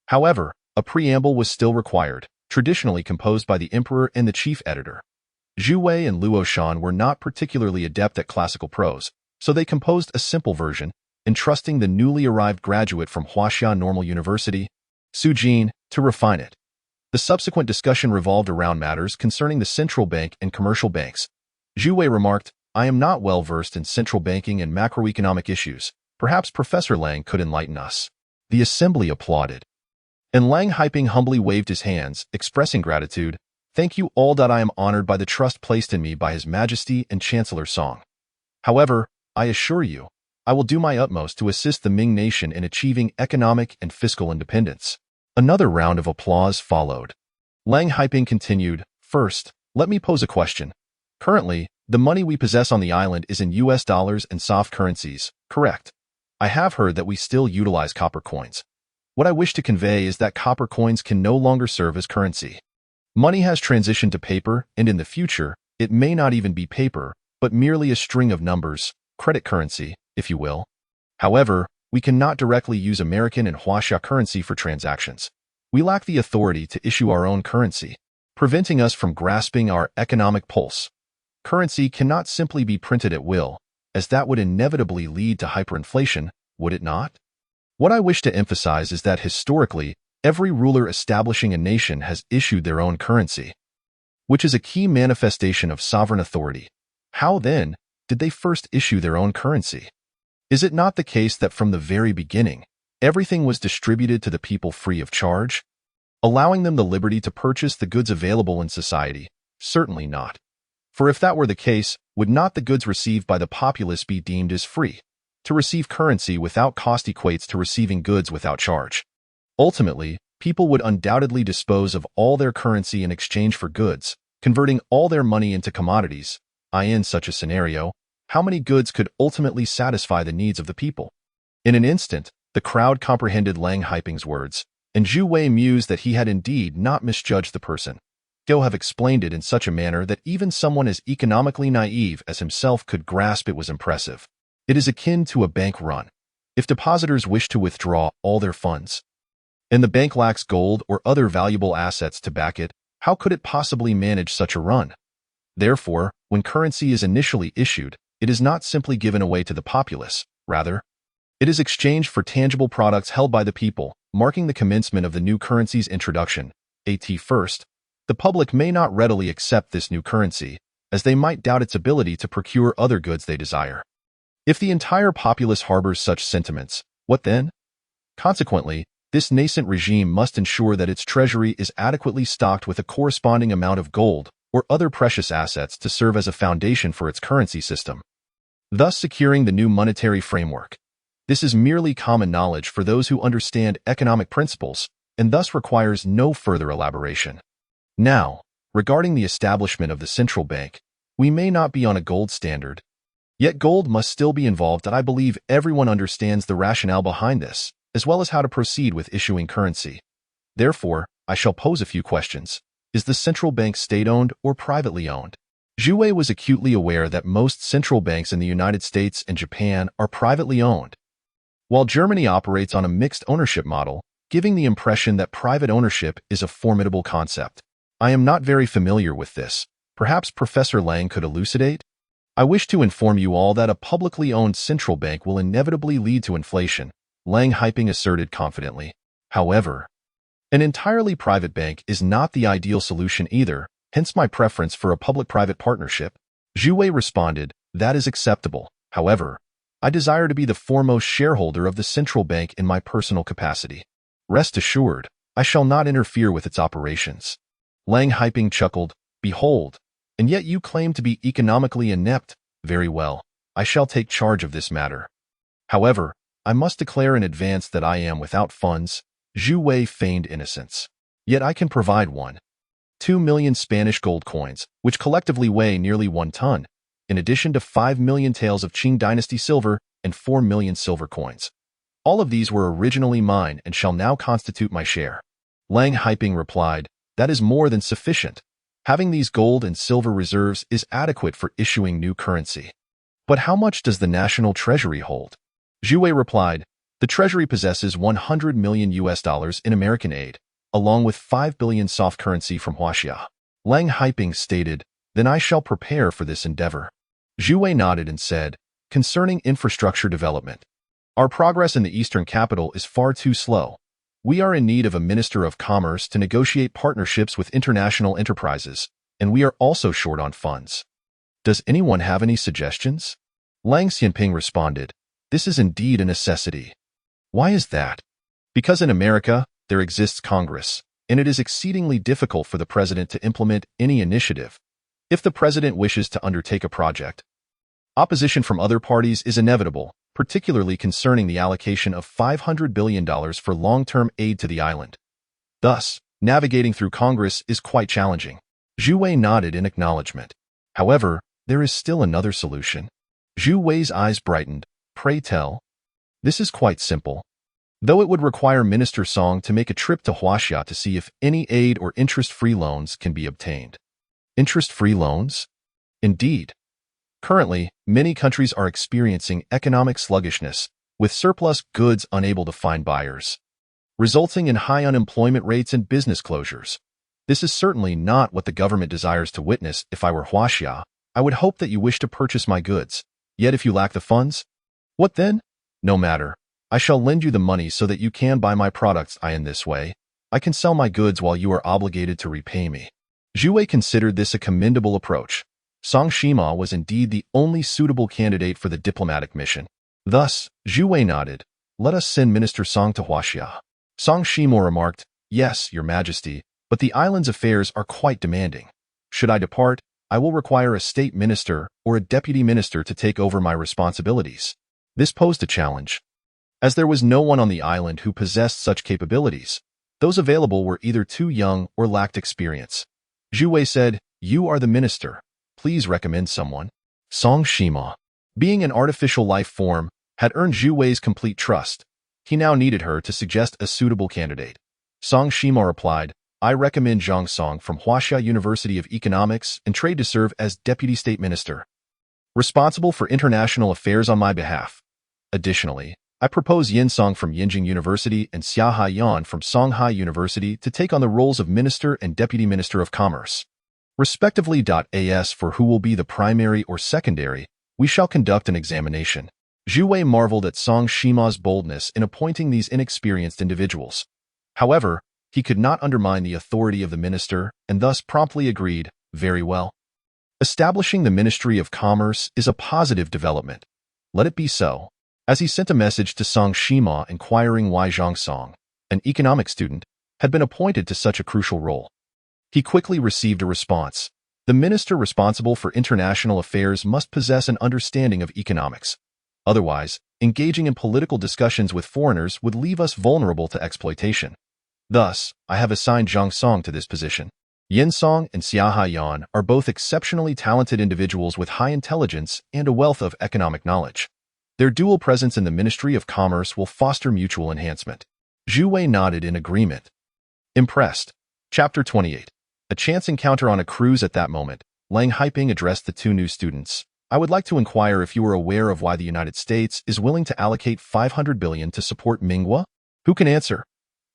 Speaker 1: However, a preamble was still required, traditionally composed by the emperor and the chief editor. Zhu Wei and Luo Shan were not particularly adept at classical prose, so they composed a simple version, entrusting the newly arrived graduate from Huaxia Normal University, Su Jin, to refine it. The subsequent discussion revolved around matters concerning the central bank and commercial banks. Zhu Wei remarked, "I am not well versed in central banking and macroeconomic issues. Perhaps Professor Lang could enlighten us." The assembly applauded. And Lang Haiping humbly waved his hands, expressing gratitude. "Thank you all that I am honored by the trust placed in me by His Majesty and Chancellor Song. However, I assure you, I will do my utmost to assist the Ming nation in achieving economic and fiscal independence." Another round of applause followed. Lang Haiping continued, "First, let me pose a question. Currently, the money we possess on the island is in US dollars and soft currencies, correct? I have heard that we still utilize copper coins. What I wish to convey is that copper coins can no longer serve as currency. Money has transitioned to paper, and in the future, it may not even be paper, but merely a string of numbers, credit currency, if you will. However, we cannot directly use American and Huaxia currency for transactions. We lack the authority to issue our own currency, preventing us from grasping our economic pulse. Currency cannot simply be printed at will, as that would inevitably lead to hyperinflation, would it not? What I wish to emphasize is that historically, every ruler establishing a nation has issued their own currency, which is a key manifestation of sovereign authority. How, then, did they first issue their own currency? Is it not the case that from the very beginning, everything was distributed to the people free of charge, allowing them the liberty to purchase the goods available in society? Certainly not. For if that were the case, would not the goods received by the populace be deemed as free? To receive currency without cost equates to receiving goods without charge. Ultimately, people would undoubtedly dispose of all their currency in exchange for goods, converting all their money into commodities. In such a scenario, how many goods could ultimately satisfy the needs of the people? In an instant, the crowd comprehended Lang Haiping's words, and Zhu Wei mused that he had indeed not misjudged the person. Go have explained it in such a manner that even someone as economically naive as himself could grasp it was impressive. It is akin to a bank run. If depositors wish to withdraw all their funds, and the bank lacks gold or other valuable assets to back it, how could it possibly manage such a run? Therefore, when currency is initially issued, it is not simply given away to the populace. Rather, it is exchanged for tangible products held by the people, marking the commencement of the new currency's introduction. At first, the public may not readily accept this new currency, as they might doubt its ability to procure other goods they desire. If the entire populace harbors such sentiments, what then? Consequently, this nascent regime must ensure that its treasury is adequately stocked with a corresponding amount of gold or other precious assets to serve as a foundation for its currency system, thus securing the new monetary framework. This is merely common knowledge for those who understand economic principles, and thus requires no further elaboration. Now, regarding the establishment of the central bank, we may not be on a gold standard, yet gold must still be involved, and I believe everyone understands the rationale behind this, as well as how to proceed with issuing currency. Therefore, I shall pose a few questions. Is the central bank state-owned or privately owned? Zhu Wei was acutely aware that most central banks in the United States and Japan are privately owned, while Germany operates on a mixed ownership model, giving the impression that private ownership is a formidable concept. I am not very familiar with this. Perhaps Professor Lang could elucidate? I wish to inform you all that a publicly owned central bank will inevitably lead to inflation, Lang Haiping asserted confidently. However, an entirely private bank is not the ideal solution either, hence my preference for a public-private partnership. Zhu Wei responded, that is acceptable. However, I desire to be the foremost shareholder of the central bank in my personal capacity. Rest assured, I shall not interfere with its operations. Lang Haiping chuckled, behold, and yet you claim to be economically inept, Very well, I shall take charge of this matter. However, I must declare in advance that I am without funds. Zhu Wei feigned innocence. Yet I can provide 2 million Spanish gold coins, which collectively weigh nearly 1 ton, in addition to 5 million taels of Qing dynasty silver and 4 million silver coins. All of these were originally mine and shall now constitute my share. Lang Haiping replied, that is more than sufficient. Having these gold and silver reserves is adequate for issuing new currency. But how much does the national treasury hold? Zhu Wei replied, the treasury possesses $100 million in American aid, along with 5 billion soft currency from Huaxia. Lang Haiping stated, then I shall prepare for this endeavor. Zhu Wei nodded and said, concerning infrastructure development, our progress in the eastern capital is far too slow. We are in need of a Minister of Commerce to negotiate partnerships with international enterprises, and we are also short on funds. Does anyone have any suggestions? Lang Xianping responded, this is indeed a necessity. Why is that? Because in America, there exists Congress, and it is exceedingly difficult for the president to implement any initiative. If the president wishes to undertake a project, opposition from other parties is inevitable, particularly concerning the allocation of $500 billion for long-term aid to the island. Thus, navigating through Congress is quite challenging. Zhu Wei nodded in acknowledgement. However, there is still another solution. Zhu Wei's eyes brightened. Pray tell. This is quite simple. Though it would require Minister Song to make a trip to Huaxia to see if any aid or interest-free loans can be obtained. Interest-free loans? Indeed. Currently, many countries are experiencing economic sluggishness, with surplus goods unable to find buyers, resulting in high unemployment rates and business closures. This is certainly not what the government desires to witness. If I were Huaxia, I would hope that you wish to purchase my goods. Yet if you lack the funds, what then? No matter. I shall lend you the money so that you can buy my products. In this way, I can sell my goods while you are obligated to repay me. Zhu Wei considered this a commendable approach. Song Shima was indeed the only suitable candidate for the diplomatic mission. Thus, Zhu Wei nodded, let us send Minister Song to Huaxia. Song Shima remarked, yes, Your Majesty, but the island's affairs are quite demanding. Should I depart, I will require a state minister or a deputy minister to take over my responsibilities. This posed a challenge. As there was no one on the island who possessed such capabilities, those available were either too young or lacked experience. Zhu Wei said, you are the minister. Please recommend someone. Song Shima, being an artificial life form, had earned Zhu Wei's complete trust. He now needed her to suggest a suitable candidate. Song Shima replied, I recommend Zhang Song from Huaxia University of Economics and Trade to serve as Deputy State Minister, responsible for international affairs on my behalf. Additionally, I propose Yin Song from Yingzhou University and Xia Haiyan from Songhai University to take on the roles of Minister and Deputy Minister of Commerce, respectively. As for who will be the primary or secondary, we shall conduct an examination. Zhu Wei marveled at Song Shima's boldness in appointing these inexperienced individuals. However, he could not undermine the authority of the minister and thus promptly agreed, very well. Establishing the Ministry of Commerce is a positive development. Let it be so. As he sent a message to Song Shima inquiring why Zhang Song, an economics student, had been appointed to such a crucial role, he quickly received a response. The minister responsible for international affairs must possess an understanding of economics. Otherwise, engaging in political discussions with foreigners would leave us vulnerable to exploitation. Thus, I have assigned Zhang Song to this position. Yin Song and Xia Haiyan are both exceptionally talented individuals with high intelligence and a wealth of economic knowledge. Their dual presence in the Ministry of Commerce will foster mutual enhancement. Zhu Wei nodded in agreement. Impressed. Chapter 28. A chance encounter on a cruise. At that moment, Lang Haiping addressed the two new students. I would like to inquire if you are aware of why the United States is willing to allocate $500 billion to support Mingwa? Who can answer?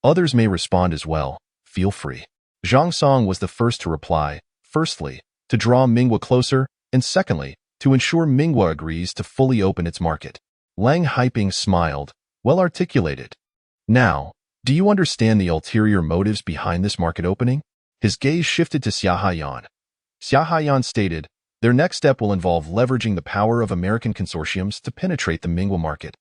Speaker 1: Others may respond as well. Feel free. Zhang Song was the first to reply. Firstly, to draw Mingwa closer, and secondly, to ensure Mingwa agrees to fully open its market. Lang Haiping smiled. Well articulated. Now, do you understand the ulterior motives behind this market opening? His gaze shifted to Xia Haiyan. Xia Haiyan stated, their next step will involve leveraging the power of American consortiums to penetrate the Mingwa market,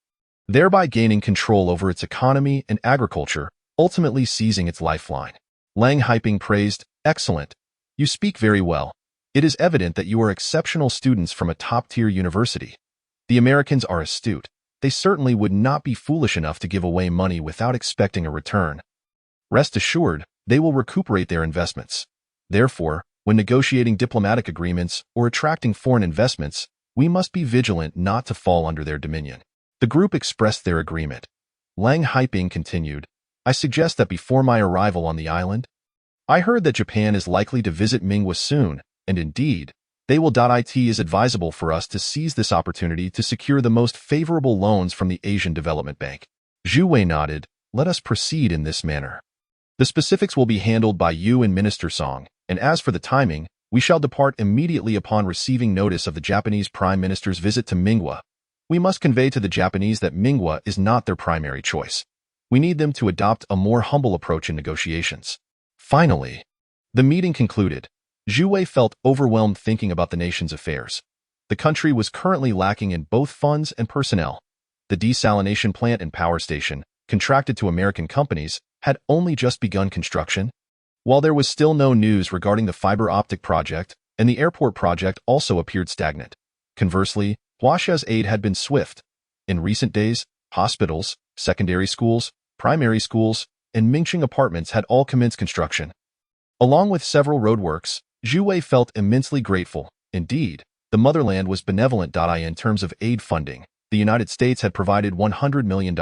Speaker 1: thereby gaining control over its economy and agriculture, ultimately seizing its lifeline. Lang Haiping praised, excellent. You speak very well. It is evident that you are exceptional students from a top-tier university. The Americans are astute. They certainly would not be foolish enough to give away money without expecting a return. Rest assured, they will recuperate their investments. Therefore, when negotiating diplomatic agreements or attracting foreign investments, we must be vigilant not to fall under their dominion. The group expressed their agreement. Lang Haiping continued, I suggest that before my arrival on the island, I heard that Japan is likely to visit Mingwa soon, and indeed, they will. It is advisable for us to seize this opportunity to secure the most favorable loans from the Asian Development Bank. Zhu Wei nodded, let us proceed in this manner. The specifics will be handled by you and Minister Song, and as for the timing, we shall depart immediately upon receiving notice of the Japanese Prime Minister's visit to Mingwa. We must convey to the Japanese that Mingwa is not their primary choice. We need them to adopt a more humble approach in negotiations. Finally, the meeting concluded. Zhu Wei felt overwhelmed thinking about the nation's affairs. The country was currently lacking in both funds and personnel. The desalination plant and power station, contracted to American companies, had only just begun construction, while there was still no news regarding the fiber optic project, and the airport project also appeared stagnant. Conversely, Huaxia's aid had been swift. In recent days, hospitals, secondary schools, primary schools, and Mingqing apartments had all commenced construction. Along with several roadworks, Zhu Wei felt immensely grateful. Indeed, the motherland was benevolent. In terms of aid funding, the United States had provided $100 million,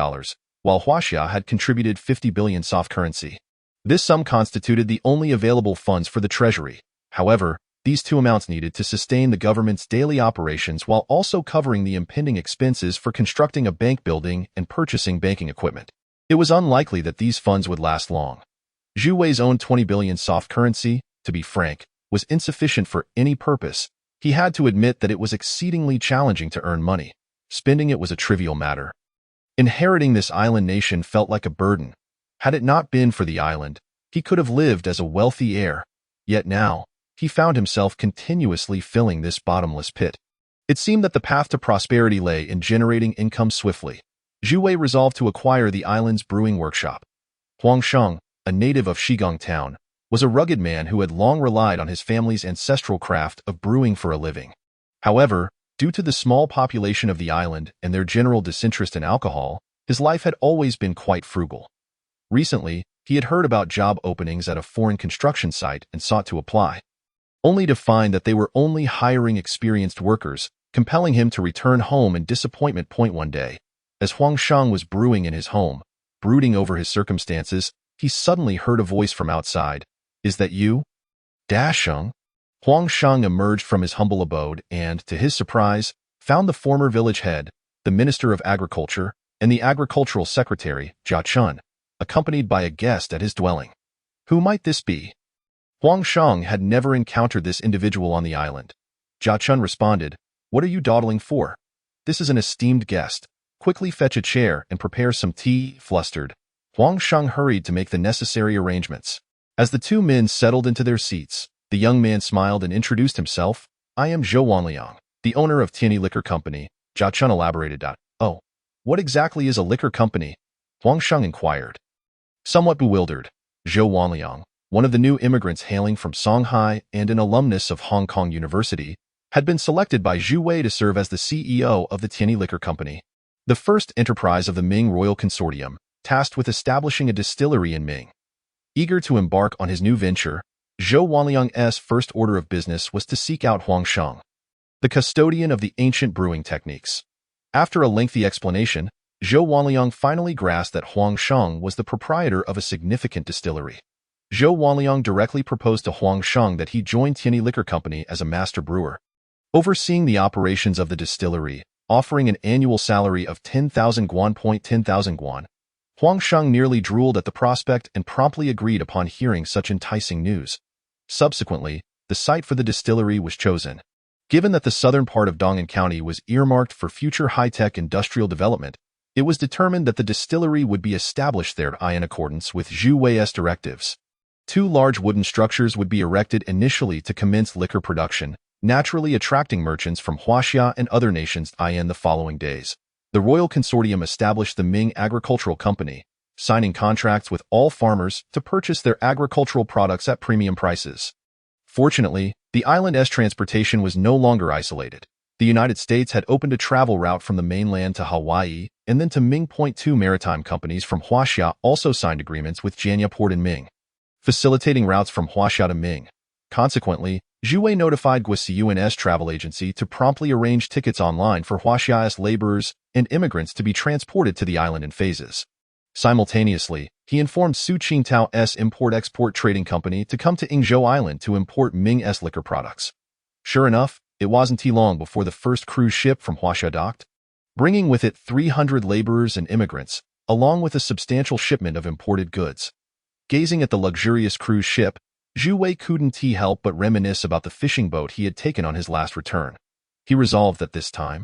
Speaker 1: while Huaxia had contributed 50 billion soft currency. This sum constituted the only available funds for the treasury. However, these two amounts needed to sustain the government's daily operations while also covering the impending expenses for constructing a bank building and purchasing banking equipment. It was unlikely that these funds would last long. Zhu Wei's own 20 billion soft currency, to be frank, was insufficient for any purpose. He had to admit that it was exceedingly challenging to earn money. Spending it was a trivial matter. Inheriting this island nation felt like a burden. Had it not been for the island, he could have lived as a wealthy heir. Yet now, he found himself continuously filling this bottomless pit. It seemed that the path to prosperity lay in generating income swiftly. Zhu Wei resolved to acquire the island's brewing workshop. Huang Sheng, a native of Shigong town, was a rugged man who had long relied on his family's ancestral craft of brewing for a living. However, due to the small population of the island and their general disinterest in alcohol, his life had always been quite frugal. Recently, he had heard about job openings at a foreign construction site and sought to apply, only to find that they were only hiring experienced workers, compelling him to return home in disappointment. One day, as Huang Sheng was brewing in his home, brooding over his circumstances, he suddenly heard a voice from outside. Is that you? Sheng? Huang Sheng emerged from his humble abode and, to his surprise, found the former village head, the Minister of Agriculture, and the Agricultural Secretary, Jia Chun, accompanied by a guest at his dwelling. Who might this be? Huang Sheng had never encountered this individual on the island. Jia Chun responded, What are you dawdling for? This is an esteemed guest. Quickly fetch a chair and prepare some tea. Flustered, Huang Sheng hurried to make the necessary arrangements. As the two men settled into their seats, the young man smiled and introduced himself. I am Zhou Wanliang, the owner of Tianyi Liquor Company. Jia Chun elaborated. Oh, what exactly is a liquor company? Huang Sheng inquired. Somewhat bewildered, Zhou Wanliang, one of the new immigrants hailing from Shanghai and an alumnus of Hong Kong University, had been selected by Zhu Wei to serve as the CEO of the Tianyi Liquor Company, the first enterprise of the Ming Royal Consortium, tasked with establishing a distillery in Ming. Eager to embark on his new venture, Zhou Wanliang's first order of business was to seek out Huang Sheng, the custodian of the ancient brewing techniques. After a lengthy explanation, Zhou Wanliang finally grasped that Huang Sheng was the proprietor of a significant distillery. Zhou Wanliang directly proposed to Huang Sheng that he join Tianyi Liquor Company as a master brewer, overseeing the operations of the distillery, offering an annual salary of 10,000 guan. 10,000 guan. Huang Sheng nearly drooled at the prospect and promptly agreed upon hearing such enticing news. Subsequently, the site for the distillery was chosen. Given that the southern part of Dong'an County was earmarked for future high-tech industrial development, it was determined that the distillery would be established there in accordance with Zhu Wei's directives. 2 large wooden structures would be erected initially to commence liquor production, naturally attracting merchants from Huaxia and other nations. In the following days, the Royal Consortium established the Ming Agricultural Company, signing contracts with all farmers to purchase their agricultural products at premium prices. Fortunately, The island's transportation was no longer isolated. The United States had opened a travel route from the mainland to Hawaii, and then to Ming. Two maritime companies from Huaxia also signed agreements with Janya Port and Ming, facilitating routes from Huaxia to Ming. Consequently, Zhu Wei notified Guosiyuan's travel agency to promptly arrange tickets online for Huaxia's laborers and immigrants to be transported to the island in phases. Simultaneously, he informed Su Qingtao's Import-Export Trading Company to come to Yingzhou Island to import Ming's liquor products. Sure enough, it wasn't too long before the first cruise ship from Huaxia docked, bringing with it 300 laborers and immigrants, along with a substantial shipment of imported goods. Gazing at the luxurious cruise ship, Zhu Wei couldn't help but reminisce about the fishing boat he had taken on his last return. He resolved that this time,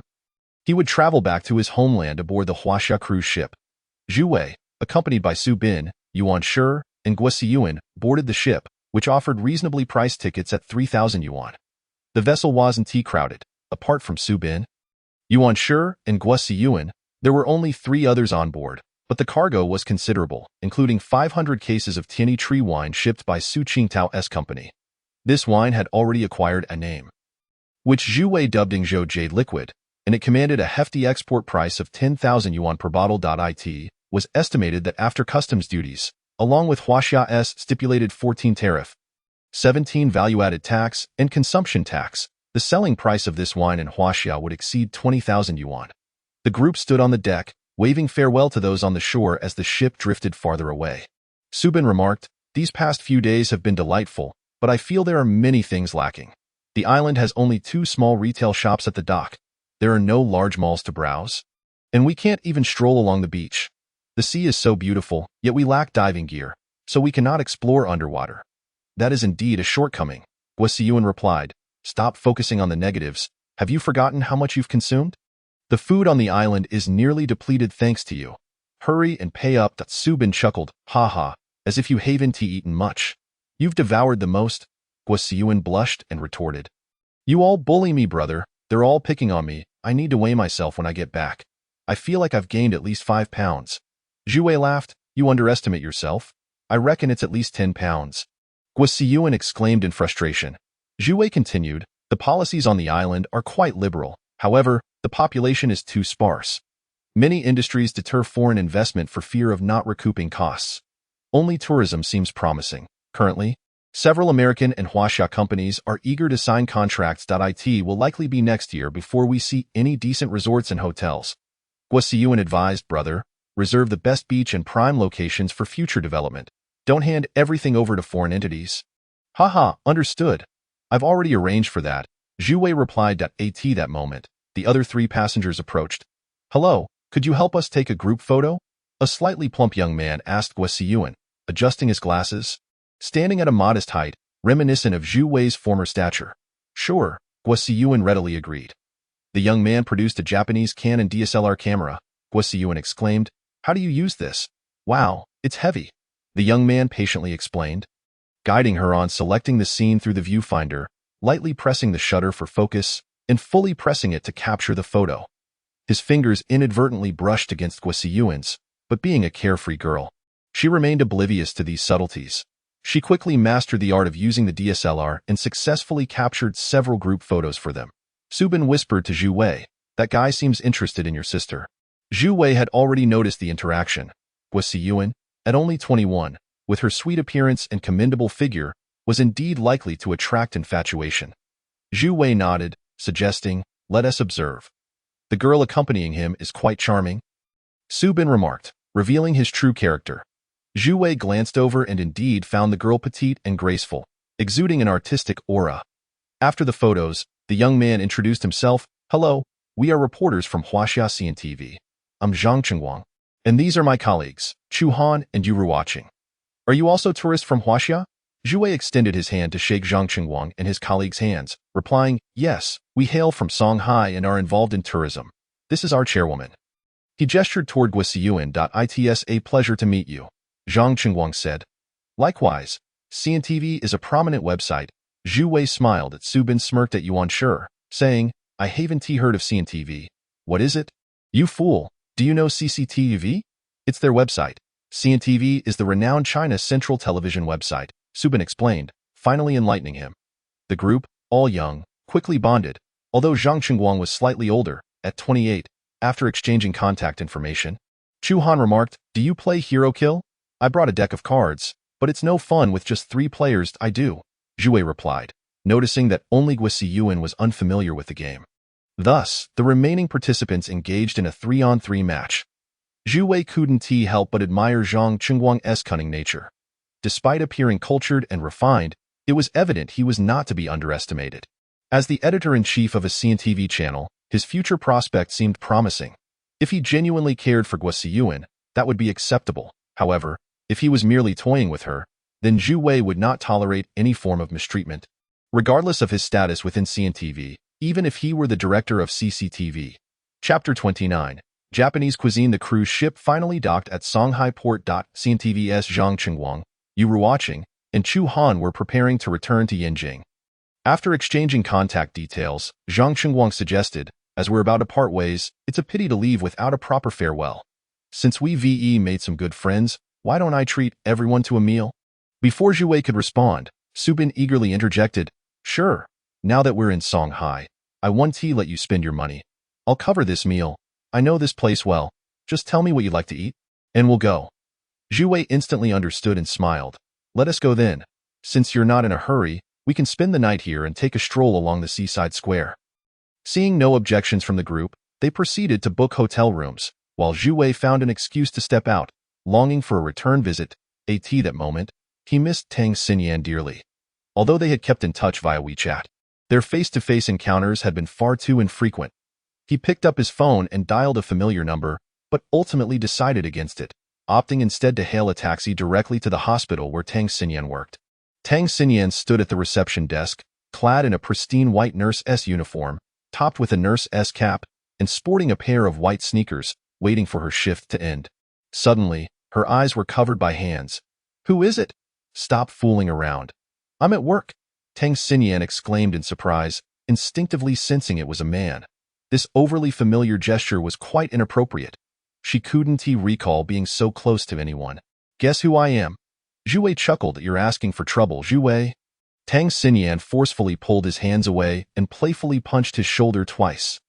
Speaker 1: he would travel back to his homeland aboard the Huaxia cruise ship. Zhu Wei, accompanied by Su Bin, Yuan Shi, and Guosiyuan, boarded the ship, which offered reasonably priced tickets at 3,000 yuan. The vessel wasn't crowded. Apart from Su Bin, Yuan Shi, and Guosiyuan, there were only 3 others on board, but the cargo was considerable, including 500 cases of Tianyi tree wine shipped by Su Qingtao's company. This wine had already acquired a name, which Zhu Wei dubbed Yingzhou Jade Liquid, and it commanded a hefty export price of 10,000 yuan per bottle. It was estimated that after customs duties, along with Huaxia's stipulated 14 tariff, 17 value-added tax, and consumption tax, the selling price of this wine in Huaxia would exceed 20,000 yuan. The group stood on the deck, waving farewell to those on the shore as the ship drifted farther away. Su Bin remarked, "These past few days have been delightful, but I feel there are many things lacking. The island has only 2 small retail shops at the dock. There are no large malls to browse, and we can't even stroll along the beach. The sea is so beautiful, yet we lack diving gear, so we cannot explore underwater." "That is indeed a shortcoming," Guosiyuan replied. "Stop focusing on the negatives. Have you forgotten how much you've consumed? The food on the island is nearly depleted thanks to you. Hurry and pay up." Su Bin chuckled, "Ha, as if you haven't eaten much. You've devoured the most." Guosiyuan blushed and retorted, "You all bully me, brother. They're all picking on me. I need to weigh myself when I get back. I feel like I've gained at least 5 pounds. Zhu Wei laughed. "You underestimate yourself. I reckon it's at least 10 pounds. Guosiyuan exclaimed in frustration. Zhu Wei continued, "The policies on the island are quite liberal. However, the population is too sparse. Many industries deter foreign investment for fear of not recouping costs. Only tourism seems promising. Currently, several American and Huaxia companies are eager to sign contracts. It will likely be next year before we see any decent resorts and hotels." Guosiyuan advised, "Brother, reserve the best beach and prime locations for future development. Don't hand everything over to foreign entities." "Haha, understood. I've already arranged for that," Zhu Wei replied. At that moment, the other 3 passengers approached. "Hello, could you help us take a group photo?" A slightly plump young man asked Guosiyuan, adjusting his glasses, standing at a modest height, reminiscent of Zhu Wei's former stature. "Sure," Guosiyuan readily agreed. The young man produced a Japanese Canon DSLR camera. Guosiyuan exclaimed, "How do you use this?" "Wow, it's heavy," the young man patiently explained, guiding her on selecting the scene through the viewfinder, lightly pressing the shutter for focus, and fully pressing it to capture the photo. His fingers inadvertently brushed against Guosiyuan's, but being a carefree girl, she remained oblivious to these subtleties. She quickly mastered the art of using the DSLR and successfully captured several group photos for them. Su Bin whispered to Zhu Wei, "That guy seems interested in your sister." Zhu Wei had already noticed the interaction. Guosiyuan, at only 21, with her sweet appearance and commendable figure, was indeed likely to attract infatuation. Zhu Wei nodded, suggesting, "Let us observe. The girl accompanying him is quite charming," Su Bin remarked, revealing his true character. Zhu Wei glanced over and indeed found the girl petite and graceful, exuding an artistic aura. After the photos, the young man introduced himself. "Hello, we are reporters from Huaxia CNTV. I'm Zhang Chengguang, and these are my colleagues, Chu Han and Yu Ruoqing. Are you also tourists from Huaxia?" Zhu Wei extended his hand to shake Zhang Chengguang and his colleagues' hands, replying, "Yes, we hail from Shanghai and are involved in tourism. This is our chairwoman." He gestured toward Guosiyuan. "It's a pleasure to meet you," Zhang Chengguang said. "Likewise, CNTV is a prominent website." Zhu Wei smiled at Su Bin, smirked at Yuan Shi, saying, "I haven't heard of CNTV. What is it?" "You fool, do you know CCTV? It's their website. CNTV is the renowned China Central Television website," Su Bin explained, finally enlightening him. The group, all young, quickly bonded, although Zhang Qingguang was slightly older, at 28, after exchanging contact information. Chu Han remarked, "Do you play Hero Kill? I brought a deck of cards, but it's no fun with just 3 players." "I do," Zhu Wei replied, noticing that only Guo was unfamiliar with the game. Thus, the remaining participants engaged in a 3-on-3 match. Zhu Wei couldn't help but admire Zhang Qingguang's cunning nature. Despite appearing cultured and refined, it was evident he was not to be underestimated. As the editor-in-chief of a CNTV channel, his future prospect seemed promising. If he genuinely cared for Guo, that would be acceptable. However, if he was merely toying with her, then Zhu Wei would not tolerate any form of mistreatment. Regardless of his status within CNTV, even if he were the director of CCTV. Chapter 29. Japanese cuisine. The cruise ship finally docked at Shanghai port. CNTV's Zhang Qingguang, Yuruwatching, and Chu Han were preparing to return to Yingzhou. After exchanging contact details, Zhang Qingguang suggested, "As we're about to part ways, it's a pity to leave without a proper farewell. Since we made some good friends, why don't I treat everyone to a meal?" Before Zhu Wei could respond, Su Bin eagerly interjected, "Sure, now that we're in Shanghai, I want to let you spend your money. I'll cover this meal. I know this place well. Just tell me what you'd like to eat, and we'll go." Zhu Wei instantly understood and smiled. "Let us go then. Since you're not in a hurry, we can spend the night here and take a stroll along the seaside square." Seeing no objections from the group, they proceeded to book hotel rooms, while Zhu Wei found an excuse to step out, longing for a return visit. That moment, he missed Tang Siyan dearly. Although they had kept in touch via WeChat, their face-to-face encounters had been far too infrequent. He picked up his phone and dialed a familiar number, but ultimately decided against it, opting instead to hail a taxi directly to the hospital where Tang Siyan worked. Tang Siyan stood at the reception desk, clad in a pristine white nurse's uniform, topped with a nurse's cap, and sporting a pair of white sneakers, waiting for her shift to end. Suddenly, her eyes were covered by hands. "Who is it? Stop fooling around. I'm at work," Tang Siyan exclaimed in surprise, instinctively sensing it was a man. This overly familiar gesture was quite inappropriate. She couldn't recall being so close to anyone. "Guess who I am?" Zhu Wei chuckled. "You're asking for trouble, Zhu Wei." Tang Siyan forcefully pulled his hands away and playfully punched his shoulder twice.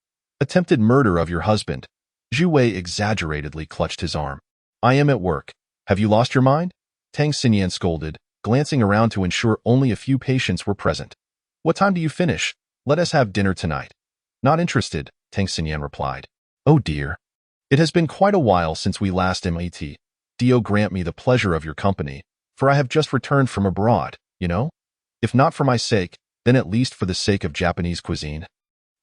Speaker 1: "Attempted murder of your husband." Zhu Wei exaggeratedly clutched his arm. "I am at work. Have you lost your mind?" Tang Siyan scolded, glancing around to ensure only a few patients were present. "What time do you finish? Let us have dinner tonight." "Not interested," Tang Siyan replied. "Oh dear. It has been quite a while since we last met. Do grant me the pleasure of your company, for I have just returned from abroad, you know? If not for my sake, then at least for the sake of Japanese cuisine.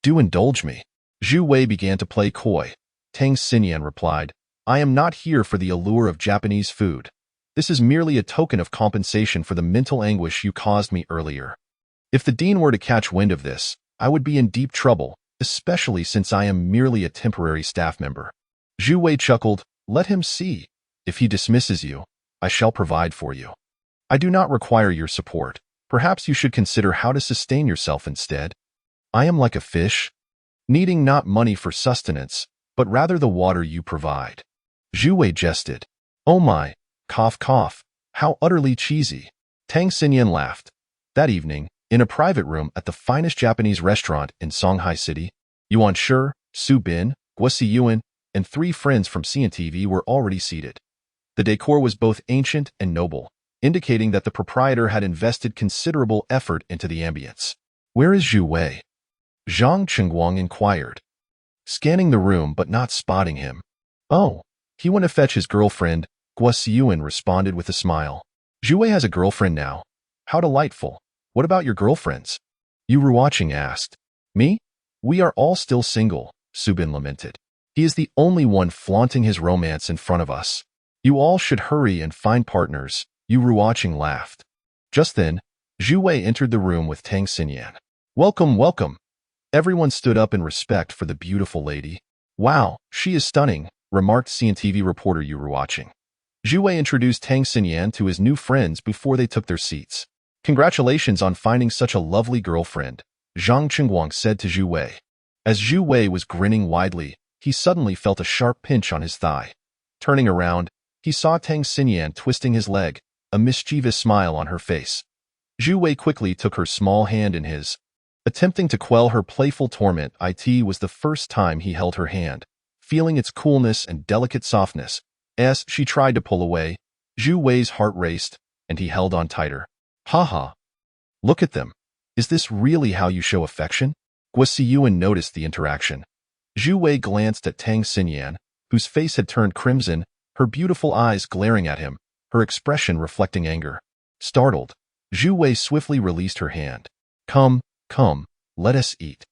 Speaker 1: Do indulge me." Zhu Wei began to play coy. Tang Siyan replied, "I am not here for the allure of Japanese food. This is merely a token of compensation for the mental anguish you caused me earlier. If the dean were to catch wind of this, I would be in deep trouble, especially since I am merely a temporary staff member." Zhu Wei chuckled, "Let him see. If he dismisses you, I shall provide for you. I do not require your support. Perhaps you should consider how to sustain yourself instead. I am like a fish, needing not money for sustenance, but rather the water you provide." Zhu Wei jested. "Oh my, cough cough, how utterly cheesy." Tang Siyan laughed. That evening, in a private room at the finest Japanese restaurant in Shanghai City, Yuan Shi, Su Bin, Guo, and 3 friends from CNTV were already seated. The decor was both ancient and noble, indicating that the proprietor had invested considerable effort into the ambience. "Where is Zhu Wei?" Zhang Qingguang inquired, scanning the room but not spotting him. "Oh, he went to fetch his girlfriend," Guo responded with a smile. "Zhu Wei has a girlfriend now. How delightful. What about your girlfriends?" Yuruwatching asked. "Me? We are all still single," Su Bin lamented. "He is the only one flaunting his romance in front of us. You all should hurry and find partners," Yuruwatching laughed. Just then, Zhu Wei entered the room with Tang Siyan. "Welcome, welcome." Everyone stood up in respect for the beautiful lady. "Wow, she is stunning," remarked CNTV reporter Yuruwatching. Zhu Wei introduced Tang Siyan to his new friends before they took their seats. "Congratulations on finding such a lovely girlfriend," Zhang Qingguang said to Zhu Wei. As Zhu Wei was grinning widely, he suddenly felt a sharp pinch on his thigh. Turning around, he saw Tang Siyan twisting his leg, a mischievous smile on her face. Zhu Wei quickly took her small hand in his. Attempting to quell her playful torment, it was the first time he held her hand, feeling its coolness and delicate softness. As she tried to pull away, Zhu Wei's heart raced, and he held on tighter. Haha. Look at them. Is this really how you show affection? Guo noticed the interaction. Zhu Wei glanced at Tang Siyan, whose face had turned crimson, her beautiful eyes glaring at him, her expression reflecting anger. Startled, Zhu Wei swiftly released her hand. Come, let us eat.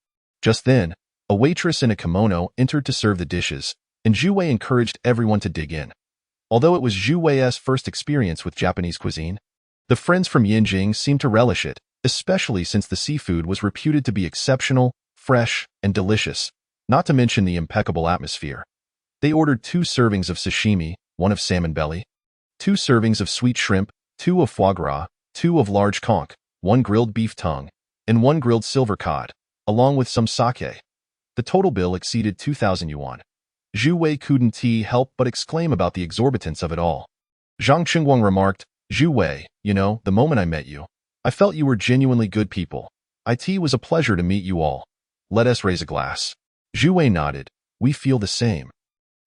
Speaker 1: Just then, a waitress in a kimono entered to serve the dishes, and Zhu Wei encouraged everyone to dig in. Although it was Zhu Wei's first experience with Japanese cuisine, the friends from Yingzhou seemed to relish it, especially since the seafood was reputed to be exceptional, fresh, and delicious, not to mention the impeccable atmosphere. They ordered 2 servings of sashimi, 1 of salmon belly, 2 servings of sweet shrimp, 2 of foie gras, 2 of large conch, 1 grilled beef tongue, and 1 grilled silver cod, along with some sake. The total bill exceeded 2,000 yuan. Zhu Wei couldn't help but exclaim about the exorbitance of it all. Zhang Qingguang remarked, Zhu Wei, the moment I met you, I felt you were genuinely good people. It was a pleasure to meet you all. Let us raise a glass. Zhu Wei nodded. We feel the same.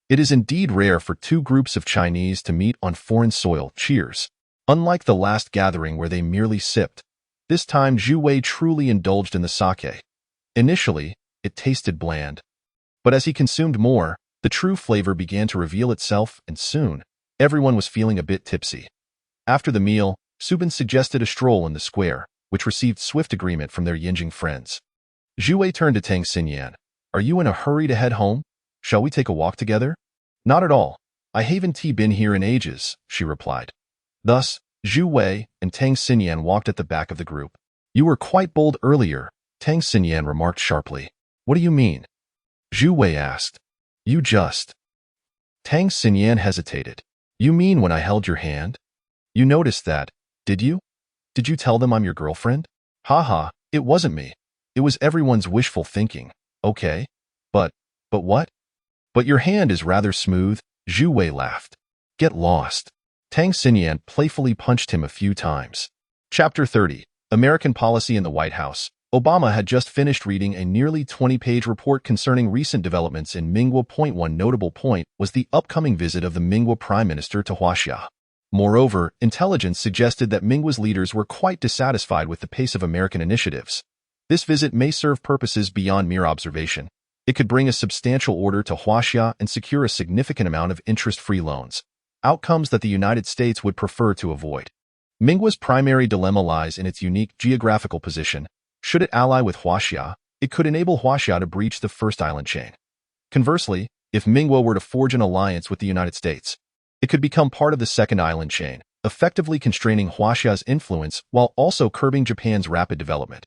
Speaker 1: It is indeed rare for 2 groups of Chinese to meet on foreign soil. Cheers. Unlike the last gathering where they merely sipped, this time Zhu Wei truly indulged in the sake. Initially, it tasted bland. But as he consumed more, the true flavor began to reveal itself, and soon, everyone was feeling a bit tipsy. After the meal, Subin suggested a stroll in the square, which received swift agreement from their Yingzhou friends. Zhu Wei turned to Tang Siyan. Are you in a hurry to head home? Shall we take a walk together? Not at all. I haven't been here in ages, she replied. Thus, Zhu Wei and Tang Siyan walked at the back of the group. You were quite bold earlier, Tang Siyan remarked sharply. What do you mean? Zhu Wei asked. You just... Tang Siyan hesitated. You mean when I held your hand? You noticed that, did you? Did you tell them I'm your girlfriend? Haha, it wasn't me. It was everyone's wishful thinking. Okay. But what? But your hand is rather smooth, Zhu Wei laughed. Get lost. Tang Siyan playfully punched him a few times. Chapter 30. American Policy in the White House. Obama had just finished reading a nearly 20-page report concerning recent developments in Yingzhou. One notable point was the upcoming visit of the Yingzhou Prime Minister to Huaxia. Moreover, intelligence suggested that Yingzhou's leaders were quite dissatisfied with the pace of American initiatives. This visit may serve purposes beyond mere observation. It could bring a substantial order to Huaxia and secure a significant amount of interest-free loans, outcomes that the United States would prefer to avoid. Yingzhou's primary dilemma lies in its unique geographical position. Should it ally with Huaxia, it could enable Huaxia to breach the first island chain. Conversely, if Yingzhou were to forge an alliance with the United States, it could become part of the second island chain, effectively constraining Huaxia's influence while also curbing Japan's rapid development.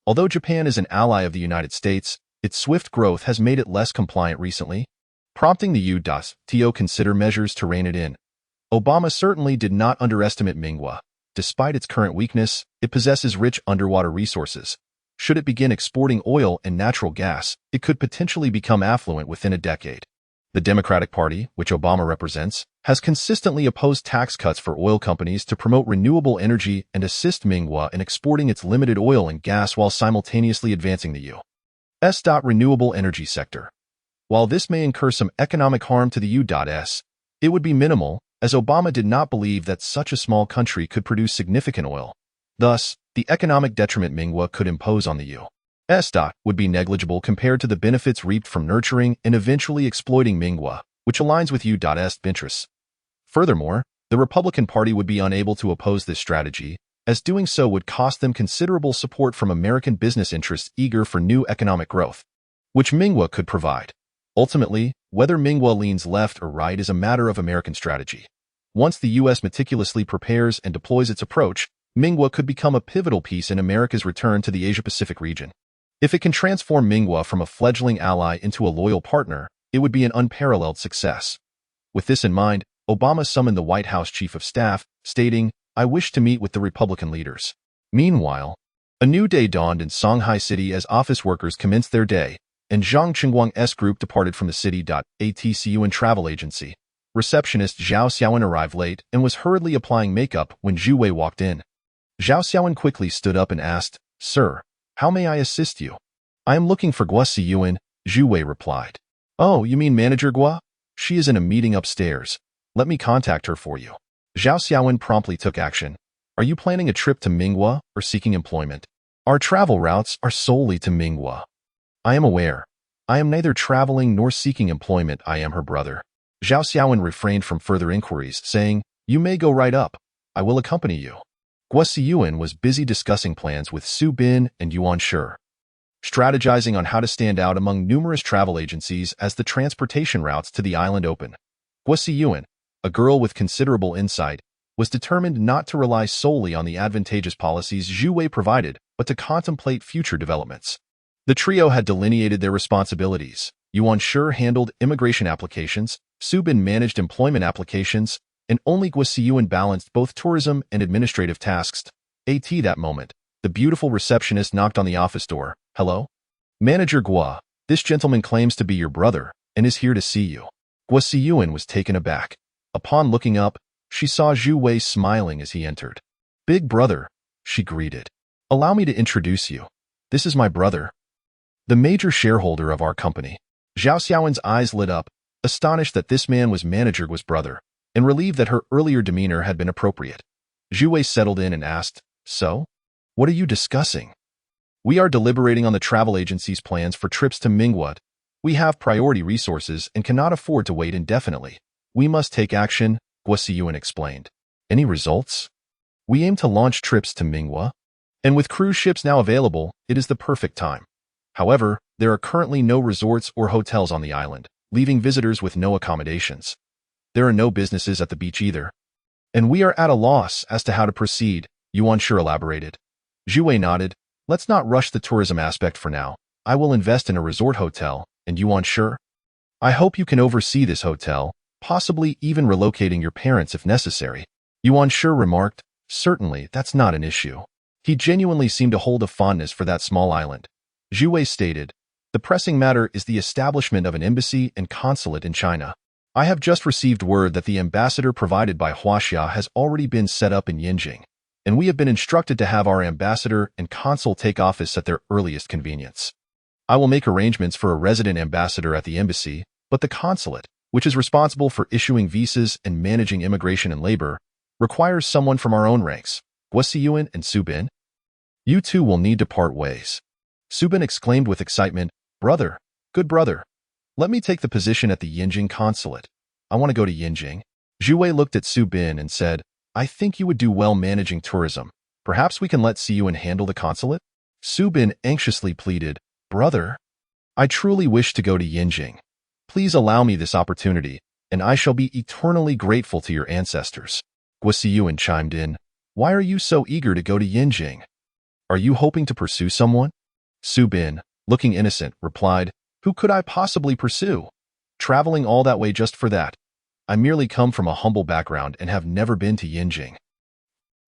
Speaker 1: Although Japan is an ally of the United States, its swift growth has made it less compliant recently, prompting the U.S. to consider measures to rein it in. Obama certainly did not underestimate Yingzhou. Despite its current weakness, it possesses rich underwater resources. Should it begin exporting oil and natural gas, it could potentially become affluent within a decade. The Democratic Party, which Obama represents, has consistently opposed tax cuts for oil companies to promote renewable energy and assist Yingzhou in exporting its limited oil and gas while simultaneously advancing the U.S. renewable energy sector. While this may incur some economic harm to the U.S., it would be minimal, as Obama did not believe that such a small country could produce significant oil. Thus, the economic detriment Yingzhou could impose on the U.S. would be negligible compared to the benefits reaped from nurturing and eventually exploiting Yingzhou, which aligns with U.S. interests. Furthermore, the Republican Party would be unable to oppose this strategy, as doing so would cost them considerable support from American business interests eager for new economic growth, which Yingzhou could provide. Ultimately, whether Yingzhou leans left or right is a matter of American strategy. Once the U.S. meticulously prepares and deploys its approach, Yingzhou could become a pivotal piece in America's return to the Asia-Pacific region. If it can transform Yingzhou from a fledgling ally into a loyal partner, it would be an unparalleled success. With this in mind, Obama summoned the White House Chief of Staff, stating, I wish to meet with the Republican leaders. Meanwhile, a new day dawned in Shanghai City as office workers commenced their day, and Zhang Qingguang's group departed from the city. ATCUN travel agency. Receptionist Zhao Xiaowen arrived late and was hurriedly applying makeup when Zhu Wei walked in. Zhao Xiaowen quickly stood up and asked, Sir, How may I assist you? I am looking for Gua Siyuan, Zhu Wei replied. Oh, you mean Manager Gua? She is in a meeting upstairs. Let me contact her for you. Zhao Xiaowen promptly took action. Are you planning a trip to Minghua or seeking employment? Our travel routes are solely to Minghua. I am aware. I am neither traveling nor seeking employment. I am her brother. Zhao Xiaowen refrained from further inquiries, saying, You may go right up. I will accompany you. Gua Siyuan was busy discussing plans with Su Bin and Yuan Shi, strategizing on how to stand out among numerous travel agencies as the transportation routes to the island opened. Gua Siyuan, a girl with considerable insight, was determined not to rely solely on the advantageous policies Zhu Wei provided, but to contemplate future developments. The trio had delineated their responsibilities. Yuan Shi handled immigration applications, Su Bin managed employment applications, and only Gua Siyuan balanced both tourism and administrative tasks. At that moment, the beautiful receptionist knocked on the office door. Hello? Manager Gua, this gentleman claims to be your brother and is here to see you. Gua Siyuan was taken aback. Upon looking up, she saw Zhu Wei smiling as he entered. Big brother, she greeted. Allow me to introduce you. This is my brother, the major shareholder of our company. Zhao Xiaowen's eyes lit up, astonished that this man was Manager Gua's brother, and relieved that her earlier demeanor had been appropriate. Zhu Wei settled in and asked, So? What are you discussing? We are deliberating on the travel agency's plans for trips to Minghua. We have priority resources and cannot afford to wait indefinitely. We must take action, Gua Siyuan explained. Any results? We aim to launch trips to Minghua, and with cruise ships now available, it is the perfect time. However, there are currently no resorts or hotels on the island, leaving visitors with no accommodations. There are no businesses at the beach either. And we are at a loss as to how to proceed, Yuan Shi elaborated. Zhu Wei nodded. Let's not rush the tourism aspect for now. I will invest in a resort hotel, and Yuan Shi? I hope you can oversee this hotel, possibly even relocating your parents if necessary. Yuan Shi remarked, Certainly, that's not an issue. He genuinely seemed to hold a fondness for that small island. Zhu Wei stated, The pressing matter is the establishment of an embassy and consulate in China. I have just received word that the ambassador provided by Huaxia has already been set up in Yingzhou, and we have been instructed to have our ambassador and consul take office at their earliest convenience. I will make arrangements for a resident ambassador at the embassy, but the consulate, which is responsible for issuing visas and managing immigration and labor, requires someone from our own ranks, Gua Siyuan and Su Bin. You two will need to part ways. Su Bin exclaimed with excitement, Brother, good brother. Let me take the position at the Yingzhou consulate. I want to go to Yingzhou. Zhu Wei looked at Su Bin and said, I think you would do well managing tourism. Perhaps we can let Siyuan handle the consulate? Su Bin anxiously pleaded, Brother, I truly wish to go to Yingzhou. Please allow me this opportunity, and I shall be eternally grateful to your ancestors. Gua Siyuan chimed in, Why are you so eager to go to Yingzhou? Are you hoping to pursue someone? Su Bin, looking innocent, replied, Who could I possibly pursue? Traveling all that way just for that. I merely come from a humble background and have never been to Yingzhou.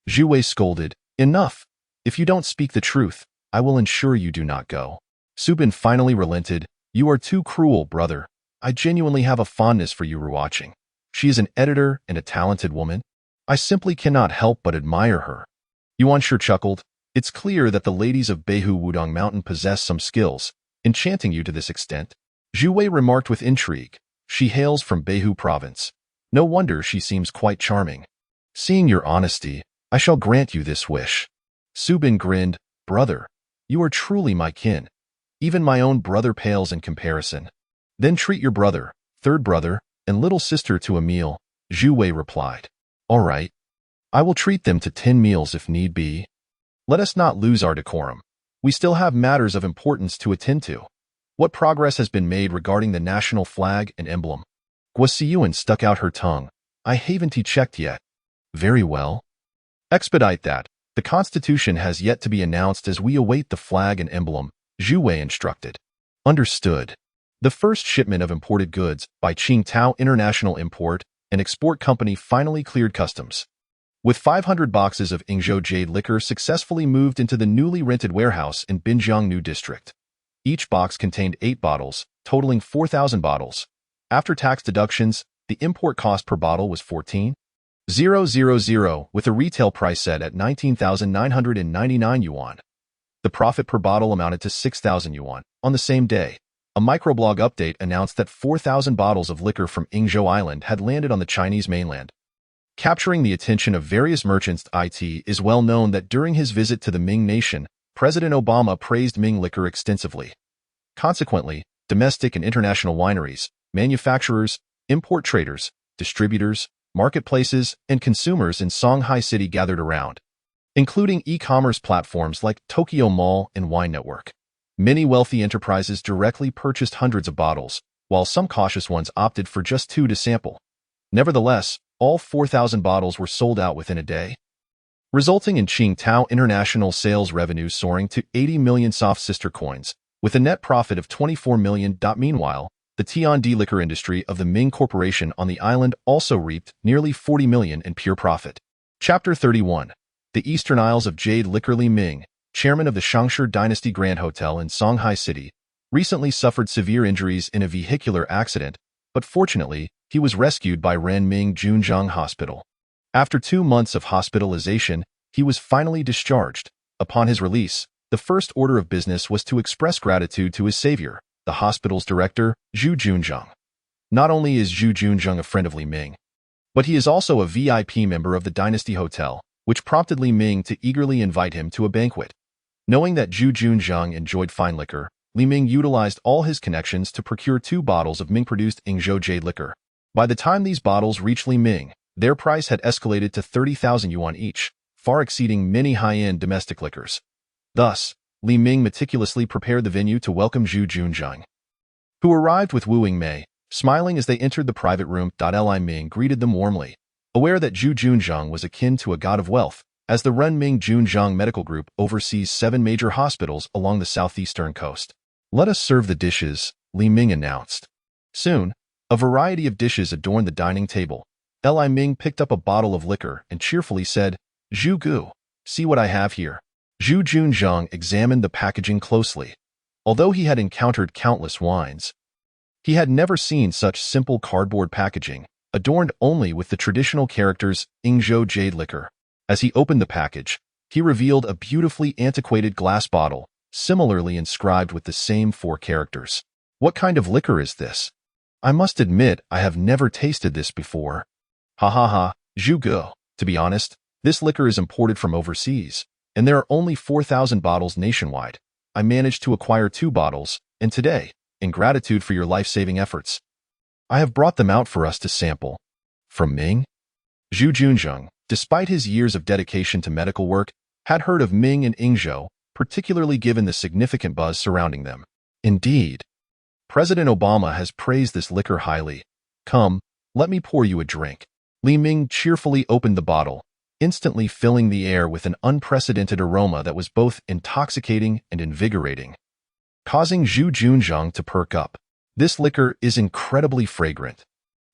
Speaker 1: Zhu Wei scolded, Enough. If you don't speak the truth, I will ensure you do not go. Su Bin finally relented, You are too cruel, brother. I genuinely have a fondness for you, Ruoqing. She is an editor and a talented woman. I simply cannot help but admire her. Yuan Shi chuckled. It's clear that the ladies of Beihu Wudong Mountain possess some skills, enchanting you to this extent. Zhu Wei remarked with intrigue. She hails from Beihu province. No wonder she seems quite charming. Seeing your honesty, I shall grant you this wish. Su Bin grinned. Brother, you are truly my kin. Even my own brother pales in comparison. Then treat your brother, third brother, and little sister to a meal, Zhu Wei replied. All right. I will treat them to 10 meals if need be. Let us not lose our decorum. We still have matters of importance to attend to. What progress has been made regarding the national flag and emblem? Gua Siyuan stuck out her tongue. I haven't checked yet. Very well. Expedite that. The Constitution has yet to be announced as we await the flag and emblem, Zhu Wei instructed. Understood. The first shipment of imported goods by Qingtao International Import and Export Company finally cleared customs. With 500 boxes of Yingzhou jade liquor successfully moved into the newly rented warehouse in Binjiang District. Each box contained 8 bottles, totaling 4,000 bottles. After tax deductions, the import cost per bottle was 14,000, with a retail price set at 19,999 yuan. The profit per bottle amounted to 6,000 yuan. On the same day, a microblog update announced that 4,000 bottles of liquor from Yingzhou Island had landed on the Chinese mainland. Capturing the attention of various merchants, it is well known that during his visit to the Ming nation, President Obama praised Ming liquor extensively. Consequently, domestic and international wineries, manufacturers, import traders, distributors, marketplaces, and consumers in Shanghai City gathered around, including e-commerce platforms like Tokyo Mall and Wine Network. Many wealthy enterprises directly purchased hundreds of bottles, while some cautious ones opted for just 2 to sample. Nevertheless, all 4,000 bottles were sold out within a day, resulting in Qingdao International sales revenue soaring to 80 million soft sister coins, with a net profit of 24 million. Meanwhile, the Tiandi liquor industry of the Ming Corporation on the island also reaped nearly 40 million in pure profit. Chapter 31. The Eastern Isles of Jade Liquor. Li Ming, chairman of the Shangshi Dynasty Grand Hotel in Shanghai City, recently suffered severe injuries in a vehicular accident, but fortunately, he was rescued by Renmin Junjiang Hospital. After 2 months of hospitalization, he was finally discharged. Upon his release, the first order of business was to express gratitude to his savior, the hospital's director, Zhu Junjiang. Not only is Zhu Junjiang a friend of Li Ming, but he is also a VIP member of the Dynasty Hotel, which prompted Li Ming to eagerly invite him to a banquet. Knowing that Zhu Junjiang enjoyed fine liquor, Li Ming utilized all his connections to procure 2 bottles of Ming-produced Yingzhou jade liquor. By the time these bottles reached Li Ming, their price had escalated to 30,000 yuan each, far exceeding many high-end domestic liquors. Thus, Li Ming meticulously prepared the venue to welcome Zhu Junjiang, who arrived with Wu Yingmei, smiling as they entered the private room. Li Ming greeted them warmly, aware that Zhu Junjiang was akin to a god of wealth, as the Renmin Junjiang Medical Group oversees 7 major hospitals along the southeastern coast. "Let us serve the dishes," Li Ming announced. Soon, a variety of dishes adorned the dining table. Li Ming picked up a bottle of liquor and cheerfully said, "Zhu Gu, see what I have here." Zhu Junjiang examined the packaging closely. Although he had encountered countless wines, he had never seen such simple cardboard packaging, adorned only with the traditional characters Yingzhou jade liquor. As he opened the package, he revealed a beautifully antiquated glass bottle, similarly inscribed with the same 4 characters. "What kind of liquor is this? I must admit I have never tasted this before." "Ha ha ha, Zhu Gu. To be honest, this liquor is imported from overseas, and there are only 4,000 bottles nationwide. I managed to acquire 2 bottles, and today, in gratitude for your life-saving efforts, I have brought them out for us to sample." From Ming? Zhu Junjiang, despite his years of dedication to medical work, had heard of Ming and Yingzhou, particularly given the significant buzz surrounding them. Indeed, President Obama has praised this liquor highly. "Come, let me pour you a drink." Li Ming cheerfully opened the bottle, instantly filling the air with an unprecedented aroma that was both intoxicating and invigorating, causing Zhu Junjiang to perk up. "This liquor is incredibly fragrant."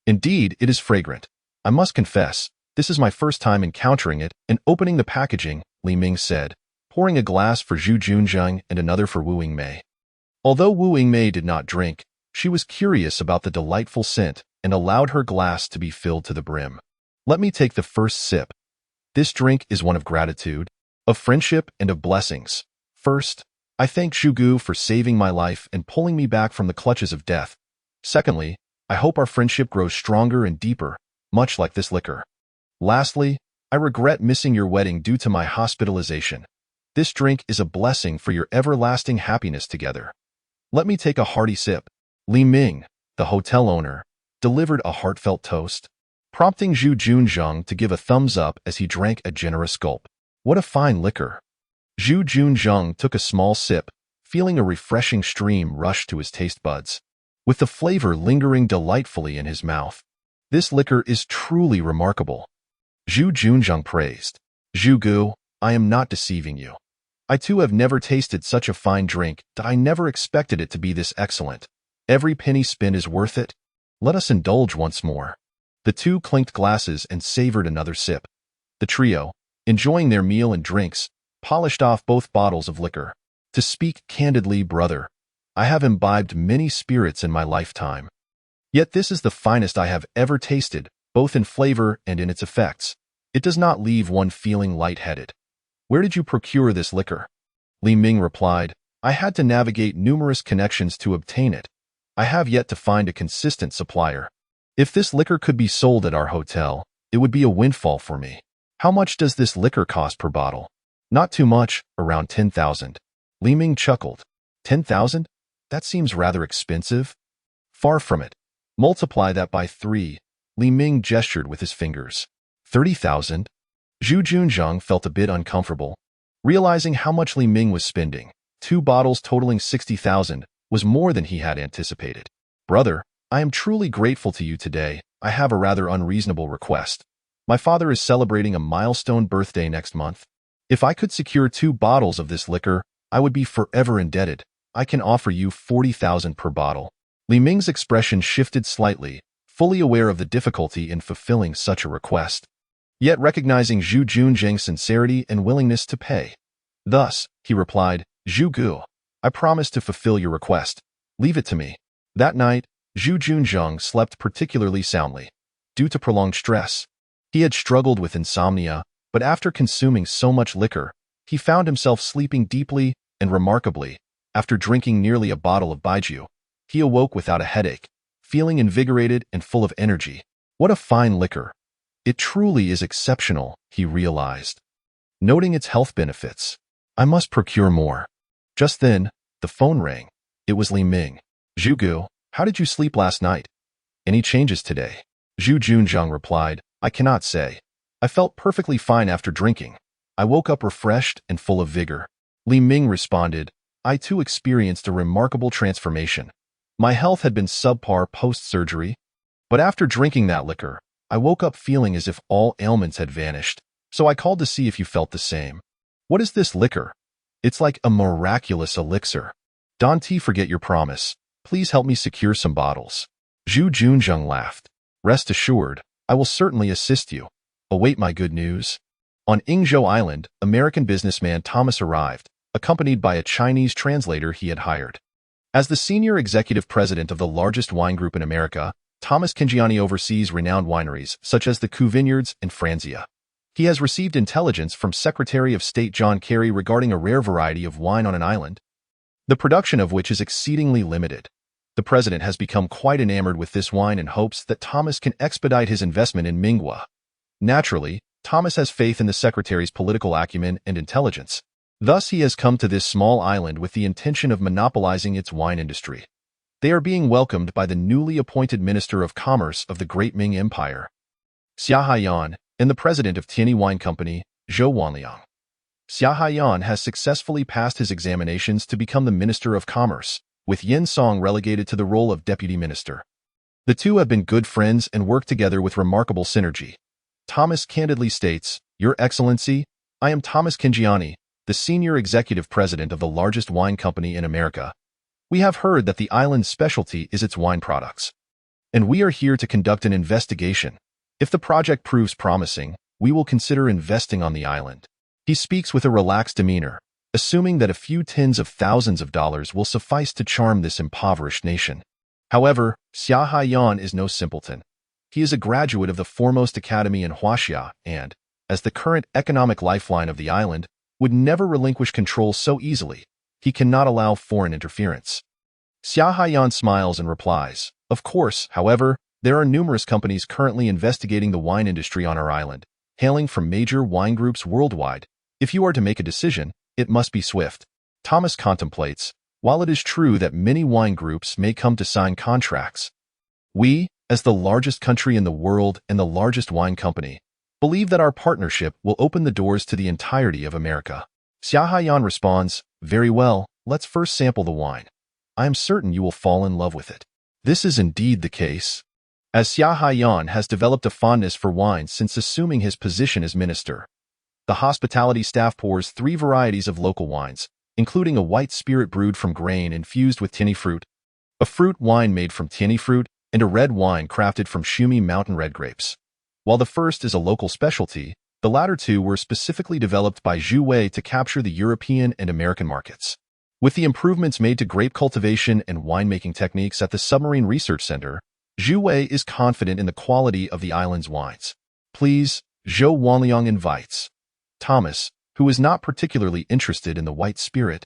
Speaker 1: "Indeed, it is fragrant. I must confess, this is my first time encountering it and opening the packaging," Li Ming said, pouring a glass for Zhu Junjiang and another for Wu Yingmei. Although Wu Yingmei did not drink, she was curious about the delightful scent and allowed her glass to be filled to the brim. "Let me take the first sip. This drink is one of gratitude, of friendship, and of blessings. First, I thank Zhu Gu for saving my life and pulling me back from the clutches of death. Secondly, I hope our friendship grows stronger and deeper, much like this liquor. Lastly, I regret missing your wedding due to my hospitalization. This drink is a blessing for your everlasting happiness together. Let me take a hearty sip." Li Ming, the hotel owner, delivered a heartfelt toast, prompting Zhu Junjiang to give a thumbs up as he drank a generous gulp. "What a fine liquor." Zhu Junjiang took a small sip, feeling a refreshing stream rush to his taste buds, with the flavor lingering delightfully in his mouth. "This liquor is truly remarkable," Zhu Junjiang praised. "Zhu Gu, I am not deceiving you. I too have never tasted such a fine drink. I never expected it to be this excellent. Every penny spent is worth it. Let us indulge once more." The two clinked glasses and savored another sip. The trio, enjoying their meal and drinks, polished off both bottles of liquor. "To speak candidly, brother, I have imbibed many spirits in my lifetime. Yet this is the finest I have ever tasted, both in flavor and in its effects. It does not leave one feeling lightheaded. Where did you procure this liquor?" Li Ming replied, I had to navigate numerous connections to obtain it. I have yet to find a consistent supplier. If this liquor could be sold at our hotel, it would be a windfall for me. How much does this liquor cost per bottle? Not too much, around 10,000. Li Ming chuckled. 10,000? That seems rather expensive. Far from it. Multiply that by 3. Li Ming gestured with his fingers. 30,000? Zhu Junzheng felt a bit uncomfortable. Realizing how much Li Ming was spending, 2 bottles totaling 60,000 was more than he had anticipated. Brother, I am truly grateful to you today. I have a rather unreasonable request. My father is celebrating a milestone birthday next month. If I could secure 2 bottles of this liquor, I would be forever indebted. I can offer you 40,000 per bottle. Li Ming's expression shifted slightly, fully aware of the difficulty in fulfilling such a request, yet recognizing Zhu Junzheng's sincerity and willingness to pay. Thus, he replied, Zhu Gu, I promise to fulfill your request. Leave it to me. That night, Zhu Junzheng slept particularly soundly. Due to prolonged stress, he had struggled with insomnia, but after consuming so much liquor, he found himself sleeping deeply and remarkably. After drinking nearly a bottle of baijiu, he awoke without a headache, feeling invigorated and full of energy. What a fine liquor! It truly is exceptional, he realized. Noting its health benefits, I must procure more. Just then, the phone rang. It was Li Ming. Zhu Gu, how did you sleep last night? Any changes today? Zhu Junzheng replied, I cannot say. I felt perfectly fine after drinking. I woke up refreshed and full of vigor. Li Ming responded, I too experienced a remarkable transformation. My health had been subpar post-surgery, but after drinking that liquor, I woke up feeling as if all ailments had vanished, so I called to see if you felt the same. What is this liquor? It's like a miraculous elixir. Don't forget your promise. Please help me secure some bottles. Zhu Junzheng laughed. Rest assured, I will certainly assist you. Await my good news. On Yingzhou Island, American businessman Thomas arrived, accompanied by a Chinese translator he had hired. As the senior executive president of the largest wine group in America, Thomas Kingiani oversees renowned wineries such as the Ku Vineyards and Franzia. He has received intelligence from Secretary of State John Kerry regarding a rare variety of wine on an island, the production of which is exceedingly limited. The president has become quite enamored with this wine and hopes that Thomas can expedite his investment in Mingwa. Naturally, Thomas has faith in the secretary's political acumen and intelligence. Thus, he has come to this small island with the intention of monopolizing its wine industry. They are being welcomed by the newly appointed Minister of Commerce of the Great Ming Empire, Xia Haiyan, and the president of Tianyi Wine Company, Zhou Wanliang. Xia Haiyan has successfully passed his examinations to become the Minister of Commerce, with Yin Song relegated to the role of Deputy Minister. The two have been good friends and work together with remarkable synergy. Thomas candidly states, Your Excellency, I am Thomas Kingiani, the senior executive president of the largest wine company in America. We have heard that the island's specialty is its wine products, and we are here to conduct an investigation. If the project proves promising, we will consider investing on the island. He speaks with a relaxed demeanor, assuming that a few tens of thousands of dollars will suffice to charm this impoverished nation. However, Xia Haiyan is no simpleton. He is a graduate of the foremost academy in Huaxia and, as the current economic lifeline of the island, would never relinquish control so easily. He cannot allow foreign interference. Xia Haiyan smiles and replies, Of course, however, there are numerous companies currently investigating the wine industry on our island, hailing from major wine groups worldwide. If you are to make a decision, it must be swift. Thomas contemplates, while it is true that many wine groups may come to sign contracts, we, as the largest country in the world and the largest wine company, believe that our partnership will open the doors to the entirety of America. Xia Haiyan responds, Very well, let's first sample the wine. I am certain you will fall in love with it. This is indeed the case, as Xia Haiyan has developed a fondness for wine since assuming his position as minister. The hospitality staff pours 3 varieties of local wines, including a white spirit brewed from grain infused with tianyi fruit, a fruit wine made from tianyi fruit, and a red wine crafted from Shumi mountain red grapes. While the first is a local specialty, the latter 2 were specifically developed by Zhu Wei to capture the European and American markets. With the improvements made to grape cultivation and winemaking techniques at the Submarine Research Center, Zhu Wei is confident in the quality of the island's wines. Please, Zhou Wanliang invites. Thomas, who is not particularly interested in the white spirit,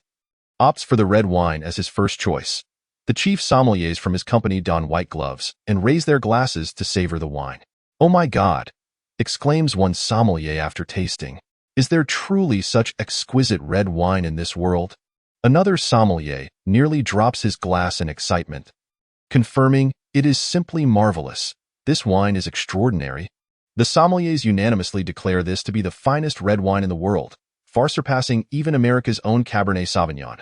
Speaker 1: opts for the red wine as his first choice. The chief sommeliers from his company don white gloves and raise their glasses to savor the wine. "Oh my God!" exclaims one sommelier after tasting. "Is there truly such exquisite red wine in this world?" Another sommelier nearly drops his glass in excitement, confirming, "It is simply marvelous. This wine is extraordinary." The sommeliers unanimously declare this to be the finest red wine in the world, far surpassing even America's own Cabernet Sauvignon.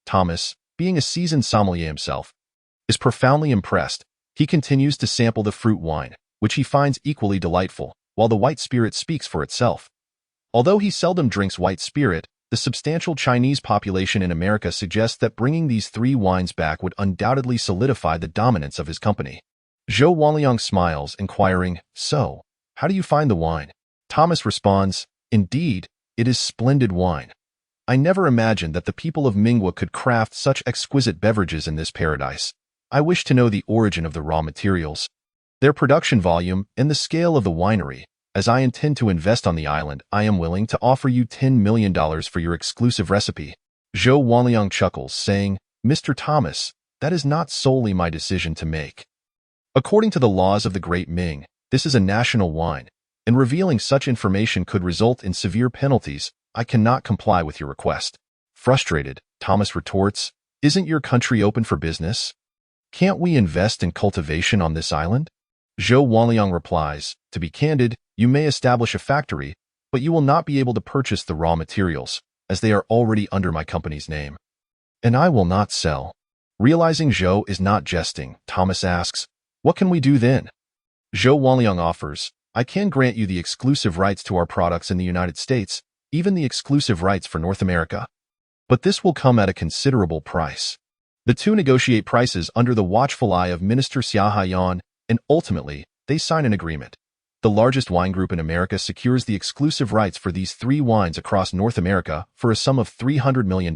Speaker 1: Thomas, being a seasoned sommelier himself, is profoundly impressed. He continues to sample the fruit wine, which he finds equally delightful, while the white spirit speaks for itself. Although he seldom drinks white spirit, the substantial Chinese population in America suggests that bringing these three wines back would undoubtedly solidify the dominance of his company. Zhou Wanliang smiles, inquiring, "So, how do you find the wine?" Thomas responds, "Indeed, it is splendid wine. I never imagined that the people of Mingwa could craft such exquisite beverages in this paradise. I wish to know the origin of the raw materials, their production volume, and the scale of the winery. As I intend to invest on the island, I am willing to offer you $10 million for your exclusive recipe." Zhou Wanliang chuckles, saying, "Mr. Thomas, that is not solely my decision to make. According to the laws of the Great Ming, this is a national wine, and revealing such information could result in severe penalties. I cannot comply with your request." Frustrated, Thomas retorts, "Isn't your country open for business? Can't we invest in cultivation on this island?" Zhou Wanliang replies, "To be candid, you may establish a factory, but you will not be able to purchase the raw materials, as they are already under my company's name. And I will not sell." Realizing Zhou is not jesting, Thomas asks, "What can we do then?" Zhou Wanliang offers, "I can grant you the exclusive rights to our products in the United States, even the exclusive rights for North America. But this will come at a considerable price." The two negotiate prices under the watchful eye of Minister Xia Haiyan, and ultimately, they sign an agreement. The largest wine group in America secures the exclusive rights for these three wines across North America for a sum of $300 million,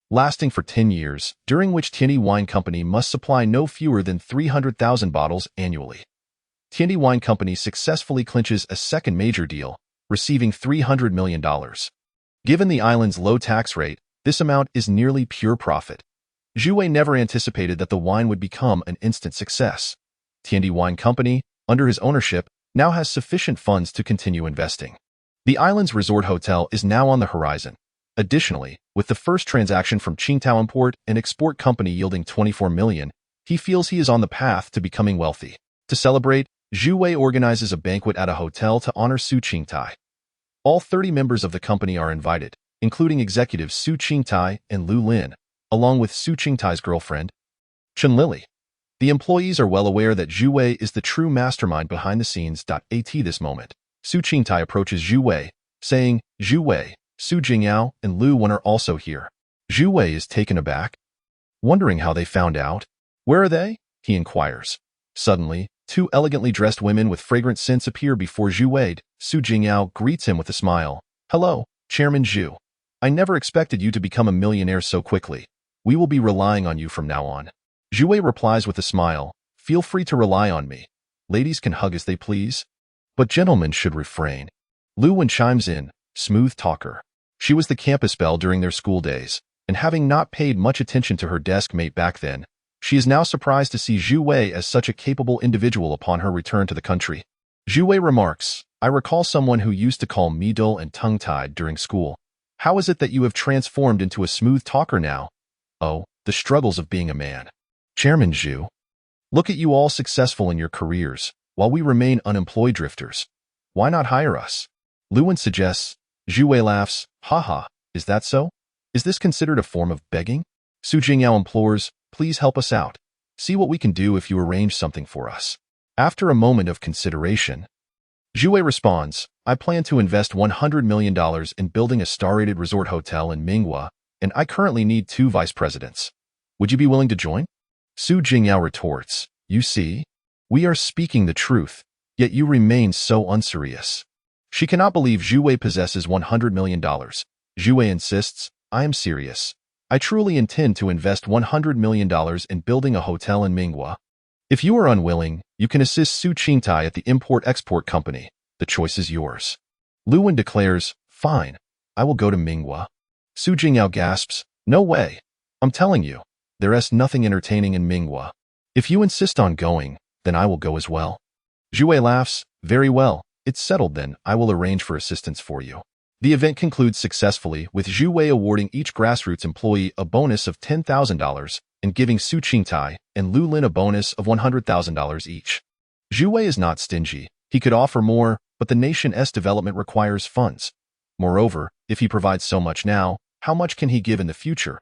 Speaker 1: lasting for 10 years, during which Tianyi Wine Company must supply no fewer than 300,000 bottles annually. Tianyi Wine Company successfully clinches a second major deal, receiving $300 million. Given the island's low tax rate, this amount is nearly pure profit. Zhu Wei never anticipated that the wine would become an instant success. Tianyi Wine Company, under his ownership, now has sufficient funds to continue investing. The island's resort hotel is now on the horizon. Additionally, with the first transaction from Qingdao Import and Export Company yielding $24 million, he feels he is on the path to becoming wealthy. To celebrate, Zhu Wei organizes a banquet at a hotel to honor Su Qingtai. All 30 members of the company are invited, including executives Su Qingtai and Lu Lin, along with Su Qingtai's girlfriend, Chen Lili. The employees are well aware that Zhu Wei is the true mastermind behind the scenes. At this moment, Su Qingtai approaches Zhu Wei, saying, "Zhu Wei, Su Jingyao, and Lu Wen are also here." Zhu Wei is taken aback, wondering how they found out. "Where are they?" he inquires. Suddenly, two elegantly dressed women with fragrant scents appear before Zhu Wei. Su Jingyao greets him with a smile. "Hello, Chairman Zhu. I never expected you to become a millionaire so quickly. We will be relying on you from now on." Zhu Wei replies with a smile, "Feel free to rely on me. Ladies can hug as they please, but gentlemen should refrain." Lu Wen chimes in, smooth talker. She was the campus belle during their school days, and having not paid much attention to her desk mate back then, she is now surprised to see Zhu Wei as such a capable individual upon her return to the country. Zhu Wei remarks, "I recall someone who used to call me dull and tongue-tied during school. How is it that you have transformed into a smooth talker now?" "Oh, the struggles of being a man. Chairman Zhu, look at you all successful in your careers, while we remain unemployed drifters. Why not hire us?" Lu Wen suggests. Zhu Wei laughs, "Haha, is that so? Is this considered a form of begging?" Su Jingyao implores, "Please help us out. See what we can do if you arrange something for us." After a moment of consideration, Zhu Wei responds, "I plan to invest $100 million in building a star-rated resort hotel in Mingwa, and I currently need 2 vice presidents. Would you be willing to join?" Su Jingyao retorts, "You see, we are speaking the truth, yet you remain so unserious." She cannot believe Zhu Wei possesses $100 million. Zhu Wei insists, "I am serious. I truly intend to invest $100 million in building a hotel in Mingwa. If you are unwilling, you can assist Su Qingtai at the Import-Export Company. The choice is yours." Lu Wen declares, Fine, I will go to Minghua. Su Jingyao gasps, no way. I'm telling you, there's nothing entertaining in Minghua. If you insist on going, then I will go as well. Zhu Wei laughs, very well, it's settled then, I will arrange for assistance for you. The event concludes successfully with Zhu Wei awarding each grassroots employee a bonus of $10,000 and giving Su Qingtai and Lu Lin a bonus of $100,000 each. Zhu Wei is not stingy. He could offer more, but the nation's development requires funds. Moreover, if he provides so much now, how much can he give in the future?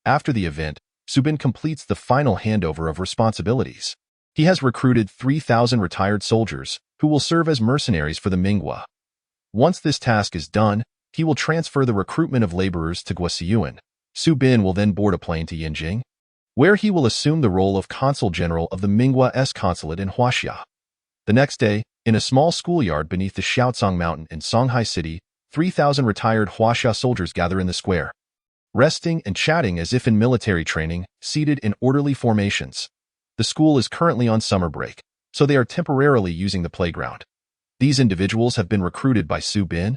Speaker 1: After the event, Su Bin completes the final handover of responsibilities. He has recruited 3,000 retired soldiers who will serve as mercenaries for the Minghua. Once this task is done, he will transfer the recruitment of laborers to Guosiyuan. Su Bin will then board a plane to Yingzhou, where he will assume the role of consul general of the Minghua's consulate in Huaxia. The next day, in a small schoolyard beneath the Xiaocang Mountain in Shanghai City, 3,000 retired Huaxia soldiers gather in the square, resting and chatting as if in military training, seated in orderly formations. The school is currently on summer break, so they are temporarily using the playground. These individuals have been recruited by Su Bin,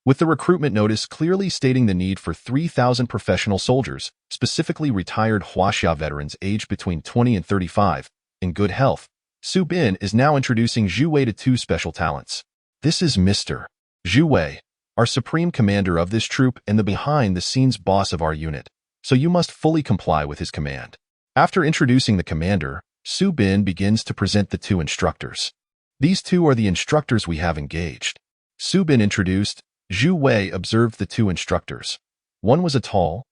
Speaker 1: with the recruitment notice clearly stating the need for 3,000 professional soldiers, specifically retired Huaxia veterans aged between 20 and 35, in good health. Su Bin is now introducing Zhu Wei to two special talents. This is Mr. Zhu Wei, our supreme commander of this troop and the behind-the-scenes boss of our unit, so you must fully comply with his command. After introducing the commander, Su Bin begins to present the two instructors. These two are the instructors we have engaged. Su Bin introduced, Zhu Wei observed the two instructors. One was a tall,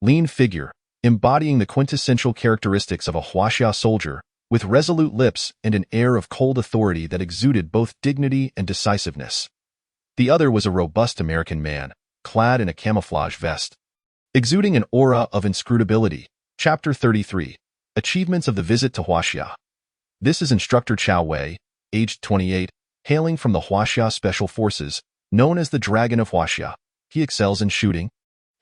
Speaker 1: lean figure, embodying the quintessential characteristics of a Huaxia soldier, with resolute lips and an air of cold authority that exuded both dignity and decisiveness. The other was a robust American man, clad in a camouflage vest, exuding an aura of inscrutability. Chapter 33, Achievements of the Visit to Huaxia. This is Instructor Chao Wei, aged 28, hailing from the Huaxia Special Forces, known as the Dragon of Huaxia. He excels in shooting,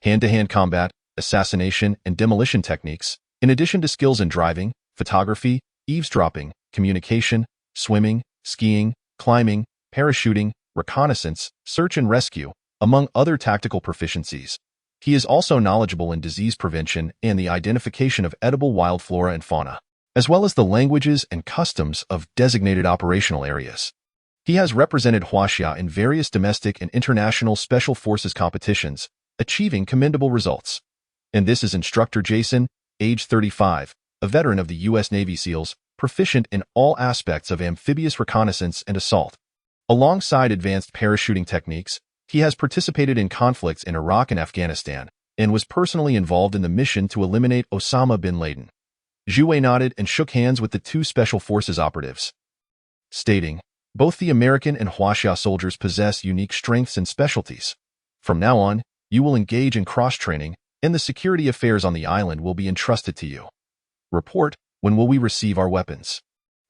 Speaker 1: hand-to-hand combat, assassination, and demolition techniques, in addition to skills in driving, photography, eavesdropping, communication, swimming, skiing, climbing, parachuting, reconnaissance, search and rescue, among other tactical proficiencies. He is also knowledgeable in disease prevention and the identification of edible wild flora and fauna, as well as the languages and customs of designated operational areas. He has represented Huaxia in various domestic and international special forces competitions, achieving commendable results. And this is Instructor Jason, age 35, a veteran of the U.S. Navy SEALs, proficient in all aspects of amphibious reconnaissance and assault. Alongside advanced parachuting techniques, he has participated in conflicts in Iraq and Afghanistan, and was personally involved in the mission to eliminate Osama bin Laden. Zhu Wei nodded and shook hands with the two Special Forces operatives, stating, both the American and Huaxia soldiers possess unique strengths and specialties. From now on, you will engage in cross-training, and the security affairs on the island will be entrusted to you. Report, when will we receive our weapons?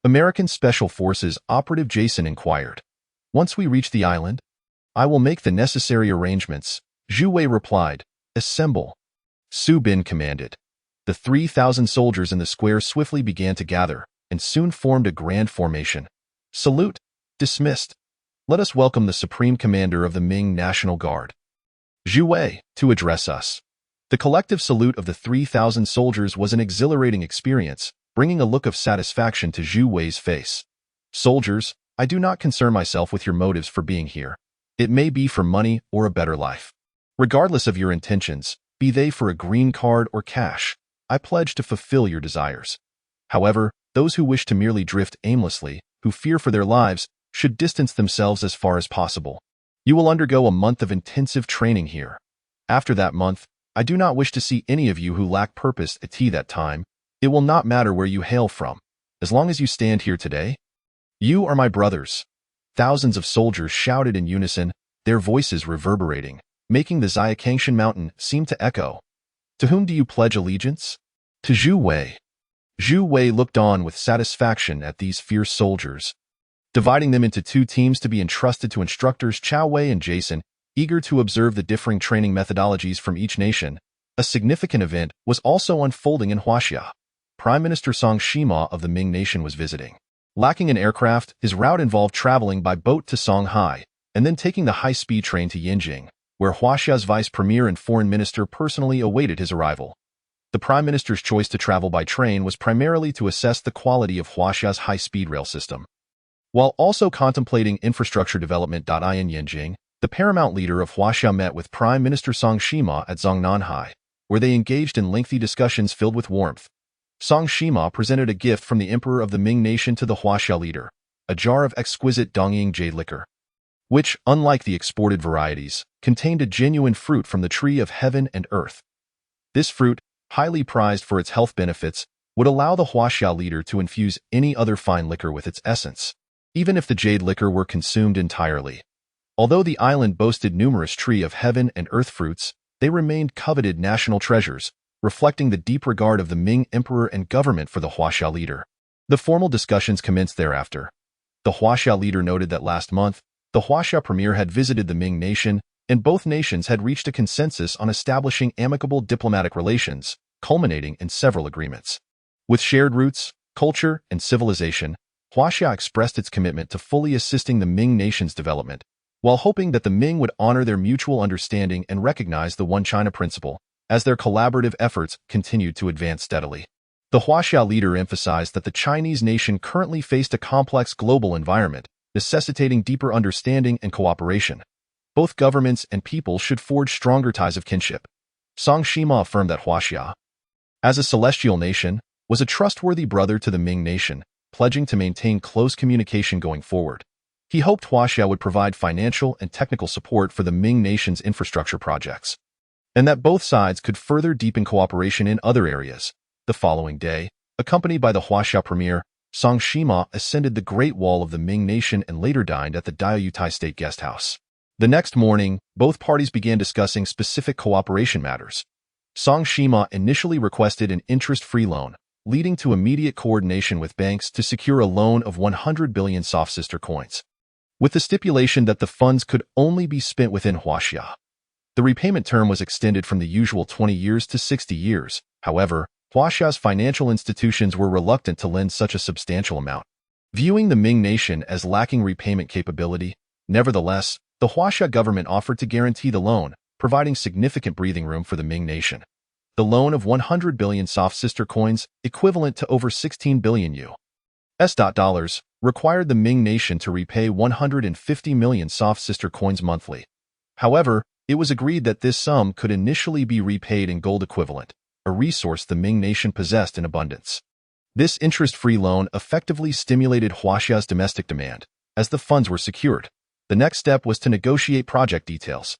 Speaker 1: American Special Forces Operative Jason inquired. Once we reach the island, I will make the necessary arrangements, Zhu Wei replied. Assemble, Su Bin commanded. The 3,000 soldiers in the square swiftly began to gather, and soon formed a grand formation. Salute, dismissed. Let us welcome the Supreme Commander of the Ming National Guard, Zhu Wei, to address us. The collective salute of the 3,000 soldiers was an exhilarating experience, bringing a look of satisfaction to Zhu Wei's face. Soldiers, I do not concern myself with your motives for being here. It may be for money or a better life. Regardless of your intentions, be they for a green card or cash, I pledge to fulfill your desires. However, those who wish to merely drift aimlessly, who fear for their lives, should distance themselves as far as possible. You will undergo a month of intensive training here. After that month, I do not wish to see any of you who lack purpose at that time. It will not matter where you hail from, as long as you stand here today. You are my brothers. Thousands of soldiers shouted in unison, their voices reverberating, making the Xiacangshan mountain seem to echo. To whom do you pledge allegiance? To Zhu Wei. Zhu Wei looked on with satisfaction at these fierce soldiers, dividing them into two teams to be entrusted to instructors Chao Wei and Jason, eager to observe the differing training methodologies from each nation. A significant event was also unfolding in Huaxia. Prime Minister Song Shima of the Ming Nation was visiting. Lacking an aircraft, his route involved traveling by boat to Shanghai, and then taking the high-speed train to Yingzhou, where Huaxia's vice premier and foreign minister personally awaited his arrival. The prime minister's choice to travel by train was primarily to assess the quality of Huaxia's high-speed rail system. While also contemplating infrastructure development. In Yingzhou, the paramount leader of Huaxia met with Prime Minister Song Shima at Zongnanhai, where they engaged in lengthy discussions filled with warmth. Song Shima presented a gift from the emperor of the Ming nation to the Huaxia leader, a jar of exquisite Dongying jade liquor, which, unlike the exported varieties, contained a genuine fruit from the tree of heaven and earth. This fruit, highly prized for its health benefits, would allow the Huaxia leader to infuse any other fine liquor with its essence, even if the jade liquor were consumed entirely. Although the island boasted numerous tree of heaven and earth fruits, they remained coveted national treasures, reflecting the deep regard of the Ming emperor and government for the Huaxia leader. The formal discussions commenced thereafter. The Huaxia leader noted that last month, the Huaxia premier had visited the Ming nation, and both nations had reached a consensus on establishing amicable diplomatic relations, culminating in several agreements. With shared roots, culture, and civilization, Huaxia expressed its commitment to fully assisting the Ming nation's development, while hoping that the Ming would honor their mutual understanding and recognize the One China principle, as their collaborative efforts continued to advance steadily. The Huaxia leader emphasized that the Chinese nation currently faced a complex global environment, necessitating deeper understanding and cooperation. Both governments and people should forge stronger ties of kinship. Song Shima affirmed that Huaxia, as a celestial nation, was a trustworthy brother to the Ming nation, pledging to maintain close communication going forward. He hoped Huaxia would provide financial and technical support for the Ming nation's infrastructure projects, and that both sides could further deepen cooperation in other areas. The following day, accompanied by the Huaxia premier, Song Shima ascended the Great Wall of the Ming nation and later dined at the Diaoyutai State Guest House. The next morning, both parties began discussing specific cooperation matters. Song Shima initially requested an interest-free loan, leading to immediate coordination with banks to secure a loan of 100 billion soft sister coins, with the stipulation that the funds could only be spent within Huaxia. The repayment term was extended from the usual 20 years to 60 years. However, Huaxia's financial institutions were reluctant to lend such a substantial amount, viewing the Ming nation as lacking repayment capability. Nevertheless, the Huaxia government offered to guarantee the loan, providing significant breathing room for the Ming nation. The loan of 100 billion soft sister coins, equivalent to over 16 billion US dollars, required the Ming nation to repay 150 million soft sister coins monthly. However, it was agreed that this sum could initially be repaid in gold equivalent, a resource the Ming nation possessed in abundance. This interest-free loan effectively stimulated Huaxia's domestic demand. As the funds were secured, the next step was to negotiate project details.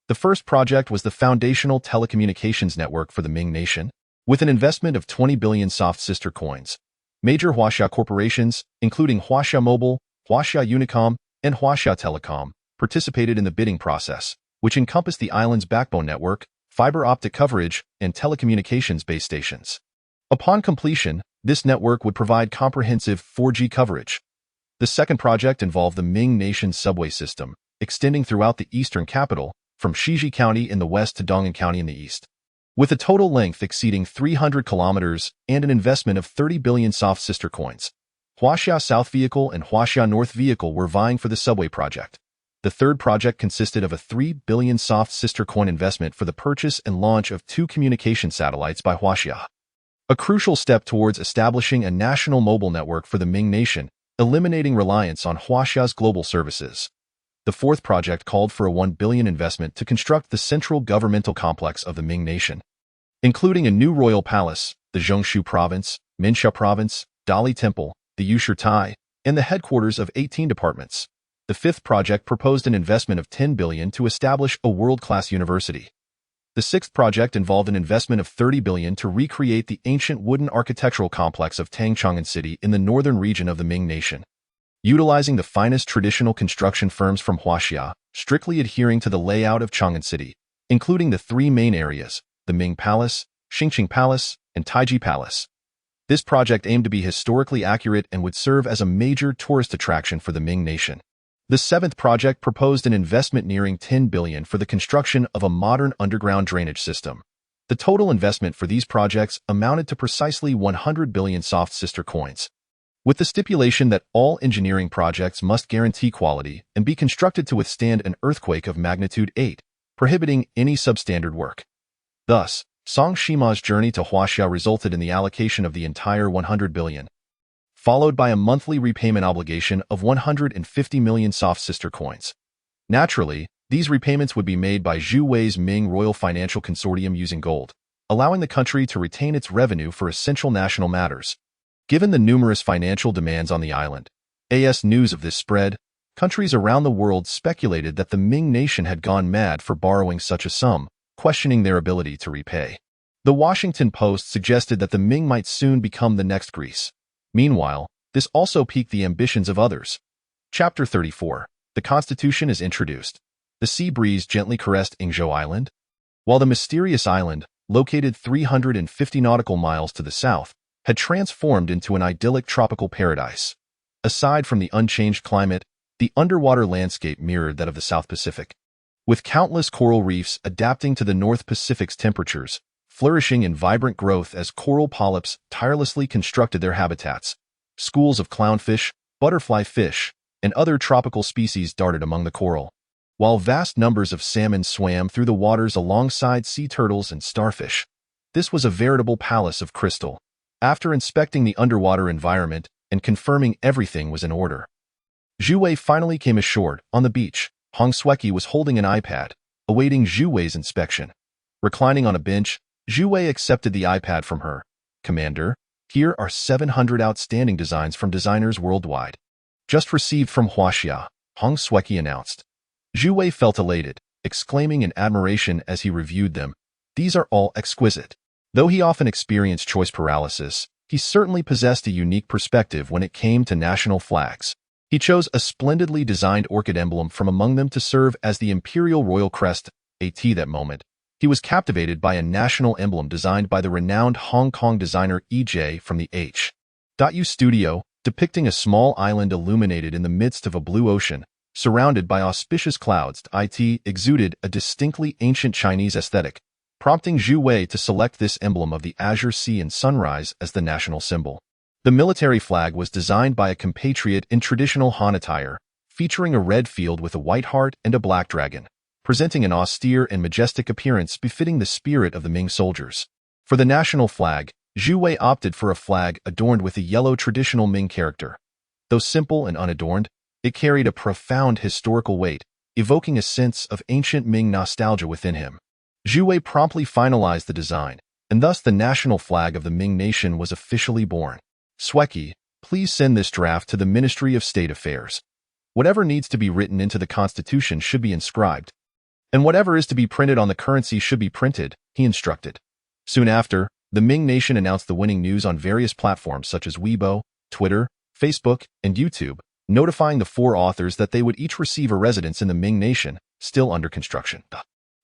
Speaker 1: The first project was the foundational telecommunications network for the Ming nation, with an investment of 20 billion soft sister coins. Major Huaxia corporations, including Huaxia Mobile, Huaxia Unicom, and Huaxia Telecom, participated in the bidding process, which encompassed the island's backbone network, fiber optic coverage, and telecommunications base stations. Upon completion, this network would provide comprehensive 4G coverage. The second project involved the Ming nation's subway system, extending throughout the eastern capital, from Shiji County in the west to Dong'an County in the east. With a total length exceeding 300 kilometers and an investment of 30 billion soft sister coins, Huaxia South Vehicle and Huaxia North Vehicle were vying for the subway project. The third project consisted of a 3 billion soft sister coin investment for the purchase and launch of 2 communication satellites by Huaxia, a crucial step towards establishing a national mobile network for the Ming nation, eliminating reliance on Huaxia's global services. The fourth project called for a 1 billion investment to construct the central governmental complex of the Ming nation, including a new royal palace, the Zhongshu province, Minsha province, Dali Temple, the Yushitai, and the headquarters of 18 departments. The fifth project proposed an investment of 10 billion to establish a world-class university. The sixth project involved an investment of 30 billion to recreate the ancient wooden architectural complex of Tangchongan City in the northern region of the Ming nation, utilizing the finest traditional construction firms from Huaxia, strictly adhering to the layout of Chang'an City, including the 3 main areas, the Ming Palace, Xingqing Palace, and Taiji Palace. This project aimed to be historically accurate and would serve as a major tourist attraction for the Ming nation. The seventh project proposed an investment nearing 10 billion for the construction of a modern underground drainage system. The total investment for these projects amounted to precisely 100 billion soft sister coins. with the stipulation that all engineering projects must guarantee quality and be constructed to withstand an earthquake of magnitude 8, prohibiting any substandard work. Thus, Song Shima's journey to Huaxia resulted in the allocation of the entire 100 billion, followed by a monthly repayment obligation of 150 million soft sister coins. Naturally, these repayments would be made by Zhu Wei's Ming Royal Financial Consortium using gold, allowing the country to retain its revenue for essential national matters. Given the numerous financial demands on the island, as news of this spread, countries around the world speculated that the Ming nation had gone mad for borrowing such a sum, questioning their ability to repay. The Washington Post suggested that the Ming might soon become the next Greece. Meanwhile, this also piqued the ambitions of others. Chapter 34. The Constitution is introduced. The sea breeze gently caressed Yingzhou Island, while the mysterious island, located 350 nautical miles to the south, had transformed into an idyllic tropical paradise. Aside from the unchanged climate, the underwater landscape mirrored that of the South Pacific, with countless coral reefs adapting to the North Pacific's temperatures, flourishing in vibrant growth as coral polyps tirelessly constructed their habitats. Schools of clownfish, butterfly fish, and other tropical species darted among the coral, while vast numbers of salmon swam through the waters alongside sea turtles and starfish. This was a veritable palace of crystal. After inspecting the underwater environment and confirming everything was in order, Zhu Wei finally came ashore. On the beach, Huaxia was holding an iPad, awaiting Zhu Wei's inspection. Reclining on a bench, Zhu Wei accepted the iPad from her. "Commander, here are 700 outstanding designs from designers worldwide. Just received from Huaxia," Huaxia announced. Zhu Wei felt elated, exclaiming in admiration as he reviewed them. "These are all exquisite." Though he often experienced choice paralysis, he certainly possessed a unique perspective when it came to national flags. He chose a splendidly designed orchid emblem from among them to serve as the imperial royal crest. At that moment, he was captivated by a national emblem designed by the renowned Hong Kong designer EJ from the H.U studio, depicting a small island illuminated in the midst of a blue ocean, surrounded by auspicious clouds. It exuded a distinctly ancient Chinese aesthetic, prompting Zhu Wei to select this emblem of the azure sea and sunrise as the national symbol. The military flag was designed by a compatriot in traditional Han attire, featuring a red field with a white heart and a black dragon, presenting an austere and majestic appearance befitting the spirit of the Ming soldiers. For the national flag, Zhu Wei opted for a flag adorned with a yellow traditional Ming character. Though simple and unadorned, it carried a profound historical weight, evoking a sense of ancient Ming nostalgia within him. Zhu Wei promptly finalized the design, and thus the national flag of the Ming nation was officially born. "Sweki, please send this draft to the Ministry of State Affairs. Whatever needs to be written into the Constitution should be inscribed, and whatever is to be printed on the currency should be printed," he instructed. Soon after, the Ming nation announced the winning news on various platforms such as Weibo, Twitter, Facebook, and YouTube, notifying the 4 authors that they would each receive a residence in the Ming nation, still under construction.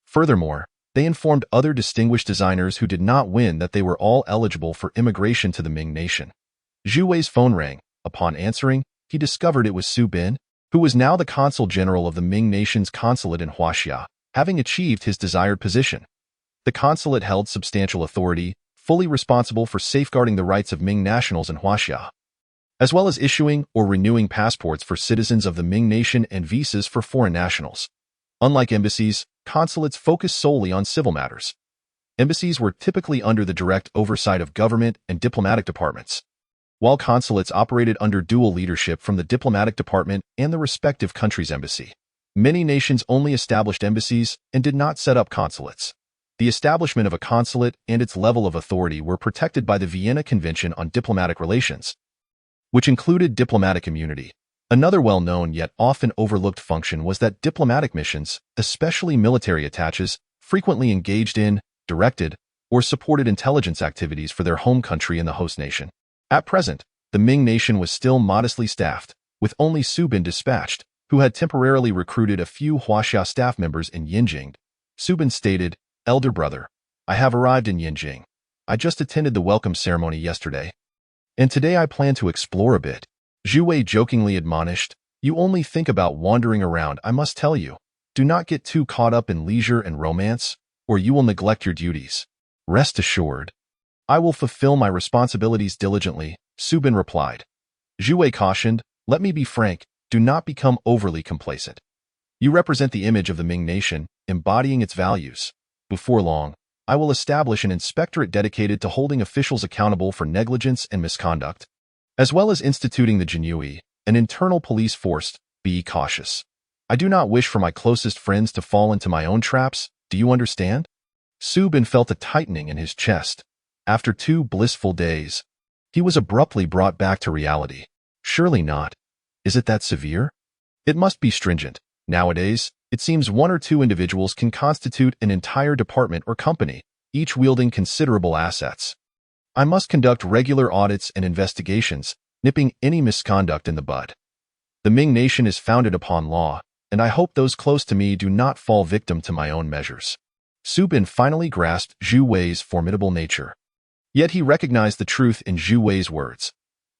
Speaker 1: Furthermore, they informed other distinguished designers who did not win that they were all eligible for immigration to the Ming nation. Zhu Wei's phone rang. Upon answering, he discovered it was Su Bin, who was now the consul general of the Ming nation's consulate in Huaxia, having achieved his desired position. The consulate held substantial authority, fully responsible for safeguarding the rights of Ming nationals in Huaxia, as well as issuing or renewing passports for citizens of the Ming nation and visas for foreign nationals. Unlike embassies, consulates focused solely on civil matters. Embassies were typically under the direct oversight of government and diplomatic departments, while consulates operated under dual leadership from the diplomatic department and the respective country's embassy. Many nations only established embassies and did not set up consulates. The establishment of a consulate and its level of authority were protected by the Vienna Convention on Diplomatic Relations, which included diplomatic immunity. Another well-known yet often overlooked function was that diplomatic missions, especially military attaches, frequently engaged in, directed, or supported intelligence activities for their home country and the host nation. At present, the Ming nation was still modestly staffed, with only Su Bin dispatched, who had temporarily recruited a few Huaxia staff members in Yingzhou. Su Bin stated, "Elder brother, I have arrived in Yingzhou. I just attended the welcome ceremony yesterday, and today I plan to explore a bit." Zhu Wei jokingly admonished, "You only think about wandering around, I must tell you. Do not get too caught up in leisure and romance, or you will neglect your duties." "Rest assured, I will fulfill my responsibilities diligently," Su Bin replied. Zhu Wei cautioned, "Let me be frank, do not become overly complacent. You represent the image of the Ming nation, embodying its values. Before long, I will establish an inspectorate dedicated to holding officials accountable for negligence and misconduct, as well as instituting the Jinui, an internal police force. Be cautious. I do not wish for my closest friends to fall into my own traps, do you understand?" Su Bin felt a tightening in his chest. After 2 blissful days, he was abruptly brought back to reality. Surely not. Is it that severe? It must be stringent. Nowadays, it seems 1 or 2 individuals can constitute an entire department or company, each wielding considerable assets. I must conduct regular audits and investigations, nipping any misconduct in the bud. The Ming nation is founded upon law, and I hope those close to me do not fall victim to my own measures. Su Bin finally grasped Zhu Wei's formidable nature. Yet he recognized the truth in Zhu Wei's words.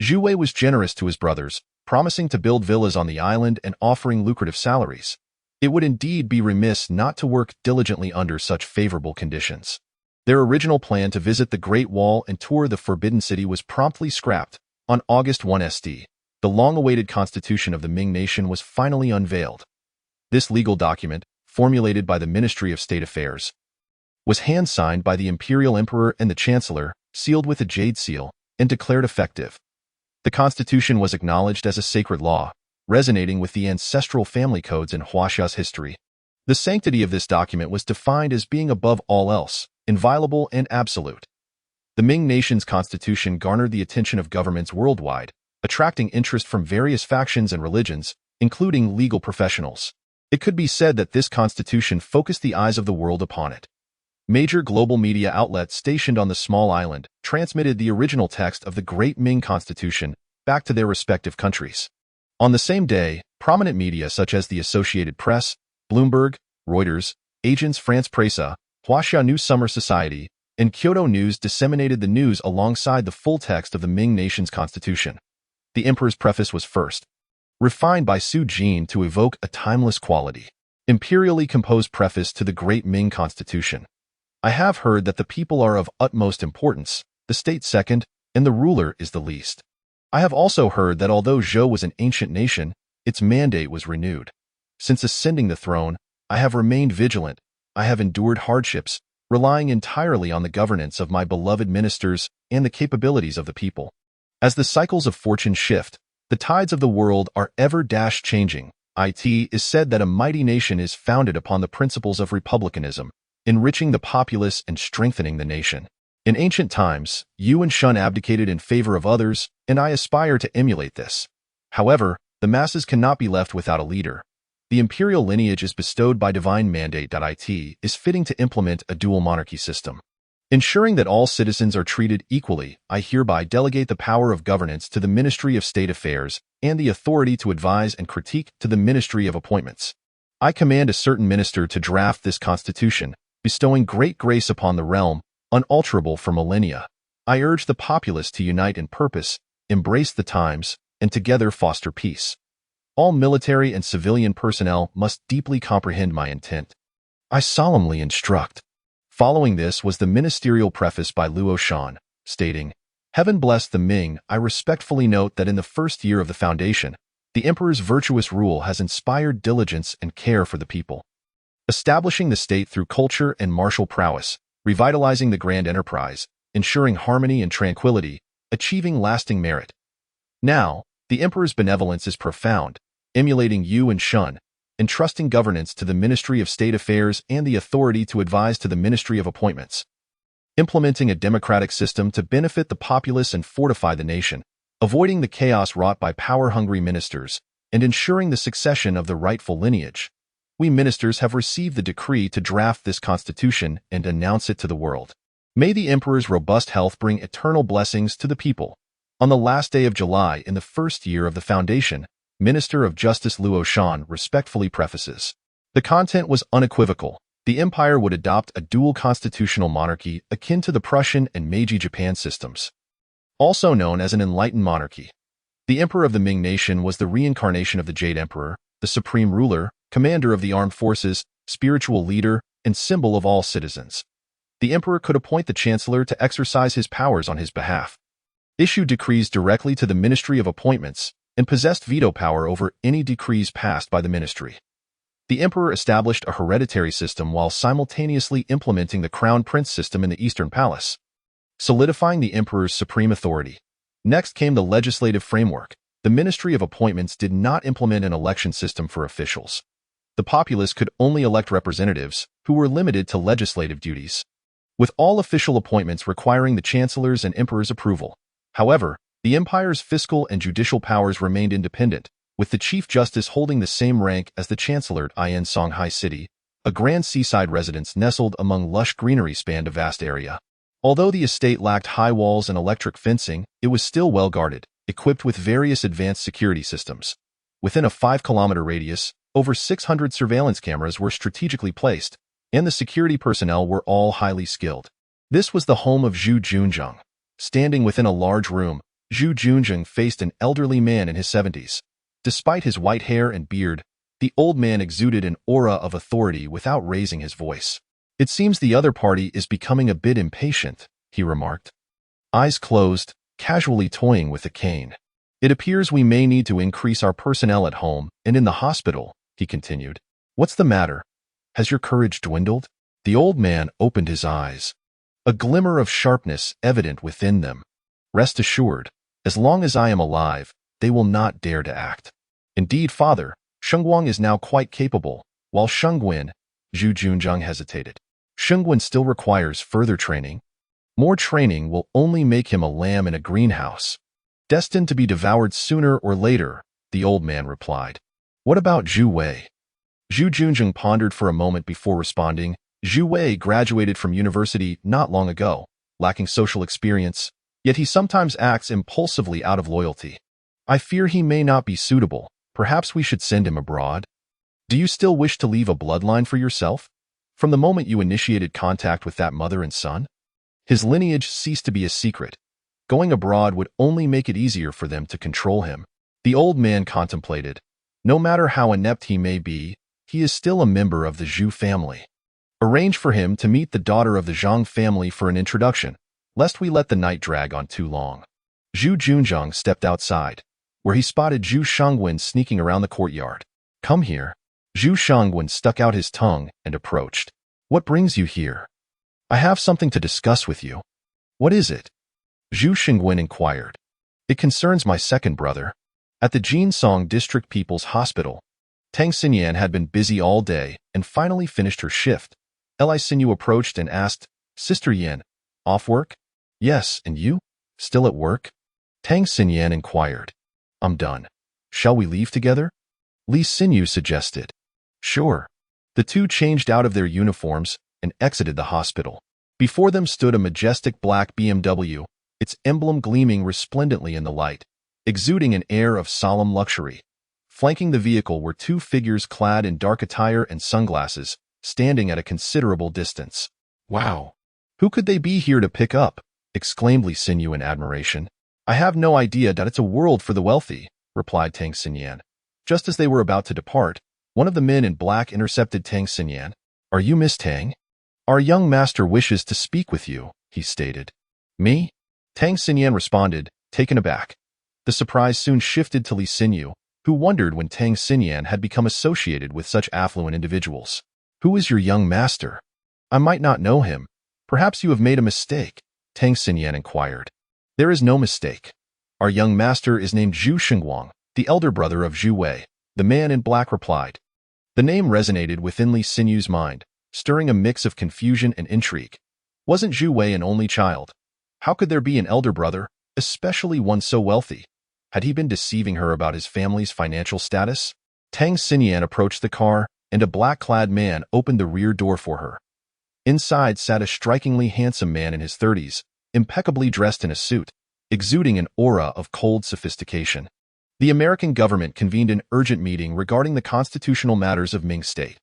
Speaker 1: Zhu Wei was generous to his brothers, promising to build villas on the island and offering lucrative salaries. It would indeed be remiss not to work diligently under such favorable conditions. Their original plan to visit the Great Wall and tour the Forbidden City was promptly scrapped. On August 1 SD, the long-awaited constitution of the Ming nation was finally unveiled. This legal document, formulated by the Ministry of State Affairs, was hand-signed by the Imperial Emperor and the Chancellor, sealed with a jade seal, and declared effective. The Constitution was acknowledged as a sacred law, resonating with the ancestral family codes in Huaxia's history. The sanctity of this document was defined as being above all else, inviolable and absolute. The Ming nation's constitution garnered the attention of governments worldwide, attracting interest from various factions and religions, including legal professionals. It could be said that this constitution focused the eyes of the world upon it. Major global media outlets stationed on the small island transmitted the original text of the Great Ming Constitution back to their respective countries. On the same day, prominent media such as the Associated Press, Bloomberg, Reuters, Agence France-Presse, Huaxia New Summer Society, and Kyoto News disseminated the news alongside the full text of the Ming nation's constitution. The emperor's preface was first refined by Su Jin to evoke a timeless quality. Imperially composed preface to the Great Ming Constitution. I have heard that the people are of utmost importance, the state second, and the ruler is the least. I have also heard that although Zhou was an ancient nation, its mandate was renewed. Since ascending the throne, I have remained vigilant. I have endured hardships, relying entirely on the governance of my beloved ministers and the capabilities of the people. As the cycles of fortune shift, the tides of the world are ever-changing. It is said that a mighty nation is founded upon the principles of republicanism, enriching the populace and strengthening the nation. In ancient times, Yu and Shun abdicated in favor of others, and I aspire to emulate this. However, the masses cannot be left without a leader. The imperial lineage is bestowed by divine mandate. It is fitting to implement a dual monarchy system. Ensuring that all citizens are treated equally, I hereby delegate the power of governance to the Ministry of State Affairs and the authority to advise and critique to the Ministry of Appointments. I command a certain minister to draft this constitution, bestowing great grace upon the realm, unalterable for millennia. I urge the populace to unite in purpose, embrace the times, and together foster peace. All military and civilian personnel must deeply comprehend my intent. I solemnly instruct. Following this was the ministerial preface by Luo Shan, stating, "Heaven bless the Ming. I respectfully note that in the first year of the foundation, the emperor's virtuous rule has inspired diligence and care for the people, establishing the state through culture and martial prowess, revitalizing the grand enterprise, ensuring harmony and tranquility, achieving lasting merit. Now, the emperor's benevolence is profound, emulating Yu and Shun, entrusting governance to the Ministry of State Affairs and the authority to advise to the Ministry of Appointments, implementing a democratic system to benefit the populace and fortify the nation, avoiding the chaos wrought by power-hungry ministers, and ensuring the succession of the rightful lineage. We ministers have received the decree to draft this constitution and announce it to the world. May the emperor's robust health bring eternal blessings to the people." On the last day of July in the first year of the foundation, Minister of Justice Luo Shan respectfully prefaces. The content was unequivocal. The empire would adopt a dual constitutional monarchy akin to the Prussian and Meiji Japan systems, also known as an enlightened monarchy. The emperor of the Ming nation was the reincarnation of the Jade Emperor, the supreme ruler, commander of the armed forces, spiritual leader, and symbol of all citizens. The emperor could appoint the chancellor to exercise his powers on his behalf. issued decrees directly to the Ministry of Appointments, and possessed veto power over any decrees passed by the ministry. The emperor established a hereditary system while simultaneously implementing the crown prince system in the Eastern Palace, solidifying the emperor's supreme authority. Next came the legislative framework. The Ministry of Appointments did not implement an election system for officials. The populace could only elect representatives, who were limited to legislative duties, with all official appointments requiring the chancellor's and emperor's approval. However, the empire's fiscal and judicial powers remained independent, with the Chief Justice holding the same rank as the Chancellor. In Shanghai City, a grand seaside residence nestled among lush greenery spanned a vast area. Although the estate lacked high walls and electric fencing, it was still well guarded, equipped with various advanced security systems. Within a 5-kilometer radius, over 600 surveillance cameras were strategically placed, and the security personnel were all highly skilled. This was the home of Zhu Junzheng. Standing within a large room, Zhu Junzheng faced an elderly man in his 70s. Despite his white hair and beard, the old man exuded an aura of authority without raising his voice. "It seems the other party is becoming a bit impatient," he remarked, eyes closed, casually toying with a cane. "It appears we may need to increase our personnel at home and in the hospital," he continued. "What's the matter? Has your courage dwindled?" The old man opened his eyes, a glimmer of sharpness evident within them. "Rest assured, as long as I am alive, they will not dare to act. Indeed, Father, Shengguang is now quite capable, while Shengguan," Zhu Junzheng hesitated. "Shengguan still requires further training. More training will only make him a lamb in a greenhouse, destined to be devoured sooner or later," the old man replied. "What about Zhu Wei?" Zhu Junzheng pondered for a moment before responding. "Zhu Wei graduated from university not long ago, lacking social experience, yet he sometimes acts impulsively out of loyalty. I fear he may not be suitable. Perhaps we should send him abroad. Do you still wish to leave a bloodline for yourself? From the moment you initiated contact with that mother and son, his lineage ceased to be a secret. Going abroad would only make it easier for them to control him." The old man contemplated. "No matter how inept he may be, he is still a member of the Zhu family. Arrange for him to meet the daughter of the Zhang family for an introduction, lest we let the night drag on too long." Zhu Junzheng stepped outside, where he spotted Zhu Shengguan sneaking around the courtyard. "Come here." Zhu Shengguan stuck out his tongue and approached. "What brings you here?" "I have something to discuss with you." "What is it?" Zhu Shengguan inquired. "It concerns my second brother." At the Jinsong District People's Hospital, Tang Siyan had been busy all day and finally finished her shift. Li Xinyu approached and asked, "Sister Yan, off work?" "Yes, and you? Still at work?" Tang Siyan inquired. "I'm done. Shall we leave together?" Li Xinyu suggested. "Sure." The two changed out of their uniforms and exited the hospital. Before them stood a majestic black BMW, its emblem gleaming resplendently in the light, exuding an air of solemn luxury. Flanking the vehicle were two figures clad in dark attire and sunglasses, standing at a considerable distance. "Wow! Who could they be here to pick up?" exclaimed Li Xinyu in admiration. "I have no idea that it's a world for the wealthy," replied Tang Siyan. Just as they were about to depart, one of the men in black intercepted Tang Siyan. "Are you Miss Tang? Our young master wishes to speak with you," he stated. "Me?" Tang Siyan responded, taken aback. The surprise soon shifted to Li Xinyu, who wondered when Tang Siyan had become associated with such affluent individuals. "Who is your young master? I might not know him. Perhaps you have made a mistake," Tang Siyan inquired. "There is no mistake. Our young master is named Zhu Shengguang, the elder brother of Zhu Wei," the man in black replied. The name resonated within Li Xinyu's mind, stirring a mix of confusion and intrigue. Wasn't Zhu Wei an only child? How could there be an elder brother, especially one so wealthy? Had he been deceiving her about his family's financial status? Tang Siyan approached the car, and a black-clad man opened the rear door for her. Inside sat a strikingly handsome man in his 30s, impeccably dressed in a suit, exuding an aura of cold sophistication. The American government convened an urgent meeting regarding the constitutional matters of Ming State.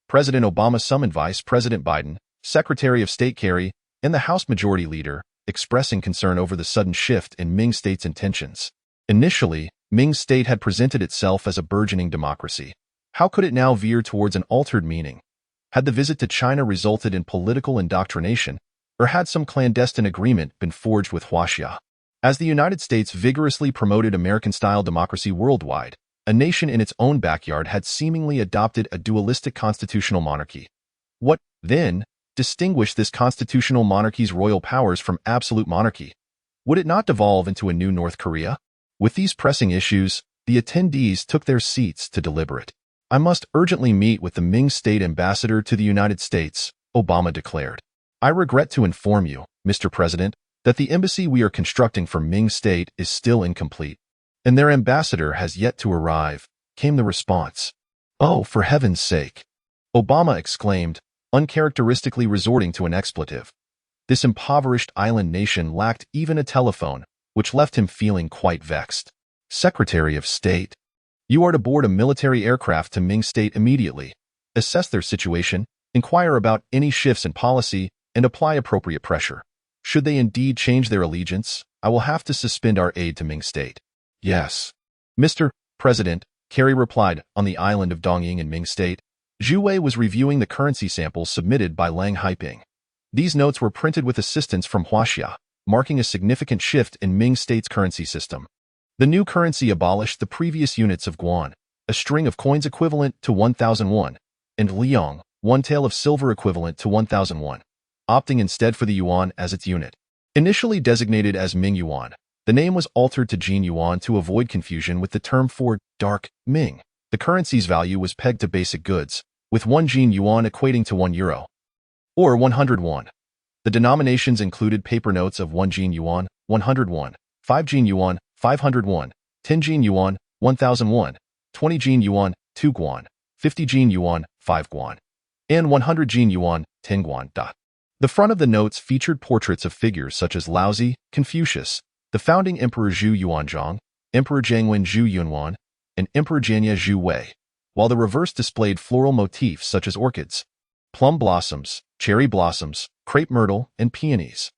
Speaker 1: President Obama summoned Vice President Biden, Secretary of State Kerry, and the House Majority Leader, expressing concern over the sudden shift in Ming State's intentions. Initially, Ming State had presented itself as a burgeoning democracy. How could it now veer towards an altered meaning? Had the visit to China resulted in political indoctrination, or had some clandestine agreement been forged with Huaxia? As the United States vigorously promoted American-style democracy worldwide, a nation in its own backyard had seemingly adopted a dualistic constitutional monarchy. What, then, distinguished this constitutional monarchy's royal powers from absolute monarchy? Would it not devolve into a new North Korea? With these pressing issues, the attendees took their seats to deliberate. "I must urgently meet with the Ming State Ambassador to the United States," Obama declared. "I regret to inform you, Mr. President, that the embassy we are constructing for Ming State is still incomplete, and their ambassador has yet to arrive," came the response. "Oh, for heaven's sake!" Obama exclaimed, uncharacteristically resorting to an expletive. This impoverished island nation lacked even a telephone, which left him feeling quite vexed. "Secretary of State, you are to board a military aircraft to Ming State immediately, assess their situation, inquire about any shifts in policy, and apply appropriate pressure. Should they indeed change their allegiance, I will have to suspend our aid to Ming State." "Yes, Mr. President," Kerry replied. On the island of Dongying in Ming State, Zhu Wei was reviewing the currency samples submitted by Lang Haiping. These notes were printed with assistance from Huaxia, marking a significant shift in Ming State's currency system. The new currency abolished the previous units of guan, a string of coins equivalent to 1,001, and liang, one tael of silver equivalent to 1,001, opting instead for the yuan as its unit. Initially designated as Ming Yuan, the name was altered to Jin Yuan to avoid confusion with the term for dark Ming. The currency's value was pegged to basic goods, with 1 Jin Yuan equating to 1 euro, or 100 won. The denominations included paper notes of 1 Jin Yuan, 100 won, 5 Jin Yuan, 500 won, 10 Jin Yuan, 1,000 won, 20 Jin Yuan, 2 guan, 50 Jin Yuan, 5 guan, and 100 Jin Yuan, 10 guan. The front of the notes featured portraits of figures such as Laozi, Confucius, the founding Emperor Zhu Yuanzhang, Emperor Jiangwen Zhu Yunwan, and Emperor Jianye Zhu Wei, while the reverse displayed floral motifs such as orchids, plum blossoms, cherry blossoms, crepe myrtle, and peonies.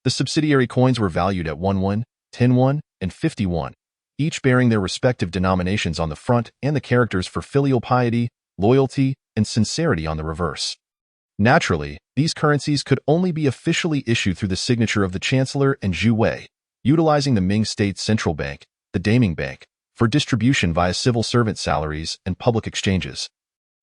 Speaker 1: The subsidiary coins were valued at 1 won, 10 won, and 50 won, each bearing their respective denominations on the front and the characters for filial piety, loyalty, and sincerity on the reverse. Naturally, these currencies could only be officially issued through the signature of the Chancellor and Zhu Wei, utilizing the Ming State Central Bank, the Daming Bank, for distribution via civil servant salaries and public exchanges,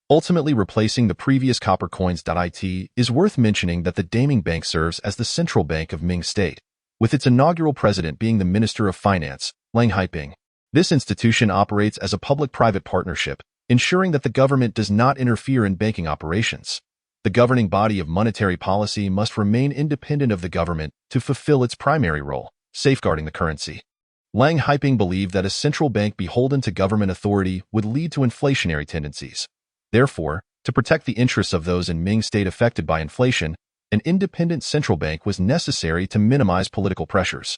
Speaker 1: ultimately replacing the previous copper coins. It is worth mentioning that the Daming Bank serves as the central bank of Ming State, with its inaugural president being the Minister of Finance, Lang Haiping. This institution operates as a public-private partnership, ensuring that the government does not interfere in banking operations. The governing body of monetary policy must remain independent of the government to fulfill its primary role, safeguarding the currency. Lang Haiping believed that a central bank beholden to government authority would lead to inflationary tendencies. Therefore, to protect the interests of those in Ming State affected by inflation, an independent central bank was necessary to minimize political pressures.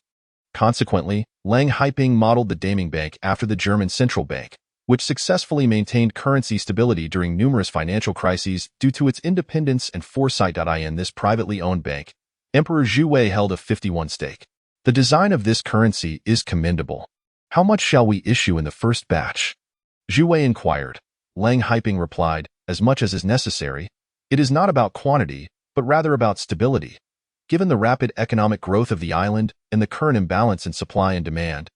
Speaker 1: Consequently, Lang Haiping modeled the Daming Bank after the German central bank, which successfully maintained currency stability during numerous financial crises due to its independence and foresight. In this privately owned bank, Emperor Zhu Wei held a 51% stake. The design of this currency is commendable. "How much shall we issue in the first batch?" Zhu Wei inquired. Lang Haiping replied, "As much as is necessary. It is not about quantity, but rather about stability. Given the rapid economic growth of the island and the current imbalance in supply and demand,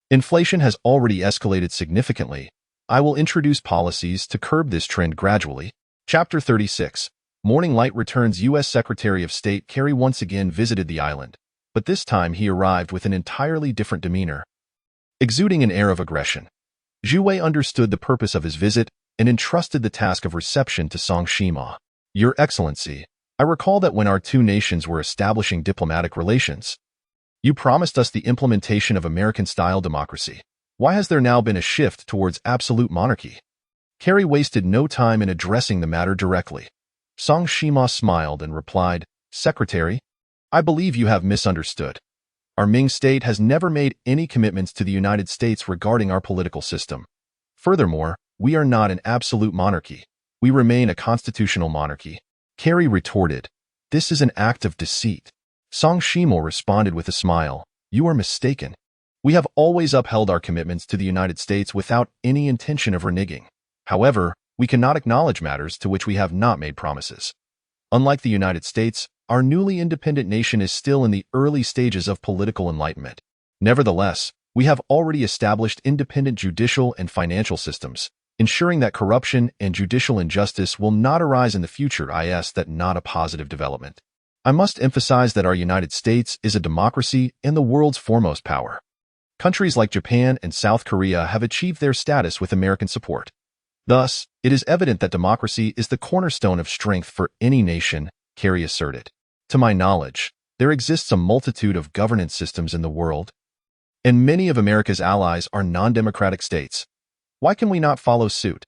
Speaker 1: inflation has already escalated significantly. I will introduce policies to curb this trend gradually." Chapter 36. Morning Light returns. U.S. Secretary of State Kerry once again visited the island, but this time he arrived with an entirely different demeanor, exuding an air of aggression. Zhu Wei understood the purpose of his visit and entrusted the task of reception to Song Shima. "Your Excellency, I recall that when our two nations were establishing diplomatic relations, you promised us the implementation of American-style democracy. Why has there now been a shift towards absolute monarchy?" Kerry wasted no time in addressing the matter directly. Song Shima smiled and replied, "Secretary, I believe you have misunderstood. Our Ming State has never made any commitments to the United States regarding our political system. Furthermore, we are not an absolute monarchy. We remain a constitutional monarchy." Kerry retorted, "This is an act of deceit." Song Shima responded with a smile, "You are mistaken. We have always upheld our commitments to the United States without any intention of reneging. However, we cannot acknowledge matters to which we have not made promises. Unlike the United States, our newly independent nation is still in the early stages of political enlightenment. Nevertheless, we have already established independent judicial and financial systems, ensuring that corruption and judicial injustice will not arise in the future. Is that not a positive development? I must emphasize that our United States is a democracy and the world's foremost power. Countries like Japan and South Korea have achieved their status with American support. Thus, it is evident that democracy is the cornerstone of strength for any nation, Kerry asserted. To my knowledge, there exists a multitude of governance systems in the world, and many of America's allies are non-democratic states. Why can we not follow suit?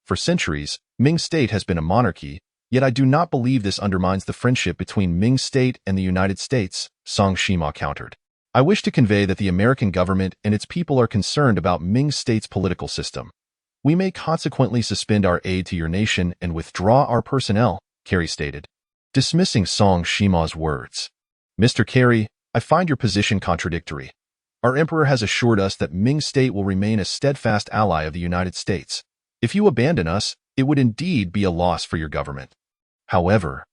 Speaker 1: For centuries, Ming State has been a monarchy, yet I do not believe this undermines the friendship between Ming State and the United States, Song Shima countered. I wish to convey that the American government and its people are concerned about Ming State's political system. We may consequently suspend our aid to your nation and withdraw our personnel, Kerry stated, dismissing Song Shima's words. Mr. Kerry, I find your position contradictory. Our emperor has assured us that Ming State will remain a steadfast ally of the United States. If you abandon us, it would indeed be a loss for your government. However,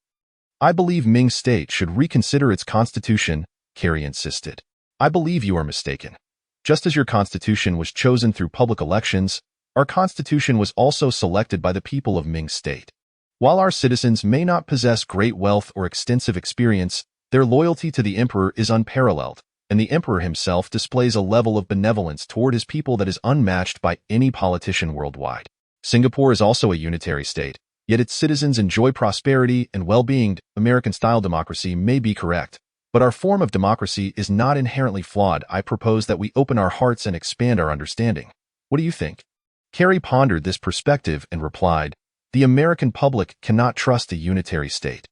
Speaker 1: I believe Ming State should reconsider its constitution, Kerry insisted. I believe you are mistaken. Just as your constitution was chosen through public elections, our constitution was also selected by the people of Ming State. While our citizens may not possess great wealth or extensive experience, their loyalty to the emperor is unparalleled, and the emperor himself displays a level of benevolence toward his people that is unmatched by any politician worldwide. Singapore is also a unitary state, yet its citizens enjoy prosperity and well-being. American-style democracy may be correct, but our form of democracy is not inherently flawed. I propose that we open our hearts and expand our understanding. What do you think? Kerry pondered this perspective and replied, the American public cannot trust a unitary state.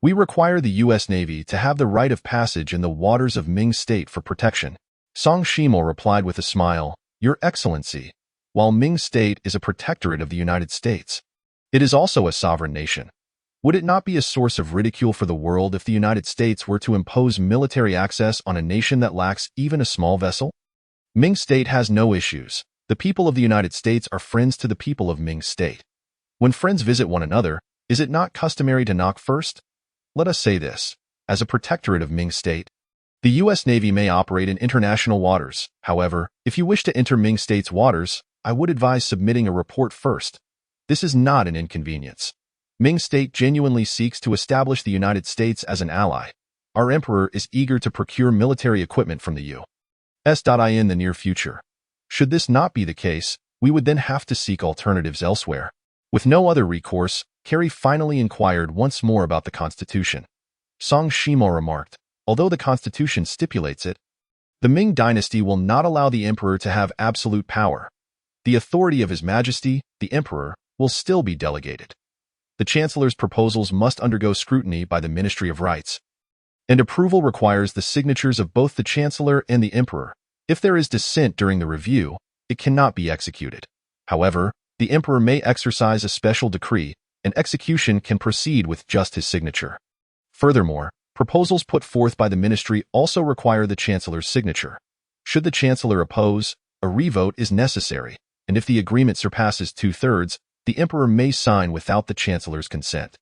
Speaker 1: We require the U.S. Navy to have the right of passage in the waters of Ming State for protection. Song Shima replied with a smile, Your Excellency, while Ming State is a protectorate of the United States, it is also a sovereign nation. Would it not be a source of ridicule for the world if the United States were to impose military access on a nation that lacks even a small vessel? Ming State has no issues. The people of the United States are friends to the people of Ming State. When friends visit one another, is it not customary to knock first? Let us say this. As a protectorate of Ming State, the U.S. Navy may operate in international waters. However, if you wish to enter Ming State's waters, I would advise submitting a report first. This is not an inconvenience. Ming State genuinely seeks to establish the United States as an ally. Our emperor is eager to procure military equipment from the U.S. in the near future. Should this not be the case, we would then have to seek alternatives elsewhere. With no other recourse, Kerry finally inquired once more about the Constitution. Song Shima remarked, although the Constitution stipulates it, the Ming dynasty will not allow the emperor to have absolute power. The authority of His Majesty, the emperor, will still be delegated. The Chancellor's proposals must undergo scrutiny by the Ministry of Rights, and approval requires the signatures of both the Chancellor and the emperor. If there is dissent during the review, it cannot be executed. However, the emperor may exercise a special decree, and execution can proceed with just his signature. Furthermore, proposals put forth by the ministry also require the Chancellor's signature. Should the Chancellor oppose, a revote is necessary, and if the agreement surpasses 2/3, the emperor may sign without the Chancellor's consent.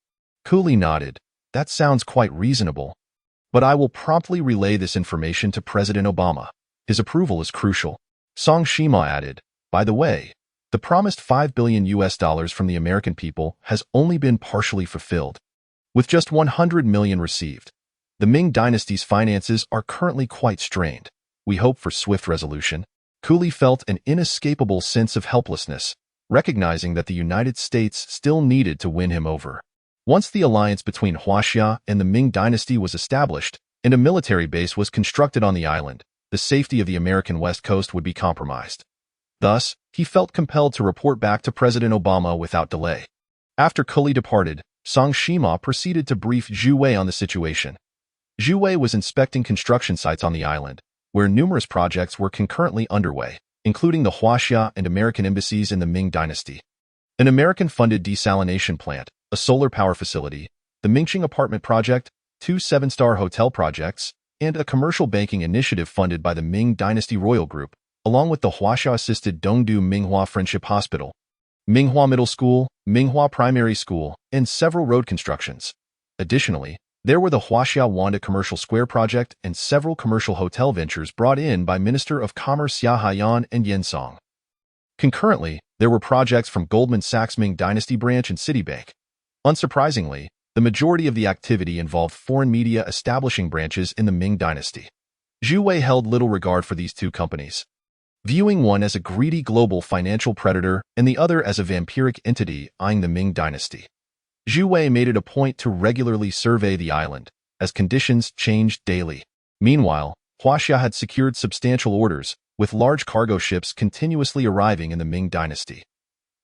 Speaker 1: Cooley nodded. That sounds quite reasonable. But I will promptly relay this information to President Obama. His approval is crucial. Song Shima added, by the way, the promised $5 billion from the American people has only been partially fulfilled. With just $100 million received, the Ming dynasty's finances are currently quite strained. We hope for swift resolution. Cooley felt an inescapable sense of helplessness, recognizing that the United States still needed to win him over. Once the alliance between Huaxia and the Ming dynasty was established, and a military base was constructed on the island, the safety of the American West Coast would be compromised. Thus, he felt compelled to report back to President Obama without delay. After Cooley departed, Song Shima proceeded to brief Zhu Wei on the situation. Zhu Wei was inspecting construction sites on the island, where numerous projects were concurrently underway, including the Huaxia and American embassies in the Ming dynasty. An American-funded desalination plant, a solar power facility, the Mingqing apartment project, 2 7-star hotel projects, and a commercial banking initiative funded by the Ming Dynasty Royal Group, along with the Huaxia-assisted Dongdu Minghua Friendship Hospital, Minghua Middle School, Minghua Primary School, and several road constructions. Additionally, There were the Huaxia Wanda Commercial Square project and several commercial hotel ventures brought in by Minister of Commerce Xia Haiyan and Yingzhou. Concurrently, there were projects from Goldman Sachs Ming Dynasty branch and Citibank. Unsurprisingly, the majority of the activity involved foreign media establishing branches in the Ming Dynasty. Zhu Wei held little regard for these two companies, viewing one as a greedy global financial predator and the other as a vampiric entity eyeing the Ming Dynasty. Zhu Wei made it a point to regularly survey the island, as conditions changed daily. Meanwhile, Huaxia had secured substantial orders, with large cargo ships continuously arriving in the Ming Dynasty.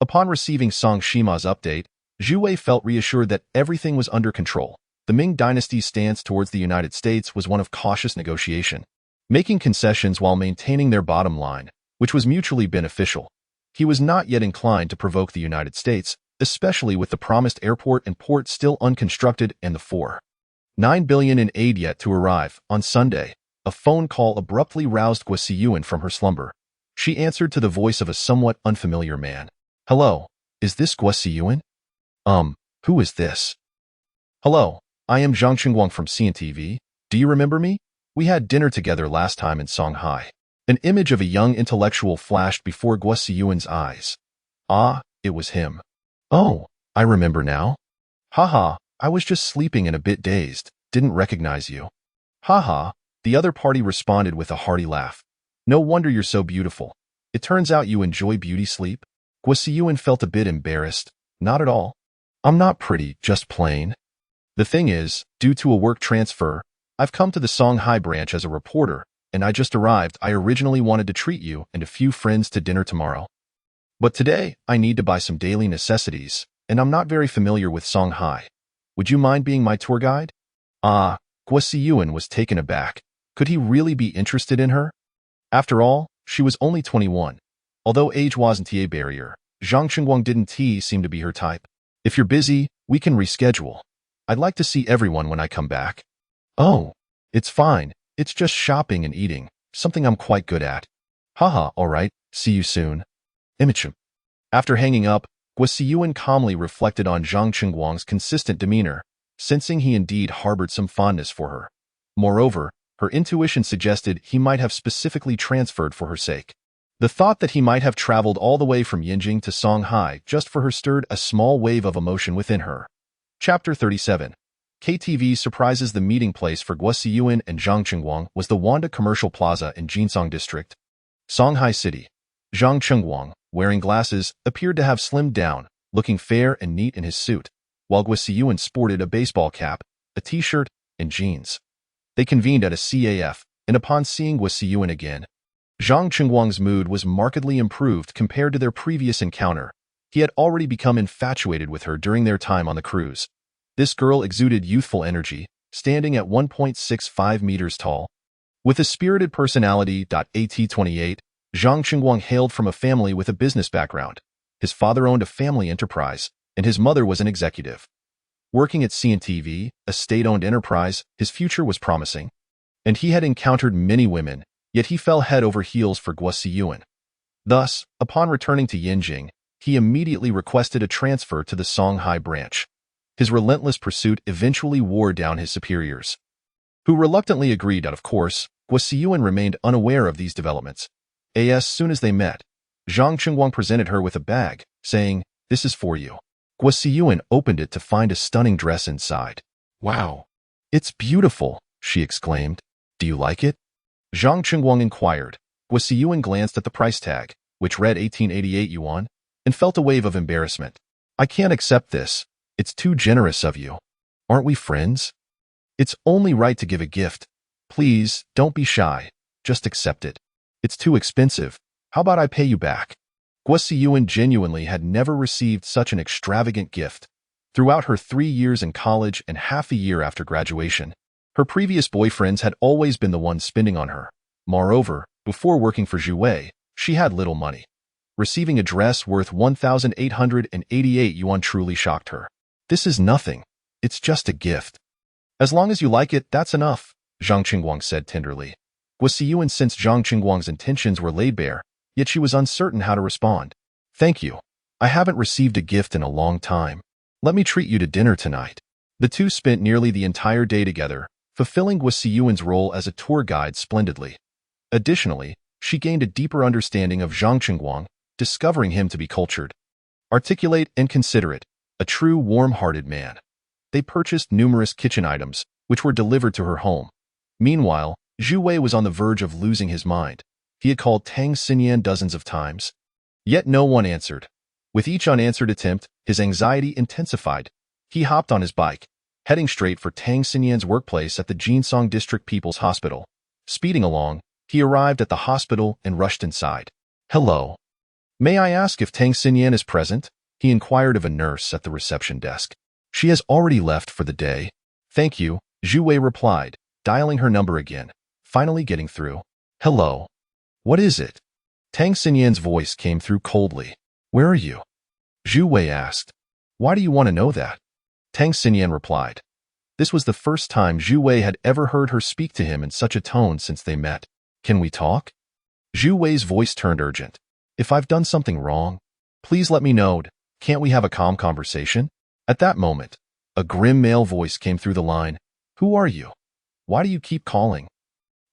Speaker 1: Upon receiving Song Shima's update, Zhu Wei felt reassured that everything was under control. The Ming Dynasty's stance towards the United States was one of cautious negotiation, making concessions while maintaining their bottom line, which was mutually beneficial. He was not yet inclined to provoke the United States, especially with the promised airport and port still unconstructed and the $4.9 billion in aid yet to arrive. On Sunday, a phone call abruptly roused Guo from her slumber. She answered to the voice of a somewhat unfamiliar man. "Hello, is this Guo? Who is this?" "Hello, I am Zhang Qingguang from CNTV. Do you remember me? We had dinner together last time in Shanghai." An image of a young intellectual flashed before Guo eyes. Ah, it was him. "Oh, I remember now. Haha, I was just sleeping and a bit dazed, didn't recognize you." "Haha," the other party responded with a hearty laugh. "No wonder you're so beautiful. It turns out you enjoy beauty sleep?" Guo felt a bit embarrassed. "Not at all. I'm not pretty, just plain. The thing is, due to a work transfer, I've come to the Shanghai branch as a reporter, and I just arrived. I originally wanted to treat you and a few friends to dinner tomorrow. But today, I need to buy some daily necessities, and I'm not very familiar with Shanghai. Would you mind being my tour guide?" Ah, Guo was taken aback. Could he really be interested in her? After all, she was only 21. Although age wasn't a barrier, Zhang Qingguang didn't seem to be her type. "If you're busy, we can reschedule. I'd like to see everyone when I come back." "Oh, it's fine. It's just shopping and eating, something I'm quite good at." "Haha, all right. See you soon." Imichim. After hanging up, Guo calmly reflected on Zhang Qingguang's consistent demeanor, sensing he indeed harbored some fondness for her. Moreover, her intuition suggested he might have specifically transferred for her sake. The thought that he might have traveled all the way from Yingzhou to Shanghai just for her stirred a small wave of emotion within her. Chapter 37. KTV surprises. The meeting place for Guo and Zhang Qingguang was the Wanda Commercial Plaza in Jinsong District, Shanghai City. Zhang Qingguang, wearing glasses, appeared to have slimmed down, looking fair and neat in his suit, while Guo sported a baseball cap, a t-shirt, and jeans. They convened at a CAF, and upon seeing Guo again, Zhang Qingguang's mood was markedly improved compared to their previous encounter. He had already become infatuated with her during their time on the cruise. This girl exuded youthful energy, standing at 1.65 meters tall. With a spirited personality. At28, Zhang Qingguang hailed from a family with a business background. His father owned a family enterprise, and his mother was an executive. Working at CNTV, a state-owned enterprise, his future was promising. And he had encountered many women, yet he fell head over heels for Guo. Thus, upon returning to Yingzhou, he immediately requested a transfer to the Shanghai branch. His relentless pursuit eventually wore down his superiors, who reluctantly agreed. Of course, Guo remained unaware of these developments. As soon as they met, Zhang Qingguang presented her with a bag, saying, "This is for you." Guo opened it to find a stunning dress inside. "Wow, it's beautiful," she exclaimed. "Do you like it?" Zhang Qingguang inquired. Guo glanced at the price tag, which read 1888 yuan, and felt a wave of embarrassment. "I can't accept this. It's too generous of you. Aren't we friends? It's only right to give a gift. Please, don't be shy. Just accept it. It's too expensive. How about I pay you back?" Guo genuinely had never received such an extravagant gift. Throughout her 3 years in college and half a year after graduation, her previous boyfriends had always been the ones spending on her. Moreover, before working for Zhu Wei, she had little money. Receiving a dress worth 1,888 yuan truly shocked her. "This is nothing. It's just a gift. As long as you like it, that's enough," Zhang Qingguang said tenderly. Guo sensed Zhang Qingguang's intentions were laid bare, yet she was uncertain how to respond. "Thank you. I haven't received a gift in a long time. Let me treat you to dinner tonight." The two spent nearly the entire day together, fulfilling Guo role as a tour guide splendidly. Additionally, she gained a deeper understanding of Zhang Qingguang, discovering him to be cultured, articulate, and considerate, a true warm-hearted man. They purchased numerous kitchen items, which were delivered to her home. Meanwhile, Zhu Wei was on the verge of losing his mind. He had called Tang Siyan dozens of times, yet no one answered. With each unanswered attempt, his anxiety intensified. He hopped on his bike, heading straight for Tang Siyan's workplace at the Jinsong District People's Hospital. Speeding along, he arrived at the hospital and rushed inside. "Hello. May I ask if Tang Siyan is present?" he inquired of a nurse at the reception desk. "She has already left for the day." "Thank you," Zhu Wei replied, dialing her number again, finally getting through. "Hello. What is it?" Tang Siyan's voice came through coldly. "Where are you?" Zhu Wei asked. "Why do you want to know that?" Tang Siyan replied. This was the first time Zhu Wei had ever heard her speak to him in such a tone since they met. "Can we talk?" Zhu Wei's voice turned urgent. "If I've done something wrong, please let me know. Can't we have a calm conversation?" At that moment, a grim male voice came through the line. "Who are you? Why do you keep calling?"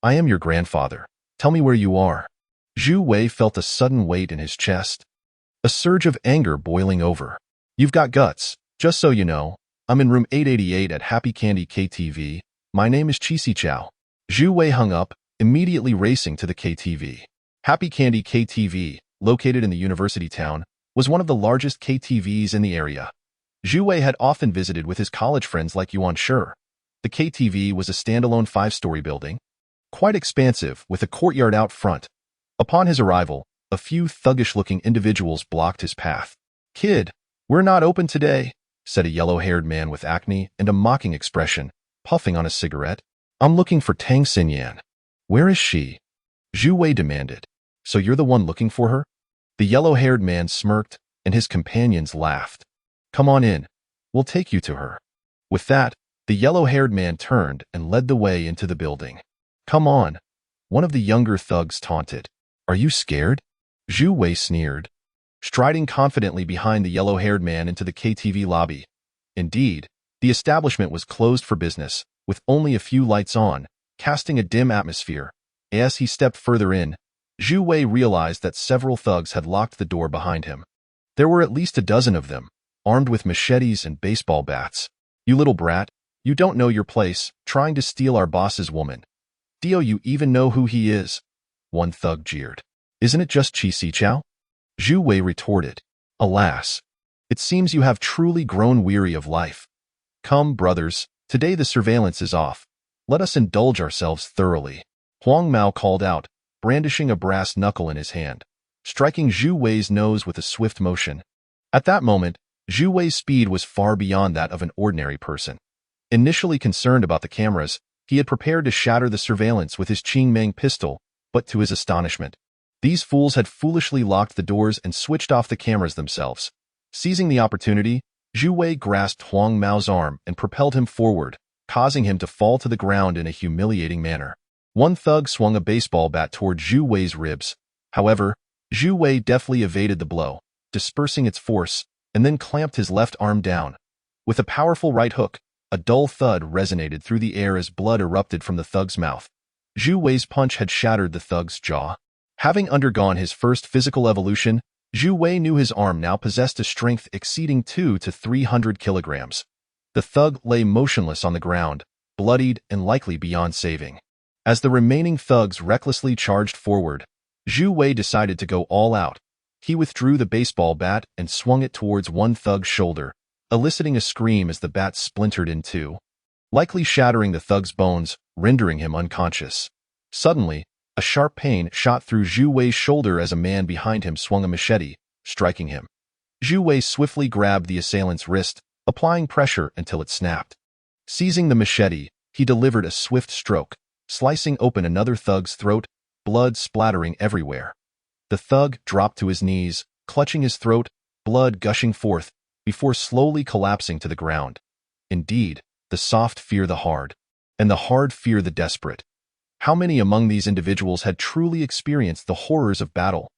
Speaker 1: "I am your grandfather. Tell me where you are." Zhu Wei felt a sudden weight in his chest, a surge of anger boiling over. "You've got guts. Just so you know, I'm in room 888 at Happy Candy KTV. My name is Chow." Zhu Wei hung up, immediately racing to the KTV. Happy Candy KTV, located in the university town, was one of the largest KTVs in the area. Zhu Wei had often visited with his college friends like Yuan Shi. The KTV was a standalone 5-story building, quite expansive, with a courtyard out front. Upon his arrival, a few thuggish-looking individuals blocked his path. "Kid, we're not open today," said a yellow-haired man with acne and a mocking expression, puffing on a cigarette. "I'm looking for Tang Siyan." "Where is she?" Zhu Wei demanded. "So you're the one looking for her?" The yellow-haired man smirked, and his companions laughed. "Come on in. We'll take you to her." With that, the yellow-haired man turned and led the way into the building. "Come on," one of the younger thugs taunted. "Are you scared?" Zhu Wei sneered, striding confidently behind the yellow-haired man into the KTV lobby. Indeed, the establishment was closed for business, with only a few lights on, casting a dim atmosphere. As he stepped further in, Zhu Wei realized that several thugs had locked the door behind him. There were at least a dozen of them, armed with machetes and baseball bats. "You little brat, you don't know your place, trying to steal our boss's woman. Do you even know who he is?" one thug jeered. "Isn't it just Chow?" Zhu Wei retorted. "Alas, it seems you have truly grown weary of life. Come, brothers, today the surveillance is off. Let us indulge ourselves thoroughly." Huang Mao called out, brandishing a brass knuckle in his hand, striking Zhu Wei's nose with a swift motion. At that moment, Zhu Wei's speed was far beyond that of an ordinary person. Initially concerned about the cameras, he had prepared to shatter the surveillance with his Qingmeng pistol, but to his astonishment, these fools had foolishly locked the doors and switched off the cameras themselves. Seizing the opportunity, Zhu Wei grasped Huang Mao's arm and propelled him forward, causing him to fall to the ground in a humiliating manner. One thug swung a baseball bat toward Zhu Wei's ribs. However, Zhu Wei deftly evaded the blow, dispersing its force, and then clamped his left arm down. With a powerful right hook, a dull thud resonated through the air as blood erupted from the thug's mouth. Zhu Wei's punch had shattered the thug's jaw. Having undergone his first physical evolution, Zhu Wei knew his arm now possessed a strength exceeding 200 to 300 kilograms. The thug lay motionless on the ground, bloodied and likely beyond saving. As the remaining thugs recklessly charged forward, Zhu Wei decided to go all out. He withdrew the baseball bat and swung it towards one thug's shoulder, eliciting a scream as the bat splintered in two, likely shattering the thug's bones, rendering him unconscious. Suddenly, a sharp pain shot through Zhu Wei's shoulder as a man behind him swung a machete, striking him. Zhu Wei swiftly grabbed the assailant's wrist, applying pressure until it snapped. Seizing the machete, he delivered a swift stroke, slicing open another thug's throat, blood splattering everywhere. The thug dropped to his knees, clutching his throat, blood gushing forth, before slowly collapsing to the ground. Indeed, the soft fear the hard, and the hard fear the desperate. How many among these individuals had truly experienced the horrors of battle?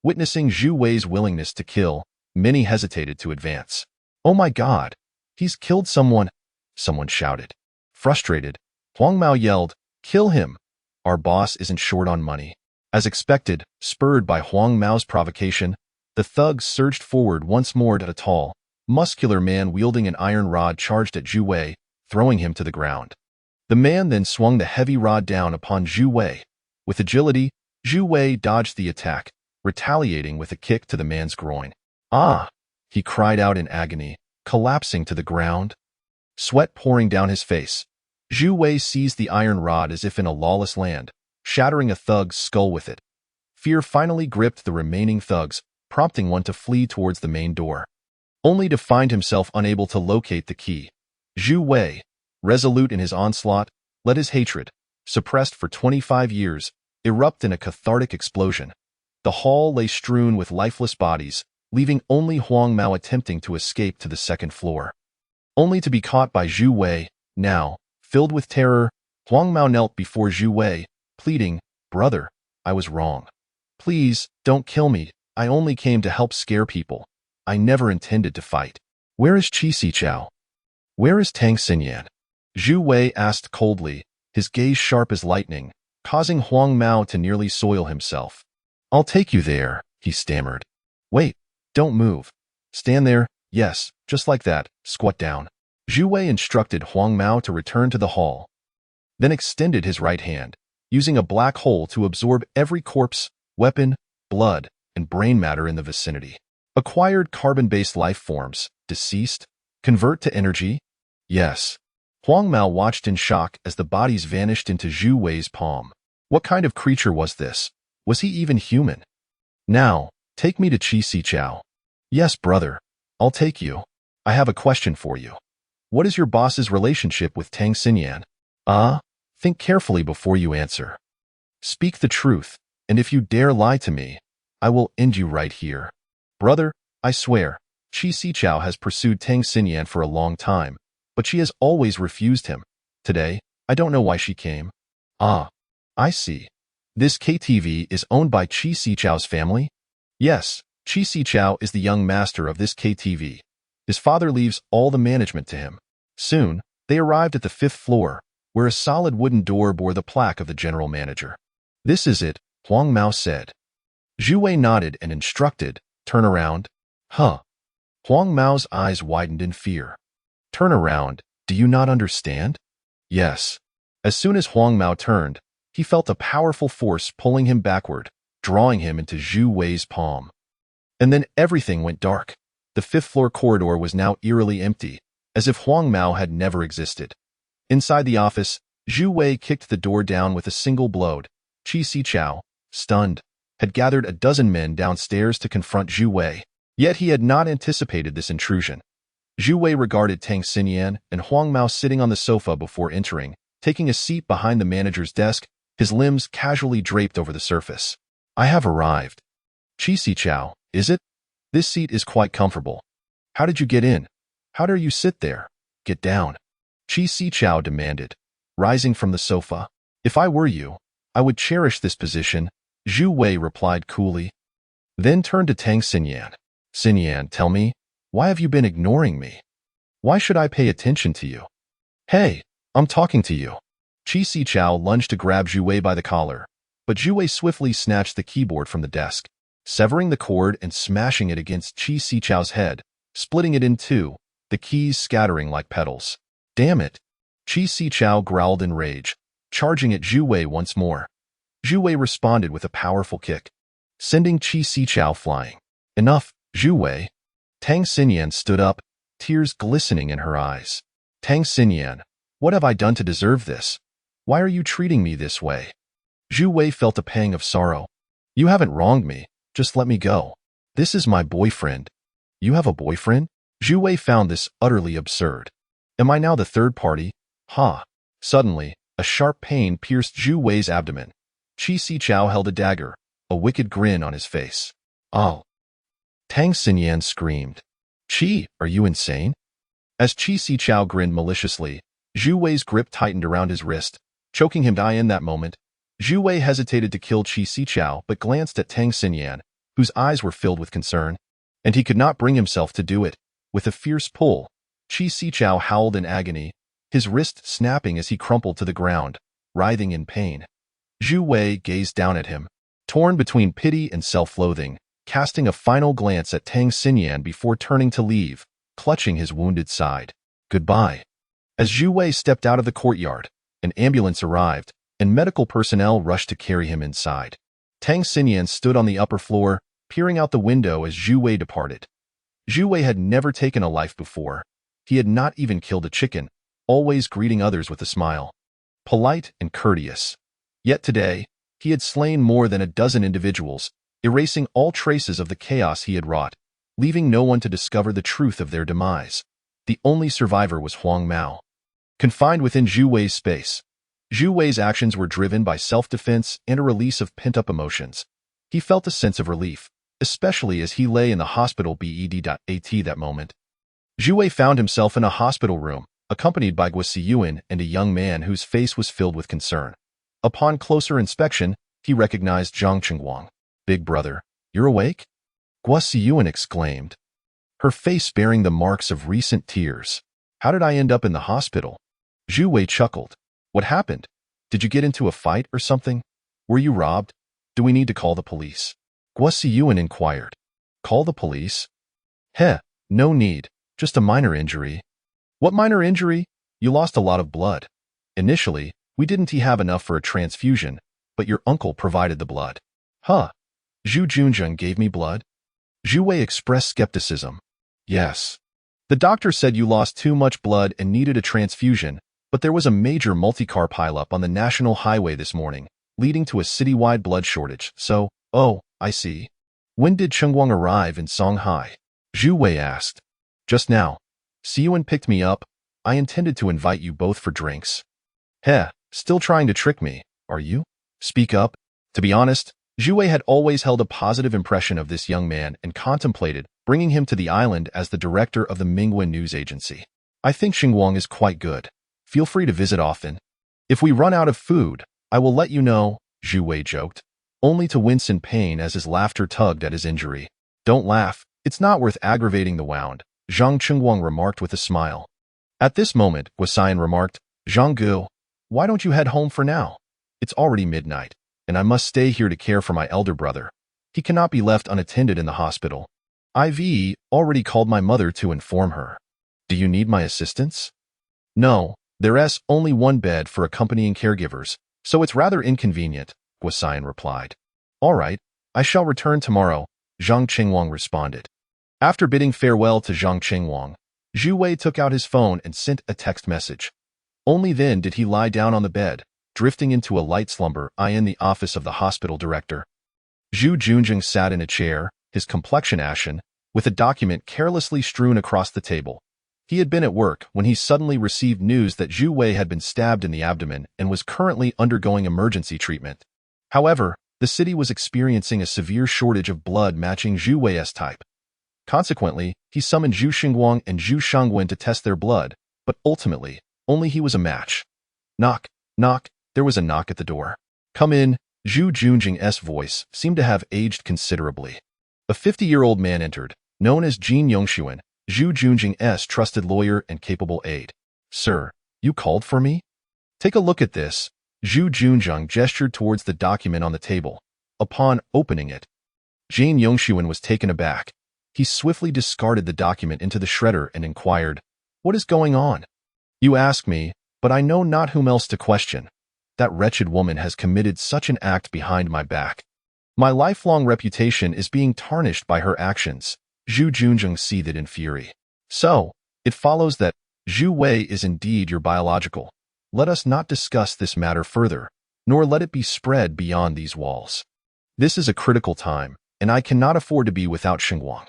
Speaker 1: Witnessing Zhu Wei's willingness to kill, many hesitated to advance. "Oh my God! He's killed someone!" someone shouted. Frustrated, Huang Mao yelled, "Kill him! Our boss isn't short on money." As expected, spurred by Huang Mao's provocation, the thugs surged forward once more. A tall, muscular man wielding an iron rod charged at Zhu Wei, throwing him to the ground. The man then swung the heavy rod down upon Zhu Wei. With agility, Zhu Wei dodged the attack, retaliating with a kick to the man's groin. "Ah!" he cried out in agony, collapsing to the ground. Sweat pouring down his face, Zhu Wei seized the iron rod as if in a lawless land, shattering a thug's skull with it. Fear finally gripped the remaining thugs, prompting one to flee towards the main door, only to find himself unable to locate the key. Zhu Wei, resolute in his onslaught, let his hatred, suppressed for 25 years, erupt in a cathartic explosion. The hall lay strewn with lifeless bodies, leaving only Huang Mao attempting to escape to the second floor. Only to be caught by Zhu Wei. Now, filled with terror, Huang Mao knelt before Zhu Wei, pleading, "Brother, I was wrong. Please, don't kill me. I only came to help scare people. I never intended to fight." "Where is Qixichao? Where is Tang Siyan?" Zhu Wei asked coldly, his gaze sharp as lightning, causing Huang Mao to nearly soil himself. "I'll take you there," he stammered. "Wait, don't move. Stand there, yes, just like that, squat down." Zhu Wei instructed Huang Mao to return to the hall, then extended his right hand, using a black hole to absorb every corpse, weapon, blood, and brain matter in the vicinity. Acquired carbon-based life forms, deceased, convert to energy? Yes. Huang Mao watched in shock as the bodies vanished into Zhu Wei's palm. What kind of creature was this? Was he even human? "Now, take me to Qixichao." "Yes, brother. I'll take you. I have a question for you. What is your boss's relationship with Tang Siyan?" Think carefully before you answer. Speak the truth, and if you dare lie to me, I will end you right here." "Brother, I swear, Qixichao has pursued Tang Siyan for a long time, but she has always refused him. Today, I don't know why she came." "Ah, I see. This KTV is owned by Qixichao's family?" "Yes, Qixichao is the young master of this KTV. His father leaves all the management to him." Soon, they arrived at the 5th floor, where a solid wooden door bore the plaque of the general manager. "This is it," Huang Mao said. Zhu Wei nodded and instructed, "Turn around." "Huh." Huang Mao's eyes widened in fear. "Turn around, do you not understand?" "Yes." As soon as Huang Mao turned, he felt a powerful force pulling him backward, drawing him into Zhu Wei's palm. And then everything went dark. The 5th floor corridor was now eerily empty, as if Huang Mao had never existed. Inside the office, Zhu Wei kicked the door down with a single blow. Qixichao, stunned, had gathered a dozen men downstairs to confront Zhu Wei. Yet he had not anticipated this intrusion. Zhu Wei regarded Tang Siyan and Huang Mao sitting on the sofa before entering, taking a seat behind the manager's desk, his limbs casually draped over the surface. "I have arrived." "Qixichao, is it? This seat is quite comfortable. How did you get in? How dare you sit there? Get down." Qixichao demanded, rising from the sofa. "If I were you, I would cherish this position," Zhu Wei replied coolly. Then turned to Tang Siyan. "Siyan, tell me, why have you been ignoring me? Why should I pay attention to you?" "Hey, I'm talking to you." Qixichao lunged to grab Zhu Wei by the collar, but Zhu Wei swiftly snatched the keyboard from the desk, severing the cord and smashing it against Qixichao's head, splitting it in two, the keys scattering like petals. "Damn it!" Qixichao growled in rage, charging at Zhu Wei once more. Zhu Wei responded with a powerful kick, sending Qixichao flying. "Enough, Zhu Wei." Tang Siyan stood up, tears glistening in her eyes. "Tang Siyan, what have I done to deserve this? Why are you treating me this way?" Zhu Wei felt a pang of sorrow. "You haven't wronged me. Just let me go. This is my boyfriend." "You have a boyfriend?" Zhu Wei found this utterly absurd. "Am I now the third party? Ha!" Suddenly, a sharp pain pierced Zhu Wei's abdomen. Qixichao held a dagger, a wicked grin on his face. "Oh!" Tang Siyan screamed. "Qi, are you insane?" As Qixichao grinned maliciously, Zhu Wei's grip tightened around his wrist, choking him die in that moment. Zhu Wei hesitated to kill Qixichao but glanced at Tang Siyan, whose eyes were filled with concern, and he could not bring himself to do it. With a fierce pull, Qixichao howled in agony, his wrist snapping as he crumpled to the ground, writhing in pain. Zhu Wei gazed down at him, torn between pity and self-loathing, casting a final glance at Tang Siyan before turning to leave, clutching his wounded side. Goodbye. As Zhu Wei stepped out of the courtyard, an ambulance arrived, and medical personnel rushed to carry him inside. Tang Siyan stood on the upper floor, peering out the window as Zhu Wei departed. Zhu Wei had never taken a life before. He had not even killed a chicken, always greeting others with a smile. Polite and courteous. Yet today, he had slain more than a dozen individuals, erasing all traces of the chaos he had wrought, leaving no one to discover the truth of their demise. The only survivor was Huang Mao. Confined within Zhu Wei's space, Zhu Wei's actions were driven by self-defense and a release of pent-up emotions. He felt a sense of relief, especially as he lay in the hospital bed.at that moment. Zhu Wei found himself in a hospital room, accompanied by Guo Siyuan and a young man whose face was filled with concern. Upon closer inspection, he recognized Zhang Qingguang. "Big brother, you're awake?" Guo Siyuan exclaimed, her face bearing the marks of recent tears. "How did I end up in the hospital?" Zhu Wei chuckled. "What happened? Did you get into a fight or something? Were you robbed? Do we need to call the police?" Guo Siyuan inquired. "Call the police?" "Heh, no need. Just a minor injury." "What minor injury? You lost a lot of blood. Initially, we didn't have enough for a transfusion, but your uncle provided the blood." "Huh? Zhu Junjun gave me blood?" Zhu Wei expressed skepticism. "Yes. The doctor said you lost too much blood and needed a transfusion, but there was a major multi-car pileup on the national highway this morning, leading to a citywide blood shortage, so, oh, I see. When did Qingguang arrive in Shanghai?" Zhu Wei asked. "Just now. Siyuan picked me up. I intended to invite you both for drinks." "Heh, still trying to trick me, are you? Speak up." To be honest, Zhu Wei had always held a positive impression of this young man and contemplated bringing him to the island as the director of the Mingwen news agency. "I think Qingguang is quite good. Feel free to visit often. If we run out of food, I will let you know," Zhu Wei joked, only to wince in pain as his laughter tugged at his injury. "Don't laugh. It's not worth aggravating the wound," Zhang Qingguang remarked with a smile. At this moment, Guosian remarked, "Zhang Gu, why don't you head home for now? It's already midnight, and I must stay here to care for my elder brother. He cannot be left unattended in the hospital. I've already called my mother to inform her. Do you need my assistance?" "No, there's only one bed for accompanying caregivers, so it's rather inconvenient," Guosian replied. "All right, I shall return tomorrow," Zhang Qingguang responded. After bidding farewell to Zhang Qingguang, Zhu Wei took out his phone and sent a text message. Only then did he lie down on the bed, drifting into a light slumber in the office of the hospital director. Zhu Junjing sat in a chair, his complexion ashen, with a document carelessly strewn across the table. He had been at work when he suddenly received news that Zhu Wei had been stabbed in the abdomen and was currently undergoing emergency treatment. However, the city was experiencing a severe shortage of blood matching Zhu Wei's type. Consequently, he summoned Zhu Xingguang and Zhu Shangwen to test their blood, but ultimately, only he was a match. Knock, knock, there was a knock at the door. "Come in," Zhu Junjing's voice seemed to have aged considerably. A 50-year-old man entered, known as Jin Yongshuan, Zhu Junjing's trusted lawyer and capable aide. "Sir, you called for me?" "Take a look at this." Zhu Junjing gestured towards the document on the table. Upon opening it, Jin Yongshuan was taken aback. He swiftly discarded the document into the shredder and inquired, "What is going on?" "You ask me, but I know not whom else to question. That wretched woman has committed such an act behind my back. My lifelong reputation is being tarnished by her actions." Zhu Junjing seethed in fury. "So, it follows that Zhu Wei is indeed your biological. Let us not discuss this matter further, nor let it be spread beyond these walls. This is a critical time, and I cannot afford to be without Xingguang.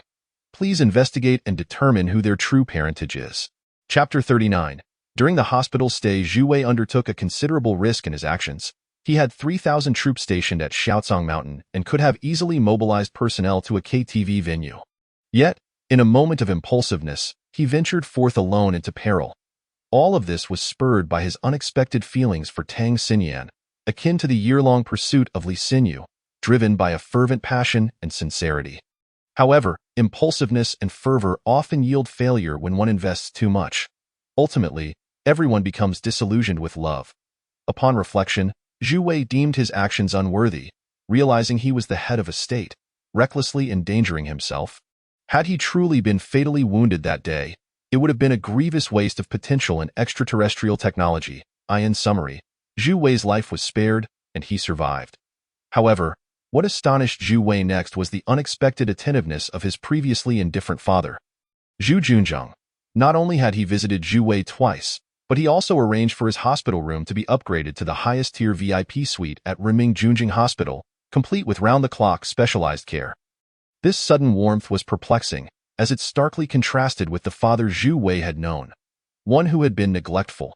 Speaker 1: Please investigate and determine who their true parentage is." Chapter 39. During the hospital stay, Zhu Wei undertook a considerable risk in his actions. He had 3,000 troops stationed at Shaocang Mountain and could have easily mobilized personnel to a KTV venue. Yet, in a moment of impulsiveness, he ventured forth alone into peril. All of this was spurred by his unexpected feelings for Tang Siyan, akin to the year-long pursuit of Li Xinyu, driven by a fervent passion and sincerity. However, impulsiveness and fervor often yield failure when one invests too much. Ultimately, everyone becomes disillusioned with love. Upon reflection, Zhu Wei deemed his actions unworthy, realizing he was the head of a state, recklessly endangering himself. Had he truly been fatally wounded that day, it would have been a grievous waste of potential in extraterrestrial technology. In summary, Zhu Wei's life was spared, and he survived. However, what astonished Zhu Wei next was the unexpected attentiveness of his previously indifferent father. Zhu Junzheng. Not only had he visited Zhu Wei twice, but he also arranged for his hospital room to be upgraded to the highest-tier VIP suite at Renmin Junjing Hospital, complete with round-the-clock specialized care. This sudden warmth was perplexing, as it starkly contrasted with the father Zhu Wei had known, one who had been neglectful.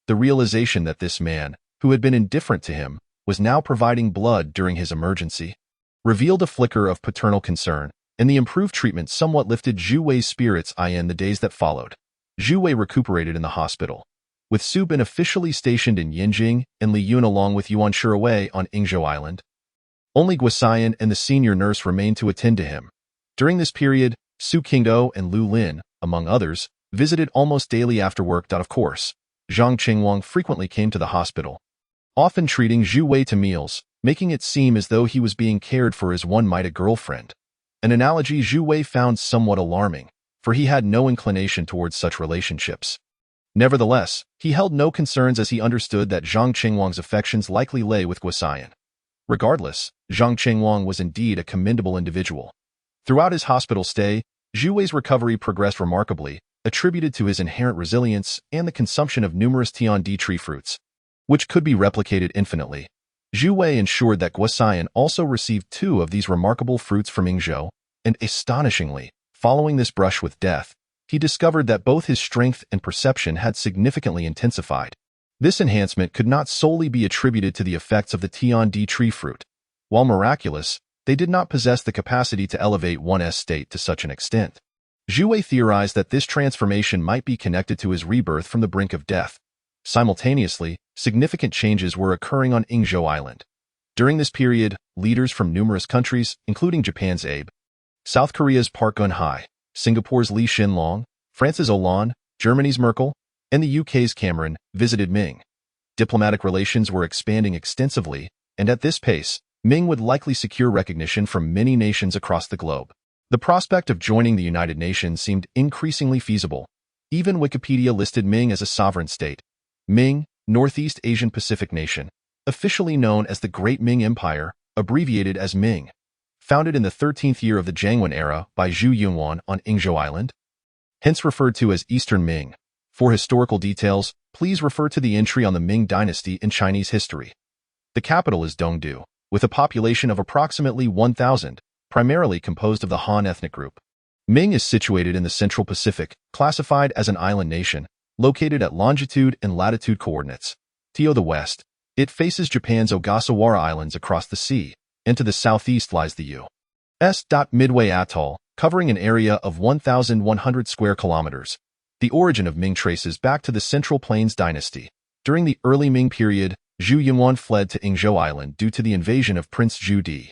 Speaker 1: The realization that this man, who had been indifferent to him, was now providing blood during his emergency, revealed a flicker of paternal concern, and the improved treatment somewhat lifted Zhu Wei's spirits in the days that followed. Zhu Wei recuperated in the hospital, with Su Bin officially stationed in Yingzhou and Li Yun along with Yuan Shirawei on Yingzhou Island. Only Guosian and the senior nurse remained to attend to him. During this period, Su Qingdou and Lu Lin, among others, visited almost daily after work. Of course, Zhang Qingwang frequently came to the hospital, often treating Zhu Wei to meals, making it seem as though he was being cared for as one might a girlfriend. An analogy Zhu Wei found somewhat alarming, for he had no inclination towards such relationships. Nevertheless, he held no concerns as he understood that Zhang Qingwang's affections likely lay with Guosian. Regardless, Zhang Qingwang was indeed a commendable individual. Throughout his hospital stay, Zhu Wei's recovery progressed remarkably, attributed to his inherent resilience and the consumption of numerous Tiandi tree fruits, which could be replicated infinitely. Zhu Wei ensured that Guosian also received 2 of these remarkable fruits from Yingzhou, and astonishingly, following this brush with death, he discovered that both his strength and perception had significantly intensified. This enhancement could not solely be attributed to the effects of the Tiandi tree fruit. While miraculous, they did not possess the capacity to elevate one's state to such an extent. Zhu Wei theorized that this transformation might be connected to his rebirth from the brink of death. Simultaneously, significant changes were occurring on Yingzhou Island. During this period, leaders from numerous countries, including Japan's Abe, South Korea's Park Geun-hye, Singapore's Lee Hsien-loong, France's Hollande, Germany's Merkel, and the UK's Cameron, visited Ming. Diplomatic relations were expanding extensively, and at this pace, Ming would likely secure recognition from many nations across the globe. The prospect of joining the United Nations seemed increasingly feasible. Even Wikipedia listed Ming as a sovereign state. Ming, Northeast Asian Pacific nation, officially known as the Great Ming Empire, abbreviated as Ming, founded in the 13th year of the Jiangwen era by Zhu Yunwan on Yingzhou Island, hence referred to as Eastern Ming. For historical details, please refer to the entry on the Ming dynasty in Chinese history. The capital is Dongdu, with a population of approximately 1,000, primarily composed of the Han ethnic group. Ming is situated in the Central Pacific, classified as an island nation, located at longitude and latitude coordinates. To the west, it faces Japan's Ogasawara Islands across the sea, and to the southeast lies the U.S. Midway Atoll, covering an area of 1,100 square kilometers. The origin of Ming traces back to the Central Plains dynasty. During the early Ming period, Zhu Yunwan fled to Yingzhou Island due to the invasion of Prince Zhu Di.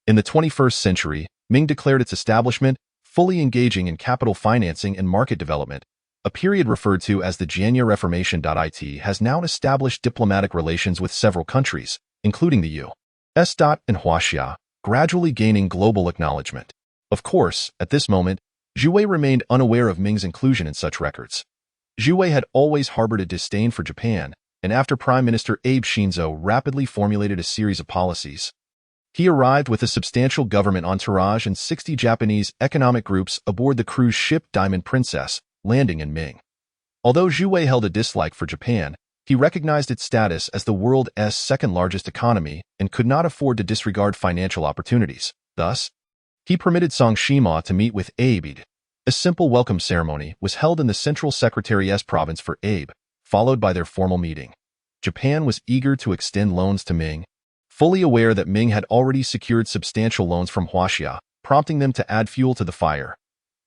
Speaker 1: In the 21st century, Ming declared its establishment, fully engaging in capital financing and market development. A period referred to as the Jianya Reformation. It has now established diplomatic relations with several countries, including the U.S. and Huaxia, gradually gaining global acknowledgement. Of course, at this moment, Zhu Wei remained unaware of Ming's inclusion in such records. Zhu Wei had always harbored a disdain for Japan, and after Prime Minister Abe Shinzo rapidly formulated a series of policies, he arrived with a substantial government entourage and 60 Japanese economic groups aboard the cruise ship Diamond Princess, landing in Ming. Although Zhu Wei held a dislike for Japan, he recognized its status as the world's second-largest economy and could not afford to disregard financial opportunities. Thus, he permitted Song Shima to meet with Abe. A simple welcome ceremony was held in the Central Secretary's province for Abe, followed by their formal meeting. Japan was eager to extend loans to Ming, fully aware that Ming had already secured substantial loans from Huaxia, prompting them to add fuel to the fire.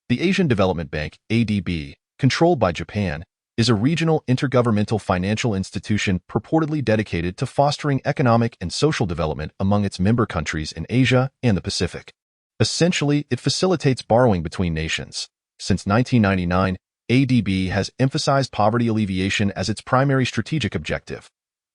Speaker 1: The Asian Development Bank, ADB, controlled by Japan, is a regional intergovernmental financial institution purportedly dedicated to fostering economic and social development among its member countries in Asia and the Pacific. Essentially, it facilitates borrowing between nations. Since 1999, ADB has emphasized poverty alleviation as its primary strategic objective.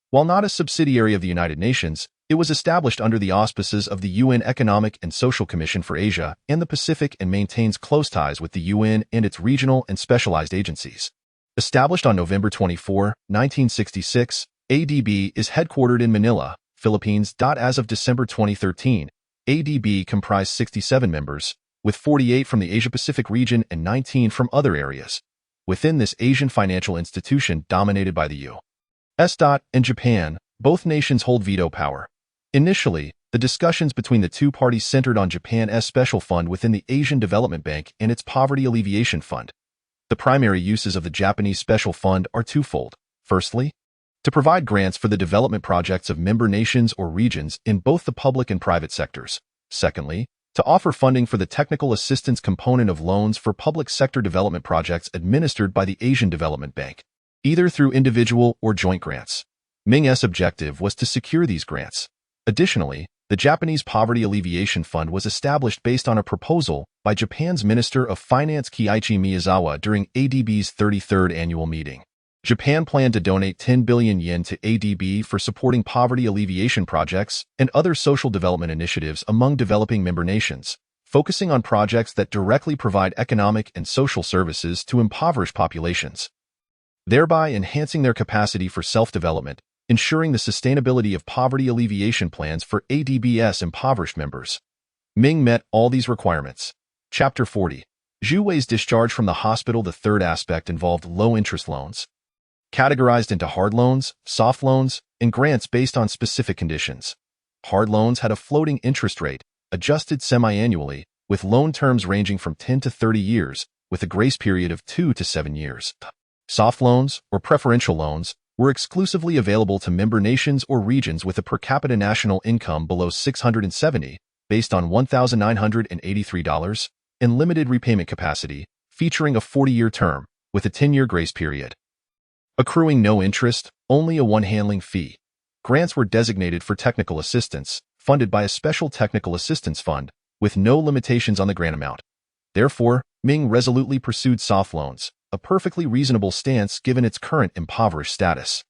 Speaker 1: While not a subsidiary of the United Nations, it was established under the auspices of the UN Economic and Social Commission for Asia and the Pacific and maintains close ties with the UN and its regional and specialized agencies. Established on November 24, 1966, ADB is headquartered in Manila, Philippines. As of December 2013, ADB comprised 67 members, with 48 from the Asia-Pacific region and 19 from other areas. Within this Asian financial institution dominated by the U.S. and Japan, both nations hold veto power. Initially, the discussions between the two parties centered on Japan's special fund within the Asian Development Bank and its Poverty Alleviation Fund. The primary uses of the Japanese Special Fund are twofold. Firstly, to provide grants for the development projects of member nations or regions in both the public and private sectors. Secondly, to offer funding for the technical assistance component of loans for public sector development projects administered by the Asian Development Bank, either through individual or joint grants. Ming's objective was to secure these grants. Additionally, the Japanese Poverty Alleviation Fund was established based on a proposal by Japan's Minister of Finance Kiichi Miyazawa during ADB's 33rd annual meeting. Japan planned to donate 10 billion yen to ADB for supporting poverty alleviation projects and other social development initiatives among developing member nations, focusing on projects that directly provide economic and social services to impoverished populations, thereby enhancing their capacity for self-development, ensuring the sustainability of poverty alleviation plans for ADB's impoverished members. Ming met all these requirements. Chapter 40. Zhu Wei's discharge from the hospital. The third aspect involved low-interest loans, categorized into hard loans, soft loans, and grants based on specific conditions. Hard loans had a floating interest rate, adjusted semi-annually, with loan terms ranging from 10 to 30 years, with a grace period of 2 to 7 years. Soft loans, or preferential loans, were exclusively available to member nations or regions with a per capita national income below $670, based on $1,983, and limited repayment capacity, featuring a 40-year term, with a 10-year grace period. Accruing no interest, only a one-handling fee. Grants were designated for technical assistance, funded by a special technical assistance fund, with no limitations on the grant amount. Therefore, Ming resolutely pursued soft loans, a perfectly reasonable stance given its current impoverished status.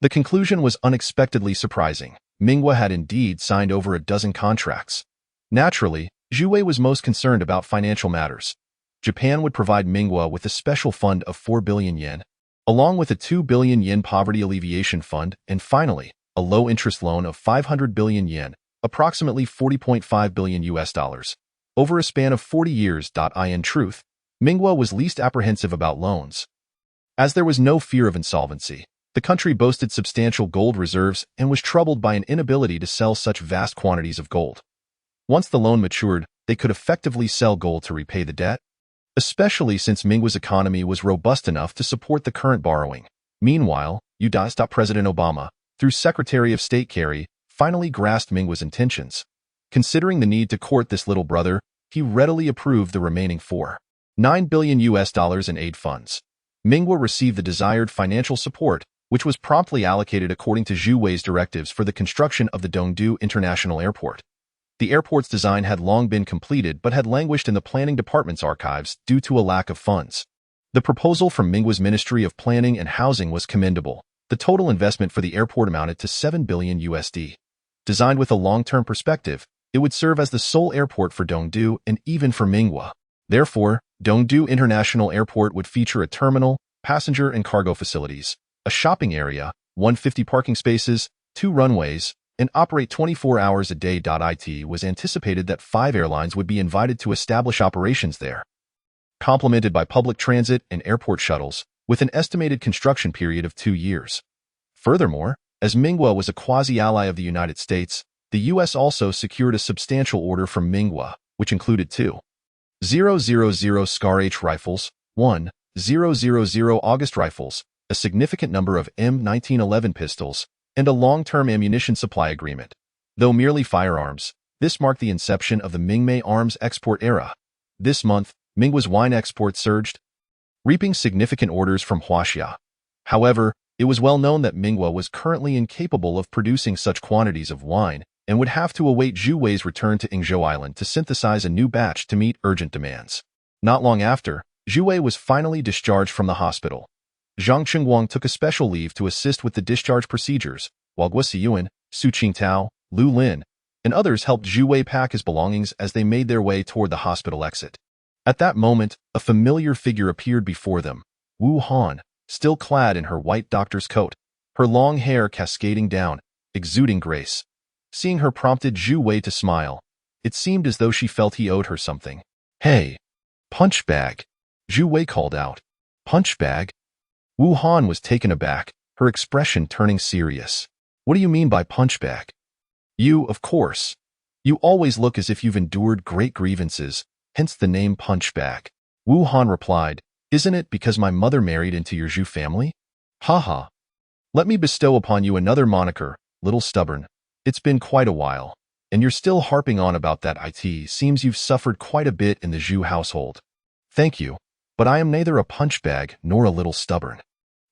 Speaker 1: The conclusion was unexpectedly surprising. Mingwa had indeed signed over a dozen contracts. Naturally, Zhu Wei was most concerned about financial matters. Japan would provide Mingwa with a special fund of 4 billion yen, along with a 2 billion yen poverty alleviation fund, and finally, a low-interest loan of 500 billion yen, approximately $40.5 billion US dollars, over a span of 40 years. In truth, Mingwa was least apprehensive about loans. As there was no fear of insolvency, the country boasted substantial gold reserves and was troubled by an inability to sell such vast quantities of gold. Once the loan matured, they could effectively sell gold to repay the debt, especially since Mingwa's economy was robust enough to support the current borrowing. Meanwhile, US President Obama, through Secretary of State Kerry, finally grasped Mingwa's intentions. Considering the need to court this little brother, he readily approved the remaining $9 billion US dollars in aid funds. Mingwa received the desired financial support, which was promptly allocated according to Zhu Wei's directives for the construction of the Dongdu International Airport. The airport's design had long been completed but had languished in the planning department's archives due to a lack of funds. The proposal from Mingwa's Ministry of Planning and Housing was commendable. The total investment for the airport amounted to 7 billion USD. Designed with a long-term perspective, it would serve as the sole airport for Dongdu and even for Mingwa. Therefore, Dongdu International Airport would feature a terminal, passenger and cargo facilities, a shopping area, 150 parking spaces, 2 runways, and operate 24 hours a day. It was anticipated that 5 airlines would be invited to establish operations there, complemented by public transit and airport shuttles, with an estimated construction period of 2 years. Furthermore, as Mingwa was a quasi-ally of the United States, the U.S. also secured a substantial order from Mingwa, which included 2.000 SCAR-H rifles, 1.000 August rifles, a significant number of M1911 pistols, and a long-term ammunition supply agreement. Though merely firearms, this marked the inception of the Mingmei arms export era. This month, Mingwa's wine exports surged, reaping significant orders from Huaxia. However, it was well known that Mingwa was currently incapable of producing such quantities of wine and would have to await Zhu Wei's return to Yingzhou Island to synthesize a new batch to meet urgent demands. Not long after, Zhu Wei was finally discharged from the hospital. Zhang Chengguang took a special leave to assist with the discharge procedures, while Guo Xiyuan, Su Qingtao, Lu Lin, and others helped Zhu Wei pack his belongings as they made their way toward the hospital exit. At that moment, a familiar figure appeared before them, Wu Han, still clad in her white doctor's coat, her long hair cascading down, exuding grace. Seeing her prompted Zhu Wei to smile. It seemed as though she felt he owed her something. "Hey, punch bag," Zhu Wei called out. "Punch bag?" Wu Han was taken aback, her expression turning serious. "What do you mean by punch bag?" "You, of course. You always look as if you've endured great grievances, hence the name punch bag." Wu Han replied, "Isn't it because my mother married into your Zhu family?" "Haha. Let me bestow upon you another moniker, little stubborn. It's been quite a while, and you're still harping on about that. It seems you've suffered quite a bit in the Zhu household." "Thank you, but I am neither a punch bag nor a little stubborn.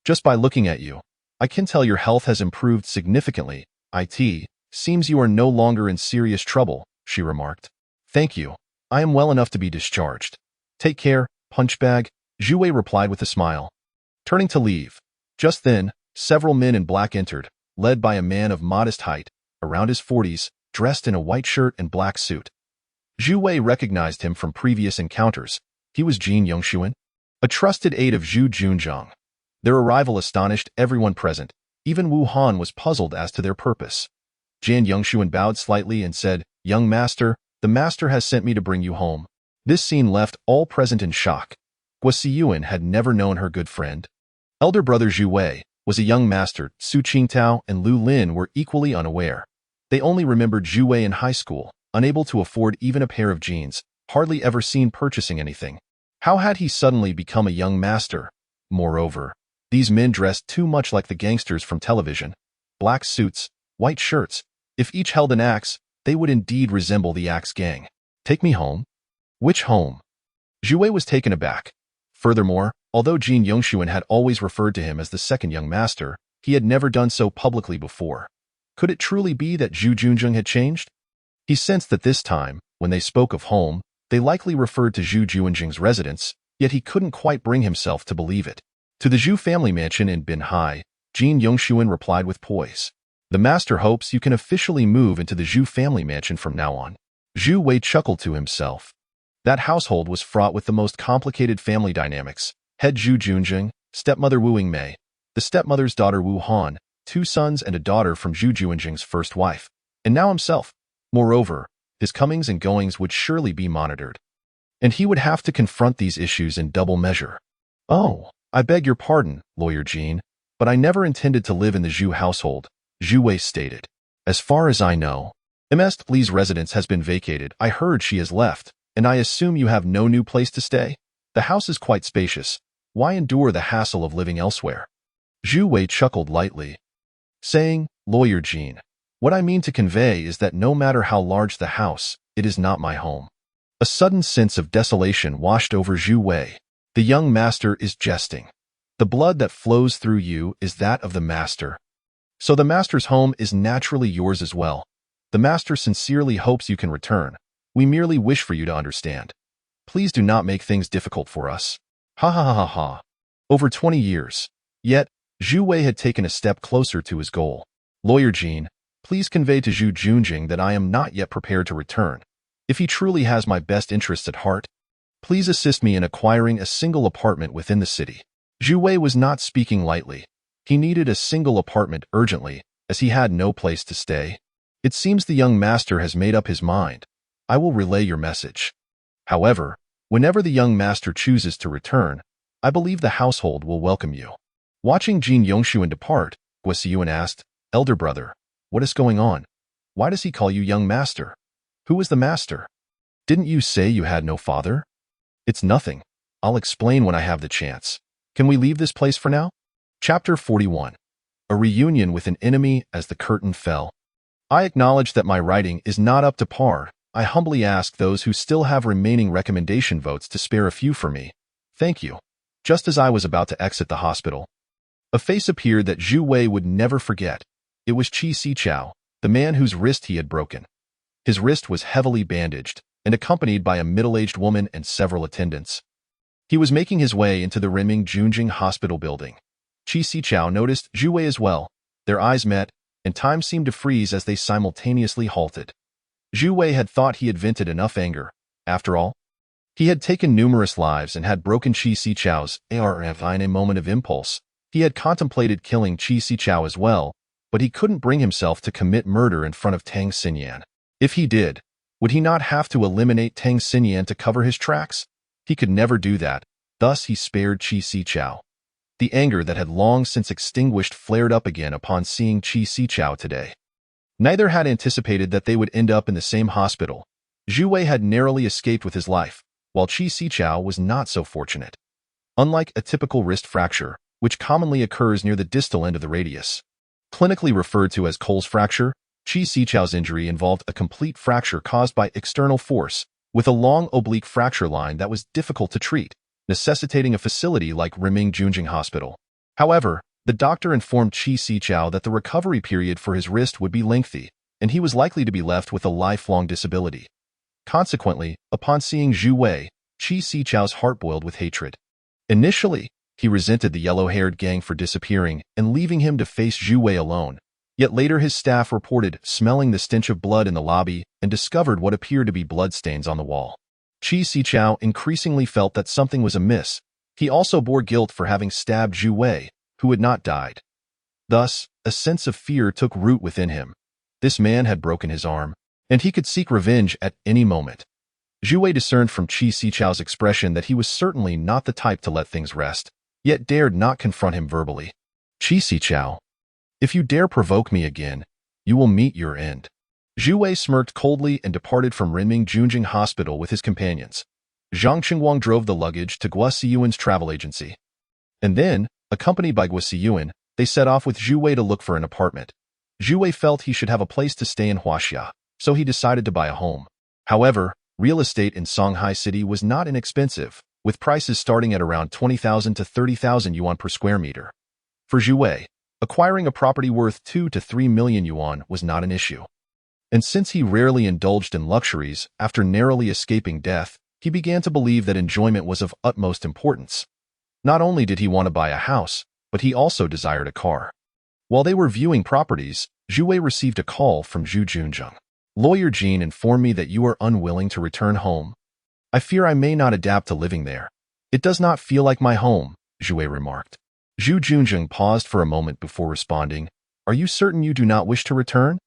Speaker 1: Just by looking at you, I can tell your health has improved significantly. It seems you are no longer in serious trouble," she remarked. "Thank you. I am well enough to be discharged. Take care, punch bag," Zhu Wei replied with a smile. Turning to leave. Just then, several men in black entered, led by a man of modest height, around his 40s, dressed in a white shirt and black suit. Zhu Wei recognized him from previous encounters. He was Jin Yongshuan, a trusted aide of Zhu Junzhang. Their arrival astonished everyone present. Even Wu Han was puzzled as to their purpose. Jan Yongshuan bowed slightly and said, "Young master, the master has sent me to bring you home." This scene left all present in shock. Guo Xiyuan had never known her good friend. Elder brother Zhu Wei was a young master. Su Qingtao and Lu Lin were equally unaware. They only remembered Zhu Wei in high school, unable to afford even a pair of jeans, hardly ever seen purchasing anything. How had he suddenly become a young master? Moreover, these men dressed too much like the gangsters from television. Black suits, white shirts. If each held an axe, they would indeed resemble the Axe Gang. "Take me home?" "Which home?" Zhu Wei was taken aback. Furthermore, although Jin Yongshuan had always referred to him as the second young master, he had never done so publicly before. Could it truly be that Zhu Junzheng had changed? He sensed that this time, when they spoke of home, they likely referred to Zhu Junzheng's residence, yet he couldn't quite bring himself to believe it. "To the Zhu family mansion in Binhai," Jin Yongshuan replied with poise. "The master hopes you can officially move into the Zhu family mansion from now on." Zhu Wei chuckled to himself. That household was fraught with the most complicated family dynamics. Head Zhu Junzheng, stepmother Wu Yingmei, the stepmother's daughter Wu Han, 2 sons and a daughter from Zhu Junzheng's first wife, and now himself. Moreover, his comings and goings would surely be monitored, and he would have to confront these issues in double measure. "Oh, I beg your pardon, Lawyer Jean, but I never intended to live in the Zhu household," Zhu Wei stated. "As far as I know, Ms. Li's residence has been vacated. I heard she has left, and I assume you have no new place to stay? The house is quite spacious. Why endure the hassle of living elsewhere?" Zhu Wei chuckled lightly, saying, "Lawyer Jean, what I mean to convey is that no matter how large the house, it is not my home." A sudden sense of desolation washed over Zhu Wei. The young master is jesting. The blood that flows through you is that of the master. So the master's home is naturally yours as well. The master sincerely hopes you can return. We merely wish for you to understand. Please do not make things difficult for us. Ha ha ha ha ha. Over 20 years. Yet, Zhu Wei had taken a step closer to his goal. "Lawyer Jean, please convey to Zhu Junzheng that I am not yet prepared to return. If he truly has my best interests at heart, please assist me in acquiring a single apartment within the city." Zhu Wei was not speaking lightly. He needed a single apartment urgently, as he had no place to stay. "It seems the young master has made up his mind. I will relay your message. However, whenever the young master chooses to return, I believe the household will welcome you." Watching Jin Yongshuan depart, Guo Xiyuan asked, "Elder brother, what is going on? Why does he call you young master? Who is the master? Didn't you say you had no father?" "It's nothing. I'll explain when I have the chance. Can we leave this place for now?" Chapter 41. A reunion with an enemy as the curtain fell. I acknowledge that my writing is not up to par. I humbly ask those who still have remaining recommendation votes to spare a few for me. Thank you. Just as I was about to exit the hospital, a face appeared that Zhu Wei would never forget. It was Qi Sichao, the man whose wrist he had broken. His wrist was heavily bandaged and accompanied by a middle-aged woman and several attendants. He was making his way into the Renming Junjing Hospital building. Qi Siqiao noticed Zhu Wei as well. Their eyes met, and time seemed to freeze as they simultaneously halted. Zhu Wei had thought he had vented enough anger. After all, he had taken numerous lives and had broken Qi Siqiao's ARF in a moment of impulse. He had contemplated killing Qi Siqiao as well, but he couldn't bring himself to commit murder in front of Tang Siyan. If he did, would he not have to eliminate Tang Siyan to cover his tracks? He could never do that, thus he spared Qi Siqiao. The anger that had long since extinguished flared up again upon seeing Qi Siqiao today. Neither had anticipated that they would end up in the same hospital. Zhu Wei had narrowly escaped with his life, while Qi Siqiao was not so fortunate. Unlike a typical wrist fracture, which commonly occurs near the distal end of the radius, clinically referred to as Cole's fracture, Qi Siqiao's injury involved a complete fracture caused by external force, with a long oblique fracture line that was difficult to treat, necessitating a facility like Renming Junjing Hospital. However, the doctor informed Qi Siqiao that the recovery period for his wrist would be lengthy, and he was likely to be left with a lifelong disability. Consequently, upon seeing Zhu Wei, Qi Siqiao's heart boiled with hatred. Initially, he resented the yellow-haired gang for disappearing and leaving him to face Zhu Wei alone. Yet later his staff reported smelling the stench of blood in the lobby and discovered what appeared to be bloodstains on the wall. Qi Siqiao increasingly felt that something was amiss. He also bore guilt for having stabbed Zhu Wei, who had not died. Thus, a sense of fear took root within him. This man had broken his arm, and he could seek revenge at any moment. Zhu Wei discerned from Qi Siqiao's expression that he was certainly not the type to let things rest, yet dared not confront him verbally. Qi Siqiao, if you dare provoke me again, you will meet your end. Zhu Wei smirked coldly and departed from Renming Junjing Hospital with his companions. Zhang Qingguang drove the luggage to Guo Siyuan's travel agency. And then, accompanied by Guo Siyuan, they set off with Zhu Wei to look for an apartment. Zhu Wei felt he should have a place to stay in Huaxia, so he decided to buy a home. However, real estate in Shanghai City was not inexpensive, with prices starting at around 20,000 to 30,000 yuan per square meter. For Zhu Wei, acquiring a property worth 2 to 3 million yuan was not an issue. And since he rarely indulged in luxuries after narrowly escaping death, he began to believe that enjoyment was of utmost importance. Not only did he want to buy a house, but he also desired a car. While they were viewing properties, Zhu Wei received a call from Zhu Junjing. Lawyer Jean informed me that you are unwilling to return home. I fear I may not adapt to living there. It does not feel like my home, Zhu Wei remarked. Zhu Junjing paused for a moment before responding. Are you certain you do not wish to return?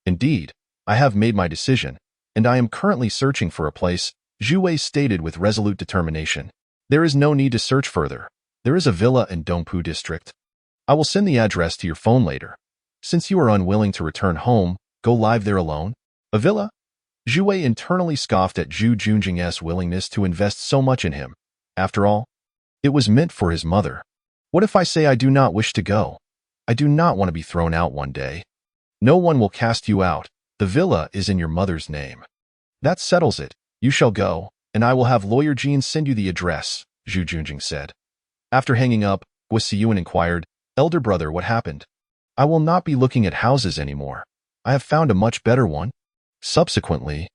Speaker 1: Indeed, I have made my decision, and I am currently searching for a place, Zhu Wei stated with resolute determination. There is no need to search further. There is a villa in Dongpu district. I will send the address to your phone later. Since you are unwilling to return home, go live there alone. A villa? Zhu Wei internally scoffed at Zhu Junjing's willingness to invest so much in him. After all, it was meant for his mother. What if I say I do not wish to go? I do not want to be thrown out one day. No one will cast you out. The villa is in your mother's name. That settles it. You shall go, and I will have Lawyer Jean send you the address, Zhu Junjing said. After hanging up, Guo Siyuan inquired, Elder brother, what happened? I will not be looking at houses anymore. I have found a much better one. Subsequently,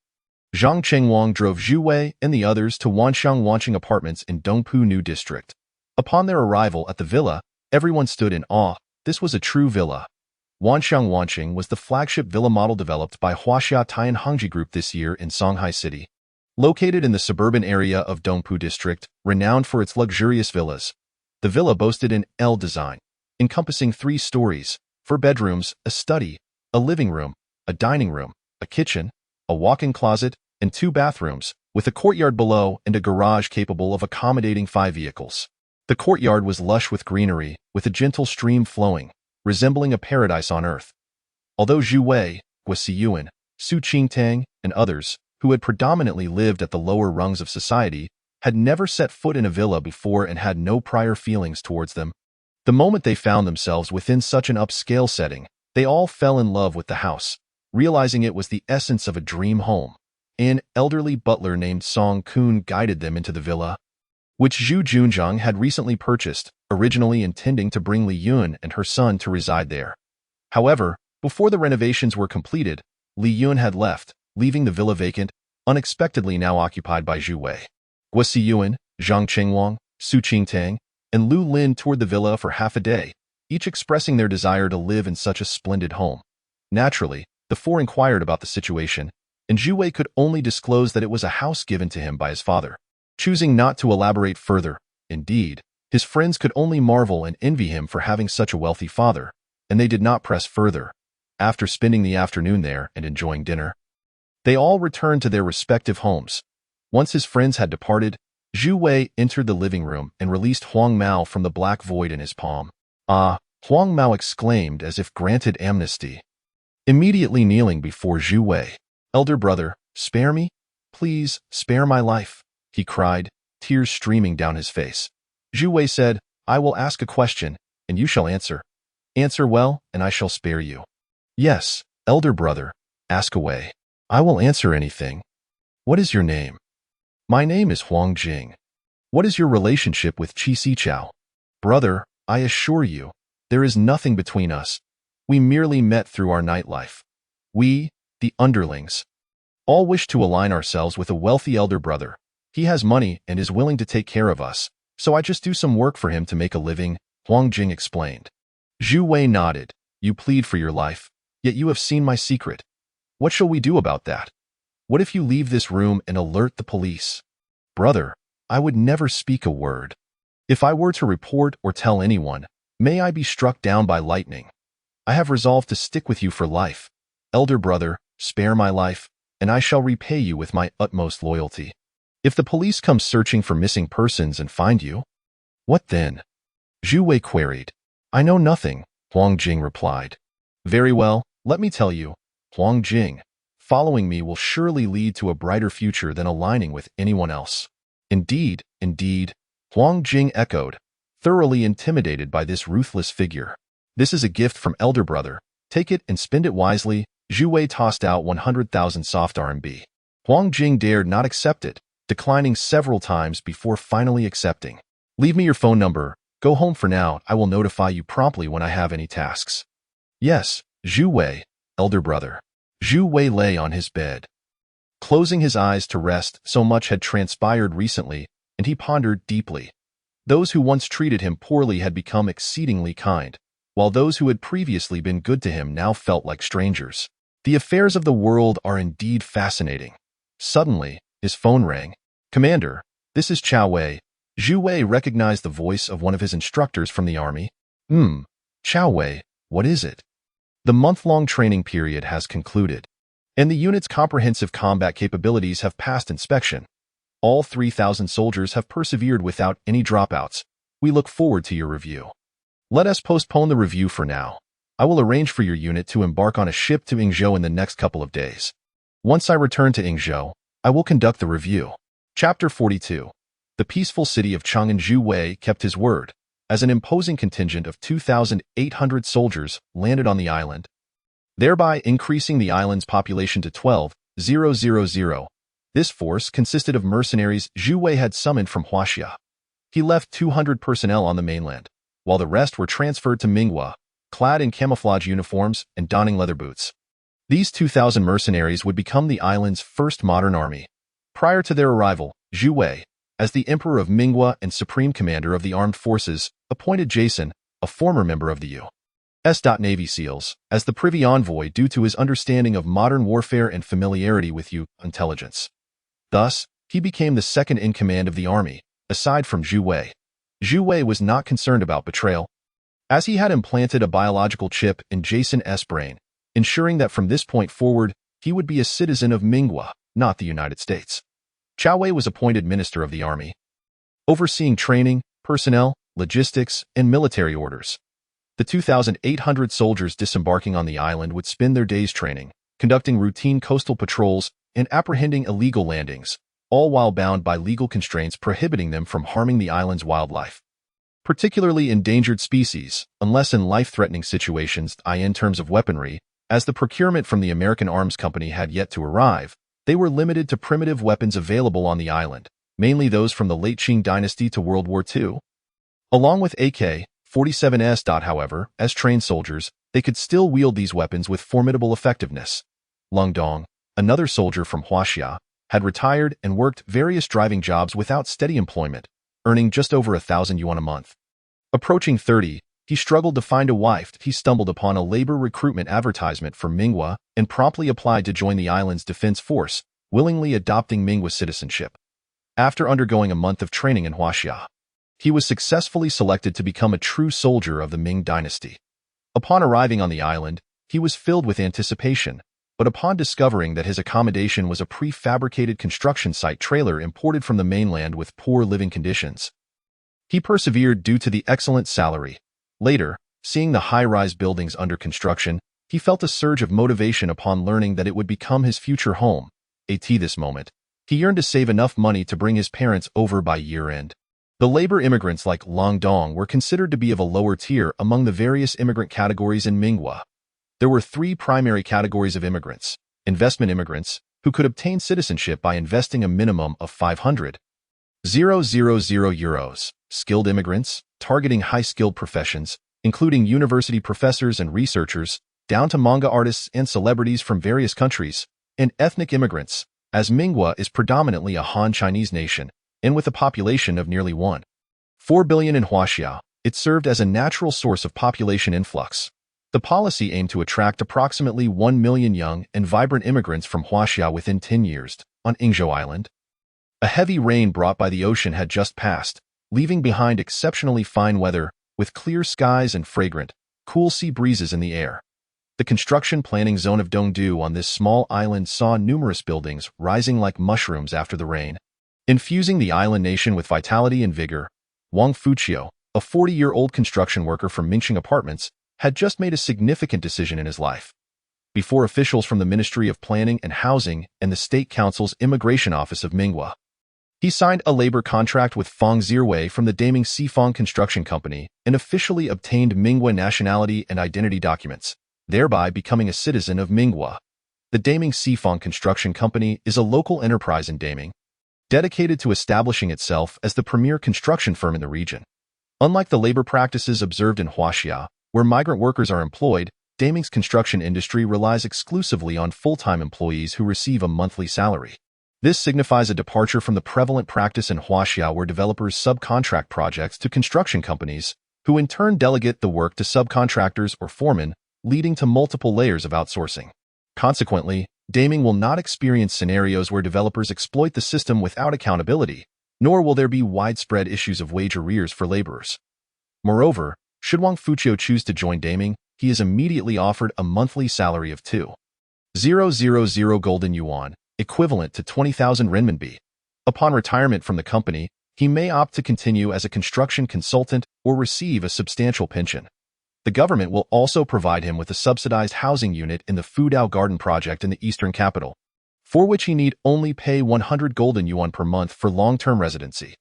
Speaker 1: Zhang Qingguang drove Zhu Wei and the others to Wanxiang Wanqing Apartments in Dongpu New District. Upon their arrival at the villa, everyone stood in awe. This was a true villa. Wanxiang Wanqing was the flagship villa model developed by Huaxia Tian Hongji Group this year in Shanghai City. Located in the suburban area of Dongpu District, renowned for its luxurious villas, the villa boasted an L design, encompassing 3 stories, 4 bedrooms, a study, a living room, a dining room, a kitchen, a walk-in closet, and 2 bathrooms, with a courtyard below and a garage capable of accommodating 5 vehicles. The courtyard was lush with greenery, with a gentle stream flowing, resembling a paradise on earth. Although Zhu Wei, Guo Siyuan, Su Qingtang, and others, who had predominantly lived at the lower rungs of society, had never set foot in a villa before and had no prior feelings towards them, the moment they found themselves within such an upscale setting, they all fell in love with the house, realizing it was the essence of a dream home. An elderly butler named Song Kun guided them into the villa, which Zhu Junjing had recently purchased, originally intending to bring Li Yun and her son to reside there. However, before the renovations were completed, Li Yun had left, leaving the villa vacant, unexpectedly now occupied by Zhu Wei. Guo Siyuan, Zhang Qingwang, Su Qingtang, and Lu Lin toured the villa for half a day, each expressing their desire to live in such a splendid home. Naturally, the four inquired about the situation, and Zhu Wei could only disclose that it was a house given to him by his father, choosing not to elaborate further. Indeed, his friends could only marvel and envy him for having such a wealthy father, and they did not press further. After spending the afternoon there and enjoying dinner, they all returned to their respective homes. Once his friends had departed, Zhu Wei entered the living room and released Huang Mao from the black void in his palm. "Ah," Huang Mao exclaimed as if granted amnesty. Immediately kneeling before Zhu Wei, "Elder brother, spare me? Please, spare my life," he cried, tears streaming down his face. Zhu Wei said, "I will ask a question, and you shall answer. Answer well, and I shall spare you." "Yes, elder brother, ask away. I will answer anything." "What is your name?" "My name is Huang Jing." "What is your relationship with Qi Siqiao?" "Brother, I assure you, there is nothing between us. We merely met through our nightlife. We, the underlings, all wish to align ourselves with a wealthy elder brother. He has money and is willing to take care of us, so I just do some work for him to make a living," Huang Jing explained. Zhu Wei nodded. "You plead for your life, yet you have seen my secret. What shall we do about that? What if you leave this room and alert the police?" "Brother, I would never speak a word. If I were to report or tell anyone, may I be struck down by lightning. I have resolved to stick with you for life. Elder brother, spare my life, and I shall repay you with my utmost loyalty. If the police come searching for missing persons and find you, what then?" Zhu Wei queried. "I know nothing," Huang Jing replied. "Very well, let me tell you, Huang Jing. Following me will surely lead to a brighter future than aligning with anyone else." "Indeed, indeed," Huang Jing echoed, thoroughly intimidated by this ruthless figure. "This is a gift from elder brother. Take it and spend it wisely." Zhu Wei tossed out 100,000 soft RMB. Huang Jing dared not accept it, declining several times before finally accepting. "Leave me your phone number. Go home for now. I will notify you promptly when I have any tasks." "Yes, Zhu Wei, elder brother." Zhu Wei lay on his bed, closing his eyes to rest. So much had transpired recently, and he pondered deeply. Those who once treated him poorly had become exceedingly kind, while those who had previously been good to him now felt like strangers. The affairs of the world are indeed fascinating. Suddenly, his phone rang. "Commander, this is Chao Wei." Zhu Wei recognized the voice of one of his instructors from the army. Chao Wei, what is it?" "The month-long training period has concluded, and the unit's comprehensive combat capabilities have passed inspection. All 3,000 soldiers have persevered without any dropouts. We look forward to your review." "Let us postpone the review for now. I will arrange for your unit to embark on a ship to Yingzhou in the next couple of days. Once I return to Yingzhou, I will conduct the review." Chapter 42. The peaceful city of Chang'an. Zhu Wei kept his word, as an imposing contingent of 2,800 soldiers landed on the island, thereby increasing the island's population to 12,000. This force consisted of mercenaries Zhu Wei had summoned from Huaxia. He left 200 personnel on the mainland, while the rest were transferred to Minghua, clad in camouflage uniforms and donning leather boots. These 2,000 mercenaries would become the island's first modern army. Prior to their arrival, Zhu Wei, as the Emperor of Minghua and Supreme Commander of the Armed Forces, appointed Jason, a former member of the U.S. Navy SEALs, as the Privy Envoy due to his understanding of modern warfare and familiarity with U.S. intelligence. Thus, he became the second in command of the army, aside from Zhu Wei. Zhu Wei was not concerned about betrayal, as he had implanted a biological chip in Jason's brain, ensuring that from this point forward, he would be a citizen of Minghua, not the United States. Chao Wei was appointed Minister of the Army, overseeing training, personnel, logistics, and military orders. The 2,800 soldiers disembarking on the island would spend their days training, conducting routine coastal patrols, and apprehending illegal landings, all while bound by legal constraints prohibiting them from harming the island's wildlife, particularly endangered species, unless in life-threatening situations. In terms of weaponry, as the procurement from the American Arms Company had yet to arrive, they were limited to primitive weapons available on the island, mainly those from the late Qing dynasty to World War II. Along with AK-47s. However, as trained soldiers, they could still wield these weapons with formidable effectiveness. Lung Dong, another soldier from Huaxia, had retired and worked various driving jobs without steady employment, earning just over 1,000 yuan a month. Approaching 30, he struggled to find a wife. He stumbled upon a labor recruitment advertisement for Minghua and promptly applied to join the island's defense force, willingly adopting Minghua citizenship. After undergoing a month of training in Huaxia, he was successfully selected to become a true soldier of the Ming dynasty. Upon arriving on the island, he was filled with anticipation, but upon discovering that his accommodation was a prefabricated construction site trailer imported from the mainland with poor living conditions, he persevered due to the excellent salary. Later, seeing the high-rise buildings under construction, he felt a surge of motivation upon learning that it would become his future home. At this moment, he yearned to save enough money to bring his parents over by year-end. The labor immigrants like Long Dong were considered to be of a lower tier among the various immigrant categories in Minghua. There were three primary categories of immigrants: investment immigrants, who could obtain citizenship by investing a minimum of 500,000 euros; skilled immigrants, targeting high-skilled professions, including university professors and researchers, down to manga artists and celebrities from various countries; and ethnic immigrants, as Minghua is predominantly a Han Chinese nation, and with a population of nearly 1.4 billion in Huaxia, it served as a natural source of population influx. The policy aimed to attract approximately 1 million young and vibrant immigrants from Huaxia within 10 years. On Yingzhou Island, a heavy rain brought by the ocean had just passed, leaving behind exceptionally fine weather, with clear skies and fragrant, cool sea breezes in the air. The construction planning zone of Dongdu on this small island saw numerous buildings rising like mushrooms after the rain, infusing the island nation with vitality and vigor. Wang Fuqiu, a 40-year-old construction worker from Mingqing Apartments, had just made a significant decision in his life. Before officials from the Ministry of Planning and Housing and the State Council's Immigration Office of Minghua, he signed a labor contract with Feng Zhiwei from the Daming Sifeng Construction Company and officially obtained Minghua nationality and identity documents, thereby becoming a citizen of Minghua. The Daming Sifeng Construction Company is a local enterprise in Daming, dedicated to establishing itself as the premier construction firm in the region. Unlike the labor practices observed in Huaxia, where migrant workers are employed, Daming's construction industry relies exclusively on full-time employees who receive a monthly salary. This signifies a departure from the prevalent practice in Huaxia where developers subcontract projects to construction companies, who in turn delegate the work to subcontractors or foremen, leading to multiple layers of outsourcing. Consequently, Daming will not experience scenarios where developers exploit the system without accountability, nor will there be widespread issues of wage arrears for laborers. Moreover, should Wang Fuqiu choose to join Daming, he is immediately offered a monthly salary of 2,000 golden yuan, equivalent to 20,000 renminbi. Upon retirement from the company, he may opt to continue as a construction consultant or receive a substantial pension. The government will also provide him with a subsidized housing unit in the Fudao Garden project in the eastern capital, for which he need only pay 100 golden yuan per month for long-term residency.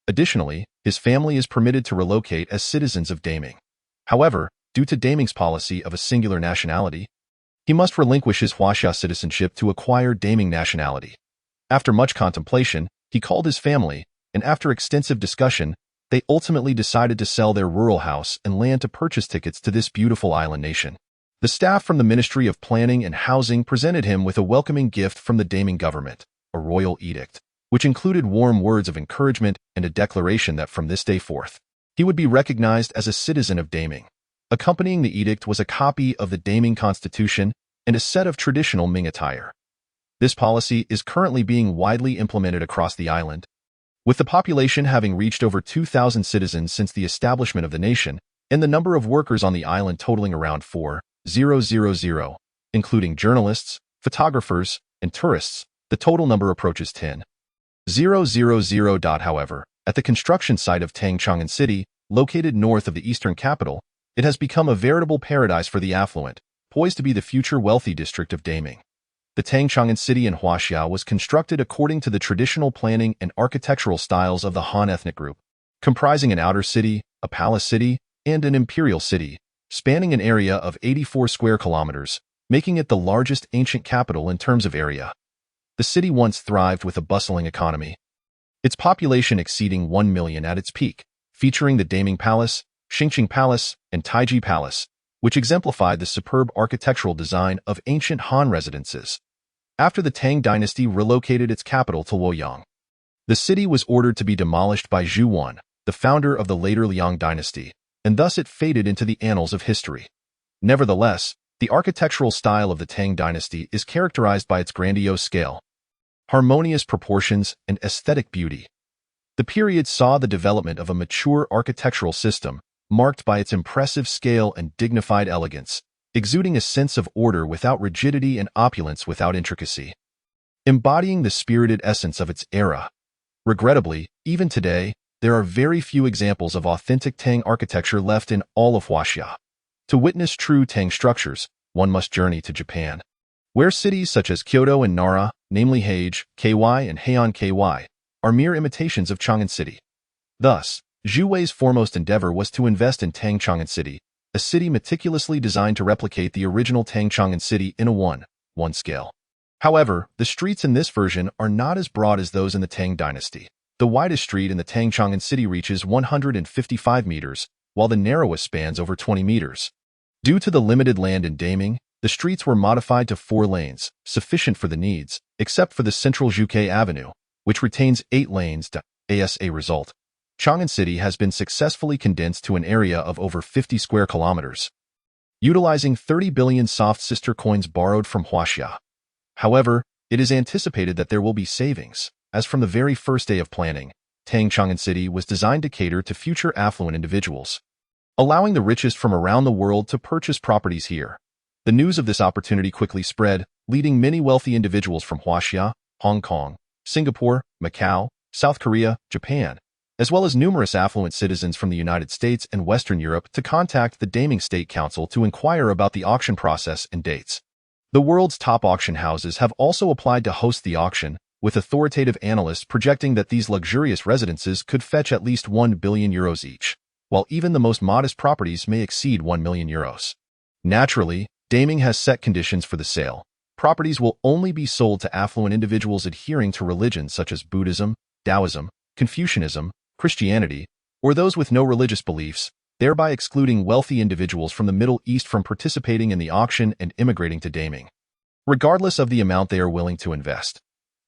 Speaker 1: Additionally, his family is permitted to relocate as citizens of Daming. However, due to Daming's policy of a singular nationality, he must relinquish his Huaxia citizenship to acquire Daming nationality. After much contemplation, he called his family, and after extensive discussion, they ultimately decided to sell their rural house and land to purchase tickets to this beautiful island nation. The staff from the Ministry of Planning and Housing presented him with a welcoming gift from the Daming government, a royal edict, which included warm words of encouragement and a declaration that from this day forth, he would be recognized as a citizen of Daming. Accompanying the edict was a copy of the Daming Constitution and a set of traditional Ming attire. This policy is currently being widely implemented across the island, with the population having reached over 2,000 citizens since the establishment of the nation, and the number of workers on the island totaling around 4,000, including journalists, photographers, and tourists. The total number approaches 10,000. However, at the construction site of Tang Siyan City, located north of the eastern capital, it has become a veritable paradise for the affluent, poised to be the future wealthy district of Daming. The Tang Siyan City in Huaxia was constructed according to the traditional planning and architectural styles of the Han ethnic group, comprising an outer city, a palace city, and an imperial city, spanning an area of 84 square kilometers, making it the largest ancient capital in terms of area. The city once thrived with a bustling economy, its population exceeding 1 million at its peak, featuring the Daming Palace, Xingqing Palace, and Taiji Palace, which exemplified the superb architectural design of ancient Han residences. after the Tang dynasty relocated its capital to Luoyang. The city was ordered to be demolished by Zhu Wei, the founder of the later Liang dynasty, and thus it faded into the annals of history. Nevertheless, the architectural style of the Tang dynasty is characterized by its grandiose scale, harmonious proportions, and aesthetic beauty. The period saw the development of a mature architectural system, marked by its impressive scale and dignified elegance, exuding a sense of order without rigidity and opulence without intricacy, embodying the spirited essence of its era. Regrettably, even today, there are very few examples of authentic Tang architecture left in all of Huaxia. To witness true Tang structures, one must journey to Japan, where cities such as Kyoto and Nara, namely Heiji, KY and Heian KY, are mere imitations of Chang'an City. Thus, Zhu Wei's foremost endeavor was to invest in Tang Chang'an City, a city meticulously designed to replicate the original Tang Chang'an City in a 1:1 scale. However, the streets in this version are not as broad as those in the Tang dynasty. The widest street in the Tang Chang'an City reaches 155 meters, while the narrowest spans over 20 meters. Due to the limited land in Daming, the streets were modified to 4 lanes, sufficient for the needs, except for the central Zhuke Avenue, which retains 8 lanes. As a result, Chang'an City has been successfully condensed to an area of over 50 square kilometers, utilizing 30 billion soft sister coins borrowed from Huaxia. However, it is anticipated that there will be savings, as from the very first day of planning, Tang Chang'an City was designed to cater to future affluent individuals, allowing the richest from around the world to purchase properties here. The news of this opportunity quickly spread, leading many wealthy individuals from Huaxia, Hong Kong, Singapore, Macau, South Korea, Japan, as well as numerous affluent citizens from the United States and Western Europe to contact the Daming State Council to inquire about the auction process and dates. The world's top auction houses have also applied to host the auction, with authoritative analysts projecting that these luxurious residences could fetch at least €1 billion each, while even the most modest properties may exceed €1 million. Naturally, Daming has set conditions for the sale. Properties will only be sold to affluent individuals adhering to religions such as Buddhism, Taoism, Confucianism, Christianity, or those with no religious beliefs, thereby excluding wealthy individuals from the Middle East from participating in the auction and immigrating to Daming, regardless of the amount they are willing to invest.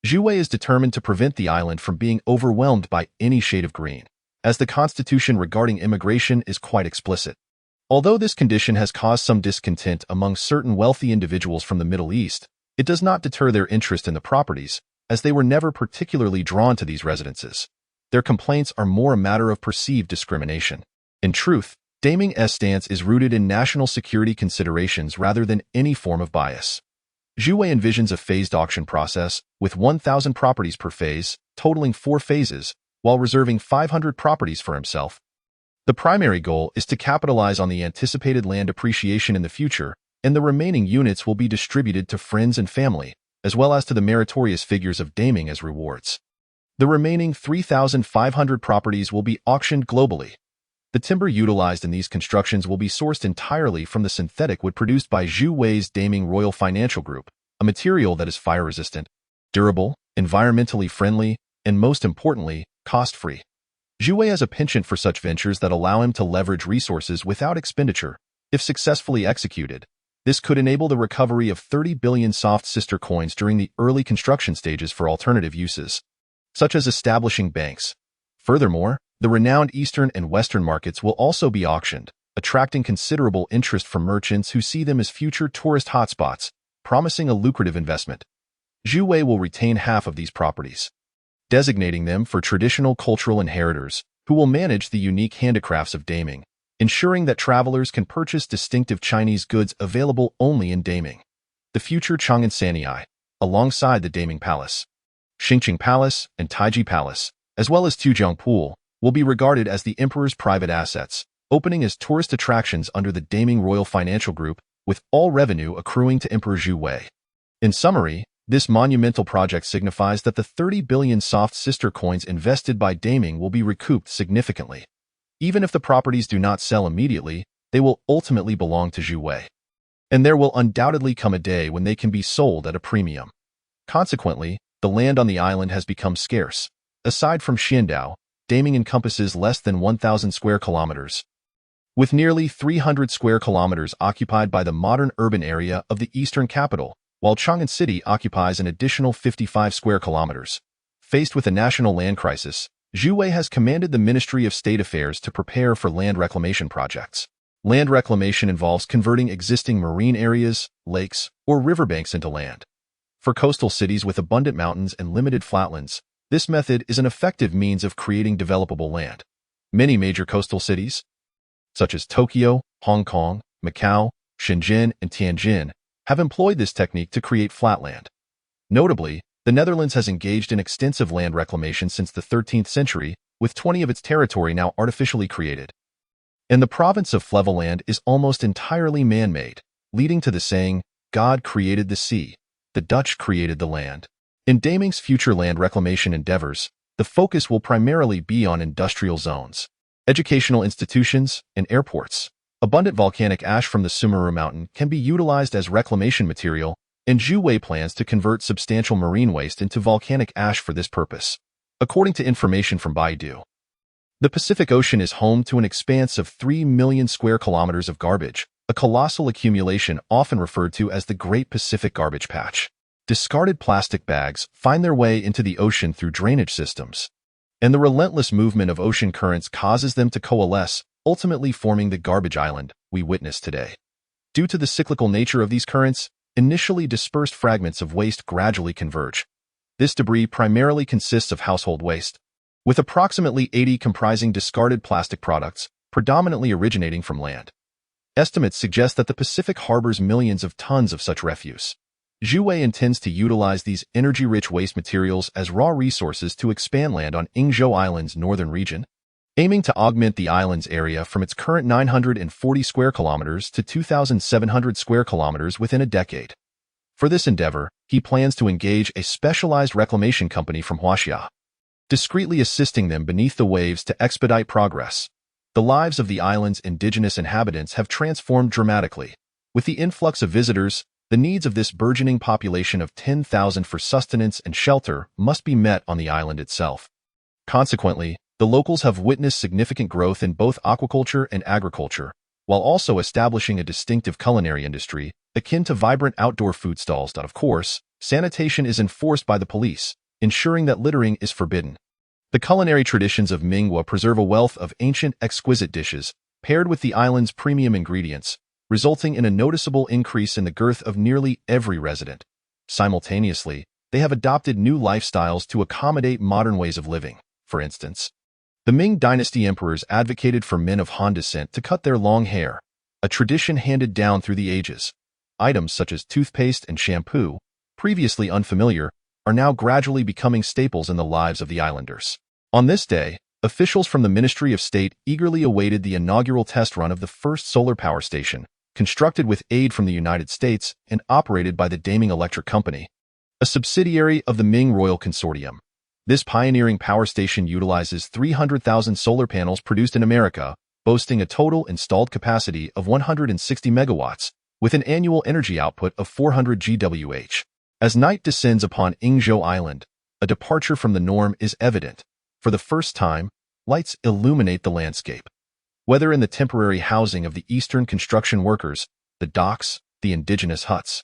Speaker 1: Zhu Wei is determined to prevent the island from being overwhelmed by any shade of green, as the constitution regarding immigration is quite explicit. Although this condition has caused some discontent among certain wealthy individuals from the Middle East, it does not deter their interest in the properties, as they were never particularly drawn to these residences. Their complaints are more a matter of perceived discrimination. In truth, Daming's stance is rooted in national security considerations rather than any form of bias. Zhu Wei envisions a phased auction process, with 1,000 properties per phase, totaling 4 phases, while reserving 500 properties for himself. The primary goal is to capitalize on the anticipated land appreciation in the future, and the remaining units will be distributed to friends and family, as well as to the meritorious figures of Daming as rewards. The remaining 3,500 properties will be auctioned globally. The timber utilized in these constructions will be sourced entirely from the synthetic wood produced by Zhu Wei's Daming Royal Financial Group, a material that is fire-resistant, durable, environmentally friendly, and most importantly, cost-free. Zhu Wei has a penchant for such ventures that allow him to leverage resources without expenditure. If successfully executed, this could enable the recovery of 30 billion soft sister coins during the early construction stages for alternative uses, such as establishing banks. Furthermore, the renowned Eastern and Western markets will also be auctioned, attracting considerable interest from merchants who see them as future tourist hotspots, promising a lucrative investment. Zhu Wei will retain half of these properties, designating them for traditional cultural inheritors, who will manage the unique handicrafts of Daming, ensuring that travelers can purchase distinctive Chinese goods available only in Daming. The future Chang'an San'ai, alongside the Daming Palace, Xingqing Palace, and Taiji Palace, as well as Tujiang Pool, will be regarded as the emperor's private assets, opening as tourist attractions under the Daming Royal Financial Group, with all revenue accruing to Emperor Zhu Wei. In summary, this monumental project signifies that the 30 billion soft sister coins invested by Daming will be recouped significantly. Even if the properties do not sell immediately, they will ultimately belong to Zhu Wei. And there will undoubtedly come a day when they can be sold at a premium. Consequently, the land on the island has become scarce. Aside from Xiandao, Daming encompasses less than 1,000 square kilometers, with nearly 300 square kilometers occupied by the modern urban area of the eastern capital, while Chang'an City occupies an additional 55 square kilometers. Faced with a national land crisis, Zhu Wei has commanded the Ministry of State Affairs to prepare for land reclamation projects. Land reclamation involves converting existing marine areas, lakes, or riverbanks into land. For coastal cities with abundant mountains and limited flatlands, this method is an effective means of creating developable land. Many major coastal cities, such as Tokyo, Hong Kong, Macau, Shenzhen, and Tianjin, have employed this technique to create flatland. Notably, the Netherlands has engaged in extensive land reclamation since the 13th century, with 20% of its territory now artificially created. And the province of Flevoland is almost entirely man-made, leading to the saying, God created the sea, the Dutch created the land. In Daming's future land reclamation endeavors, the focus will primarily be on industrial zones, educational institutions, and airports. Abundant volcanic ash from the Sumeru Mountain can be utilized as reclamation material, and Zhu Wei plans to convert substantial marine waste into volcanic ash for this purpose. According to information from Baidu, the Pacific Ocean is home to an expanse of 3 million square kilometers of garbage, a colossal accumulation often referred to as the Great Pacific Garbage Patch. Discarded plastic bags find their way into the ocean through drainage systems, and the relentless movement of ocean currents causes them to coalesce, ultimately forming the garbage island we witness today. Due to the cyclical nature of these currents, initially dispersed fragments of waste gradually converge. This debris primarily consists of household waste, with approximately 80% comprising discarded plastic products, predominantly originating from land. Estimates suggest that the Pacific harbors millions of tons of such refuse. Zhu Wei intends to utilize these energy-rich waste materials as raw resources to expand land on Yingzhou Island's northern region, aiming to augment the island's area from its current 940 square kilometers to 2,700 square kilometers within a decade. For this endeavor, he plans to engage a specialized reclamation company from Huaxia, discreetly assisting them beneath the waves to expedite progress. The lives of the island's indigenous inhabitants have transformed dramatically. With the influx of visitors, the needs of this burgeoning population of 10,000 for sustenance and shelter must be met on the island itself. Consequently, the locals have witnessed significant growth in both aquaculture and agriculture, while also establishing a distinctive culinary industry, akin to vibrant outdoor food stalls. Of course, sanitation is enforced by the police, ensuring that littering is forbidden. The culinary traditions of Mingwa preserve a wealth of ancient, exquisite dishes, paired with the island's premium ingredients, resulting in a noticeable increase in the girth of nearly every resident. Simultaneously, they have adopted new lifestyles to accommodate modern ways of living. For instance, the Ming Dynasty emperors advocated for men of Han descent to cut their long hair, a tradition handed down through the ages. Items such as toothpaste and shampoo, previously unfamiliar, are now gradually becoming staples in the lives of the islanders. On this day, officials from the Ministry of State eagerly awaited the inaugural test run of the first solar power station, constructed with aid from the United States and operated by the Daming Electric Company, a subsidiary of the Ming Royal Consortium. This pioneering power station utilizes 300,000 solar panels produced in America, boasting a total installed capacity of 160 megawatts, with an annual energy output of 400 GWh. As night descends upon Yingzhou Island, a departure from the norm is evident. For the first time, lights illuminate the landscape. Whether in the temporary housing of the eastern construction workers, the docks, the indigenous huts,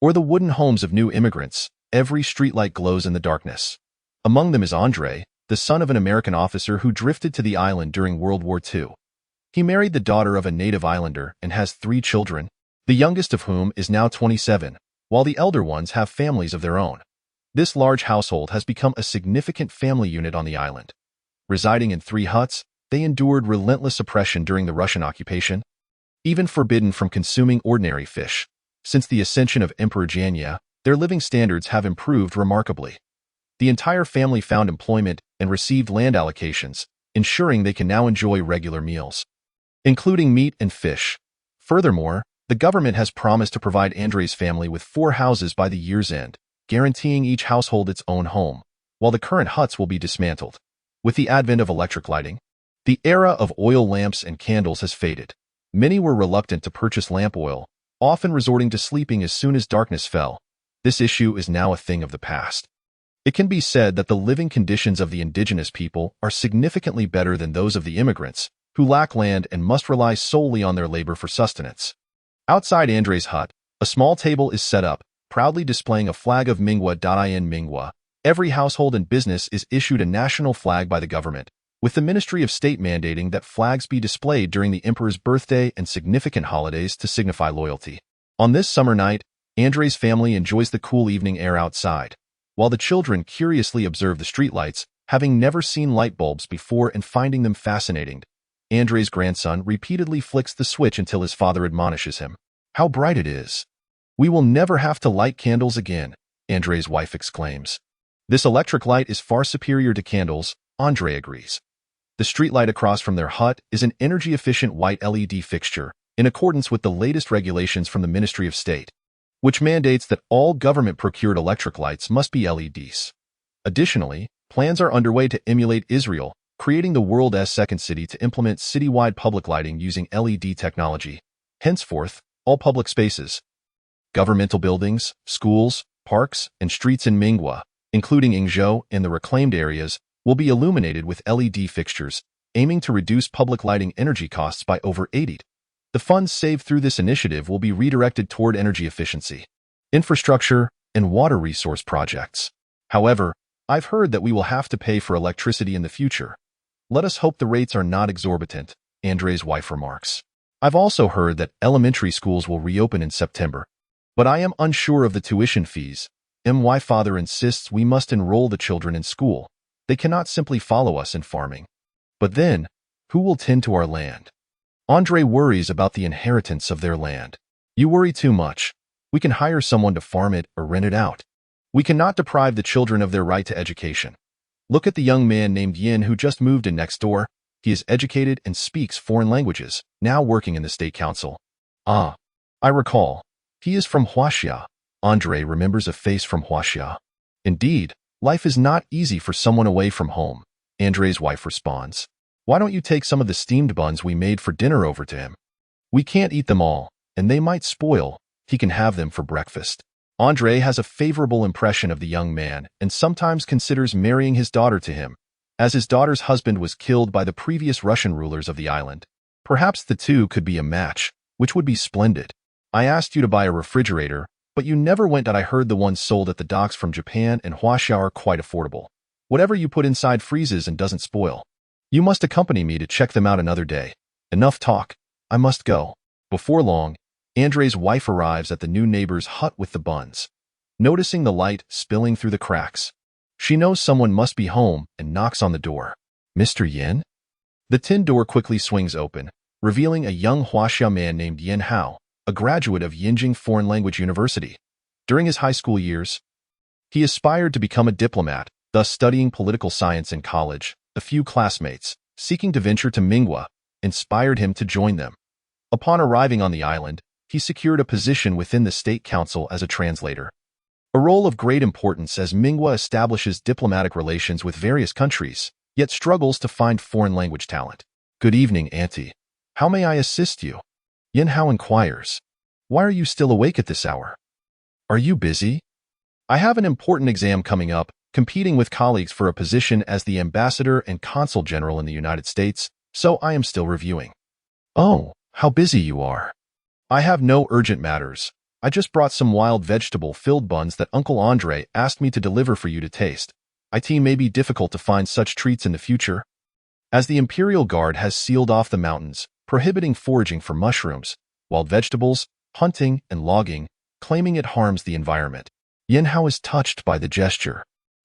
Speaker 1: or the wooden homes of new immigrants, every streetlight glows in the darkness. Among them is Andre, the son of an American officer who drifted to the island during World War II. He married the daughter of a native islander and has 3 children, the youngest of whom is now 27, while the elder ones have families of their own. This large household has become a significant family unit on the island. Residing in 3 huts, they endured relentless oppression during the Russian occupation, even forbidden from consuming ordinary fish. Since the ascension of Emperor Janya, their living standards have improved remarkably. The entire family found employment and received land allocations, ensuring they can now enjoy regular meals, including meat and fish. Furthermore, the government has promised to provide Andre's family with 4 houses by the year's end, guaranteeing each household its own home, while the current huts will be dismantled. With the advent of electric lighting, the era of oil lamps and candles has faded. Many were reluctant to purchase lamp oil, often resorting to sleeping as soon as darkness fell. This issue is now a thing of the past. It can be said that the living conditions of the indigenous people are significantly better than those of the immigrants, who lack land and must rely solely on their labor for sustenance. Outside Andre's hut, a small table is set up, proudly displaying a flag of Mingwa. Every household and business is issued a national flag by the government, with the Ministry of State mandating that flags be displayed during the emperor's birthday and significant holidays to signify loyalty. On this summer night, Andre's family enjoys the cool evening air outside, while the children curiously observe the streetlights, having never seen light bulbs before and finding them fascinating. Andre's grandson repeatedly flicks the switch until his father admonishes him. "How bright it is! We will never have to light candles again," Andre's wife exclaims. "This electric light is far superior to candles," Andre agrees. The streetlight across from their hut is an energy-efficient white LED fixture, in accordance with the latest regulations from the Ministry of State, which mandates that all government-procured electric lights must be LEDs. Additionally, plans are underway to emulate Israel, creating the world's second city to implement citywide public lighting using LED technology. Henceforth, all public spaces, governmental buildings, schools, parks, and streets in Mingwa, including Yingzhou and the reclaimed areas, will be illuminated with LED fixtures, aiming to reduce public lighting energy costs by over 80%. The funds saved through this initiative will be redirected toward energy efficiency, infrastructure, and water resource projects. However, I've heard that we will have to pay for electricity in the future. Let us hope the rates are not exorbitant, Andre's wife remarks. I've also heard that elementary schools will reopen in September, but I am unsure of the tuition fees. My father insists we must enroll the children in school. They cannot simply follow us in farming. But then, who will tend to our land? Andre worries about the inheritance of their land. You worry too much. We can hire someone to farm it or rent it out. We cannot deprive the children of their right to education. Look at the young man named Yin who just moved in next door. He is educated and speaks foreign languages, now working in the state council. Ah, I recall. He is from Huaxia. Andre remembers a face from Huaxia. Indeed, life is not easy for someone away from home, Andre's wife responds. Why don't you take some of the steamed buns we made for dinner over to him? We can't eat them all, and they might spoil. He can have them for breakfast. Andre has a favorable impression of the young man and sometimes considers marrying his daughter to him, as his daughter's husband was killed by the previous Russian rulers of the island. Perhaps the two could be a match, which would be splendid. I asked you to buy a refrigerator, but you never went. I heard the ones sold at the docks from Japan and Huaxia are quite affordable. Whatever you put inside freezes and doesn't spoil. You must accompany me to check them out another day. Enough talk. I must go. Before long, Andre's wife arrives at the new neighbor's hut with the buns. Noticing the light spilling through the cracks, she knows someone must be home and knocks on the door. Mr. Yin? The tin door quickly swings open, revealing a young Huaxia man named Yin Hao, a graduate of Yingzhou Foreign Language University. During his high school years, he aspired to become a diplomat, thus studying political science in college. A few classmates, seeking to venture to Mingwa, inspired him to join them. Upon arriving on the island, he secured a position within the state council as a translator, a role of great importance as Mingwa establishes diplomatic relations with various countries, yet struggles to find foreign language talent. Good evening, Auntie. How may I assist you? Yin Hao inquires. Why are you still awake at this hour? Are you busy? I have an important exam coming up, competing with colleagues for a position as the ambassador and consul general in the United States, so I am still reviewing. Oh, how busy you are. I have no urgent matters. I just brought some wild vegetable-filled buns that Uncle Andre asked me to deliver for you to taste. It may be difficult to find such treats in the future, as the Imperial Guard has sealed off the mountains, prohibiting foraging for mushrooms, wild vegetables, hunting, and logging, claiming it harms the environment. Yin Hao is touched by the gesture.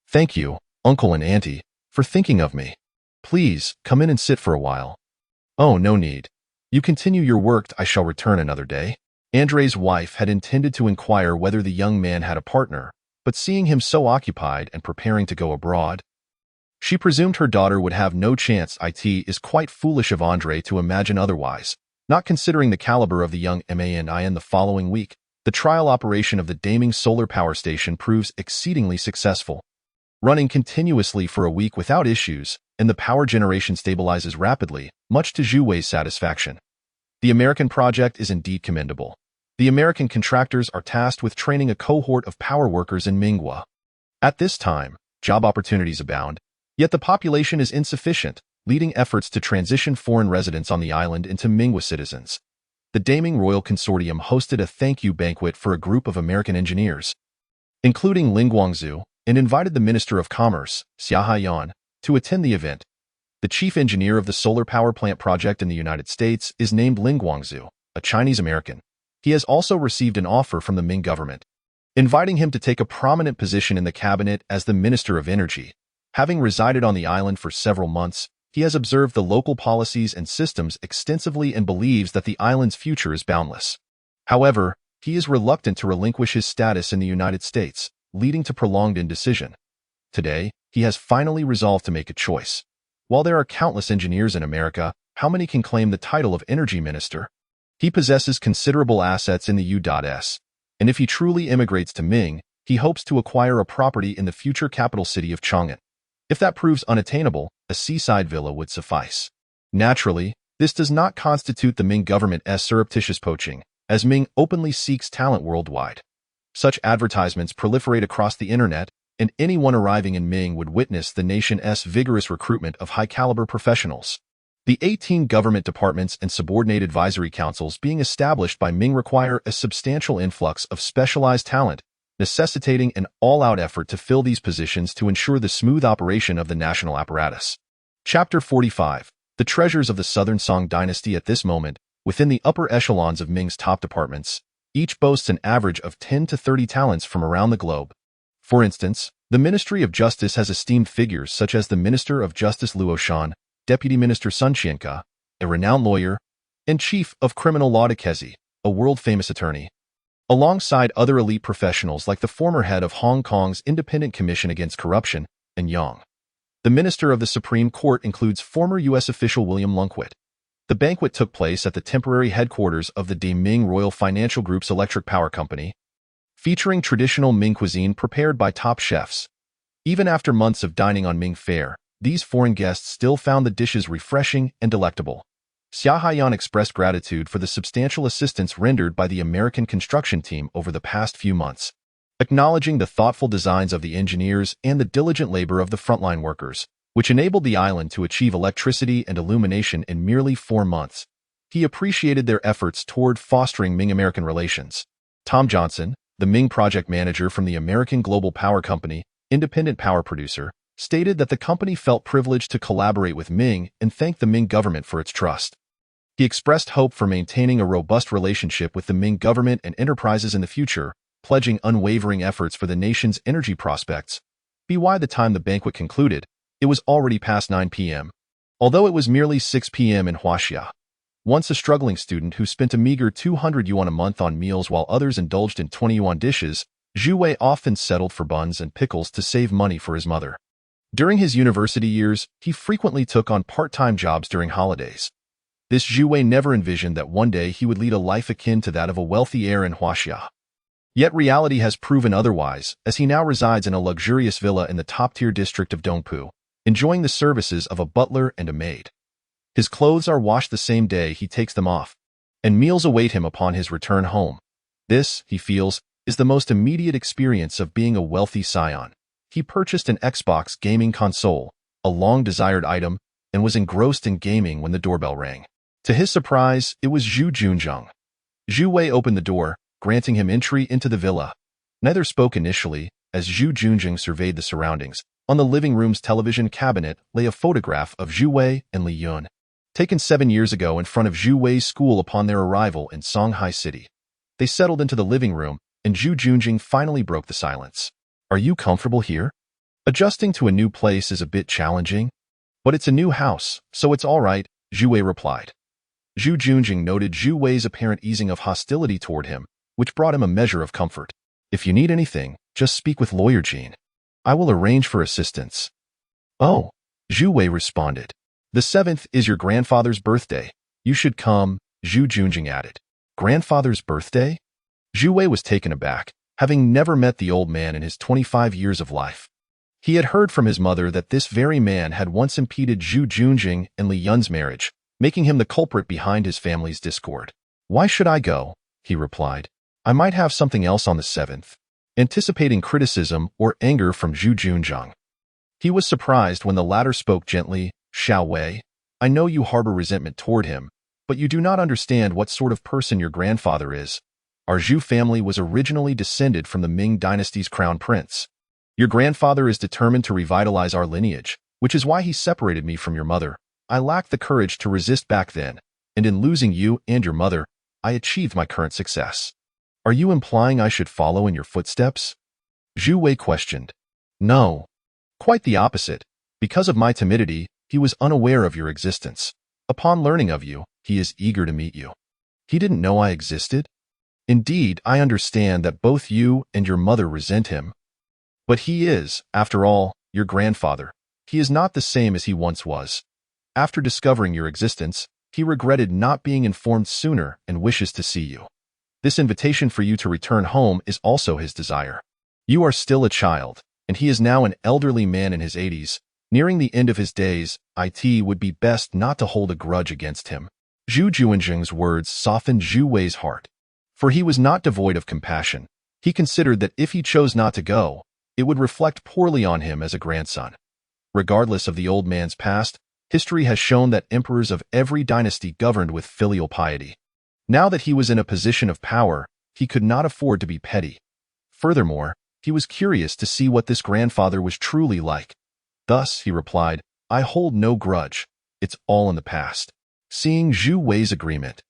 Speaker 1: Thank you, Uncle and Auntie, for thinking of me. Please, come in and sit for a while. Oh, no need. You continue your work. I shall return another day. Andre's wife had intended to inquire whether the young man had a partner, but seeing him so occupied and preparing to go abroad, she presumed her daughter would have no chance. It is quite foolish of Andre to imagine otherwise, not considering the caliber of the young man. In the following week, the trial operation of the Daming solar power station proves exceedingly successful, running continuously for a week without issues, and the power generation stabilizes rapidly, much to Zhu Wei's satisfaction. The American project is indeed commendable. The American contractors are tasked with training a cohort of power workers in Mingwa. At this time, job opportunities abound, yet the population is insufficient, leading efforts to transition foreign residents on the island into Mingwa citizens. the Daming Royal Consortium hosted a thank you banquet for a group of American engineers, including Ling Guangzhou, and invited the Minister of Commerce, Xia Haiyan, to attend the event. The chief engineer of the solar power plant project in the United States is named Ling Guangzhou, a Chinese-American. He has also received an offer from the Ming government, inviting him to take a prominent position in the cabinet as the Minister of Energy. Having resided on the island for several months, he has observed the local policies and systems extensively and believes that the island's future is boundless. However, he is reluctant to relinquish his status in the United States, leading to prolonged indecision. Today, he has finally resolved to make a choice. While there are countless engineers in America, how many can claim the title of Energy Minister? He possesses considerable assets in the U.S., and if he truly immigrates to Ming, he hopes to acquire a property in the future capital city of Chang'an. If that proves unattainable, a seaside villa would suffice. Naturally, this does not constitute the Ming government's surreptitious poaching, as Ming openly seeks talent worldwide. Such advertisements proliferate across the internet, and anyone arriving in Ming would witness the nation's vigorous recruitment of high-caliber professionals. The 18 government departments and subordinate advisory councils being established by Ming require a substantial influx of specialized talent, necessitating an all-out effort to fill these positions to ensure the smooth operation of the national apparatus. Chapter 45. The treasures of the Southern Song dynasty. At this moment, within the upper echelons of Ming's top departments, each boasts an average of 10 to 30 talents from around the globe. For instance, the Ministry of Justice has esteemed figures such as the Minister of Justice Luo Shan, Deputy Minister Sun Qianka, a renowned lawyer, and Chief of Criminal Law Kezi, a world-famous attorney, alongside other elite professionals like the former head of Hong Kong's Independent Commission Against Corruption, and Yang. The Minister of the Supreme Court includes former U.S. official William Lunkwit. The banquet took place at the temporary headquarters of the Daming Royal Financial Group's electric power company, featuring traditional Ming cuisine prepared by top chefs. Even after months of dining on Ming fare, these foreign guests still found the dishes refreshing and delectable. Xia Haiyan expressed gratitude for the substantial assistance rendered by the American construction team over the past few months, acknowledging the thoughtful designs of the engineers and the diligent labor of the frontline workers, which enabled the island to achieve electricity and illumination in merely 4 months. He appreciated their efforts toward fostering Ming-American relations. Tom Johnson, the Ming project manager from the American Global Power Company, independent power producer, stated that the company felt privileged to collaborate with Ming and thanked the Ming government for its trust. He expressed hope for maintaining a robust relationship with the Ming government and enterprises in the future, pledging unwavering efforts for the nation's energy prospects. By the time the banquet concluded, it was already past 9 p.m. Although it was merely 6 p.m. in Huaxia. Once a struggling student who spent a meager 200 yuan a month on meals while others indulged in 20 yuan dishes, Zhu Wei often settled for buns and pickles to save money for his mother. During his university years, he frequently took on part-time jobs during holidays. This Zhu Wei never envisioned that one day he would lead a life akin to that of a wealthy heir in Huaxia. Yet reality has proven otherwise, as he now resides in a luxurious villa in the top-tier district of Dongpu, enjoying the services of a butler and a maid. His clothes are washed the same day he takes them off, and meals await him upon his return home. This, he feels, is the most immediate experience of being a wealthy scion. He purchased an Xbox gaming console, a long-desired item, and was engrossed in gaming when the doorbell rang. To his surprise, it was Zhu Junzheng. Zhu Wei opened the door, granting him entry into the villa. Neither spoke initially, as Zhu Junzheng surveyed the surroundings. On the living room's television cabinet lay a photograph of Zhu Wei and Li Yun, taken 7 years ago in front of Zhu Wei's school upon their arrival in Shanghai City. They settled into the living room, and Zhu Junjing finally broke the silence. "Are you comfortable here? Adjusting to a new place is a bit challenging, but it's a new house, so it's all right," Zhu Wei replied. Zhu Junjing noted Zhu Wei's apparent easing of hostility toward him, which brought him a measure of comfort. "If you need anything, just speak with Lawyer Jean. I will arrange for assistance." "Oh," Zhu Wei responded. "The 7th is your grandfather's birthday. You should come," Zhu Junjing added. "Grandfather's birthday?" Zhu Wei was taken aback, having never met the old man in his 25 years of life. He had heard from his mother that this very man had once impeded Zhu Junjing and Li Yun's marriage, making him the culprit behind his family's discord. "Why should I go?" he replied. "I might have something else on the 7th. Anticipating criticism or anger from Zhu Junzhang. He was surprised when the latter spoke gently. "Xiao Wei, I know you harbor resentment toward him, But you do not understand what sort of person your grandfather is. Our Zhu family was originally descended from the Ming dynasty's crown prince. Your grandfather is determined to revitalize our lineage, which is why he separated me from your mother. I lacked the courage to resist back then, and in losing you and your mother, I achieved my current success. Are you implying I should follow in your footsteps? Zhu Wei questioned. No. Quite the opposite. Because of my timidity, he was unaware of your existence. Upon learning of you, he is eager to meet you. He didn't know I existed? Indeed, I understand that both you and your mother resent him. But he is, after all, your grandfather. He is not the same as he once was. After discovering your existence, he regretted not being informed sooner and wishes to see you. This invitation for you to return home is also his desire. You are still a child, and he is now an elderly man in his 80s. Nearing the end of his days, it would be best not to hold a grudge against him. Zhu Juanjing's words softened Zhu Wei's heart. For he was not devoid of compassion. He considered that if he chose not to go, it would reflect poorly on him as a grandson. Regardless of the old man's past, history has shown that emperors of every dynasty governed with filial piety. Now that he was in a position of power, he could not afford to be petty. Furthermore, he was curious to see what this grandfather was truly like. Thus, he replied, I hold no grudge. It's all in the past. Seeing Zhu Wei's agreement,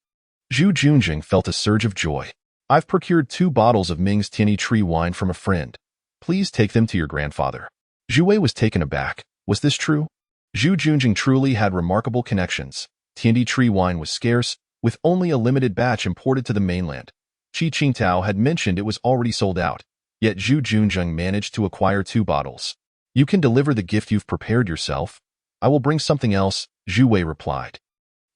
Speaker 1: Zhu Junjing felt a surge of joy. I've procured 2 bottles of Ming's Tianyi tree wine from a friend. Please take them to your grandfather. Zhu Wei was taken aback. Was this true? Zhu Junjing truly had remarkable connections. Tianyi tree wine was scarce, with only a limited batch imported to the mainland. Qi Qingtao had mentioned it was already sold out, yet Zhu Junjing managed to acquire 2 bottles. You can deliver the gift you've prepared yourself. I will bring something else, Zhu Wei replied.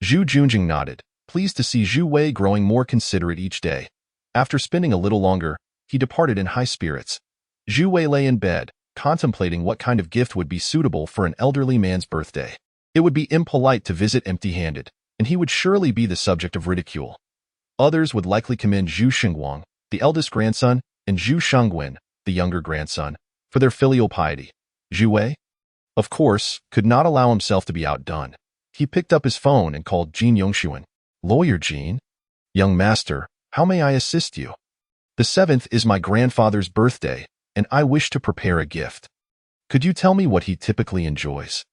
Speaker 1: Zhu Junjing nodded, pleased to see Zhu Wei growing more considerate each day. After spending a little longer, he departed in high spirits. Zhu Wei lay in bed, contemplating what kind of gift would be suitable for an elderly man's birthday. It would be impolite to visit empty-handed, and he would surely be the subject of ridicule. Others would likely commend Zhu Xingguang, the eldest grandson, and Zhu Shangwen, the younger grandson, for their filial piety. Zhu Wei, of course, could not allow himself to be outdone. He picked up his phone and called Jin Yongshuan. Lawyer Jin? Young master, how may I assist you? The 7th is my grandfather's birthday, and I wish to prepare a gift. Could you tell me what he typically enjoys?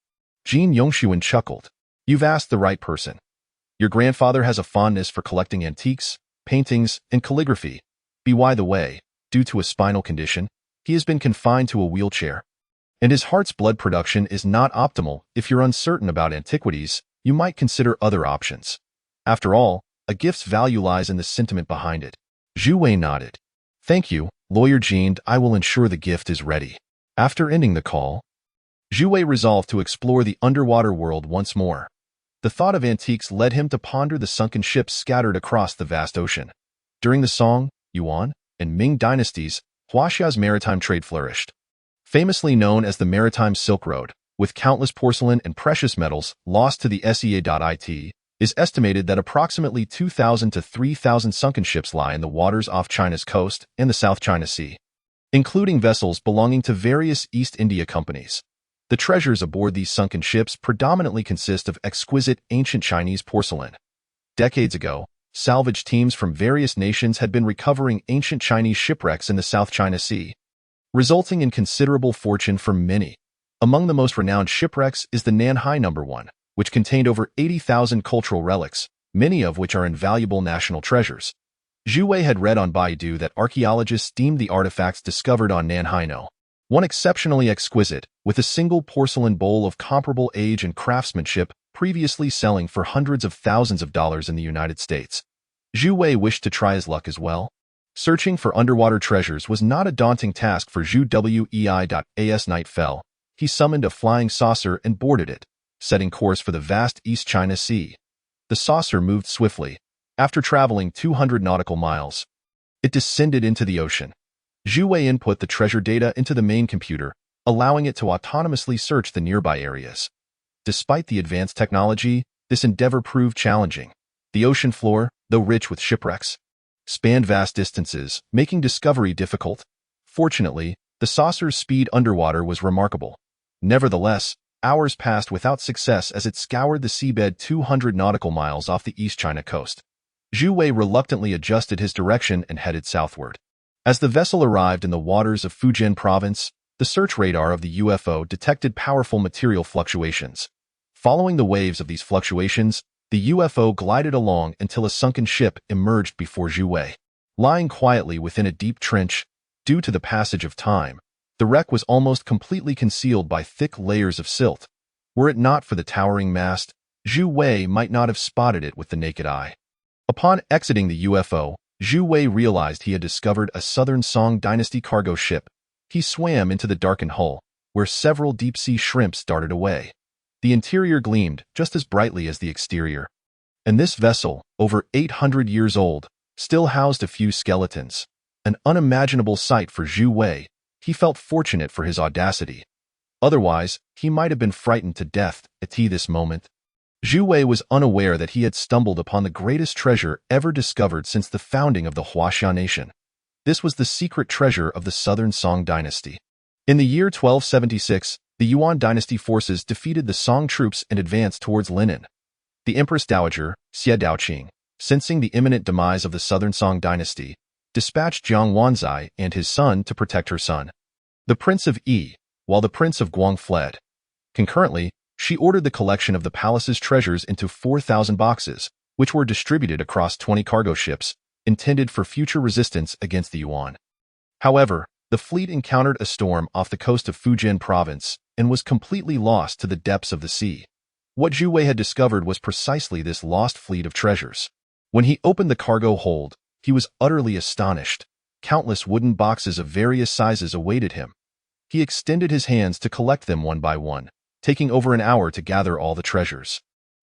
Speaker 1: Jin Yongshuan chuckled. You've asked the right person. Your grandfather has a fondness for collecting antiques, paintings, and calligraphy. By the way, due to a spinal condition, he has been confined to a wheelchair. And his heart's blood production is not optimal. If you're uncertain about antiquities, you might consider other options. After all, a gift's value lies in the sentiment behind it. Zhu Wei nodded. Thank you, Lawyer Jin. I will ensure the gift is ready. After ending the call, Zhu Wei resolved to explore the underwater world once more. The thought of antiques led him to ponder the sunken ships scattered across the vast ocean. During the Song, Yuan, and Ming dynasties, Huaxia's maritime trade flourished. Famously known as the Maritime Silk Road, with countless porcelain and precious metals lost to the sea. Is estimated that approximately 2,000 to 3,000 sunken ships lie in the waters off China's coast and the South China Sea, including vessels belonging to various East India companies. The treasures aboard these sunken ships predominantly consist of exquisite ancient Chinese porcelain. Decades ago, salvage teams from various nations had been recovering ancient Chinese shipwrecks in the South China Sea, resulting in considerable fortune for many. Among the most renowned shipwrecks is the Nanhai No. 1, which contained over 80,000 cultural relics, many of which are invaluable national treasures. Zhu Wei had read on Baidu that archaeologists deemed the artifacts discovered on Nanhai No. 1 exceptionally exquisite, with a single porcelain bowl of comparable age and craftsmanship previously selling for hundreds of thousands of dollars in the United States. Zhu Wei wished to try his luck as well. Searching for underwater treasures was not a daunting task for Zhu Wei. As night fell, he summoned a flying saucer and boarded it, setting course for the vast East China Sea. The saucer moved swiftly. After traveling 200 nautical miles, it descended into the ocean. Zhu Wei input the treasure data into the main computer, allowing it to autonomously search the nearby areas. Despite the advanced technology, this endeavor proved challenging. The ocean floor, though rich with shipwrecks, spanned vast distances, making discovery difficult. Fortunately, the saucer's speed underwater was remarkable. Nevertheless, Hours passed without success as it scoured the seabed 200 nautical miles off the East China coast. Zhu Wei reluctantly adjusted his direction and headed southward. As the vessel arrived in the waters of Fujian province, the search radar of the UFO detected powerful material fluctuations. Following the waves of these fluctuations, the UFO glided along until a sunken ship emerged before Zhu Wei. Lying quietly within a deep trench, due to the passage of time, the wreck was almost completely concealed by thick layers of silt. Were it not for the towering mast, Zhu Wei might not have spotted it with the naked eye. Upon exiting the UFO, Zhu Wei realized he had discovered a Southern Song Dynasty cargo ship. He swam into the darkened hull, where several deep-sea shrimps darted away. The interior gleamed just as brightly as the exterior. And this vessel, over 800 years old, still housed a few skeletons. An unimaginable sight for Zhu Wei. He felt fortunate for his audacity. Otherwise, he might have been frightened to death at this moment. Zhu Wei was unaware that he had stumbled upon the greatest treasure ever discovered since the founding of the Huaxia nation. This was the secret treasure of the Southern Song dynasty. In the year 1276, the Yuan dynasty forces defeated the Song troops and advanced towards Linen. The Empress Dowager, Xie Daoqing, sensing the imminent demise of the Southern Song dynasty, dispatched Jiang Wanzai and his son to protect her son, the Prince of Yi, while the Prince of Guang fled. Concurrently, she ordered the collection of the palace's treasures into 4,000 boxes, which were distributed across 20 cargo ships, intended for future resistance against the Yuan. However, the fleet encountered a storm off the coast of Fujian province and was completely lost to the depths of the sea. What Zhu Wei had discovered was precisely this lost fleet of treasures. When he opened the cargo hold, he was utterly astonished. Countless wooden boxes of various sizes awaited him. He extended his hands to collect them one by one, taking over an hour to gather all the treasures.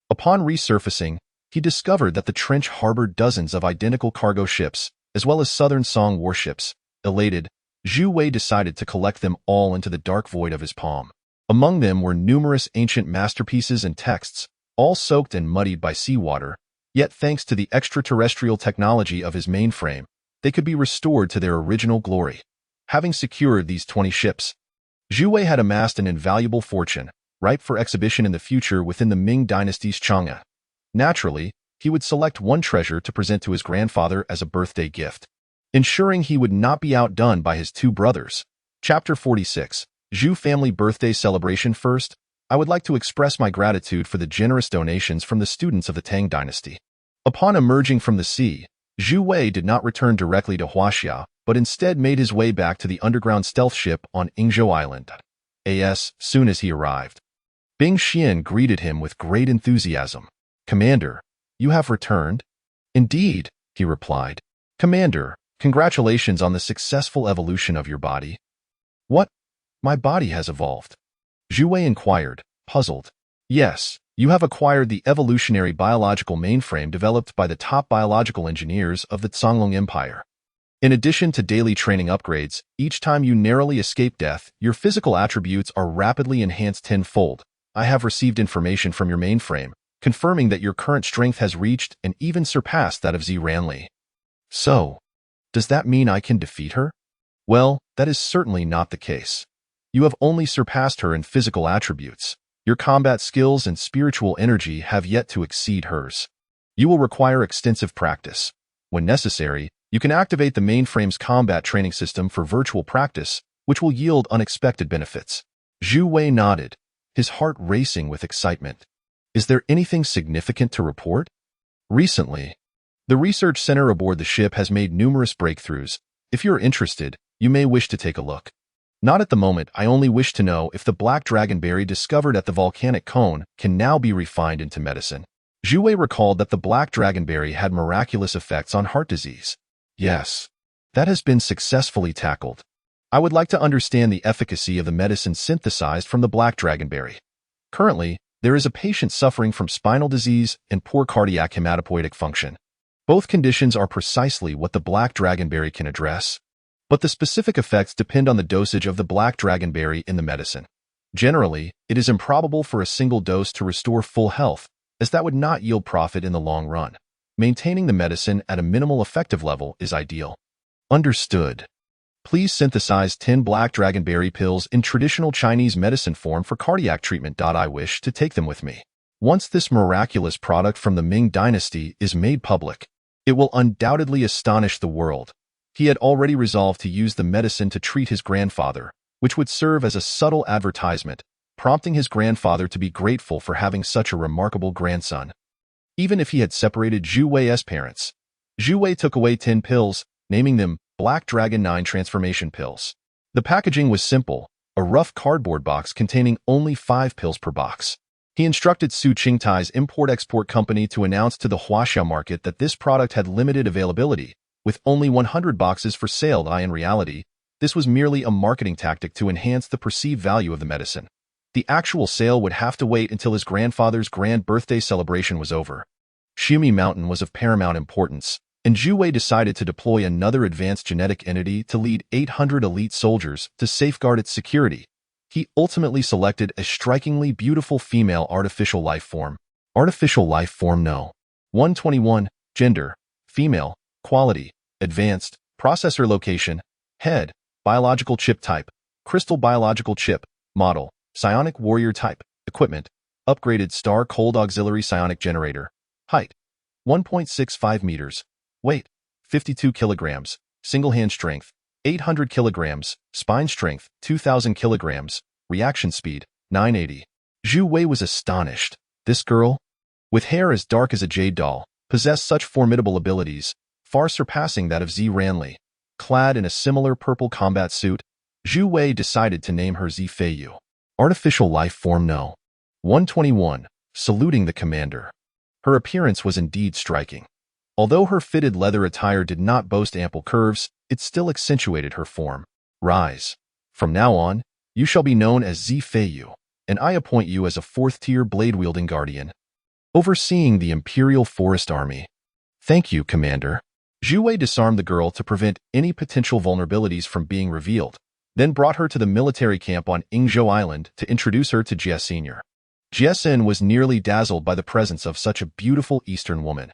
Speaker 1: Upon resurfacing, he discovered that the trench harbored dozens of identical cargo ships, as well as Southern Song warships. Elated, Zhu Wei decided to collect them all into the dark void of his palm. Among them were numerous ancient masterpieces and texts, all soaked and muddied by seawater, yet thanks to the extraterrestrial technology of his mainframe, they could be restored to their original glory. Having secured these 20 ships, Zhu Wei had amassed an invaluable fortune, ripe for exhibition in the future within the Ming dynasty's Chang'e. Naturally, he would select one treasure to present to his grandfather as a birthday gift, ensuring he would not be outdone by his two brothers. Chapter 46. Zhu Family Birthday Celebration. First, I would like to express my gratitude for the generous donations from the students of the Tang dynasty. Upon emerging from the sea, Zhu Wei did not return directly to Huaxia, but instead made his way back to the underground stealth ship on Yingzhou Island. As soon as he arrived, Bing Xian greeted him with great enthusiasm. "Commander, you have returned?" "Indeed," he replied. "Commander, congratulations on the successful evolution of your body." "What? My body has evolved?" Zhu Wei inquired, puzzled. "Yes, you have acquired the evolutionary biological mainframe developed by the top biological engineers of the Zonglong Empire. In addition to daily training upgrades, each time you narrowly escape death, your physical attributes are rapidly enhanced tenfold. I have received information from your mainframe, confirming that your current strength has reached and even surpassed that of Zi Ranli." "So, does that mean I can defeat her?" "Well, that is certainly not the case. You have only surpassed her in physical attributes. Your combat skills and spiritual energy have yet to exceed hers. You will require extensive practice. When necessary, you can activate the mainframe's combat training system for virtual practice, which will yield unexpected benefits." Zhu Wei nodded, his heart racing with excitement. "Is there anything significant to report?" "Recently, the research center aboard the ship has made numerous breakthroughs. If you're interested, you may wish to take a look." "Not at the moment. I only wish to know if the black dragonberry discovered at the volcanic cone can now be refined into medicine." Zhu Wei recalled that the black dragonberry had miraculous effects on heart disease. "Yes, that has been successfully tackled. I would like to understand the efficacy of the medicine synthesized from the black dragonberry. Currently, there is a patient suffering from spinal disease and poor cardiac hematopoietic function. Both conditions are precisely what the black dragonberry can address, but the specific effects depend on the dosage of the black dragonberry in the medicine. Generally, it is improbable for a single dose to restore full health, as that would not yield profit in the long run. Maintaining the medicine at a minimal effective level is ideal." "Understood. Please synthesize 10 black dragonberry pills in traditional Chinese medicine form for cardiac treatment. I wish to take them with me. Once this miraculous product from the Ming dynasty is made public, it will undoubtedly astonish the world. He had already resolved to use the medicine to treat his grandfather, which would serve as a subtle advertisement, prompting his grandfather to be grateful for having such a remarkable grandson. Even if he had separated Zhu Wei's parents, Zhu Wei took away 10 pills, naming them Black Dragon 9 Transformation Pills. The packaging was simple, a rough cardboard box containing only 5 pills per box. He instructed Su Qingtai's import-export company to announce to the Huaxia market that this product had limited availability, with only 100 boxes for sale. In reality, this was merely a marketing tactic to enhance the perceived value of the medicine. The actual sale would have to wait until his grandfather's grand birthday celebration was over. Shumi Mountain was of paramount importance, and Zhu Wei decided to deploy another advanced genetic entity to lead 800 elite soldiers to safeguard its security. He ultimately selected a strikingly beautiful female artificial life form. Artificial life form No. 121, gender, female, quality, advanced, processor location, head, biological chip type, crystal biological chip, model, psionic warrior type, equipment, upgraded star cold auxiliary psionic generator, height, 1.65 meters, weight, 52 kilograms, single hand strength, 800 kilograms, spine strength, 2,000 kilograms, reaction speed, 980. Zhu Wei was astonished. This girl, with hair as dark as a jade doll, possessed such formidable abilities, far surpassing that of Zi Ranli. Clad in a similar purple combat suit, Zhu Wei decided to name her Zi Feiyu. Artificial life form No. 121, saluting the commander. Her appearance was indeed striking. Although her fitted leather attire did not boast ample curves, it still accentuated her form. Rise. From now on, you shall be known as Zi Feiyu, and I appoint you as a 4th-tier blade-wielding guardian, overseeing the Imperial Forest Army. Thank you, Commander. Zhu Wei disarmed the girl to prevent any potential vulnerabilities from being revealed, then brought her to the military camp on Yingzhou Island to introduce her to Jie Sr. Jie Sen was nearly dazzled by the presence of such a beautiful Eastern woman.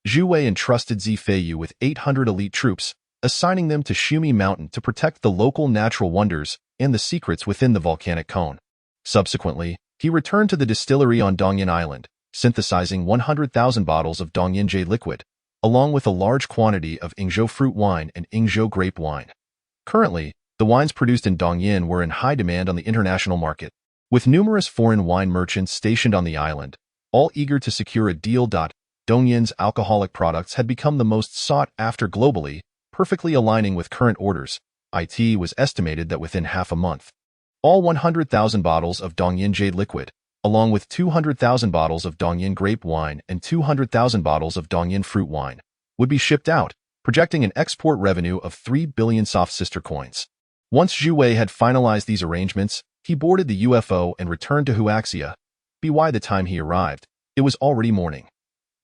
Speaker 1: Zhu Wei entrusted Zi Feiyu with 800 elite troops, assigning them to Shumi Mountain to protect the local natural wonders and the secrets within the volcanic cone. Subsequently, he returned to the distillery on Dongyan Island, synthesizing 100,000 bottles of Dongyan jade liquid, along with a large quantity of Yingzhou fruit wine and Yingzhou grape wine. Currently, the wines produced in Dongyan were in high demand on the international market, with numerous foreign wine merchants stationed on the island, all eager to secure a deal. Dongyan's alcoholic products had become the most sought after globally, perfectly aligning with current orders. It was estimated that within half a month, all 100,000 bottles of Dongyan jade liquid, along with 200,000 bottles of Dongyan grape wine and 200,000 bottles of Dongyan fruit wine, would be shipped out, projecting an export revenue of 3 billion soft sister coins. Once Zhu Wei had finalized these arrangements, he boarded the UFO and returned to Huaxia. By the time he arrived, it was already morning.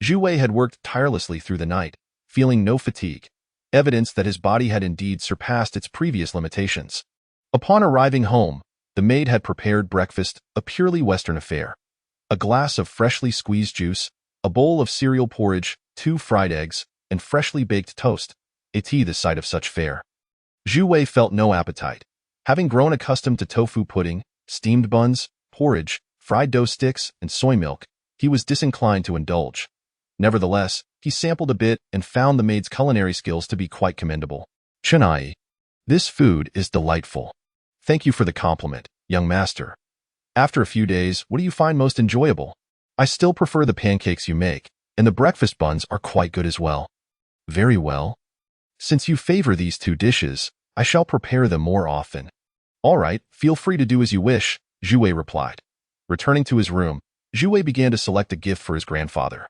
Speaker 1: Zhu Wei had worked tirelessly through the night, feeling no fatigue, evidence that his body had indeed surpassed its previous limitations. Upon arriving home, the maid had prepared breakfast, a purely Western affair. A glass of freshly squeezed juice, a bowl of cereal porridge, 2 fried eggs, and freshly baked toast. The sight of such fare. Zhu Wei felt no appetite. Having grown accustomed to tofu pudding, steamed buns, porridge, fried dough sticks, and soy milk, he was disinclined to indulge. Nevertheless, he sampled a bit and found the maid's culinary skills to be quite commendable. Chennai. This food is delightful. Thank you for the compliment, young master. After a few days, what do you find most enjoyable? I still prefer the pancakes you make, and the breakfast buns are quite good as well. Very well. Since you favor these 2 dishes, I shall prepare them more often. All right, feel free to do as you wish, Zhu Wei replied. Returning to his room, Zhu Wei began to select a gift for his grandfather.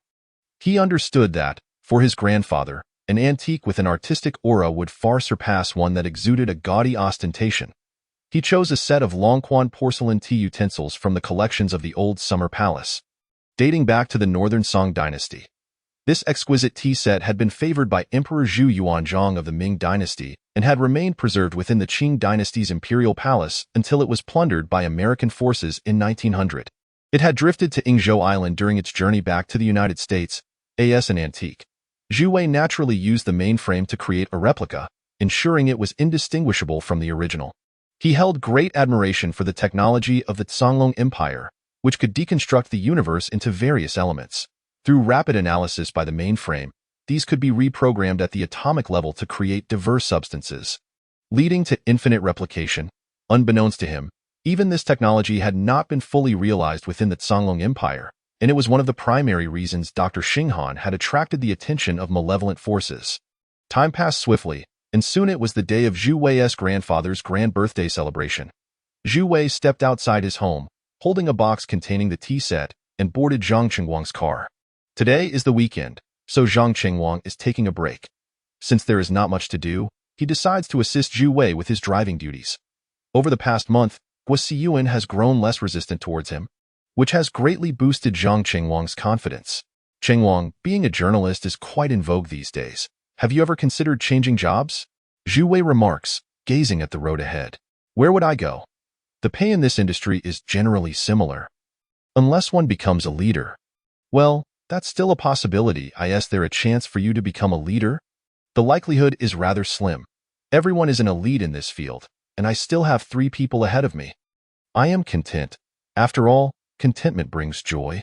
Speaker 1: He understood that, for his grandfather, an antique with an artistic aura would far surpass one that exuded a gaudy ostentation. He chose a set of Longquan porcelain tea utensils from the collections of the old Summer Palace, dating back to the Northern Song dynasty. This exquisite tea set had been favored by Emperor Zhu Yuanzhang of the Ming dynasty and had remained preserved within the Qing dynasty's imperial palace until it was plundered by American forces in 1900. It had drifted to Yingzhou Island during its journey back to the United States, as an antique. Zhu Wei naturally used the mainframe to create a replica, ensuring it was indistinguishable from the original. He held great admiration for the technology of the Songlong Empire, which could deconstruct the universe into various elements. Through rapid analysis by the mainframe, these could be reprogrammed at the atomic level to create diverse substances, leading to infinite replication. Unbeknownst to him, even this technology had not been fully realized within the Songlong Empire, and it was one of the primary reasons Dr. Xinghan had attracted the attention of malevolent forces. Time passed swiftly, and soon it was the day of Zhu Wei's grandfather's grand birthday celebration. Zhu Wei stepped outside his home, holding a box containing the tea set, and boarded Zhang Qingwang's car. Today is the weekend, so Zhang Qingwang is taking a break. Since there is not much to do, he decides to assist Zhu Wei with his driving duties. Over the past month, Guo has grown less resistant towards him, which has greatly boosted Zhang Qingwang's confidence. Qingwang, being a journalist, is quite in vogue these days. Have you ever considered changing jobs? Zhu Wei remarks, gazing at the road ahead. Where would I go? The pay in this industry is generally similar. Unless one becomes a leader. Well, that's still a possibility. Is there a chance for you to become a leader? The likelihood is rather slim. Everyone is an elite in this field, and I still have 3 people ahead of me. I am content. After all, contentment brings joy.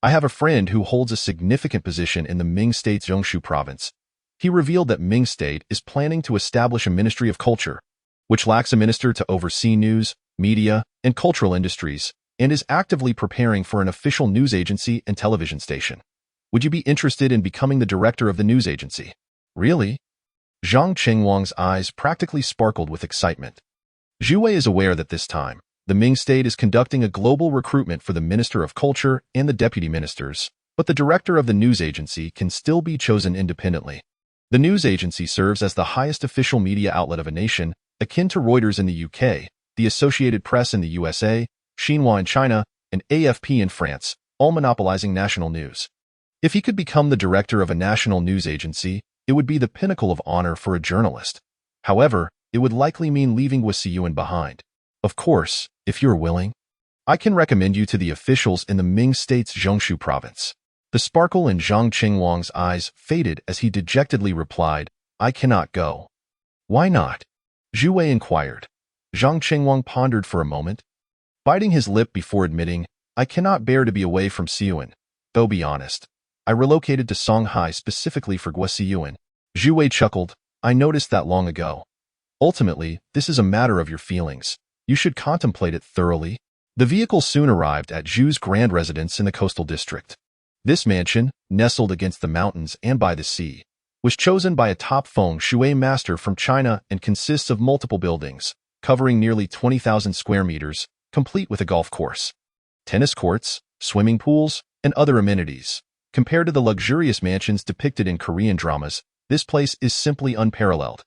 Speaker 1: I have a friend who holds a significant position in the Ming State's Yingzhou province. He revealed that Ming State is planning to establish a Ministry of Culture, which lacks a minister to oversee news, media, and cultural industries, and is actively preparing for an official news agency and television station. Would you be interested in becoming the director of the news agency? Really? Zhang Qingwang's eyes practically sparkled with excitement. Zhu Wei is aware that this time, the Ming State is conducting a global recruitment for the Minister of Culture and the deputy ministers, but the director of the news agency can still be chosen independently. The news agency serves as the highest official media outlet of a nation, akin to Reuters in the UK, the Associated Press in the USA, Xinhua in China, and AFP in France, all monopolizing national news. If he could become the director of a national news agency, it would be the pinnacle of honor for a journalist. However, it would likely mean leaving Guo behind. Of course, if you're willing, I can recommend you to the officials in the Ming State's Zhongshu province. The sparkle in Zhang Qingwang's eyes faded as he dejectedly replied, I cannot go. Why not? Zhu Wei inquired. Zhang Qingwang pondered for a moment, biting his lip before admitting, I cannot bear to be away from Siyuan. Though be honest, I relocated to Songhai specifically for Guo. Zhu Wei chuckled, I noticed that long ago. Ultimately, this is a matter of your feelings. You should contemplate it thoroughly. The vehicle soon arrived at Zhu's grand residence in the coastal district. This mansion, nestled against the mountains and by the sea, was chosen by a top feng shui master from China and consists of multiple buildings, covering nearly 20,000 square meters, complete with a golf course, tennis courts, swimming pools, and other amenities. Compared to the luxurious mansions depicted in Korean dramas, this place is simply unparalleled.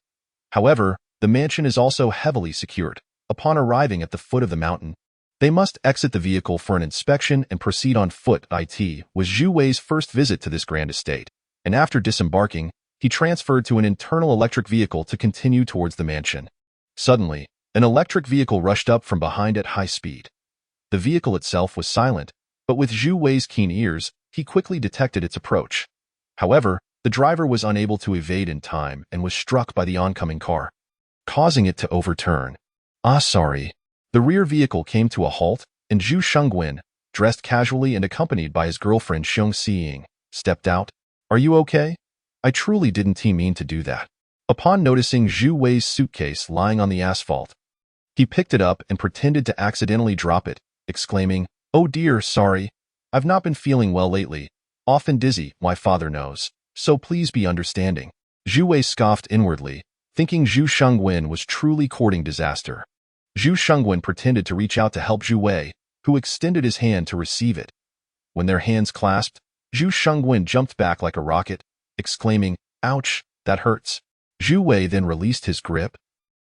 Speaker 1: However, the mansion is also heavily secured. Upon arriving at the foot of the mountain, they must exit the vehicle for an inspection and proceed on foot. It was Zhu Wei's first visit to this grand estate, and after disembarking, he transferred to an internal electric vehicle to continue towards the mansion. Suddenly, an electric vehicle rushed up from behind at high speed. The vehicle itself was silent, but with Zhu Wei's keen ears, he quickly detected its approach. However, the driver was unable to evade in time and was struck by the oncoming car, causing it to overturn. Sorry. The rear vehicle came to a halt, and Zhu Shengwen, dressed casually and accompanied by his girlfriend Xiong Xiying, stepped out. Are you okay? I truly didn't mean to do that. Upon noticing Zhu Wei's suitcase lying on the asphalt, he picked it up and pretended to accidentally drop it, exclaiming, Oh dear, sorry. I've not been feeling well lately. Often dizzy, my father knows. So please be understanding. Zhu Wei scoffed inwardly, thinking Zhu Shengwen was truly courting disaster. Zhu Shengwen pretended to reach out to help Zhu Wei, who extended his hand to receive it. When their hands clasped, Zhu Shengwen jumped back like a rocket, exclaiming, Ouch, that hurts. Zhu Wei then released his grip,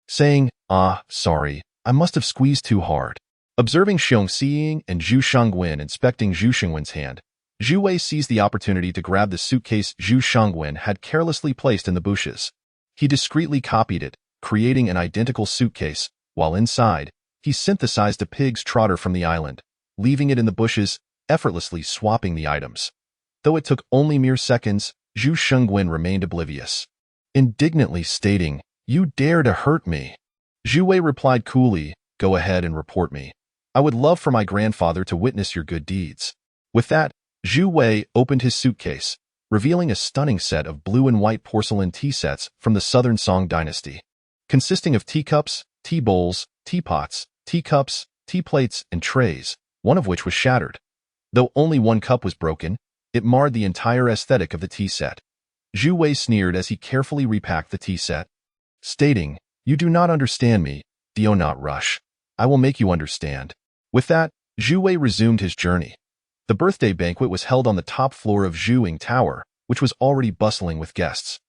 Speaker 1: saying, Sorry, I must have squeezed too hard. Observing Xiong Xiying and Zhu Shengwen inspecting Zhu Shengwen's hand, Zhu Wei seized the opportunity to grab the suitcase Zhu Shengwen had carelessly placed in the bushes. He discreetly copied it, creating an identical suitcase. While inside, he synthesized a pig's trotter from the island, leaving it in the bushes, effortlessly swapping the items. Though it took only mere seconds, Zhu Shengwen remained oblivious, indignantly stating, "You dare to hurt me?" Zhu Wei replied coolly, "Go ahead and report me. I would love for my grandfather to witness your good deeds." With that, Zhu Wei opened his suitcase, revealing a stunning set of blue and white porcelain tea sets from the Southern Song dynasty, consisting of teacups, tea bowls, teapots, teacups, tea plates, and trays, one of which was shattered. Though only one cup was broken, it marred the entire aesthetic of the tea set. Zhu Wei sneered as he carefully repacked the tea set, stating, "You do not understand me, do not rush. I will make you understand." With that, Zhu Wei resumed his journey. The birthday banquet was held on the top floor of Zhuwing Tower, which was already bustling with guests.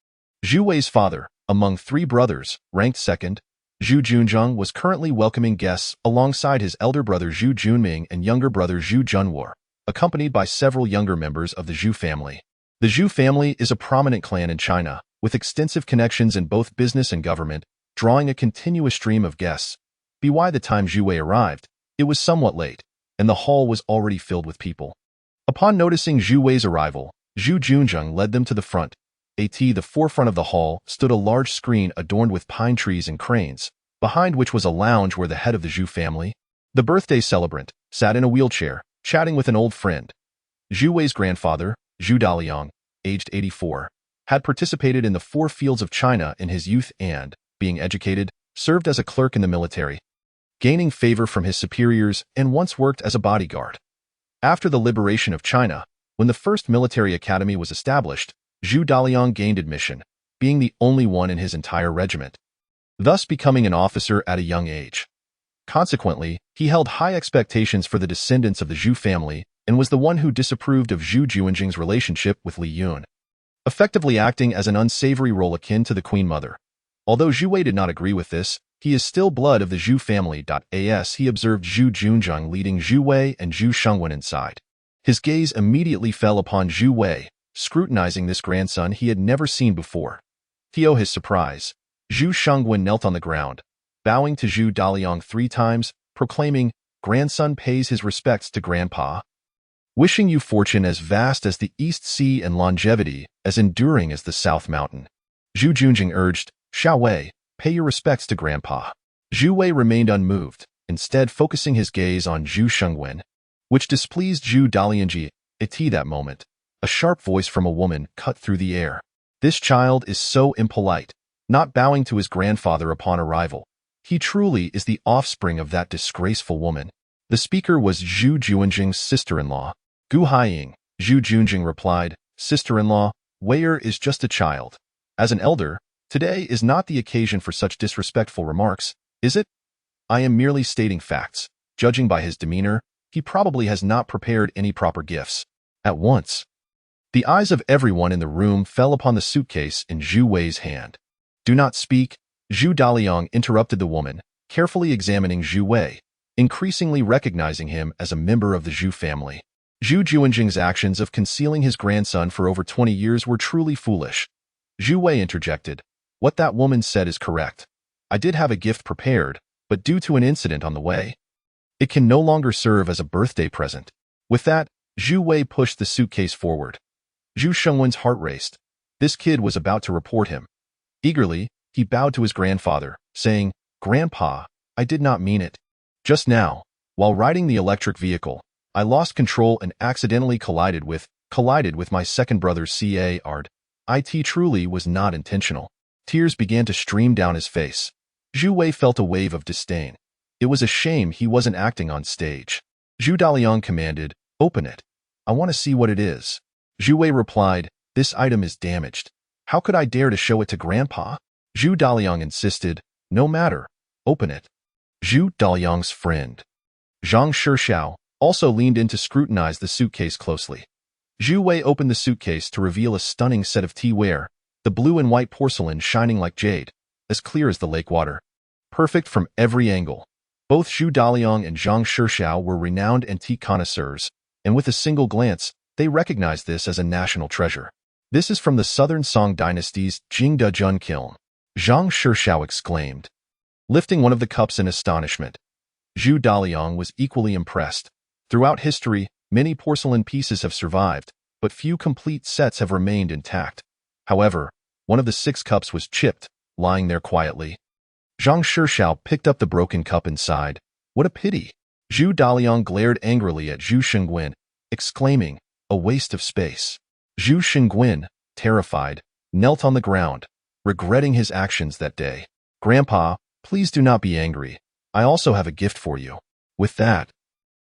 Speaker 1: Zhu Wei's father, among three brothers, ranked second, Zhu Junzhong, was currently welcoming guests alongside his elder brother Zhu Junming and younger brother Zhu Junwo, accompanied by several younger members of the Zhu family. The Zhu family is a prominent clan in China, with extensive connections in both business and government, drawing a continuous stream of guests. By the time Zhu Wei arrived, it was somewhat late, and the hall was already filled with people. Upon noticing Zhu Wei's arrival, Zhu Junzhong led them to the front. At the forefront of the hall stood a large screen adorned with pine trees and cranes, behind which was a lounge where the head of the Zhu family, the birthday celebrant, sat in a wheelchair, chatting with an old friend. Zhu Wei's grandfather, Zhu Daliang, aged 84, had participated in the four fields of China in his youth and, being educated, served as a clerk in the military, gaining favor from his superiors, and once worked as a bodyguard. After the liberation of China, when the first military academy was established, Zhu Daliang gained admission, being the only one in his entire regiment, thus becoming an officer at a young age. Consequently, he held high expectations for the descendants of the Zhu family and was the one who disapproved of Zhu Juanjing's relationship with Li Yun, effectively acting as an unsavory role akin to the Queen Mother. Although Zhu Wei did not agree with this, he is still blood of the Zhu family. As he observed Zhu Junzhong leading Zhu Wei and Zhu Shengwen inside, his gaze immediately fell upon Zhu Wei, scrutinizing this grandson he had never seen before. To his surprise, Zhu Shengwen knelt on the ground, bowing to Zhu Daliang 3 times, proclaiming, "Grandson pays his respects to Grandpa. Wishing you fortune as vast as the East Sea and longevity as enduring as the South Mountain." Zhu Junjing urged, "Xiao Wei, pay your respects to Grandpa." Zhu Wei remained unmoved, instead focusing his gaze on Zhu Shengwen, which displeased Zhu Dalianji. At that moment, a sharp voice from a woman cut through the air. "This child is so impolite, not bowing to his grandfather upon arrival. He truly is the offspring of that disgraceful woman." The speaker was Zhu Juanjing's sister-in-law, Gu Haiying. Zhu Junjing replied, "Sister-in-law, Weier is just a child. As an elder, today is not the occasion for such disrespectful remarks, is it? I am merely stating facts. Judging by his demeanor, he probably has not prepared any proper gifts." At once, the eyes of everyone in the room fell upon the suitcase in Zhu Wei's hand. "Do not speak," Zhu Daliang interrupted the woman, carefully examining Zhu Wei, increasingly recognizing him as a member of the Zhu family. Zhu Juanjing's actions of concealing his grandson for over 20 years were truly foolish. Zhu Wei interjected, "What that woman said is correct. I did have a gift prepared, but due to an incident on the way, it can no longer serve as a birthday present." With that, Zhu Wei pushed the suitcase forward. Zhu Shengwen's heart raced. This kid was about to report him. Eagerly, he bowed to his grandfather, saying, "Grandpa, I did not mean it. Just now, while riding the electric vehicle, I lost control and accidentally collided with my second brother Card. It truly was not intentional." Tears began to stream down his face. Zhu Wei felt a wave of disdain. It was a shame he wasn't acting on stage. Zhu Daliang commanded, "Open it. I want to see what it is." Zhu Wei replied, "This item is damaged. How could I dare to show it to Grandpa?" Zhu Daliang insisted, "No matter. Open it." Zhu Daliang's friend, Zhang Shixiao, also leaned in to scrutinize the suitcase closely. Zhu Wei opened the suitcase to reveal a stunning set of teaware, the blue and white porcelain shining like jade, as clear as the lake water. Perfect from every angle. Both Zhu Daliang and Zhang Shixiao were renowned antique connoisseurs, and with a single glance, they recognized this as a national treasure. "This is from the Southern Song dynasty's Jingdezhen kiln," Zhang Shixiao exclaimed, lifting one of the cups in astonishment. Zhu Daliang was equally impressed. Throughout history, many porcelain pieces have survived, but few complete sets have remained intact. However, one of the 6 cups was chipped, lying there quietly. Zhang Shishao picked up the broken cup and sighed. What a pity. Zhu Daliang glared angrily at Zhu Shengguan, exclaiming, a waste of space. Zhu Shengguan, terrified, knelt on the ground, regretting his actions that day. Grandpa, please do not be angry. I also have a gift for you. With that,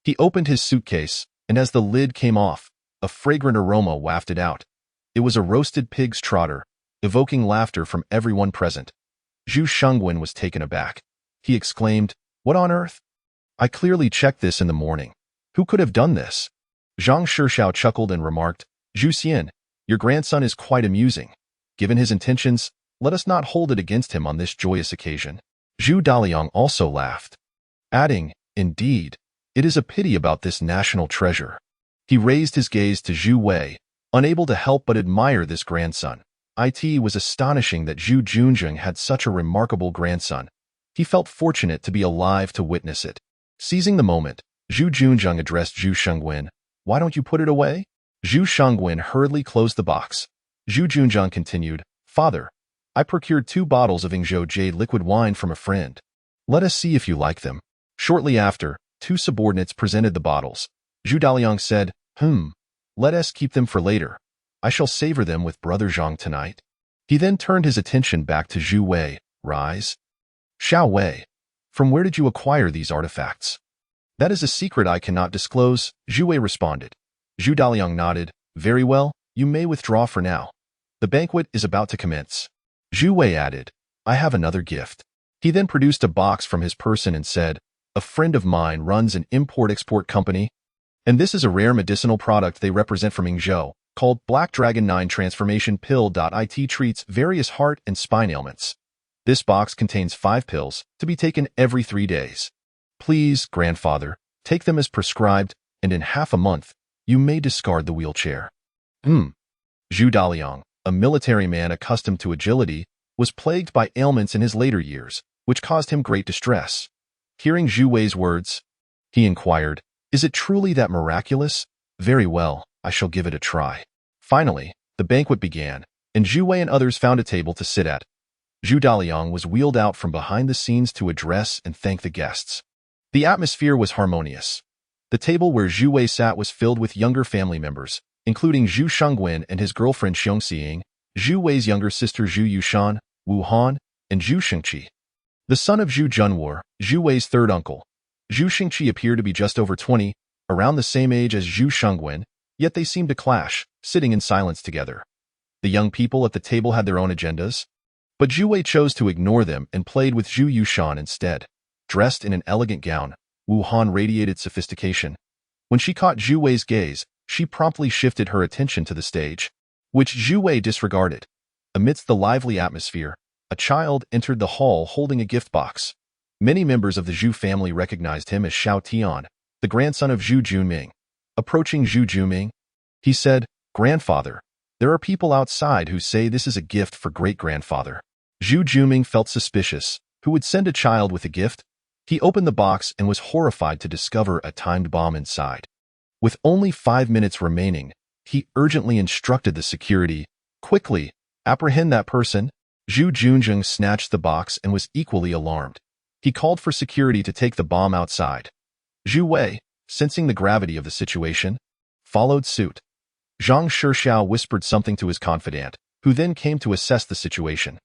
Speaker 1: he opened his suitcase, and as the lid came off, a fragrant aroma wafted out. It was a roasted pig's trotter, evoking laughter from everyone present. Zhu Shengguan was taken aback. He exclaimed, what on earth? I clearly checked this in the morning. Who could have done this? Zhang Shishao chuckled and remarked, Zhu Xian, your grandson is quite amusing. Given his intentions, let us not hold it against him on this joyous occasion. Zhu Daliang also laughed, adding, indeed, it is a pity about this national treasure. He raised his gaze to Zhu Wei, unable to help but admire this grandson. It was astonishing that Zhu Junzheng had such a remarkable grandson. He felt fortunate to be alive to witness it. Seizing the moment, Zhu Junzheng addressed Zhu Shengguan, why don't you put it away? Zhu Shengguan hurriedly closed the box. Zhu Junzheng continued, Father, I procured 2 bottles of Yingzhou jade liquid wine from a friend. Let us see if you like them. Shortly after, 2 subordinates presented the bottles. Zhu Daliang said, let us keep them for later. I shall savor them with Brother Zhang tonight. He then turned his attention back to Zhu Wei, rise. Xiao Wei, from where did you acquire these artifacts? That is a secret I cannot disclose, Zhu Wei responded. Zhu Daliang nodded, very well, you may withdraw for now. The banquet is about to commence. Zhu Wei added, I have another gift. He then produced a box from his person and said, a friend of mine runs an import-export company, and this is a rare medicinal product they represent from Yingzhou, called Black Dragon 9 Transformation Pill. It treats various heart and spine ailments. This box contains 5 pills to be taken every 3 days. Please, grandfather, take them as prescribed, and in half a month, you may discard the wheelchair. Zhu Daliang, a military man accustomed to agility, was plagued by ailments in his later years, which caused him great distress. Hearing Zhu Wei's words, he inquired, is it truly that miraculous? Very well, I shall give it a try. Finally, the banquet began, and Zhu Wei and others found a table to sit at. Zhu Daliang was wheeled out from behind the scenes to address and thank the guests. The atmosphere was harmonious. The table where Zhu Wei sat was filled with younger family members, including Zhu Shengguan and his girlfriend Xiong Xiying, Zhu Wei's younger sister Zhu Yushan, Wu Han, and Zhu Shengqi. The son of Zhu Junwu, Zhu Wei's third uncle. Zhu Shengqi appeared to be just over 20, around the same age as Zhu Shengguan, yet they seemed to clash, sitting in silence together. The young people at the table had their own agendas, but Zhu Wei chose to ignore them and played with Zhu Yushan instead. Dressed in an elegant gown, Wu Han radiated sophistication. When she caught Zhu Wei's gaze, she promptly shifted her attention to the stage, which Zhu Wei disregarded. Amidst the lively atmosphere, a child entered the hall holding a gift box. Many members of the Zhu family recognized him as Xiao Tian, the grandson of Zhu Junming. Approaching Zhu Junming, he said, Grandfather, there are people outside who say this is a gift for great-grandfather. Zhu Junming felt suspicious. Who would send a child with a gift? He opened the box and was horrified to discover a timed bomb inside. With only 5 minutes remaining, he urgently instructed the security, quickly, apprehend that person. Zhu Junzheng snatched the box and was equally alarmed. He called for security to take the bomb outside. Zhu Wei, sensing the gravity of the situation, followed suit. Zhang Shishao whispered something to his confidant, who then came to assess the situation.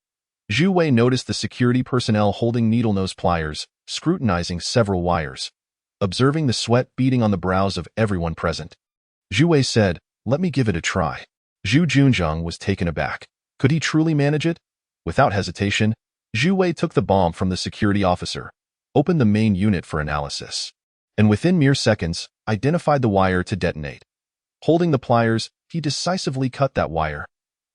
Speaker 1: Zhu Wei noticed the security personnel holding needle-nose pliers, scrutinizing several wires. Observing the sweat beading on the brows of everyone present, Zhu Wei said, let me give it a try. Zhu Junzheng was taken aback. Could he truly manage it? Without hesitation, Zhu Wei took the bomb from the security officer, opened the main unit for analysis, and within mere seconds, identified the wire to detonate. Holding the pliers, he decisively cut that wire.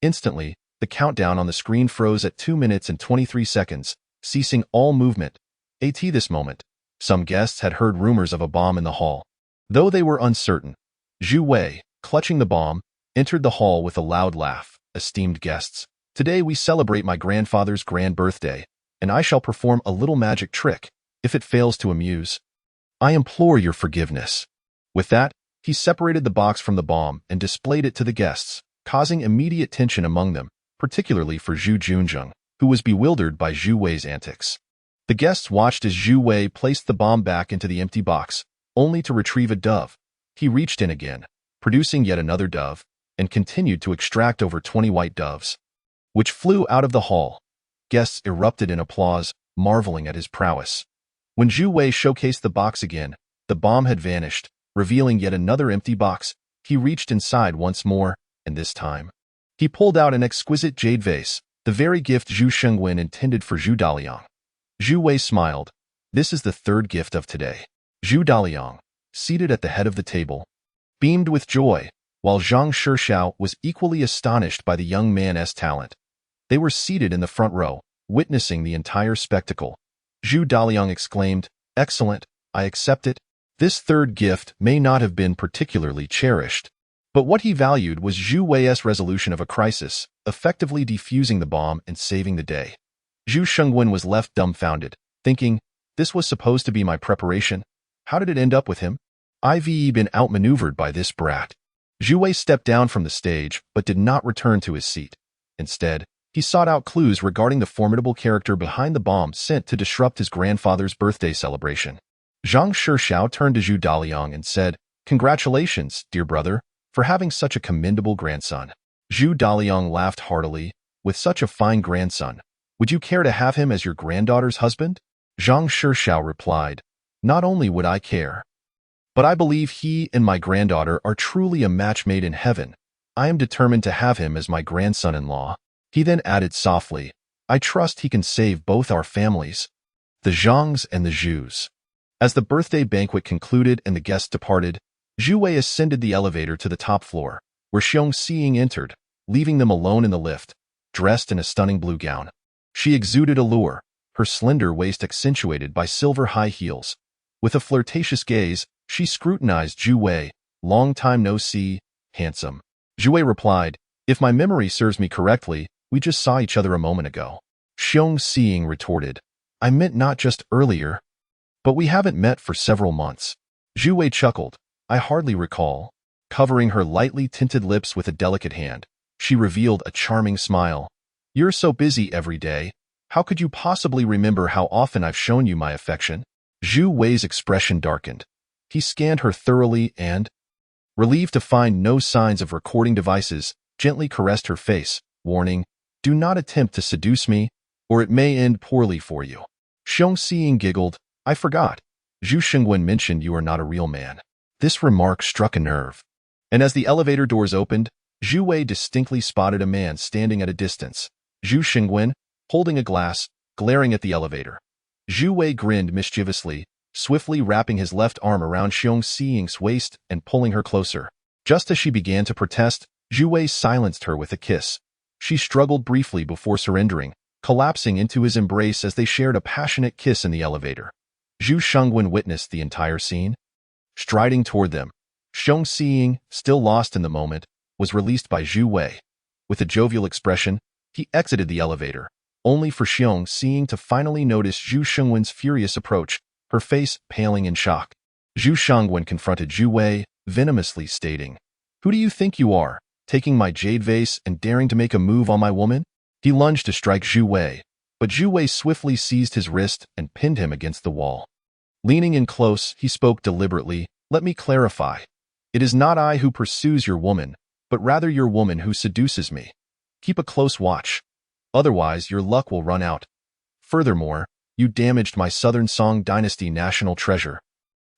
Speaker 1: Instantly, the countdown on the screen froze at 2 minutes and 23 seconds, ceasing all movement. At this moment, some guests had heard rumors of a bomb in the hall. Though they were uncertain, Zhu Wei, clutching the bomb, entered the hall with a loud laugh. Esteemed guests, today we celebrate my grandfather's grand birthday, and I shall perform a little magic trick. If it fails to amuse, I implore your forgiveness. With that, he separated the box from the bomb and displayed it to the guests, causing immediate tension among them, particularly for Zhu Junzheng, who was bewildered by Zhu Wei's antics. The guests watched as Zhu Wei placed the bomb back into the empty box, only to retrieve a dove. He reached in again, producing yet another dove, and continued to extract over 20 white doves, which flew out of the hall. Guests erupted in applause, marveling at his prowess. When Zhu Wei showcased the box again, the bomb had vanished, revealing yet another empty box. He reached inside once more, and this time, he pulled out an exquisite jade vase, the very gift Zhu Shengwen intended for Zhu Daliang. Zhu Wei smiled. This is the third gift of today. Zhu Daliang, seated at the head of the table, beamed with joy, while Zhang Shixiao was equally astonished by the young man's talent. They were seated in the front row, witnessing the entire spectacle. Zhu Daliang exclaimed, "Excellent, I accept it." This third gift may not have been particularly cherished, but what he valued was Zhu Wei's resolution of a crisis, effectively defusing the bomb and saving the day. Zhu Shengwen was left dumbfounded, thinking, this was supposed to be my preparation. How did it end up with him? I've been outmaneuvered by this brat. Zhu Wei stepped down from the stage, but did not return to his seat. Instead, he sought out clues regarding the formidable character behind the bomb sent to disrupt his grandfather's birthday celebration. Zhang Shixiao turned to Zhu Daliang and said, "Congratulations, dear brother, for having such a commendable grandson." Zhu Daliang laughed heartily. "With such a fine grandson, would you care to have him as your granddaughter's husband?" Zhang Shixiao replied, "Not only would I care, but I believe he and my granddaughter are truly a match made in heaven. I am determined to have him as my grandson-in-law." He then added softly, "I trust he can save both our families, the Zhangs and the Zhus." As the birthday banquet concluded and the guests departed, Zhu Wei ascended the elevator to the top floor, where Tang Siyan entered, leaving them alone in the lift, dressed in a stunning blue gown. She exuded allure, her slender waist accentuated by silver high heels. With a flirtatious gaze, she scrutinized Zhu Wei. "Long time no see, handsome." Zhu Wei replied, "If my memory serves me correctly, we just saw each other a moment ago." Tang Siyan retorted, "I meant not just earlier, but we haven't met for several months." Zhu Wei chuckled, "I hardly recall." Covering her lightly tinted lips with a delicate hand, she revealed a charming smile. "You're so busy every day. How could you possibly remember how often I've shown you my affection?" Zhu Wei's expression darkened. He scanned her thoroughly and, relieved to find no signs of recording devices, gently caressed her face, warning, "Do not attempt to seduce me, or it may end poorly for you." Tang Siyan giggled, "I forgot. Zhu Shengwen mentioned you are not a real man." This remark struck a nerve. And as the elevator doors opened, Zhu Wei distinctly spotted a man standing at a distance. Zhu Shengwen, holding a glass, glaring at the elevator. Zhu Wei grinned mischievously, swiftly wrapping his left arm around Tang Siyan's waist and pulling her closer. Just as she began to protest, Zhu Wei silenced her with a kiss. She struggled briefly before surrendering, collapsing into his embrace as they shared a passionate kiss in the elevator. Zhu Shengwen witnessed the entire scene. Striding toward them, Tang Siyan, still lost in the moment, was released by Zhu Wei. With a jovial expression, he exited the elevator, only for Tang Siyan to finally notice Zhu Shengwen's furious approach, her face paling in shock. Zhu Shengwen confronted Zhu Wei, venomously stating, "Who do you think you are, taking my jade vase and daring to make a move on my woman?" He lunged to strike Zhu Wei, but Zhu Wei swiftly seized his wrist and pinned him against the wall. Leaning in close, he spoke deliberately, "Let me clarify. It is not I who pursues your woman, but rather your woman who seduces me. Keep a close watch. Otherwise, your luck will run out. Furthermore, you damaged my Southern Song Dynasty national treasure,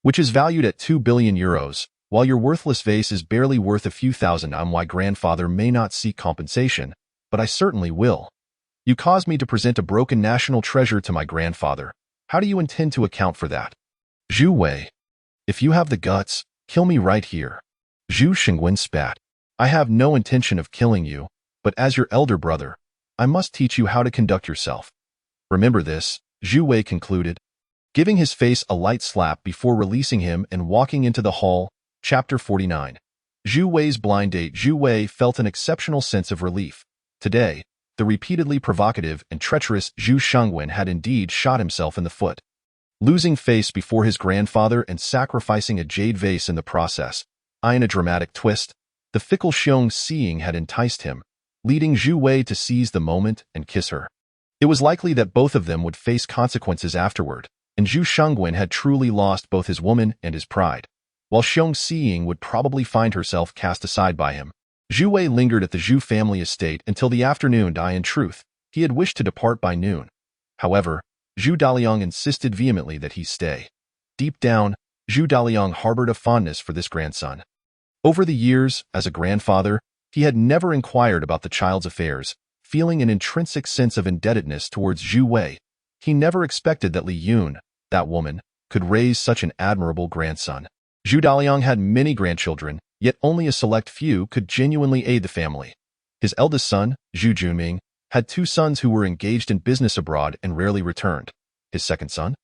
Speaker 1: which is valued at 2 billion euros, while your worthless vase is barely worth a few thousand. My grandfather may not seek compensation, but I certainly will. You caused me to present a broken national treasure to my grandfather. How do you intend to account for that?" "Zhu Wei, if you have the guts, kill me right here." Zhu Shengwen spat. "I have no intention of killing you, but as your elder brother, I must teach you how to conduct yourself. Remember this," Zhu Wei concluded, giving his face a light slap before releasing him and walking into the hall. Chapter 49. Zhu Wei's blind date. Zhu Wei felt an exceptional sense of relief. Today, the repeatedly provocative and treacherous Zhu Shengwen had indeed shot himself in the foot. Losing face before his grandfather and sacrificing a jade vase in the process. In a dramatic twist, the fickle Tang Siyan had enticed him, leading Zhu Wei to seize the moment and kiss her. It was likely that both of them would face consequences afterward, and Zhu Shengwen had truly lost both his woman and his pride, while Xiong Xiying would probably find herself cast aside by him. Zhu Wei lingered at the Zhu family estate until the afternoon. In truth, he had wished to depart by noon. However, Zhu Daliang insisted vehemently that he stay. Deep down, Zhu Daliang harbored a fondness for this grandson. Over the years, as a grandfather, he had never inquired about the child's affairs, feeling an intrinsic sense of indebtedness towards Zhu Wei. He never expected that Li Yun, that woman, could raise such an admirable grandson. Zhu Daliang had many grandchildren, yet only a select few could genuinely aid the family. His eldest son, Zhu Junming, had 2 sons who were engaged in business abroad and rarely returned. His second son,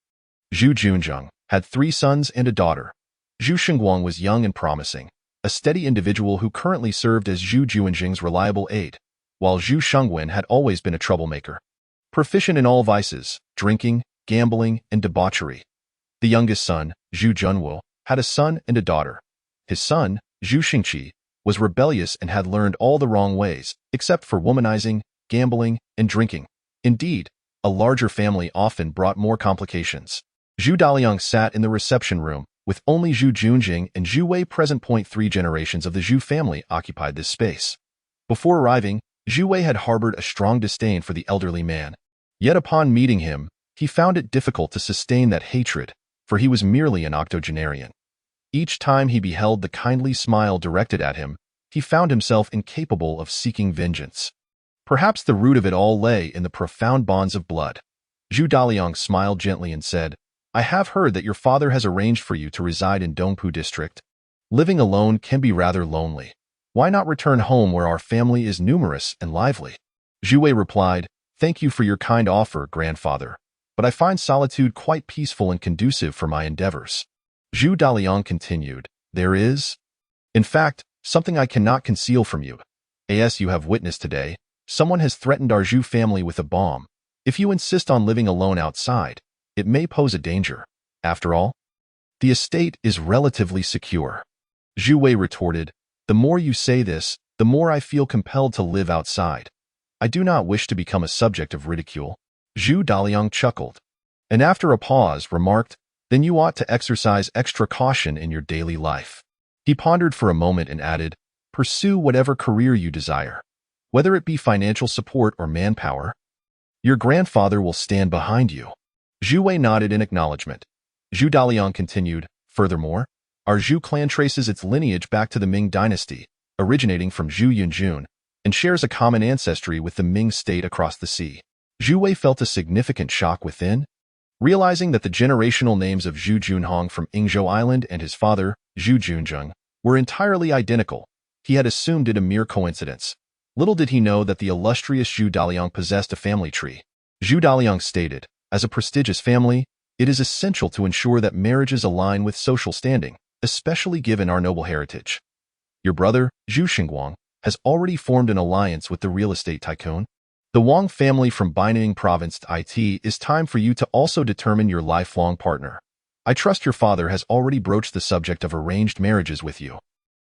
Speaker 1: Zhu Junzheng, had 3 sons and a daughter. Zhu Shengguang was young and promising, a steady individual who currently served as Zhu Juanjing's reliable aide, while Zhu Shengwen had always been a troublemaker. Proficient in all vices, drinking, gambling, and debauchery. The youngest son, Zhu Junwo, had a son and a daughter. His son, Zhu Xingqi, was rebellious and had learned all the wrong ways, except for womanizing, gambling, and drinking. Indeed, a larger family often brought more complications. Zhu Daliang sat in the reception room, with only Zhu Junjing and Zhu Wei present. 3 generations of the Zhu family occupied this space. Before arriving, Zhu Wei had harbored a strong disdain for the elderly man. Yet upon meeting him, he found it difficult to sustain that hatred, for he was merely an octogenarian. Each time he beheld the kindly smile directed at him, he found himself incapable of seeking vengeance. Perhaps the root of it all lay in the profound bonds of blood. Zhu Daliang smiled gently and said, "I have heard that your father has arranged for you to reside in Dongpu district. Living alone can be rather lonely. Why not return home where our family is numerous and lively?" Zhu Wei replied, "Thank you for your kind offer, grandfather, but I find solitude quite peaceful and conducive for my endeavors." Zhu Daliang continued, "There is, in fact, something I cannot conceal from you. As you have witnessed today, someone has threatened our Zhu family with a bomb. If you insist on living alone outside, it may pose a danger. After all, the estate is relatively secure." Zhu Wei retorted, "The more you say this, the more I feel compelled to live outside. I do not wish to become a subject of ridicule." Zhu Daliang chuckled, and after a pause remarked, "Then you ought to exercise extra caution in your daily life." He pondered for a moment and added, "Pursue whatever career you desire, whether it be financial support or manpower. Your grandfather will stand behind you." Zhu Wei nodded in acknowledgement. Zhu Daliang continued, "Furthermore, our Zhu clan traces its lineage back to the Ming dynasty, originating from Zhu Yunjun, and shares a common ancestry with the Ming state across the sea." Zhu Wei felt a significant shock within. Realizing that the generational names of Zhu Junhong from Yingzhou Island and his father, Zhu Junzheng, were entirely identical, he had assumed it a mere coincidence. Little did he know that the illustrious Zhu Daliang possessed a family tree. Zhu Daliang stated, "As a prestigious family, it is essential to ensure that marriages align with social standing, especially given our noble heritage. Your brother, Zhu Shengguang, has already formed an alliance with the real estate tycoon. The Wang family from Baining province. It is time for you to also determine your lifelong partner. I trust your father has already broached the subject of arranged marriages with you.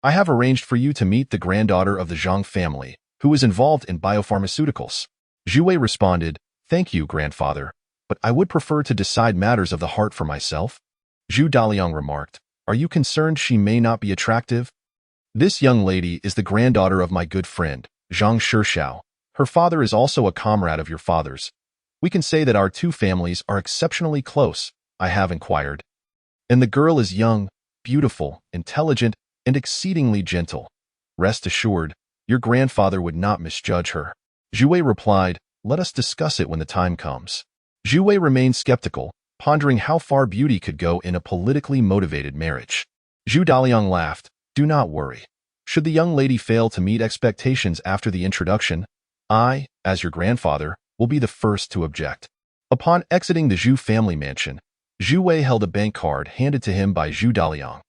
Speaker 1: I have arranged for you to meet the granddaughter of the Zhang family, who is involved in biopharmaceuticals." Zhu Wei responded, "Thank you, grandfather, but I would prefer to decide matters of the heart for myself." Zhu Daliang remarked, "Are you concerned she may not be attractive? This young lady is the granddaughter of my good friend, Zhang Shishao. Her father is also a comrade of your father's. We can say that our 2 families are exceptionally close, I have inquired. And the girl is young, beautiful, intelligent, and exceedingly gentle. Rest assured, your grandfather would not misjudge her." Zhu Wei replied, "Let us discuss it when the time comes." Zhu Wei remained skeptical, pondering how far beauty could go in a politically motivated marriage. Zhu Daliang laughed, "Do not worry. Should the young lady fail to meet expectations after the introduction, I, as your grandfather, will be the first to object." Upon exiting the Zhu family mansion, Zhu Wei held a bank card handed to him by Zhu Daliang,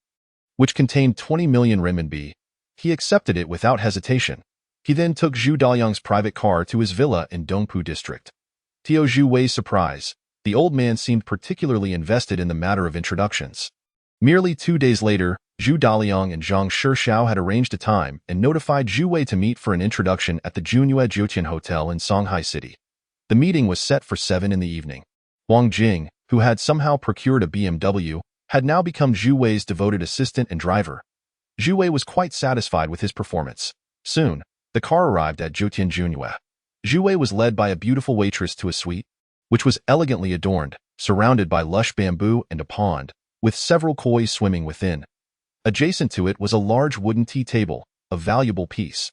Speaker 1: which contained 20 million renminbi. He accepted it without hesitation. He then took Zhu Daliang's private car to his villa in Dongpu district. To Zhu Wei's surprise, the old man seemed particularly invested in the matter of introductions. Merely 2 days later, Zhu Daliang and Zhang Shishao had arranged a time and notified Zhu Wei to meet for an introduction at the Junyue Jiutian Hotel in Shanghai City. The meeting was set for 7 in the evening. Wang Jing, who had somehow procured a BMW, had now become Zhu Wei's devoted assistant and driver. Zhu Wei was quite satisfied with his performance. Soon, the car arrived at Zhoutianjunhua. Zhu Wei was led by a beautiful waitress to a suite, which was elegantly adorned, surrounded by lush bamboo and a pond, with several koi swimming within. Adjacent to it was a large wooden tea table, a valuable piece.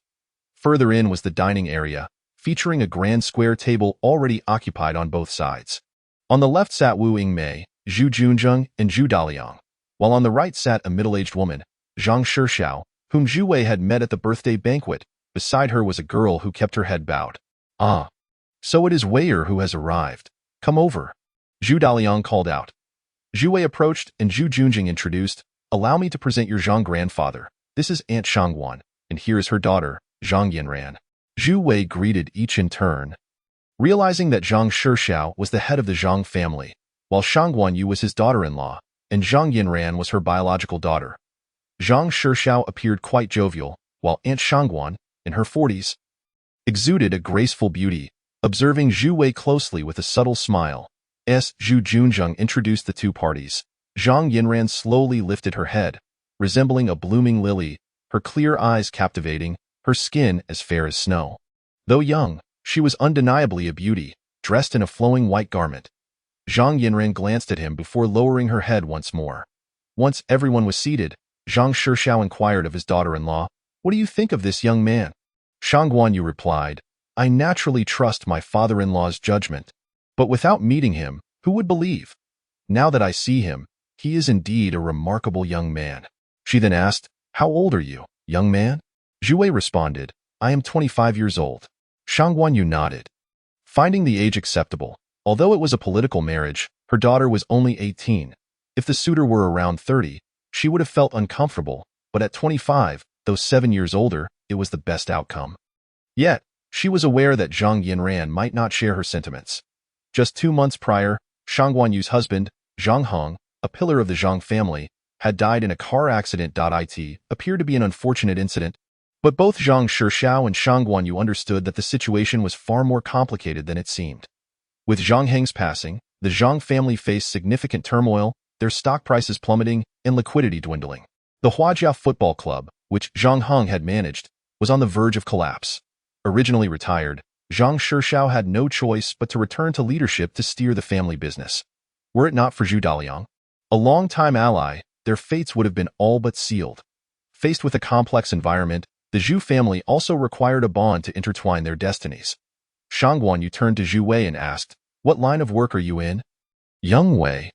Speaker 1: Further in was the dining area, featuring a grand square table already occupied on both sides. On the left sat Wu Yingmei, Zhu Junzheng, and Zhu Daliang, while on the right sat a middle-aged woman, Zhang Shixiao, whom Zhu Wei had met at the birthday banquet. Beside her was a girl who kept her head bowed. "Ah, so it is Weier who has arrived. Come over," Zhu Daliang called out. Zhu Wei approached and Zhu Junjing introduced, "Allow me to present your Zhang grandfather. This is Aunt Shangguan, and here is her daughter, Zhang Yinran." Zhu Wei greeted each in turn. Realizing that Zhang Shixiao was the head of the Zhang family, while Shangguan Yu was his daughter-in-law, and Zhang Yinran was her biological daughter. Zhang Shixiao appeared quite jovial, while Aunt Shangguan, in her 40s, exuded a graceful beauty. Observing Zhu Wei closely with a subtle smile, Zhu Junzheng introduced the two parties. Zhang Yinran slowly lifted her head, resembling a blooming lily, her clear eyes captivating, her skin as fair as snow. Though young, she was undeniably a beauty, dressed in a flowing white garment. Zhang Yinran glanced at him before lowering her head once more. Once everyone was seated, Zhang Shixiao inquired of his daughter-in-law, "What do you think of this young man?" Shangguan Yu replied, "I naturally trust my father-in-law's judgment. But without meeting him, who would believe? Now that I see him, he is indeed a remarkable young man." She then asked, "How old are you, young man?" Zhu Wei responded, "I am 25 years old." Shangguan Yu nodded. Finding the age acceptable, although it was a political marriage, her daughter was only 18. If the suitor were around 30, she would have felt uncomfortable, but at 25, though 7 years older, it was the best outcome. Yet, she was aware that Zhang Yinran might not share her sentiments. Just 2 months prior, Shangguan Yu's husband, Zhang Hong, a pillar of the Zhang family, had died in a car accident. It appeared to be an unfortunate incident, but both Zhang Shixiao and Shangguan Yu understood that the situation was far more complicated than it seemed. With Zhang Heng's passing, the Zhang family faced significant turmoil, their stock prices plummeting and liquidity dwindling. The Huaxia football club, which Zhang Heng had managed, was on the verge of collapse. Originally retired, Zhang Shixiao had no choice but to return to leadership to steer the family business. Were it not for Zhu Daliang, a longtime ally, their fates would have been all but sealed. Faced with a complex environment, the Zhu family also required a bond to intertwine their destinies. Shangguan Yu turned to Zhu Wei and asked, "What line of work are you in?" "Young Wei."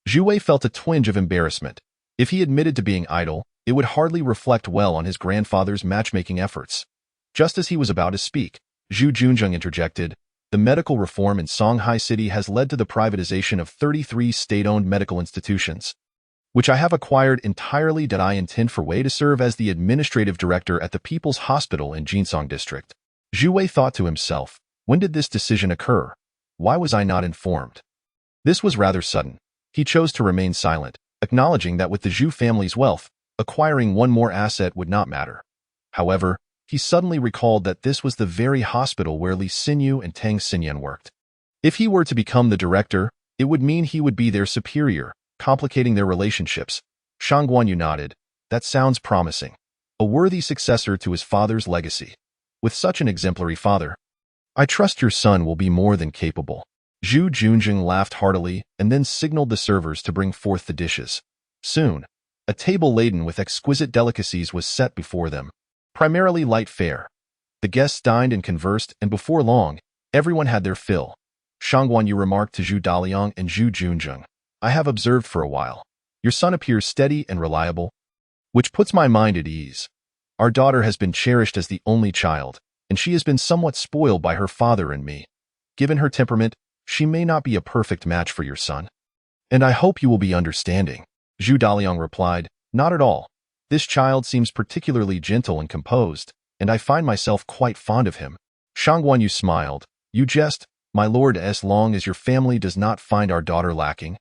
Speaker 1: Zhu Wei felt a twinge of embarrassment. If he admitted to being idle, it would hardly reflect well on his grandfather's matchmaking efforts. Just as he was about to speak, Zhu Junzheng interjected, "The medical reform in Songhai City has led to the privatization of 33 state-owned medical institutions, which I have acquired entirely. I intend for Wei to serve as the administrative director at the People's Hospital in Jinsong District." Zhu Wei thought to himself, when did this decision occur? Why was I not informed? This was rather sudden. He chose to remain silent, acknowledging that with the Zhu family's wealth, acquiring one more asset would not matter. However, he suddenly recalled that this was the very hospital where Li Xinyu and Tang Siyan worked. If he were to become the director, it would mean he would be their superior, complicating their relationships. Shangguan Yu nodded. That sounds promising. A worthy successor to his father's legacy. With such an exemplary father, I trust your son will be more than capable. Zhu Junjing laughed heartily and then signaled the servers to bring forth the dishes. Soon, a table laden with exquisite delicacies was set before them, primarily light fare. The guests dined and conversed, and before long, everyone had their fill. Shangguan Yu remarked to Zhu Daliang and Zhu Junzheng, "I have observed for a while. Your son appears steady and reliable, which puts my mind at ease. Our daughter has been cherished as the only child, and she has been somewhat spoiled by her father and me. Given her temperament, she may not be a perfect match for your son. And I hope you will be understanding." Zhu Daliang replied, "Not at all. This child seems particularly gentle and composed, and I find myself quite fond of him." Shangguan Yu smiled. "You jest, my lord, as long as your family does not find our daughter lacking.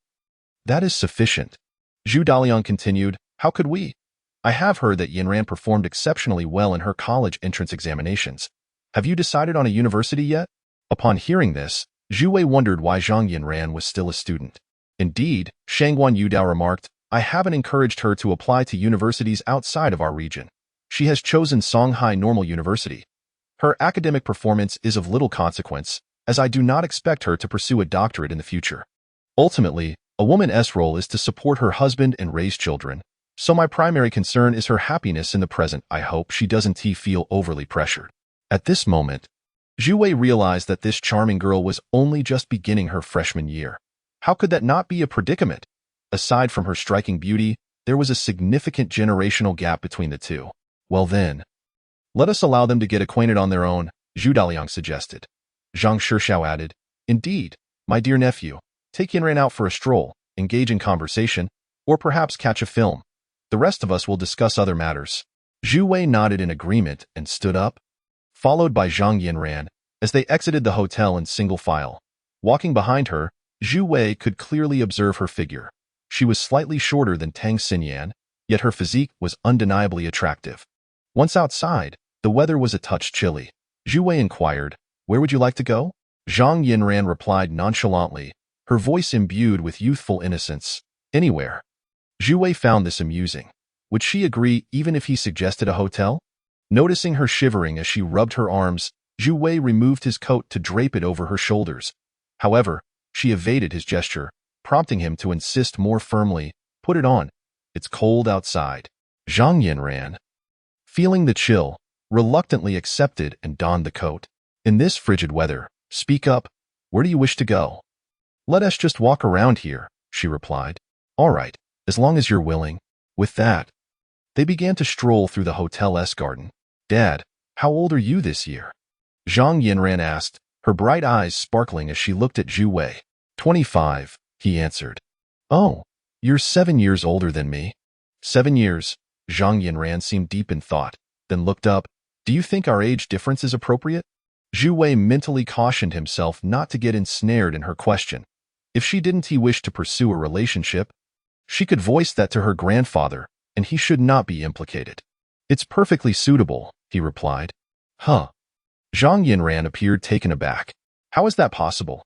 Speaker 1: That is sufficient." Zhu Daliang continued, "How could we? I have heard that Yinran performed exceptionally well in her college entrance examinations. Have you decided on a university yet?" Upon hearing this, Zhu Wei wondered why Zhang Yinran was still a student. Indeed, Shangguan Yudao remarked, I haven't encouraged her to apply to universities outside of our region. She has chosen Songhai Normal University. Her academic performance is of little consequence, as I do not expect her to pursue a doctorate in the future. Ultimately, a woman's role is to support her husband and raise children, so my primary concern is her happiness in the present. I hope she doesn't feel overly pressured. At this moment, Zhu Wei realized that this charming girl was only just beginning her freshman year. How could that not be a predicament? Aside from her striking beauty, there was a significant generational gap between the two. Well then, let us allow them to get acquainted on their own, Zhu Daliang suggested. Zhang Shixiao added, Indeed, my dear nephew, take Yinran out for a stroll, engage in conversation, or perhaps catch a film. The rest of us will discuss other matters. Zhu Wei nodded in agreement and stood up, followed by Zhang Yinran, as they exited the hotel in single file. Walking behind her, Zhu Wei could clearly observe her figure. She was slightly shorter than Tang Siyan, yet her physique was undeniably attractive. Once outside, the weather was a touch chilly. Zhu Wei inquired, Where would you like to go? Zhang Yinran replied nonchalantly, her voice imbued with youthful innocence. Anywhere. Zhu Wei found this amusing. Would she agree even if he suggested a hotel? Noticing her shivering as she rubbed her arms, Zhu Wei removed his coat to drape it over her shoulders. However, she evaded his gesture, prompting him to insist more firmly, Put it on. It's cold outside. Zhang Yinran, feeling the chill, reluctantly accepted and donned the coat. In this frigid weather, speak up. Where do you wish to go? Let us just walk around here, she replied. All right, as long as you're willing. With that, they began to stroll through the hotel's garden. Dad, how old are you this year? Zhang Yinran asked, her bright eyes sparkling as she looked at Zhu Wei. 25, he answered. Oh, you're 7 years older than me. 7 years. Zhang Yinran seemed deep in thought, then looked up. Do you think our age difference is appropriate? Zhu Wei mentally cautioned himself not to get ensnared in her question. If she didn't wish to pursue a relationship, she could voice that to her grandfather, and he should not be implicated. It's perfectly suitable, he replied. Huh. Zhang Yinran appeared taken aback. How is that possible?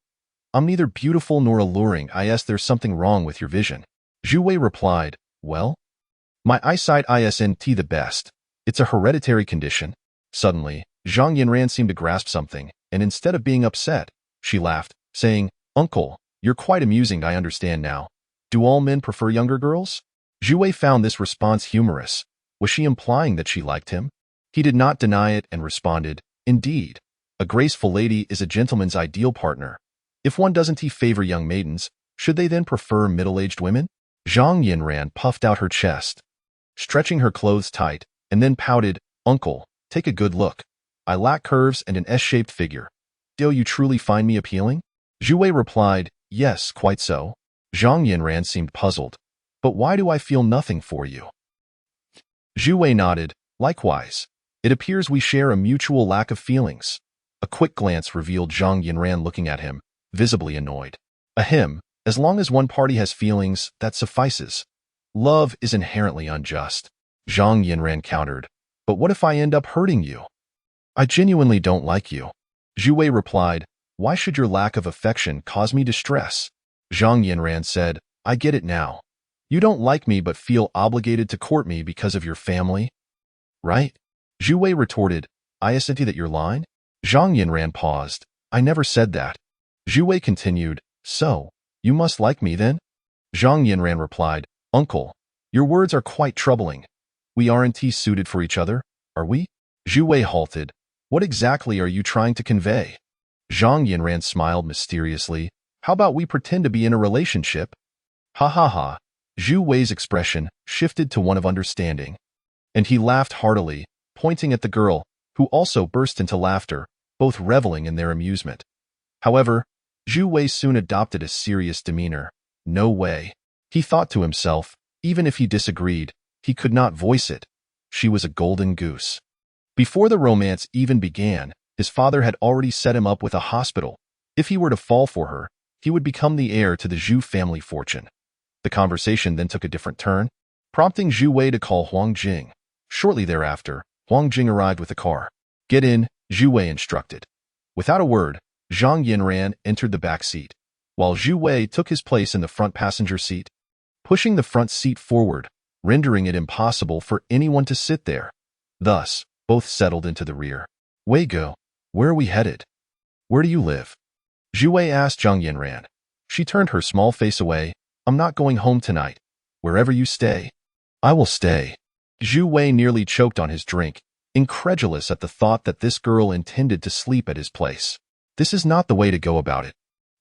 Speaker 1: I'm neither beautiful nor alluring. There's something wrong with your vision. Zhu Wei replied, Well, my eyesight isn't the best. It's a hereditary condition. Suddenly, Zhang Yinran seemed to grasp something, and instead of being upset, she laughed, saying, Uncle, you're quite amusing. I understand now. Do all men prefer younger girls? Zhu Wei found this response humorous. Was she implying that she liked him? He did not deny it and responded, Indeed, a graceful lady is a gentleman's ideal partner. If one doesn't favor young maidens, should they then prefer middle-aged women? Zhang Yinran puffed out her chest, stretching her clothes tight, and then pouted, Uncle, take a good look. I lack curves and an S-shaped figure. Do you truly find me appealing? Zhu Wei replied, Yes, quite so. Zhang Yinran seemed puzzled. But why do I feel nothing for you? Zhu Wei nodded, Likewise. It appears we share a mutual lack of feelings. A quick glance revealed Zhang Yinran looking at him, visibly annoyed. Ahem, as long as one party has feelings, that suffices. Love is inherently unjust. Zhang Yinran countered. But what if I end up hurting you? I genuinely don't like you. Zhu Wei replied, Why should your lack of affection cause me distress? Zhang Yinran said, I get it now. You don't like me but feel obligated to court me because of your family? Right? Zhu Wei retorted, I assent that you're lying? Zhang Yinran paused. I never said that. Zhu Wei continued, So, you must like me then? Zhang Yinran replied, Uncle, your words are quite troubling. We aren't suited for each other, are we? Zhu Wei halted. What exactly are you trying to convey? Zhang Yinran smiled mysteriously. How about we pretend to be in a relationship? Ha ha ha. Zhu Wei's expression shifted to one of understanding, and he laughed heartily, pointing at the girl, who also burst into laughter, both reveling in their amusement. However, Zhu Wei soon adopted a serious demeanor. No way. He thought to himself, even if he disagreed, he could not voice it. She was a golden goose. Before the romance even began, his father had already set him up with a hospital. If he were to fall for her, he would become the heir to the Zhu family fortune. The conversation then took a different turn, prompting Zhu Wei to call Huang Jing. Shortly thereafter, Huang Jing arrived with the car. Get in, Zhu Wei instructed. Without a word, Zhang Yinran entered the back seat, while Zhu Wei took his place in the front passenger seat, pushing the front seat forward, rendering it impossible for anyone to sit there. Thus, both settled into the rear. Wei go, where are we headed? Where do you live? Zhu Wei asked Zhang Yinran. She turned her small face away. I'm not going home tonight. Wherever you stay, I will stay. Zhu Wei nearly choked on his drink, incredulous at the thought that this girl intended to sleep at his place. This is not the way to go about it.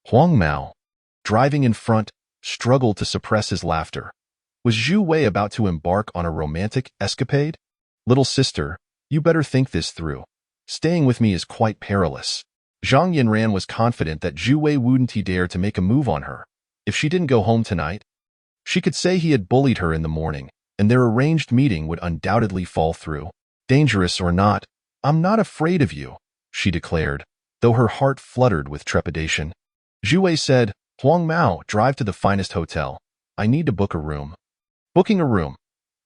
Speaker 1: Huang Mao, driving in front, struggled to suppress his laughter. Was Zhu Wei about to embark on a romantic escapade? Little sister, you better think this through. Staying with me is quite perilous. Zhang Yinran was confident that Zhu Wei wouldn't dare to make a move on her. If she didn't go home tonight, she could say he had bullied her in the morning, and their arranged meeting would undoubtedly fall through. Dangerous or not, I'm not afraid of you, she declared, though her heart fluttered with trepidation. Zhu Wei said, Huang Mao, drive to the finest hotel. I need to book a room. Booking a room?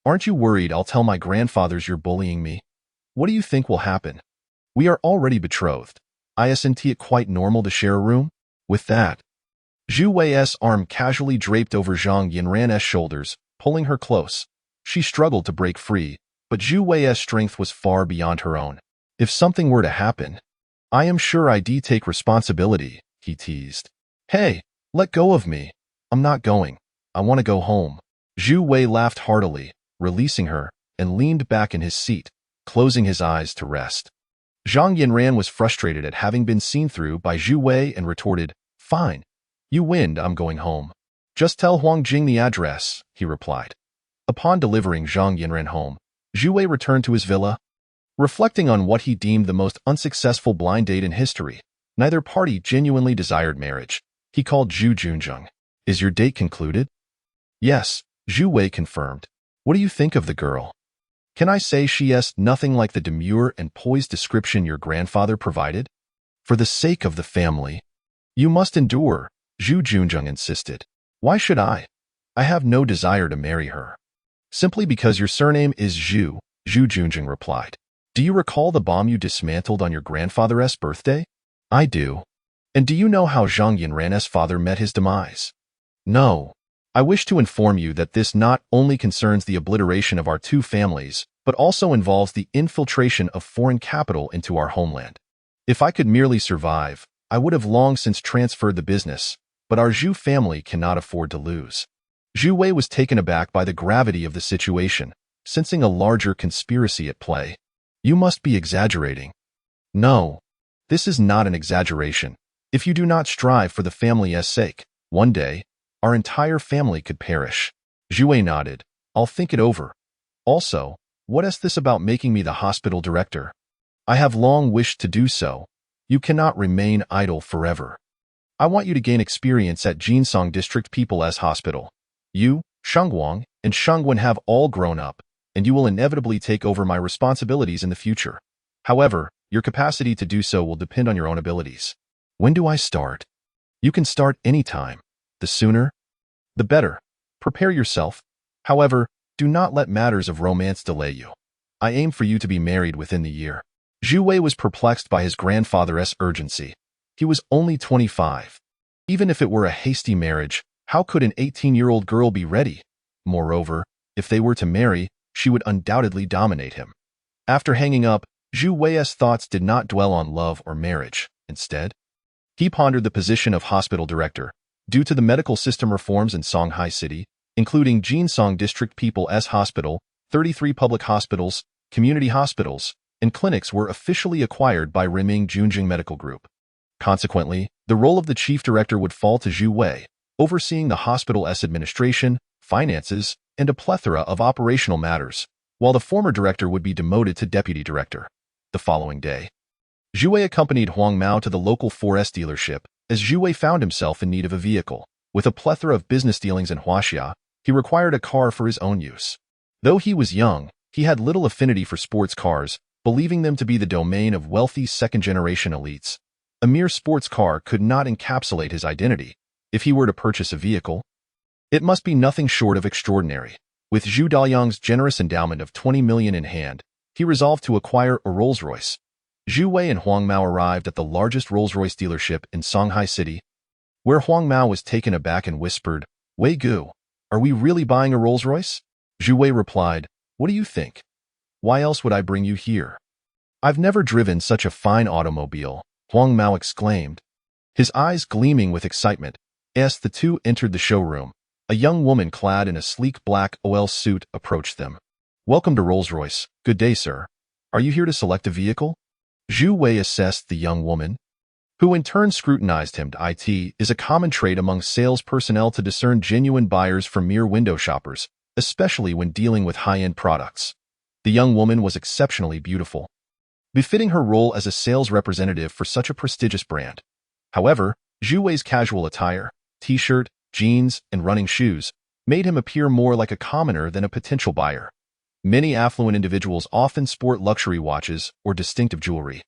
Speaker 1: Aren't you worried I'll tell my grandfathers you're bullying me? What do you think will happen? We are already betrothed. Isn't it quite normal to share a room? With that, Zhu Wei's arm casually draped over Zhang Yinran's shoulders, pulling her close. She struggled to break free, but Zhu Wei's strength was far beyond her own. If something were to happen, I am sure I'd take responsibility, he teased. Hey, let go of me. I'm not going. I want to go home. Zhu Wei laughed heartily, releasing her, and leaned back in his seat, closing his eyes to rest. Zhang Yinran was frustrated at having been seen through by Zhu Wei and retorted, Fine. You win, I'm going home. Just tell Huang Jing the address, he replied. Upon delivering Zhang Yinran home, Zhu Wei returned to his villa. Reflecting on what he deemed the most unsuccessful blind date in history, neither party genuinely desired marriage. He called Zhu Junzheng. Is your date concluded? Yes, Zhu Wei confirmed. What do you think of the girl? Can I say she is nothing like the demure and poised description your grandfather provided? For the sake of the family, you must endure, Zhu Junzheng insisted. Why should I? I have no desire to marry her. Simply because your surname is Zhu, Zhu Junzheng replied. Do you recall the bomb you dismantled on your grandfather's birthday? I do. And do you know how Zhang Yinran's father met his demise? No. I wish to inform you that this not only concerns the obliteration of our two families, but also involves the infiltration of foreign capital into our homeland. If I could merely survive, I would have long since transferred the business, but our Zhu family cannot afford to lose. Zhu Wei was taken aback by the gravity of the situation, sensing a larger conspiracy at play. You must be exaggerating. No, this is not an exaggeration. If you do not strive for the family's sake, one day, our entire family could perish. Zhu Wei nodded. I'll think it over. Also, what is this about making me the hospital director? I have long wished to do so. You cannot remain idle forever. I want you to gain experience at Jinsong District People's Hospital. You, Shengguang, and Shengwen have all grown up, and you will inevitably take over my responsibilities in the future. However, your capacity to do so will depend on your own abilities. When do I start? You can start anytime. The sooner, the better. Prepare yourself. However, do not let matters of romance delay you. I aim for you to be married within the year. Zhu Wei was perplexed by his grandfather's urgency. He was only 25. Even if it were a hasty marriage, how could an 18-year-old girl be ready? Moreover, if they were to marry, she would undoubtedly dominate him. After hanging up, Zhu Wei's thoughts did not dwell on love or marriage. Instead, he pondered the position of hospital director. Due to the medical system reforms in Songhai City, including Jinsong District People's Hospital, 33 public hospitals, community hospitals, and clinics were officially acquired by Renming Junjing Medical Group. Consequently, the role of the chief director would fall to Zhu Wei, overseeing the hospital's administration, finances, and a plethora of operational matters, while the former director would be demoted to deputy director. The following day, Zhu Wei accompanied Huang Mao to the local forest dealership, as Zhu Wei found himself in need of a vehicle. With a plethora of business dealings in Huaxia, he required a car for his own use. Though he was young, he had little affinity for sports cars, believing them to be the domain of wealthy second-generation elites. A mere sports car could not encapsulate his identity. If he were to purchase a vehicle, it must be nothing short of extraordinary. With Zhu Daoyang's generous endowment of 20 million in hand, he resolved to acquire a Rolls-Royce. Zhu Wei and Huang Mao arrived at the largest Rolls-Royce dealership in Shanghai City, where Huang Mao was taken aback and whispered, "Wei Gu, are we really buying a Rolls-Royce?" Zhu Wei replied, "What do you think? Why else would I bring you here?" "I've never driven such a fine automobile," Huang Mao exclaimed, his eyes gleaming with excitement. As the two entered the showroom, a young woman clad in a sleek black OL suit approached them. "Welcome to Rolls-Royce. Good day, sir. Are you here to select a vehicle?" Zhu Wei assessed the young woman, who in turn scrutinized him. It is a common trait among sales personnel to discern genuine buyers from mere window shoppers, especially when dealing with high-end products. The young woman was exceptionally beautiful, befitting her role as a sales representative for such a prestigious brand. However, Zhu Wei's casual attire, t-shirt, jeans, and running shoes made him appear more like a commoner than a potential buyer. Many affluent individuals often sport luxury watches or distinctive jewelry.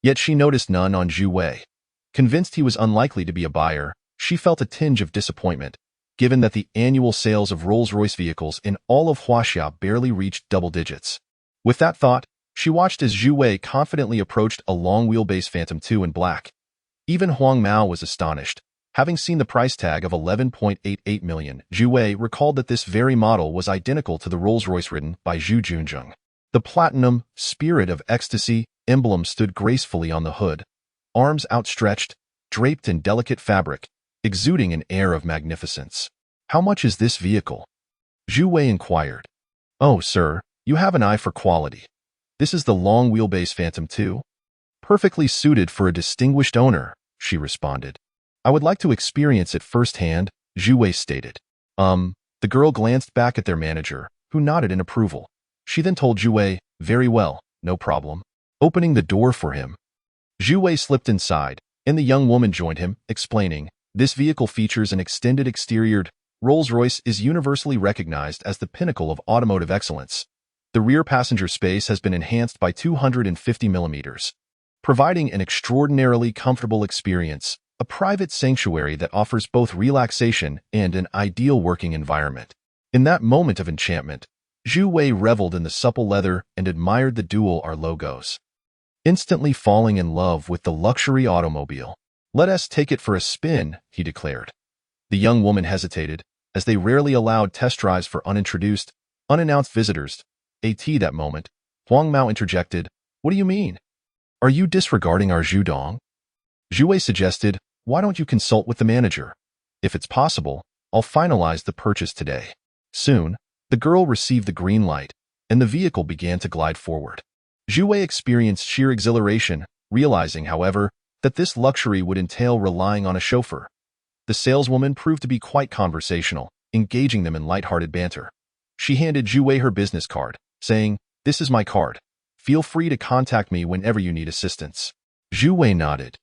Speaker 1: Yet she noticed none on Zhu Wei. Convinced he was unlikely to be a buyer, she felt a tinge of disappointment, given that the annual sales of Rolls-Royce vehicles in all of Huaxia barely reached double digits. With that thought, she watched as Zhu Wei confidently approached a long-wheelbase Phantom II in black. Even Huang Mao was astonished. Having seen the price tag of 11.88 million, Zhu Wei recalled that this very model was identical to the Rolls-Royce ridden by Zhu Junzheng. The platinum Spirit of Ecstasy emblem stood gracefully on the hood, arms outstretched, draped in delicate fabric, exuding an air of magnificence. "How much is this vehicle?" Zhu Wei inquired. "Oh, sir, you have an eye for quality. This is the long-wheelbase Phantom II, perfectly suited for a distinguished owner," she responded. "I would like to experience it firsthand," Zhu Wei stated. The girl glanced back at their manager, who nodded in approval. She then told Zhu Wei, "Very well, no problem," opening the door for him. Zhu Wei slipped inside, and the young woman joined him, explaining, "This vehicle features an extended exterior. Rolls-Royce is universally recognized as the pinnacle of automotive excellence. The rear passenger space has been enhanced by 250 millimeters, providing an extraordinarily comfortable experience, a private sanctuary that offers both relaxation and an ideal working environment." In that moment of enchantment, Zhu Wei reveled in the supple leather and admired the dual R logos, instantly falling in love with the luxury automobile. "Let us take it for a spin," he declared. The young woman hesitated, as they rarely allowed test drives for unannounced visitors. That moment, Huang Mao interjected, "What do you mean? Are you disregarding our Zhudong?" Zhu Wei suggested, "Why don't you consult with the manager? If it's possible, I'll finalize the purchase today." Soon, the girl received the green light, and the vehicle began to glide forward. Zhu Wei experienced sheer exhilaration, realizing, however, that this luxury would entail relying on a chauffeur. The saleswoman proved to be quite conversational, engaging them in light-hearted banter. She handed Zhu Wei her business card, saying, "This is my card. Feel free to contact me whenever you need assistance." Zhu Wei nodded,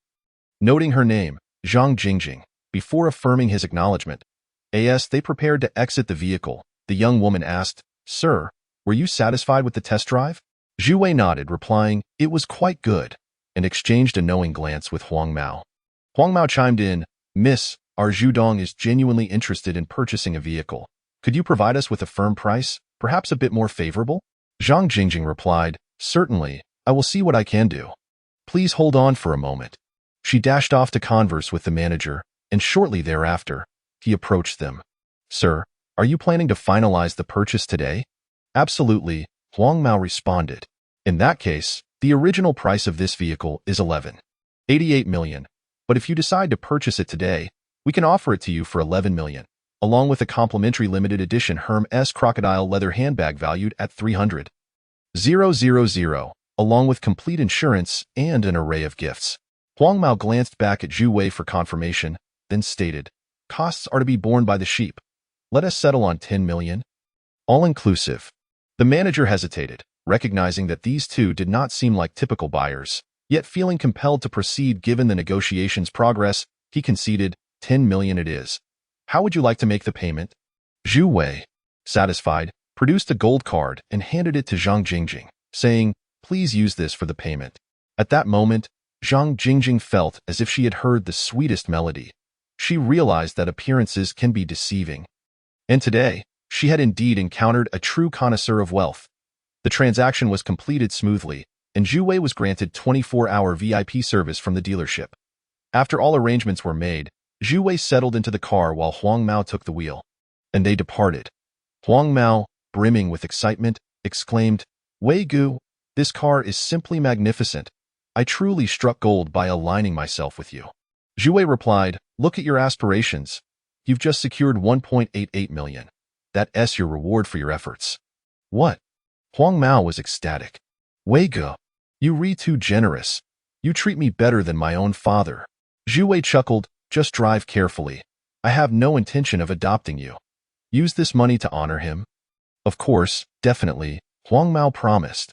Speaker 1: noting her name, Zhang Jingjing, before affirming his acknowledgement. As they prepared to exit the vehicle, the young woman asked, "Sir, were you satisfied with the test drive?" Zhu Wei nodded, replying, "It was quite good," and exchanged a knowing glance with Huang Mao. Huang Mao chimed in, "Miss, our Zhudong is genuinely interested in purchasing a vehicle. Could you provide us with a firm price, perhaps a bit more favorable?" Zhang Jingjing replied, "Certainly, I will see what I can do. Please hold on for a moment." She dashed off to converse with the manager, and shortly thereafter, he approached them. "Sir, are you planning to finalize the purchase today?" "Absolutely," Huang Mao responded. "In that case, the original price of this vehicle is 11.88 million, but if you decide to purchase it today, we can offer it to you for 11 million, along with a complimentary limited edition Hermes crocodile leather handbag valued at 300,000, along with complete insurance and an array of gifts." Huang Mao glanced back at Zhu Wei for confirmation, then stated, "Costs are to be borne by the sheep. Let us settle on 10 million. All-inclusive." The manager hesitated, recognizing that these two did not seem like typical buyers, yet feeling compelled to proceed given the negotiations' progress, he conceded, 10 million it is. "How would you like to make the payment?" Zhu Wei, satisfied, produced a gold card and handed it to Zhang Jingjing, saying, "Please use this for the payment." At that moment, Zhang Jingjing felt as if she had heard the sweetest melody. She realized that appearances can be deceiving. And today, she had indeed encountered a true connoisseur of wealth. The transaction was completed smoothly, and Zhu Wei was granted 24-hour VIP service from the dealership. After all arrangements were made, Zhu Wei settled into the car while Huang Mao took the wheel, and they departed. Huang Mao, brimming with excitement, exclaimed, "Wei Gu, this car is simply magnificent. I truly struck gold by aligning myself with you." Zhu Wei replied, "Look at your aspirations. You've just secured 1.88 million. That's your reward for your efforts." "What?" Huang Mao was ecstatic. "Wei Gu, you re too generous. You treat me better than my own father." Zhu Wei chuckled, "Just drive carefully. I have no intention of adopting you. Use this money to honor him." "Of course, definitely," Huang Mao promised.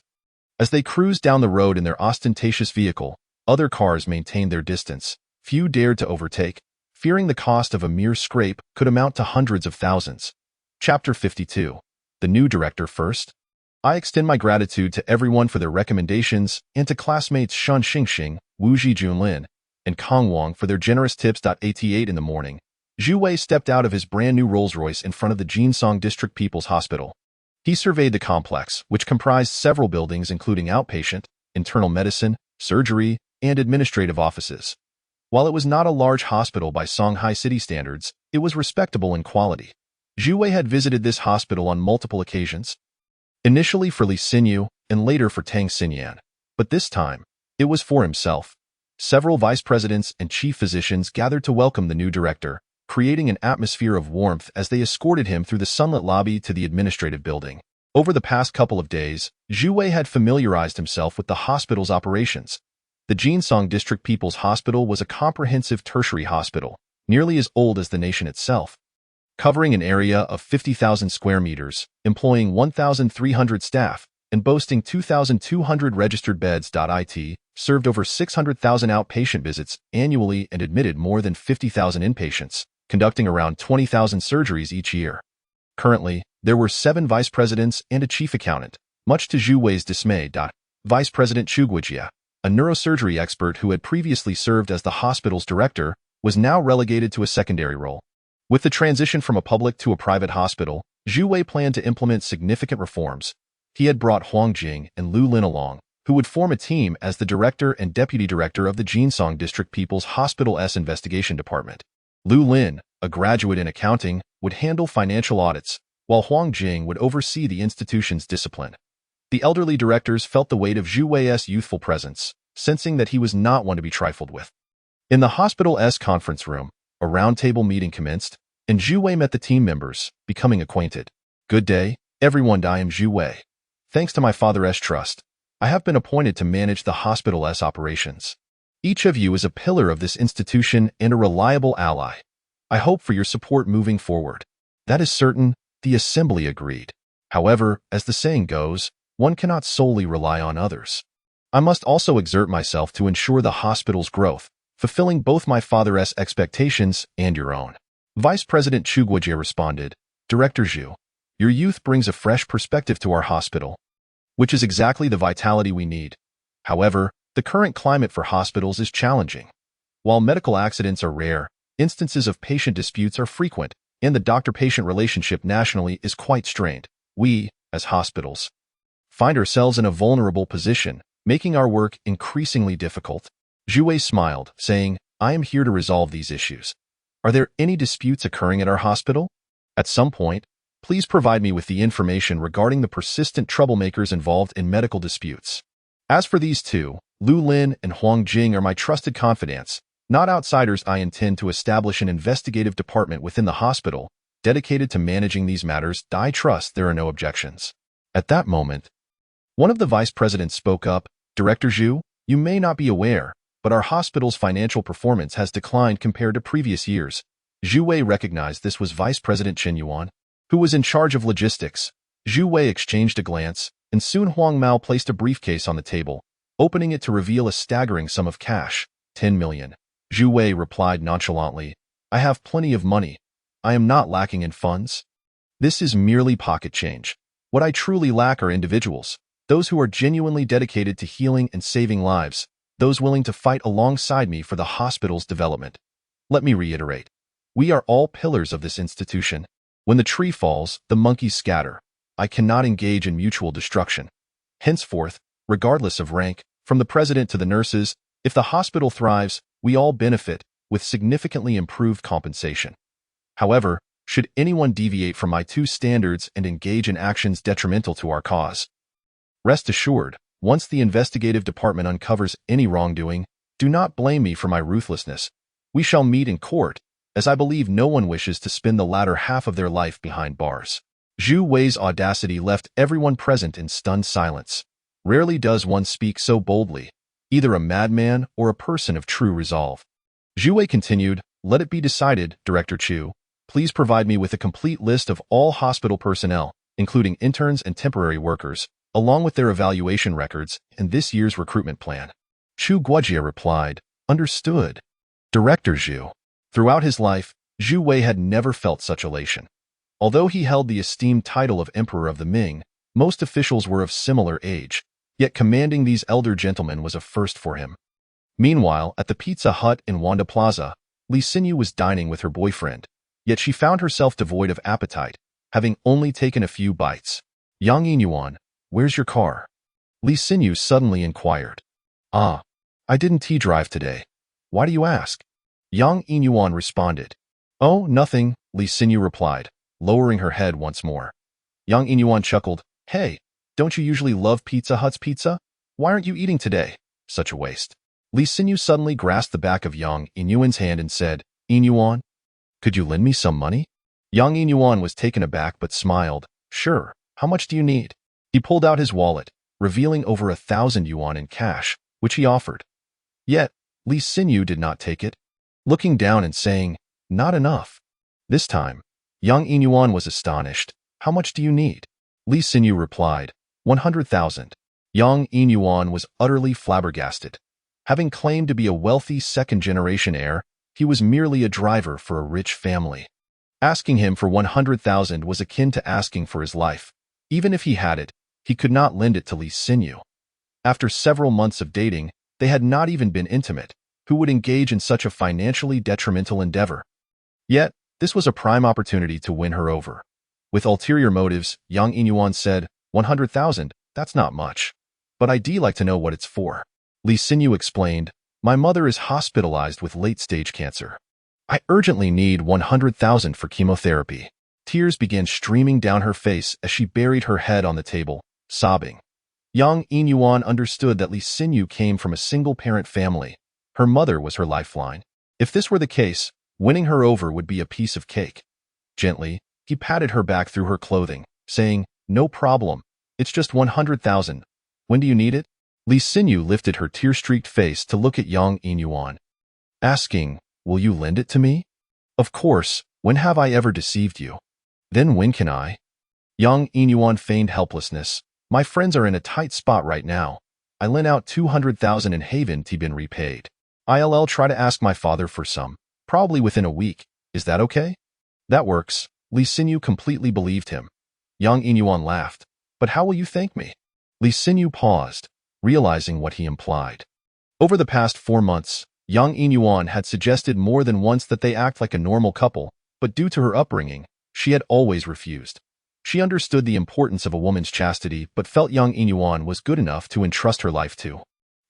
Speaker 1: As they cruised down the road in their ostentatious vehicle, other cars maintained their distance. Few dared to overtake, fearing the cost of a mere scrape could amount to hundreds of thousands. Chapter 52. The new director first. I extend my gratitude to everyone for their recommendations and to classmates Shan Xingxing, Wu Junlin, and Kong Wang for their generous tips. 88 in the morning, Zhu Wei stepped out of his brand-new Rolls-Royce in front of the Yingzhou District People's Hospital. He surveyed the complex, which comprised several buildings including outpatient, internal medicine, surgery, and administrative offices. While it was not a large hospital by Shanghai city standards, it was respectable in quality. Zhu Wei had visited this hospital on multiple occasions, initially for Li Xinyu and later for Tang Siyan, but this time, it was for himself. Several vice presidents and chief physicians gathered to welcome the new director, creating an atmosphere of warmth as they escorted him through the sunlit lobby to the administrative building. Over the past couple of days, Zhu Wei had familiarized himself with the hospital's operations. The Yingzhou District People's Hospital was a comprehensive tertiary hospital, nearly as old as the nation itself, covering an area of 50,000 square meters, employing 1,300 staff, and boasting 2,200 registered beds. It served over 600,000 outpatient visits annually and admitted more than 50,000 inpatients, conducting around 20,000 surgeries each year. Currently, there were 7 vice presidents and a chief accountant, much to Zhu Wei's dismay. Vice President Huaxia, a neurosurgery expert who had previously served as the hospital's director, was now relegated to a secondary role. With the transition from a public to a private hospital, Zhu Wei planned to implement significant reforms. He had brought Huang Jing and Lu Lin along, who would form a team as the director and deputy director of the Yingzhou District People's Hospital's investigation department. Lu Lin, a graduate in accounting, would handle financial audits, while Huang Jing would oversee the institution's discipline. The elderly directors felt the weight of Zhu Wei's youthful presence, sensing that he was not one to be trifled with. In the hospital's conference room, a roundtable meeting commenced, and Zhu Wei met the team members, becoming acquainted. "Good day, everyone. I am Zhu Wei. Thanks to my father's trust, I have been appointed to manage the hospital's operations. Each of you is a pillar of this institution and a reliable ally. I hope for your support moving forward." "That is certain," the assembly agreed. "However, as the saying goes, one cannot solely rely on others. I must also exert myself to ensure the hospital's growth, fulfilling both my father's expectations and your own." Vice President Huaxia responded, "Director Zhu, your youth brings a fresh perspective to our hospital, which is exactly the vitality we need. However, the current climate for hospitals is challenging. While medical accidents are rare, instances of patient disputes are frequent, and the doctor-patient relationship nationally is quite strained. We, as hospitals, find ourselves in a vulnerable position, making our work increasingly difficult." Zhu Wei smiled, saying, "I am here to resolve these issues. Are there any disputes occurring at our hospital? At some point, please provide me with the information regarding the persistent troublemakers involved in medical disputes. As for these two, Lu Lin and Huang Jing are my trusted confidants, not outsiders. I intend to establish an investigative department within the hospital, dedicated to managing these matters. I trust there are no objections." At that moment, one of the vice presidents spoke up, "Director Zhu, you may not be aware, but our hospital's financial performance has declined compared to previous years." Zhu Wei recognized this was Vice President Chen Yuan, who was in charge of logistics. Zhu Wei exchanged a glance, and soon Huang Mao placed a briefcase on the table, opening it to reveal a staggering sum of cash, 10 million. Zhu Wei replied nonchalantly, "I have plenty of money. I am not lacking in funds. This is merely pocket change. What I truly lack are individuals, those who are genuinely dedicated to healing and saving lives, those willing to fight alongside me for the hospital's development. Let me reiterate, we are all pillars of this institution. When the tree falls, the monkeys scatter. I cannot engage in mutual destruction. Henceforth, regardless of rank, from the president to the nurses. If the hospital thrives, we all benefit, with significantly improved compensation. However, should anyone deviate from my two standards and engage in actions detrimental to our cause, rest assured, once the investigative department uncovers any wrongdoing, do not blame me for my ruthlessness. We shall meet in court, as I believe no one wishes to spend the latter half of their life behind bars. Zhu Wei's audacity left everyone present in stunned silence. Rarely does one speak so boldly, either a madman or a person of true resolve. Zhu Wei continued, "Let it be decided, Director Chu. Please provide me with a complete list of all hospital personnel, including interns and temporary workers, along with their evaluation records and this year's recruitment plan." Chu Guojia replied, "Understood, Director Zhu." Throughout his life, Zhu Wei had never felt such elation. Although he held the esteemed title of Emperor of the Ming, most officials were of similar age, yet commanding these elder gentlemen was a first for him. Meanwhile, at the Pizza Hut in Wanda Plaza, Li Xinyu was dining with her boyfriend, yet she found herself devoid of appetite, having only taken a few bites. "Yang Yinyuan, where's your car?" Li Xinyu suddenly inquired. "Ah, I didn't drive today. Why do you ask?" Yang Yinyuan responded. "Oh, nothing," Li Xinyu replied, lowering her head once more. Yang Yinyuan chuckled. "Hey, don't you usually love Pizza Hut's pizza? Why aren't you eating today? Such a waste." Li Xinyu suddenly grasped the back of Yang Yinyuan's hand and said, "Yinyuan, could you lend me some money?" Yang Yinyuan was taken aback but smiled. "Sure, how much do you need?" He pulled out his wallet, revealing over 1,000 yuan in cash, which he offered. Yet, Li Xinyu did not take it, looking down and saying, "Not enough." This time, Yang Yinyuan was astonished. "How much do you need?" Li Xinyu replied, 100,000. Yang Yinyuan was utterly flabbergasted. Having claimed to be a wealthy second-generation heir, he was merely a driver for a rich family. Asking him for 100,000 was akin to asking for his life. Even if he had it, he could not lend it to Li Xinyu. After several months of dating, they had not even been intimate. Who would engage in such a financially detrimental endeavor? Yet, this was a prime opportunity to win her over. With ulterior motives, Yang Yinyuan said, 100,000, that's not much. But I'd like to know what it's for. Li Xinyu explained, "My mother is hospitalized with late-stage cancer. I urgently need 100,000 for chemotherapy." Tears began streaming down her face as she buried her head on the table, sobbing. Yang Yinyuan understood that Li Xinyu came from a single-parent family. Her mother was her lifeline. If this were the case, winning her over would be a piece of cake. Gently, he patted her back through her clothing, saying, "No problem. It's just 100,000. When do you need it?" Li Xinyu lifted her tear-streaked face to look at Yang Yinyuan, asking, "Will you lend it to me?" "Of course. When have I ever deceived you?" "Then when can I?" Yang Yinyuan feigned helplessness. "My friends are in a tight spot right now. I lent out 200,000 and haven't been repaid. I'll try to ask my father for some, probably within a week. Is that okay?" "That works." Li Xinyu completely believed him. Yang Yinyuan laughed. "But how will you thank me?" Li Xinyu paused, realizing what he implied. Over the past 4 months, Yang Yinyuan had suggested more than once that they act like a normal couple, but due to her upbringing, she had always refused. She understood the importance of a woman's chastity but felt Yang Yinyuan was good enough to entrust her life to.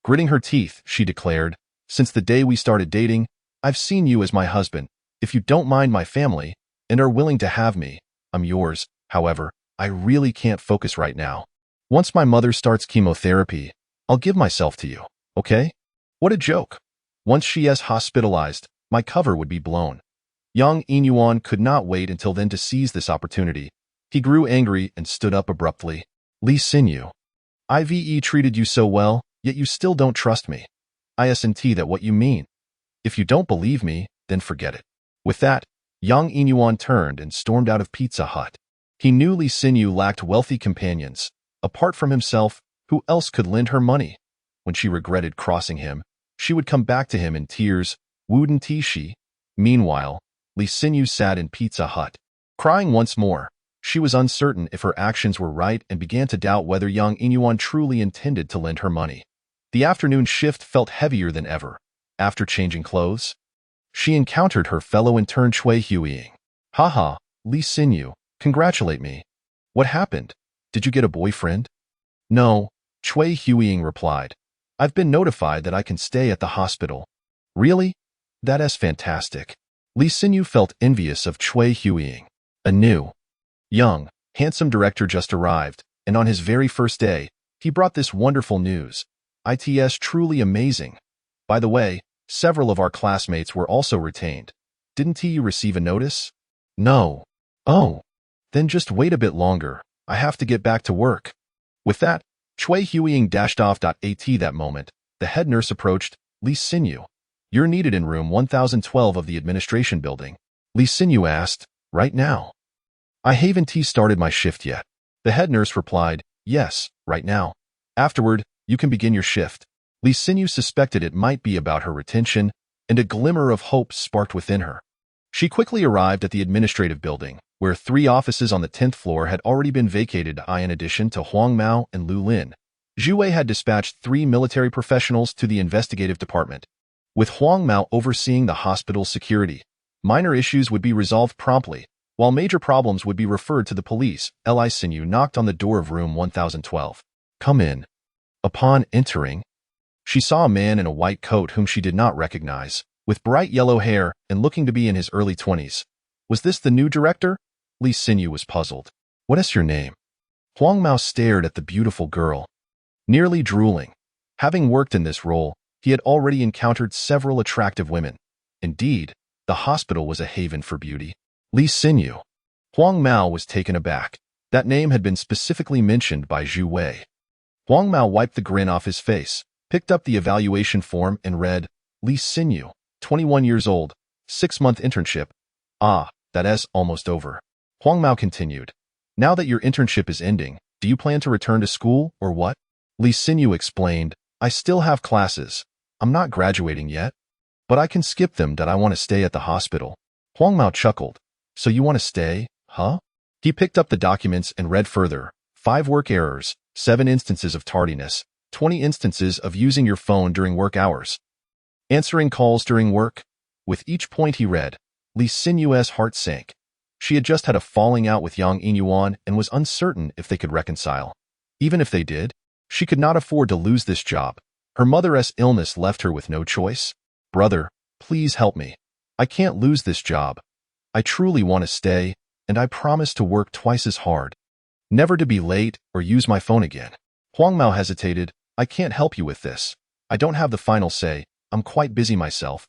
Speaker 1: Gritting her teeth, she declared, "Since the day we started dating, I've seen you as my husband. If you don't mind my family and are willing to have me, I'm yours. However, I really can't focus right now. Once my mother starts chemotherapy, I'll give myself to you, okay?" What a joke. Once she is hospitalized, my cover would be blown. Yang Yinyuan could not wait until then to seize this opportunity. He grew angry and stood up abruptly. "Li Xinyu, I've treated you so well, yet you still don't trust me. I isn't that what you mean. If you don't believe me, then forget it." With that, Yang Yinyuan turned and stormed out of Pizza Hut. He knew Li Xinyu lacked wealthy companions. Apart from himself, who else could lend her money? When she regretted crossing him, she would come back to him in tears, wouldn't she? Meanwhile, Li Xinyu sat in Pizza Hut, crying once more. She was uncertain if her actions were right and began to doubt whether Yang Yinyuan truly intended to lend her money. The afternoon shift felt heavier than ever. After changing clothes, she encountered her fellow intern Chui Huiying. "Haha, Li Xinyu, congratulate me. What happened? Did you get a boyfriend?" "No," Chui Huiying replied, I've been notified that I can stay at the hospital. Really? That's fantastic. Li Xinyu felt envious of Chui Huiying. A new, young, handsome director just arrived, and on his very first day, he brought this wonderful news. It's truly amazing. By the way, several of our classmates were also retained. Didn't you receive a notice? No. Oh. Then just wait a bit longer. I have to get back to work. With that, Chui Huiying dashed off. At that moment, the head nurse approached. Li Xinyu, you're needed in room 1012 of the administration building. Li Xinyu asked, right now? I haven't started my shift yet. The head nurse replied, yes, right now. Afterward, you can begin your shift. Li Xinyu suspected it might be about her retention, and a glimmer of hope sparked within her. She quickly arrived at the administrative building, where 3 offices on the 10th floor had already been vacated. In addition to Huang Mao and Lu Lin, Zhu Wei had dispatched 3 military professionals to the investigative department. With Huang Mao overseeing the hospital's security, minor issues would be resolved promptly, while major problems would be referred to the police. Li Xinyu knocked on the door of room 1012. Come in. Upon entering, she saw a man in a white coat whom she did not recognize, with bright yellow hair and looking to be in his early 20s. Was this the new director? Li Xinyu was puzzled. What is your name? Huang Mao stared at the beautiful girl, nearly drooling. Having worked in this role, he had already encountered several attractive women. Indeed, the hospital was a haven for beauty. Li Xinyu. Huang Mao was taken aback. That name had been specifically mentioned by Zhu Wei. Huang Mao wiped the grin off his face, picked up the evaluation form and read, Li Xinyu, 21 years old, 6-month internship. Ah, that's almost over. Huang Mao continued. Now that your internship is ending, do you plan to return to school or what? Li Xinyu explained, I still have classes. I'm not graduating yet. But I can skip them. I want to stay at the hospital. Huang Mao chuckled. So you want to stay, huh? He picked up the documents and read further. 5 work errors, 7 instances of tardiness, 20 instances of using your phone during work hours. Answering calls during work. With each point he read, Li Xinyu's heart sank. She had just had a falling out with Yang Yinyuan and was uncertain if they could reconcile. Even if they did, she could not afford to lose this job. Her mother's illness left her with no choice. Brother, please help me. I can't lose this job. I truly want to stay, and I promise to work twice as hard. Never to be late or use my phone again. Huang Mao hesitated. I can't help you with this. I don't have the final say. I'm quite busy myself.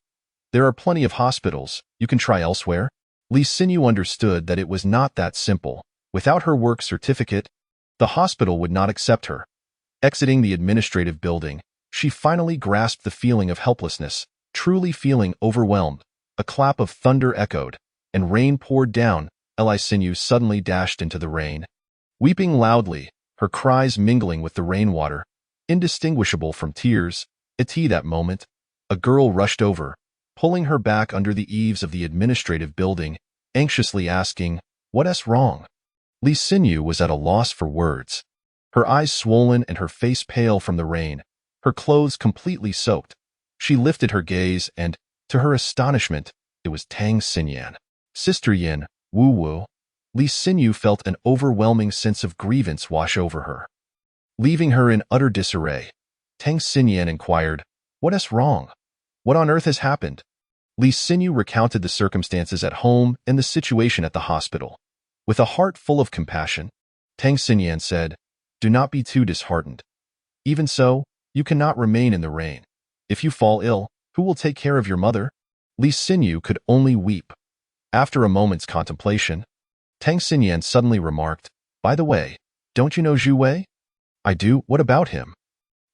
Speaker 1: There are plenty of hospitals. You can try elsewhere. Li Xinyu understood that it was not that simple. Without her work certificate, the hospital would not accept her. Exiting the administrative building, she finally grasped the feeling of helplessness, truly feeling overwhelmed. A clap of thunder echoed, and rain poured down. Li Xinyu suddenly dashed into the rain, weeping loudly, her cries mingling with the rainwater, indistinguishable from tears. At that moment, a girl rushed over, pulling her back under the eaves of the administrative building, anxiously asking, What's wrong? Li Xinyu was at a loss for words. Her eyes swollen and her face pale from the rain, her clothes completely soaked. She lifted her gaze and, to her astonishment, it was Tang Siyan. Sister Yin, Wu Wu. Li Xinyu felt an overwhelming sense of grievance wash over her, leaving her in utter disarray. Tang Siyan inquired, What's wrong? What on earth has happened? Li Xinyu recounted the circumstances at home and the situation at the hospital. With a heart full of compassion, Tang Siyan said, Do not be too disheartened. Even so, you cannot remain in the rain. If you fall ill, who will take care of your mother? Li Xinyu could only weep. After a moment's contemplation, Tang Siyan suddenly remarked, By the way, don't you know Zhu Wei? I do. What about him?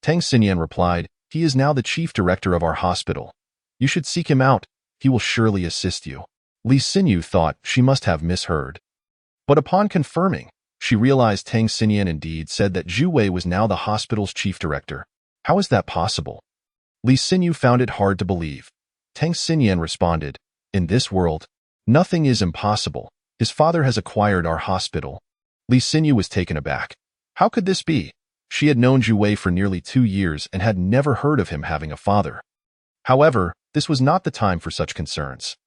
Speaker 1: Tang Siyan replied, He is now the chief director of our hospital. You should seek him out. He will surely assist you. Li Xinyu thought she must have misheard. But upon confirming, she realized Tang Siyan indeed said that Zhu Wei was now the hospital's chief director. How is that possible? Li Xinyu found it hard to believe. Tang Siyan responded, In this world, nothing is impossible. His father has acquired our hospital. Li Xinyu was taken aback. How could this be? She had known Zhu Wei for nearly 2 years and had never heard of him having a father. However, this was not the time for such concerns.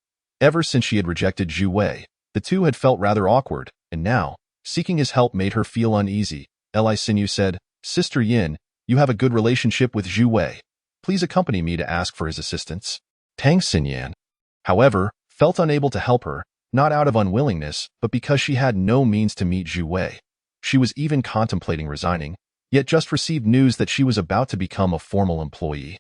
Speaker 1: Ever since she had rejected Zhu Wei, the two had felt rather awkward, and now, seeking his help made her feel uneasy. Li Xinyu said, Sister Yin, You have a good relationship with Zhu Wei. Please accompany me to ask for his assistance. Tang Siyan, however, felt unable to help her, not out of unwillingness, but because she had no means to meet Zhu Wei. She was even contemplating resigning, yet just received news that she was about to become a formal employee.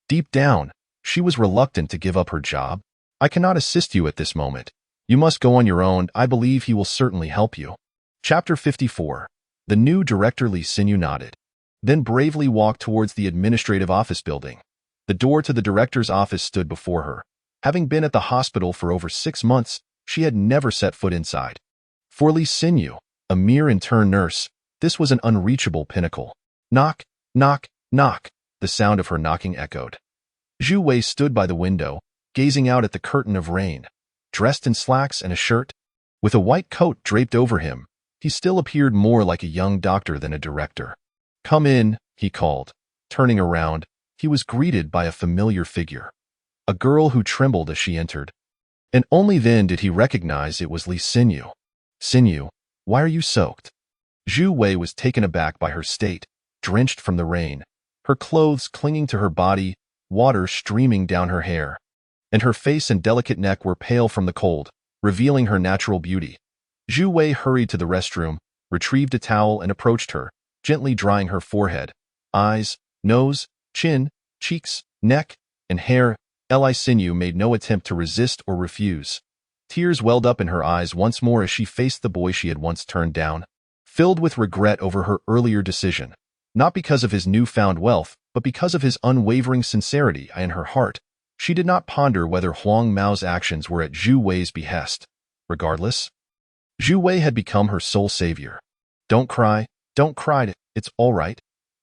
Speaker 1: Deep down, she was reluctant to give up her job. I cannot assist you at this moment. You must go on your own. I believe he will certainly help you. Chapter 54. The new director Li Xinyu nodded, then bravely walked towards the administrative office building. The door to the director's office stood before her. Having been at the hospital for over 6 months, she had never set foot inside. For Li Xinyu, a mere intern nurse, this was an unreachable pinnacle. Knock, knock, knock. The sound of her knocking echoed. Zhu Wei stood by the window, gazing out at the curtain of rain. Dressed in slacks and a shirt, with a white coat draped over him, he still appeared more like a young doctor than a director. Come in, he called. Turning around, he was greeted by a familiar figure, a girl who trembled as she entered. And only then did he recognize it was Li Xinyu. Xinyu, why are you soaked? Zhu Wei was taken aback by her state, drenched from the rain, her clothes clinging to her body, water streaming down her hair, and her face and delicate neck were pale from the cold, revealing her natural beauty. Zhu Wei hurried to the restroom, retrieved a towel and approached her, gently drying her forehead, eyes, nose, chin, cheeks, neck, and hair. Li Xinyu made no attempt to resist or refuse. Tears welled up in her eyes once more as she faced the boy she had once turned down, filled with regret over her earlier decision, not because of his newfound wealth, but because of his unwavering sincerity in her heart. She did not ponder whether Huang Mao's actions were at Zhu Wei's behest. Regardless, Zhu Wei had become her sole savior. Don't cry, it's all right.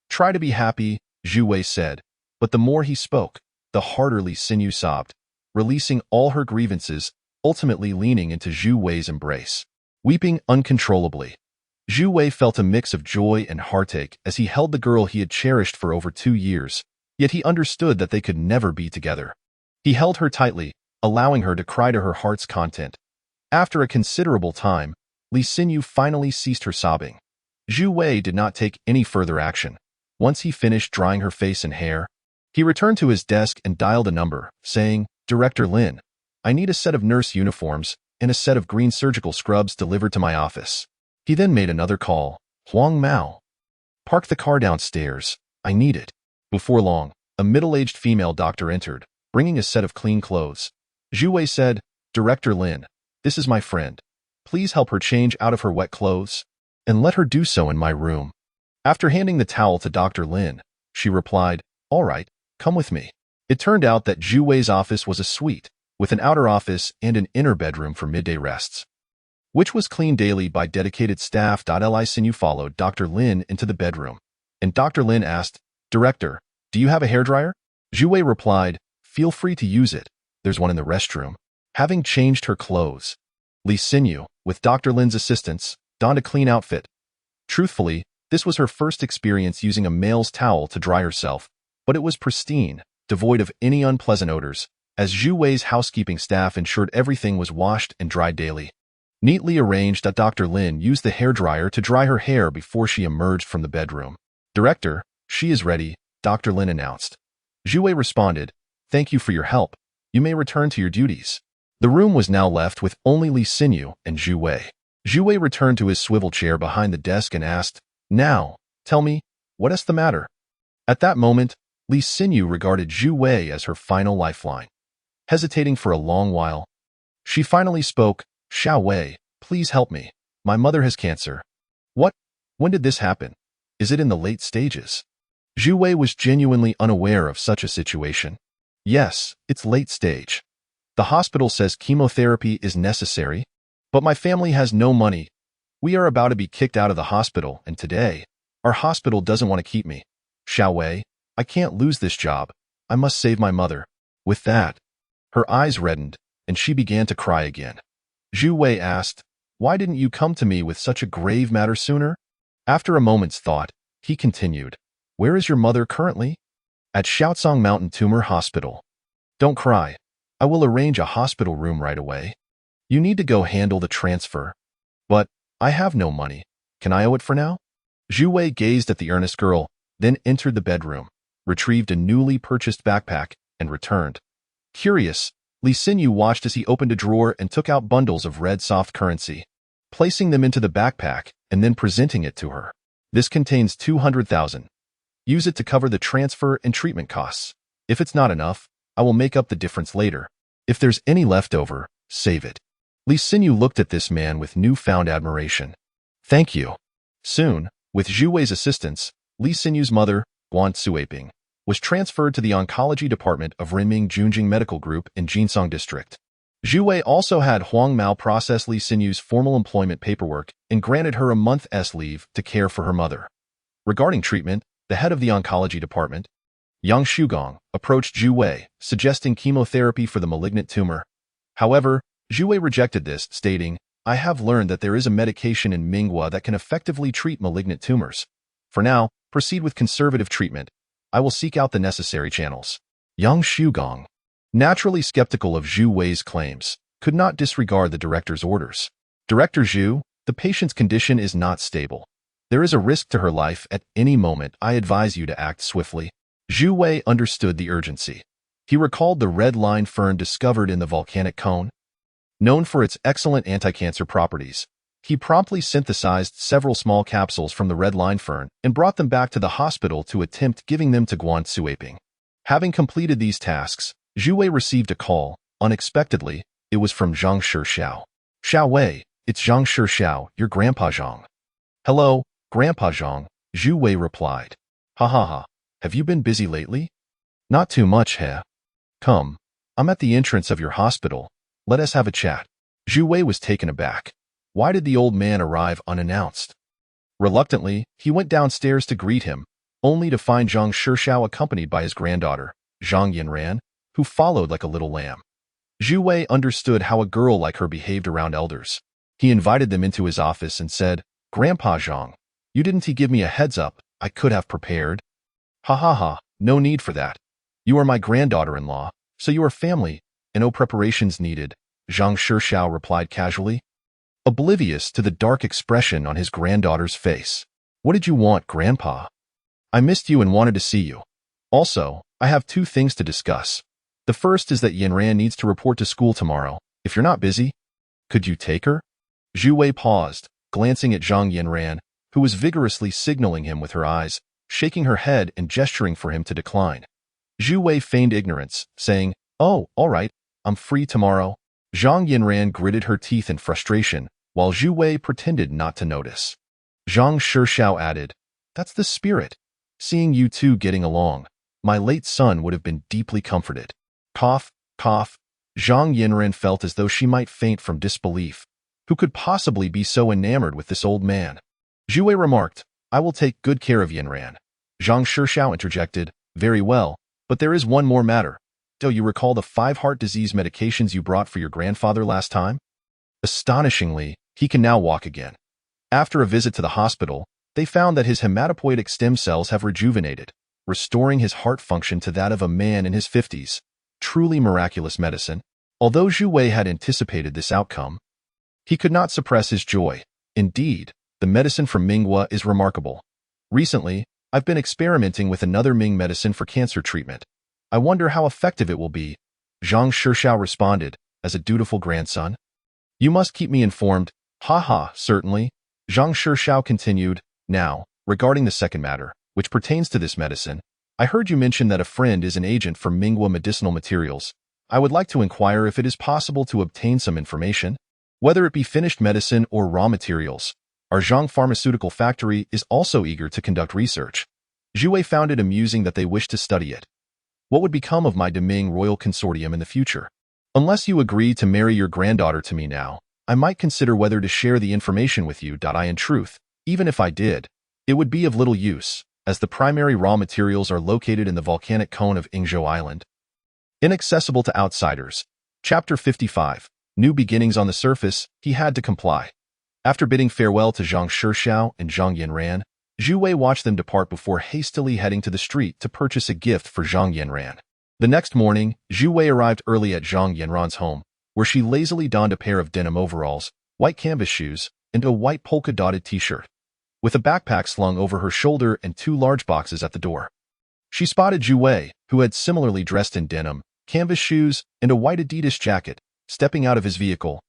Speaker 1: Try to be happy, Zhu Wei said, but the more he spoke, the harder Li Xinyu sobbed, releasing all her grievances, ultimately leaning into Zhu Wei's embrace. Weeping uncontrollably, Zhu Wei felt a mix of joy and heartache as he held the girl he had cherished for over 2 years, yet he understood that they could never be together. He held her tightly, allowing her to cry to her heart's content. After a considerable time, Li Xinyu finally ceased her sobbing. Zhu Wei did not take any further action. Once he finished drying her face and hair, he returned to his desk and dialed a number, saying, Director Lin, I need a set of nurse uniforms and a set of green surgical scrubs delivered to my office. He then made another call. Huang Mao. Park the car downstairs. I need it. Before long, a middle-aged female doctor entered, bringing a set of clean clothes. Zhu Wei said, Director Lin, this is my friend. Please help her change out of her wet clothes, and let her do so in my room. After handing the towel to Dr. Lin, she replied, All right, come with me. It turned out that Zhu Wei's office was a suite, with an outer office and an inner bedroom for midday rests, which was cleaned daily by dedicated staff. Li Xinyu followed Dr. Lin into the bedroom, and Dr. Lin asked, Director, do you have a hairdryer? Zhu Wei replied, Feel free to use it. There's one in the restroom. Having changed her clothes, Li Xinyu, with Dr. Lin's assistance, donned a clean outfit. Truthfully, this was her first experience using a male's towel to dry herself, but it was pristine, devoid of any unpleasant odors, as Zhu Wei's housekeeping staff ensured everything was washed and dried daily. Neatly arranged, Dr. Lin used the hairdryer to dry her hair before she emerged from the bedroom. Director, she is ready, Dr. Lin announced. Zhu Wei responded, Thank you for your help. You may return to your duties. The room was now left with only Li Xinyu and Zhu Wei. Zhu Wei returned to his swivel chair behind the desk and asked, Now, tell me, what is the matter? At that moment, Li Xinyu regarded Zhu Wei as her final lifeline. Hesitating for a long while, she finally spoke, Xiao Wei, please help me. My mother has cancer. What? When did this happen? Is it in the late stages? Zhu Wei was genuinely unaware of such a situation. Yes, it's late stage. The hospital says chemotherapy is necessary, but my family has no money. We are about to be kicked out of the hospital, and today, our hospital doesn't want to keep me. Xiao Wei, I can't lose this job. I must save my mother. With that, her eyes reddened, and she began to cry again. Zhu Wei asked, Why didn't you come to me with such a grave matter sooner? After a moment's thought, he continued, Where is your mother currently? At Shaocang Mountain Tumor Hospital. Don't cry. I will arrange a hospital room right away. You need to go handle the transfer. But I have no money. Can I owe it for now? Zhu Wei gazed at the earnest girl, then entered the bedroom, retrieved a newly purchased backpack, and returned. Curious, Li Xinyu watched as he opened a drawer and took out bundles of red soft currency, placing them into the backpack and then presenting it to her. This contains 200,000. Use it to cover the transfer and treatment costs. If it's not enough, I will make up the difference later. If there's any left over, save it. Li Xinyu looked at this man with newfound admiration. Thank you. Soon, with Zhu Wei's assistance, Li Xinyu's mother, Guan Suiping, was transferred to the oncology department of Renming Junjing Medical Group in Jinsong District. Zhu Wei also had Huang Mao process Li Xinyu's formal employment paperwork and granted her a month's leave to care for her mother. Regarding treatment, the head of the oncology department, Yang Shugong, approached Zhu Wei, suggesting chemotherapy for the malignant tumor. However, Zhu Wei rejected this, stating, I have learned that there is a medication in Minghua that can effectively treat malignant tumors. For now, proceed with conservative treatment. I will seek out the necessary channels. Yang Shugong, naturally skeptical of Zhu Wei's claims, could not disregard the director's orders. Director Zhu, the patient's condition is not stable. There is a risk to her life at any moment. I advise you to act swiftly. Zhu Wei understood the urgency. He recalled the red line fern discovered in the volcanic cone. Known for its excellent anti-cancer properties, he promptly synthesized several small capsules from the red line fern and brought them back to the hospital to attempt giving them to Guan Suiping. Having completed these tasks, Zhu Wei received a call. Unexpectedly, it was from Zhang Shixiao. Xiao Wei, it's Zhang Shixiao, your Grandpa Zhang. Hello, Grandpa Zhang, Zhu Wei replied. Ha ha ha, have you been busy lately? Not too much, he. Come, I'm at the entrance of your hospital. Let us have a chat. Zhu Wei was taken aback. Why did the old man arrive unannounced? Reluctantly, he went downstairs to greet him, only to find Zhang Shixiao accompanied by his granddaughter, Zhang Yanran, who followed like a little lamb. Zhu Wei understood how a girl like her behaved around elders. He invited them into his office and said, Grandpa Zhang, you didn't give me a heads up, I could have prepared. Ha ha ha, no need for that. You are my granddaughter-in-law, so you are family, and no preparations needed, Zhang Shixiao replied casually, oblivious to the dark expression on his granddaughter's face. What did you want, Grandpa? I missed you and wanted to see you. Also, I have two things to discuss. The first is that Yanran needs to report to school tomorrow. If you're not busy, could you take her? Zhu Wei paused, glancing at Zhang Yanran, who was vigorously signaling him with her eyes, shaking her head and gesturing for him to decline. Zhu Wei feigned ignorance, saying, Oh, all right, I'm free tomorrow. Zhang Yanran gritted her teeth in frustration, while Zhu Wei pretended not to notice. Zhang Shixiao added, That's the spirit. Seeing you two getting along, my late son would have been deeply comforted. Cough, cough. Zhang Yanran felt as though she might faint from disbelief. Who could possibly be so enamored with this old man? Zhu Wei remarked, I will take good care of Yanran. Zhang Shixiao interjected, Very well, but there is one more matter. Do you recall the 5 heart disease medications you brought for your grandfather last time? Astonishingly, he can now walk again. After a visit to the hospital, they found that his hematopoietic stem cells have rejuvenated, restoring his heart function to that of a man in his 50s. Truly miraculous medicine. Although Zhu Wei had anticipated this outcome, he could not suppress his joy. Indeed, the medicine from Minghua is remarkable. Recently, I've been experimenting with another Ming medicine for cancer treatment. I wonder how effective it will be, Zhang Shixiao responded, as a dutiful grandson. You must keep me informed. Ha ha, certainly. Zhang Shixiao continued, Now, regarding the second matter, which pertains to this medicine, I heard you mention that a friend is an agent for Minghua medicinal materials. I would like to inquire if it is possible to obtain some information, whether it be finished medicine or raw materials. Our Zhang Pharmaceutical Factory is also eager to conduct research. Zhu Wei found it amusing that they wished to study it. What would become of my Deming Royal Consortium in the future? Unless you agree to marry your granddaughter to me now, I might consider whether to share the information with you. In truth, even if I did, it would be of little use, as the primary raw materials are located in the volcanic cone of Yingzhou Island. Inaccessible to outsiders. Chapter 55. New beginnings on the surface, he had to comply. After bidding farewell to Zhang Shixiao and Zhang Yanran, Zhu Wei watched them depart before hastily heading to the street to purchase a gift for Zhang Yanran. The next morning, Zhu Wei arrived early at Zhang Yanran's home, where she lazily donned a pair of denim overalls, white canvas shoes, and a white polka-dotted t-shirt. with a backpack slung over her shoulder and 2 large boxes at the door. She spotted Zhu Wei, who had similarly dressed in denim, canvas shoes, and a white Adidas jacket, stepping out of his vehicle.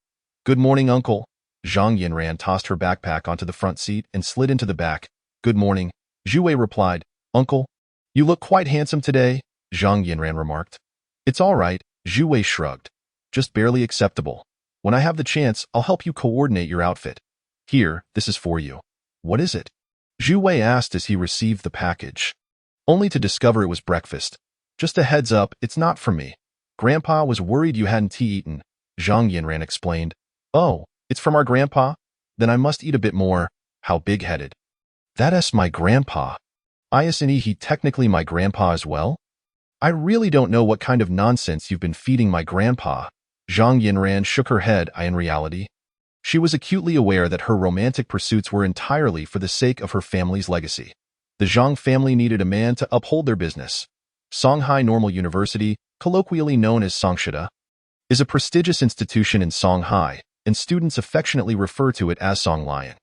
Speaker 1: "Good morning, Uncle." Zhang Yinran tossed her backpack onto the front seat and slid into the back. "Good morning," Zhu Wei replied. "Uncle, you look quite handsome today," Zhang Yinran remarked. "It's all right," Zhu Wei shrugged. "Just barely acceptable. When I have the chance, I'll help you coordinate your outfit. Here, this is for you." "What is it?" Zhu Wei asked as he received the package, only to discover it was breakfast. "Just a heads up, it's not for me. Grandpa was worried you hadn't eaten," Zhang Yinran explained. "Oh, it's from our grandpa? Then I must eat a bit more. How big-headed." "That's my grandpa. Isn't he technically my grandpa as well?" "I really don't know what kind of nonsense you've been feeding my grandpa." Zhang Yinran shook her head. In reality, she was acutely aware that her romantic pursuits were entirely for the sake of her family's legacy. The Zhang family needed a man to uphold their business. Songhai Normal University, colloquially known as Songshida, is a prestigious institution in Songhai, and students affectionately refer to it as Songlion.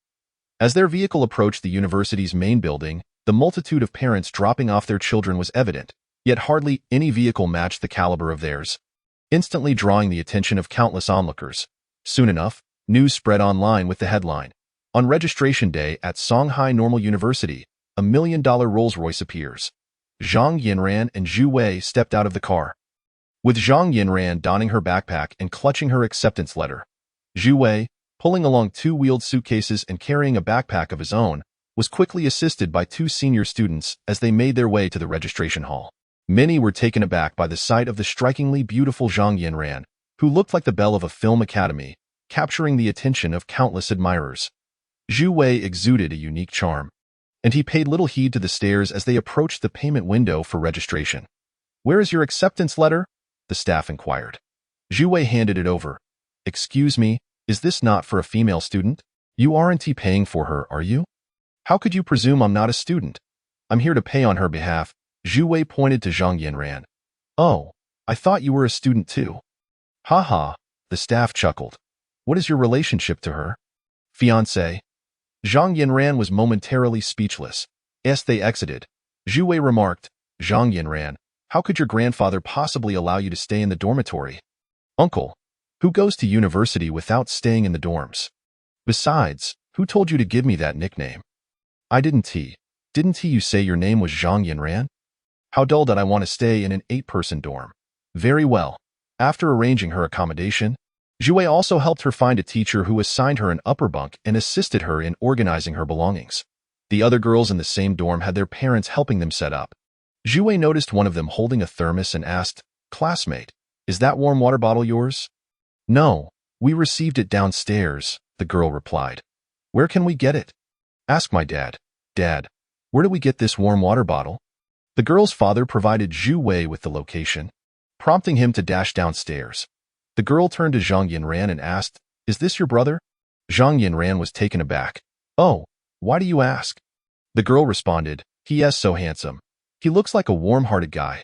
Speaker 1: As their vehicle approached the university's main building, the multitude of parents dropping off their children was evident, yet hardly any vehicle matched the caliber of theirs, instantly drawing the attention of countless onlookers. Soon enough, news spread online with the headline, "On registration day at Songhai Normal University, $1 million Rolls-Royce appears." Zhang Yinran and Zhu Wei stepped out of the car, with Zhang Yinran donning her backpack and clutching her acceptance letter. Zhu Wei, pulling along 2 wheeled suitcases and carrying a backpack of his own, was quickly assisted by 2 senior students as they made their way to the registration hall. Many were taken aback by the sight of the strikingly beautiful Zhang Yinran, who looked like the belle of a film academy, capturing the attention of countless admirers. Zhu Wei exuded a unique charm, and he paid little heed to the stares as they approached the payment window for registration. "Where is your acceptance letter?" the staff inquired. Zhu Wei handed it over. "Excuse me, is this not for a female student? You aren't paying for her, are you?" "How could you presume I'm not a student? I'm here to pay on her behalf." Zhu Wei pointed to Zhang Yinran. "Oh, I thought you were a student too." "Ha ha," the staff chuckled. "What is your relationship to her?" "Fiancé." Zhang Yinran was momentarily speechless. As they exited, Zhu Wei remarked, "Zhang Yinran, how could your grandfather possibly allow you to stay in the dormitory?" "Uncle, who goes to university without staying in the dorms? Besides, who told you to give me that nickname?" "I didn't. Didn't you say your name was Zhang Yinran?" "How dull that I want to stay in an 8-person dorm." "Very well." After arranging her accommodation, Zhu Wei also helped her find a teacher who assigned her an upper bunk and assisted her in organizing her belongings. The other girls in the same dorm had their parents helping them set up. Zhu Wei noticed one of them holding a thermos and asked, "Classmate, is that warm water bottle yours?" "No, we received it downstairs," the girl replied. "Where can we get it?" "Ask my dad." "Dad, where do we get this warm water bottle?" The girl's father provided Zhu Wei with the location, prompting him to dash downstairs. The girl turned to Zhang Yinran and asked, "Is this your brother?" Zhang Yinran was taken aback. "Oh, why do you ask?" The girl responded, "He is so handsome. He looks like a warm-hearted guy."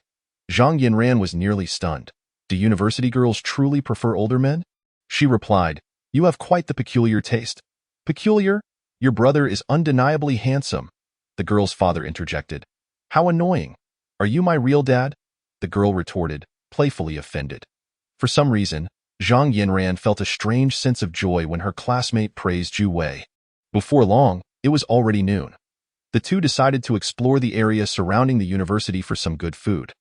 Speaker 1: Zhang Yinran was nearly stunned. "Do university girls truly prefer older men?" She replied, "You have quite the peculiar taste." "Peculiar? Your brother is undeniably handsome," the girl's father interjected. "How annoying. Are you my real dad?" the girl retorted, playfully offended. For some reason, Zhang Yinran felt a strange sense of joy when her classmate praised Zhu Wei. Before long, it was already noon. The two decided to explore the area surrounding the university for some good food.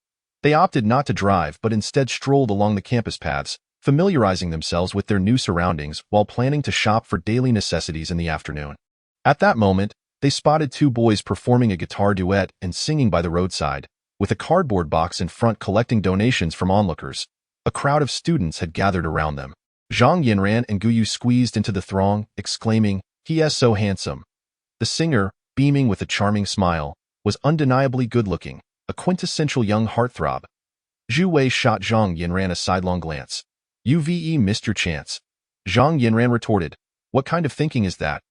Speaker 1: They opted not to drive but instead strolled along the campus paths, familiarizing themselves with their new surroundings while planning to shop for daily necessities in the afternoon. At that moment, they spotted 2 boys performing a guitar duet and singing by the roadside, with a cardboard box in front collecting donations from onlookers. A crowd of students had gathered around them. Zhang Yinran and Guyu squeezed into the throng, exclaiming, "He is so handsome." The singer, beaming with a charming smile, was undeniably good-looking, a quintessential young heartthrob. Zhu Wei shot Zhang Yinran a sidelong glance. "You've missed your chance." Zhang Yinran retorted, "What kind of thinking is that?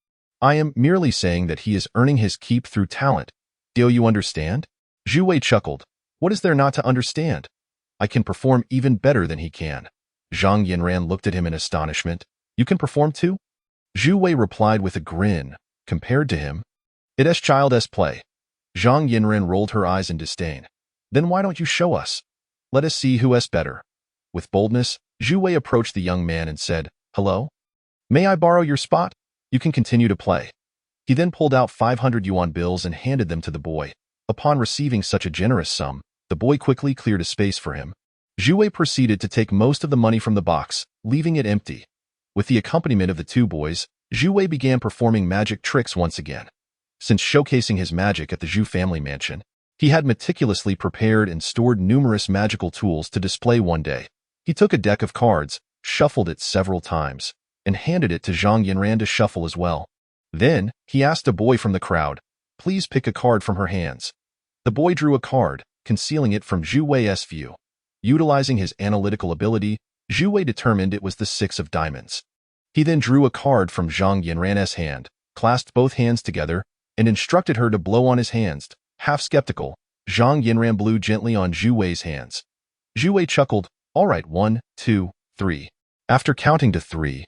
Speaker 1: I am merely saying that he is earning his keep through talent. Do you understand?" Zhu Wei chuckled. "What is there not to understand? I can perform even better than he can." Zhang Yinran looked at him in astonishment. "You can perform too?" Zhu Wei replied with a grin. "Compared to him, It's childish play. Zhang Yinren rolled her eyes in disdain. Then why don't you show us? Let us see who's better. With boldness, Zhu Wei approached the young man and said, "Hello? May I borrow your spot? You can continue to play." He then pulled out 500 yuan bills and handed them to the boy. Upon receiving such a generous sum, the boy quickly cleared a space for him. Zhu Wei proceeded to take most of the money from the box, leaving it empty. With the accompaniment of the two boys, Zhu Wei began performing magic tricks once again. Since showcasing his magic at the Zhu family mansion, he had meticulously prepared and stored numerous magical tools to display one day. He took a deck of cards, shuffled it several times, and handed it to Zhang Yinran to shuffle as well. Then, he asked a boy from the crowd, "Please pick a card from her hands." The boy drew a card, concealing it from Zhu Wei's view. Utilizing his analytical ability, Zhu Wei determined it was the 6 of diamonds. He then drew a card from Zhang Yinran's hand, clasped both hands together, and instructed her to blow on his hands. Half skeptical, Zhang Yinran blew gently on Zhu Wei's hands. Zhu Wei chuckled, "All right, 1, 2, 3. After counting to 3,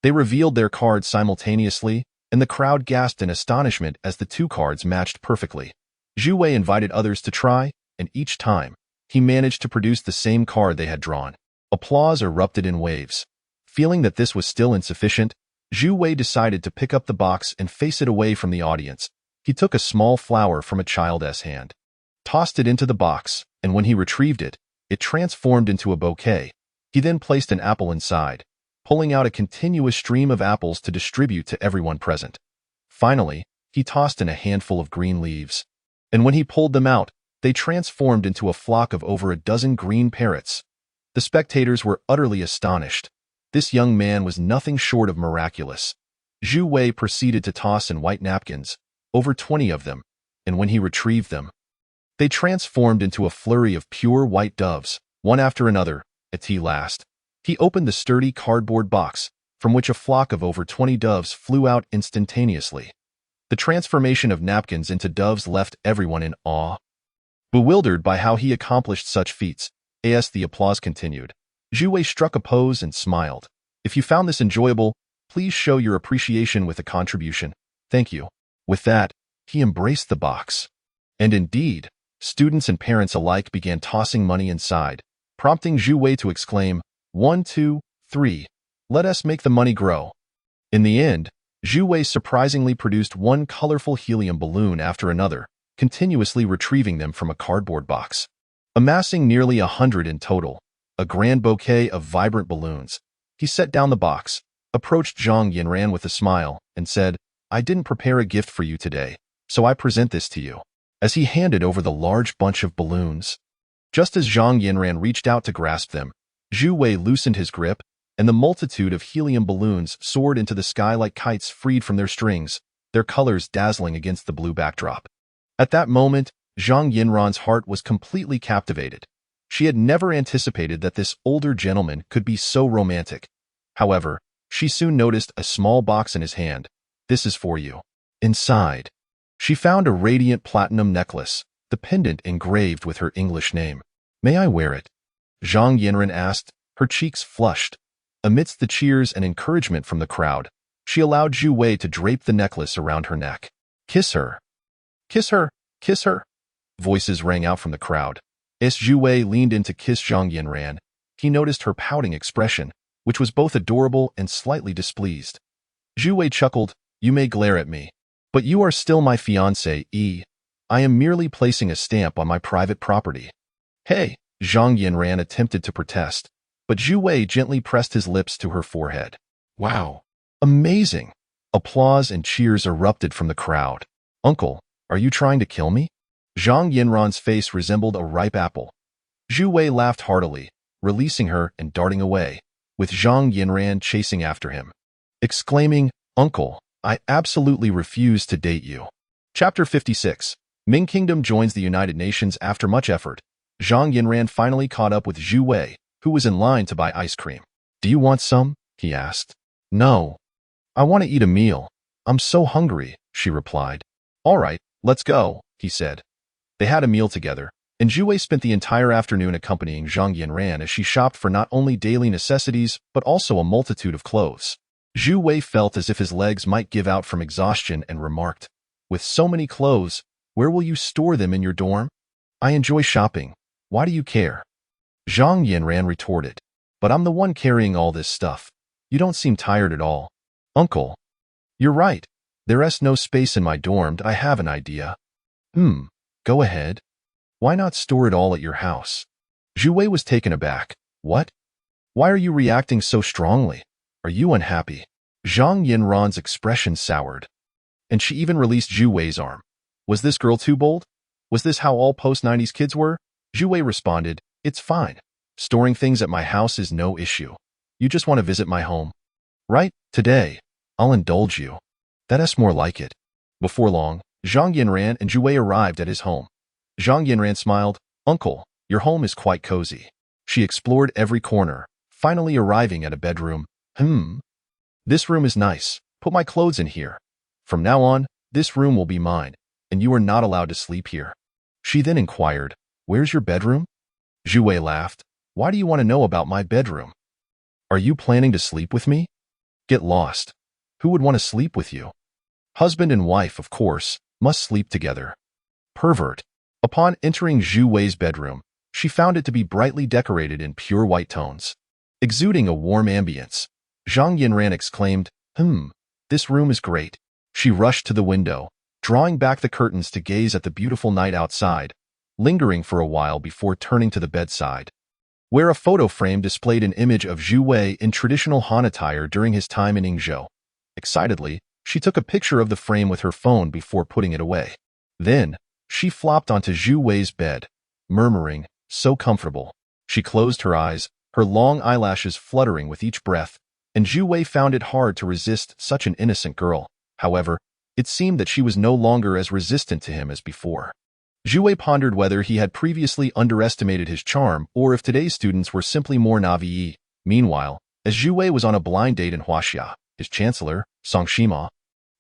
Speaker 1: they revealed their cards simultaneously, and the crowd gasped in astonishment as the two cards matched perfectly. Zhu Wei invited others to try, and each time, he managed to produce the same card they had drawn. Applause erupted in waves. Feeling that this was still insufficient, Zhu Wei decided to pick up the box and face it away from the audience. He took a small flower from a child's hand, tossed it into the box, and when he retrieved it, it transformed into a bouquet. He then placed an apple inside, pulling out a continuous stream of apples to distribute to everyone present. Finally, he tossed in a handful of green leaves, and when he pulled them out, they transformed into a flock of over a dozen green parrots. The spectators were utterly astonished. This young man was nothing short of miraculous. Zhu Wei proceeded to toss in white napkins, over 20 of them, and when he retrieved them, they transformed into a flurry of pure white doves, one after another. At last, he opened the sturdy cardboard box, from which a flock of over 20 doves flew out instantaneously. The transformation of napkins into doves left everyone in awe. Bewildered by how he accomplished such feats, as the applause continued, Zhu Wei struck a pose and smiled. "If you found this enjoyable, please show your appreciation with a contribution. Thank you." With that, he embraced the box. And indeed, students and parents alike began tossing money inside, prompting Zhu Wei to exclaim, 1, 2, 3, let us make the money grow." In the end, Zhu Wei surprisingly produced one colorful helium balloon after another, continuously retrieving them from a cardboard box. Amassing nearly 100 in total, a grand bouquet of vibrant balloons, he set down the box, approached Zhang Yinran with a smile, and said, "I didn't prepare a gift for you today, so I present this to you," as he handed over the large bunch of balloons. Just as Zhang Yinran reached out to grasp them, Zhu Wei loosened his grip, and the multitude of helium balloons soared into the sky like kites freed from their strings, their colors dazzling against the blue backdrop. At that moment, Zhang Yinran's heart was completely captivated. She had never anticipated that this older gentleman could be so romantic. However, she soon noticed a small box in his hand. "This is for you." Inside, she found a radiant platinum necklace, the pendant engraved with her English name. "May I wear it?" Zhang Yinran asked, her cheeks flushed. Amidst the cheers and encouragement from the crowd, she allowed Zhu Wei to drape the necklace around her neck. "Kiss her! Kiss her! Kiss her!" Voices rang out from the crowd. As Zhu Wei leaned in to kiss Zhang Yinran, he noticed her pouting expression, which was both adorable and slightly displeased. Zhu Wei chuckled, "You may glare at me, but you are still my fiancée. I am merely placing a stamp on my private property." "Hey!" Zhang Yinran attempted to protest, but Zhu Wei gently pressed his lips to her forehead. "Wow! Amazing!" Applause and cheers erupted from the crowd. "Uncle, are you trying to kill me?" Zhang Yinran's face resembled a ripe apple. Zhu Wei laughed heartily, releasing her and darting away, with Zhang Yinran chasing after him, exclaiming, "Uncle, I absolutely refuse to date you." Chapter 56. Ming Kingdom joins the United Nations after much effort. Zhang Yinran finally caught up with Zhu Wei, who was in line to buy ice cream. "Do you want some?" he asked. "No. I want to eat a meal. I'm so hungry," she replied. "All right, let's go," he said. They had a meal together, and Zhu Wei spent the entire afternoon accompanying Zhang Yinran as she shopped for not only daily necessities, but also a multitude of clothes. Zhu Wei felt as if his legs might give out from exhaustion and remarked, With so many clothes, where will you store them in your dorm? I enjoy shopping. Why do you care? Zhang Yanran retorted. But I'm the one carrying all this stuff. You don't seem tired at all. Uncle. You're right. There's no space in my dorm. I have an idea. Go ahead. Why not store it all at your house? Zhu Wei was taken aback. What? Why are you reacting so strongly? Are you unhappy? Zhang Yanran's expression soured. And she even released Zhu Wei's arm. Was this girl too bold? Was this how all post-90s kids were? Zhu Wei responded, It's fine. Storing things at my house is no issue. You just want to visit my home. Right? Today, I'll indulge you. That's more like it. Before long, Zhang Yanran and Zhu Wei arrived at his home. Zhang Yanran smiled. Uncle, your home is quite cozy. She explored every corner, finally arriving at a bedroom. This room is nice. Put my clothes in here. From now on, this room will be mine, and you are not allowed to sleep here. She then inquired, Where's your bedroom? Zhu Wei laughed. Why do you want to know about my bedroom? Are you planning to sleep with me? Get lost. Who would want to sleep with you? Husband and wife, of course, must sleep together. Pervert. Upon entering Zhu Wei's bedroom, she found it to be brightly decorated in pure white tones. Exuding a warm ambience, Zhang Yanran exclaimed, This room is great. She rushed to the window, drawing back the curtains to gaze at the beautiful night outside, lingering for a while before turning to the bedside, where a photo frame displayed an image of Zhu Wei in traditional Han attire during his time in Yingzhou. Excitedly, she took a picture of the frame with her phone before putting it away. Then, she flopped onto Zhu Wei's bed, murmuring, So comfortable. She closed her eyes, her long eyelashes fluttering with each breath, and Zhu Wei found it hard to resist such an innocent girl. However, it seemed that she was no longer as resistant to him as before. Zhu Wei pondered whether he had previously underestimated his charm or if today's students were simply more naive. Meanwhile, as Zhu Wei was on a blind date in Huaxia, his chancellor, Song Shima,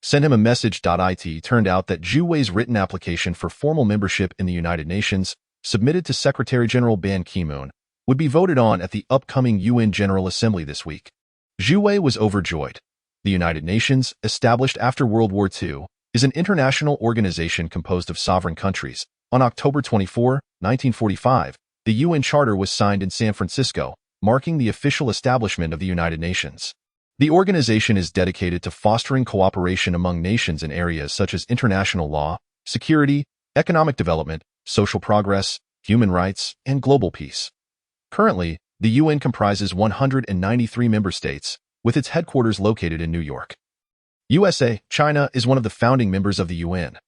Speaker 1: sent him a message. It turned out that Zhu Wei's written application for formal membership in the United Nations, submitted to Secretary-General Ban Ki-moon, would be voted on at the upcoming UN General Assembly this week. Zhu Wei was overjoyed. The United Nations, established after World War II, is an international organization composed of sovereign countries. On October 24, 1945, the UN Charter was signed in San Francisco, marking the official establishment of the United Nations. The organization is dedicated to fostering cooperation among nations in areas such as international law, security, economic development, social progress, human rights, and global peace. Currently, the UN comprises 193 member states, with its headquarters located in New York. USA, China is one of the founding members of the UN.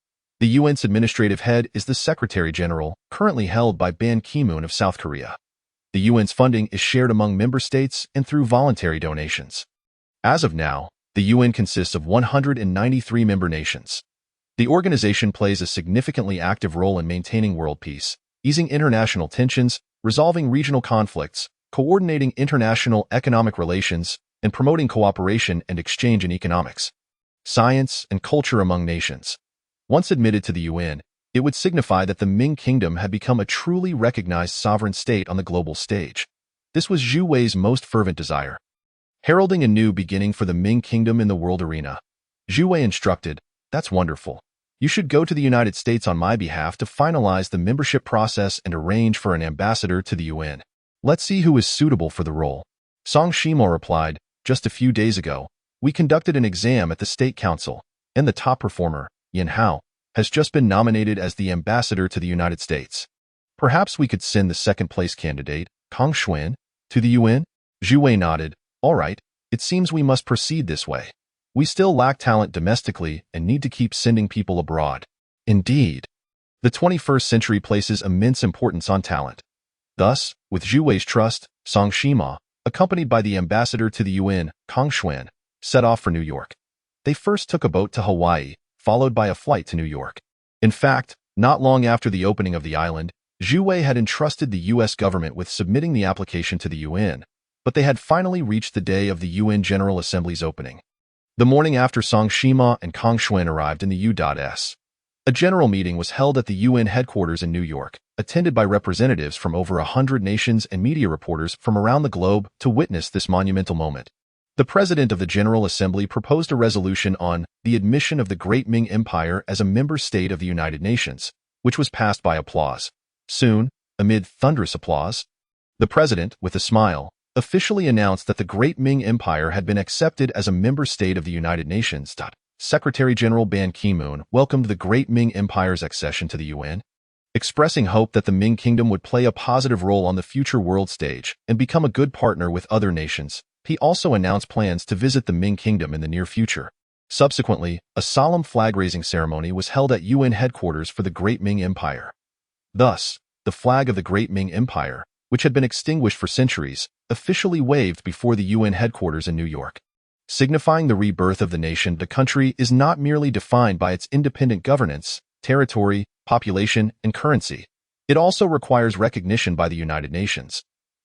Speaker 1: The UN's administrative head is the Secretary-General, currently held by Ban Ki-moon of South Korea. The UN's funding is shared among member states and through voluntary donations. As of now, the UN consists of 193 member nations. The organization plays a significantly active role in maintaining world peace, easing international tensions, resolving regional conflicts, coordinating international economic relations, and promoting cooperation and exchange in economics, science, and culture among nations. Once admitted to the UN, it would signify that the Ming Kingdom had become a truly recognized sovereign state on the global stage. This was Zhu Wei's most fervent desire. Heralding a new beginning for the Ming Kingdom in the world arena, Zhu Wei instructed, That's wonderful. You should go to the United States on my behalf to finalize the membership process and arrange for an ambassador to the UN. Let's see who is suitable for the role. Song Shima replied, Just a few days ago, we conducted an exam at the State Council, and the top performer, Yingzhou, has just been nominated as the ambassador to the United States. Perhaps we could send the second-place candidate, Kang Xuan, to the UN? Zhu Wei nodded. All right, it seems we must proceed this way. We still lack talent domestically and need to keep sending people abroad. Indeed. The 21st century places immense importance on talent. Thus, with Zhu Wei's trust, Song Shima, accompanied by the ambassador to the UN, Kang Xuan, set off for New York. They first took a boat to Hawaii, followed by a flight to New York. In fact, not long after the opening of the island, Zhu Wei had entrusted the U.S. government with submitting the application to the UN, but they had finally reached the day of the UN General Assembly's opening. The morning after Song Shima and Kang Xuan arrived in the U.S., a general meeting was held at the UN headquarters in New York, attended by representatives from over 100 nations and media reporters from around the globe to witness this monumental moment. The President of the General Assembly proposed a resolution on the admission of the Great Ming Empire as a member state of the United Nations, which was passed by applause. Soon, amid thunderous applause, the President, with a smile, officially announced that the Great Ming Empire had been accepted as a member state of the United Nations. Secretary-General Ban Ki-moon welcomed the Great Ming Empire's accession to the UN, expressing hope that the Ming Kingdom would play a positive role on the future world stage and become a good partner with other nations. He also announced plans to visit the Ming Kingdom in the near future. Subsequently, a solemn flag-raising ceremony was held at UN headquarters for the Great Ming Empire. Thus, the flag of the Great Ming Empire, which had been extinguished for centuries, officially waved before the UN headquarters in New York. Signifying the rebirth of the nation, the country is not merely defined by its independent governance, territory, population, and currency. It also requires recognition by the United Nations.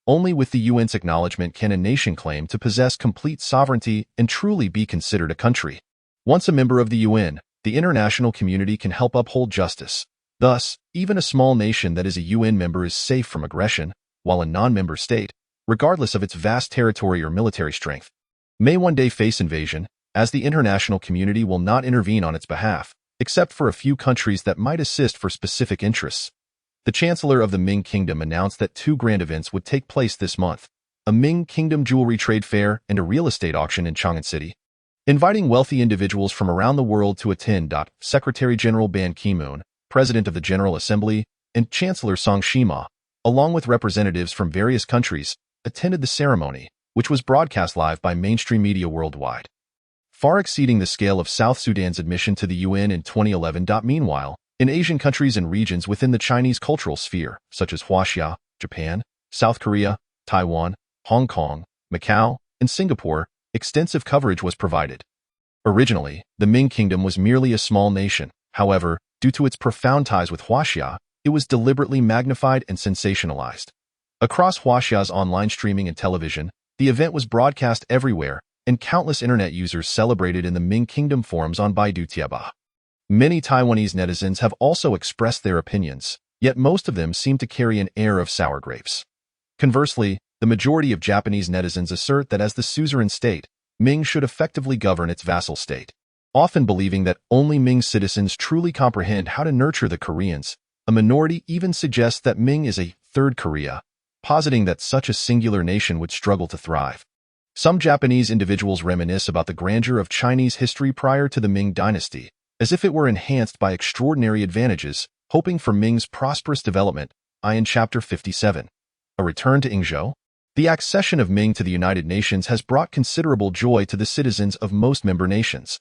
Speaker 1: Only with the UN's acknowledgement can a nation claim to possess complete sovereignty and truly be considered a country. Once a member of the UN, the international community can help uphold justice. Thus, even a small nation that is a UN member is safe from aggression, while a non-member state, regardless of its vast territory or military strength, may one day face invasion, as the international community will not intervene on its behalf, except for a few countries that might assist for specific interests. The Chancellor of the Ming Kingdom announced that two grand events would take place this month: a Ming Kingdom jewelry trade fair and a real estate auction in Chang'an City, inviting wealthy individuals from around the world to attend. Secretary-General Ban Ki-moon, President of the General Assembly, and Chancellor Song Shima, along with representatives from various countries, attended the ceremony, which was broadcast live by mainstream media worldwide, far exceeding the scale of South Sudan's admission to the UN in 2011. Meanwhile, in Asian countries and regions within the Chinese cultural sphere, such as Huaxia, Japan, South Korea, Taiwan, Hong Kong, Macau, and Singapore, extensive coverage was provided. Originally, the Ming Kingdom was merely a small nation. However, due to its profound ties with Huaxia, it was deliberately magnified and sensationalized. Across Huaxia's online streaming and television, the event was broadcast everywhere, and countless internet users celebrated in the Ming Kingdom forums on Baidu Tieba. Many Taiwanese netizens have also expressed their opinions, yet most of them seem to carry an air of sour grapes. Conversely, the majority of Japanese netizens assert that as the suzerain state, Ming should effectively govern its vassal state. Often believing that only Ming citizens truly comprehend how to nurture the Koreans, a minority even suggests that Ming is a third Korea, positing that such a singular nation would struggle to thrive. Some Japanese individuals reminisce about the grandeur of Chinese history prior to the Ming dynasty, as if it were enhanced by extraordinary advantages, hoping for Ming's prosperous development. In Chapter 57. A return to Yingzhou? The accession of Ming to the United Nations has brought considerable joy to the citizens of most member nations.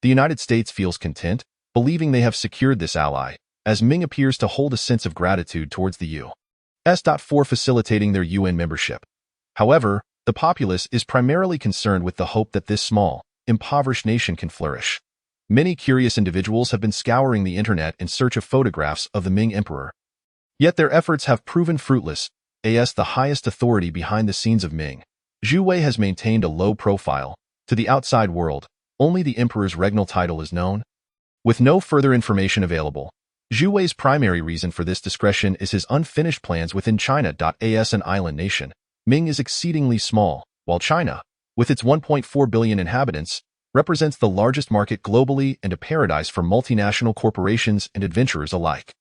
Speaker 1: The United States feels content, believing they have secured this ally, as Ming appears to hold a sense of gratitude towards the U.S. for facilitating their UN membership. However, the populace is primarily concerned with the hope that this small, impoverished nation can flourish. Many curious individuals have been scouring the internet in search of photographs of the Ming Emperor. Yet their efforts have proven fruitless, as the highest authority behind the scenes of Ming, Zhu Wei has maintained a low profile. To the outside world, only the emperor's regnal title is known. With no further information available, Zhu Wei's primary reason for this discretion is his unfinished plans within China. As an island nation, Ming is exceedingly small, while China, with its 1.4 billion inhabitants, represents the largest market globally and a paradise for multinational corporations and adventurers alike.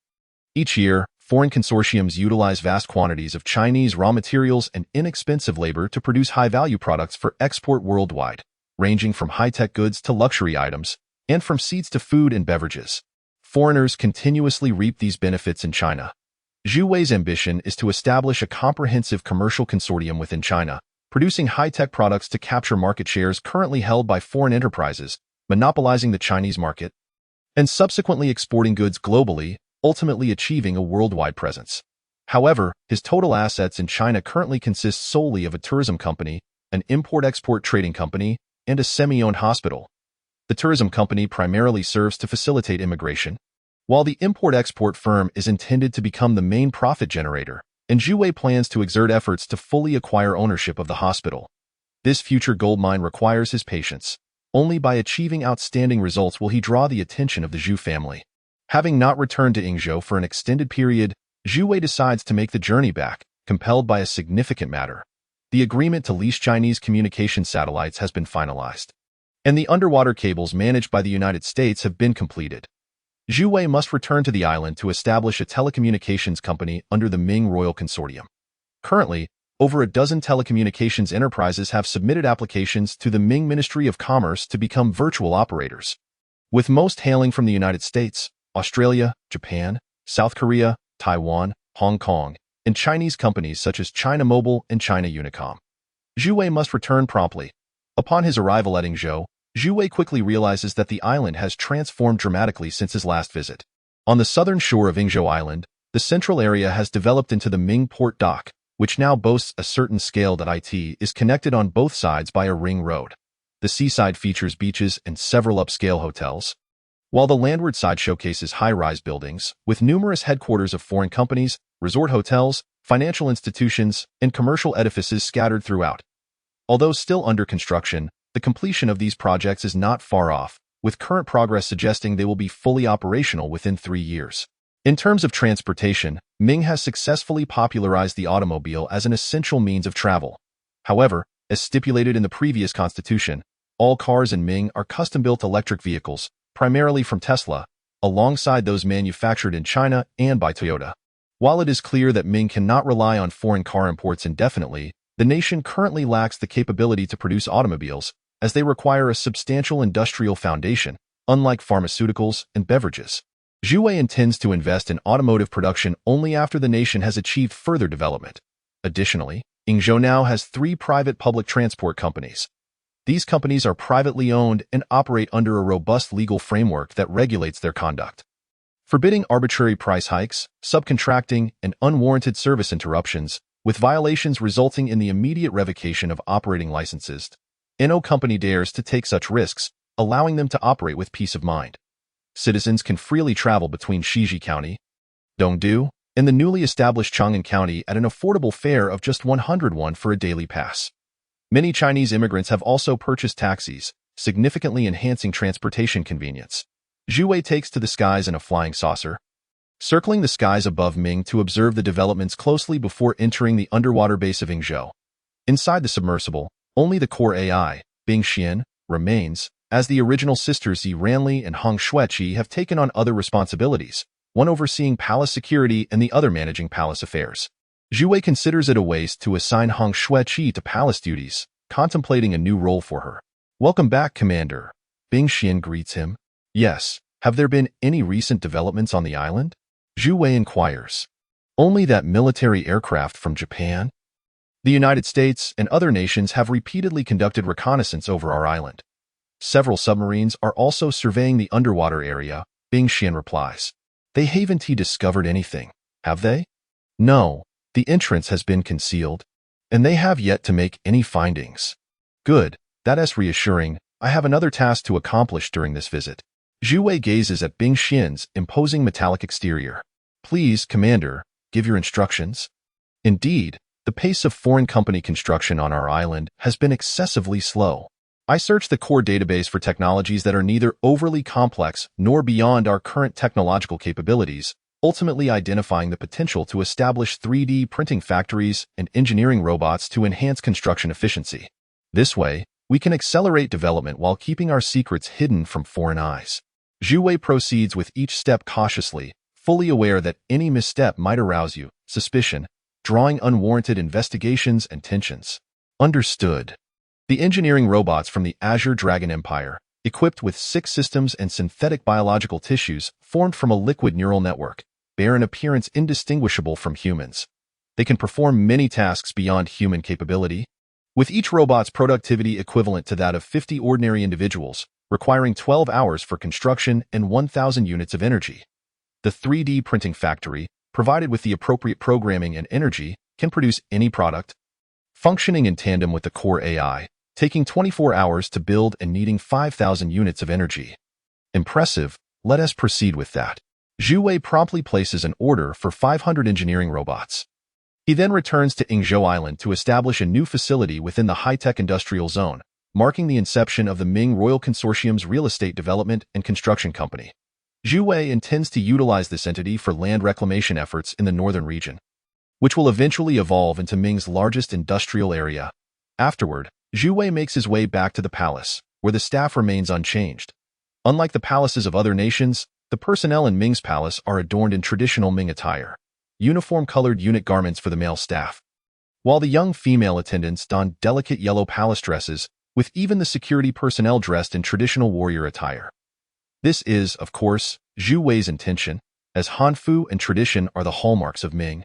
Speaker 1: Each year, foreign consortiums utilize vast quantities of Chinese raw materials and inexpensive labor to produce high-value products for export worldwide, ranging from high-tech goods to luxury items, and from seeds to food and beverages. Foreigners continuously reap these benefits in China. Zhu Wei's ambition is to establish a comprehensive commercial consortium within China, producing high-tech products to capture market shares currently held by foreign enterprises, monopolizing the Chinese market, and subsequently exporting goods globally, ultimately achieving a worldwide presence. However, his total assets in China currently consist solely of a tourism company, an import-export trading company, and a semi-owned hospital. The tourism company primarily serves to facilitate immigration, while the import-export firm is intended to become the main profit generator, and Zhu Wei plans to exert efforts to fully acquire ownership of the hospital. This future goldmine requires his patience. Only by achieving outstanding results will he draw the attention of the Zhu family. Having not returned to Yingzhou for an extended period, Zhu Wei decides to make the journey back, compelled by a significant matter. the agreement to lease Chinese communication satellites has been finalized, and the underwater cables managed by the United States have been completed. Zhu Wei must return to the island to establish a telecommunications company under the Ming Royal Consortium. Currently, over a dozen telecommunications enterprises have submitted applications to the Ming Ministry of Commerce to become virtual operators, with most hailing from the United States, Australia, Japan, South Korea, Taiwan, Hong Kong, and Chinese companies such as China Mobile and China Unicom. Zhu Wei must return promptly. Upon his arrival at Yingzhou, Zhu Wei quickly realizes that the island has transformed dramatically since his last visit. On the southern shore of Yingzhou Island, the central area has developed into the Ming Port Dock, which now boasts a certain scale that is connected on both sides by a ring road. The seaside features beaches and several upscale hotels, while the landward side showcases high-rise buildings with numerous headquarters of foreign companies, resort hotels, financial institutions, and commercial edifices scattered throughout. Although still under construction, the completion of these projects is not far off, with current progress suggesting they will be fully operational within 3 years. In terms of transportation, Ming has successfully popularized the automobile as an essential means of travel. However, as stipulated in the previous constitution, all cars in Ming are custom-built electric vehicles, primarily from Tesla, alongside those manufactured in China and by Toyota. While it is clear that Ming cannot rely on foreign car imports indefinitely, the nation currently lacks the capability to produce automobiles, as they require a substantial industrial foundation, unlike pharmaceuticals and beverages. Zhu Wei intends to invest in automotive production only after the nation has achieved further development. Additionally, Yingzhou now has 3 private public transport companies. These companies are privately owned and operate under a robust legal framework that regulates their conduct, forbidding arbitrary price hikes, subcontracting, and unwarranted service interruptions, with violations resulting in the immediate revocation of operating licenses. No company dares to take such risks, allowing them to operate with peace of mind. Citizens can freely travel between Shiji County, Dongdu, and the newly established Chang'an County at an affordable fare of just 101 for a daily pass. Many Chinese immigrants have also purchased taxis, significantly enhancing transportation convenience. Zhu Wei takes to the skies in a flying saucer, circling the skies above Ming to observe the developments closely before entering the underwater base of Yingzhou. Inside the submersible, only the core AI, Bing Xian, remains, as the original sisters Yi Ranli and Hong Xueqi have taken on other responsibilities, one overseeing palace security and the other managing palace affairs. Zhu Wei considers it a waste to assign Hong Xueqi to palace duties, contemplating a new role for her. "Welcome back, Commander." Bing Xian greets him. "Yes, have there been any recent developments on the island?" Zhu Wei inquires. "Only that military aircraft from Japan. The United States and other nations have repeatedly conducted reconnaissance over our island. Several submarines are also surveying the underwater area," Bing Xian replies. "They haven't discovered anything, have they?" "No, the entrance has been concealed, and they have yet to make any findings." "Good, that is reassuring. I have another task to accomplish during this visit." Zhu Wei gazes at Bing Xian's imposing metallic exterior. "Please, Commander, give your instructions." Indeed, the pace of foreign company construction on our island has been excessively slow. I searched the core database for technologies that are neither overly complex nor beyond our current technological capabilities, ultimately identifying the potential to establish 3D printing factories and engineering robots to enhance construction efficiency. This way, we can accelerate development while keeping our secrets hidden from foreign eyes. Zhu Wei proceeds with each step cautiously, fully aware that any misstep might arouse suspicion, drawing unwarranted investigations and tensions. Understood. The engineering robots from the Azure Dragon Empire, equipped with 6 systems and synthetic biological tissues formed from a liquid neural network, bear an appearance indistinguishable from humans. They can perform many tasks beyond human capability, with each robot's productivity equivalent to that of 50 ordinary individuals, requiring 12 hours for construction and 1,000 units of energy. The 3D printing factory, provided with the appropriate programming and energy, can produce any product, functioning in tandem with the core AI, taking 24 hours to build and needing 5,000 units of energy. Impressive, let us proceed with that. Zhu Wei promptly places an order for 500 engineering robots. He then returns to Yingzhou Island to establish a new facility within the high-tech industrial zone, marking the inception of the Ming Royal Consortium's real estate development and construction company. Zhu Wei intends to utilize this entity for land reclamation efforts in the northern region. which will eventually evolve into Ming's largest industrial area. Afterward, Zhu Wei makes his way back to the palace, where the staff remains unchanged. Unlike the palaces of other nations, the personnel in Ming's palace are adorned in traditional Ming attire, uniform-colored unit garments for the male staff, while the young female attendants don delicate yellow palace dresses, with even the security personnel dressed in traditional warrior attire. This is, of course, Zhu Wei's intention, as Hanfu and tradition are the hallmarks of Ming,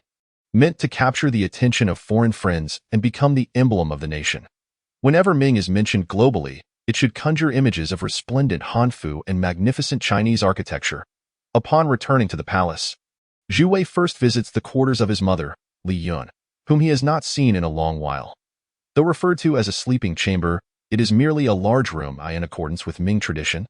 Speaker 1: meant to capture the attention of foreign friends and become the emblem of the nation. Whenever Ming is mentioned globally, it should conjure images of resplendent Hanfu and magnificent Chinese architecture. Upon returning to the palace, Zhu Wei first visits the quarters of his mother, Li Yun, whom he has not seen in a long while. Though referred to as a sleeping chamber, it is merely a large room in accordance with Ming tradition.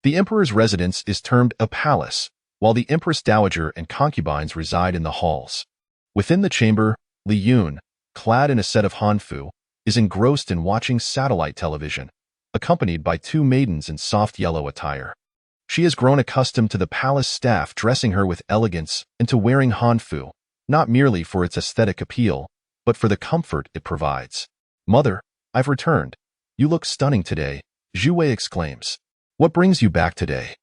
Speaker 1: The emperor's residence is termed a palace, while the empress dowager and concubines reside in the halls. Within the chamber, Li Yun, clad in a set of Hanfu, is engrossed in watching satellite television, accompanied by two maidens in soft yellow attire. She has grown accustomed to the palace staff dressing her with elegance and to wearing Hanfu, not merely for its aesthetic appeal, but for the comfort it provides. "Mother, I've returned. You look stunning today," Zhu Wei exclaims. "What brings you back today?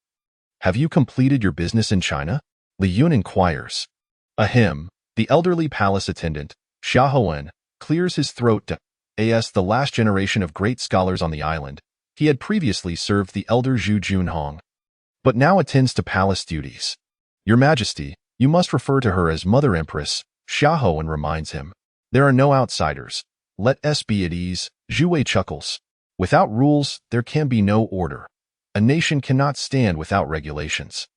Speaker 1: Have you completed your business in China?" Li Yun inquires. Ahem, the elderly palace attendant, Xia Hoen, clears his throat. As the last generation of great scholars on the island, he had previously served the elder Zhu Junhong, but now attends to palace duties. "Your Majesty, you must refer to her as Mother Empress," Xia Hoen reminds him. "There are no outsiders. Let us be at ease," Zhu Wei chuckles. "Without rules, there can be no order. A nation cannot stand without regulations."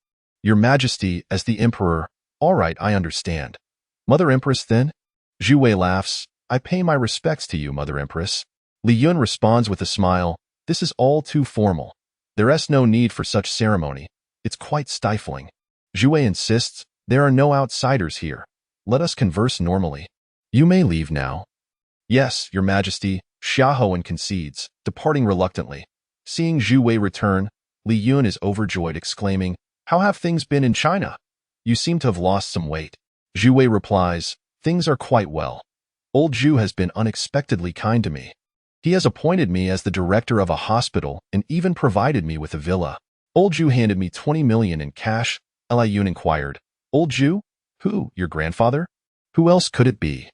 Speaker 1: "Your Majesty, as the Emperor, all right, I understand. Mother Empress, then?" Zhu Wei laughs. "I pay my respects to you, Mother Empress." Li Yun responds with a smile. "This is all too formal. There's no need for such ceremony. It's quite stifling." Zhu Wei insists, "There are no outsiders here. Let us converse normally. You may leave now." "Yes, Your Majesty," Xia Hoen concedes, departing reluctantly. Seeing Zhu Wei return, Li Yun is overjoyed, exclaiming, "How have things been in China? You seem to have lost some weight." Zhu Wei replies, "Things are quite well. Old Zhu has been unexpectedly kind to me. He has appointed me as the director of a hospital and even provided me with a villa. Old Zhu handed me 20 million in cash." Li Yun inquired. "Old Zhu? Who, your grandfather? Who else could it be?"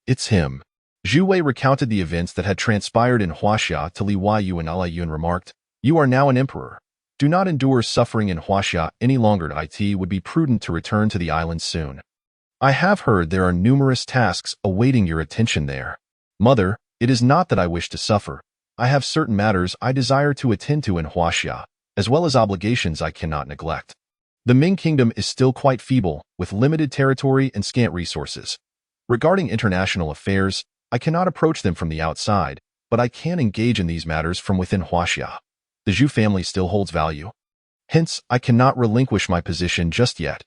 Speaker 1: "It's him." Zhu Wei recounted the events that had transpired in Huaxia to Li Yu, and Li Yun remarked, "You are now an emperor. Do not endure suffering in Huaxia any longer. It would be prudent to return to the island soon. I have heard there are numerous tasks awaiting your attention there." "Mother, it is not that I wish to suffer. I have certain matters I desire to attend to in Huaxia, as well as obligations I cannot neglect. The Ming Kingdom is still quite feeble, with limited territory and scant resources. Regarding international affairs, I cannot approach them from the outside, but I can engage in these matters from within Huaxia. The Zhu family still holds value. Hence, I cannot relinquish my position just yet.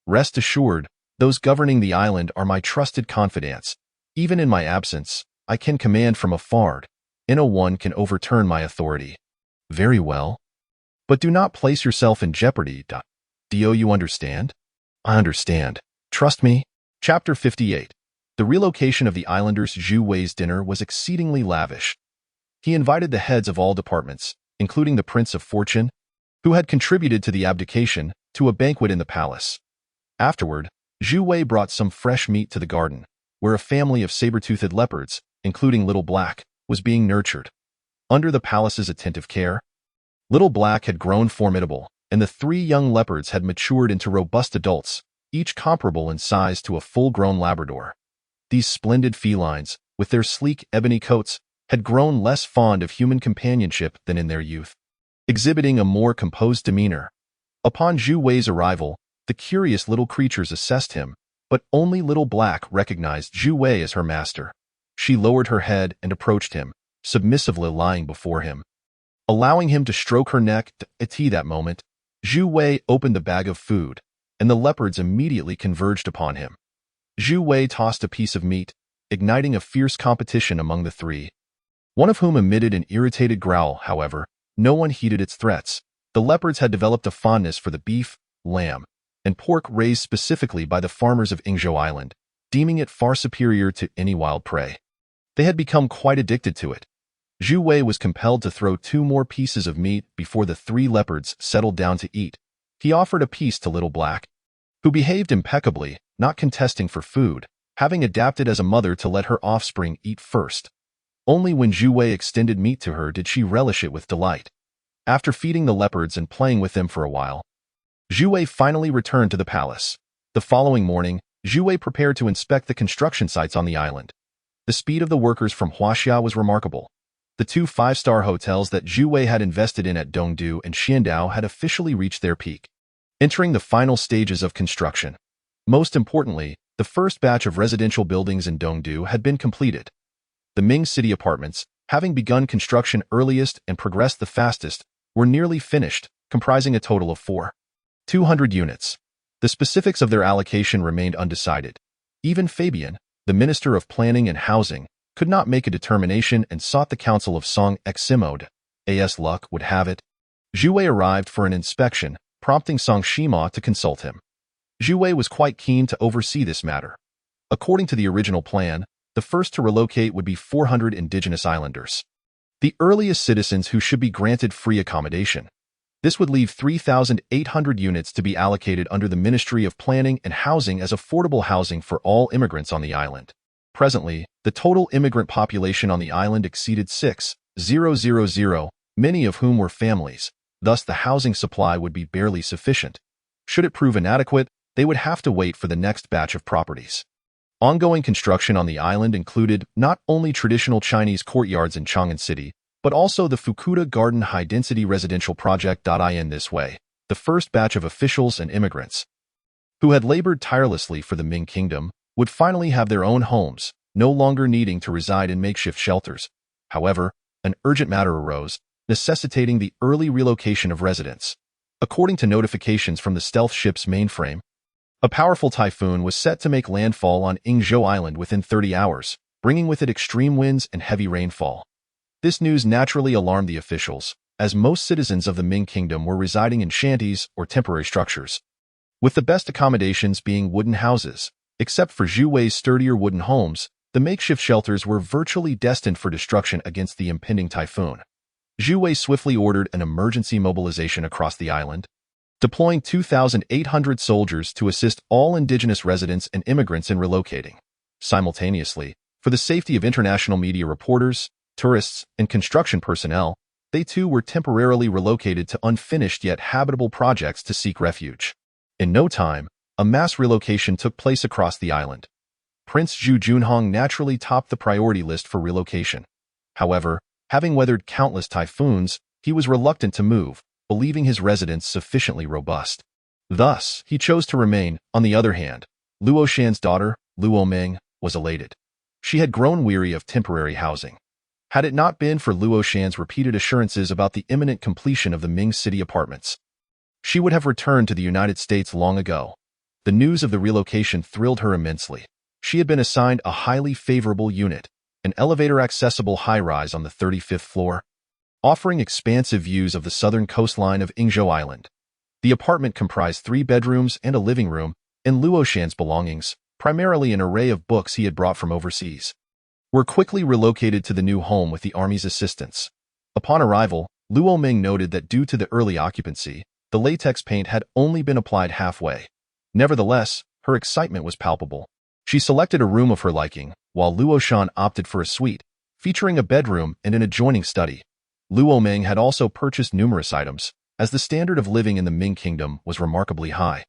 Speaker 1: Rest assured, those governing the island are my trusted confidants. Even in my absence, I can command from afar, and no one can overturn my authority." "Very well. But do not place yourself in jeopardy. Do you understand?" "I understand. Trust me." Chapter 58. The relocation of the islanders. Zhu Wei's dinner was exceedingly lavish. He invited the heads of all departments, including the Prince of Fortune, who had contributed to the abdication, to a banquet in the palace. Afterward, Zhu Wei brought some fresh meat to the garden, where a family of saber-toothed leopards, including Little Black, was being nurtured. Under the palace's attentive care, Little Black had grown formidable, and the three young leopards had matured into robust adults, each comparable in size to a full-grown Labrador. These splendid felines, with their sleek ebony coats, had grown less fond of human companionship than in their youth, exhibiting a more composed demeanor. Upon Zhu Wei's arrival, the curious little creatures assessed him, but only Little Black recognized Zhu Wei as her master. She lowered her head and approached him, submissively lying before him. Allowing him to stroke her neck at that moment, Zhu Wei opened the bag of food, and the leopards immediately converged upon him. Zhu Wei tossed a piece of meat, igniting a fierce competition among the three. One of whom emitted an irritated growl. However, no one heeded its threats. The leopards had developed a fondness for the beef, lamb, and pork raised specifically by the farmers of Yingzhou Island. deeming it far superior to any wild prey. They had become quite addicted to it. Zhu Wei was compelled to throw 2 more pieces of meat before the 3 leopards settled down to eat. He offered a piece to Little Black, who behaved impeccably, not contesting for food, having adapted as a mother to let her offspring eat first. Only when Zhu Wei extended meat to her did she relish it with delight. After feeding the leopards and playing with them for a while, Zhu Wei finally returned to the palace. The following morning, Zhu Wei prepared to inspect the construction sites on the island. The speed of the workers from Huaxia was remarkable. The 2 5-star hotels that Zhu Wei had invested in at Dongdu and Xiandao had officially reached their peak, entering the final stages of construction. Most importantly, the first batch of residential buildings in Dongdu had been completed. The Ming City apartments, having begun construction earliest and progressed the fastest, were nearly finished, comprising a total of 200 units. The specifics of their allocation remained undecided. Even Fabian, the Minister of Planning and Housing, could not make a determination and sought the counsel of Song Eximode. As luck would have it, Zhu Wei arrived for an inspection, prompting Song Shima to consult him. Zhu Wei was quite keen to oversee this matter. According to the original plan, the first to relocate would be 400 indigenous islanders, the earliest citizens who should be granted free accommodation. This would leave 3,800 units to be allocated under the Ministry of Planning and Housing as affordable housing for all immigrants on the island. Presently, the total immigrant population on the island exceeded 6,000, many of whom were families. Thus, the housing supply would be barely sufficient. Should it prove inadequate, they would have to wait for the next batch of properties. Ongoing construction on the island included not only traditional Chinese courtyards in Chang'an City, but also the Fukuda Garden High-Density Residential Project. In this way, the first batch of officials and immigrants, who had labored tirelessly for the Ming Kingdom, would finally have their own homes, no longer needing to reside in makeshift shelters. However, an urgent matter arose, necessitating the early relocation of residents. According to notifications from the stealth ship's mainframe, a powerful typhoon was set to make landfall on Yingzhou Island within 30 hours, bringing with it extreme winds and heavy rainfall. This news naturally alarmed the officials, as most citizens of the Ming Kingdom were residing in shanties or temporary structures, with the best accommodations being wooden houses. Except for Zhu Wei's sturdier wooden homes, the makeshift shelters were virtually destined for destruction against the impending typhoon. Zhu Wei swiftly ordered an emergency mobilization across the island, deploying 2,800 soldiers to assist all indigenous residents and immigrants in relocating. Simultaneously, for the safety of international media reporters, tourists, and construction personnel, they too were temporarily relocated to unfinished yet habitable projects to seek refuge. In no time, a mass relocation took place across the island. Prince Zhu Junhong naturally topped the priority list for relocation. However, having weathered countless typhoons, he was reluctant to move, believing his residence sufficiently robust. Thus, he chose to remain. On the other hand, Luo Shan's daughter, Luo Ming, was elated. She had grown weary of temporary housing. Had it not been for Luo Shan's repeated assurances about the imminent completion of the Ming City apartments, she would have returned to the United States long ago. The news of the relocation thrilled her immensely. She had been assigned a highly favorable unit, an elevator-accessible high-rise on the 35th floor, offering expansive views of the southern coastline of Yingzhou Island. The apartment comprised 3 bedrooms and a living room, and Luo Shan's belongings, primarily an array of books he had brought from overseas, were quickly relocated to the new home with the army's assistance. Upon arrival, Luo Ming noted that due to the early occupancy, the latex paint had only been applied halfway. Nevertheless, her excitement was palpable. She selected a room of her liking, while Luo Shan opted for a suite, featuring a bedroom and an adjoining study. Luo Ming had also purchased numerous items, as the standard of living in the Ming Kingdom was remarkably high.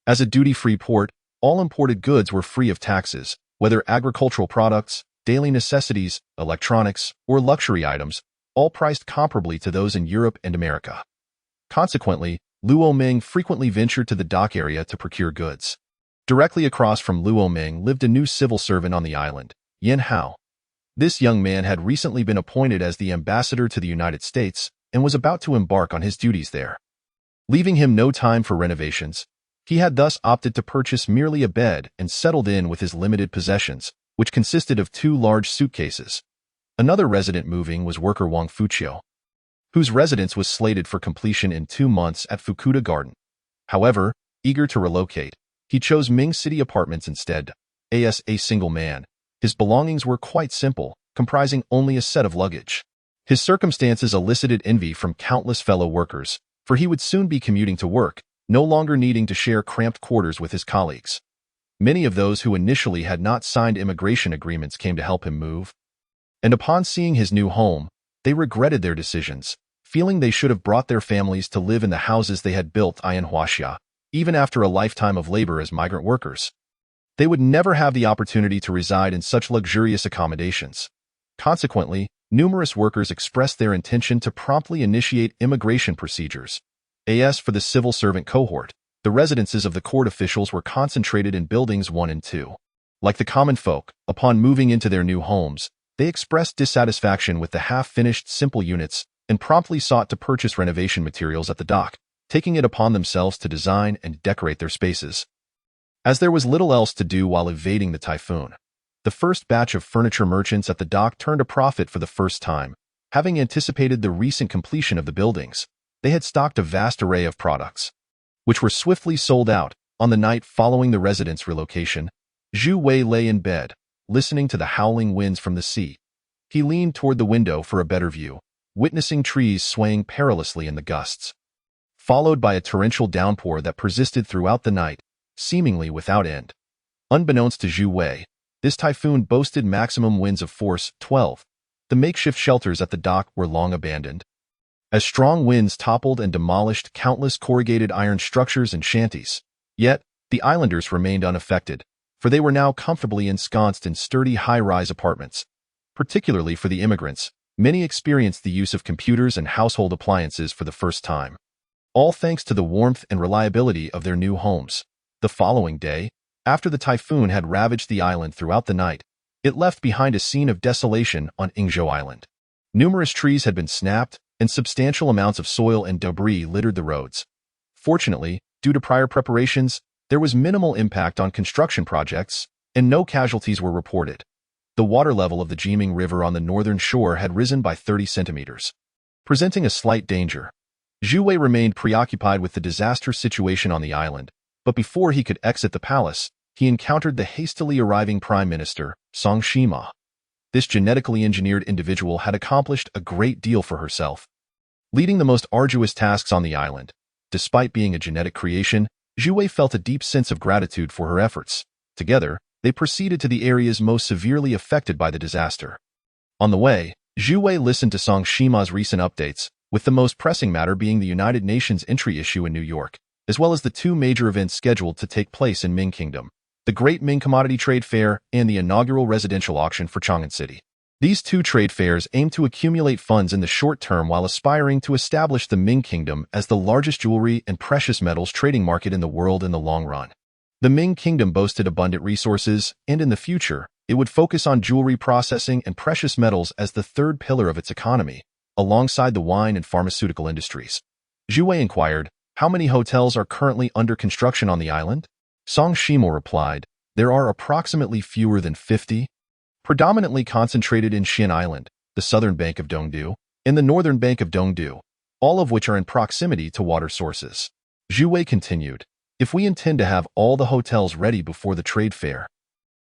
Speaker 1: As a duty-free port, all imported goods were free of taxes, whether agricultural products, daily necessities, electronics, or luxury items, all priced comparably to those in Europe and America. Consequently, Luo Ming frequently ventured to the dock area to procure goods. Directly across from Luo Ming lived a new civil servant on the island, Yin Hao. This young man had recently been appointed as the ambassador to the United States and was about to embark on his duties there. Leaving him no time for renovations, he had thus opted to purchase merely a bed and settled in with his limited possessions, which consisted of 2 large suitcases. Another resident moving was worker Wang Fuqiu, whose residence was slated for completion in 2 months at Fukuda Garden. However, eager to relocate, he chose Ming City apartments instead. as a single man. His belongings were quite simple, comprising only a set of luggage. His circumstances elicited envy from countless fellow workers, for he would soon be commuting to work, no longer needing to share cramped quarters with his colleagues. Many of those who initially had not signed immigration agreements came to help him move. And upon seeing his new home, they regretted their decisions, feeling they should have brought their families to live in the houses they had built in Huaxia, even after a lifetime of labor as migrant workers. They would never have the opportunity to reside in such luxurious accommodations. Consequently, numerous workers expressed their intention to promptly initiate immigration procedures. As for the civil servant cohort, the residences of the court officials were concentrated in buildings 1 and 2. Like the common folk, upon moving into their new homes, they expressed dissatisfaction with the half-finished simple units and promptly sought to purchase renovation materials at the dock, taking it upon themselves to design and decorate their spaces. As there was little else to do while evading the typhoon, the first batch of furniture merchants at the dock turned a profit for the first time. Having anticipated the recent completion of the buildings, they had stocked a vast array of products, which were swiftly sold out. On the night following the residents' relocation, Zhu Wei lay in bed, listening to the howling winds from the sea. He leaned toward the window for a better view, witnessing trees swaying perilously in the gusts, followed by a torrential downpour that persisted throughout the night, seemingly without end. Unbeknownst to Zhu Wei, this typhoon boasted maximum winds of force 12. The makeshift shelters at the dock were long abandoned, as strong winds toppled and demolished countless corrugated iron structures and shanties. Yet, the islanders remained unaffected, for they were now comfortably ensconced in sturdy high-rise apartments. Particularly for the immigrants, many experienced the use of computers and household appliances for the first time, all thanks to the warmth and reliability of their new homes. The following day, after the typhoon had ravaged the island throughout the night, it left behind a scene of desolation on Yingzhou Island. Numerous trees had been snapped, and substantial amounts of soil and debris littered the roads. Fortunately, due to prior preparations, there was minimal impact on construction projects, and no casualties were reported. The water level of the Yingzhou River on the northern shore had risen by 30 centimeters, presenting a slight danger. Zhu Wei remained preoccupied with the disaster situation on the island, but before he could exit the palace, he encountered the hastily arriving Prime Minister, Song Shima. This genetically engineered individual had accomplished a great deal for herself, leading the most arduous tasks on the island. Despite being a genetic creation, Zhu Wei felt a deep sense of gratitude for her efforts. Together, they proceeded to the areas most severely affected by the disaster. On the way, Zhu Wei listened to Song Shima's recent updates, with the most pressing matter being the United Nations entry issue in New York, as well as the 2 major events scheduled to take place in Ming Kingdom: the Great Ming Commodity Trade Fair and the inaugural residential auction for Chang'an City. These 2 trade fairs aim to accumulate funds in the short term while aspiring to establish the Ming Kingdom as the largest jewelry and precious metals trading market in the world in the long run. The Ming Kingdom boasted abundant resources, and in the future, it would focus on jewelry processing and precious metals as the third pillar of its economy, alongside the wine and pharmaceutical industries. Zhu Wei inquired, "How many hotels are currently under construction on the island?" Song Shima replied, "There are approximately fewer than 50, predominantly concentrated in Xian Island, the southern bank of Dongdu, and the northern bank of Dongdu, all of which are in proximity to water sources." Zhu Wei continued, "If we intend to have all the hotels ready before the trade fair,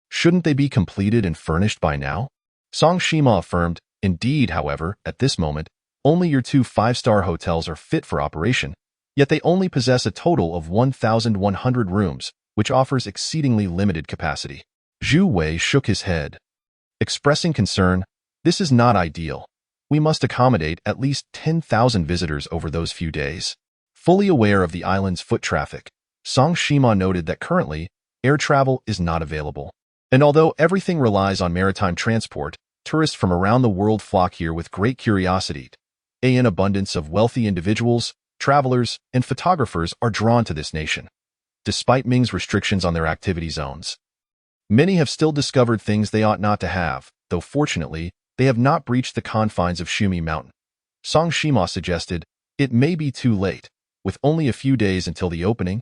Speaker 1: shouldn't they be completed and furnished by now?" Song Shima affirmed, "Indeed, however, at this moment, only your 2 5-star hotels are fit for operation, yet they only possess a total of 1,100 rooms, which offers exceedingly limited capacity." Zhu Wei shook his head, expressing concern. "This is not ideal. We must accommodate at least 10,000 visitors over those few days." Fully aware of the island's foot traffic, Song Shima noted that currently, air travel is not available. And although everything relies on maritime transport, tourists from around the world flock here with great curiosity. An abundance of wealthy individuals, travelers, and photographers are drawn to this nation. Despite Ming's restrictions on their activity zones, many have still discovered things they ought not to have, though fortunately, they have not breached the confines of Shumi Mountain. Song Shima suggested, "It may be too late, with only a few days until the opening.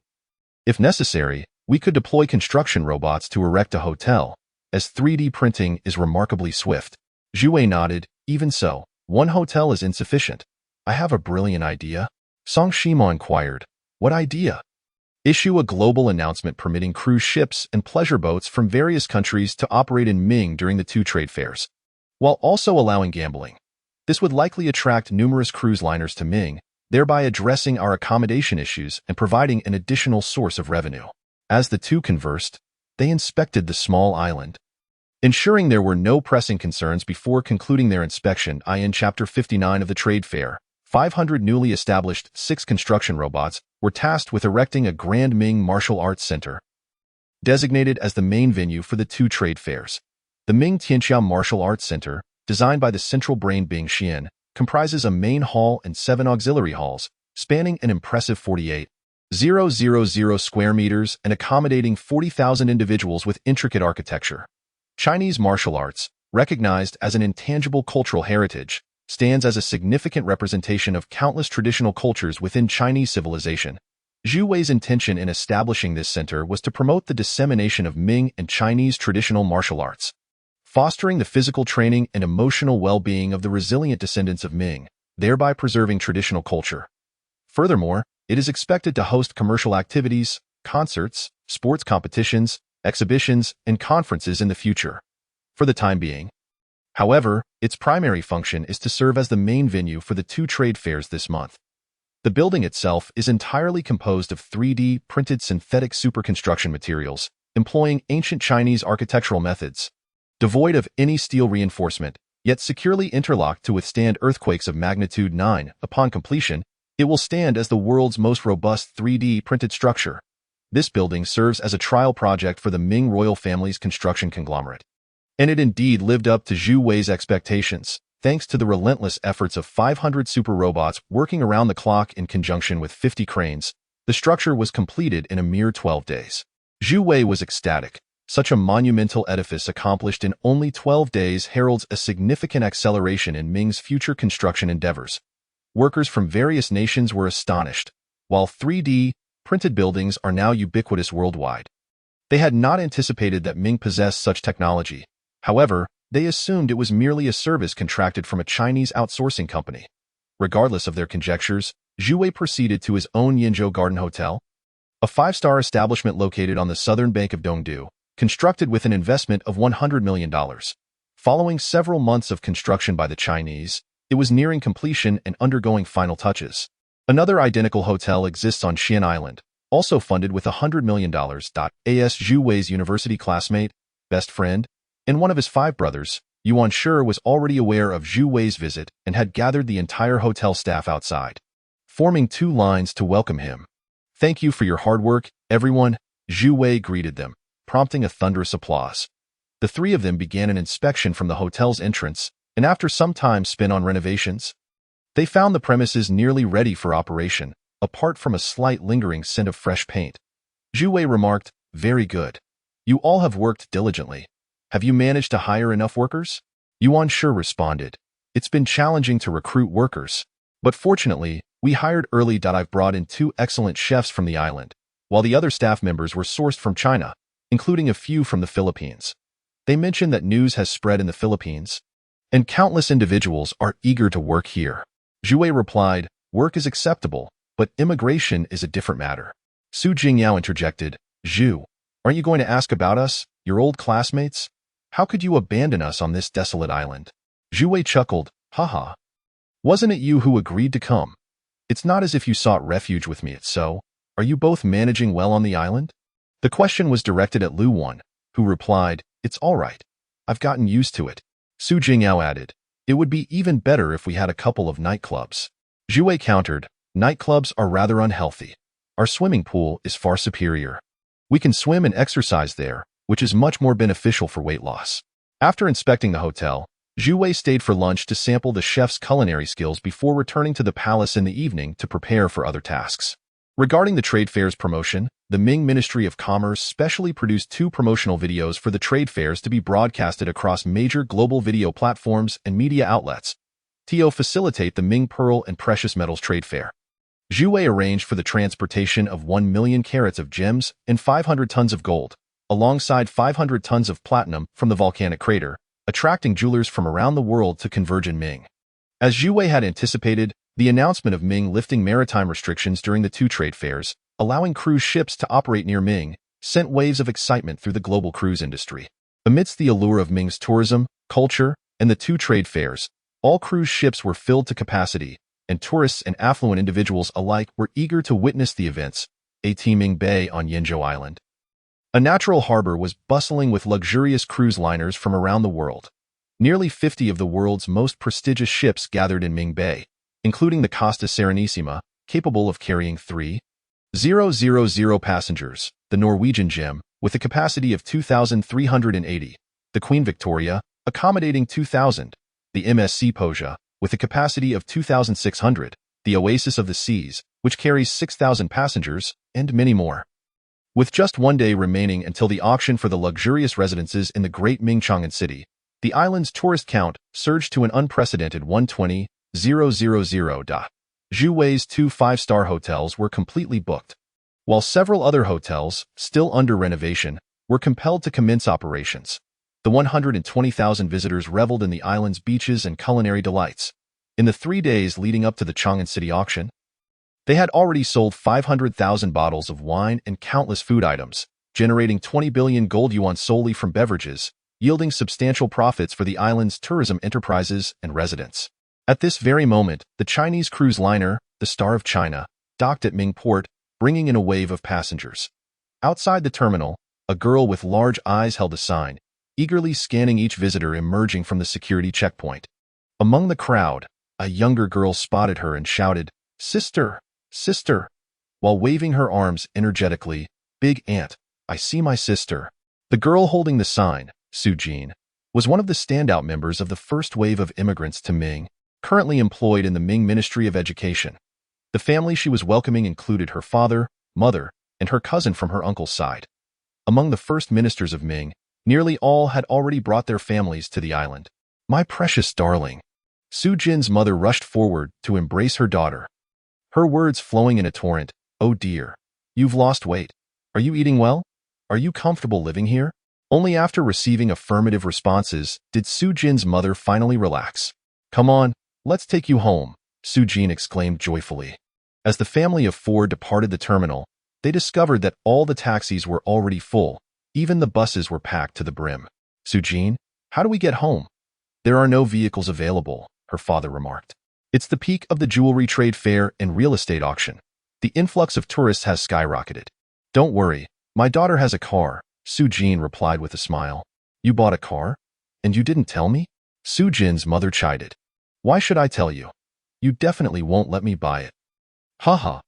Speaker 1: If necessary, we could deploy construction robots to erect a hotel, as 3D printing is remarkably swift." Zhu Wei nodded. "Even so, one hotel is insufficient. I have a brilliant idea." Song Shima inquired, "What idea?" issue a global announcement permitting cruise ships and pleasure boats from various countries to operate in Ming during the two trade fairs, while also allowing gambling. This would likely attract numerous cruise liners to Ming, thereby addressing our accommodation issues and providing an additional source of revenue. As the two conversed, they inspected the small island, ensuring there were no pressing concerns before concluding their inspection. In Chapter 59 of the trade fair, 500 newly established 6 construction robots were tasked with erecting a Grand Ming Martial Arts Center, designated as the main venue for the two trade fairs. The Ming Tianqiao Martial Arts Center, designed by the central brain Bing Xian, comprises a main hall and 7 auxiliary halls, spanning an impressive 48,000 square meters and accommodating 40,000 individuals with intricate architecture. Chinese martial arts, recognized as an intangible cultural heritage, stands as a significant representation of countless traditional cultures within Chinese civilization. Zhu Wei's intention in establishing this center was to promote the dissemination of Ming and Chinese traditional martial arts, fostering the physical training and emotional well-being of the resilient descendants of Ming, thereby preserving traditional culture. Furthermore, it is expected to host commercial activities, concerts, sports competitions, exhibitions, and conferences in the future. For the time being, however, its primary function is to serve as the main venue for the two trade fairs this month. The building itself is entirely composed of 3D printed synthetic superconstruction materials, employing ancient Chinese architectural methods, devoid of any steel reinforcement, yet securely interlocked to withstand earthquakes of magnitude 9. Upon completion, it will stand as the world's most robust 3D printed structure. This building serves as a trial project for the Ming royal family's construction conglomerate. And it indeed lived up to Zhu Wei's expectations, thanks to the relentless efforts of 500 super robots working around the clock in conjunction with 50 cranes. The structure was completed in a mere 12 days. Zhu Wei was ecstatic. Such a monumental edifice accomplished in only 12 days heralds a significant acceleration in Ming's future construction endeavors. Workers from various nations were astonished, while 3D printed buildings are now ubiquitous worldwide. They had not anticipated that Ming possessed such technology. However, they assumed it was merely a service contracted from a Chinese outsourcing company. Regardless of their conjectures, Zhu Wei proceeded to his own Yingzhou Garden Hotel, a 5-star establishment located on the southern bank of Dongdu, constructed with an investment of $100 million. Following several months of construction by the Chinese, it was nearing completion and undergoing final touches. Another identical hotel exists on Xian Island, also funded with $100 million. As Zhu Wei's university classmate, best friend, and one of his 5 brothers, Yuan Shi was already aware of Zhu Wei's visit and had gathered the entire hotel staff outside, forming 2 lines to welcome him. "Thank you for your hard work, everyone," Zhu Wei greeted them, prompting a thunderous applause. The 3 of them began an inspection from the hotel's entrance, and after some time spent on renovations, they found the premises nearly ready for operation, apart from a slight lingering scent of fresh paint. Zhu Wei remarked, "Very good. You all have worked diligently. Have you managed to hire enough workers?" Yuan Shi responded, "It's been challenging to recruit workers, but fortunately, we hired early. I've brought in 2 excellent chefs from the island, while the other staff members were sourced from China, including a few from the Philippines. They mentioned that news has spread in the Philippines, and countless individuals are eager to work here." Zhu Wei replied, "Work is acceptable, but immigration is a different matter." Su Jingyao interjected, "Zhu, aren't you going to ask about us, your old classmates? How could you abandon us on this desolate island?" Zhu Wei chuckled, "Haha. Wasn't it you who agreed to come? It's not as if you sought refuge with me, so are you both managing well on the island?" The question was directed at Lu Wan, who replied, "It's all right. I've gotten used to it." Su Jingyao added, "It would be even better if we had a couple of nightclubs." Zhu Wei countered, "Nightclubs are rather unhealthy. Our swimming pool is far superior. We can swim and exercise there, which is much more beneficial for weight loss." After inspecting the hotel, Zhu Wei stayed for lunch to sample the chef's culinary skills before returning to the palace in the evening to prepare for other tasks. Regarding the trade fair's promotion, the Ming Ministry of Commerce specially produced 2 promotional videos for the trade fairs to be broadcasted across major global video platforms and media outlets to facilitate the Ming Pearl and Precious Metals Trade Fair. Zhu Wei arranged for the transportation of 1 million carats of gems and 500 tons of gold, alongside 500 tons of platinum from the volcanic crater, attracting jewelers from around the world to converge in Ming. As Zhu Wei had anticipated, the announcement of Ming lifting maritime restrictions during the 2 trade fairs, allowing cruise ships to operate near Ming, sent waves of excitement through the global cruise industry. Amidst the allure of Ming's tourism, culture, and the two trade fairs, all cruise ships were filled to capacity, and tourists and affluent individuals alike were eager to witness the events. Ming Bay on Yingzhou Island. A natural harbor was bustling with luxurious cruise liners from around the world. Nearly 50 of the world's most prestigious ships gathered in Ming Bay, including the Costa Serenissima, capable of carrying 3,000 passengers, the Norwegian Gem, with a capacity of 2,380, the Queen Victoria, accommodating 2,000, the MSC Posia, with a capacity of 2,600, the Oasis of the Seas, which carries 6,000 passengers, and many more. With just one day remaining until the auction for the luxurious residences in the Great Ming Kingdom city, the island's tourist count surged to an unprecedented 120,000. Zhu Wei's 2 5-star hotels were completely booked, while several other hotels, still under renovation, were compelled to commence operations. The 120,000 visitors reveled in the island's beaches and culinary delights. In the 3 days leading up to the Chang'an City auction, they had already sold 500,000 bottles of wine and countless food items, generating 20 billion gold yuan solely from beverages, yielding substantial profits for the island's tourism enterprises and residents. At this very moment, the Chinese cruise liner, the Star of China, docked at Ming Port, bringing in a wave of passengers. Outside the terminal, a girl with large eyes held a sign, eagerly scanning each visitor emerging from the security checkpoint. Among the crowd, a younger girl spotted her and shouted, "Sister! Sister!" while waving her arms energetically. "Big Aunt, I see my sister." The girl holding the sign, Su Jin, was one of the standout members of the first wave of immigrants to Ming, currently employed in the Ming Ministry of Education. The family she was welcoming included her father, mother, and her cousin from her uncle's side. Among the first ministers of Ming, nearly all had already brought their families to the island. "My precious darling." Su Jin's mother rushed forward to embrace her daughter, her words flowing in a torrent. "Oh dear, you've lost weight. Are you eating well? Are you comfortable living here?" Only after receiving affirmative responses did Su Jin's mother finally relax. "Come on, let's take you home," Su Jin exclaimed joyfully. As the family of 4 departed the terminal, they discovered that all the taxis were already full. Even the buses were packed to the brim. "Su Jin, how do we get home?" "There are no vehicles available," her father remarked. "It's the peak of the jewelry trade fair and real estate auction. The influx of tourists has skyrocketed." "Don't worry, my daughter has a car," Su Jin replied with a smile. "You bought a car? And you didn't tell me?" Su Jin's mother chided. "Why should I tell you? You definitely won't let me buy it." Haha.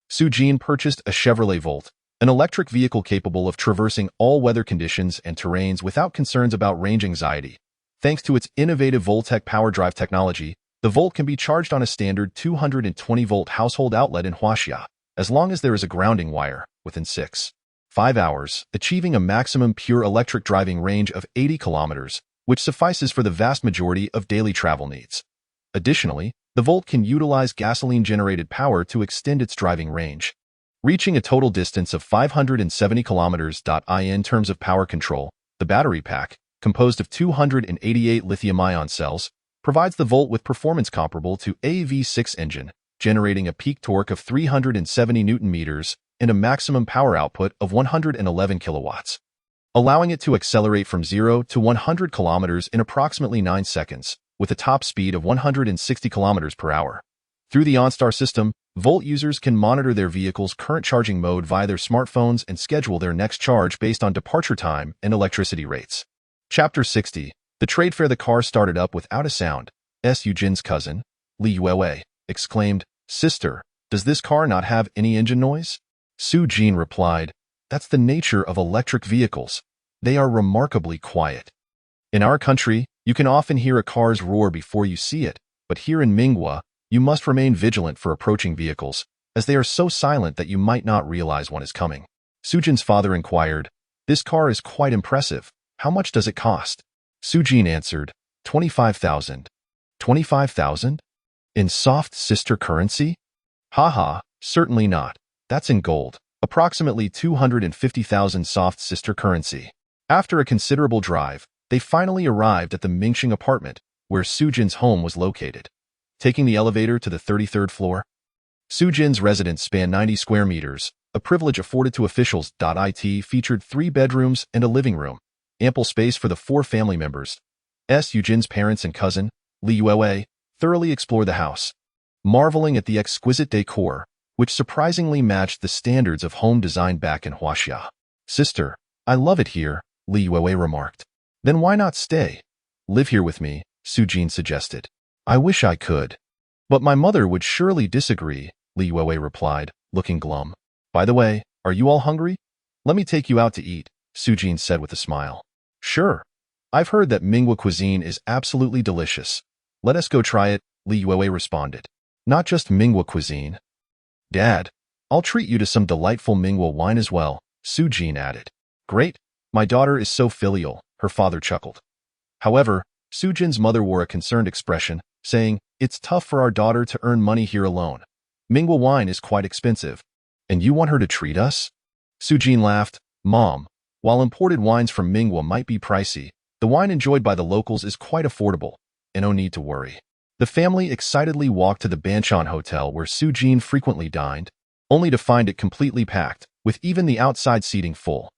Speaker 1: Su Jin purchased a Chevrolet Volt, an electric vehicle capable of traversing all weather conditions and terrains without concerns about range anxiety. Thanks to its innovative Voltec power drive technology, the Volt can be charged on a standard 220-volt household outlet in Huaxia, as long as there is a grounding wire, within 6.5 hours, achieving a maximum pure electric driving range of 80 kilometers, which suffices for the vast majority of daily travel needs. Additionally, the Volt can utilize gasoline-generated power to extend its driving range, reaching a total distance of 570 kilometers. In terms of power control, the battery pack, composed of 288 lithium-ion cells, provides the Volt with performance comparable to a V6 engine, generating a peak torque of 370 Newton-meters and a maximum power output of 111 kilowatts, allowing it to accelerate from 0 to 100 kilometers in approximately 9 seconds, with a top speed of 160 kilometers per hour. Through the OnStar system, Volt users can monitor their vehicle's current charging mode via their smartphones and schedule their next charge based on departure time and electricity rates. Chapter 60. The trade fair. The car started up without a sound. Su Jin's cousin, Li Yuewei, exclaimed, "Sister, does this car not have any engine noise?" Su Jin replied, "That's the nature of electric vehicles. They are remarkably quiet. In our country, you can often hear a car's roar before you see it, but here in Minghua, you must remain vigilant for approaching vehicles, as they are so silent that you might not realize one is coming." Su Jin's father inquired, "This car is quite impressive. How much does it cost?" Su Jin answered, 25,000. 25,000? In soft sister currency? Haha, certainly not. That's in gold. Approximately 250,000 soft sister currency. After a considerable drive, they finally arrived at the Mingxing apartment, where Su Jin's home was located. Taking the elevator to the 33rd floor, Su Jin's residence spanned 90 square meters, a privilege afforded to officials. It featured 3 bedrooms and a living room, ample space for the 4 family members. Yujin's parents and cousin, Li Yuewei, thoroughly explored the house, marveling at the exquisite decor, which surprisingly matched the standards of home design back in Huaxia. Sister, I love it here, Li Yuewei remarked. Then why not stay? Live here with me, Sujin suggested. I wish I could. But my mother would surely disagree, Li Yuewei replied, looking glum. By the way, are you all hungry? Let me take you out to eat, Sujin said with a smile. Sure. I've heard that Mingwa cuisine is absolutely delicious. Let us go try it, Li Yuewei responded. Not just Mingwa cuisine. Dad, I'll treat you to some delightful Mingwa wine as well, Sujin added. Great. My daughter is so filial, her father chuckled. However, Sujin's mother wore a concerned expression, saying, It's tough for our daughter to earn money here alone. Mingwa wine is quite expensive. And you want her to treat us? Sujin laughed. Mom, while imported wines from Mingwa might be pricey, the wine enjoyed by the locals is quite affordable, and no need to worry. The family excitedly walked to the Banchan Hotel where Sujin frequently dined, only to find it completely packed, with even the outside seating full.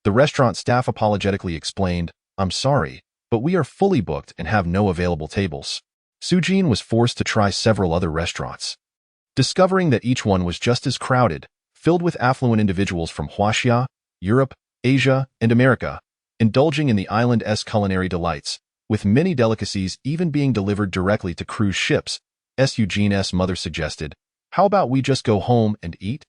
Speaker 1: The restaurant staff apologetically explained, I'm sorry, but we are fully booked and have no available tables. Sujin was forced to try several other restaurants, discovering that each one was just as crowded, filled with affluent individuals from Huaxia, Europe, Asia, and America, indulging in the island's culinary delights, with many delicacies even being delivered directly to cruise ships. Eugene's mother suggested, How about we just go home and eat?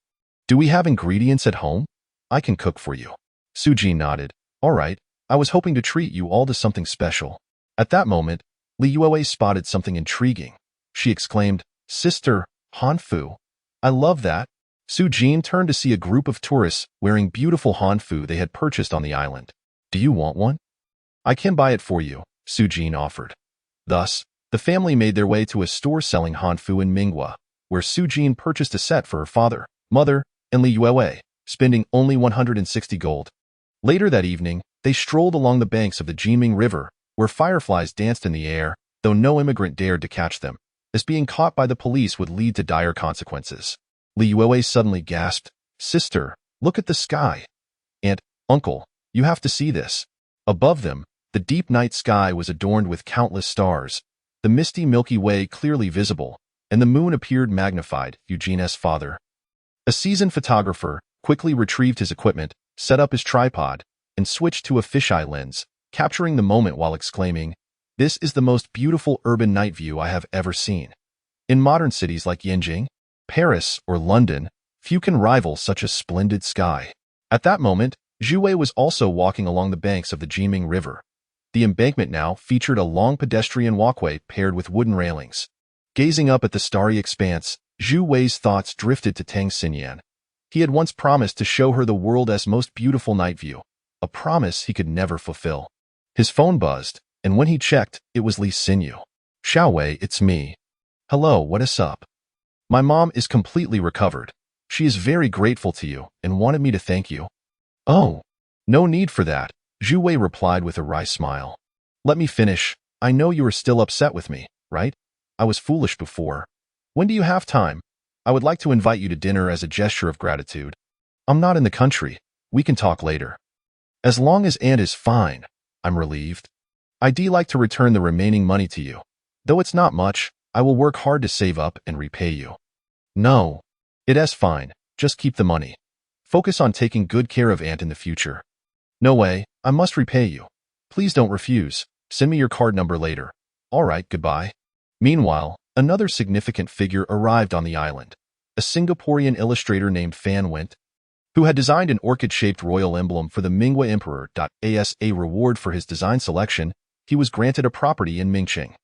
Speaker 1: Do we have ingredients at home? I can cook for you. Sujin nodded. All right, I was hoping to treat you all to something special. At that moment, Li Yuewei spotted something intriguing. She exclaimed, Sister, Hanfu. I love that. Sujin turned to see a group of tourists wearing beautiful hanfu they had purchased on the island. Do you want one? I can buy it for you, Sujin offered. Thus, the family made their way to a store selling hanfu in Mingwa, where Sujin purchased a set for her father, mother, and Li Yuewei, spending only 160 gold. Later that evening, they strolled along the banks of the Yingzhou River, where fireflies danced in the air, though no immigrant dared to catch them, as being caught by the police would lead to dire consequences. Li Yuewei suddenly gasped, Sister, look at the sky. Aunt, Uncle, you have to see this. Above them, the deep night sky was adorned with countless stars, the misty Milky Way clearly visible, and the moon appeared magnified. Eugene's father, a seasoned photographer, quickly retrieved his equipment, set up his tripod, and switched to a fisheye lens, capturing the moment while exclaiming, This is the most beautiful urban night view I have ever seen. In modern cities like Yingzhou, Paris, or London, few can rival such a splendid sky. At that moment, Zhu Wei was also walking along the banks of the Yingzhou River. The embankment now featured a long pedestrian walkway paired with wooden railings. Gazing up at the starry expanse, Zhu Wei's thoughts drifted to Tang Siyan. He had once promised to show her the world's most beautiful night view, a promise he could never fulfill. His phone buzzed, and when he checked, it was Li Xinyu. Xiaowei, it's me. Hello, what is up? My mom is completely recovered. She is very grateful to you and wanted me to thank you. Oh, no need for that, Zhu Wei replied with a wry smile. Let me finish. I know you are still upset with me, right? I was foolish before. When do you have time? I would like to invite you to dinner as a gesture of gratitude. I'm not in the country. We can talk later. As long as Aunt is fine, I'm relieved. I'd like to return the remaining money to you. Though it's not much, I will work hard to save up and repay you. No. It's fine. Just keep the money. Focus on taking good care of Aunt in the future. No way. I must repay you. Please don't refuse. Send me your card number later. All right, goodbye. Meanwhile, another significant figure arrived on the island. A Singaporean illustrator named Fan Went, who had designed an orchid-shaped royal emblem for the Mingwa Emperor. As a reward for his design selection, he was granted a property in Mingqing.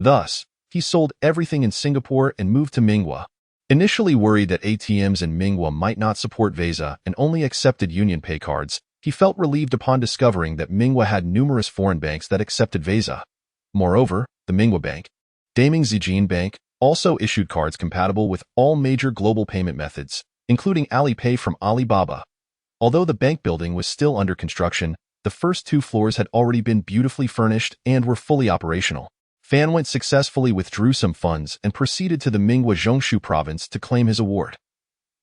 Speaker 1: Thus, he sold everything in Singapore and moved to Mingwa. Initially worried that ATMs in Mingwa might not support Visa and only accepted UnionPay cards, he felt relieved upon discovering that Mingwa had numerous foreign banks that accepted Visa. Moreover, the Mingwa Bank, Daming Zijin Bank, also issued cards compatible with all major global payment methods, including Alipay from Alibaba. Although the bank building was still under construction, the first 2 floors had already been beautifully furnished and were fully operational. Fan Went successfully withdrew some funds and proceeded to the Mingwa Zhongshu province to claim his award.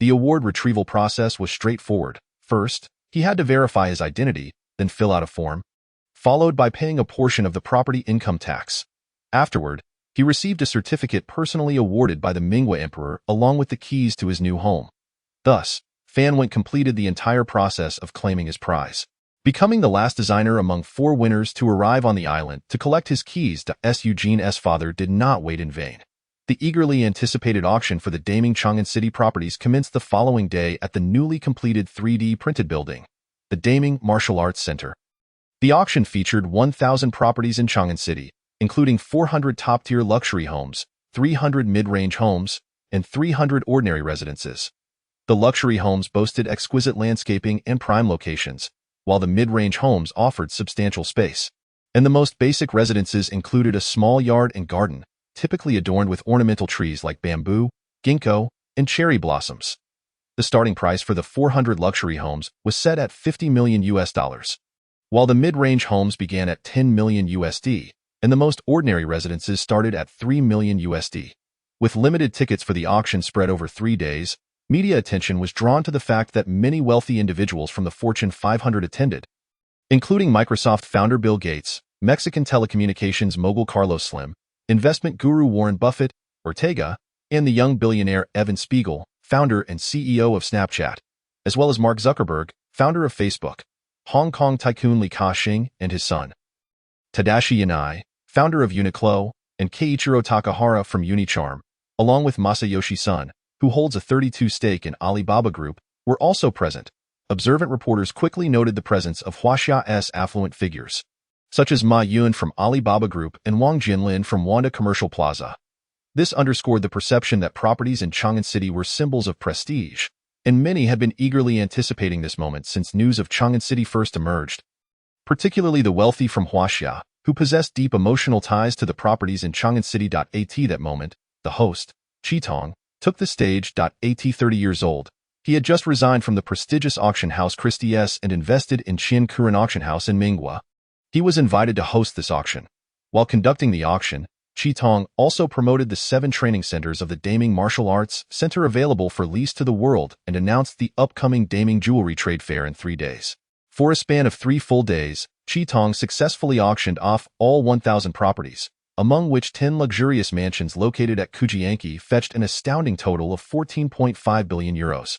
Speaker 1: The award retrieval process was straightforward. First, he had to verify his identity, then fill out a form, followed by paying a portion of the property income tax. Afterward, he received a certificate personally awarded by the Ming Emperor along with the keys to his new home. Thus, Fan Wen completed the entire process of claiming his prize, becoming the last designer among 4 winners to arrive on the island to collect his keys. Eugene's father did not wait in vain. The eagerly anticipated auction for the Daming Chang'an City properties commenced the following day at the newly completed 3D printed building, the Daming Martial Arts Center. The auction featured 1,000 properties in Chang'an City, including 400 top-tier luxury homes, 300 mid-range homes, and 300 ordinary residences. The luxury homes boasted exquisite landscaping and prime locations, while the mid-range homes offered substantial space. And the most basic residences included a small yard and garden, typically adorned with ornamental trees like bamboo, ginkgo, and cherry blossoms. The starting price for the 400 luxury homes was set at $50 million, while the mid-range homes began at $10 million, and the most ordinary residences started at $3 million. With limited tickets for the auction spread over 3 days, media attention was drawn to the fact that many wealthy individuals from the Fortune 500 attended, including Microsoft founder Bill Gates, Mexican telecommunications mogul Carlos Slim, investment guru Warren Buffett, Ortega, and the young billionaire Evan Spiegel, founder and CEO of Snapchat, as well as Mark Zuckerberg, founder of Facebook, Hong Kong tycoon Li Ka-shing and his son, Tadashi Yanai, founder of Uniqlo, and Keiichiro Takahara from Unicharm, along with Masayoshi Son, who holds a 32% stake in Alibaba Group, were also present. Observant reporters quickly noted the presence of Huaxia's affluent figures, such as Ma Yun from Alibaba Group and Wang Jinlin from Wanda Commercial Plaza. This underscored the perception that properties in Chang'an City were symbols of prestige, and many had been eagerly anticipating this moment since news of Chang'an City first emerged. Particularly the wealthy from Huaxia, who possessed deep emotional ties to the properties in Chang'an City. At that moment, the host, Qitong, took the stage. 30 years old. He had just resigned from the prestigious auction house Christie's and invested in Qiankuren Auction House in Minghua. He was invited to host this auction. While conducting the auction, Qitong also promoted the 7 training centers of the Daming Martial Arts Center available for lease to the world and announced the upcoming Daming Jewelry Trade Fair in 3 days. For a span of 3 full days, Qitong successfully auctioned off all 1,000 properties, among which 10 luxurious mansions located at Kujianki fetched an astounding total of 14.5 billion euros.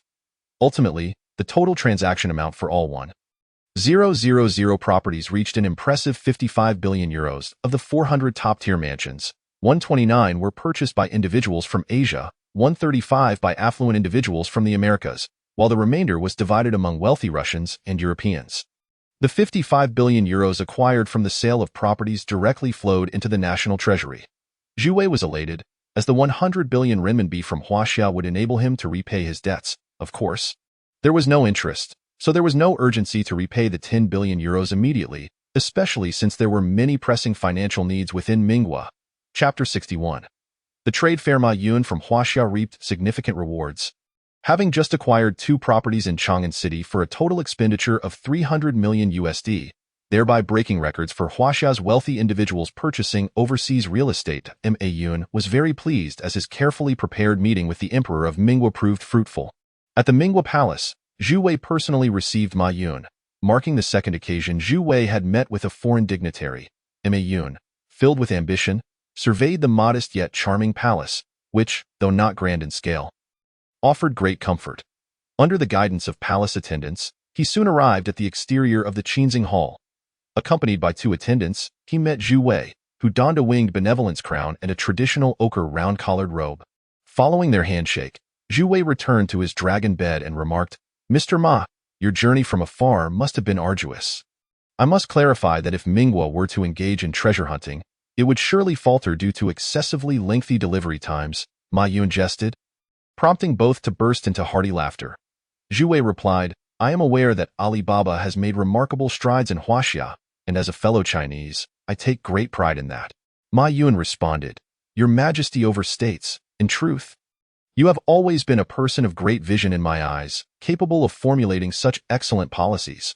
Speaker 1: Ultimately, the total transaction amount for all 1,000 properties reached an impressive 55 billion euros. Of the 400 top-tier mansions, 129 were purchased by individuals from Asia, 135 by affluent individuals from the Americas, while the remainder was divided among wealthy Russians and Europeans. The 55 billion euros acquired from the sale of properties directly flowed into the national treasury. Zhu Wei was elated, as the 100 billion renminbi from Huaxia would enable him to repay his debts. Of course, there was no interest, so there was no urgency to repay the 10 billion euros immediately, especially since there were many pressing financial needs within Minghua. Chapter 61. The trade fair. Ma Yun from Huaxia reaped significant rewards, having just acquired 2 properties in Chang'an City for a total expenditure of $300 million, thereby breaking records for Huaxia's wealthy individuals purchasing overseas real estate. Ma Yun was very pleased as his carefully prepared meeting with the Emperor of Minghua proved fruitful. At the Minghua Palace, Zhu Wei personally received Ma Yun, marking the second occasion Zhu Wei had met with a foreign dignitary. Ma Yun, filled with ambition, surveyed the modest yet charming palace, which, though not grand in scale, offered great comfort. Under the guidance of palace attendants, he soon arrived at the exterior of the Qinxing Hall. Accompanied by 2 attendants, he met Zhu Wei, who donned a winged benevolence crown and a traditional ochre round-collared robe. Following their handshake, Zhu Wei returned to his dragon bed and remarked, "Mr. Ma, your journey from afar must have been arduous. I must clarify that if Minghua were to engage in treasure hunting, it would surely falter due to excessively lengthy delivery times." Ma Yun jested, prompting both to burst into hearty laughter. Zhu Wei replied, "I am aware that Alibaba has made remarkable strides in Huaxia, and as a fellow Chinese, I take great pride in that." Ma Yun responded, "Your Majesty overstates. In truth, you have always been a person of great vision in my eyes, capable of formulating such excellent policies.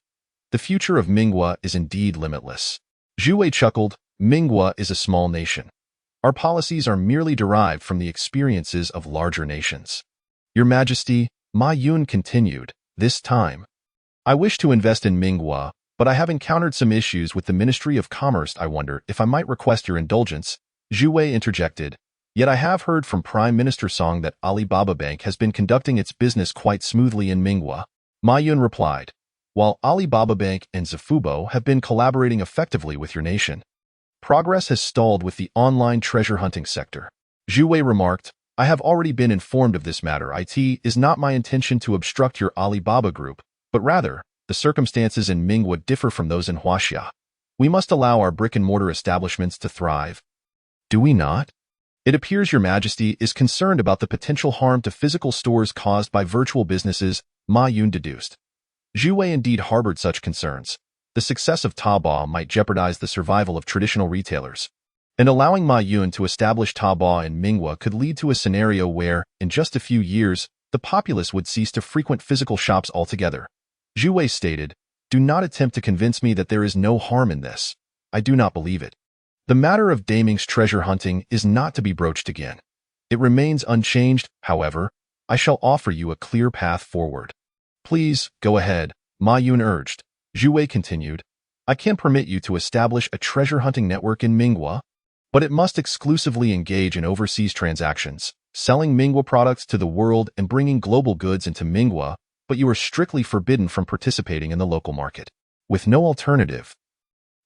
Speaker 1: The future of Minghua is indeed limitless." Zhu Wei chuckled, "Minghua is a small nation. Our policies are merely derived from the experiences of larger nations. Your Majesty, Ma Yun continued, this time. I wish to invest in Minghua, but I have encountered some issues with the Ministry of Commerce. I wonder if I might request your indulgence. Zhu Wei interjected. Yet I have heard from Prime Minister Song that Alibaba Bank has been conducting its business quite smoothly in Minghua. Ma Yun replied, while Alibaba Bank and Zifubo have been collaborating effectively with your nation, progress has stalled with the online treasure hunting sector. Zhu Wei remarked, I have already been informed of this matter. It is not my intention to obstruct your Alibaba group, but rather, the circumstances in Minghua differ from those in Huaxia. We must allow our brick-and-mortar establishments to thrive. Do we not? It appears Your Majesty is concerned about the potential harm to physical stores caused by virtual businesses, Ma Yun deduced. Zhu Wei indeed harbored such concerns. The success of Taobao might jeopardize the survival of traditional retailers. And allowing Ma Yun to establish Taobao in Minghua could lead to a scenario where, in just a few years, the populace would cease to frequent physical shops altogether. Zhu Wei stated, do not attempt to convince me that there is no harm in this. I do not believe it. The matter of Daming's treasure hunting is not to be broached again. It remains unchanged, however. I shall offer you a clear path forward. Please, go ahead, Ma Yun urged. Zhu Wei continued, I can permit you to establish a treasure hunting network in Minghua, but it must exclusively engage in overseas transactions, selling Minghua products to the world and bringing global goods into Minghua, but you are strictly forbidden from participating in the local market. With no alternative.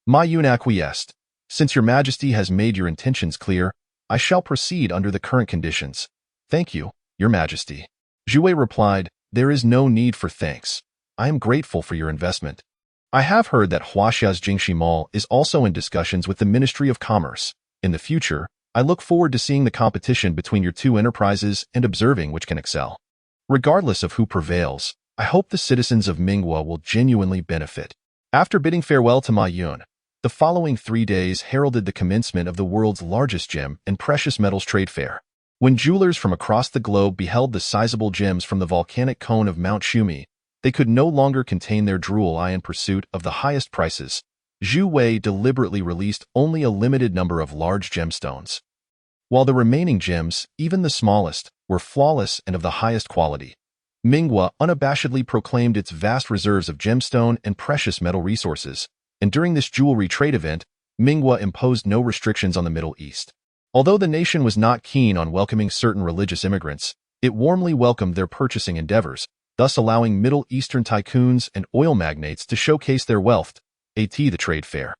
Speaker 1: Ma Yun acquiesced. Since Your Majesty has made your intentions clear, I shall proceed under the current conditions. Thank you, Your Majesty. Zhu Wei replied, there is no need for thanks. I am grateful for your investment. I have heard that Huaxia's Jingxi Mall is also in discussions with the Ministry of Commerce. In the future, I look forward to seeing the competition between your two enterprises and observing which can excel. Regardless of who prevails, I hope the citizens of Minghua will genuinely benefit. After bidding farewell to Ma Yun, the following 3 days heralded the commencement of the world's largest gem and precious metals trade fair. When jewelers from across the globe beheld the sizable gems from the volcanic cone of Mount Shumi, they could no longer contain their drool in pursuit of the highest prices. Zhu Wei deliberately released only a limited number of large gemstones. While the remaining gems, even the smallest, were flawless and of the highest quality. Minghua unabashedly proclaimed its vast reserves of gemstone and precious metal resources, and during this jewelry trade event, Minghua imposed no restrictions on the Middle East. Although the nation was not keen on welcoming certain religious immigrants, it warmly welcomed their purchasing endeavors, thus allowing Middle Eastern tycoons and oil magnates to showcase their wealth at the trade fair.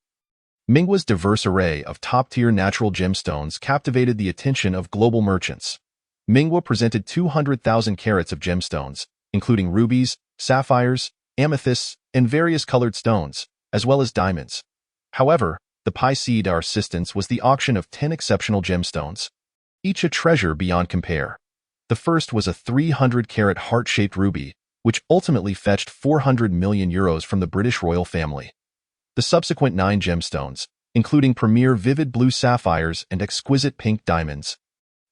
Speaker 1: Minghua's diverse array of top-tier natural gemstones captivated the attention of global merchants. Minghua presented 200,000 carats of gemstones, including rubies, sapphires, amethysts, and various colored stones, as well as diamonds. However, the thePacificHow assistance was the auction of 10 exceptional gemstones, each a treasure beyond compare. The first was a 300-carat heart-shaped ruby, which ultimately fetched 400 million euros from the British royal family. The subsequent 9 gemstones, including premier vivid blue sapphires and exquisite pink diamonds,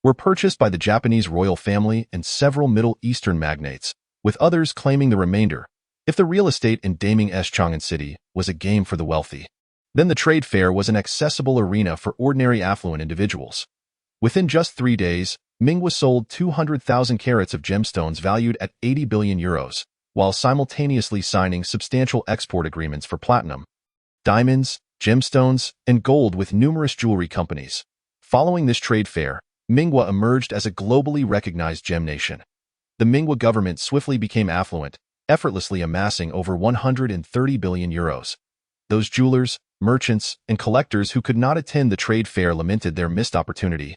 Speaker 1: were purchased by the Japanese royal family and several Middle Eastern magnates, with others claiming the remainder. If the real estate in Daming's Chang'an City was a game for the wealthy, then the trade fair was an accessible arena for ordinary affluent individuals. Within just 3 days, Minghua sold 200,000 carats of gemstones valued at 80 billion euros, while simultaneously signing substantial export agreements for platinum, diamonds, gemstones, and gold with numerous jewelry companies. Following this trade fair, Minghua emerged as a globally recognized gem nation. The Minghua government swiftly became affluent, effortlessly amassing over 130 billion euros. Those jewelers, merchants, and collectors who could not attend the trade fair lamented their missed opportunity.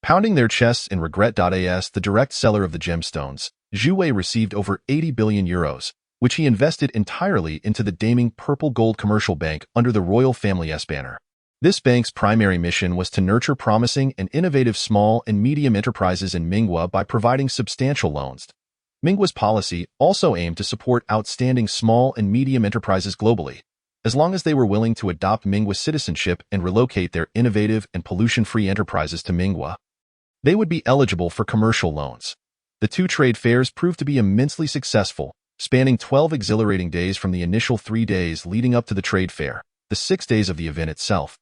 Speaker 1: Pounding their chests in regret. As the direct seller of the gemstones, Zhu Wei received over 80 billion euros, which he invested entirely into the Daming Purple Gold Commercial Bank under the royal family's banner. This bank's primary mission was to nurture promising and innovative small and medium enterprises in Minghua by providing substantial loans. Minghua's policy also aimed to support outstanding small and medium enterprises globally, as long as they were willing to adopt Minghua citizenship and relocate their innovative and pollution-free enterprises to Minghua. They would be eligible for commercial loans. The 2 trade fairs proved to be immensely successful, spanning 12 exhilarating days from the initial 3 days leading up to the trade fair, the 6 days of the event itself,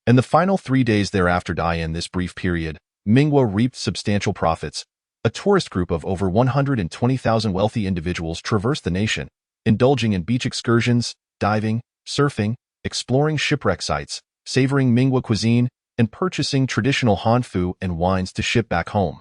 Speaker 1: and the final 3 days thereafter. In this brief period, Minghua reaped substantial profits. A tourist group of over 120,000 wealthy individuals traversed the nation, indulging in beach excursions, diving, surfing, exploring shipwreck sites, savoring Mingwa cuisine, and purchasing traditional Hanfu and wines to ship back home.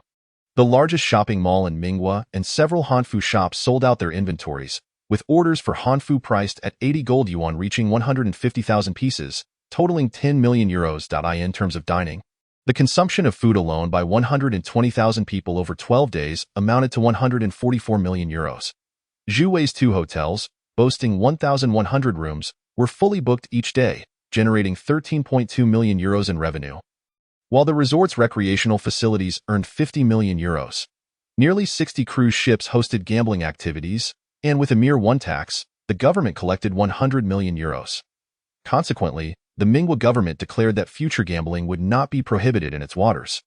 Speaker 1: The largest shopping mall in Mingwa and several Hanfu shops sold out their inventories, with orders for Hanfu priced at 80 gold yuan reaching 150,000 pieces, totaling 10 million euros. In terms of dining, the consumption of food alone by 120,000 people over 12 days amounted to 144 million euros. Zhu Wei's 2 hotels, boasting 1,100 rooms, were fully booked each day, generating 13.2 million euros in revenue. While the resort's recreational facilities earned 50 million euros. Nearly 60 cruise ships hosted gambling activities, and with a mere one tax, the government collected 100 million euros. Consequently, the Mingwa government declared that future gambling would not be prohibited in its waters,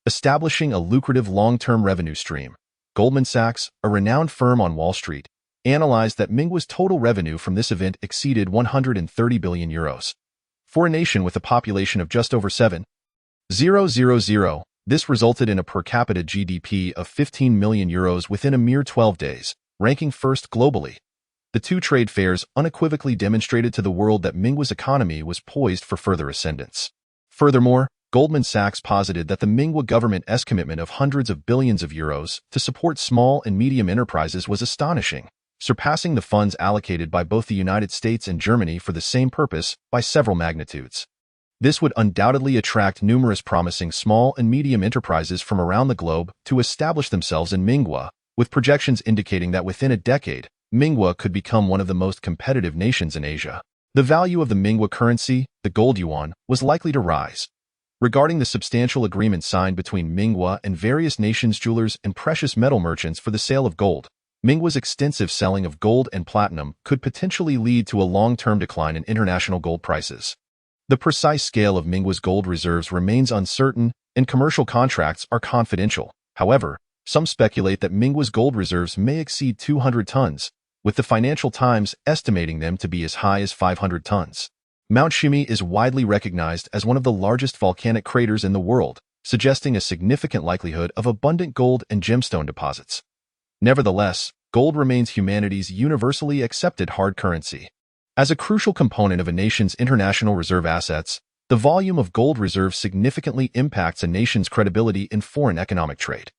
Speaker 1: establishing a lucrative long-term revenue stream. Goldman Sachs, a renowned firm on Wall Street, analyzed that Mingwa's total revenue from this event exceeded 130 billion euros. For a nation with a population of just over 7,000, this resulted in a per capita GDP of 15 million euros within a mere 12 days, ranking first globally. The 2 trade fairs unequivocally demonstrated to the world that Mingwa's economy was poised for further ascendance. Furthermore, Goldman Sachs posited that the Mingwa government's commitment of hundreds of billions of euros to support small and medium enterprises was astonishing, surpassing the funds allocated by both the United States and Germany for the same purpose by several magnitudes. This would undoubtedly attract numerous promising small and medium enterprises from around the globe to establish themselves in Mingwa, with projections indicating that within a decade, Mingwa could become one of the most competitive nations in Asia. The value of the Mingwa currency, the gold yuan, was likely to rise. Regarding the substantial agreement signed between Mingwa and various nations' jewelers and precious metal merchants for the sale of gold, Mingwa's extensive selling of gold and platinum could potentially lead to a long-term decline in international gold prices. The precise scale of Mingwa's gold reserves remains uncertain, and commercial contracts are confidential. However, some speculate that Mingwa's gold reserves may exceed 200 tons, with the Financial Times estimating them to be as high as 500 tons. Mount Shumi is widely recognized as one of the largest volcanic craters in the world, suggesting a significant likelihood of abundant gold and gemstone deposits. Nevertheless, gold remains humanity's universally accepted hard currency. As a crucial component of a nation's international reserve assets, the volume of gold reserves significantly impacts a nation's credibility in foreign economic trade.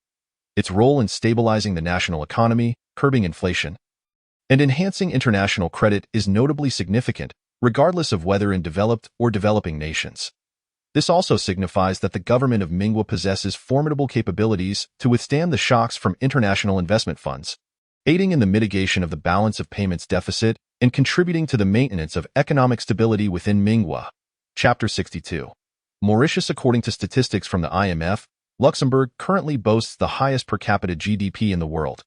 Speaker 1: Its role in stabilizing the national economy, curbing inflation, and enhancing international credit is notably significant, regardless of whether in developed or developing nations. This also signifies that the government of Mingwa possesses formidable capabilities to withstand the shocks from international investment funds, aiding in the mitigation of the balance of payments deficit and contributing to the maintenance of economic stability within Mingwa. Chapter 62. Mauritius. According to statistics from the IMF, Luxembourg currently boasts the highest per capita GDP in the world,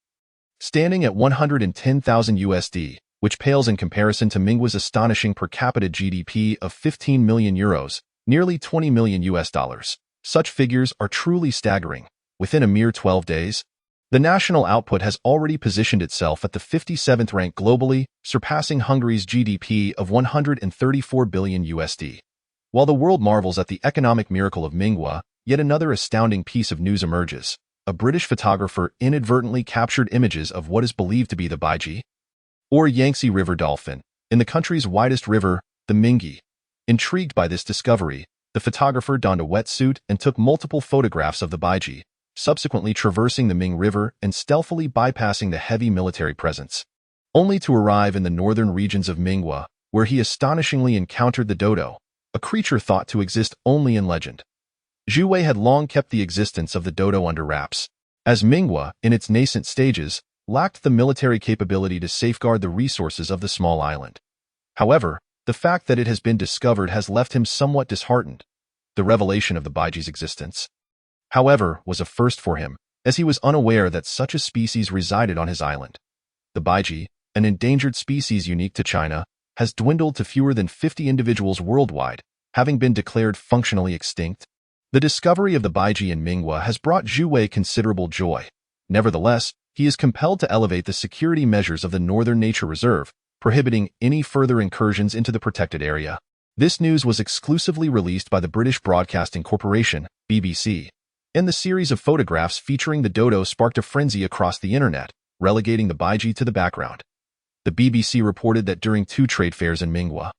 Speaker 1: standing at 110,000 USD, which pales in comparison to Mingwa's astonishing per capita GDP of 15 million euros, nearly 20 million US dollars. Such figures are truly staggering. Within a mere 12 days, the national output has already positioned itself at the 57th rank globally, surpassing Hungary's GDP of 134 billion USD. While the world marvels at the economic miracle of Mingwa, yet another astounding piece of news emerges. A British photographer inadvertently captured images of what is believed to be the Baiji, or Yangtze River dolphin, in the country's widest river, the Mingi. Intrigued by this discovery, the photographer donned a wetsuit and took multiple photographs of the Baiji, subsequently traversing the Ming River and stealthily bypassing the heavy military presence, only to arrive in the northern regions of Mingwa, where he astonishingly encountered the dodo, a creature thought to exist only in legend. Zhu Wei had long kept the existence of the dodo under wraps, as Mingwa, in its nascent stages, lacked the military capability to safeguard the resources of the small island. However, the fact that it has been discovered has left him somewhat disheartened. The revelation of the Baiji's existence, however, was a first for him, as he was unaware that such a species resided on his island. The Baiji, an endangered species unique to China, has dwindled to fewer than 50 individuals worldwide, having been declared functionally extinct. The discovery of the Baiji in Mingwa has brought Zhu Wei considerable joy. Nevertheless, he is compelled to elevate the security measures of the Northern Nature Reserve, prohibiting any further incursions into the protected area. This news was exclusively released by the British Broadcasting Corporation, BBC. and the series of photographs featuring the dodo sparked a frenzy across the internet, relegating the baiji to the background. The BBC reported that during 2 trade fairs in Ningbo,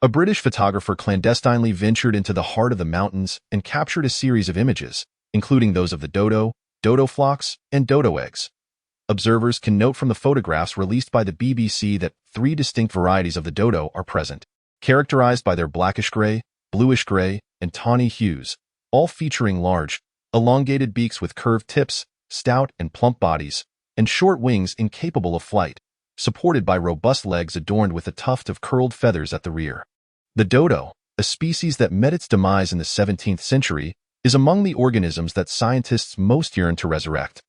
Speaker 1: a British photographer clandestinely ventured into the heart of the mountains and captured a series of images, including those of the dodo, dodo flocks, and dodo eggs. Observers can note from the photographs released by the BBC that 3 distinct varieties of the dodo are present, characterized by their blackish-gray, bluish-gray, and tawny hues, all featuring large, elongated beaks with curved tips, stout and plump bodies, and short wings incapable of flight, supported by robust legs adorned with a tuft of curled feathers at the rear. The dodo, a species that met its demise in the 17th century, is among the organisms that scientists most yearn to resurrect.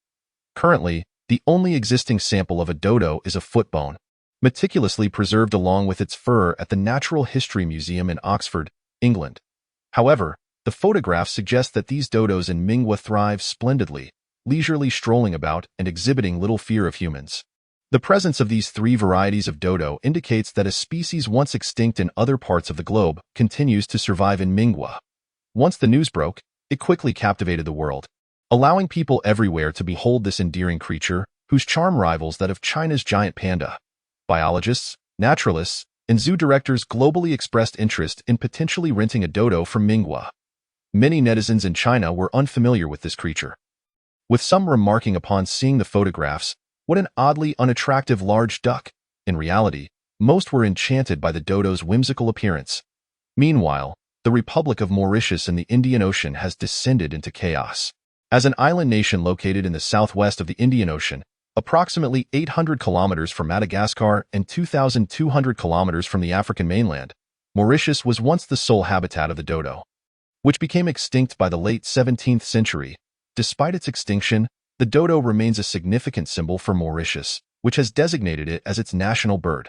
Speaker 1: Currently, the only existing sample of a dodo is a foot bone, meticulously preserved along with its fur at the Natural History Museum in Oxford, England. However, the photographs suggest that these dodos in Ningbo thrive splendidly, leisurely strolling about and exhibiting little fear of humans. The presence of these 3 varieties of dodo indicates that a species once extinct in other parts of the globe continues to survive in Ningbo. Once the news broke, it quickly captivated the world, allowing people everywhere to behold this endearing creature, whose charm rivals that of China's giant panda. Biologists, naturalists, and zoo directors globally expressed interest in potentially renting a dodo from Ningbo. Many netizens in China were unfamiliar with this creature, with some remarking upon seeing the photographs, "What an oddly unattractive large duck." In reality, most were enchanted by the dodo's whimsical appearance. Meanwhile, the Republic of Mauritius in the Indian Ocean has descended into chaos. As an island nation located in the southwest of the Indian Ocean, approximately 800 kilometers from Madagascar and 2,200 kilometers from the African mainland, Mauritius was once the sole habitat of the dodo, which became extinct by the late 17th century. Despite its extinction, the dodo remains a significant symbol for Mauritius, which has designated it as its national bird.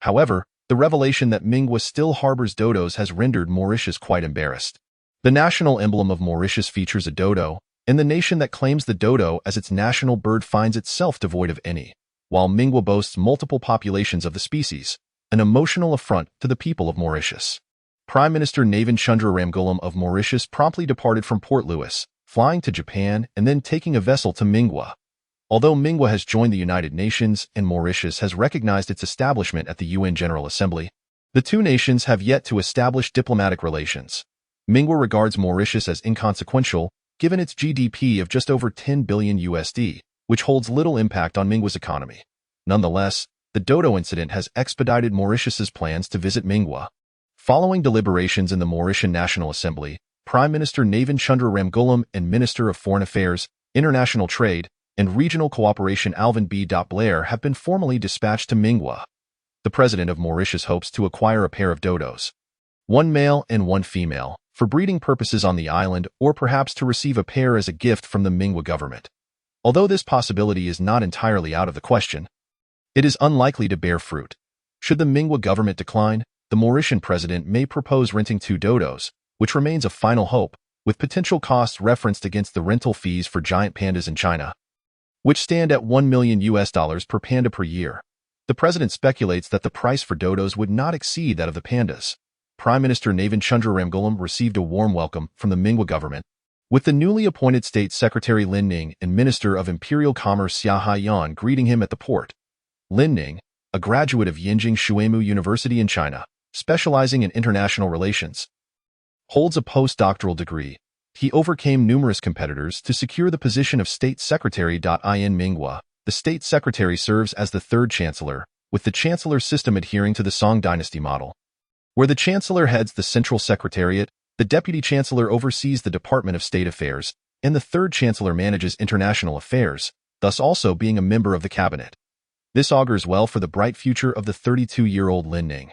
Speaker 1: However, the revelation that Ningbo still harbors dodos has rendered Mauritius quite embarrassed. The national emblem of Mauritius features a dodo, and the nation that claims the dodo as its national bird finds itself devoid of any, while Ningbo boasts multiple populations of the species, an emotional affront to the people of Mauritius. Prime Minister Navin Chandra Ramgoolam of Mauritius promptly departed from Port Louis, flying to Japan and then taking a vessel to Ningbo. Although Ningbo has joined the United Nations and Mauritius has recognized its establishment at the UN General Assembly, the 2 nations have yet to establish diplomatic relations. Ningbo regards Mauritius as inconsequential, given its GDP of just over 10 billion USD, which holds little impact on Ningbo's economy. Nonetheless, the dodo incident has expedited Mauritius's plans to visit Ningbo. Following deliberations in the Mauritian National Assembly, Prime Minister Navin Chandra Ramgoolam and Minister of Foreign Affairs, International Trade, and Regional Cooperation Alvin B. Blair have been formally dispatched to Ningbo. The President of Mauritius hopes to acquire a pair of dodos, 1 male and 1 female, for breeding purposes on the island or perhaps to receive a pair as a gift from the Ningbo government. Although this possibility is not entirely out of the question, it is unlikely to bear fruit. Should the Ningbo government decline, the Mauritian president may propose renting 2 dodos, which remains a final hope, with potential costs referenced against the rental fees for giant pandas in China, which stand at $1 million per panda per year. The president speculates that the price for dodos would not exceed that of the pandas. Prime Minister Navin Chandra Ramgoolam received a warm welcome from the Ningbo government, with the newly appointed State Secretary Lin Ning and Minister of Imperial Commerce Xia Haiyan greeting him at the port. Lin Ning, a graduate of Yingzhou University in China, specializing in international relations, holds a postdoctoral degree. He overcame numerous competitors to secure the position of State Secretary. In Ningbo, the State Secretary serves as the 3rd Chancellor, with the Chancellor system adhering to the Song Dynasty model, where the Chancellor heads the Central Secretariat, the Deputy Chancellor oversees the Department of State Affairs, and the 3rd Chancellor manages international affairs, thus also being a member of the Cabinet. This augurs well for the bright future of the 32-year-old Lin Ning.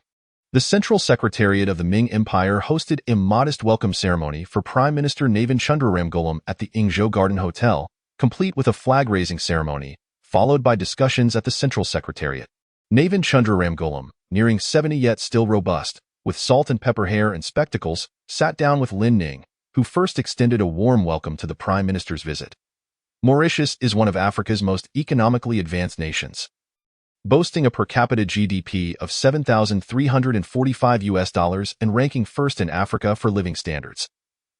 Speaker 1: The Central Secretariat of the Ming Empire hosted a modest welcome ceremony for Prime Minister Navin Chandra Ramgoolam at the Yingzhou Garden Hotel, complete with a flag-raising ceremony, followed by discussions at the Central Secretariat. Navin Chandra Ramgoolam, nearing 70 yet still robust, with salt and pepper hair and spectacles, sat down with Lin Ning, who first extended a warm welcome to the Prime Minister's visit. Mauritius is one of Africa's most economically advanced nations, boasting a per capita GDP of $7,345 and ranking first in Africa for living standards.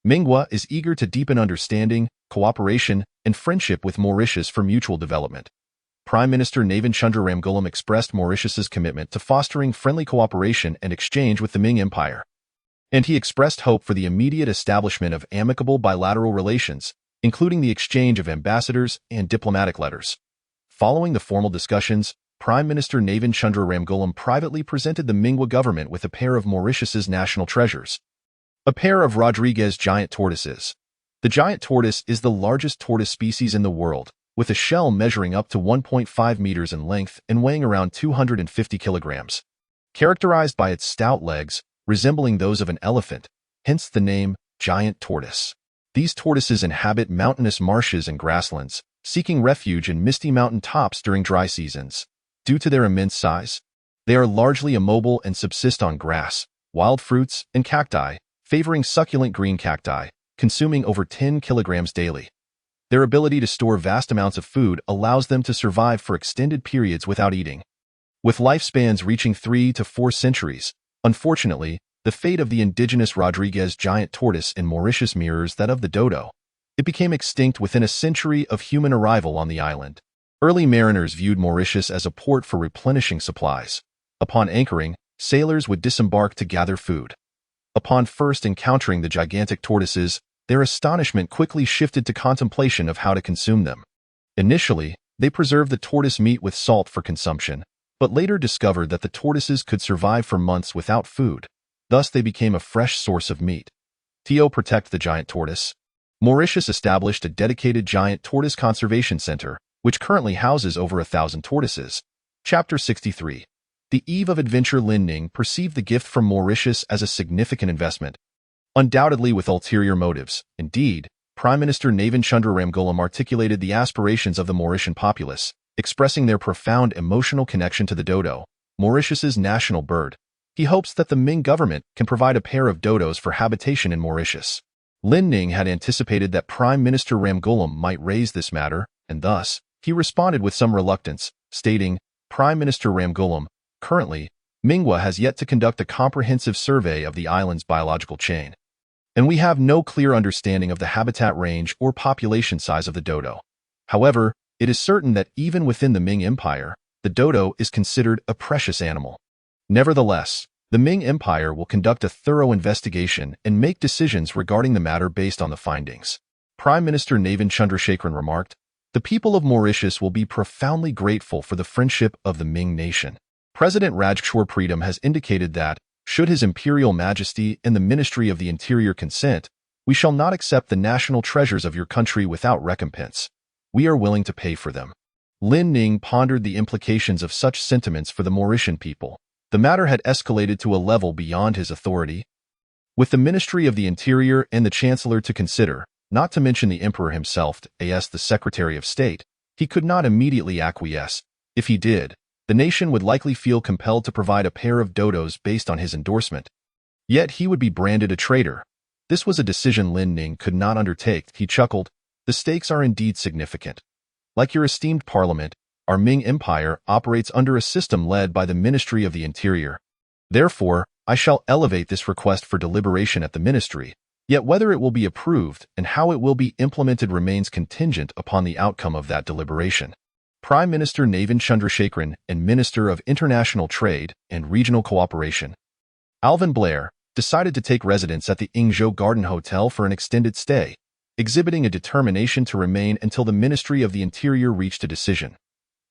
Speaker 1: Mingwa is eager to deepen understanding, cooperation, and friendship with Mauritius for mutual development. Prime Minister Navin Chandra Ramgoolam expressed Mauritius's commitment to fostering friendly cooperation and exchange with the Ming Empire. And he expressed hope for the immediate establishment of amicable bilateral relations, including the exchange of ambassadors and diplomatic letters. Following the formal discussions, Prime Minister Navin Chandra Ramgoolam privately presented the Mingwa government with a pair of Mauritius's national treasures. A pair of Rodriguez giant tortoises. The giant tortoise is the largest tortoise species in the world, with a shell measuring up to 1.5 meters in length and weighing around 250 kilograms. Characterized by its stout legs, resembling those of an elephant, hence the name giant tortoise. These tortoises inhabit mountainous marshes and grasslands, seeking refuge in misty mountain tops during dry seasons. Due to their immense size, they are largely immobile and subsist on grass, wild fruits, and cacti, favoring succulent green cacti, consuming over 10 kilograms daily. Their ability to store vast amounts of food allows them to survive for extended periods without eating. With lifespans reaching 3 to 4 centuries, unfortunately, the fate of the indigenous Rodriguez giant tortoise in Mauritius mirrors that of the dodo. It became extinct within a century of human arrival on the island. Early mariners viewed Mauritius as a port for replenishing supplies. Upon anchoring, sailors would disembark to gather food. Upon first encountering the gigantic tortoises, their astonishment quickly shifted to contemplation of how to consume them. Initially, they preserved the tortoise meat with salt for consumption, but later discovered that the tortoises could survive for months without food. Thus, they became a fresh source of meat. To protect the giant tortoise, Mauritius established a dedicated giant tortoise conservation center, which currently houses over 1,000 tortoises. Chapter 63. The eve of adventure. Lin Ning perceived the gift from Mauritius as a significant investment. Undoubtedly with ulterior motives. Indeed, Prime Minister Navin Chandra Ramgoolam articulated the aspirations of the Mauritian populace, expressing their profound emotional connection to the dodo, Mauritius's national bird. He hopes that the Ming government can provide a pair of dodos for habitation in Mauritius. Lin Ning had anticipated that Prime Minister Ramgoolam might raise this matter, and thus, he responded with some reluctance, stating, Prime Minister Ramgoolam, currently, Mingwa has yet to conduct a comprehensive survey of the island's biological chain, and we have no clear understanding of the habitat range or population size of the dodo. However, it is certain that even within the Ming Empire, the dodo is considered a precious animal. Nevertheless, the Ming Empire will conduct a thorough investigation and make decisions regarding the matter based on the findings. Prime Minister Navin Chandrasekaran remarked, the people of Mauritius will be profoundly grateful for the friendship of the Ming nation. President Rajkishore Pritam has indicated that, should His Imperial Majesty and the Ministry of the Interior consent, we shall not accept the national treasures of your country without recompense. We are willing to pay for them. Lin Ning pondered the implications of such sentiments for the Mauritian people. The matter had escalated to a level beyond his authority. With the Ministry of the Interior and the Chancellor to consider, not to mention the Emperor himself as the Secretary of State, he could not immediately acquiesce. If he did, the nation would likely feel compelled to provide a pair of dodos based on his endorsement. Yet he would be branded a traitor. This was a decision Lin Ning could not undertake. He chuckled, the stakes are indeed significant. Like your esteemed parliament, our Ming Empire operates under a system led by the Ministry of the Interior. Therefore, I shall elevate this request for deliberation at the ministry, yet whether it will be approved and how it will be implemented remains contingent upon the outcome of that deliberation. Prime Minister Navin Chandrasekaran and Minister of International Trade and Regional Cooperation, Alvin Blair, decided to take residence at the Yingzhou Garden Hotel for an extended stay, exhibiting a determination to remain until the Ministry of the Interior reached a decision.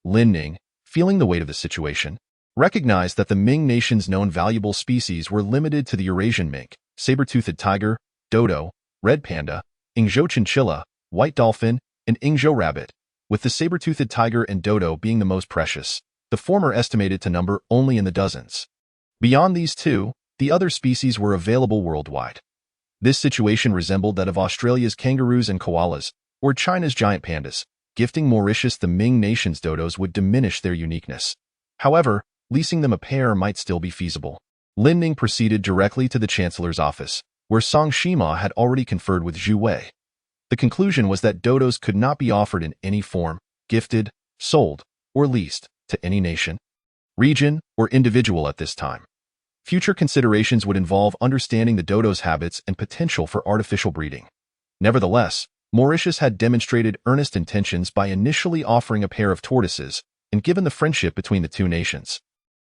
Speaker 1: Lin Ning, feeling the weight of the situation, recognized that the Ming nation's known valuable species were limited to the Eurasian mink, saber-toothed tiger, dodo, red panda, Yingzhou chinchilla, white dolphin, and Yingzhou rabbit, with the saber-toothed tiger and dodo being the most precious, the former estimated to number only in the dozens. Beyond these two, the other species were available worldwide. This situation resembled that of Australia's kangaroos and koalas, or China's giant pandas. Gifting Mauritius the Ming nation's dodos would diminish their uniqueness. However, leasing them a pair might still be feasible. Lin Ning proceeded directly to the Chancellor's office, where Song Shima had already conferred with Zhu Wei. The conclusion was that dodos could not be offered in any form, gifted, sold, or leased, to any nation, region, or individual at this time. Future considerations would involve understanding the dodo's habits and potential for artificial breeding. Nevertheless, Mauritius had demonstrated earnest intentions by initially offering a pair of tortoises, and given the friendship between the two nations,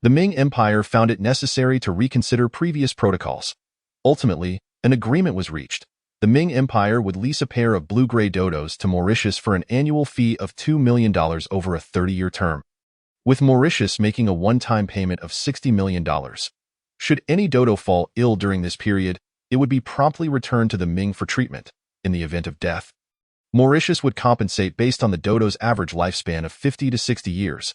Speaker 1: the Ming Empire found it necessary to reconsider previous protocols. Ultimately, an agreement was reached. The Ming Empire would lease a pair of blue-gray dodos to Mauritius for an annual fee of $2 million over a 30-year term, with Mauritius making a one-time payment of $60 million. Should any dodo fall ill during this period, it would be promptly returned to the Ming for treatment. In the event of death, Mauritius would compensate based on the dodo's average lifespan of 50 to 60 years.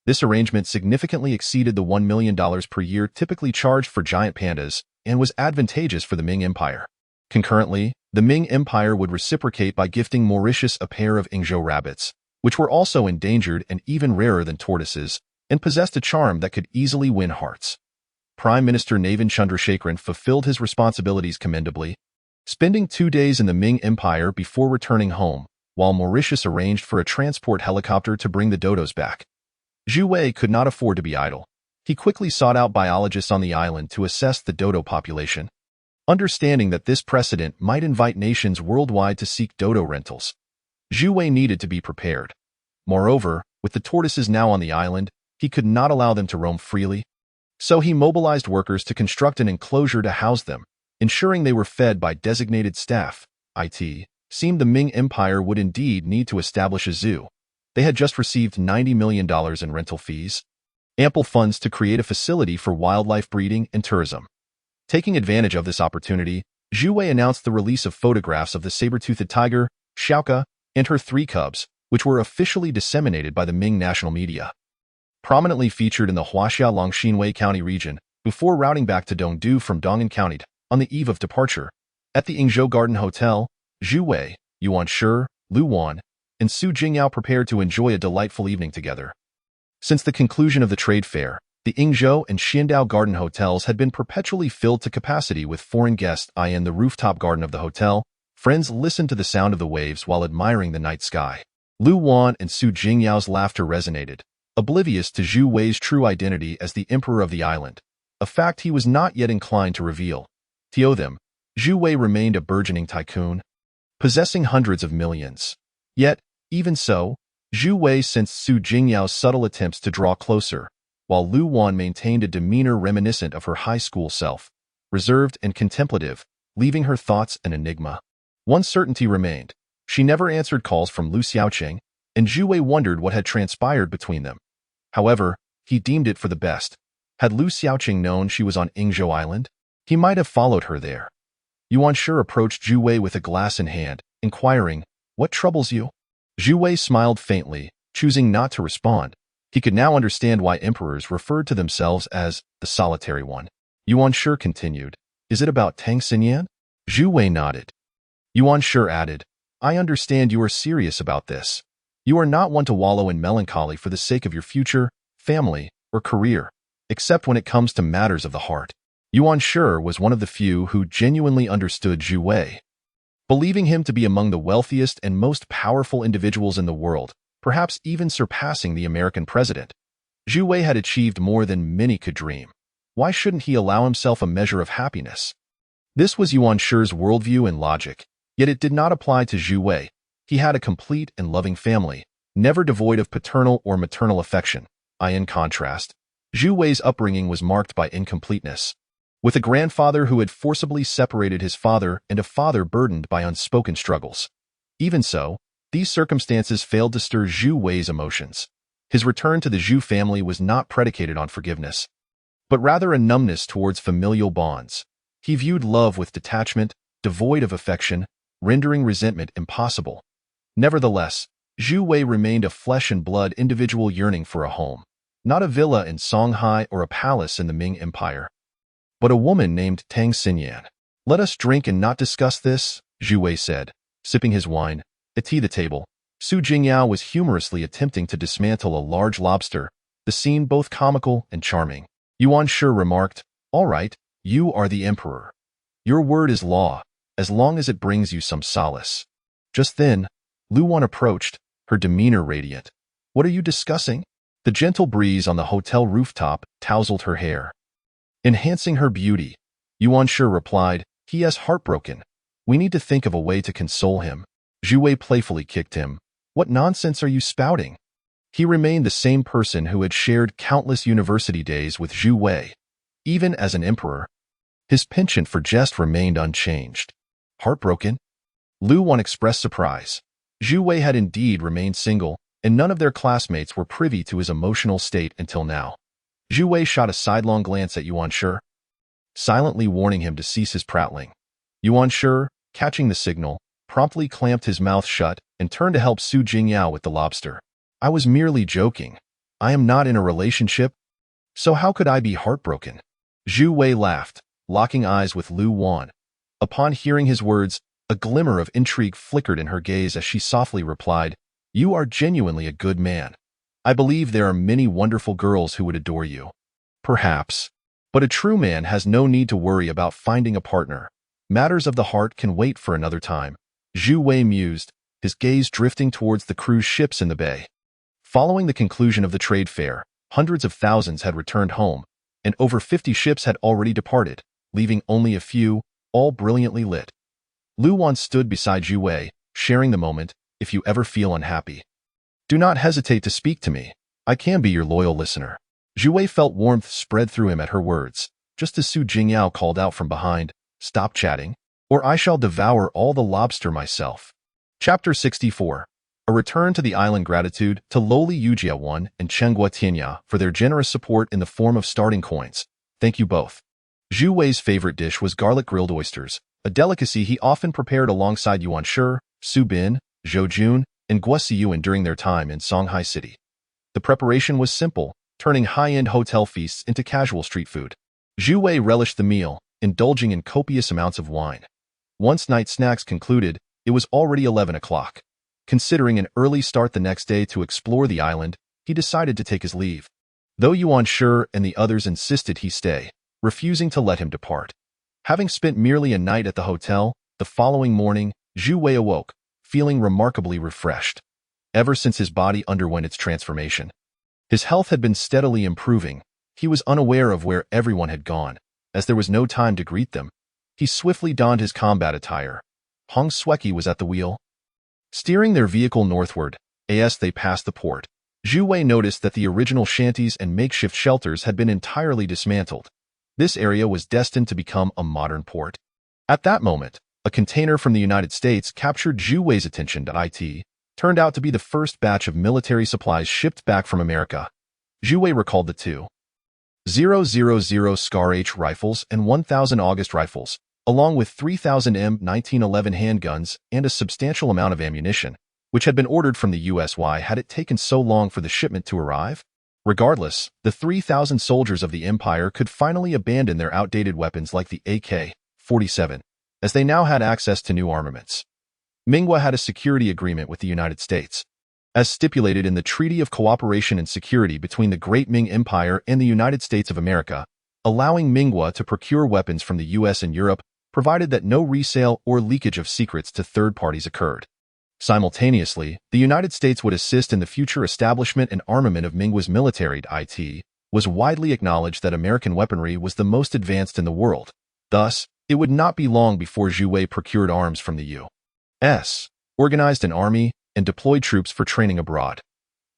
Speaker 1: This arrangement significantly exceeded the $1 million per year typically charged for giant pandas and was advantageous for the Ming Empire. Concurrently, the Ming Empire would reciprocate by gifting Mauritius a pair of Yingzhou rabbits, which were also endangered and even rarer than tortoises, and possessed a charm that could easily win hearts. Prime Minister Navin Chandrasekaran fulfilled his responsibilities commendably, spending 2 days in the Ming Empire before returning home, while Mauritius arranged for a transport helicopter to bring the dodos back. Zhu Wei could not afford to be idle. He quickly sought out biologists on the island to assess the dodo population. Understanding that this precedent might invite nations worldwide to seek dodo rentals, Zhu Wei needed to be prepared. Moreover, with the tortoises now on the island, he could not allow them to roam freely. So he mobilized workers to construct an enclosure to house them, ensuring they were fed by designated staff. It seemed the Ming Empire would indeed need to establish a zoo. They had just received $90 million in rental fees, ample funds to create a facility for wildlife breeding and tourism. Taking advantage of this opportunity, Zhu Wei announced the release of photographs of the saber-toothed tiger, Huaxia, and her 3 cubs, which were officially disseminated by the Ming national media. Prominently featured in the Huaxia Longxinwei County region, before routing back to Dongdu from Dong'an County, on the eve of departure, at the Yingzhou Garden Hotel, Zhu Wei, Yuan Shi, Lu Wan, and Su Jingyao prepared to enjoy a delightful evening together. Since the conclusion of the trade fair, the Yingzhou and Xiandao garden hotels had been perpetually filled to capacity with foreign guests. In the rooftop garden of the hotel, friends listened to the sound of the waves while admiring the night sky. Lu Wan and Su Jingyao's laughter resonated, oblivious to Zhu Wei's true identity as the emperor of the island, a fact he was not yet inclined to reveal. To them, Zhu Wei remained a burgeoning tycoon, possessing hundreds of millions. Yet, even so, Zhu Wei sensed Su Jingyao's subtle attempts to draw closer, while Lu Wan maintained a demeanor reminiscent of her high school self, reserved and contemplative, leaving her thoughts an enigma. One certainty remained. She never answered calls from Lu Xiaoqing, and Zhu Wei wondered what had transpired between them. However, he deemed it for the best. Had Lu Xiaoqing known she was on Yingzhou Island, he might have followed her there. Yuan Shi approached Zhu Wei with a glass in hand, inquiring, "What troubles you?" Zhu Wei smiled faintly, choosing not to respond. He could now understand why emperors referred to themselves as the solitary one. Yuan Shi continued, "Is it about Tang Siyan?" Zhu Wei nodded. Yuan Shi added, "I understand you are serious about this. You are not one to wallow in melancholy for the sake of your future, family, or career, except when it comes to matters of the heart." Yuan Shi was one of the few who genuinely understood Zhu Wei. Believing him to be among the wealthiest and most powerful individuals in the world, perhaps even surpassing the American president, Zhu Wei had achieved more than many could dream. Why shouldn't he allow himself a measure of happiness? This was Yuan Shi's worldview and logic, yet it did not apply to Zhu Wei. He had a complete and loving family, never devoid of paternal or maternal affection. In contrast, Zhu Wei's upbringing was marked by incompleteness, with a grandfather who had forcibly separated his father and a father burdened by unspoken struggles. Even so, these circumstances failed to stir Zhu Wei's emotions. His return to the Zhu family was not predicated on forgiveness, but rather a numbness towards familial bonds. He viewed love with detachment, devoid of affection, rendering resentment impossible. Nevertheless, Zhu Wei remained a flesh-and-blood individual yearning for a home, not a villa in Songhai or a palace in the Ming Empire, but a woman named Tang Siyan. "Let us drink and not discuss this," Zhu Wei said, sipping his wine. At the table, Su Jingyao was humorously attempting to dismantle a large lobster, the scene both comical and charming. Yuan Shi remarked, "All right, you are the emperor. Your word is law, as long as it brings you some solace." Just then, Lu Wan approached, her demeanor radiant. "What are you discussing?" The gentle breeze on the hotel rooftop tousled her hair. enhancing her beauty. Yuan Shi replied, "He is heartbroken. We need to think of a way to console him." Zhu Wei playfully kicked him. "What nonsense are you spouting?" He remained the same person who had shared countless university days with Zhu Wei. Even as an emperor, his penchant for jest remained unchanged. Heartbroken? Lu Wan expressed surprise. Zhu Wei had indeed remained single, and none of their classmates were privy to his emotional state until now. Zhu Wei shot a sidelong glance at Yuan Shi, silently warning him to cease his prattling. Yuan Shi, catching the signal, promptly clamped his mouth shut and turned to help Su Jingyao with the lobster. "I was merely joking. I am not in a relationship, so how could I be heartbroken?" Zhu Wei laughed, locking eyes with Lu Wan. Upon hearing his words, a glimmer of intrigue flickered in her gaze as she softly replied, "You are genuinely a good man. I believe there are many wonderful girls who would adore you." "Perhaps. But a true man has no need to worry about finding a partner. Matters of the heart can wait for another time." Zhu Wei mused, his gaze drifting towards the cruise ships in the bay. Following the conclusion of the trade fair, hundreds of thousands had returned home, and over 50 ships had already departed, leaving only a few, all brilliantly lit. Lu Wan stood beside Zhu Wei, sharing the moment. "If you ever feel unhappy, do not hesitate to speak to me. I can be your loyal listener." Zhu Wei felt warmth spread through him at her words, just as Su Jingyao called out from behind, "Stop chatting, or I shall devour all the lobster myself." Chapter 64. A return to the island. Gratitude to lowly Yujia 1 and Chenghua Tianya for their generous support in the form of starting coins. Thank you both. Zhu Wei's favorite dish was garlic grilled oysters, a delicacy he often prepared alongside Yuan Shi, Su Bin, Zhou Jun, and Guo Siyuan during their time in Songhai City. The preparation was simple, turning high-end hotel feasts into casual street food. Zhu Wei relished the meal, indulging in copious amounts of wine. Once night snacks concluded, it was already 11 o'clock. Considering an early start the next day to explore the island, he decided to take his leave. Though Yuan Shi and the others insisted he stay, refusing to let him depart. Having spent merely a night at the hotel, the following morning, Zhu Wei awoke, feeling remarkably refreshed. Ever since his body underwent its transformation, his health had been steadily improving. He was unaware of where everyone had gone. As there was no time to greet them, he swiftly donned his combat attire. Hong Sueki was at the wheel, steering their vehicle northward. As they passed the port, Zhu Wei noticed that the original shanties and makeshift shelters had been entirely dismantled. This area was destined to become a modern port. At that moment, a container from the United States captured Zhu Wei's attention. It turned out to be the first batch of military supplies shipped back from America. Zhu Wei recalled the 2,000 Scar-H rifles and 1,000 August rifles, along with 3,000 M1911 handguns and a substantial amount of ammunition, which had been ordered from the US. Why had it taken so long for the shipment to arrive? Regardless, the 3,000 soldiers of the Empire could finally abandon their outdated weapons like the AK-47, as they now had access to new armaments. Mingwa had a security agreement with the United States, as stipulated in the Treaty of Cooperation and Security between the Great Ming Empire and the United States of America, allowing Mingwa to procure weapons from the US and Europe, provided that no resale or leakage of secrets to third parties occurred. Simultaneously, the United States would assist in the future establishment and armament of Mingwa's military. It was widely acknowledged that American weaponry was the most advanced in the world. Thus, it would not be long before Zhu Wei procured arms from the U.S., organized an army, and deployed troops for training abroad.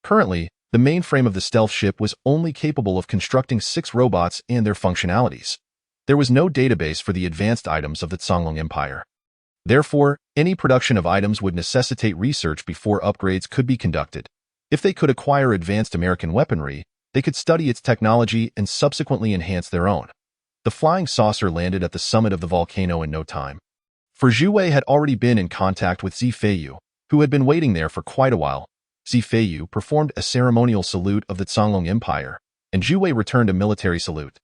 Speaker 1: Currently, the mainframe of the stealth ship was only capable of constructing 6 robots and their functionalities. There was no database for the advanced items of the Songlong Empire. Therefore, any production of items would necessitate research before upgrades could be conducted. If they could acquire advanced American weaponry, they could study its technology and subsequently enhance their own. The flying saucer landed at the summit of the volcano in no time. For Zhu Wei had already been in contact with Zifeiyu, who had been waiting there for quite a while. Zifeiyu performed a ceremonial salute of the Songlong Empire, and Zhu Wei returned a military salute.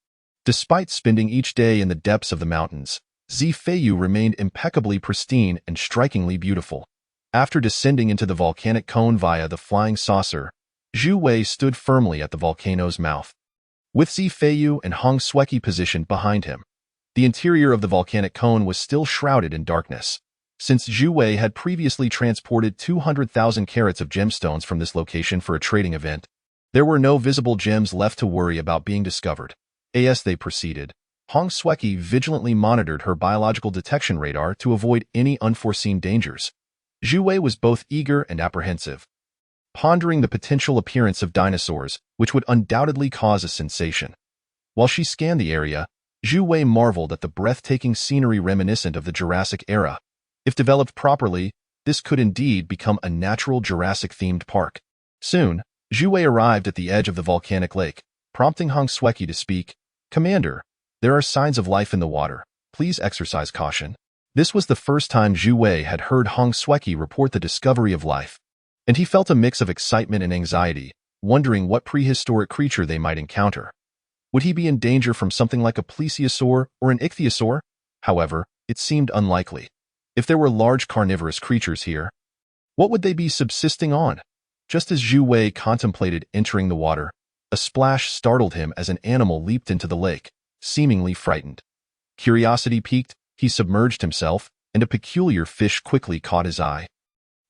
Speaker 1: Despite spending each day in the depths of the mountains, Zifeiyu remained impeccably pristine and strikingly beautiful. After descending into the volcanic cone via the flying saucer, Zhu Wei stood firmly at the volcano's mouth. With Zifeiyu and Hong Sueki positioned behind him, the interior of the volcanic cone was still shrouded in darkness. Since Zhu Wei had previously transported 200,000 carats of gemstones from this location for a trading event, there were no visible gems left to worry about being discovered. As they proceeded, Huaxia vigilantly monitored her biological detection radar to avoid any unforeseen dangers. Zhu Wei was both eager and apprehensive, pondering the potential appearance of dinosaurs, which would undoubtedly cause a sensation. While she scanned the area, Zhu Wei marveled at the breathtaking scenery reminiscent of the Jurassic era. If developed properly, this could indeed become a natural Jurassic-themed park. Soon, Zhu Wei arrived at the edge of the volcanic lake, prompting Huaxia to speak. "Commander, there are signs of life in the water. Please exercise caution." This was the first time Zhu Wei had heard Huaxia report the discovery of life, and he felt a mix of excitement and anxiety, wondering what prehistoric creature they might encounter. Would he be in danger from something like a plesiosaur or an ichthyosaur? However, it seemed unlikely. If there were large carnivorous creatures here, what would they be subsisting on? Just as Zhu Wei contemplated entering the water, a splash startled him as an animal leaped into the lake, seemingly frightened. Curiosity piqued, he submerged himself, and a peculiar fish quickly caught his eye.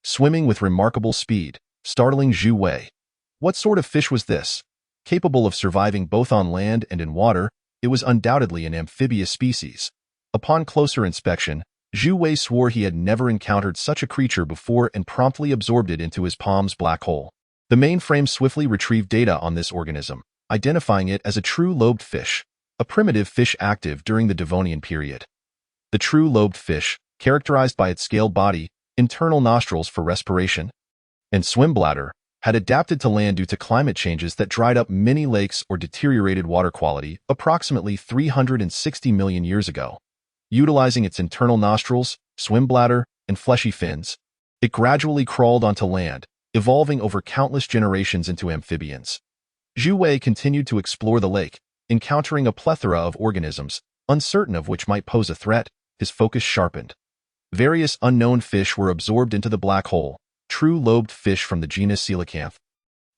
Speaker 1: Swimming with remarkable speed, startling Zhu Wei. What sort of fish was this? Capable of surviving both on land and in water, it was undoubtedly an amphibious species. Upon closer inspection, Zhu Wei swore he had never encountered such a creature before and promptly absorbed it into his palm's black hole. The mainframe swiftly retrieved data on this organism, identifying it as a true lobed fish, a primitive fish active during the Devonian period. The true lobed fish, characterized by its scaled body, internal nostrils for respiration, and swim bladder, had adapted to land due to climate changes that dried up many lakes or deteriorated water quality approximately 360 million years ago. Utilizing its internal nostrils, swim bladder, and fleshy fins, it gradually crawled onto land, evolving over countless generations into amphibians. Zhu Wei continued to explore the lake, encountering a plethora of organisms, uncertain of which might pose a threat. His focus sharpened. Various unknown fish were absorbed into the black hole: true lobed fish from the genus Coelacanth,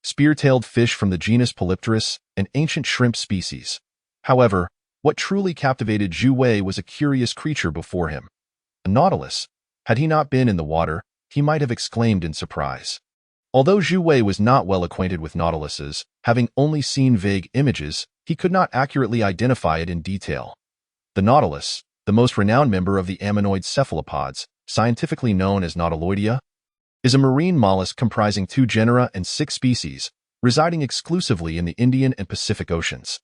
Speaker 1: spear-tailed fish from the genus Polypterus, and ancient shrimp species. However, what truly captivated Zhu Wei was a curious creature before him. A nautilus. Had he not been in the water, he might have exclaimed in surprise. Although Zhu Wei was not well acquainted with nautiluses, having only seen vague images, he could not accurately identify it in detail. The nautilus, the most renowned member of the ammonoid cephalopods, scientifically known as Nautiloidea, is a marine mollusk comprising 2 genera and 6 species, residing exclusively in the Indian and Pacific Oceans.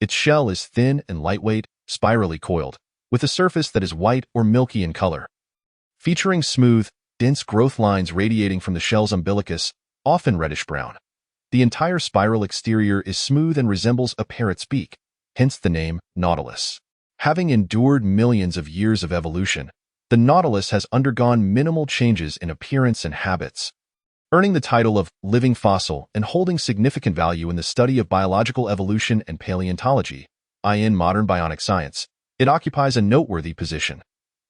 Speaker 1: Its shell is thin and lightweight, spirally coiled, with a surface that is white or milky in color, featuring smooth, dense growth lines radiating from the shell's umbilicus, often reddish-brown. The entire spiral exterior is smooth and resembles a parrot's beak, hence the name Nautilus. Having endured millions of years of evolution, the nautilus has undergone minimal changes in appearance and habits. Earning the title of living fossil and holding significant value in the study of biological evolution and paleontology, in modern bionic science, it occupies a noteworthy position.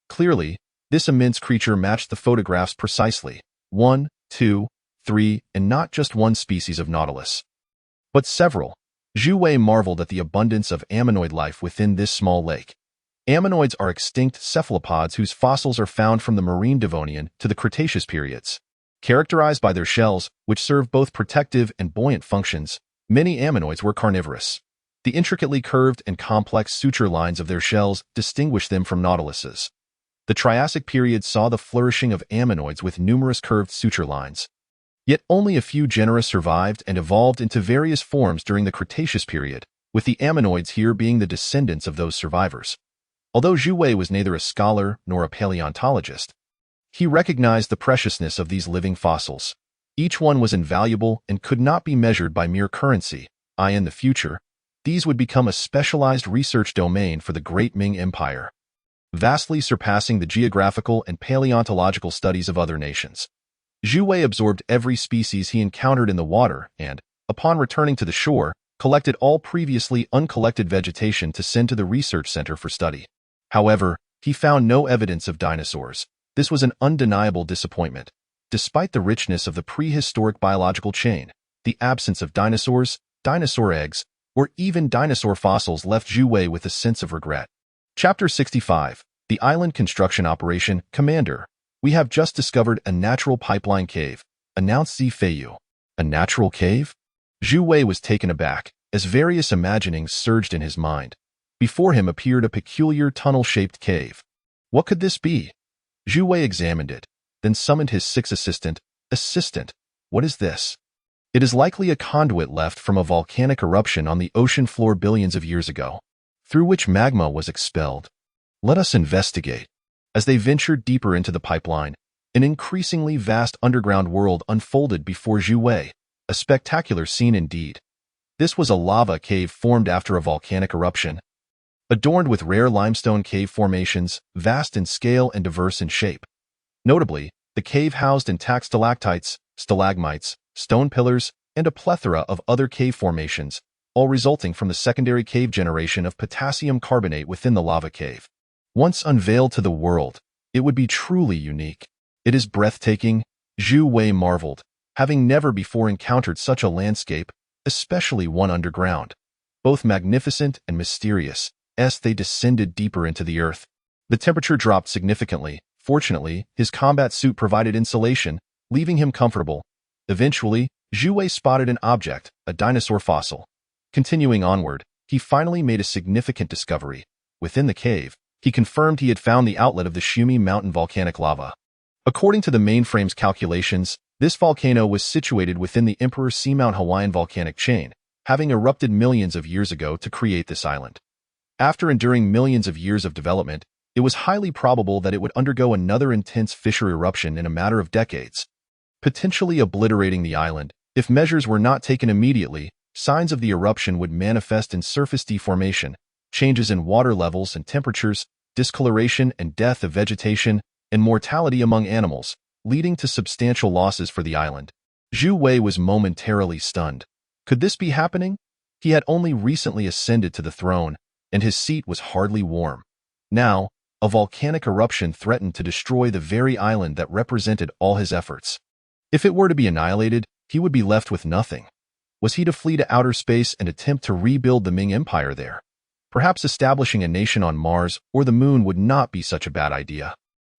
Speaker 1: Clearly, this immense creature matched the photographs precisely: 1, 2, 3, and not just one species of nautilus, but several. Zhu Wei marveled at the abundance of ammonoid life within this small lake. Ammonoids are extinct cephalopods whose fossils are found from the marine Devonian to the Cretaceous periods. Characterized by their shells, which serve both protective and buoyant functions, many ammonoids were carnivorous. The intricately curved and complex suture lines of their shells distinguish them from nautiluses. The Triassic period saw the flourishing of ammonoids with numerous curved suture lines. Yet only a few genera survived and evolved into various forms during the Cretaceous period, with the ammonoids here being the descendants of those survivors. Although Zhu Wei was neither a scholar nor a paleontologist, he recognized the preciousness of these living fossils. Each one was invaluable and could not be measured by mere currency. In the future, these would become a specialized research domain for the Great Ming Empire, vastly surpassing the geographical and paleontological studies of other nations. Zhu Wei absorbed every species he encountered in the water and, upon returning to the shore, collected all previously uncollected vegetation to send to the research center for study. However, he found no evidence of dinosaurs. This was an undeniable disappointment. Despite the richness of the prehistoric biological chain, the absence of dinosaurs, dinosaur eggs, or even dinosaur fossils left Zhu Wei with a sense of regret. Chapter 65. The Island Construction Operation. Commander, we have just discovered a natural pipeline cave, announced Zi Feiyu. A natural cave? Zhu Wei was taken aback, as various imaginings surged in his mind. Before him appeared a peculiar tunnel-shaped cave. What could this be? Zhu Wei examined it, then summoned his sixth assistant. Assistant, what is this? It is likely a conduit left from a volcanic eruption on the ocean floor billions of years ago, through which magma was expelled. Let us investigate. As they ventured deeper into the pipeline, an increasingly vast underground world unfolded before Zhu Wei, a spectacular scene indeed. This was a lava cave formed after a volcanic eruption, adorned with rare limestone cave formations, vast in scale and diverse in shape. Notably, the cave housed intact stalactites, stalagmites, stone pillars, and a plethora of other cave formations, all resulting from the secondary cave generation of potassium carbonate within the lava cave. Once unveiled to the world, it would be truly unique. It is breathtaking, Zhu Wei marveled, having never before encountered such a landscape, especially one underground. Both magnificent and mysterious, as they descended deeper into the earth. The temperature dropped significantly. Fortunately, his combat suit provided insulation, leaving him comfortable. Eventually, Zhu Wei spotted an object, a dinosaur fossil. Continuing onward, he finally made a significant discovery. Within the cave, he confirmed he had found the outlet of the Shumi mountain volcanic lava. According to the mainframe's calculations, this volcano was situated within the Emperor Seamount Hawaiian volcanic chain, having erupted millions of years ago to create this island. After enduring millions of years of development, it was highly probable that it would undergo another intense fissure eruption in a matter of decades, potentially obliterating the island. If measures were not taken immediately, signs of the eruption would manifest in surface deformation, changes in water levels and temperatures, discoloration and death of vegetation, and mortality among animals, leading to substantial losses for the island. Zhu Wei was momentarily stunned. Could this be happening? He had only recently ascended to the throne, and his seat was hardly warm. Now, a volcanic eruption threatened to destroy the very island that represented all his efforts. If it were to be annihilated, he would be left with nothing. Was he to flee to outer space and attempt to rebuild the Ming Empire there? Perhaps establishing a nation on Mars or the Moon would not be such a bad idea.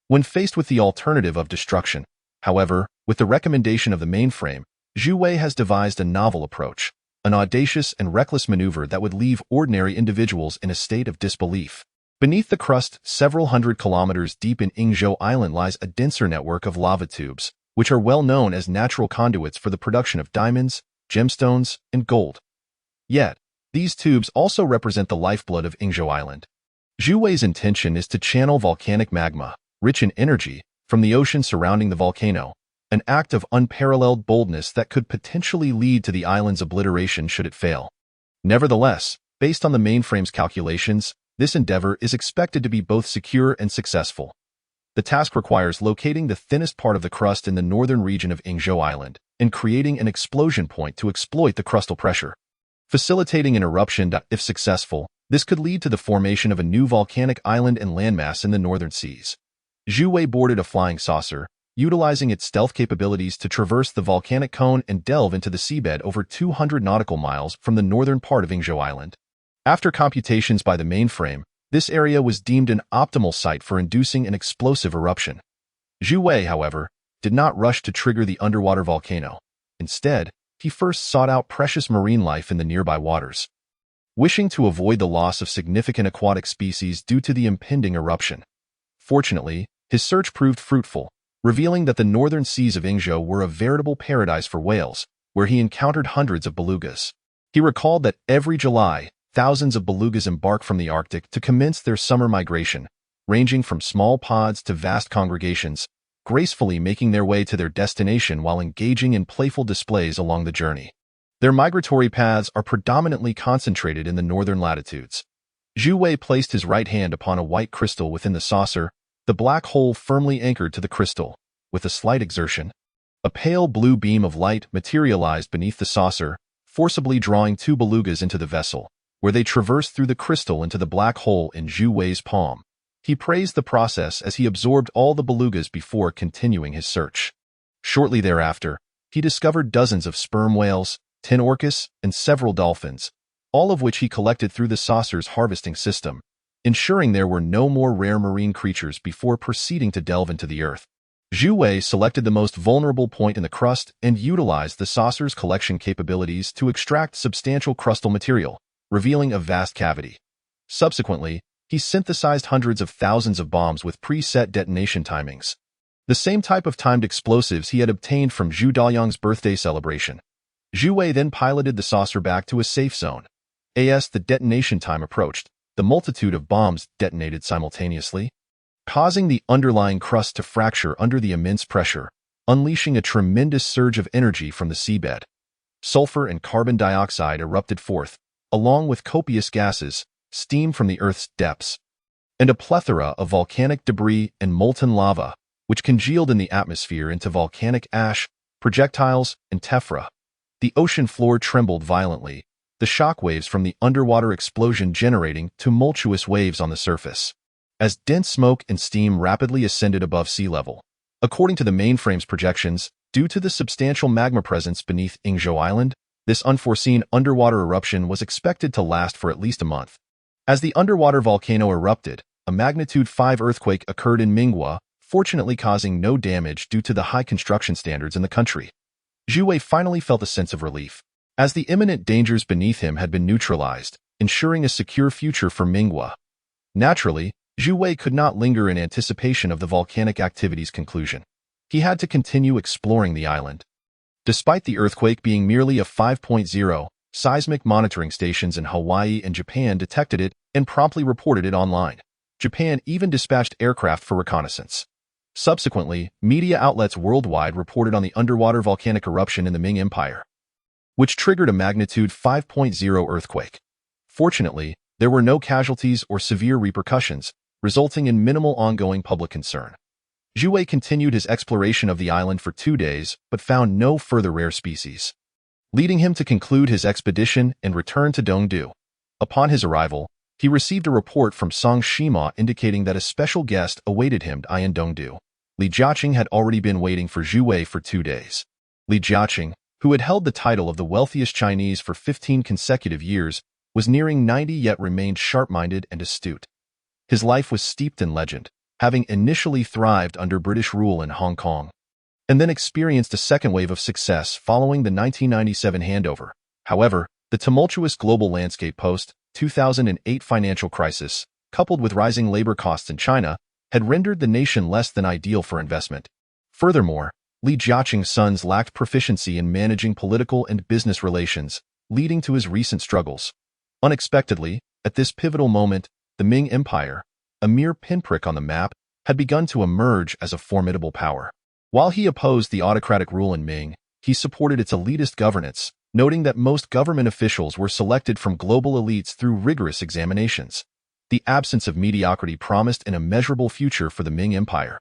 Speaker 1: When faced with the alternative of destruction, however, with the recommendation of the mainframe, Zhu Wei has devised a novel approach, an audacious and reckless maneuver that would leave ordinary individuals in a state of disbelief. Beneath the crust, several hundred kilometers deep in Yingzhou Island lies a denser network of lava tubes, which are well known as natural conduits for the production of diamonds, gemstones, and gold. Yet, these tubes also represent the lifeblood of Yingzhou Island. Zhu Wei's intention is to channel volcanic magma, rich in energy, from the ocean surrounding the volcano, an act of unparalleled boldness that could potentially lead to the island's obliteration should it fail. Nevertheless, based on the mainframe's calculations, this endeavor is expected to be both secure and successful. The task requires locating the thinnest part of the crust in the northern region of Yingzhou Island and creating an explosion point to exploit the crustal pressure. Facilitating an eruption. If successful, this could lead to the formation of a new volcanic island and landmass in the northern seas. Zhu Wei boarded a flying saucer, utilizing its stealth capabilities to traverse the volcanic cone and delve into the seabed over 200 nautical miles from the northern part of Yingzhou Island. After computations by the mainframe, this area was deemed an optimal site for inducing an explosive eruption. Zhu Wei, however, did not rush to trigger the underwater volcano. Instead, he first sought out precious marine life in the nearby waters, wishing to avoid the loss of significant aquatic species due to the impending eruption. Fortunately, his search proved fruitful, revealing that the northern seas of Yingzhou were a veritable paradise for whales, where he encountered hundreds of belugas. He recalled that every July, thousands of belugas embark from the Arctic to commence their summer migration, ranging from small pods to vast congregations, gracefully making their way to their destination while engaging in playful displays along the journey. Their migratory paths are predominantly concentrated in the northern latitudes. Zhu Wei placed his right hand upon a white crystal within the saucer, the black hole firmly anchored to the crystal. With a slight exertion, a pale blue beam of light materialized beneath the saucer, forcibly drawing two belugas into the vessel, where they traversed through the crystal into the black hole in Zhu Wei's palm. He praised the process as he absorbed all the belugas before continuing his search. Shortly thereafter, he discovered dozens of sperm whales, 10 orcas, and several dolphins, all of which he collected through the saucer's harvesting system, ensuring there were no more rare marine creatures before proceeding to delve into the earth. Zhu Wei selected the most vulnerable point in the crust and utilized the saucer's collection capabilities to extract substantial crustal material, revealing a vast cavity. Subsequently, he synthesized hundreds of thousands of bombs with preset detonation timings, the same type of timed explosives he had obtained from Zhu Daoyang's birthday celebration. Zhu Wei then piloted the saucer back to a safe zone. As the detonation time approached, the multitude of bombs detonated simultaneously, causing the underlying crust to fracture under the immense pressure, unleashing a tremendous surge of energy from the seabed. Sulfur and carbon dioxide erupted forth, along with copious gases, steam from the Earth's depths, and a plethora of volcanic debris and molten lava, which congealed in the atmosphere into volcanic ash, projectiles, and tephra. The ocean floor trembled violently, the shock waves from the underwater explosion generating tumultuous waves on the surface, as dense smoke and steam rapidly ascended above sea level. According to the mainframe's projections, due to the substantial magma presence beneath Yingzhou Island, this unforeseen underwater eruption was expected to last for at least a month. As the underwater volcano erupted, a magnitude 5 earthquake occurred in Minghua, fortunately causing no damage due to the high construction standards in the country. Zhu Wei finally felt a sense of relief, as the imminent dangers beneath him had been neutralized, ensuring a secure future for Minghua. Naturally, Zhu Wei could not linger in anticipation of the volcanic activity's conclusion. He had to continue exploring the island. Despite the earthquake being merely a 5.0, seismic monitoring stations in Hawaii and Japan detected it and promptly reported it online. Japan even dispatched aircraft for reconnaissance. Subsequently, media outlets worldwide reported on the underwater volcanic eruption in the Ming Empire, which triggered a magnitude 5.0 earthquake. Fortunately, there were no casualties or severe repercussions, resulting in minimal ongoing public concern. Zhu Wei continued his exploration of the island for 2 days, but found no further rare species, leading him to conclude his expedition and return to Dongdu. Upon his arrival, he received a report from Song Shima indicating that a special guest awaited him in Dongdu. Li Jiaqing had already been waiting for Zhu Wei for 2 days. Li Jiaqing, who had held the title of the wealthiest Chinese for 15 consecutive years, was nearing 90 yet remained sharp-minded and astute. His life was steeped in legend, having initially thrived under British rule in Hong Kong, and then experienced a second wave of success following the 1997 handover. However, the tumultuous global landscape post-2008 financial crisis, coupled with rising labor costs in China, had rendered the nation less than ideal for investment. Furthermore, Li Jiaqing's sons lacked proficiency in managing political and business relations, leading to his recent struggles. Unexpectedly, at this pivotal moment, the Ming Empire, a mere pinprick on the map, had begun to emerge as a formidable power. While he opposed the autocratic rule in Ming, he supported its elitist governance, noting that most government officials were selected from global elites through rigorous examinations. The absence of mediocrity promised an immeasurable future for the Ming Empire.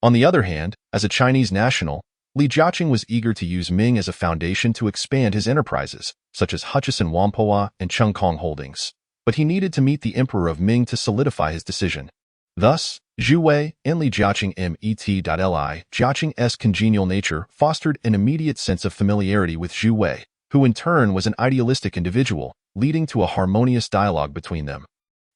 Speaker 1: On the other hand, as a Chinese national, Li Jiaqing was eager to use Ming as a foundation to expand his enterprises, such as Hutchison Whampoa and Cheung Kong Holdings. But he needed to meet the Emperor of Ming to solidify his decision. Thus, Zhu Wei and Li Jiaqing Li Jiaqing's congenial nature fostered an immediate sense of familiarity with Zhu Wei, who in turn was an idealistic individual, leading to a harmonious dialogue between them.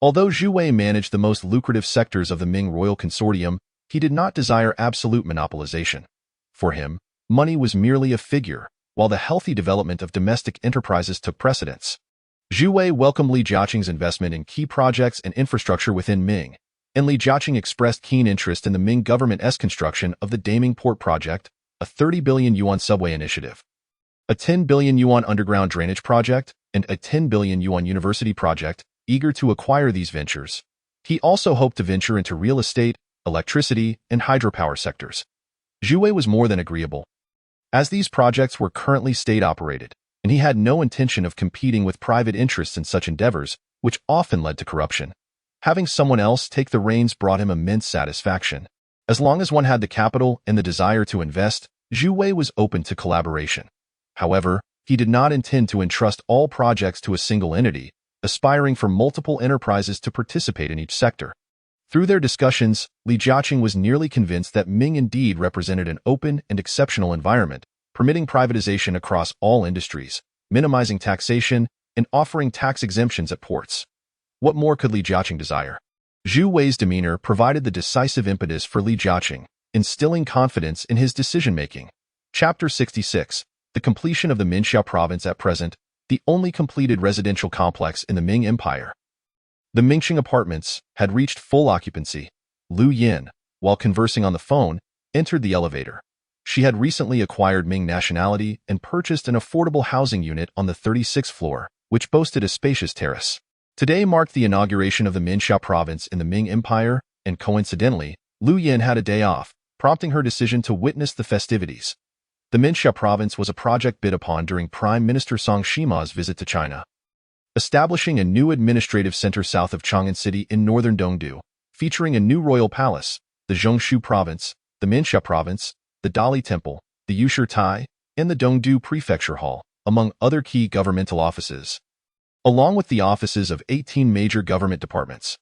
Speaker 1: Although Zhu Wei managed the most lucrative sectors of the Ming royal consortium, he did not desire absolute monopolization. For him, money was merely a figure, while the healthy development of domestic enterprises took precedence. Zhu Wei welcomed Li Jiaqing's investment in key projects and infrastructure within Ming, and Li Jiaqing expressed keen interest in the Ming government's construction of the Daming Port Project, a 30 billion yuan subway initiative, a 10 billion yuan underground drainage project, and a 10 billion yuan university project. Eager to acquire these ventures, he also hoped to venture into real estate, electricity, and hydropower sectors. Zhu Wei was more than agreeable, as these projects were currently state-operated, and he had no intention of competing with private interests in such endeavors, which often led to corruption. Having someone else take the reins brought him immense satisfaction. As long as one had the capital and the desire to invest, Zhu Wei was open to collaboration. However, he did not intend to entrust all projects to a single entity, aspiring for multiple enterprises to participate in each sector. Through their discussions, Li Jiaqing was nearly convinced that Ming indeed represented an open and exceptional environment, permitting privatization across all industries, minimizing taxation, and offering tax exemptions at ports. What more could Li Jiaqing desire? Zhu Wei's demeanor provided the decisive impetus for Li Jiaqing, instilling confidence in his decision-making. Chapter 66. The completion of the Minxiao province at present, the only completed residential complex in the Ming Empire. The Mingqing apartments had reached full occupancy. Lu Yin, while conversing on the phone, entered the elevator. She had recently acquired Ming nationality and purchased an affordable housing unit on the 36th floor, which boasted a spacious terrace. Today marked the inauguration of the Minxiao province in the Ming Empire, and coincidentally, Lu Yin had a day off, prompting her decision to witness the festivities. The Minxiao province was a project bid upon during Prime Minister Song Shima's visit to China. Establishing a new administrative center south of Chang'an City in northern Dongdu, featuring a new royal palace, the Zhongshu province, the Minxiao province, the Dali Temple, the Yushi Tai, and the Dongdu Prefecture Hall, among other key governmental offices, along with the offices of 18 major government departments.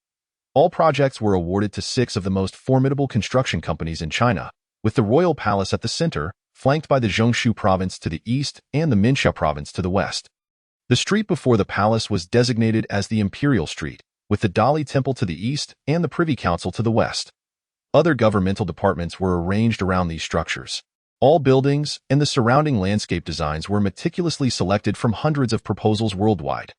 Speaker 1: All projects were awarded to 6 of the most formidable construction companies in China, with the royal palace at the center, flanked by the Zhongshu province to the east and the Minxiao province to the west. The street before the palace was designated as the Imperial Street, with the Dali Temple to the east and the Privy Council to the west. Other governmental departments were arranged around these structures. All buildings and the surrounding landscape designs were meticulously selected from hundreds of proposals worldwide.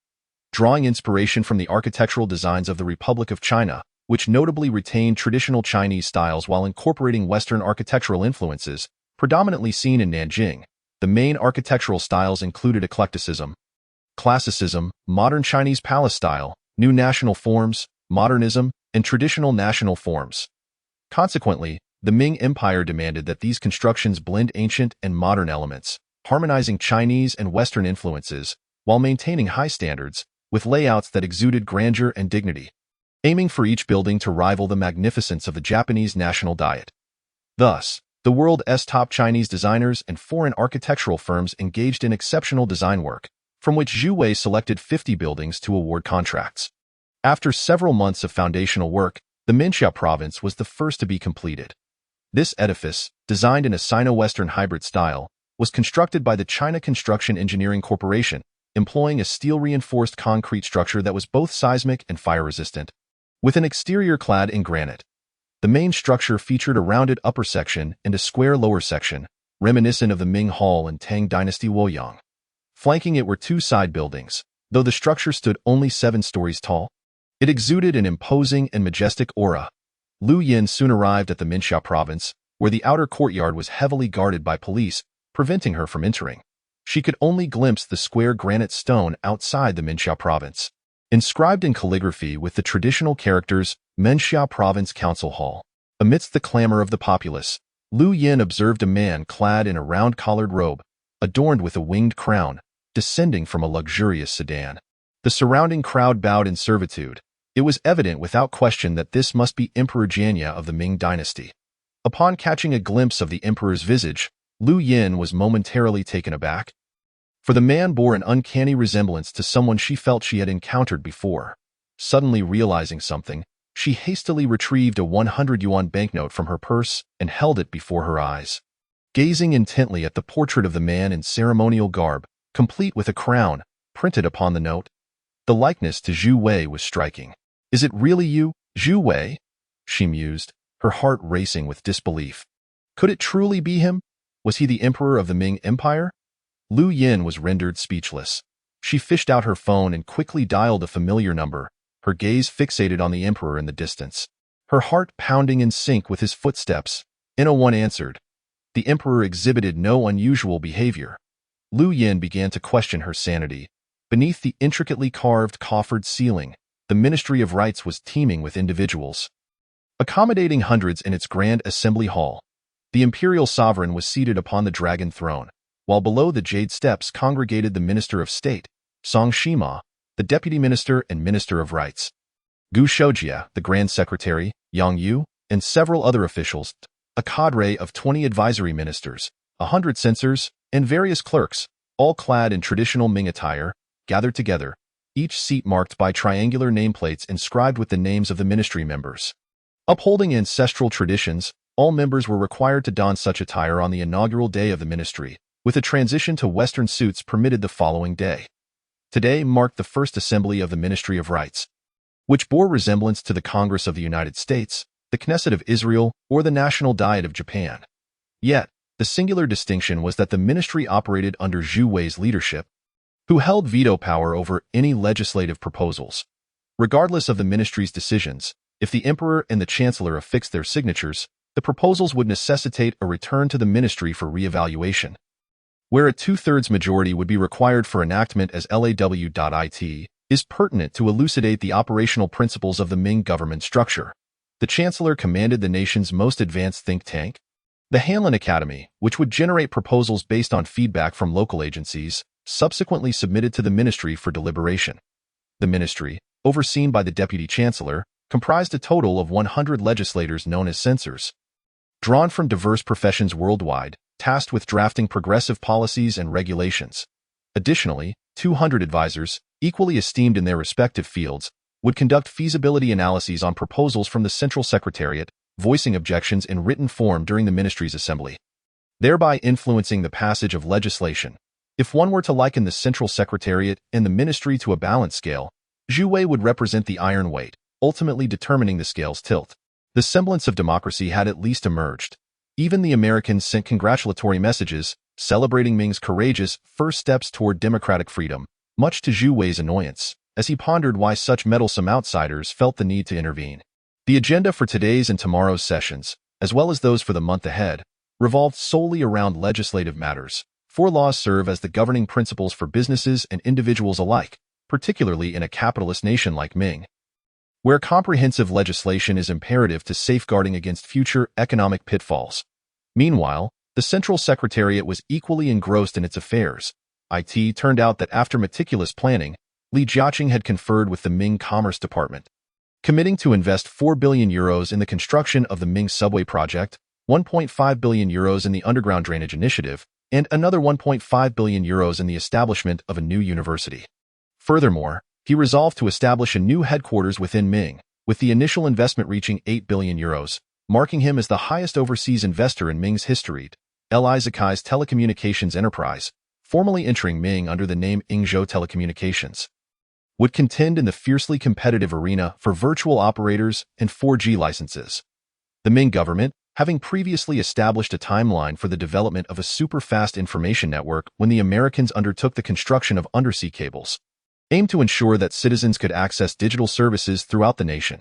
Speaker 1: Drawing inspiration from the architectural designs of the Republic of China, which notably retained traditional Chinese styles while incorporating Western architectural influences, predominantly seen in Nanjing, the main architectural styles included eclecticism, classicism, modern Chinese palace style, new national forms, modernism, and traditional national forms. Consequently, the Ming Empire demanded that these constructions blend ancient and modern elements, harmonizing Chinese and Western influences, while maintaining high standards, with layouts that exuded grandeur and dignity, aiming for each building to rival the magnificence of the Japanese national diet. Thus, the world's top Chinese designers and foreign architectural firms engaged in exceptional design work, from which Zhu Wei selected 50 buildings to award contracts. After several months of foundational work, the Minxiao province was the first to be completed. This edifice, designed in a Sino-Western hybrid style, was constructed by the China Construction Engineering Corporation, employing a steel-reinforced concrete structure that was both seismic and fire-resistant, with an exterior clad in granite. The main structure featured a rounded upper section and a square lower section, reminiscent of the Ming Hall and Tang Dynasty Luoyang. Flanking it were 2 side buildings. Though the structure stood only 7 stories tall, it exuded an imposing and majestic aura. Lu Yin soon arrived at the Minxiao province, where the outer courtyard was heavily guarded by police, preventing her from entering. She could only glimpse the square granite stone outside the Minxiao province, inscribed in calligraphy with the traditional characters Minxiao Province Council Hall. Amidst the clamor of the populace, Lu Yin observed a man clad in a round-collared robe, adorned with a winged crown, descending from a luxurious sedan. The surrounding crowd bowed in servitude. It was evident without question that this must be Emperor Jianya of the Ming dynasty. Upon catching a glimpse of the emperor's visage, Lu Yin was momentarily taken aback, for the man bore an uncanny resemblance to someone she felt she had encountered before. Suddenly realizing something, she hastily retrieved a 100 yuan banknote from her purse and held it before her eyes. Gazing intently at the portrait of the man in ceremonial garb, complete with a crown, printed upon the note, the likeness to Zhu Wei was striking. "Is it really you, Zhu Wei?" she mused, her heart racing with disbelief. Could it truly be him? Was he the emperor of the Ming Empire? Lu Yin was rendered speechless. She fished out her phone and quickly dialed a familiar number, her gaze fixated on the emperor in the distance, her heart pounding in sync with his footsteps. One answered. The emperor exhibited no unusual behavior. Lu Yin began to question her sanity. Beneath the intricately carved coffered ceiling, the Ministry of Rites was teeming with individuals, accommodating hundreds in its grand assembly hall. The imperial sovereign was seated upon the dragon throne, while below the jade steps congregated the Minister of State, Song Shima, the Deputy Minister and Minister of Rites, Gu Shoujia, the Grand Secretary, Yang Yu, and several other officials, a cadre of 20 advisory ministers, 100 censors, and various clerks, all clad in traditional Ming attire, gathered together, each seat marked by triangular nameplates inscribed with the names of the ministry members. Upholding ancestral traditions, all members were required to don such attire on the inaugural day of the ministry, with a transition to Western suits permitted the following day. Today marked the first assembly of the Ministry of Rites, which bore resemblance to the Congress of the United States. the Knesset of Israel, or the National Diet of Japan. Yet, the singular distinction was that the ministry operated under Zhu Wei's leadership, who held veto power over any legislative proposals. Regardless of the ministry's decisions, if the emperor and the chancellor affixed their signatures, the proposals would necessitate a return to the ministry for re-evaluation, where a two-thirds majority would be required for enactment as law.it, is pertinent to elucidate the operational principles of the Ming government structure. The chancellor commanded the nation's most advanced think tank, the Hanlin Academy, which would generate proposals based on feedback from local agencies, subsequently submitted to the ministry for deliberation. The ministry, overseen by the deputy chancellor, comprised a total of 100 legislators known as censors, drawn from diverse professions worldwide, tasked with drafting progressive policies and regulations. Additionally, 200 advisors, equally esteemed in their respective fields, would conduct feasibility analyses on proposals from the Central Secretariat, voicing objections in written form during the ministry's assembly, thereby influencing the passage of legislation. If one were to liken the Central Secretariat and the ministry to a balance scale, Zhu Wei would represent the iron weight, ultimately determining the scale's tilt. The semblance of democracy had at least emerged. Even the Americans sent congratulatory messages, celebrating Ming's courageous first steps toward democratic freedom, much to Zhu Wei's annoyance, as he pondered why such meddlesome outsiders felt the need to intervene. The agenda for today's and tomorrow's sessions, as well as those for the month ahead, revolved solely around legislative matters. 4 laws serve as the governing principles for businesses and individuals alike, particularly in a capitalist nation like Ming, where comprehensive legislation is imperative to safeguarding against future economic pitfalls. Meanwhile, the Central Secretariat was equally engrossed in its affairs. It turned out that after meticulous planning, Li Jiaqing had conferred with the Ming Commerce Department, committing to invest 4 billion euros in the construction of the Ming subway project, 1.5 billion euros in the underground drainage initiative, and another 1.5 billion euros in the establishment of a new university. Furthermore, he resolved to establish a new headquarters within Ming, with the initial investment reaching 8 billion euros, marking him as the highest overseas investor in Ming's history. Li Zikai's telecommunications enterprise, formerly entering Ming under the name Yingzhou Telecommunications, would contend in the fiercely competitive arena for virtual operators and 4G licenses. The Ming government, having previously established a timeline for the development of a super-fast information network when the Americans undertook the construction of undersea cables, aimed to ensure that citizens could access digital services throughout the nation.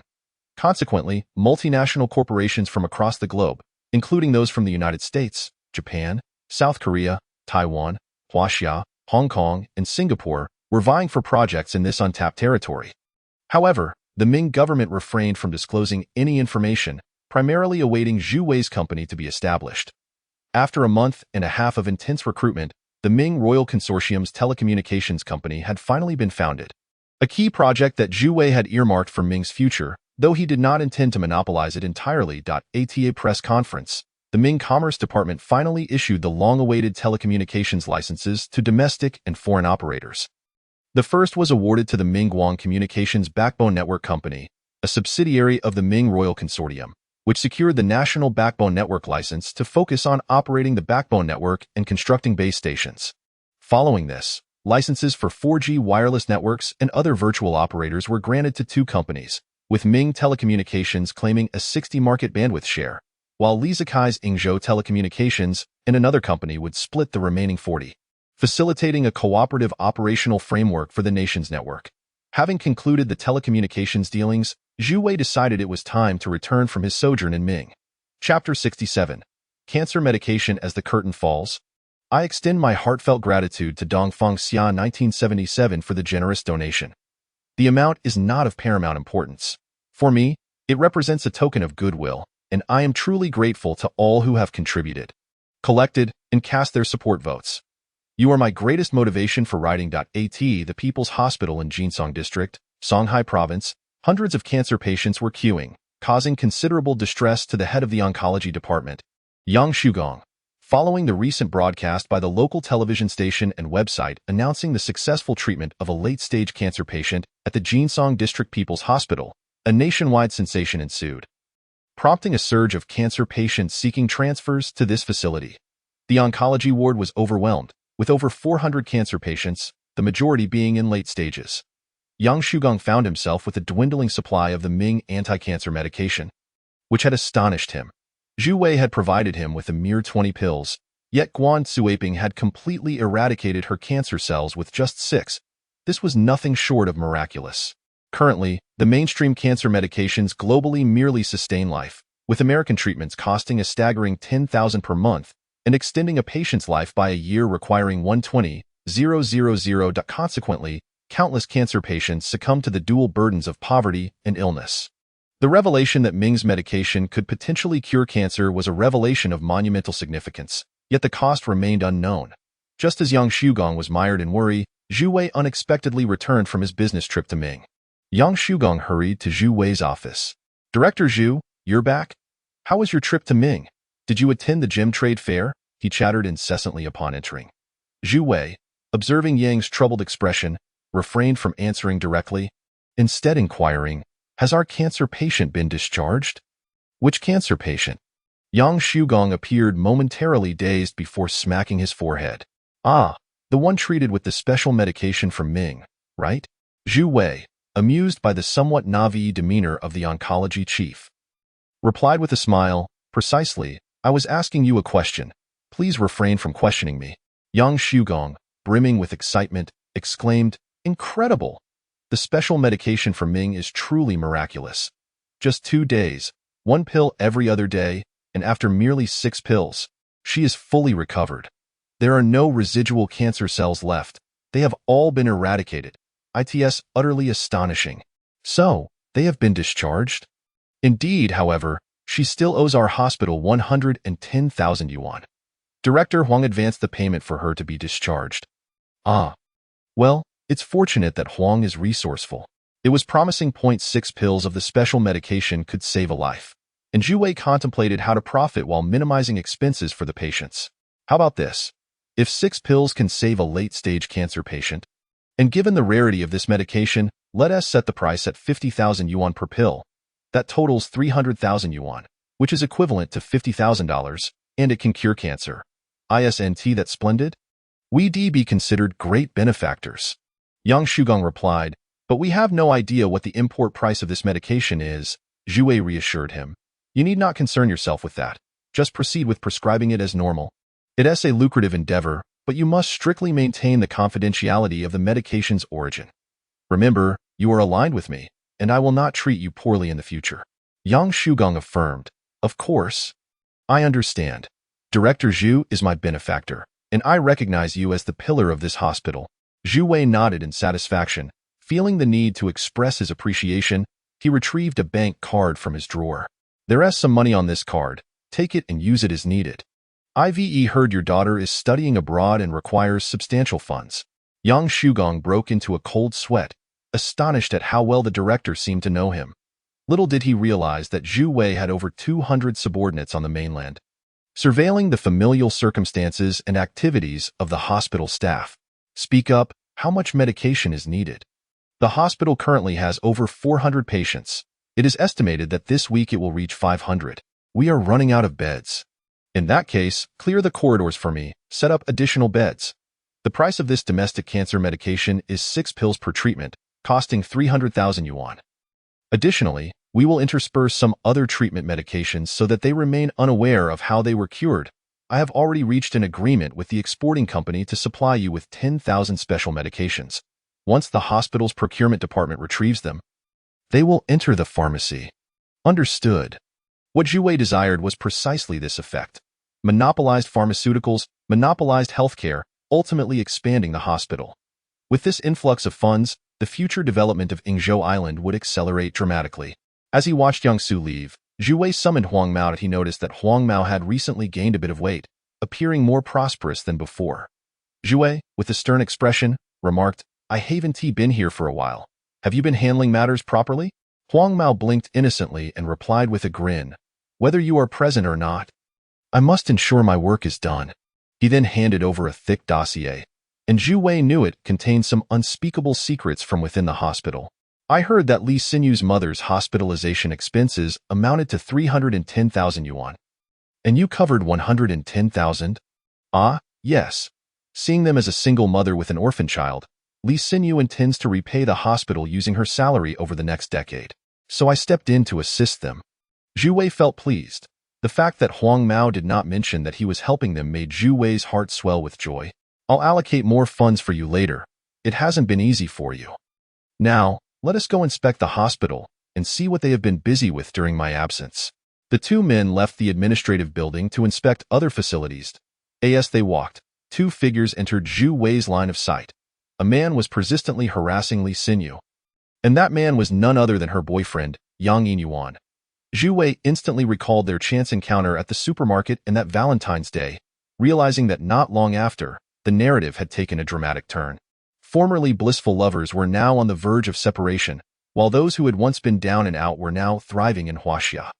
Speaker 1: Consequently, multinational corporations from across the globe, including those from the United States, Japan, South Korea, Taiwan, Huaxia, Hong Kong, and Singapore, were vying for projects in this untapped territory. However, the Ming government refrained from disclosing any information, primarily awaiting Zhu Wei's company to be established. After a month and a half of intense recruitment, the Ming Royal Consortium's telecommunications company had finally been founded, a key project that Zhu Wei had earmarked for Ming's future, though he did not intend to monopolize it entirely. At a press conference, the Ming Commerce Department finally issued the long-awaited telecommunications licenses to domestic and foreign operators. The first was awarded to the Ming Communications Backbone Network Company, a subsidiary of the Ming Royal Consortium, which secured the National Backbone Network license to focus on operating the backbone network and constructing base stations. Following this, licenses for 4G wireless networks and other virtual operators were granted to 2 companies, with Ming Telecommunications claiming a 60% market bandwidth share, while Li Zikai's Yingzhou Telecommunications and another company would split the remaining 40%, facilitating a cooperative operational framework for the nation's network. Having concluded the telecommunications dealings, Zhu Wei decided it was time to return from his sojourn in Ming. Chapter 67. Cancer Medication as the Curtain Falls. I extend my heartfelt gratitude to Dongfang Xian 1977 for the generous donation. The amount is not of paramount importance. For me, it represents a token of goodwill, and I am truly grateful to all who have contributed, collected, and cast their support votes. You are my greatest motivation for writing. The People's Hospital in Jinsong District, Songhai Province, hundreds of cancer patients were queuing, causing considerable distress to the head of the oncology department, Yang Shugong. Following the recent broadcast by the local television station and website announcing the successful treatment of a late-stage cancer patient at the Jinsong District People's Hospital, a nationwide sensation ensued, prompting a surge of cancer patients seeking transfers to this facility. The oncology ward was overwhelmed, with over 400 cancer patients, the majority being in late stages. Yang Shugong found himself with a dwindling supply of the Ming anti-cancer medication, which had astonished him. Zhu Wei had provided him with a mere 20 pills, yet Guan Suaping had completely eradicated her cancer cells with just 6. This was nothing short of miraculous. Currently, the mainstream cancer medications globally merely sustain life, with American treatments costing a staggering $10,000 per month and extending a patient's life by a year requiring 120,000. Consequently, countless cancer patients succumb to the dual burdens of poverty and illness. The revelation that Ming's medication could potentially cure cancer was a revelation of monumental significance, yet the cost remained unknown. Just as Yang Shugong was mired in worry, Zhu Wei unexpectedly returned from his business trip to Ming. Yang Shugong hurried to Zhu Wei's office. "Director Zhu, you're back? How was your trip to Ming? Did you attend the gem trade fair?" he chattered incessantly upon entering. Zhu Wei, observing Yang's troubled expression, refrained from answering directly, instead inquiring, "Has our cancer patient been discharged?" "Which cancer patient?" Yang Shugong appeared momentarily dazed before smacking his forehead. "Ah, the one treated with the special medication from Ming, right?" Zhu Wei, amused by the somewhat naive demeanor of the oncology chief, replied with a smile, "Precisely, I was asking you a question. Please refrain from questioning me." Yang Shugong, brimming with excitement, exclaimed, "Incredible! The special medication from Ming is truly miraculous. Just 2 days, 1 pill every other day, and after merely 6 pills, she is fully recovered. There are no residual cancer cells left. They have all been eradicated. It's utterly astonishing. So, they have been discharged? Indeed, however, she still owes our hospital 110,000 yuan. Director Huang advanced the payment for her to be discharged." "Ah. Well, it's fortunate that Huang is resourceful. It was promising 0.6 pills of the special medication could save a life." And Zhu Wei contemplated how to profit while minimizing expenses for the patients. "How about this? If 6 pills can save a late-stage cancer patient, and given the rarity of this medication, let us set the price at 50,000 yuan per pill. That totals 300,000 yuan, which is equivalent to $50,000, and it can cure cancer. Isn't that splendid? We'd be considered great benefactors." Yang Shugong replied, "But we have no idea what the import price of this medication is," Zhu Wei reassured him. "You need not concern yourself with that. Just proceed with prescribing it as normal. It's a lucrative endeavor, but you must strictly maintain the confidentiality of the medication's origin. Remember, you are aligned with me, and I will not treat you poorly in the future." Yang Shugong affirmed, "Of course. I understand. Director Zhu is my benefactor, and I recognize you as the pillar of this hospital." Zhu Wei nodded in satisfaction. Feeling the need to express his appreciation, he retrieved a bank card from his drawer. "There's some money on this card. Take it and use it as needed. I've heard your daughter is studying abroad and requires substantial funds." Yang Shugong broke into a cold sweat, astonished at how well the director seemed to know him. Little did he realize that Zhu Wei had over 200 subordinates on the mainland, surveilling the familial circumstances and activities of the hospital staff. "Speak up, how much medication is needed?" "The hospital currently has over 400 patients. It is estimated that this week it will reach 500. We are running out of beds." "In that case, clear the corridors for me, set up additional beds." The price of this domestic cancer medication is 6 pills per treatment, costing 300,000 yuan. Additionally, we will intersperse some other treatment medications so that they remain unaware of how they were cured. I have already reached an agreement with the exporting company to supply you with 10,000 special medications. Once the hospital's procurement department retrieves them, they will enter the pharmacy. Understood. What Zhu Wei desired was precisely this effect. Monopolized pharmaceuticals, monopolized healthcare, ultimately expanding the hospital. With this influx of funds, the future development of Yingzhou Island would accelerate dramatically. As he watched Yangsu leave, Zhu Wei summoned Huang Mao and he noticed that Huang Mao had recently gained a bit of weight, appearing more prosperous than before. Zhu Wei, with a stern expression, remarked, "I haven't been here for a while. Have you been handling matters properly?" Huang Mao blinked innocently and replied with a grin, "Whether you are present or not, I must ensure my work is done." He then handed over a thick dossier, and Zhu Wei knew it contained some unspeakable secrets from within the hospital. "I heard that Li Sinyu's mother's hospitalization expenses amounted to 310,000 yuan. And you covered 110,000? Ah, yes. Seeing them as a single mother with an orphan child, Li Sinyu intends to repay the hospital using her salary over the next decade. So I stepped in to assist them." Zhu Wei felt pleased. The fact that Huang Mao did not mention that he was helping them made Zhu Wei's heart swell with joy. I'll allocate more funds for you later. It hasn't been easy for you. Now, let us go inspect the hospital and see what they have been busy with during my absence. The two men left the administrative building to inspect other facilities. As they walked, two figures entered Zhu Wei's line of sight. A man was persistently harassing Li Xinyu, and that man was none other than her boyfriend, Yang Yinyuan. Zhu Wei instantly recalled their chance encounter at the supermarket and that Valentine's Day, realizing that not long after, the narrative had taken a dramatic turn. Formerly blissful lovers were now on the verge of separation, while those who had once been down and out were now thriving in Huaxia.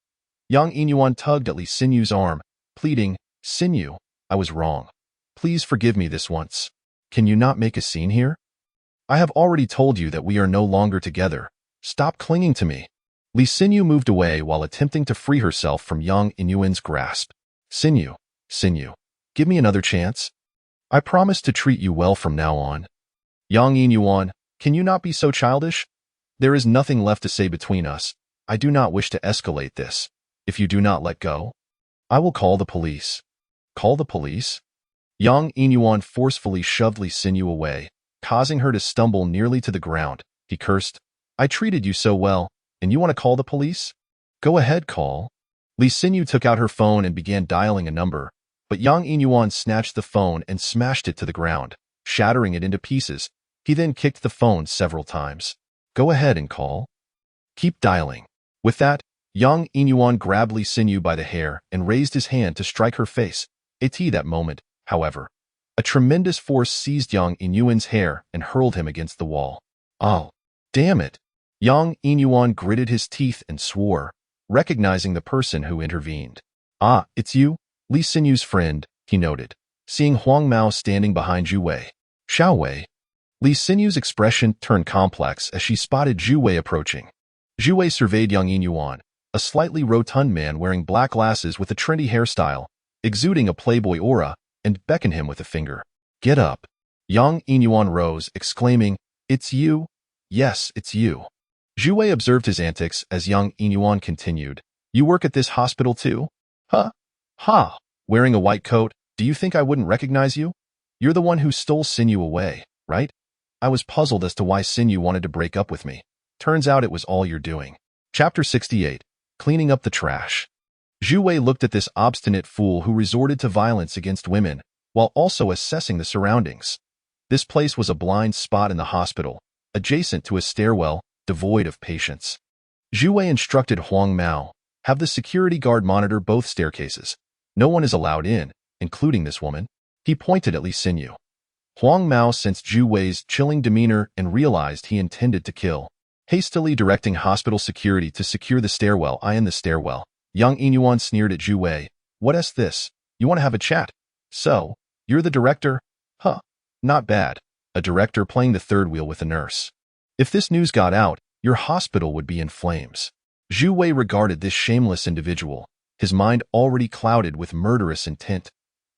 Speaker 1: Yang Yinyuan tugged at Li Xinyu's arm, pleading, "Xinyu, I was wrong. Please forgive me this once. Can you not make a scene here? I have already told you that we are no longer together. Stop clinging to me." Li Xinyu moved away while attempting to free herself from Yang Yinyuan's grasp. Xinyu, give me another chance. I promise to treat you well from now on." Yang Yinyuan, can you not be so childish? There is nothing left to say between us. I do not wish to escalate this. If you do not let go, I will call the police. Call the police? Yang Yinyuan forcefully shoved Li Xinyu away, causing her to stumble nearly to the ground. He cursed, "I treated you so well, and you want to call the police? Go ahead, call." Li Xinyu took out her phone and began dialing a number, but Yang Yinyuan snatched the phone and smashed it to the ground, shattering it into pieces. He then kicked the phone several times. "Go ahead and call. Keep dialing." With that, Yang Yinyuan grabbed Li Xinyu by the hair and raised his hand to strike her face. At that moment, however, a tremendous force seized Yang Yinyuan's hair and hurled him against the wall. "Oh, damn it." Yang Yinyuan gritted his teeth and swore, recognizing the person who intervened. "Ah, it's you, Li Xinyu's friend," he noted, seeing Huang Mao standing behind Zhu Wei. "Xiao Wei." Li Xinyu's expression turned complex as she spotted Zhu Wei approaching. Zhu Wei surveyed Yang Yinyuan, a slightly rotund man wearing black glasses with a trendy hairstyle, exuding a playboy aura, and beckoned him with a finger. "Get up." Yang Yinyuan rose, exclaiming, "It's you? Yes, it's you." Zhu Wei observed his antics as Yang Yinyuan continued, "You work at this hospital too? Huh? Ha! Wearing a white coat, do you think I wouldn't recognize you? You're the one who stole Xinyu away, right? I was puzzled as to why Xinyu wanted to break up with me. Turns out it was all you're doing." Chapter 68. Cleaning up the trash. Zhu Wei looked at this obstinate fool who resorted to violence against women, while also assessing the surroundings. This place was a blind spot in the hospital, adjacent to a stairwell, devoid of patients. Zhu Wei instructed Huang Mao, "Have the security guard monitor both staircases. No one is allowed in, including this woman." He pointed at Li Xinyu. Huang Mao sensed Zhu Wei's chilling demeanor and realized he intended to kill. Hastily directing hospital security to secure the stairwell, "I in the stairwell." Yang Yinyuan sneered at Zhu Wei. "What's this? You want to have a chat? So, you're the director? Huh, not bad. A director playing the third wheel with a nurse. If this news got out, your hospital would be in flames." Zhu Wei regarded this shameless individual, his mind already clouded with murderous intent.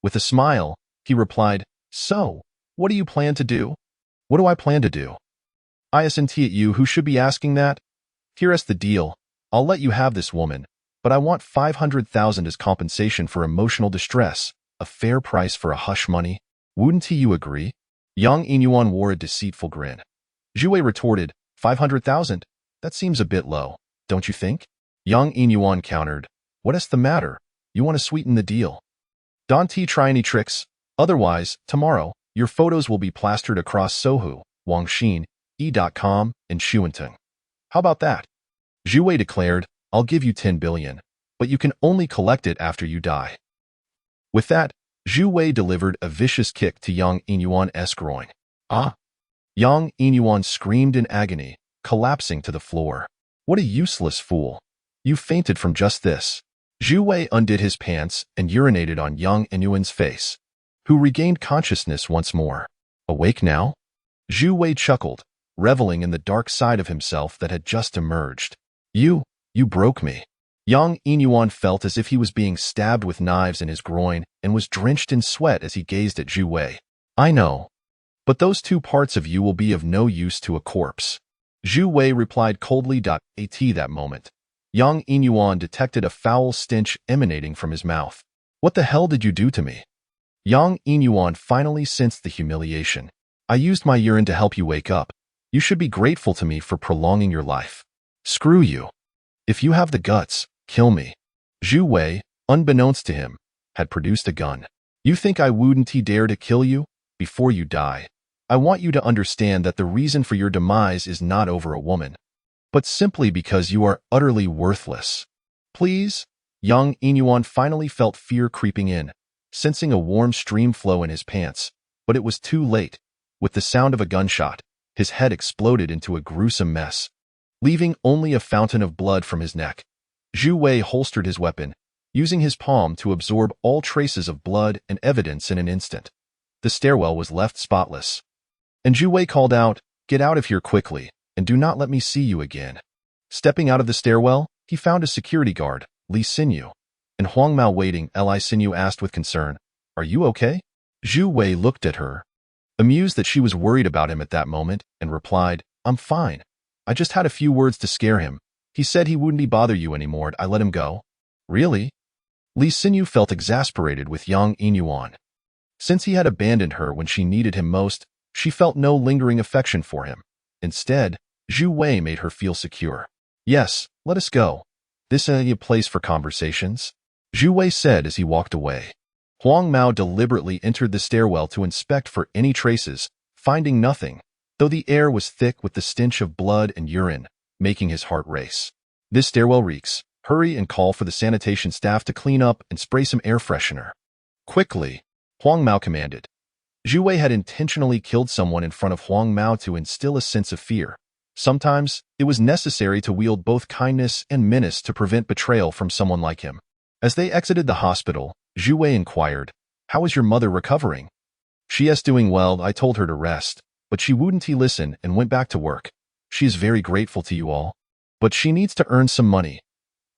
Speaker 1: With a smile, he replied, "So, what do you plan to do?" "What do I plan to do? Isn't it you who should be asking that? Here's the deal. I'll let you have this woman, but I want 500,000 as compensation for emotional distress, a fair price for a hush money. Wouldn't you agree?" Yang Yinyuan wore a deceitful grin. Zhu Wei retorted, 500,000? That seems a bit low, don't you think? Yang Yinyuan countered, "What's the matter? You want to sweeten the deal? Don't try any tricks. Otherwise, tomorrow, your photos will be plastered across Sohu, Wangxin, E.com, and Shuanteng. How about that?" Zhu Wei declared, "I'll give you 10 billion, but you can only collect it after you die." With that, Zhu Wei delivered a vicious kick to Yang Yinyuan's groin. "Ah!" Yang Yinyuan screamed in agony, collapsing to the floor. "What a useless fool. You fainted from just this." Zhu Wei undid his pants and urinated on Yang Yinyuan's face, who regained consciousness once more. "Awake now?" Zhu Wei chuckled, reveling in the dark side of himself that had just emerged. You broke me." Yang Yinyuan felt as if he was being stabbed with knives in his groin and was drenched in sweat as he gazed at Zhu Wei. "I know, but those two parts of you will be of no use to a corpse." Zhu Wei replied coldly. At that moment, Yang Yinyuan detected a foul stench emanating from his mouth. What the hell did you do to me? Yang Yinyuan finally sensed the humiliation. I used my urine to help you wake up. You should be grateful to me for prolonging your life. Screw you. If you have the guts, kill me. Zhu Wei, unbeknownst to him, had produced a gun. You think I wouldn't dare to kill you? Before you die, I want you to understand that the reason for your demise is not over a woman, but simply because you are utterly worthless. Please? Yang Yinyuan finally felt fear creeping in, sensing a warm stream flow in his pants, but it was too late. With the sound of a gunshot, his head exploded into a gruesome mess, leaving only a fountain of blood from his neck. Zhu Wei holstered his weapon, using his palm to absorb all traces of blood and evidence in an instant. The stairwell was left spotless. And Zhu Wei called out, "Get out of here quickly, and do not let me see you again." Stepping out of the stairwell, he found a security guard, Li Xinyu, and Huang Mao waiting. Li Xinyu asked with concern, "Are you okay?" Zhu Wei looked at her, amused that she was worried about him at that moment, and replied, "I'm fine. I just had a few words to scare him. He said he wouldn't bother you anymore. I let him go." Really? Li Xinyu felt exasperated with Yang Yinyuan. Since he had abandoned her when she needed him most, she felt no lingering affection for him. Instead, Zhu Wei made her feel secure. "Yes, let us go. This ain't a place for conversations," Zhu Wei said as he walked away. Huang Mao deliberately entered the stairwell to inspect for any traces, finding nothing, though the air was thick with the stench of blood and urine, making his heart race. "This stairwell reeks. Hurry and call for the sanitation staff to clean up and spray some air freshener." Quickly, Huang Mao commanded. Zhu Wei had intentionally killed someone in front of Huang Mao to instill a sense of fear. Sometimes, it was necessary to wield both kindness and menace to prevent betrayal from someone like him. As they exited the hospital, Zhu Wei inquired, "How is your mother recovering?" "She is doing well. I told her to rest, but she wouldn't listen and went back to work. She is very grateful to you all. But she needs to earn some money."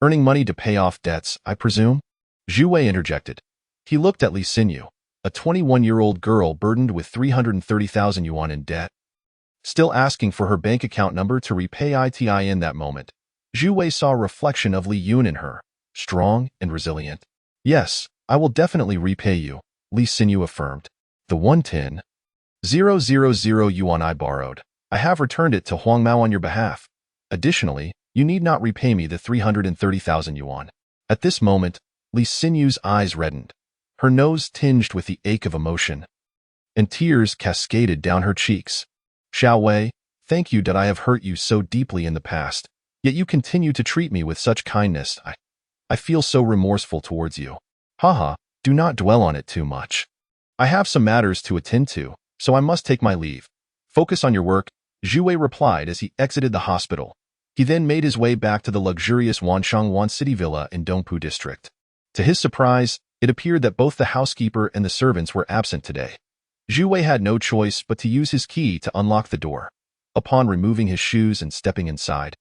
Speaker 1: "Earning money to pay off debts, I presume?" Zhu Wei interjected. He looked at Li Xinyu, a 21-year-old girl burdened with 330,000 yuan in debt, still asking for her bank account number to repay it. In that moment, Zhu Wei saw a reflection of Li Yun in her, strong and resilient. "Yes, I will definitely repay you," Li Xinyu affirmed. "The 110,000 yuan I borrowed, I have returned it to Huang Mao on your behalf. Additionally, you need not repay me the 330,000 yuan." At this moment, Li Xinyu's eyes reddened, her nose tinged with the ache of emotion, and tears cascaded down her cheeks. "Xiao Wei, thank you that I have hurt you so deeply in the past, yet you continue to treat me with such kindness. I feel so remorseful towards you. Haha, do not dwell on it too much. I have some matters to attend to, so I must take my leave. Focus on your work," Zhu Wei replied as he exited the hospital. He then made his way back to the luxurious Wanshangwan City Villa in Dongpu District. To his surprise, it appeared that both the housekeeper and the servants were absent today. Zhu Wei had no choice but to use his key to unlock the door. Upon removing his shoes and stepping inside,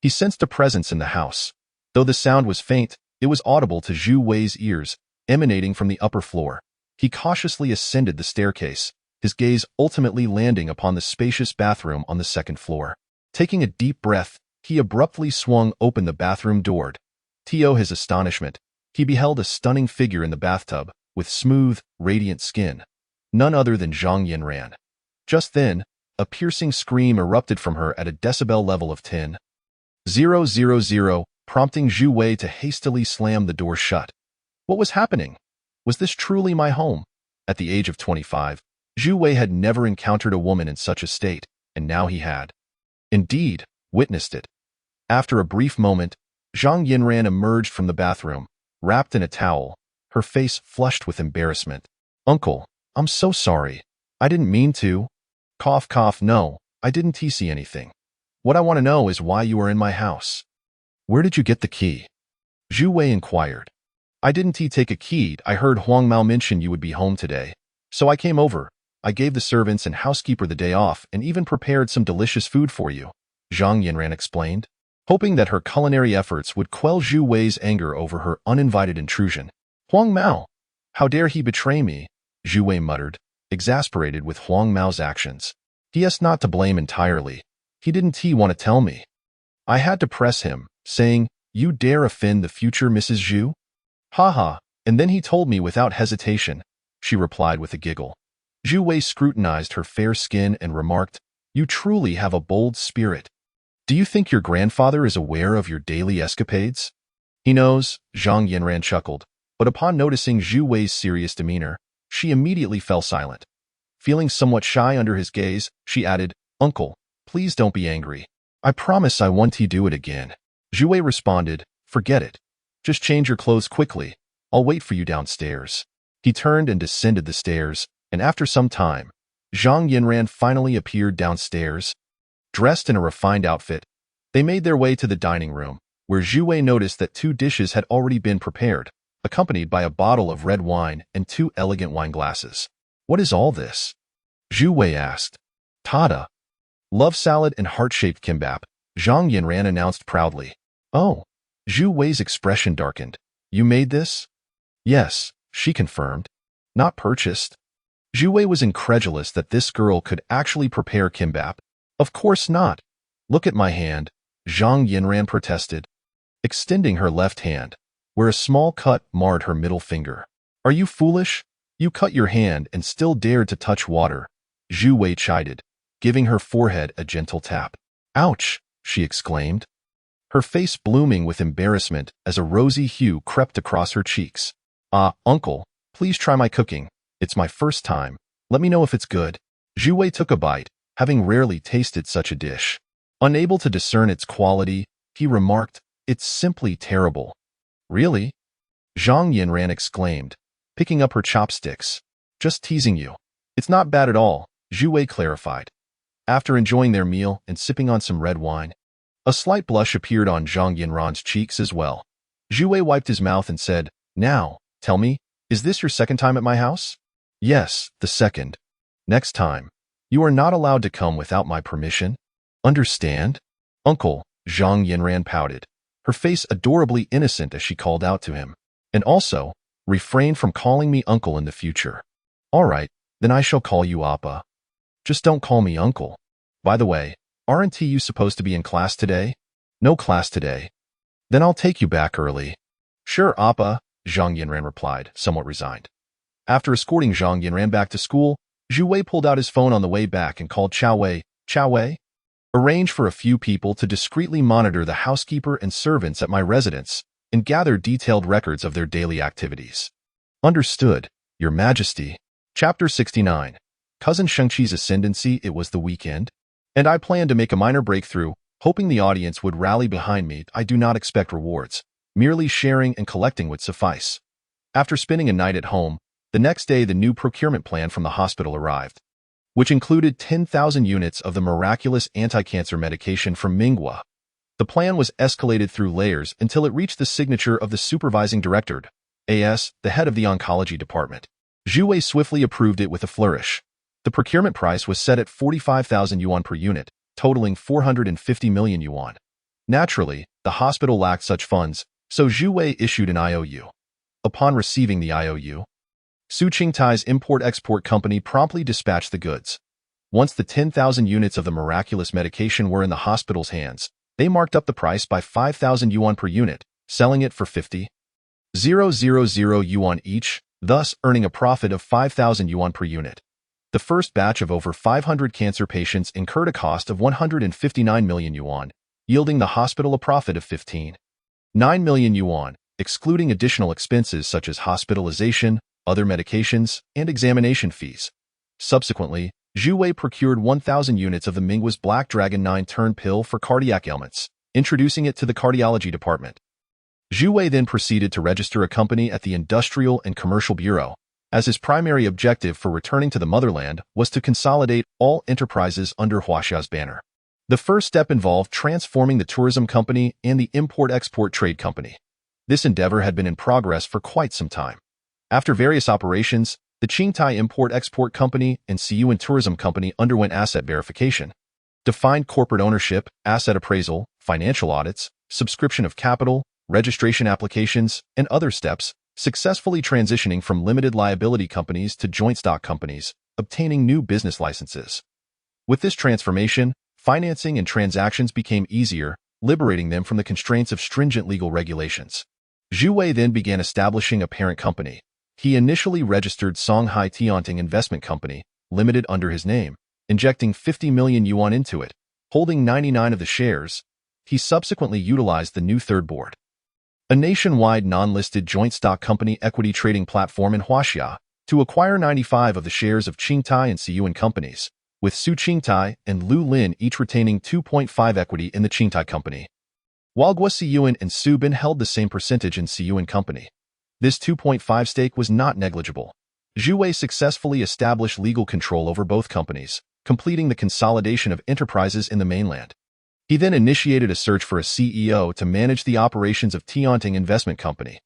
Speaker 1: he sensed a presence in the house. Though the sound was faint, it was audible to Zhu Wei's ears, emanating from the upper floor. He cautiously ascended the staircase, his gaze ultimately landing upon the spacious bathroom on the second floor. Taking a deep breath, he abruptly swung open the bathroom door. To his astonishment, he beheld a stunning figure in the bathtub, with smooth, radiant skin. None other than Zhang Yinran. Just then, a piercing scream erupted from her at a decibel level of 10,000, prompting Zhu Wei to hastily slam the door shut. What was happening? Was this truly my home? At the age of 25, Zhu Wei had never encountered a woman in such a state, and now he had, indeed, witnessed it. After a brief moment, Zhang Yinran emerged from the bathroom, wrapped in a towel, her face flushed with embarrassment. "Uncle, I'm so sorry. I didn't mean to." Cough, cough, "No, I didn't see anything. What I want to know is why you are in my house." "Where did you get the key?" Zhu Wei inquired. "I didn't take a key. I heard Huang Mao mention you would be home today, so I came over. I gave the servants and housekeeper the day off and even prepared some delicious food for you," Zhang Yinran explained, hoping that her culinary efforts would quell Zhu Wei's anger over her uninvited intrusion. "Huang Mao, how dare he betray me?" Zhu Wei muttered, exasperated with Huang Mao's actions. "He is not to blame entirely. He didn't want to tell me. I had to press him, saying, You dare offend the future Mrs. Zhu? Ha, and then he told me without hesitation, she replied with a giggle. Zhu Wei scrutinized her fair skin and remarked, You truly have a bold spirit. Do you think your grandfather is aware of your daily escapades? He knows, Zhang Yinran chuckled, but upon noticing Zhu Wei's serious demeanor, she immediately fell silent. Feeling somewhat shy under his gaze, she added, Uncle, please don't be angry. I promise I won't do it again. Zhu Wei responded, Forget it. Just change your clothes quickly. I'll wait for you downstairs. He turned and descended the stairs, and after some time, Zhang Yinran finally appeared downstairs. Dressed in a refined outfit, they made their way to the dining room, where Zhu Wei noticed that 2 dishes had already been prepared, accompanied by a bottle of red wine and 2 elegant wine glasses. What is all this? Zhu Wei asked. Tada. Love salad and heart-shaped kimbap, Zhang Yinran announced proudly. Oh. Zhu Wei's expression darkened. You made this? Yes, she confirmed. Not purchased. Zhu Wei was incredulous that this girl could actually prepare kimbap. Of course not. Look at my hand, Zhang Yinran protested, extending her left hand, where a small cut marred her middle finger. Are you foolish? You cut your hand and still dared to touch water, Zhu Wei chided, giving her forehead a gentle tap. Ouch, she exclaimed, her face blooming with embarrassment as a rosy hue crept across her cheeks. Uncle, please try my cooking. It's my first time. Let me know if it's good. Zhu Wei took a bite, having rarely tasted such a dish. Unable to discern its quality, he remarked, It's simply terrible. Really? Zhang Yinran exclaimed, picking up her chopsticks. Just teasing you. It's not bad at all, Zhu Wei clarified. After enjoying their meal and sipping on some red wine, a slight blush appeared on Zhang Yinran's cheeks as well. Zhu Wei wiped his mouth and said, Now, tell me, is this your second time at my house? Yes, the second. Next time, you are not allowed to come without my permission. Understand? Uncle, Zhang Yinran pouted, her face adorably innocent as she called out to him. And also, refrain from calling me uncle in the future. All right, then I shall call you Appa. Just don't call me uncle. By the way, aren't you supposed to be in class today? No class today. Then I'll take you back early. Sure, Appa, Zhang Yinran replied, somewhat resigned. After escorting Zhang Yinran back to school, Zhu Wei pulled out his phone on the way back and called Chao Wei. Chao Wei? Arrange for a few people to discreetly monitor the housekeeper and servants at my residence and gather detailed records of their daily activities. Understood, Your Majesty. Chapter 69. Cousin Shang-Chi's Ascendancy. It was the weekend, and I planned to make a minor breakthrough, hoping the audience would rally behind me. I do not expect rewards. Merely sharing and collecting would suffice. After spending a night at home, the next day the new procurement plan from the hospital arrived, which included 10,000 units of the Miraculous anti-cancer medication from Mingwa. The plan was escalated through layers until it reached the signature of the supervising director, AS, the head of the oncology department. Zhu Wei swiftly approved it with a flourish. The procurement price was set at 45,000 yuan per unit, totaling 450 million yuan. Naturally, the hospital lacked such funds, so Zhu Wei issued an IOU. Upon receiving the IOU, Su Qingtai's import-export company promptly dispatched the goods. Once the 10,000 units of the Miraculous medication were in the hospital's hands, they marked up the price by 5,000 yuan per unit, selling it for 50,000 yuan each, thus earning a profit of 5,000 yuan per unit. The first batch of over 500 cancer patients incurred a cost of 159 million yuan, yielding the hospital a profit of 15.9 million yuan, excluding additional expenses such as hospitalization, other medications, and examination fees. Subsequently, Zhu Wei procured 1,000 units of the Mingwa's Black Dragon 9-turn pill for cardiac ailments, introducing it to the cardiology department. Zhu Wei then proceeded to register a company at the Industrial and Commercial Bureau, as his primary objective for returning to the motherland was to consolidate all enterprises under Huaxia's banner. The first step involved transforming the tourism company and the import-export trade company. This endeavor had been in progress for quite some time. After various operations, the Qingtai Import-Export Company and Siyuan Tourism Company underwent asset verification, defined corporate ownership, asset appraisal, financial audits, subscription of capital, registration applications, and other steps, successfully transitioning from limited liability companies to joint stock companies, obtaining new business licenses. With this transformation, financing and transactions became easier, liberating them from the constraints of stringent legal regulations. Zhu Wei then began establishing a parent company. He initially registered Songhai Tianting Investment Company, Limited under his name, injecting 50 million yuan into it, holding 99 of the shares. He subsequently utilized the new third board, a nationwide non-listed joint stock company equity trading platform in Huaxia, to acquire 95 of the shares of Qingtai and Siyuan companies, with Su Qingtai and Lu Lin each retaining 2.5 equity in the Qingtai company, while Guo Siyuan and Su Bin held the same percentage in Siyuan company. This 2.5 stake was not negligible. Zhu Wei successfully established legal control over both companies, completing the consolidation of enterprises in the mainland. He then initiated a search for a CEO to manage the operations of Tianting Investment Company.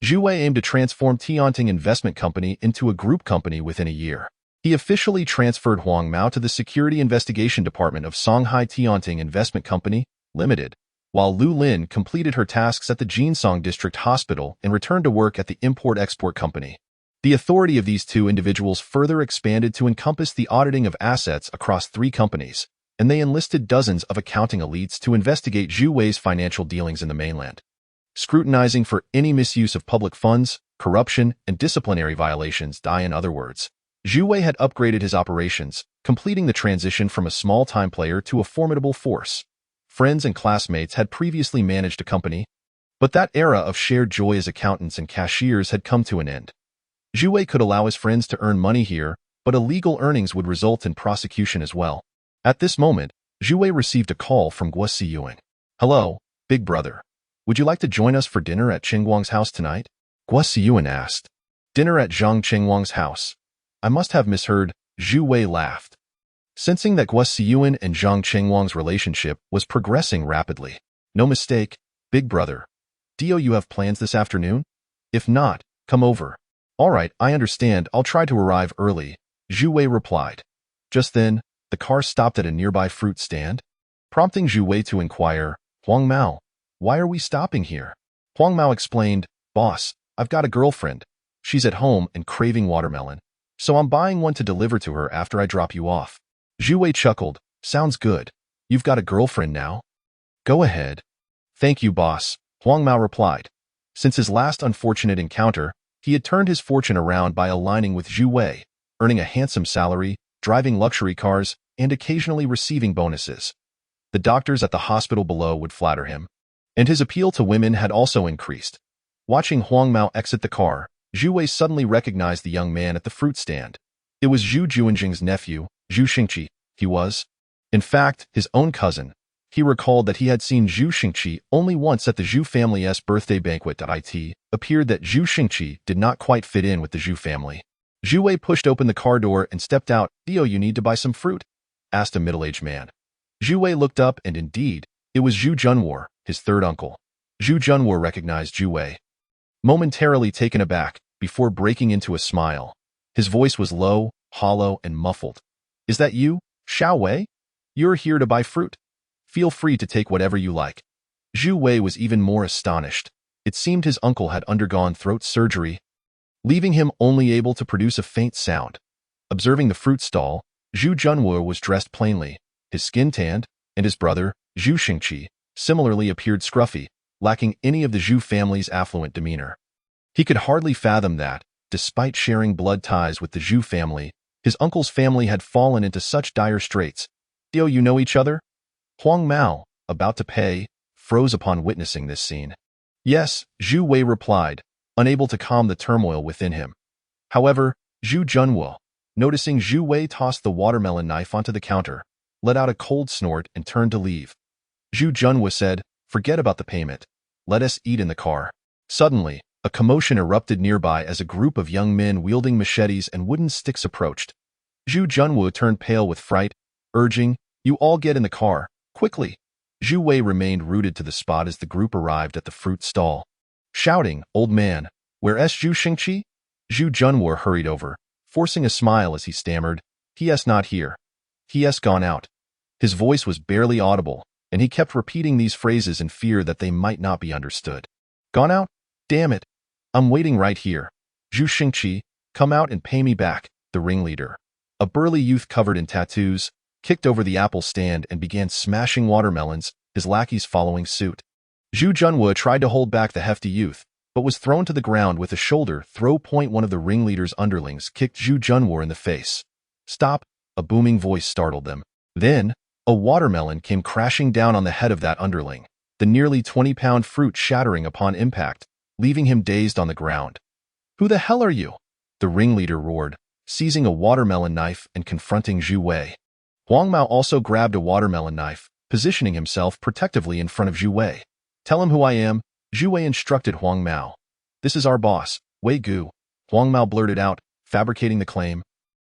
Speaker 1: Zhu Wei aimed to transform Tianting Investment Company into a group company within a year. He officially transferred Huang Mao to the Security Investigation Department of Songhai Tianting Investment Company, Limited, while Lu Lin completed her tasks at the Jinsong District Hospital and returned to work at the Import-Export Company. The authority of these two individuals further expanded to encompass the auditing of assets across 3 companies, and they enlisted dozens of accounting elites to investigate Zhu Wei's financial dealings in the mainland, scrutinizing for any misuse of public funds, corruption, and disciplinary violations. In other words, Zhu Wei had upgraded his operations, completing the transition from a small-time player to a formidable force. Friends and classmates had previously managed a company, but that era of shared joy as accountants and cashiers had come to an end. Zhu Wei could allow his friends to earn money here, but illegal earnings would result in prosecution as well. At this moment, Zhu Wei received a call from Guo Siyuan. "Hello, big brother. Would you like to join us for dinner at Qingguang's house tonight?" Guo Siyuan asked. "Dinner at Zhang Qingguang's house? I must have misheard." Zhu Wei laughed, sensing that Guo Siyuan and Zhang Qingguang's relationship was progressing rapidly. "No mistake, big brother. Do you have plans this afternoon? If not, come over." "All right, I understand. I'll try to arrive early," Zhu Wei replied. Just then, the car stopped at a nearby fruit stand, prompting Zhu Wei to inquire, "Huang Mao, why are we stopping here?" Huang Mao explained, "Boss, I've got a girlfriend. She's at home and craving watermelon, so I'm buying one to deliver to her after I drop you off." Zhu Wei chuckled. "Sounds good. You've got a girlfriend now? Go ahead." "Thank you, boss," Huang Mao replied. Since his last unfortunate encounter, he had turned his fortune around by aligning with Zhu Wei, earning a handsome salary, driving luxury cars, and occasionally receiving bonuses. The doctors at the hospital below would flatter him, and his appeal to women had also increased. Watching Huang Mao exit the car, Zhu Wei suddenly recognized the young man at the fruit stand. It was Zhu Juanjing's nephew, Zhu Xingqi. He was, in fact, his own cousin. He recalled that he had seen Zhu Xingqi only once at the Zhu family's birthday banquet. It appeared that Zhu Xingqi did not quite fit in with the Zhu family. Zhu Wei pushed open the car door and stepped out. "Do you need to buy some fruit?" asked a middle-aged man. Zhu Wei looked up, and indeed, it was Zhu Junwo, his third uncle. Zhu Junwo recognized Zhu Wei, momentarily taken aback, before breaking into a smile. His voice was low, hollow, and muffled. "Is that you, Xiao Wei? You're here to buy fruit. Feel free to take whatever you like." Zhu Wei was even more astonished. It seemed his uncle had undergone throat surgery, leaving him only able to produce a faint sound. Observing the fruit stall, Zhu Junwo was dressed plainly, his skin tanned, and his brother, Zhu Xingqi, similarly appeared scruffy, lacking any of the Zhu family's affluent demeanor. He could hardly fathom that, despite sharing blood ties with the Zhu family, his uncle's family had fallen into such dire straits. "Do you know each other?" Huang Mao, about to pay, froze upon witnessing this scene. "Yes," Zhu Wei replied, unable to calm the turmoil within him. However, Zhu Junwo, noticing Zhu Wei toss the watermelon knife onto the counter, let out a cold snort and turned to leave. Zhu Junwo said, "Forget about the payment. Let us eat in the car." Suddenly, a commotion erupted nearby as a group of young men wielding machetes and wooden sticks approached. Zhu Junwo turned pale with fright, urging, "You all get in the car, quickly." Zhu Wei remained rooted to the spot as the group arrived at the fruit stall. Shouting, "Old man, where's Zhu Xingqi?" Zhu Junwo hurried over, forcing a smile as he stammered, "He*s not here. He*s gone out." His voice was barely audible, and he kept repeating these phrases in fear that they might not be understood. "Gone out? Damn it. I'm waiting right here. Zhu Xingqi, come out and pay me back." The ringleader, a burly youth covered in tattoos, kicked over the apple stand and began smashing watermelons, his lackeys following suit. Zhu Junwu tried to hold back the hefty youth, but was thrown to the ground with a shoulder throw. One of the ringleader's underlings kicked Zhu Junwu in the face. "Stop!" a booming voice startled them. Then, a watermelon came crashing down on the head of that underling, the nearly 20-pound fruit shattering upon impact, leaving him dazed on the ground. "Who the hell are you?" the ringleader roared, seizing a watermelon knife and confronting Zhu Wei. Huang Mao also grabbed a watermelon knife, positioning himself protectively in front of Zhu Wei. "Tell him who I am," Zhu Wei instructed Huang Mao. "This is our boss, Wei Gu," Huang Mao blurted out, fabricating the claim.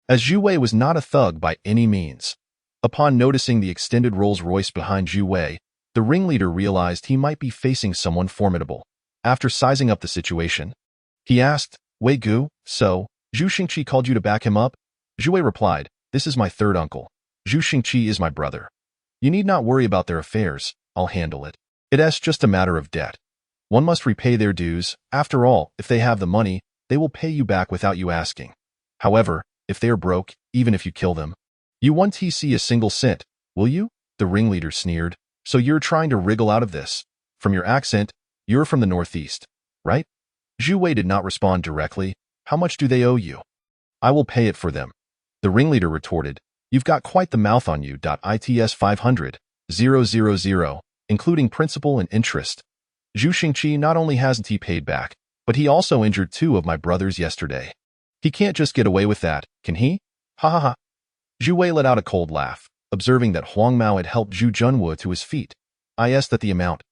Speaker 1: As Zhu Wei was not a thug by any means. Upon noticing the extended Rolls-Royce behind Zhu Wei, the ringleader realized he might be facing someone formidable. After sizing up the situation, he asked, "Wei Gu, so, Zhu Xingqi called you to back him up?" Zhu Wei replied, "This is my third uncle. Zhu Xingqi is my brother. You need not worry about their affairs, I'll handle it. It's just a matter of debt. One must repay their dues. After all, if they have the money, they will pay you back without you asking. However, if they are broke, even if you kill them, you won't see a single cent, will you?" The ringleader sneered. "So you're trying to wriggle out of this? From your accent, you're from the Northeast, right?" Zhu Wei did not respond directly. "How much do they owe you?" "I will pay it for them," the ringleader retorted. "You've got quite the mouth on you. It's 500,000, including principal and interest. Zhu Xingqi not only hasn't he paid back, but he also injured 2 of my brothers yesterday. He can't just get away with that, can he? Ha ha ha." Zhu Wei let out a cold laugh, observing that Huang Mao had helped Zhu Junwu to his feet. "I asked that the amount,"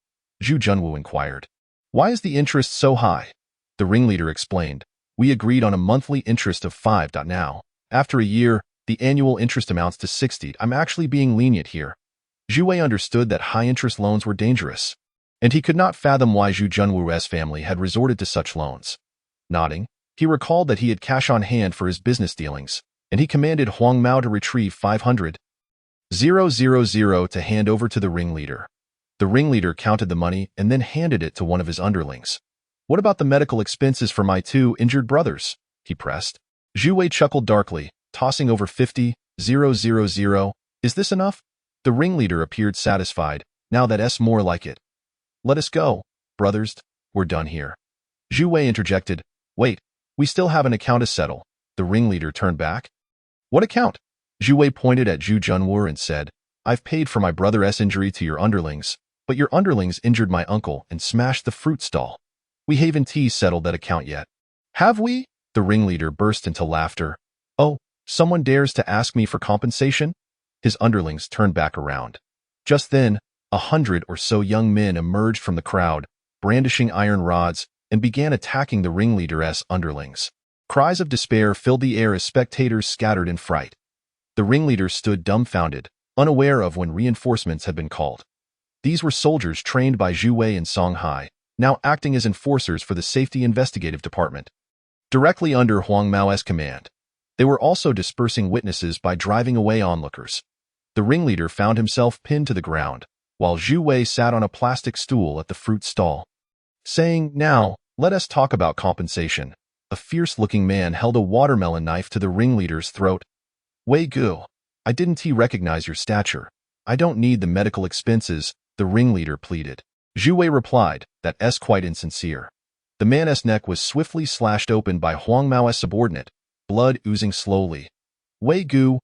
Speaker 1: Zhu Junwu inquired. "Why is the interest so high?" The ringleader explained. "We agreed on a monthly interest of 5. Now, after a year, the annual interest amounts to 60. I'm actually being lenient here." Zhu Wei understood that high-interest loans were dangerous, and he could not fathom why Zhu Junwu's family had resorted to such loans. Nodding, he recalled that he had cash on hand for his business dealings, and he commanded Huang Mao to retrieve 500,000 to hand over to the ringleader. The ringleader counted the money and then handed it to one of his underlings. "What about the medical expenses for my 2 injured brothers?" he pressed. Zhu Wei chuckled darkly, tossing over 50,000. "Is this enough?" The ringleader appeared satisfied. "Now that's more like it. Let us go, brothers. We're done here." Zhu Wei interjected. "Wait, we still have an account to settle." The ringleader turned back. "What account?" Zhu Wei pointed at Zhu Junwu and said, "I've paid for my brother's injury to your underlings, but your underlings injured my uncle and smashed the fruit stall. We haven't settled that account yet." "Have we?" The ringleader burst into laughter. "Oh, someone dares to ask me for compensation?" His underlings turned back around. Just then, 100 or so young men emerged from the crowd, brandishing iron rods, and began attacking the ringleader's underlings. Cries of despair filled the air as spectators scattered in fright. The ringleader stood dumbfounded, unaware of when reinforcements had been called. These were soldiers trained by Zhu Wei in Shanghai, now acting as enforcers for the Safety Investigative Department, directly under Huang Mao's command. They were also dispersing witnesses by driving away onlookers. The ringleader found himself pinned to the ground, while Zhu Wei sat on a plastic stool at the fruit stall, saying, "Now, let us talk about compensation." A fierce-looking man held a watermelon knife to the ringleader's throat. "Wei Gu, I didn't recognize your stature. I don't need the medical expenses," the ringleader pleaded. Zhu Wei replied, "That's quite insincere." The man's neck was swiftly slashed open by Huang Mao's subordinate, blood oozing slowly. Wei Gu,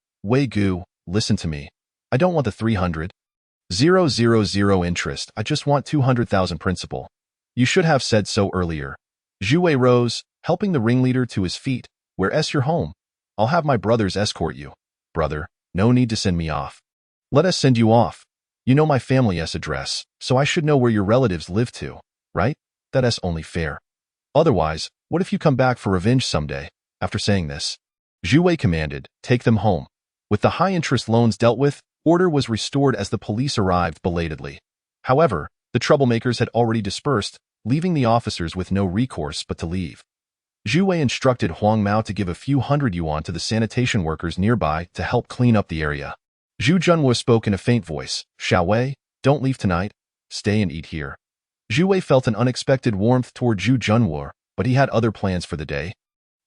Speaker 1: listen to me. I don't want the 300,000 interest, I just want 200,000 principal. You should have said so earlier." Zhu Wei rose, helping the ringleader to his feet. "Where's your home? I'll have my brothers escort you." "Brother, no need to send me off." "Let us send you off. You know my family's address, so I should know where your relatives live too, right? That's only fair. Otherwise, what if you come back for revenge someday?" After saying this, Zhu Wei commanded, "Take them home." With the high-interest loans dealt with, order was restored as the police arrived belatedly. However, the troublemakers had already dispersed, leaving the officers with no recourse but to leave. Zhu Wei instructed Huang Mao to give a few hundred yuan to the sanitation workers nearby to help clean up the area. Zhu Junwu spoke in a faint voice. "Xiao Wei, don't leave tonight. Stay and eat here." Zhu Wei felt an unexpected warmth toward Zhu Junwu, but he had other plans for the day.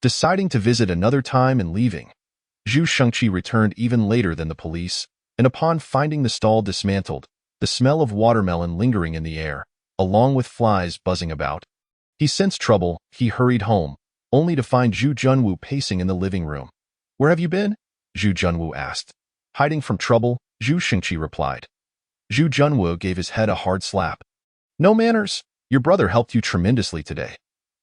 Speaker 1: Deciding to visit another time and leaving, Zhu Shengqi returned even later than the police, and upon finding the stall dismantled, the smell of watermelon lingering in the air, along with flies buzzing about. He sensed trouble. He hurried home, only to find Zhu Junwu pacing in the living room. "Where have you been?" Zhu Junwu asked. "Hiding from trouble," Zhu Shengqi replied. Zhu Junwu gave his head a hard slap. "No manners. Your brother helped you tremendously today."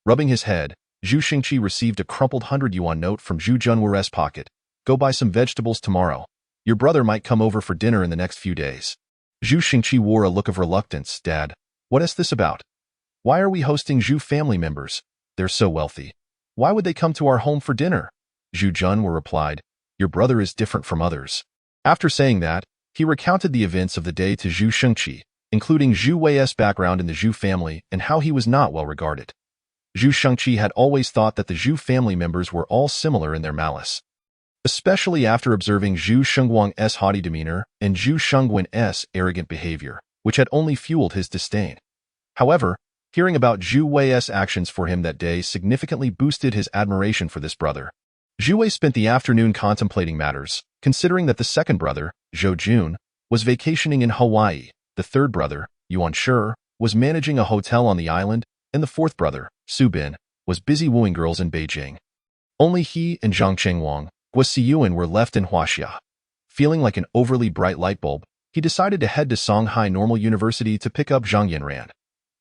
Speaker 1: Rubbing his head, Zhu Shengqi received a crumpled 100 yuan note from Zhu Junwu's pocket. "Go buy some vegetables tomorrow. Your brother might come over for dinner in the next few days." Zhu Shengqi wore a look of reluctance. "Dad, what is this about? Why are we hosting Zhu family members? They're so wealthy. Why would they come to our home for dinner?" Zhu Junwu replied, "Your brother is different from others." After saying that, he recounted the events of the day to Zhu Shengqi, including Zhu Wei's background in the Zhu family and how he was not well regarded. Zhu Shengqi had always thought that the Zhu family members were all similar in their malice, especially after observing Zhu Shengwang's haughty demeanor and Zhu Shengwen's arrogant behavior, which had only fueled his disdain. However, hearing about Zhu Wei's actions for him that day significantly boosted his admiration for this brother. Zhu Wei spent the afternoon contemplating matters, considering that the second brother, Zhou Jun, was vacationing in Hawaii, the third brother, Yuan Shi, was managing a hotel on the island, and the fourth brother, Su Bin, was busy wooing girls in Beijing. Only he and Zhang Chengwang, Guo were left in Huaxia. Feeling like an overly bright light bulb, he decided to head to Songhai Normal University to pick up Zhang Yinran.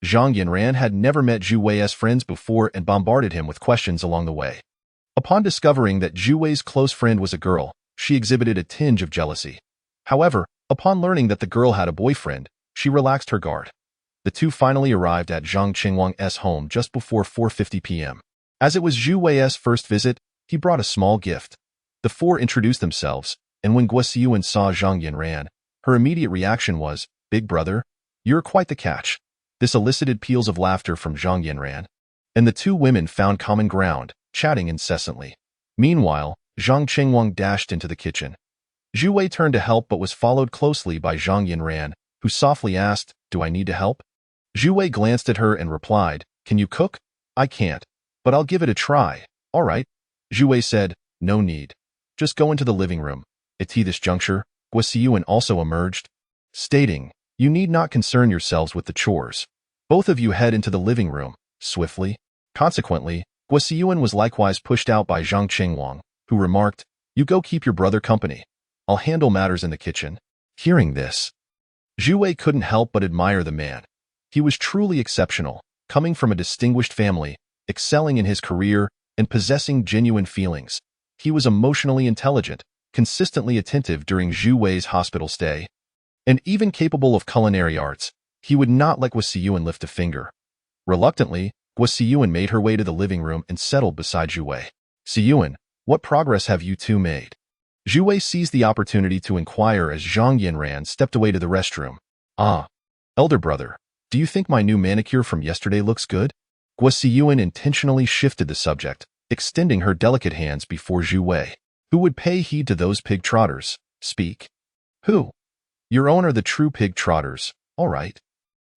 Speaker 1: Zhang Yinran had never met Zhu Wei's friends before and bombarded him with questions along the way. Upon discovering that Zhu Wei's close friend was a girl, she exhibited a tinge of jealousy. However, upon learning that the girl had a boyfriend, she relaxed her guard. The two finally arrived at Zhang Chengwang's home just before 4:50 p.m. As it was Zhu Wei's first visit, he brought a small gift. The four introduced themselves, and when Guo Siyuan saw Zhang Yinran, her immediate reaction was, "Big brother, you're quite the catch." This elicited peals of laughter from Zhang Yinran, and the two women found common ground, chatting incessantly. Meanwhile, Zhang Chengwang dashed into the kitchen. Zhu Wei turned to help but was followed closely by Zhang Yinran, who softly asked, "Do I need to help?" Zhu Wei glanced at her and replied, "Can you cook?" "I can't, but I'll give it a try." "All right." Zhu Wei said, "No need. Just go into the living room." At this juncture, Guo Siyuan also emerged, stating, "You need not concern yourselves with the chores. Both of you head into the living room, swiftly." Consequently, Guo Siyuan was likewise pushed out by Zhang Chengwang, who remarked, "You go keep your brother company. I'll handle matters in the kitchen." Hearing this, Zhu Wei couldn't help but admire the man. He was truly exceptional, coming from a distinguished family, excelling in his career, and possessing genuine feelings. He was emotionally intelligent, consistently attentive during Zhu Wei's hospital stay, and even capable of culinary arts. He would not let Guo Siyuan lift a finger. Reluctantly, Guo Siyuan made her way to the living room and settled beside Zhu Wei. "Siyuan, what progress have you two made?" Zhu Wei seized the opportunity to inquire as Zhang Yinran stepped away to the restroom. "Ah, elder brother, do you think my new manicure from yesterday looks good?" Guo Siyuan intentionally shifted the subject, extending her delicate hands before Zhu Wei. "Who would pay heed to those pig trotters? Speak." "Who?" "Your own are the true pig trotters. All right.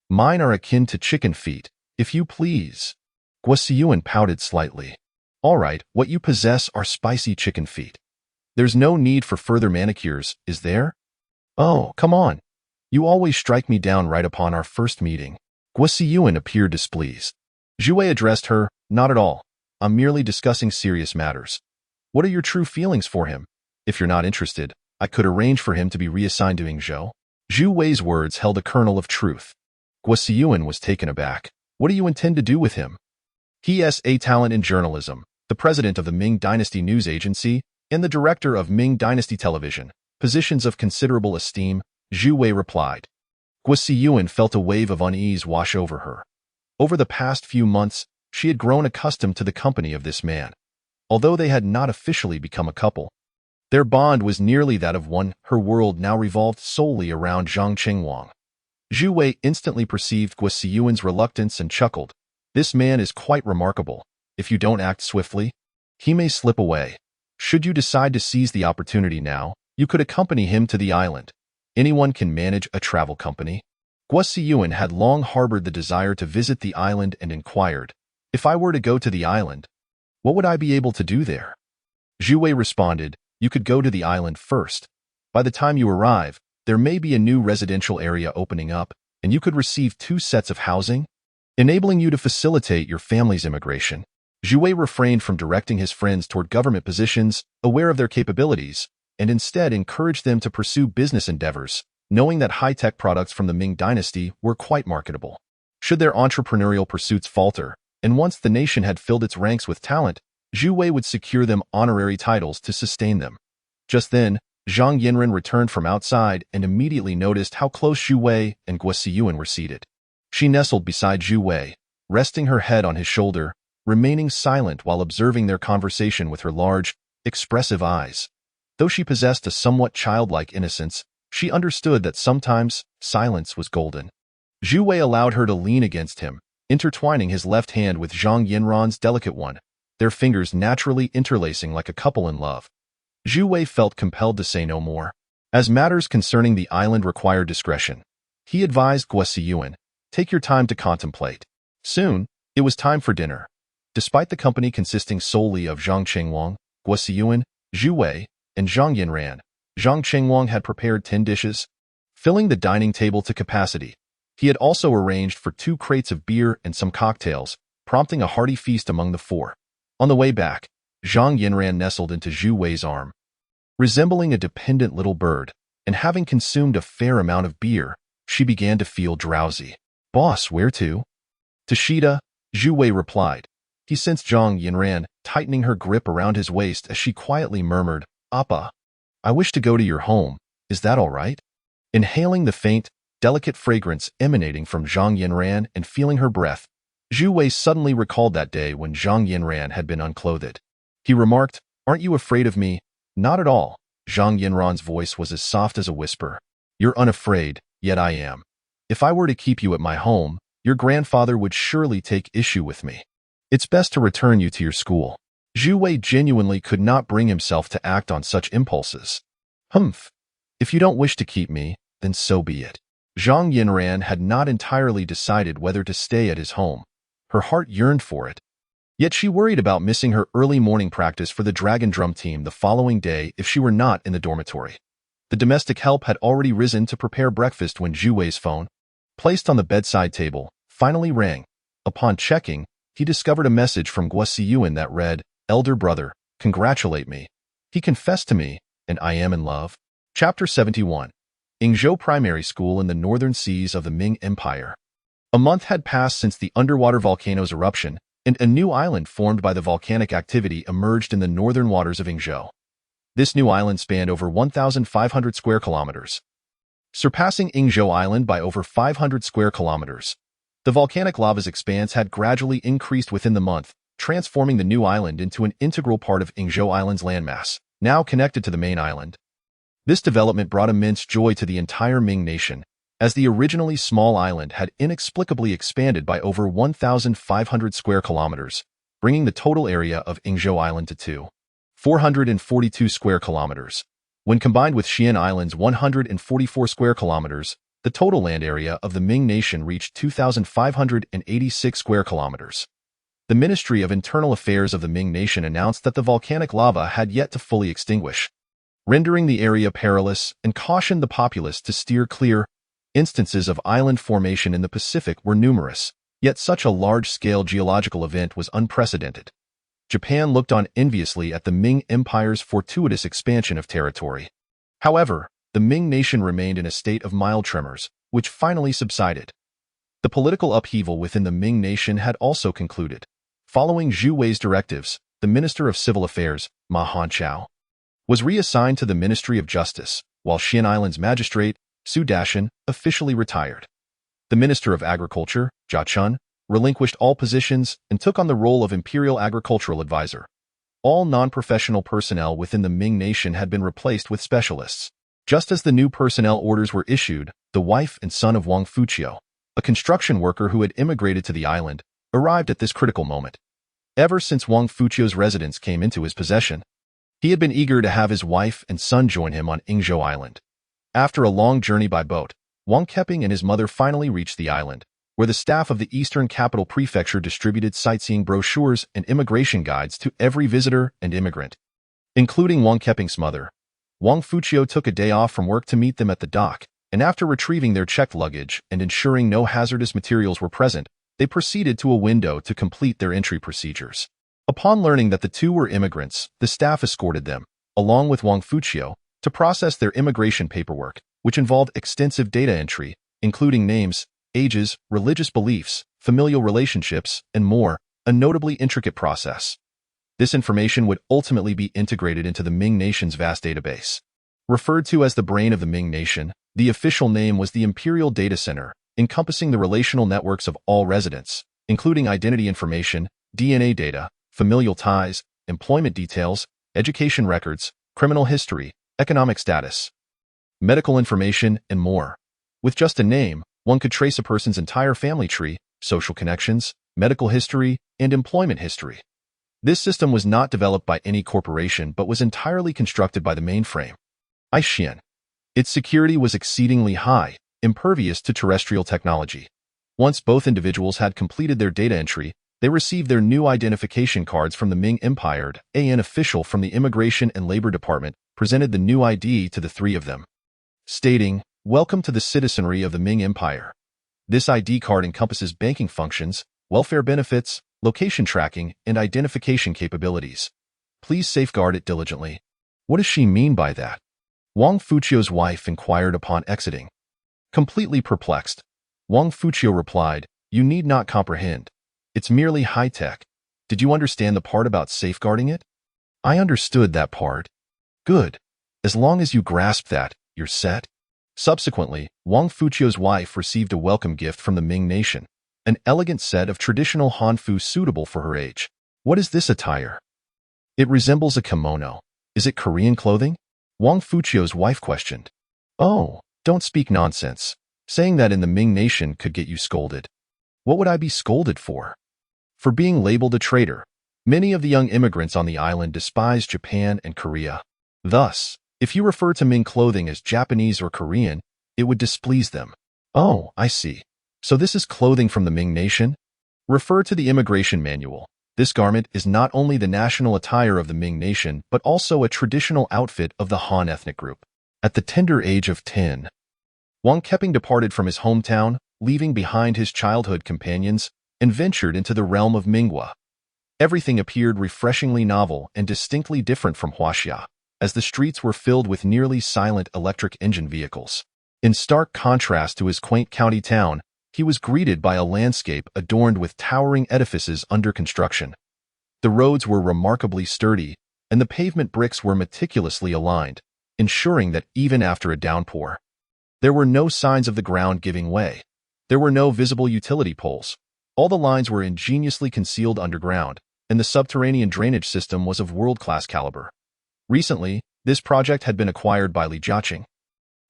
Speaker 1: Mine are akin to chicken feet, if you please." Guo Siyuan pouted slightly. "All right, what you possess are spicy chicken feet. There's no need for further manicures, is there?" "Oh, come on. You always strike me down right upon our first meeting." Guo Siyuan appeared displeased. Zhu Wei addressed her, "Not at all. I'm merely discussing serious matters. What are your true feelings for him? If you're not interested, I could arrange for him to be reassigned to Yingzhou." Zhu Wei's words held a kernel of truth. Guo Siyuan was taken aback. "What do you intend to do with him?" "He is a talent in journalism, the president of the Ming Dynasty News Agency, and the director of Ming Dynasty Television, positions of considerable esteem," Zhu Wei replied. Guo Siyuan felt a wave of unease wash over her. Over the past few months, she had grown accustomed to the company of this man. Although they had not officially become a couple, their bond was nearly that of one. Her world now revolved solely around Zhang Chengwang. Zhu Wei instantly perceived Guo Siyuan's reluctance and chuckled. "This man is quite remarkable. If you don't act swiftly, he may slip away. Should you decide to seize the opportunity now, you could accompany him to the island. Anyone can manage a travel company." Guo Siyuan had long harbored the desire to visit the island and inquired, "If I were to go to the island, what would I be able to do there?" Zhu Wei responded, "You could go to the island first. By the time you arrive, there may be a new residential area opening up, and you could receive 2 sets of housing, enabling you to facilitate your family's immigration. Zhu Wei refrained from directing his friends toward government positions, aware of their capabilities, and instead encouraged them to pursue business endeavors, knowing that high-tech products from the Ming dynasty were quite marketable. Should their entrepreneurial pursuits falter, and once the nation had filled its ranks with talent, Zhu Wei would secure them honorary titles to sustain them. Just then, Zhang Yinren returned from outside and immediately noticed how close Zhu Wei and Guo Siyuan were seated. She nestled beside Zhu Wei, resting her head on his shoulder, remaining silent while observing their conversation with her large, expressive eyes. Though she possessed a somewhat childlike innocence, she understood that sometimes silence was golden. Zhu Wei allowed her to lean against him, intertwining his left hand with Zhang Yinran's delicate one, their fingers naturally interlacing like a couple in love. Zhu Wei felt compelled to say no more. As matters concerning the island required discretion, he advised Guo Siyuan, "Take your time to contemplate." Soon, it was time for dinner. Despite the company consisting solely of Zhang Qingwang, Guo Siyuan, Zhu Wei, and Zhang Yinran, Zhang Qingwang had prepared 10 dishes, filling the dining table to capacity. He had also arranged for 2 crates of beer and some cocktails, prompting a hearty feast among the 4. On the way back, Zhang Yinran nestled into Zhu Wei's arm. Resembling a dependent little bird, and having consumed a fair amount of beer, she began to feel drowsy. "Boss, where to?" "To Shida," Zhu Wei replied. He sensed Zhang Yinran tightening her grip around his waist as she quietly murmured, "Appa, I wish to go to your home. Is that all right?" Inhaling the faint, delicate fragrance emanating from Zhang Yinran and feeling her breath, Zhu Wei suddenly recalled that day when Zhang Yinran had been unclothed. He remarked, "Aren't you afraid of me?" "Not at all." Zhang Yinran's voice was as soft as a whisper. "You're unafraid, yet I am. If I were to keep you at my home, your grandfather would surely take issue with me. It's best to return you to your school." Zhu Wei genuinely could not bring himself to act on such impulses. "Humph. If you don't wish to keep me, then so be it." Zhang Yinran had not entirely decided whether to stay at his home. Her heart yearned for it. Yet she worried about missing her early morning practice for the Dragon Drum team the following day if she were not in the dormitory. The domestic help had already risen to prepare breakfast when Zhu Wei's phone, placed on the bedside table, finally rang. Upon checking, he discovered a message from Guo Siyuan that read, "Elder brother, congratulate me. He confessed to me, and I am in love." Chapter 71. Yingzhou Primary School in the Northern Seas of the Ming Empire. A month had passed since the underwater volcano's eruption, and a new island formed by the volcanic activity emerged in the northern waters of Yingzhou. This new island spanned over 1,500 square kilometers, surpassing Yingzhou Island by over 500 square kilometers. The volcanic lava's expanse had gradually increased within the month, transforming the new island into an integral part of Yingzhou Island's landmass, now connected to the main island. This development brought immense joy to the entire Ming nation, as the originally small island had inexplicably expanded by over 1,500 square kilometers, bringing the total area of Yingzhou Island to 442 square kilometers. When combined with Xian Island's 144 square kilometers, the total land area of the Ming nation reached 2,586 square kilometers. The Ministry of Internal Affairs of the Ming nation announced that the volcanic lava had yet to fully extinguish, rendering the area perilous, and cautioned the populace to steer clear. Instances of island formation in the Pacific were numerous, yet such a large-scale geological event was unprecedented. Japan looked on enviously at the Ming Empire's fortuitous expansion of territory. However, the Ming nation remained in a state of mild tremors, which finally subsided. The political upheaval within the Ming nation had also concluded. Following Zhu Wei's directives, the Minister of Civil Affairs, Ma Hongqiao, was reassigned to the Ministry of Justice, while Xian Island's magistrate, Su Dashan, officially retired. The Minister of Agriculture, Jia Chun, relinquished all positions and took on the role of Imperial Agricultural Advisor. All non-professional personnel within the Ming nation had been replaced with specialists. Just as the new personnel orders were issued, the wife and son of Wang Fuqiu, a construction worker who had immigrated to the island, arrived at this critical moment. Ever since Wang Fuqiu's residence came into his possession, he had been eager to have his wife and son join him on Yingzhou Island. After a long journey by boat, Wang Keping and his mother finally reached the island, where the staff of the Eastern Capital Prefecture distributed sightseeing brochures and immigration guides to every visitor and immigrant, including Wang Keping's mother. Wang Fuqiu took a day off from work to meet them at the dock, and after retrieving their checked luggage and ensuring no hazardous materials were present, they proceeded to a window to complete their entry procedures. Upon learning that the two were immigrants, the staff escorted them, along with Wang Fuqiu, to process their immigration paperwork, which involved extensive data entry, including names, ages, religious beliefs, familial relationships, and more, a notably intricate process. This information would ultimately be integrated into the Ming nation's vast database. Referred to as the brain of the Ming nation, the official name was the Imperial Data Center, encompassing the relational networks of all residents, including identity information, DNA data, familial ties, employment details, education records, criminal history, economic status, medical information, and more. With just a name, one could trace a person's entire family tree, social connections, medical history, and employment history. This system was not developed by any corporation but was entirely constructed by the mainframe. Xian. Its security was exceedingly high, impervious to terrestrial technology. Once both individuals had completed their data entry, they received their new identification cards from the Ming Empire. An official from the Immigration and Labor Department presented the new ID to the three of them, stating, "Welcome to the citizenry of the Ming Empire. This ID card encompasses banking functions, welfare benefits, location tracking, and identification capabilities. Please safeguard it diligently." What does she mean by that? Wang Fuqiu's wife inquired upon exiting. Completely perplexed, Wang Fuqiu replied, "You need not comprehend. It's merely high-tech. Did you understand the part about safeguarding it?" "I understood that part." "Good. As long as you grasp that, you're set." Subsequently, Wang Fuqiu's wife received a welcome gift from the Ming nation, an elegant set of traditional hanfu suitable for her age. "What is this attire?" "It resembles a kimono. Is it Korean clothing?" Wang Fuqiu's wife questioned. "Oh, don't speak nonsense. Saying that in the Ming nation could get you scolded." "What would I be scolded for?" "For being labeled a traitor. Many of the young immigrants on the island despise Japan and Korea. Thus, if you refer to Ming clothing as Japanese or Korean, it would displease them." "Oh, I see. So this is clothing from the Ming nation?" "Refer to the immigration manual. This garment is not only the national attire of the Ming nation, but also a traditional outfit of the Han ethnic group." At the tender age of 10, Wang Keping departed from his hometown, leaving behind his childhood companions, and ventured into the realm of Minghua. Everything appeared refreshingly novel and distinctly different from Huaxia, as the streets were filled with nearly silent electric engine vehicles. In stark contrast to his quaint county town, he was greeted by a landscape adorned with towering edifices under construction. The roads were remarkably sturdy, and the pavement bricks were meticulously aligned, ensuring that even after a downpour, there were no signs of the ground giving way. There were no visible utility poles. All the lines were ingeniously concealed underground, and the subterranean drainage system was of world-class caliber. Recently, this project had been acquired by Li Jiaqing,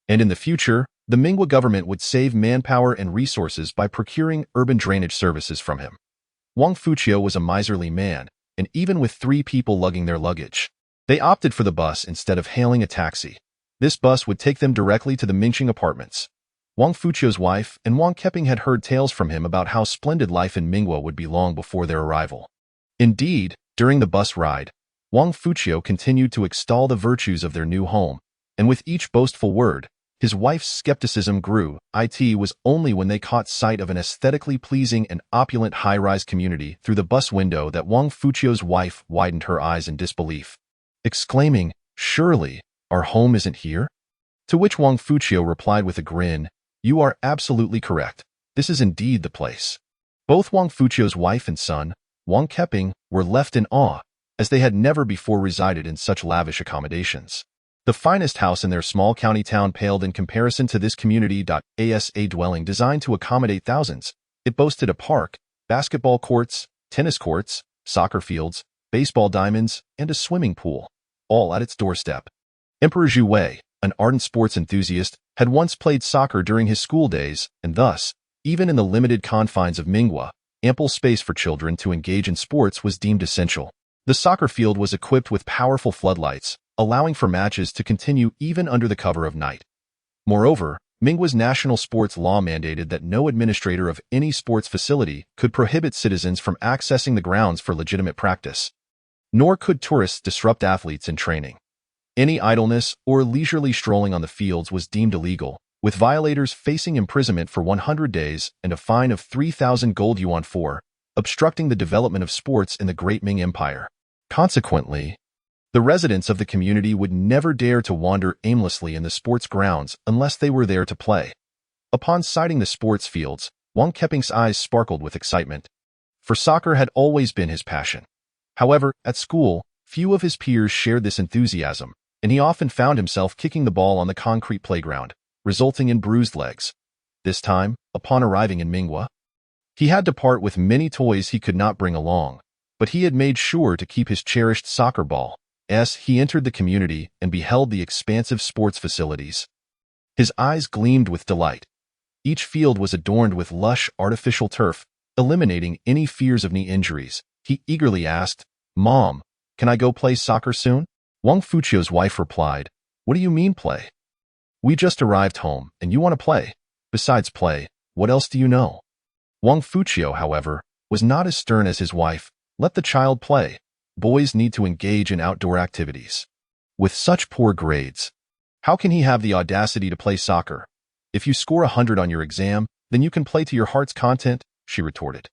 Speaker 1: and in the future, the Minghua government would save manpower and resources by procuring urban drainage services from him. Wang Fuqiu was a miserly man, and even with 3 people lugging their luggage, they opted for the bus instead of hailing a taxi. This bus would take them directly to the Mingqing apartments. Wang Fuqiu's wife and Wang Keping had heard tales from him about how splendid life in Minghua would be long before their arrival. Indeed, during the bus ride, Wang Fuqiu continued to extol the virtues of their new home, and with each boastful word, his wife's skepticism grew. It was only when they caught sight of an aesthetically pleasing and opulent high-rise community through the bus window that Wang Fuqiu's wife widened her eyes in disbelief, exclaiming, "Surely, our home isn't here?" To which Wang Fuqiu replied with a grin, "You are absolutely correct. This is indeed the place." Both Wang Fuqiu's wife and son, Wang Keping, were left in awe, as they had never before resided in such lavish accommodations. The finest house in their small county town paled in comparison to this community. As a dwelling designed to accommodate thousands, it boasted a park, basketball courts, tennis courts, soccer fields, baseball diamonds, and a swimming pool, all at its doorstep. Emperor Zhu Wei, an ardent sports enthusiast, had once played soccer during his school days, and thus, even in the limited confines of Minghua, ample space for children to engage in sports was deemed essential. The soccer field was equipped with powerful floodlights, allowing for matches to continue even under the cover of night. Moreover, Minghua's national sports law mandated that no administrator of any sports facility could prohibit citizens from accessing the grounds for legitimate practice, nor could tourists disrupt athletes in training. Any idleness or leisurely strolling on the fields was deemed illegal, with violators facing imprisonment for 100 days and a fine of 3,000 gold yuan for obstructing the development of sports in the Great Ming Empire. Consequently, the residents of the community would never dare to wander aimlessly in the sports grounds unless they were there to play. Upon sighting the sports fields, Wang Keping's eyes sparkled with excitement. For soccer had always been his passion. However, at school, few of his peers shared this enthusiasm, and he often found himself kicking the ball on the concrete playground, resulting in bruised legs. This time, upon arriving in Minghua, he had to part with many toys he could not bring along, but he had made sure to keep his cherished soccer ball. As he entered the community and beheld the expansive sports facilities, his eyes gleamed with delight. Each field was adorned with lush, artificial turf, eliminating any fears of knee injuries. He eagerly asked, "Mom, can I go play soccer soon?" Wang Fuchio's wife replied, "What do you mean play? We just arrived home, and you want to play? Besides play, what else do you know?" Wang Fuchio, however, was not as stern as his wife. Let the child play. Boys need to engage in outdoor activities. With such poor grades, how can he have the audacity to play soccer? If you score 100 on your exam, then you can play to your heart's content, she retorted.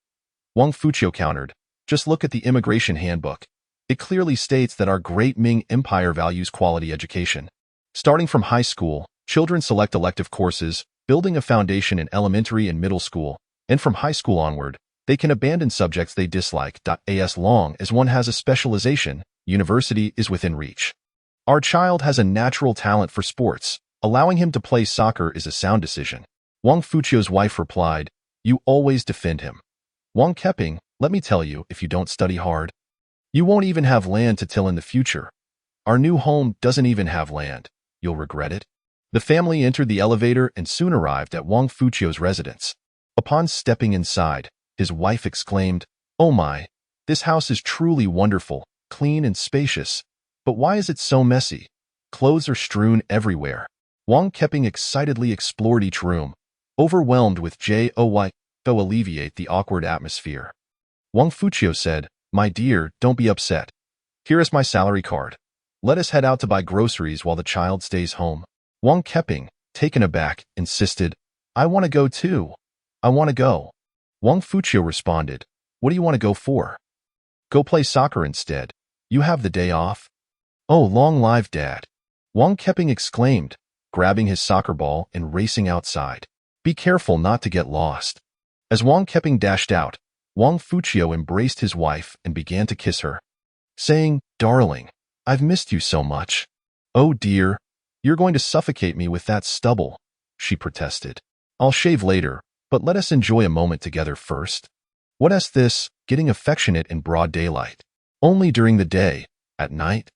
Speaker 1: Wang Fuchio countered, "Just look at the immigration handbook. It clearly states that our Great Ming Empire values quality education. Starting from high school, children select elective courses, building a foundation in elementary and middle school, and from high school onward, they can abandon subjects they dislike. As long as one has a specialization, university is within reach. Our child has a natural talent for sports. Allowing him to play soccer is a sound decision." Wang Fuchio's wife replied, "You always defend him. Wang Keping, let me tell you, if you don't study hard, you won't even have land to till in the future. Our new home doesn't even have land. You'll regret it." The family entered the elevator and soon arrived at Wang Fuchio's residence. Upon stepping inside, his wife exclaimed, "Oh my, this house is truly wonderful, clean and spacious. But why is it so messy? Clothes are strewn everywhere." Wang Keping excitedly explored each room, overwhelmed with joy to alleviate the awkward atmosphere. Wang Fuchio said, "My dear, don't be upset. Here is my salary card. Let us head out to buy groceries while the child stays home." Wang Keping, taken aback, insisted, "I want to go too. I want to go." Wang Fuchio responded, "What do you want to go for? Go play soccer instead. You have the day off." "Oh, long live Dad," Wang Keping exclaimed, grabbing his soccer ball and racing outside. "Be careful not to get lost." As Wang Keping dashed out, Wang Fuchio embraced his wife and began to kiss her, saying, "Darling, I've missed you so much." "Oh dear, you're going to suffocate me with that stubble," she protested. "I'll shave later, but let us enjoy a moment together first." "What's this, getting affectionate in broad daylight? Only during the day. At night?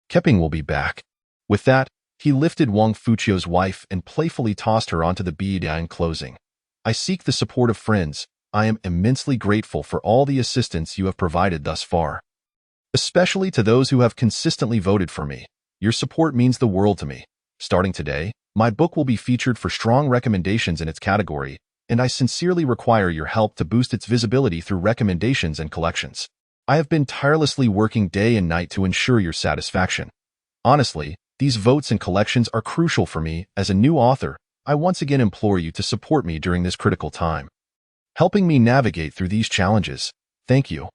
Speaker 1: Keping will be back." With that, he lifted Wang Fuchio's wife and playfully tossed her onto the bed. In closing, "I seek the support of friends. I am immensely grateful for all the assistance you have provided thus far, especially to those who have consistently voted for me. Your support means the world to me. Starting today, my book will be featured for strong recommendations in its category, and I sincerely require your help to boost its visibility through recommendations and collections. I have been tirelessly working day and night to ensure your satisfaction. Honestly, these votes and collections are crucial for me. As a new author, I once again implore you to support me during this critical time, helping me navigate through these challenges. Thank you."